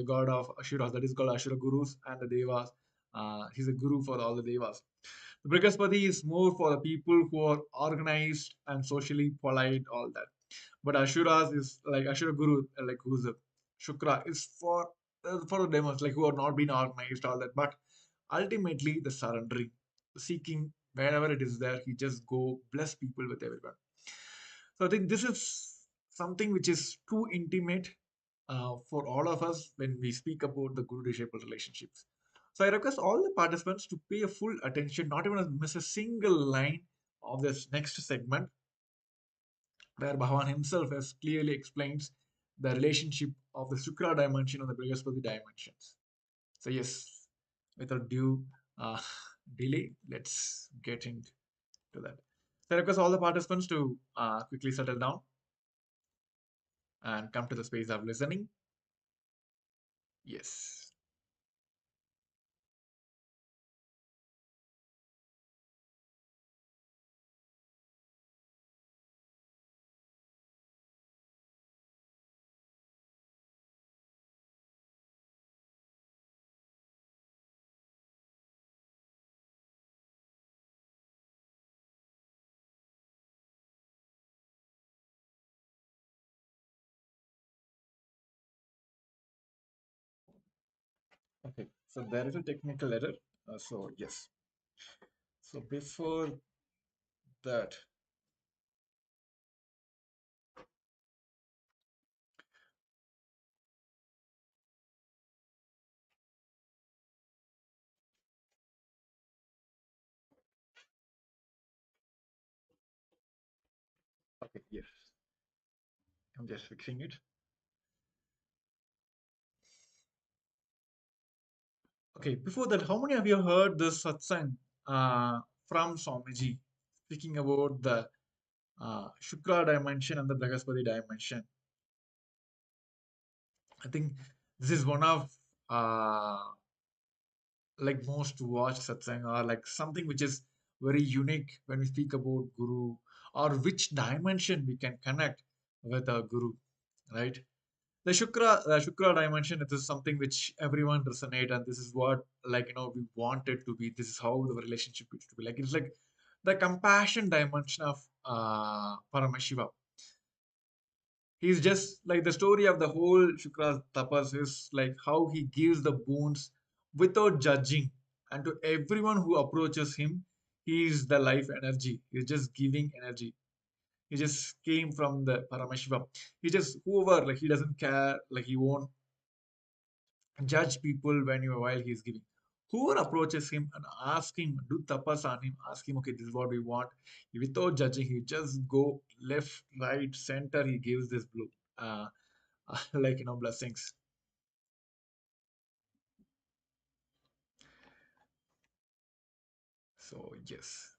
god of Ashuras, that is called Ashura Gurus, and the Devas. He's a guru for all the Devas. The Brihaspati is more for the people who are organized and socially polite, all that. But Ashuras is like Ashura Guru, like, who's a Shukra, is for the demons, like, who are not being organized, all that. But ultimately, the surrendering, seeking wherever it is there, he just go bless people with everyone. So I think this is something which is too intimate for all of us when we speak about the guru disciple relationships. So I request all the participants to pay a full attention, not even to miss a single line of this next segment, where Bhagavan himself has clearly explains the relationship of the Shukra dimension and the Brihaspati dimensions. So yes, without due uh, delay, let's get into that. So I request all the participants to quickly settle down and come to the space of listening. Yes. Okay. So there is a technical error. So yes. So before that, I'm just fixing it. Okay, before that, how many of you heard this satsang from Swamiji speaking about the Shukra dimension and the Brhaspati dimension? I think this is one of like most watched satsang, or like something which is very unique when we speak about Guru, or which dimension we can connect with a Guru, right? The Shukra dimension, it is something which everyone resonate, and this is what, like, we want it to be. This is how the relationship is to be. Like, it's like the compassion dimension of Paramashiva. He's just like the story of the whole Shukra tapas is like how he gives the boons without judging, and to everyone who approaches him, he is the life energy. He's just giving energy. He just came from the Paramashiva. He just whoever, like, he doesn't care, like he won't judge people while he's giving. Whoever approaches him and ask him, do tapas on him, ask him, okay, this is what we want. Without judging, he just go left, right, center. He gives this blue, like blessings. So yes.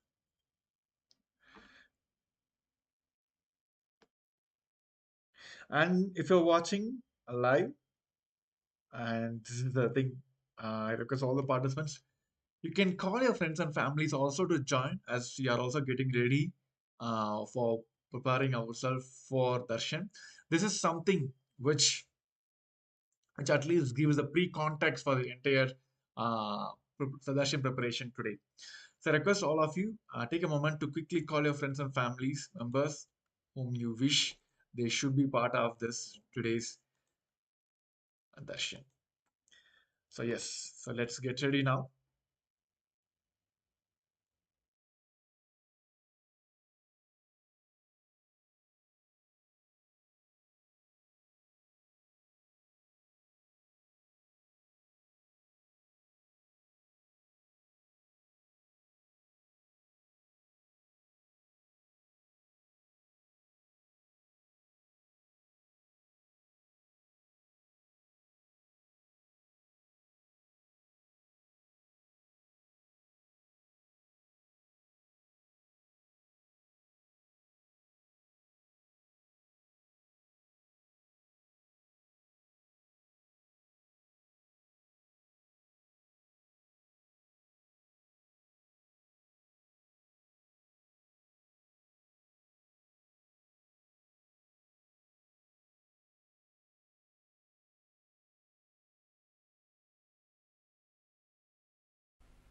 And if you're watching live, and this is the thing, I request all the participants, you can call your friends and families also to join, as we are also getting ready for preparing ourselves for darshan. This is something which at least gives the pre-context for the entire darshan preparation today. So I request all of you take a moment to quickly call your friends and families members whom you wish they should be part of this today's darshan. So yes, so let's get ready now.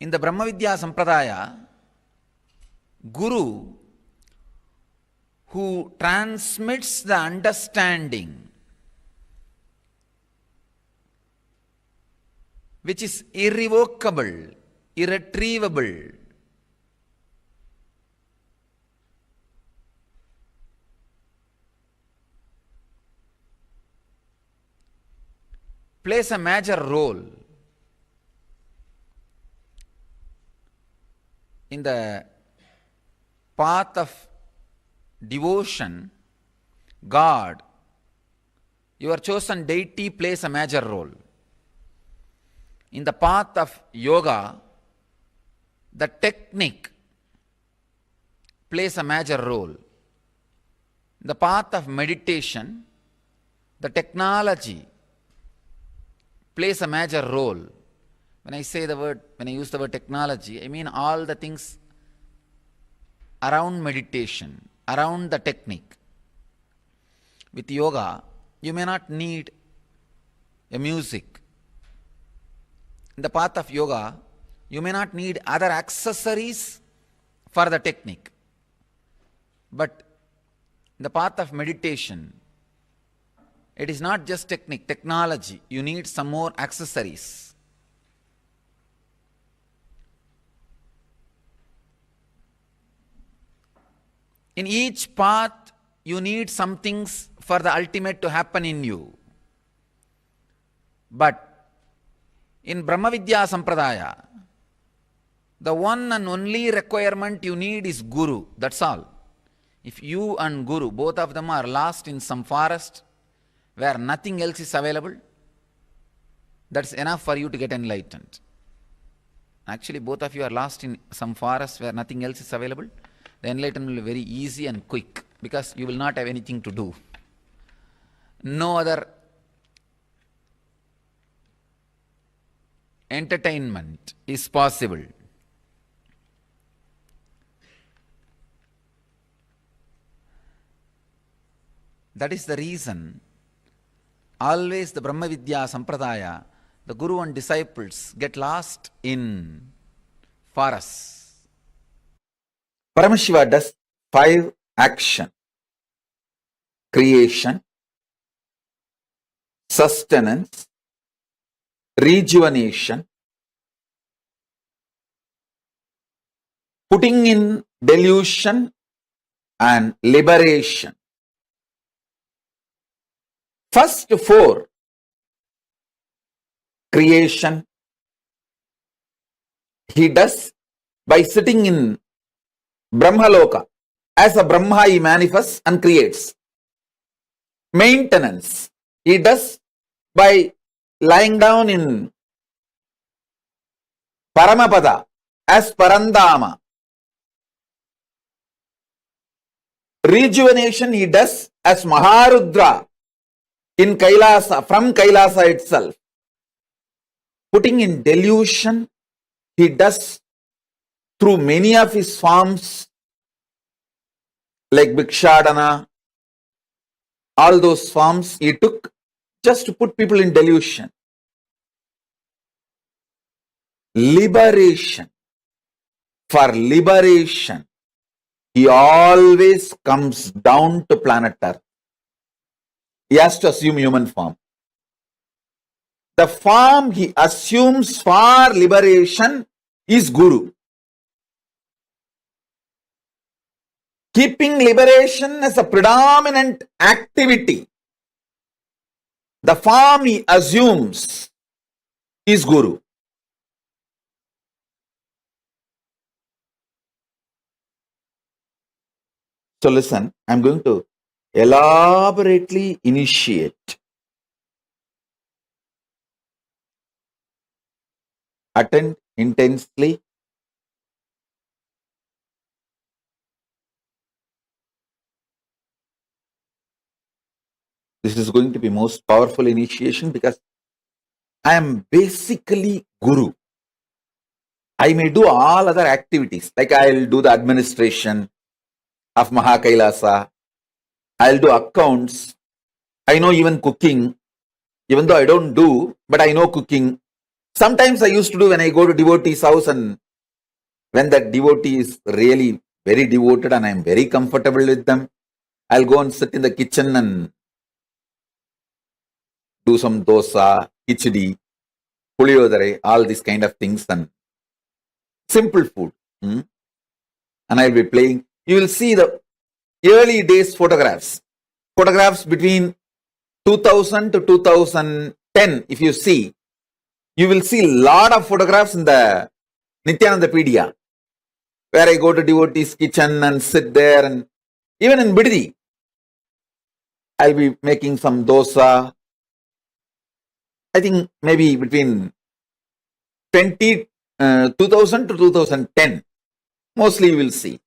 In the Brahmavidya Sampradaya, Guru, who transmits the understanding which is irrevocable, irretrievable, plays a major role in the path of devotion. God, your chosen deity, plays a major role. In the path of yoga, the technique plays a major role. In the path of meditation, the technology plays a major role. When I use the word technology, I mean all the things around meditation, around the technique. With yoga, you may not need a music. In the path of yoga, you may not need other accessories for the technique. But in the path of meditation, it is not just technique, technology. You need some more accessories. In each path, you need some things for the ultimate to happen in you. But in Brahmavidya Sampradaya, the one and only requirement you need is Guru. That's all. If you and Guru, both of them are lost in some forest where nothing else is available, that's enough for you to get enlightened. Actually, both of you are lost in some forest where nothing else is available. The enlightenment will be very easy and quick because you will not have anything to do. No other entertainment is possible. That is the reason always the Brahma Vidya Sampradaya, the Guru and disciples get lost in forests. Paramashiva does 5 action: creation, sustenance, rejuvenation, putting in delusion, and liberation. First 4, creation, he does by sitting in Brahmaloka. As a Brahma, he manifests and creates. Maintenance, he does by lying down in Paramapada as Parandama. Rejuvenation, he does as Maharudra in Kailasa, from Kailasa itself. Putting in delusion, he does through many of his forms like Bhikshadana, all those forms he took just to put people in delusion. Liberation. For liberation, he always comes down to planet Earth. He has to assume human form. The form he assumes for liberation is Guru. Keeping liberation as a predominant activity, the form he assumes is Guru. So listen, I'm going to elaborately initiate. Attend intensely. This is going to be most powerful initiation because I am basically Guru. I may do all other activities, like I'll do the administration of Mahakailasa. I'll do accounts. I know even cooking, even though I don't do, but I know cooking. Sometimes I used to do when I go to devotee's house, and when that devotee is really very devoted and I'm very comfortable with them, I'll go and sit in the kitchen and do some dosa, khichdi, puliyodare, all these kind of things, and simple food. And I'll be playing. You will see the early days photographs between 2000 to 2010. If you see, you will see a lot of photographs in the Nityananda, where I go to devotee's kitchen and sit there, and even in Biddi, I'll be making some dosa. I think maybe between 2000 to 2010, mostly you will see.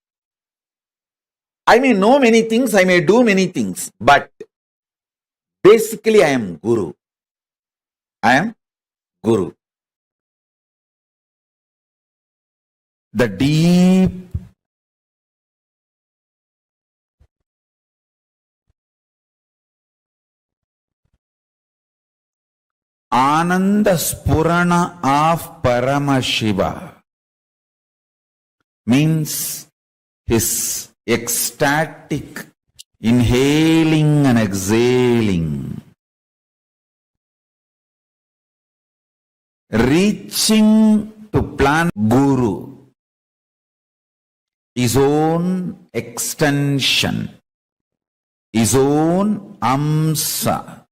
I may know many things, I may do many things, but basically I am Guru. I am Guru. The deep Ananda Spurana of Paramashiva means his ecstatic inhaling and exhaling, reaching to plant Guru, his own extension, his own amsa,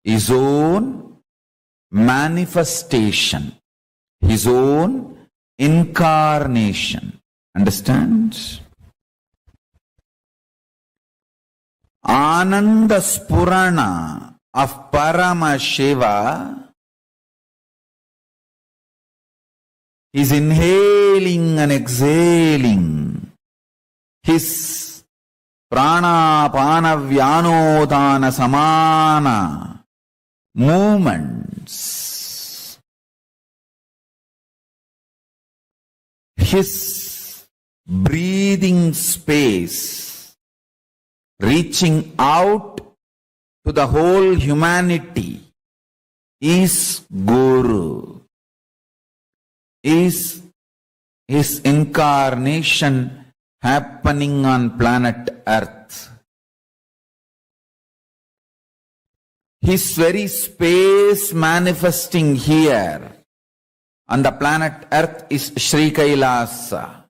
his own manifestation, his own incarnation. Understand? Ananda Spurana of Paramashiva is inhaling and exhaling his prana pana vyanodana samana movements. His breathing space reaching out to the whole humanity is Guru. Is his incarnation happening on planet Earth? His very space manifesting here on the planet Earth is Sri Kailasa.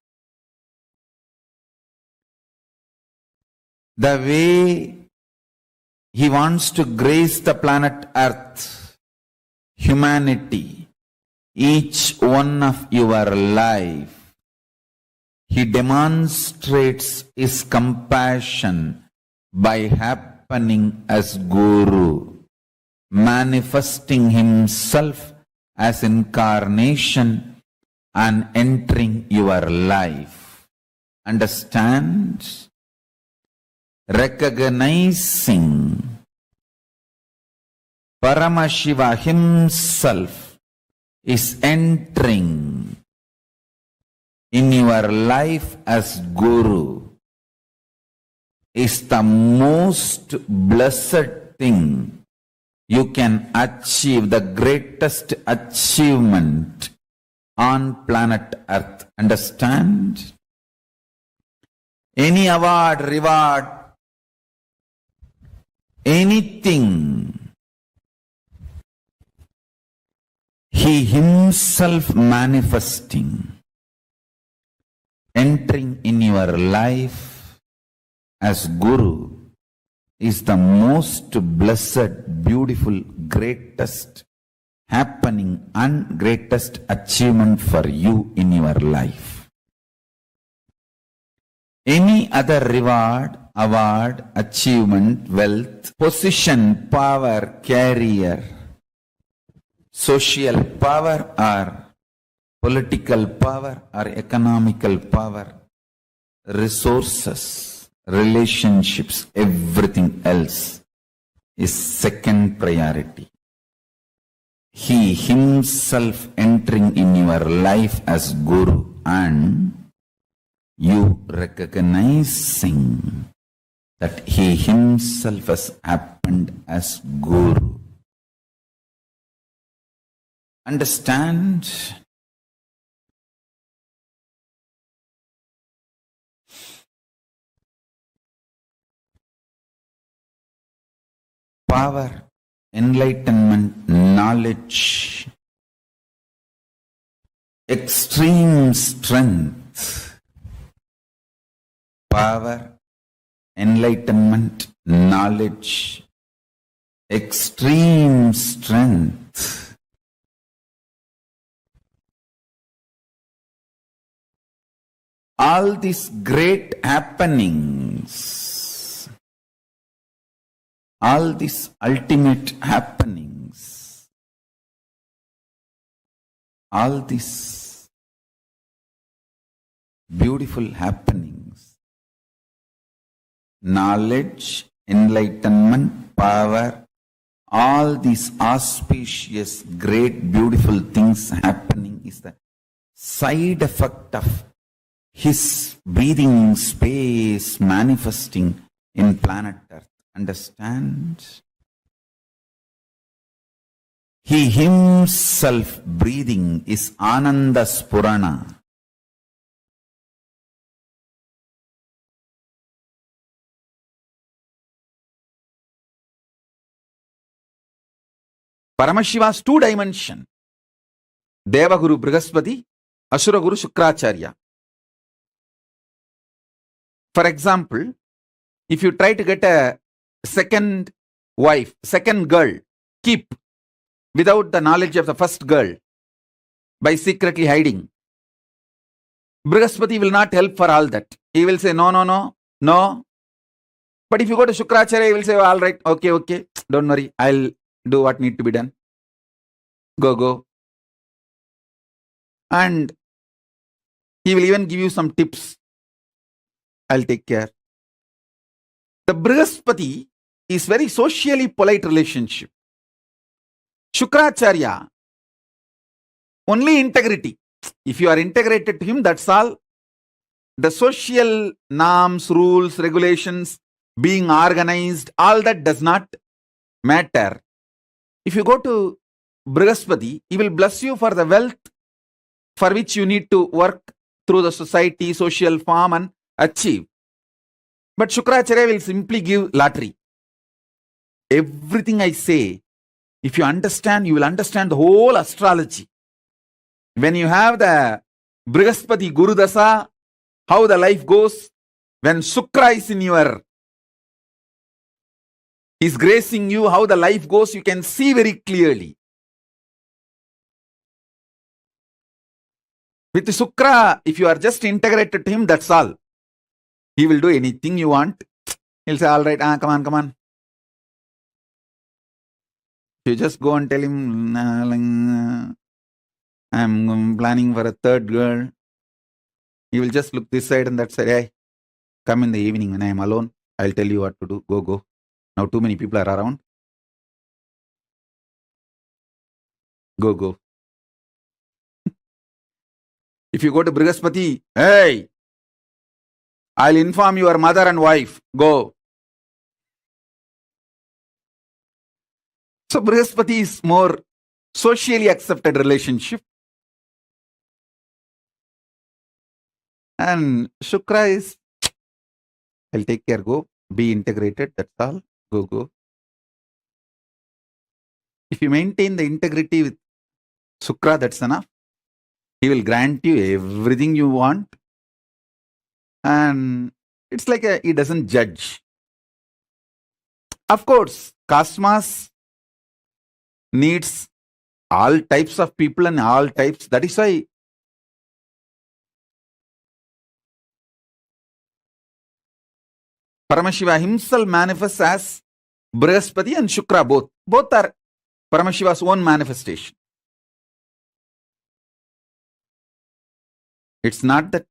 The way he wants to grace the planet Earth, humanity, each one of your life, he demonstrates his compassion by happening as Guru, manifesting himself as incarnation and entering your life. Understand? Recognizing Paramashiva himself is entering in your life as Guru is the most blessed thing you can achieve, the greatest achievement on planet Earth. Understand? Any award, reward, anything, he himself manifesting, entering in your life as Guru is the most blessed, beautiful, greatest happening and greatest achievement for you in your life. Any other reward, award, achievement, wealth, position, power, career, social power or political power or economical power, resources, relationships, everything else is second priority. He himself entering in your life as Guru and you recognizing that he himself has happened as Guru. Understand? Power, enlightenment, knowledge, extreme strength. Power, enlightenment, knowledge, extreme strength. All these great happenings, all these ultimate happenings, all these beautiful happenings, knowledge, enlightenment, power, all these auspicious, great, beautiful things happening is the side effect of his breathing space manifesting in planet Earth. Understand? He himself breathing is Ananda Spurana. Paramashiva's two dimension. Devaguru Brhaspati, Asuraguru Shukracharya. For example, if you try to get a second wife, second girl, keep without the knowledge of the first girl by secretly hiding, Brhaspati will not help for all that. He will say, no, no, no, no. But if you go to Shukracharya, he will say, all right, okay, don't worry, I'll do what need to be done. Go. And he will even give you some tips. I'll take care. The Brhaspati is very socially polite relationship. Shukracharya, only integrity. If you are integrated to him, that's all. The social norms, rules, regulations, being organized, all that does not matter. If you go to Brhaspati, he will bless you for the wealth for which you need to work through the society, social form and achieve. But Shukracharya will simply give lottery. Everything I say, if you understand, you will understand the whole astrology. When you have the Brhaspati Guru Dasa, how the life goes, when Shukra is in your, is gracing you, how the life goes, you can see very clearly. With Shukra, if you are just integrated to him, that's all. He will do anything you want. He'll say, all right, come on. You just go and tell him, I'm planning for a third girl. He will just look this side and that side. Hey, come in the evening when I am alone. I'll tell you what to do. Go. Now too many people are around. Go. If you go to Brhaspati, hey, I'll inform your mother and wife. Go. So Brhaspati is more socially accepted relationship. And Shukra is, I'll take care, go. Be integrated, that's all. Go. If you maintain the integrity with Shukra, that's enough. He will grant you everything you want. And it's like he doesn't judge. Of course, Cosmos needs all types of people and all types. That is why Paramashiva himself manifests as Brhaspati and Shukra both. Both are Paramashiva's own manifestation. It's not that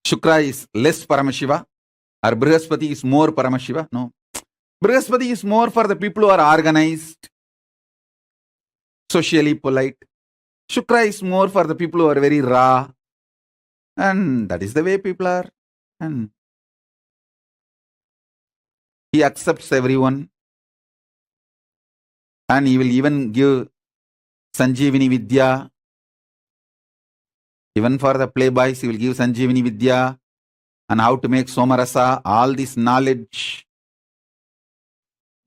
Shukra is less Paramashiva or Brhaspati is more Paramashiva. No. Brhaspati is more for the people who are organized, socially polite. Shukra is more for the people who are very raw. And that is the way people are. And he accepts everyone. And he will even give Sanjeevani Vidya. Even for the playboys, he will give Sanjeevani Vidya and how to make Somarasa, all this knowledge.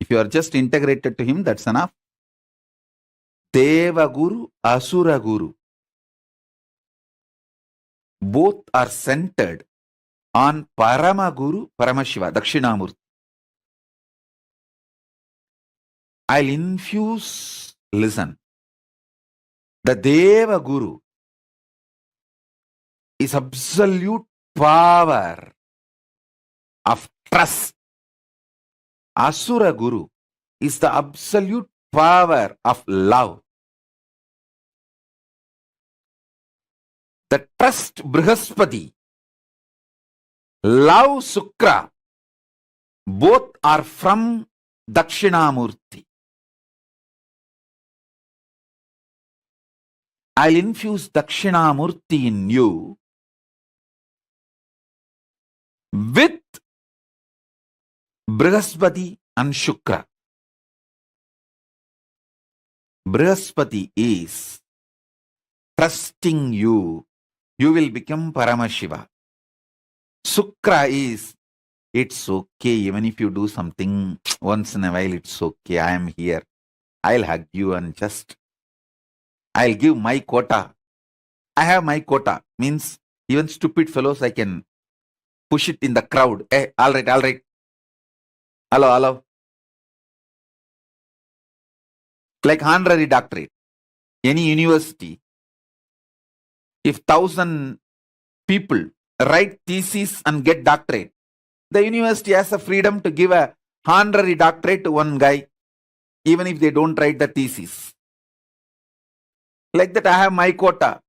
If you are just integrated to him, that's enough. Deva Guru, Asura Guru. Both are centered on Parama Guru, Paramashiva, Dakshinamurti. I'll infuse, listen. The Deva Guru is absolute power of trust. Asura Guru is the absolute power of love. The trust Brhaspati, love Shukra, both are from Dakshinamurti. I'll infuse Dakshinamurti in you with Brhaspati and Shukra. Brhaspati is trusting you. You will become Paramashiva. Shukra is, it's okay, even if you do something once in a while, it's okay. I am here. I'll hug you and just, I'll give my quota. I have my quota. Means even stupid fellows, I can push it in the crowd. Hey, all right. Hello. Like honorary doctorate. Any university, if 1,000 people write thesis and get doctorate. The university has the freedom to give a honorary doctorate to one guy, even if they don't write the thesis. Like that, I have my quota.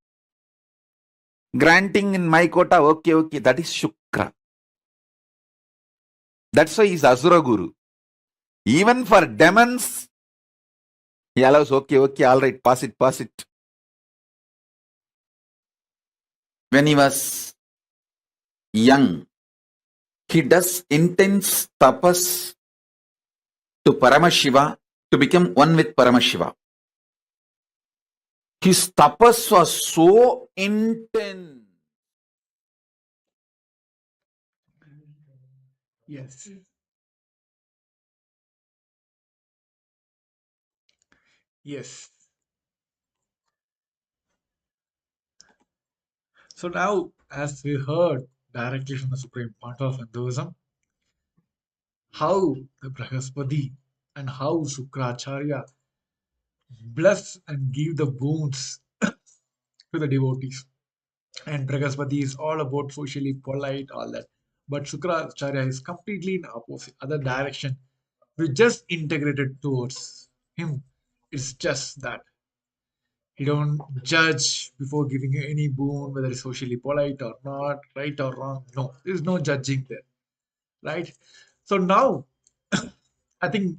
Granting in my quota, okay, that is Shukra. That's why he's Asura Guru. Even for demons, he allows, okay, all right, pass it. When he was young, he does intense tapas to Paramashiva to become one with Paramashiva. His tapas was so intense. Yes. Yes. So now, as we heard directly from the Supreme Pontiff of Hinduism, how the Brhaspati and how Shukracharya bless and give the boons to the devotees. And Brhaspati is all about socially polite, all that. But Shukracharya is completely in opposite, other direction. We just integrated towards him. It's just that he don't judge before giving you any boon, whether it's socially polite or not, right or wrong. No, there's no judging there, right? So now, I think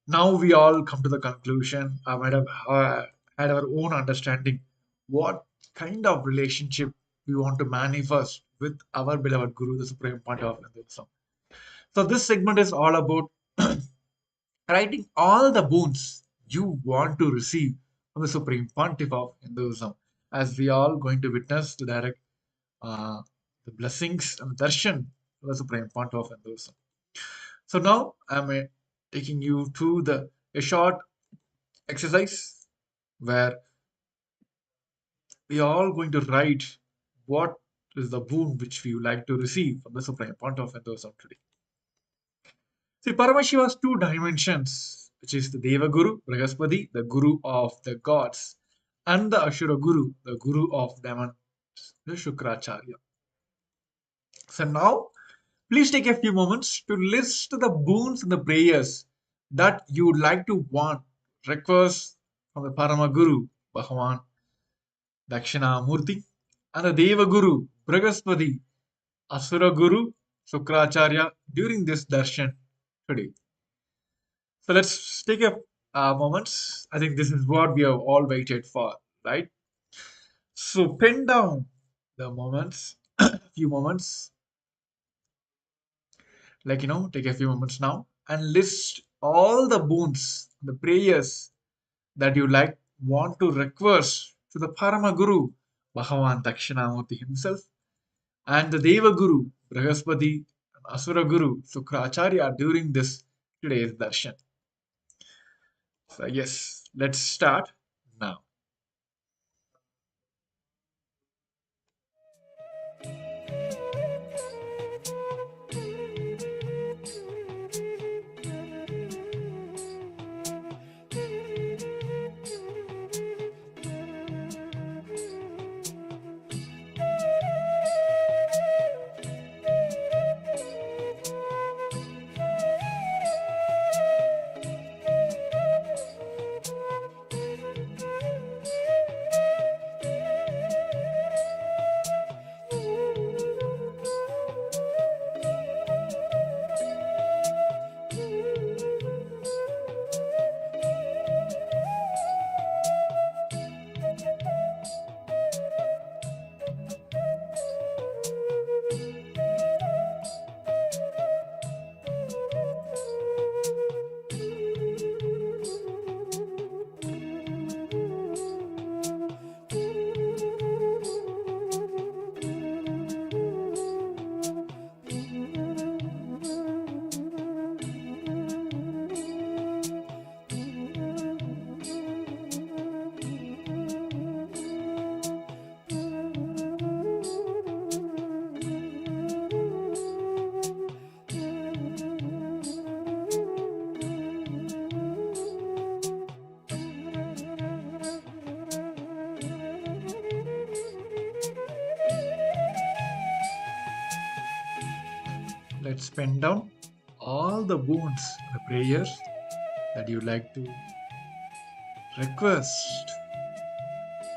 now we all come to the conclusion. I might have had our own understanding what kind of relationship we want to manifest with our beloved Guru, the Supreme Pontiff of Hinduism. So this segment is all about writing all the boons you want to receive from the Supreme Pontiff of Hinduism, as we all going to witness the direct the blessings and darshan of the Supreme Pontiff of Hinduism. So now I'm taking you to a short exercise where we are all going to write what is the boon which we would like to receive from the Supreme Pontiff of Hinduism today. See, Paramashiva has two dimensions, which is the Deva Guru, Brhaspati, the Guru of the gods, and the Ashura Guru, the Guru of demons, the Shukracharya. So now, please take a few moments to list the boons and the prayers that you would like to want, request from the Parama Guru, Bhagavan Dakshinamurti, and the Deva Guru, Brhaspati, Asura Guru, Shukracharya during this darshan today. So let's take a moment. I think this is what we have all waited for, right? So pen down the moments, few moments, take a few moments now and list all the boons, the prayers that you want to request to the Parama Guru, Bhagavan Dakshinamurti himself, and the Deva Guru, Brhaspati, and Asura Guru, Shukracharya during this today's darshan. So yes, let's start now. let's pen down all the boons, the prayers that you'd like to request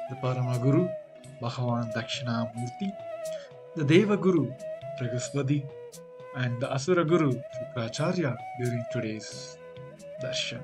the Paramaguru, Bhagavan Dakshinamurti, the Deva Guru, Brhaspati, and the Asura Guru, Shukracharya, during today's darshan.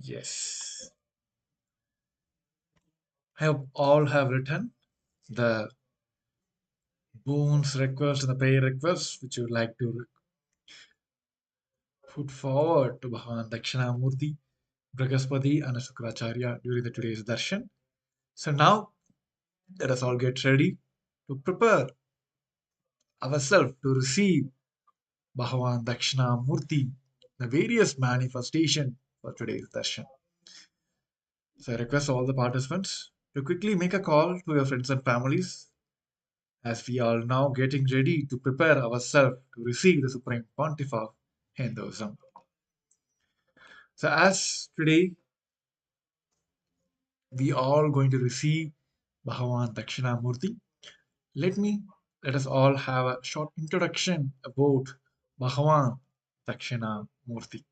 Yes. I hope all have written the boons requests and the prayer requests which you would like to put forward to Bhagavan Dakshinamurti, Brhaspati, and Shukracharya during the today's darshan. So now let us all get ready to prepare ourselves to receive Bhagavan Dakshinamurti, the various manifestation for today's darshan. So I request all the participants to quickly make a call to your friends and families as we are now getting ready to prepare ourselves to receive the Supreme Pontiff of Hinduism. So as today we are all going to receive Bhagavan Dakshinamurti, let us all have a short introduction about Bhagavan Dakshinamurti.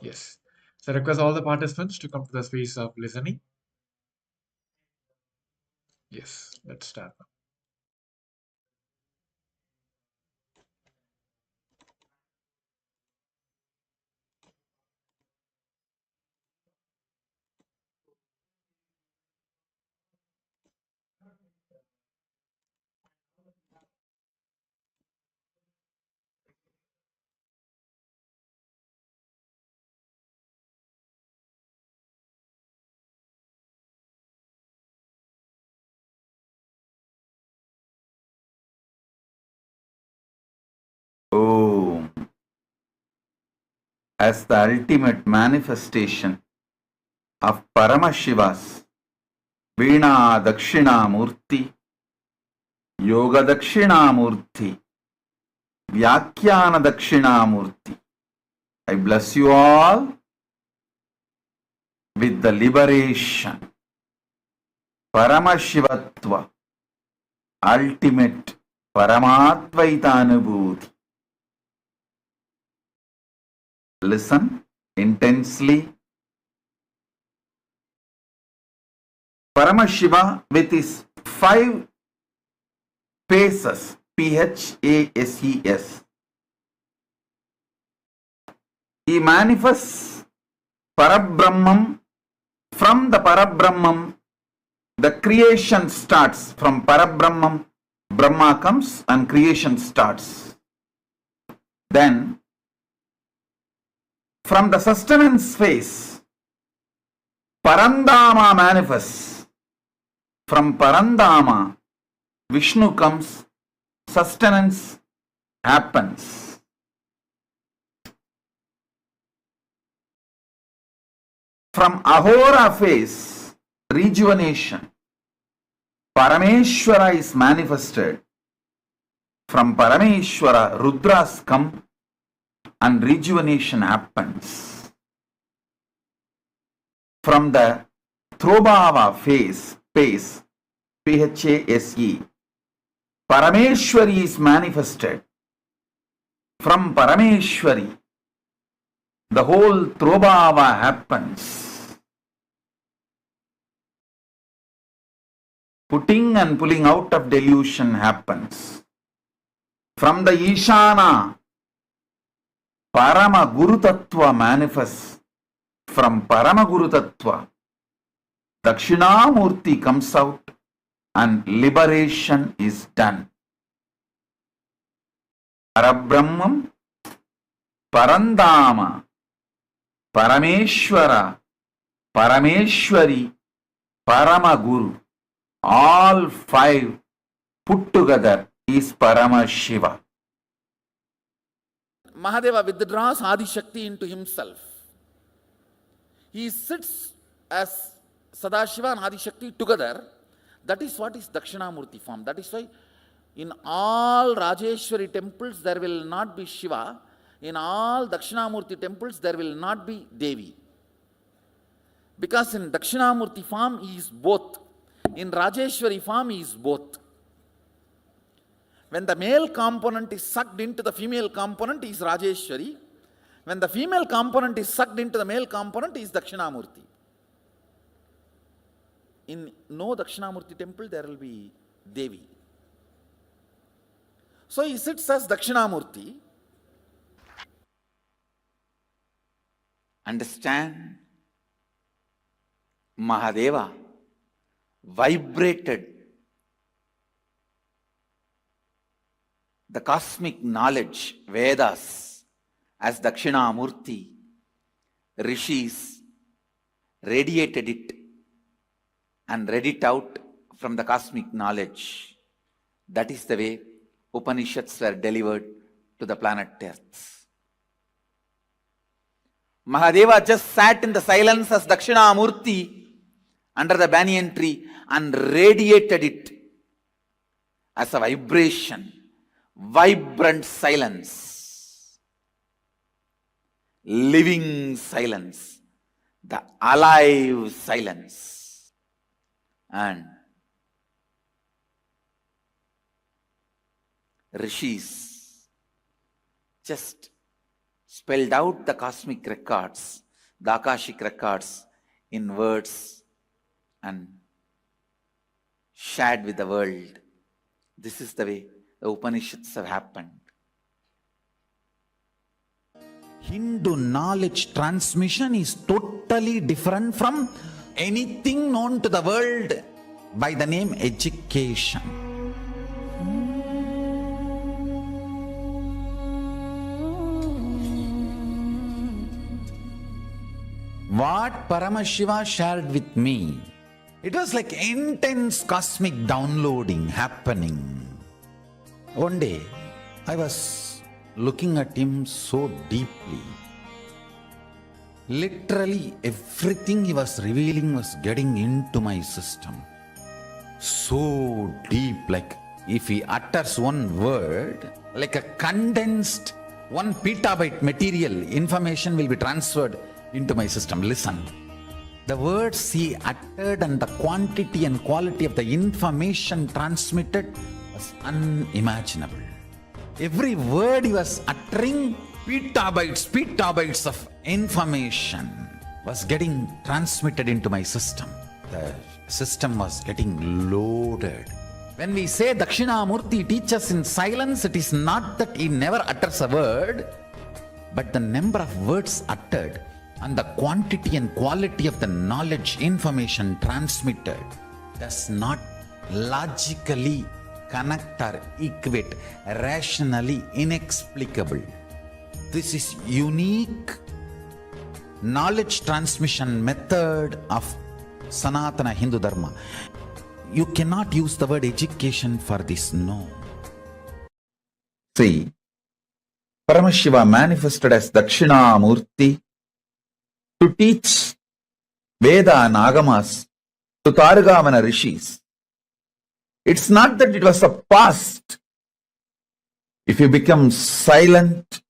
Yes. So I request all the participants to come to the space of listening. Yes, let's start now. Oh, as the ultimate manifestation of Paramashiva's Veena Dakshinamurti, Yoga Dakshinamurti, Vyakhyana Dakshinamurti, I bless you all with the liberation, Paramashivatva, ultimate Paramatvaita. Listen intensely. Paramashiva with his 5 phases, P-H-A-S-E-S. He manifests Parabrahmam. From the Parabrahmam, the creation starts. From Parabrahmam, Brahma comes and creation starts. Then, from the sustenance phase, Parandama manifests. From Parandama, Vishnu comes, sustenance happens. From Ahora phase, rejuvenation. Parameshwara is manifested. From Parameshwara, Rudras come and rejuvenation happens. From the Throbhava phase, Phase, Phase, Parameshwari is manifested. From Parameshwari, the whole Throbhava happens. Putting and pulling out of delusion happens. From the Ishana, Parama Guru Tattva manifests. From Parama Guru Tattva, Dakshinamurti comes out and liberation is done. Parabrahmam, Parandama, Parameshwara, Parameshwari, Paramaguru, all five put together is Paramashiva. Mahadeva withdraws Adi Shakti into himself. He sits as Sadashiva and Adi Shakti together. That is what is Dakshinamurti form. That is why in all Rajeshwari temples there will not be Shiva. In all Dakshinamurti temples there will not be Devi. Because in Dakshinamurti form he is both. In Rajeshwari form he is both. When the male component is sucked into the female component, he is Rajeshwari. When the female component is sucked into the male component, he is Dakshinamurti. In no Dakshinamurti temple, there will be Devi. So he sits as Dakshinamurti. Understand? Mahadeva vibrated the cosmic knowledge, Vedas, as Dakshinamurti. Rishis radiated it and read it out from the cosmic knowledge. That is the way Upanishads were delivered to the planet Earth. Mahadeva just sat in the silence as Dakshinamurti under the banyan tree and radiated it as a vibration, vibrant silence, living silence, the alive silence. And Rishis just spelled out the cosmic records, the Akashic records in words and shared with the world. This is the way the Upanishads have happened. Hindu knowledge transmission is totally different from anything known to the world by the name education. What Paramashiva shared with me, it was like intense cosmic downloading happening. One day, I was looking at him so deeply. Literally everything he was revealing was getting into my system. So deep, like if he utters one word, like a condensed 1 petabyte material, information will be transferred into my system. Listen. The words he uttered and the quantity and quality of the information transmitted was unimaginable. Every word he was uttering, petabytes of information was getting transmitted into my system. The system was getting loaded. When we say Dakshinamurti teaches in silence, it is not that he never utters a word, but the number of words uttered and the quantity and quality of the knowledge, information transmitted does not logically connect or equate, rationally inexplicable. This is unique knowledge transmission method of Sanatana Hindu Dharma. You cannot use the word education for this, no. See, Paramashiva manifested as Dakshinamurti to teach Veda and Agamas to Targavana rishis. It's not that it was a past. If you become silent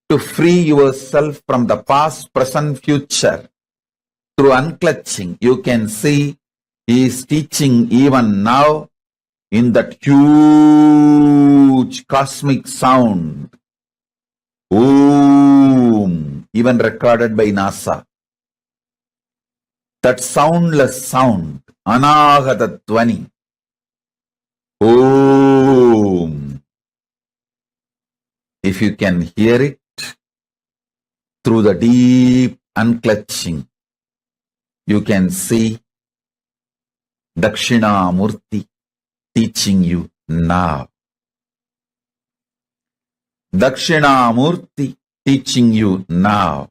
to free yourself from the past, present, future, through unclutching, you can see he is teaching even now in that huge cosmic sound. Om, even recorded by NASA. That soundless sound, Anahata Dhvani. Om. If you can hear it through the deep unclutching, you can see Dakshinamurti teaching you now. Dakshinamurti teaching you now.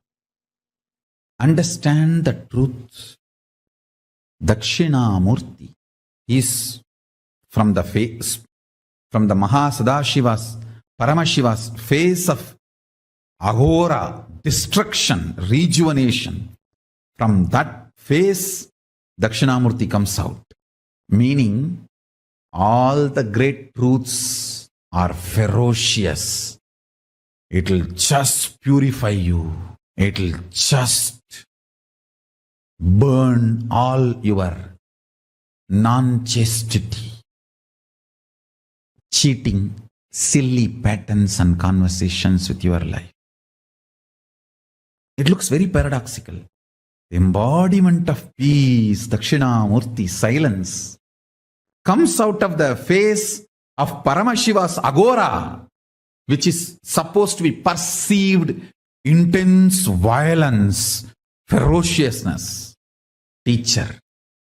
Understand the truth. Dakshinamurti is from the face, from the Mahasadashiva's, Paramashiva's face of Agora, destruction, rejuvenation. From that face, Dakshinamurti comes out. Meaning, all the great truths are ferocious. It'll just purify you. It'll just burn all your non-chastity, cheating, silly patterns and conversations with your life. It looks very paradoxical. The embodiment of peace, Dakshinamurti, silence, comes out of the face of Paramashiva's Agora, which is supposed to be perceived intense violence, ferociousness. Teacher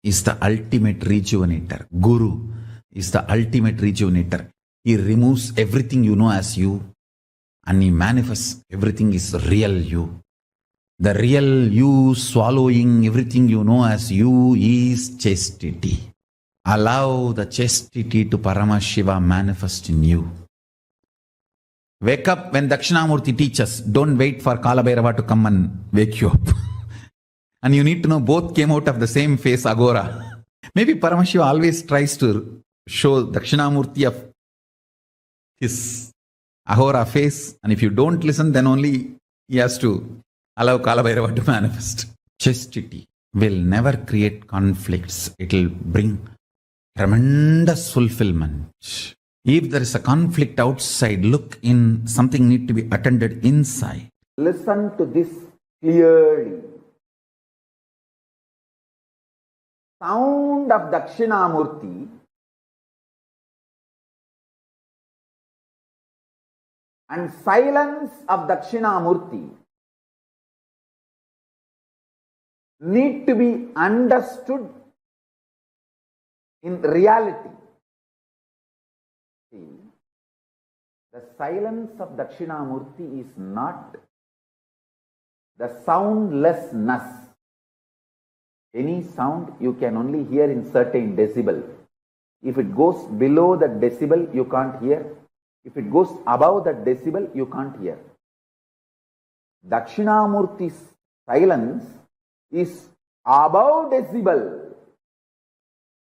is the ultimate rejuvenator. Guru is the ultimate rejuvenator. He removes everything you know as you and he manifests everything is real you. The real you swallowing everything you know as you is chastity. Allow the chastity to Paramashiva manifest in you. Wake up when Dakshinamurti teaches. Don't wait for Kalabhairava to come and wake you up. And you need to know both came out of the same face, Agora. Maybe Paramashiva always tries to show Dakshinamurti of his Agora face. And if you don't listen, then only he has to allow Kalabhairava to manifest. Chastity will never create conflicts. It will bring tremendous fulfillment. If there is a conflict outside, look in, something need to be attended inside. Listen to this clearly. Sound of Dakshinamurti and silence of Dakshinamurti need to be understood in reality. See, the silence of Dakshinamurti is not the soundlessness. Any sound you can only hear in certain decibel. If it goes below that decibel, you can't hear. If it goes above that decibel, you can't hear. Dakshinamurti's silence is above decibel.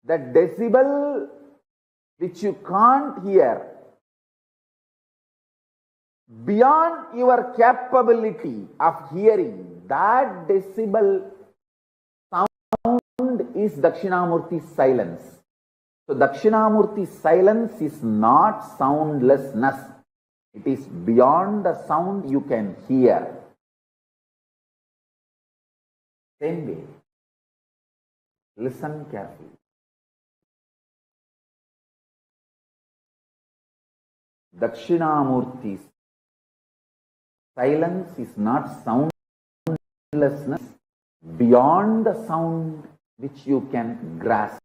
The decibel which you can't hear, beyond your capability of hearing, that decibel sound is Dakshinamurti's silence. So Dakshinamurti's silence is not soundlessness. It is beyond the sound you can hear. Same way, listen carefully. Dakshinamurti's silence is not soundlessness, beyond the sound which you can grasp,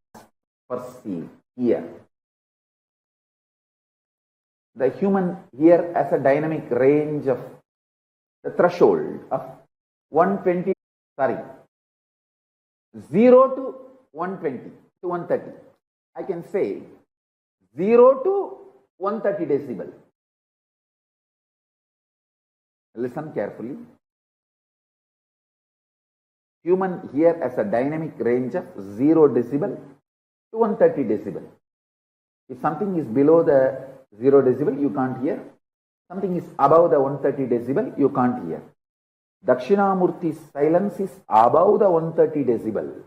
perceive, hear. The human ear has a dynamic range of the threshold of 0 to 120 to 130. I can say 0 to 130 decibel. Listen carefully. Human here has a dynamic range of 0 decibel to 130 decibel. If something is below the 0 decibel, you can't hear. Something is above the 130 decibel, you can't hear. Dakshinamurti's silence is above the 130 decibel.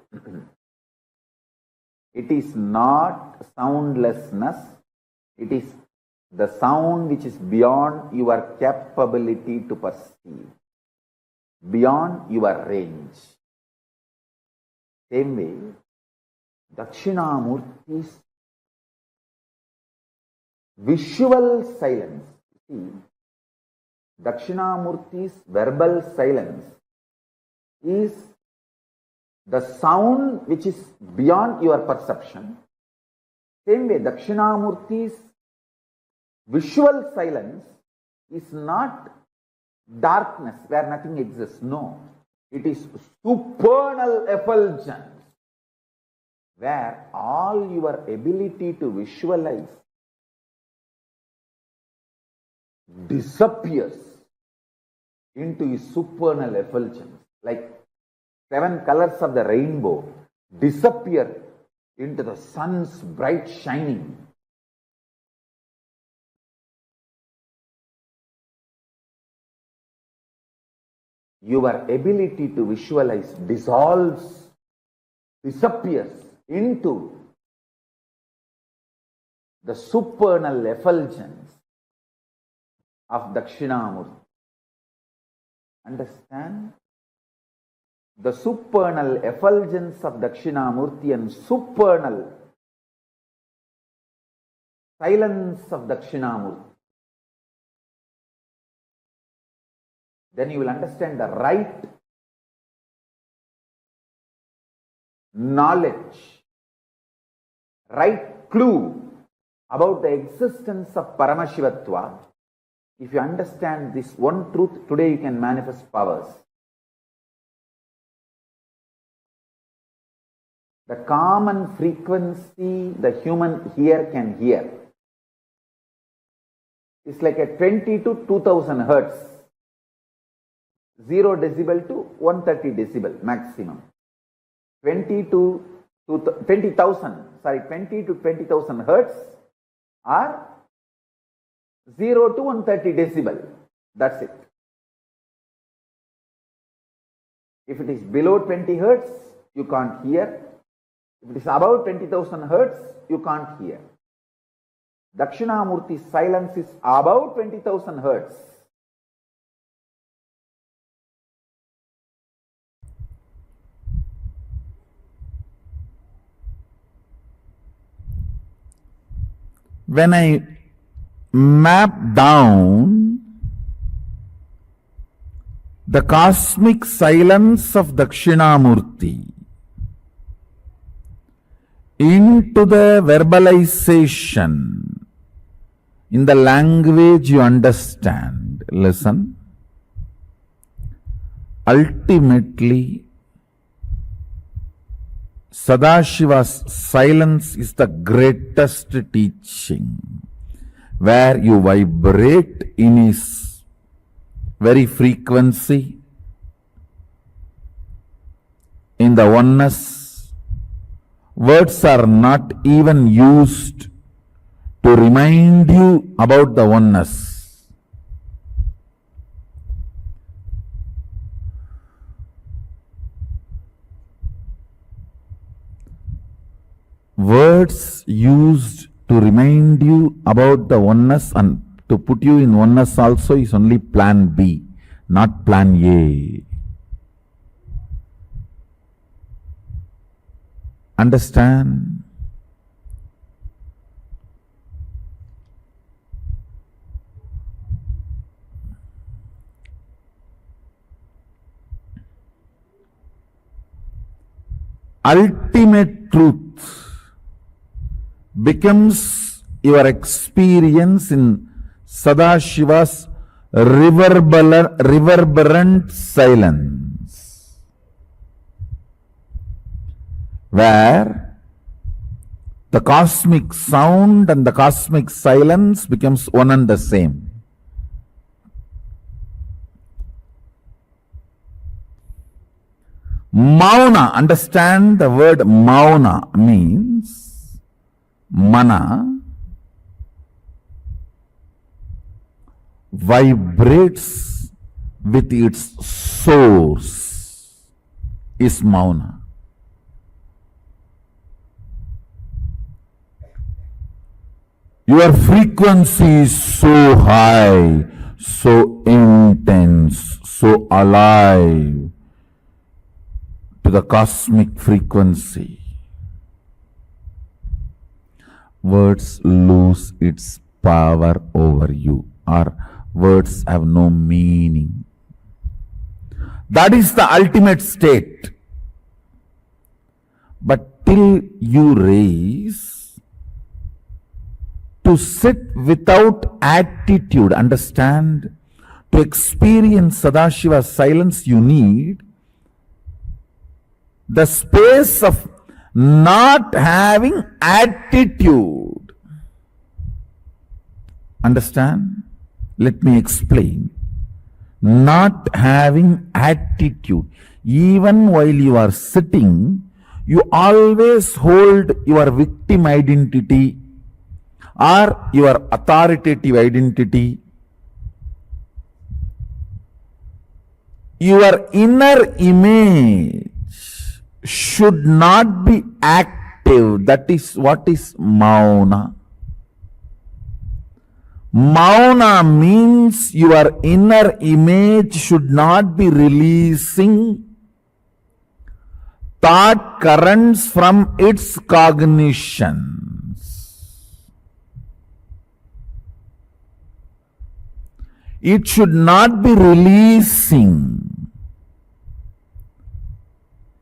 It is not soundlessness. It is the sound which is beyond your capability to perceive, beyond your range. Same way, Dakshinamurti's visual silence. See, Dakshinamurti's verbal silence is the sound which is beyond your perception. Same way, Dakshinamurti's visual silence is not darkness where nothing exists. No, it is supernal effulgence where all your ability to visualize disappears into a supernal effulgence, like 7 colors of the rainbow disappear into the sun's bright shining. Your ability to visualize dissolves, disappears into the supernal effulgence of Dakshinamurti. Understand? The supernal effulgence of Dakshinamurti and supernal silence of Dakshinamurti. Then you will understand the right knowledge, right clue about the existence of Paramashivatva. If you understand this one truth, today you can manifest powers. The common frequency the human here can hear is like a 20 to 2000 hertz. 0 decibel to 130 decibel maximum. 20 to 20,000 hertz or 0 to 130 decibel. That's it. If it is below 20 hertz, you can't hear. If it is above 20,000 hertz, you can't hear. Dakshinamurti's silence is above 20,000 hertz. When I map down the cosmic silence of Dakshinamurti into the verbalization in the language you understand, listen. Ultimately, Sadashiva's silence is the greatest teaching, where you vibrate in his very frequency, in the oneness. Words are not even used to remind you about the oneness. Words used to remind you about the oneness and to put you in oneness also is only plan B, not plan A. Understand? Ultimate truth becomes your experience in Sadashiva's reverberant silence, where the cosmic sound and the cosmic silence becomes one and the same. Mauna, understand the word mauna means mana vibrates with its source is mauna. Your frequency is so high, so intense, so alive to the cosmic frequency. Words lose its power over you, or words have no meaning. That is the ultimate state. But till you raise to sit without attitude, understand, to experience Sadashiva's silence, you need the space of not having attitude. Understand? Let me explain. Not having attitude. Even while you are sitting, you always hold your victim identity or your authoritative identity. Your inner image should not be active. That is what is mauna. Mauna means your inner image should not be releasing thought currents from its cognitions. It should not be releasing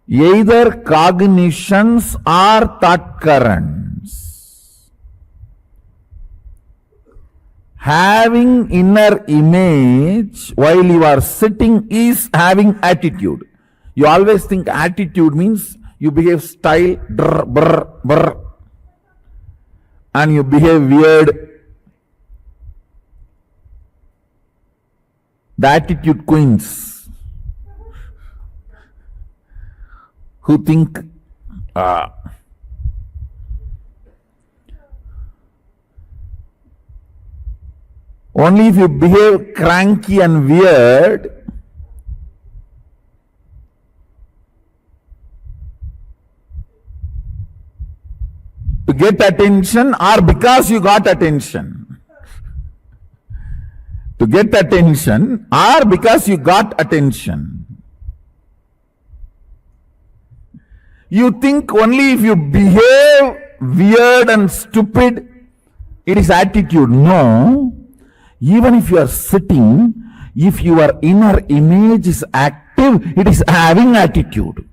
either cognitions or thought currents. Having inner image while you are sitting is having attitude. You always think attitude means you behave style, drr, brr, brr, and you behave weird. The attitude queens who think only if you behave cranky and weird, to get attention, or because you got attention. To get attention, or because you got attention. You think only if you behave weird and stupid, it is attitude. No. Even if you are sitting, if your inner image is active, it is having attitude.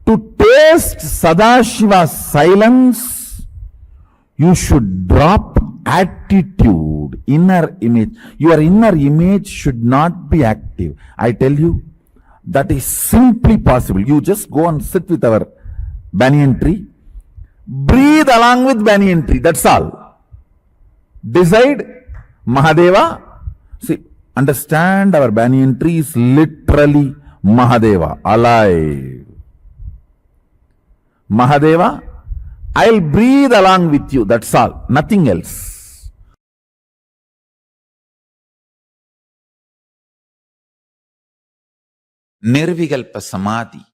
To taste Sadashiva's silence, you should drop attitude, inner image. Your inner image should not be active. I tell you, that is simply possible. You just go and sit with our banyan tree. Breathe along with banyan tree. That's all. Decide, Mahadeva. See, understand, our banyan tree is literally Mahadeva, alive. Mahadeva, I'll breathe along with you. That's all. Nothing else. Nirvikalpa Samadhi.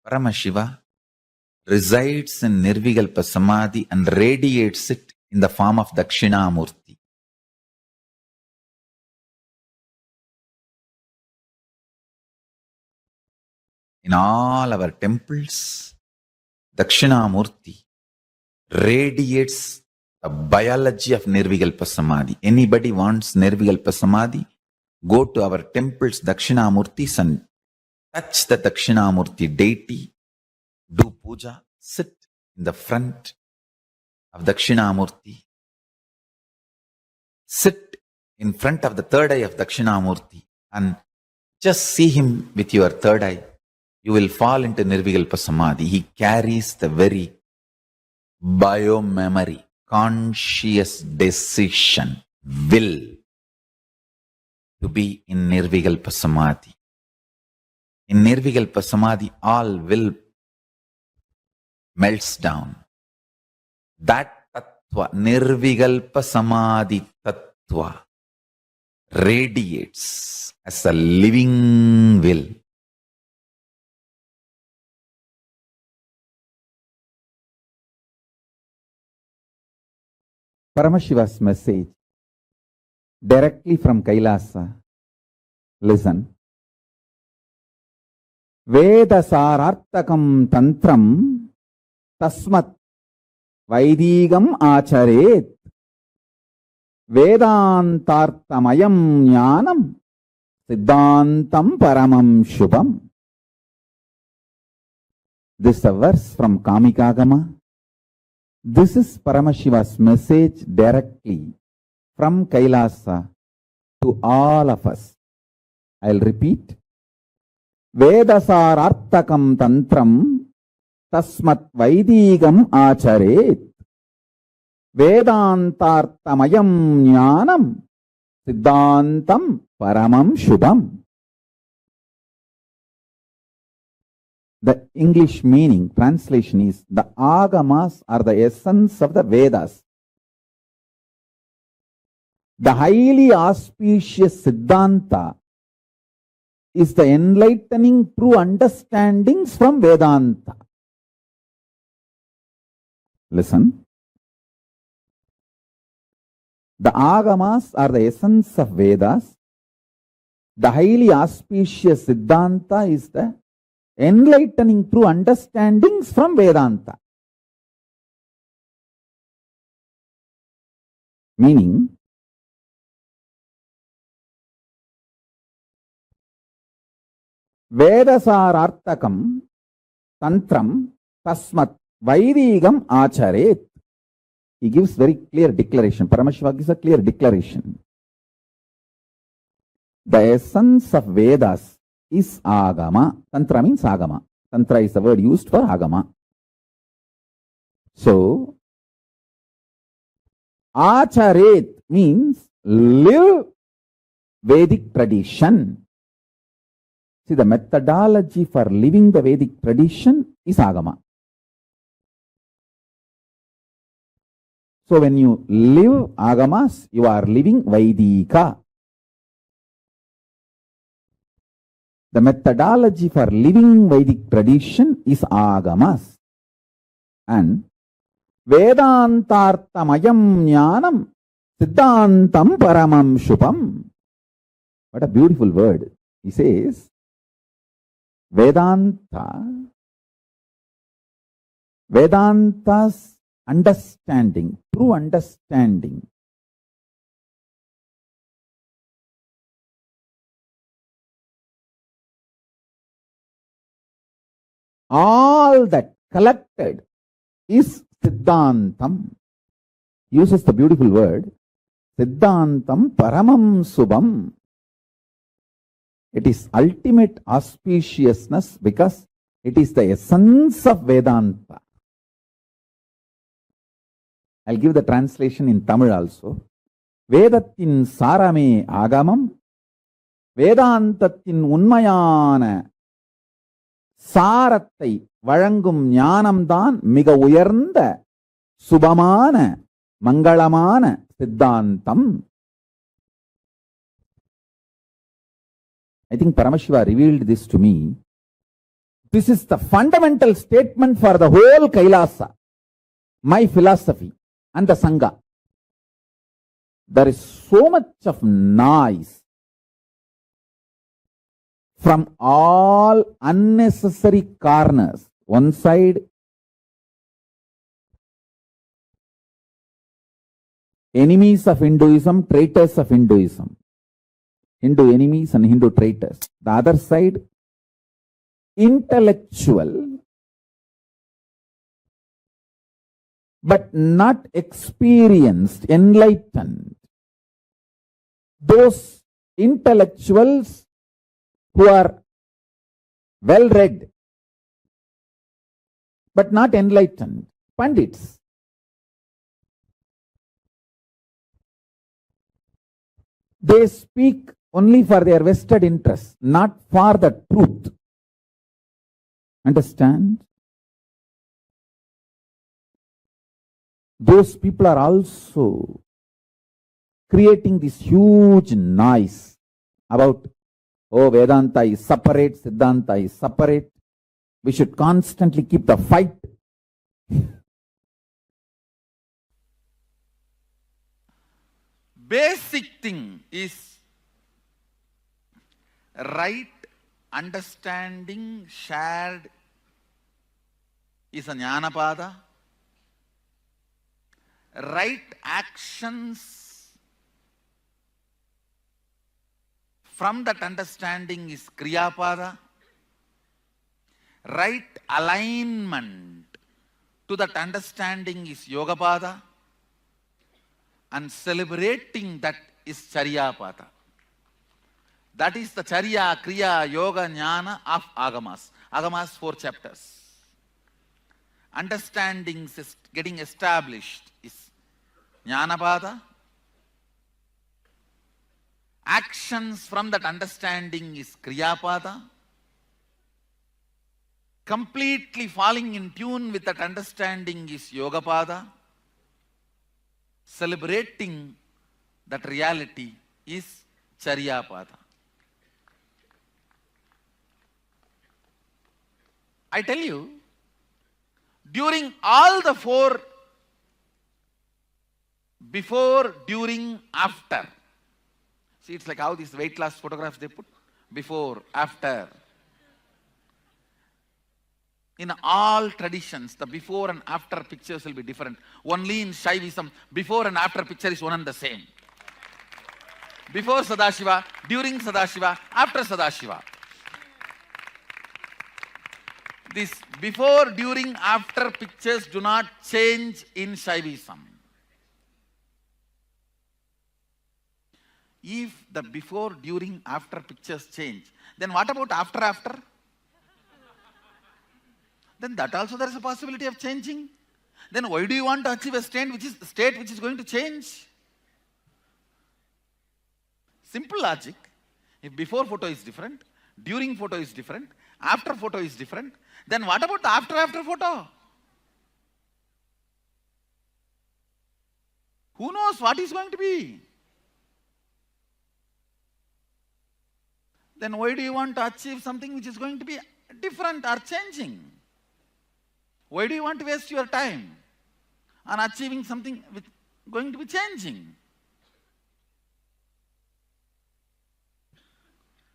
Paramashiva resides in Nirvikalpa Samadhi and radiates it in the form of Dakshinamurti. In all our temples, Dakshinamurti radiates the biology of Nirvikalpa Samadhi. Anybody wants Nirvikalpa Samadhi? Go to our temples, Dakshinamurtis, and touch the Dakshinamurti deity, do puja, sit in the front of Dakshinamurti, sit in front of the third eye of Dakshinamurti and just see him with your third eye. You will fall into Nirvikalpa Samadhi. He carries the very bio-memory, conscious decision, will to be in Nirvikalpa Samadhi. in Nirvikalpa Samadhi, all will melts down. That tattva, Nirvikalpa Samadhi tattva, radiates as a living will. Paramashiva's message directly from Kailasa. Listen. Veda sarartakam tantram tasmat vaidigam acharet vedantartamayam jnanam siddhantam paramam shubham. This is a verse from Kamikagama. This is Paramashiva's message directly from Kailasa to all of us. I'll repeat. Vedasarartakam tantram tasmat vaidigam acharet vedantartamayam jnanam siddhantam paramam shubham. The English meaning, translation is, the Agamas are the essence of the Vedas. The highly auspicious Siddhanta is the enlightening true understandings from Vedanta. Listen. The Agamas are the essence of Vedas. The highly auspicious Siddhanta is the enlightening true understandings from Vedanta. Meaning, Vedasarartakam tantram tasmat vaidigam acharet. He gives very clear declaration. Paramashiva gives a clear declaration. The essence of Vedas is Agama. Tantra means Agama. Tantra is the word used for Agama. So, Acharet means live Vedic tradition. See, the methodology for living the Vedic tradition is Agama. So, when you live Agamas, you are living Vaidika. The methodology for living Vedic tradition is Agamas. And Vedantartamayam jnanam siddhantam paramam shubham. What a beautiful word. He says, Vedanta's understanding, true understanding, all that collected is Siddhantam. Uses the beautiful word Siddhantam paramam subham. It is ultimate auspiciousness because it is the essence of Vedanta. I'll give the translation in Tamil also. Vedatin sarame agamam, Vedantatin unmayana சாரத்தை வழங்கும் ஞானம்தான் மிக உயர்ந்த சுபமான மங்களமான சித்தாந்தம். I think Paramashiva revealed this to me. This is the fundamental statement for the whole Kailasa, my philosophy and the Sangha. There is so much of noise from all unnecessary corners. One side, enemies of Hinduism, traitors of Hinduism. Hindu enemies and Hindu traitors. The other side, intellectual, but not experienced, enlightened. Those intellectuals who are well read, but not enlightened, Pandits. They speak only for their vested interests, not for the truth. Understand? Those people are also creating this huge noise about, oh, Vedanta is separate, Siddhanta is separate. We should constantly keep the fight. Basic thing is right understanding shared is a Jnana pada. Right actions from that understanding is Kriya pada. Right alignment to that understanding is Yoga pada. And celebrating that is Charya pada. That is the Charya, Kriya, Yoga, Jnana of Agamas. Agamas 4 chapters. Understanding getting established is Jnana pada. Actions from that understanding is Kriya pada. Completely falling in tune with that understanding is Yoga pada. Celebrating that reality is Charya pada. I tell you, during all the 4, before, during, after. See, it's like how these weight loss photographs they put, before, after. In all traditions, the before and after pictures will be different. Only in Shaivism, before and after picture is one and the same. Before Sadashiva, during Sadashiva, after Sadashiva. This before, during, after pictures do not change in Shaivism. If the before, during, after pictures change, then what about after? Then that also there is a possibility of changing. Then why do you want to achieve a state which is going to change? Simple logic. If before photo is different, during photo is different, after photo is different, then what about the after photo? Who knows what is going to be? Then why do you want to achieve something which is going to be different or changing? Why do you want to waste your time on achieving something which is going to be changing?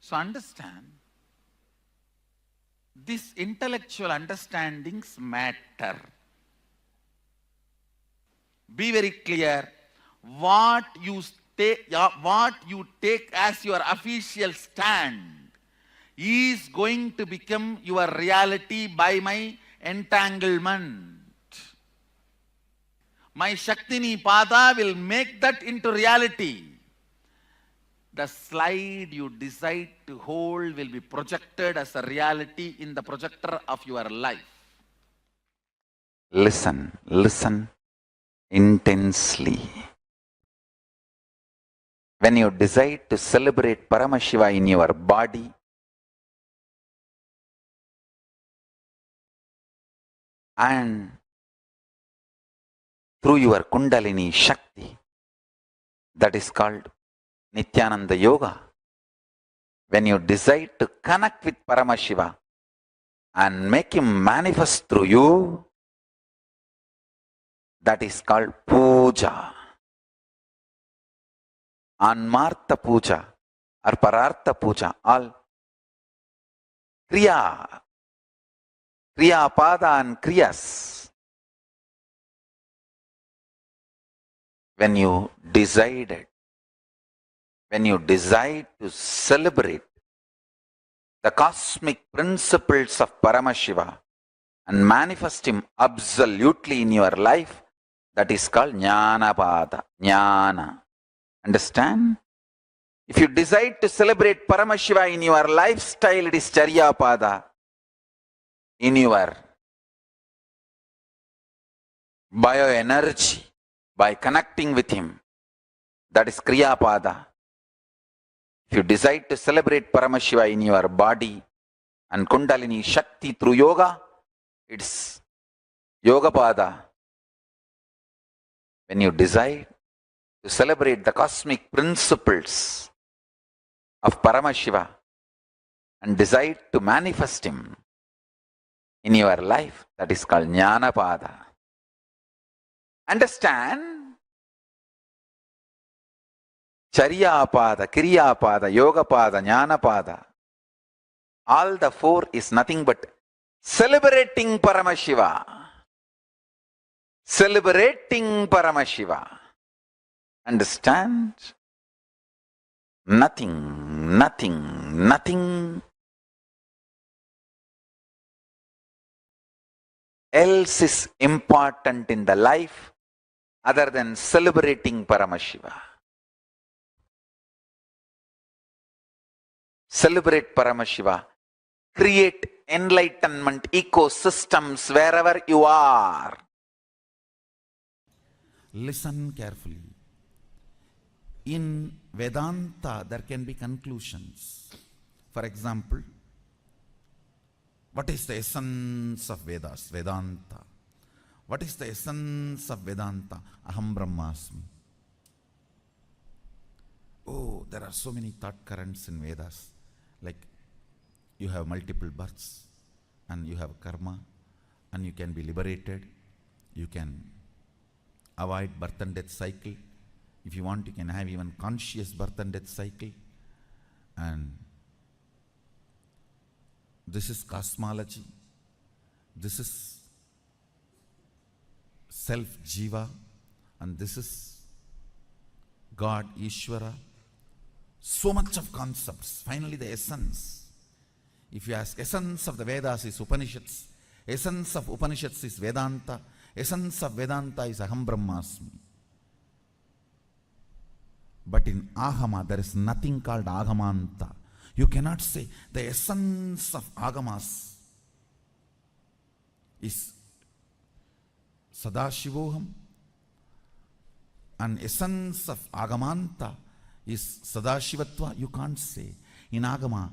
So understand, these intellectual understandings matter. Be very clear, what you take as your official stand is going to become your reality by my entanglement. My Shaktini Pada will make that into reality. The slide you decide to hold will be projected as a reality in the projector of your life. Listen intensely. When you decide to celebrate Paramashiva in your body, and through your Kundalini Shakti, that is called Nityananda Yoga. When you decide to connect with Paramashiva and make him manifest through you, that is called Puja. Anmartha Puja or Parartha Puja, all Kriya Pada and Kriyas. When you decide to celebrate the cosmic principles of Paramashiva and manifest him absolutely in your life, that is called Jnana Pada, Jnana. Understand? If you decide to celebrate Paramashiva in your lifestyle, it is Charya Pada. In your bioenergy, by connecting with him, that is Kriya Pada. If you decide to celebrate Paramashiva in your body And Kundalini Shakti through yoga, it's Yoga Pada. When you decide to celebrate the cosmic principles of Paramashiva and decide to manifest him in your life, that is called Jnana Pada. Understand? Charya Pada, Kriya Pada, Yoga Pada, Jnana Pada. All the four is nothing but celebrating Paramashiva. Celebrating Paramashiva. Understand? Nothing else is important in the life other than celebrating Paramashiva. Celebrate Paramashiva. Create enlightenment ecosystems wherever you are. Listen carefully. In Vedanta, there can be conclusions. For example, what is the essence of Vedas? Vedanta. What is the essence of Vedanta? Aham Brahmasmi. Oh, there are so many thought currents in Vedas. Like, you have multiple births, and you have karma, and you can be liberated. You can avoid birth and death cycle. If you want, you can have even conscious birth and death cycle. And this is cosmology. This is self-jiva. And this is God, Ishvara. So much of concepts. Finally, the essence. If you ask, essence of the Vedas is Upanishads. Essence of Upanishads is Vedanta. Essence of Vedanta is Aham Brahmasmi. But in Agama, there is nothing called Agamanta. You cannot say the essence of Agamas is Sadashivoham, and essence of Agamanta is Sadashivatva. You can't say. In Agama,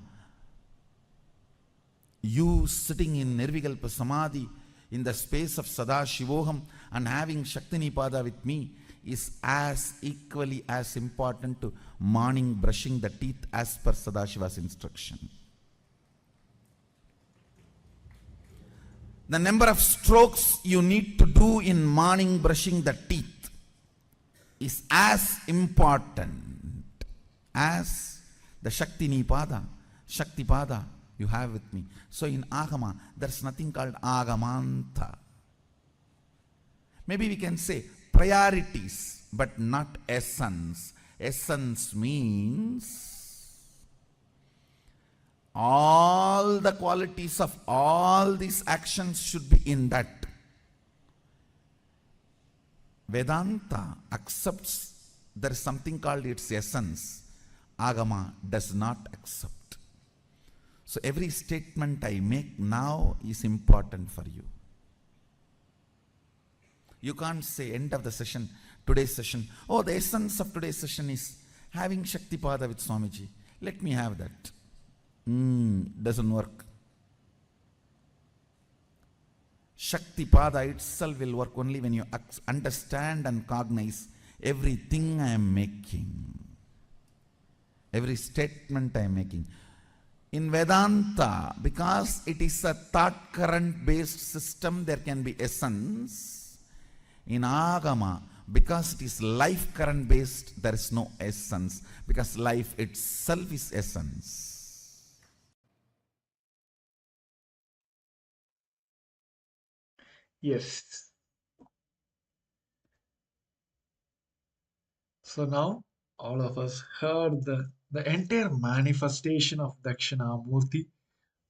you sitting in Nirvikalpa Samadhi in the space of Sadashivoham and having Shakti Nipada with me is as equally as important to morning brushing the teeth as per Sadashiva's instruction. The number of strokes you need to do in morning brushing the teeth is as important as the Shakti Nipada, Shakti Pada you have with me. So in Agama, there's nothing called Agamanta. Maybe we can say priorities, but not essence. Essence means all the qualities of all these actions should be in that. Vedanta accepts there is something called its essence. Agama does not accept. So every statement I make now is important for you. You can't say end of the session, today's session, oh, the essence of today's session is having Shakti Pada with Swamiji. Let me have that. Doesn't work. Shakti Pada itself will work only when you understand and cognize everything I am making. Every statement I am making. In Vedanta, because it is a thought current based system, there can be essence. In Agama, because it is life current based, there is no essence, because life itself is essence. Yes. So now all of us heard the entire manifestation of Dakshinamurti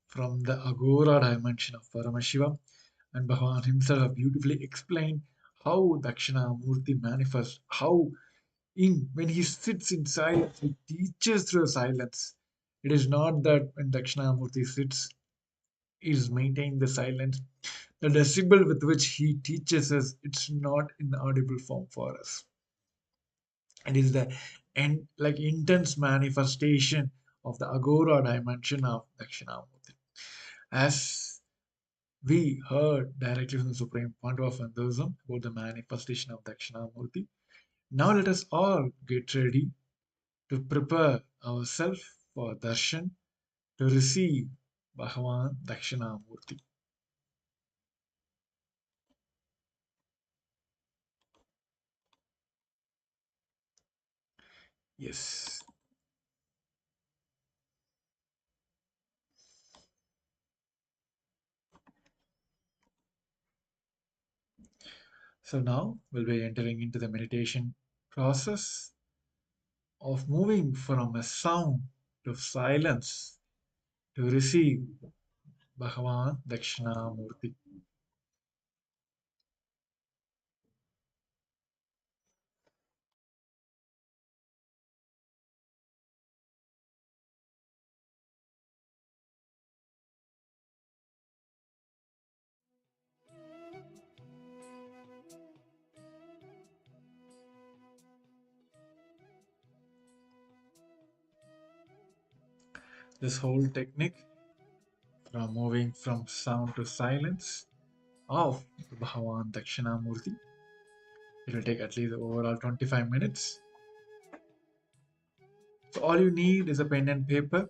from the Agora dimension of Paramashiva, and Bhagavan himself beautifully explained how Dakshinamurti manifests, how when he sits in silence, he teaches through silence. It is not that when Dakshinamurti sits, he is maintaining the silence. The decibel with which he teaches us, it's not in audible form for us. It is the intense manifestation of the Agora dimension of Dakshinamurti. As we heard directly from the Supreme Pontiff of Hinduism about the manifestation of Dakshinamurti, now let us all get ready to prepare ourselves for darshan, to receive Bhagavan Dakshinamurti. Yes. So now we'll be entering into the meditation process of moving from a sound to silence to receive Bhagavan Dakshinamurti. This whole technique from moving from sound to silence of Bhagavan Dakshinamurti, it will take at least overall 25 minutes. So all you need is a pen and paper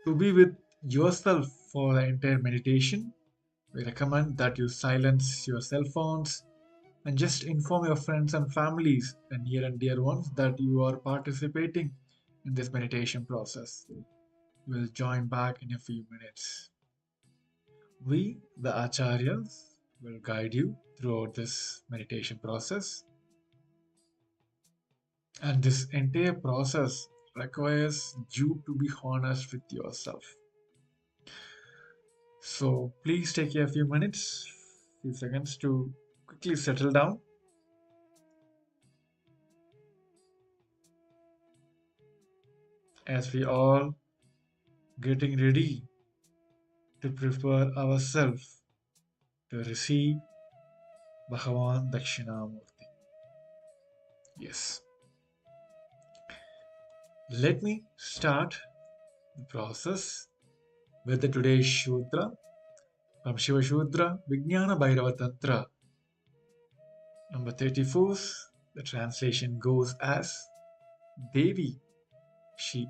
to be with yourself for the entire meditation. We recommend that you silence your cell phones and just inform your friends and families and near and dear ones that you are participating in this meditation process. We will join back in a few minutes. We, the Acharyas, will guide you throughout this meditation process. And this entire process requires you to be honest with yourself. So please take a few minutes, few seconds to quickly settle down. As we all getting ready to prepare ourselves to receive Bhagavan Dakshinamurti. Yes. Let me start the process with the today's Shudra from Shiva Shudra Vijnana Bhairava Tantra. Number 34, the translation goes as Devi, she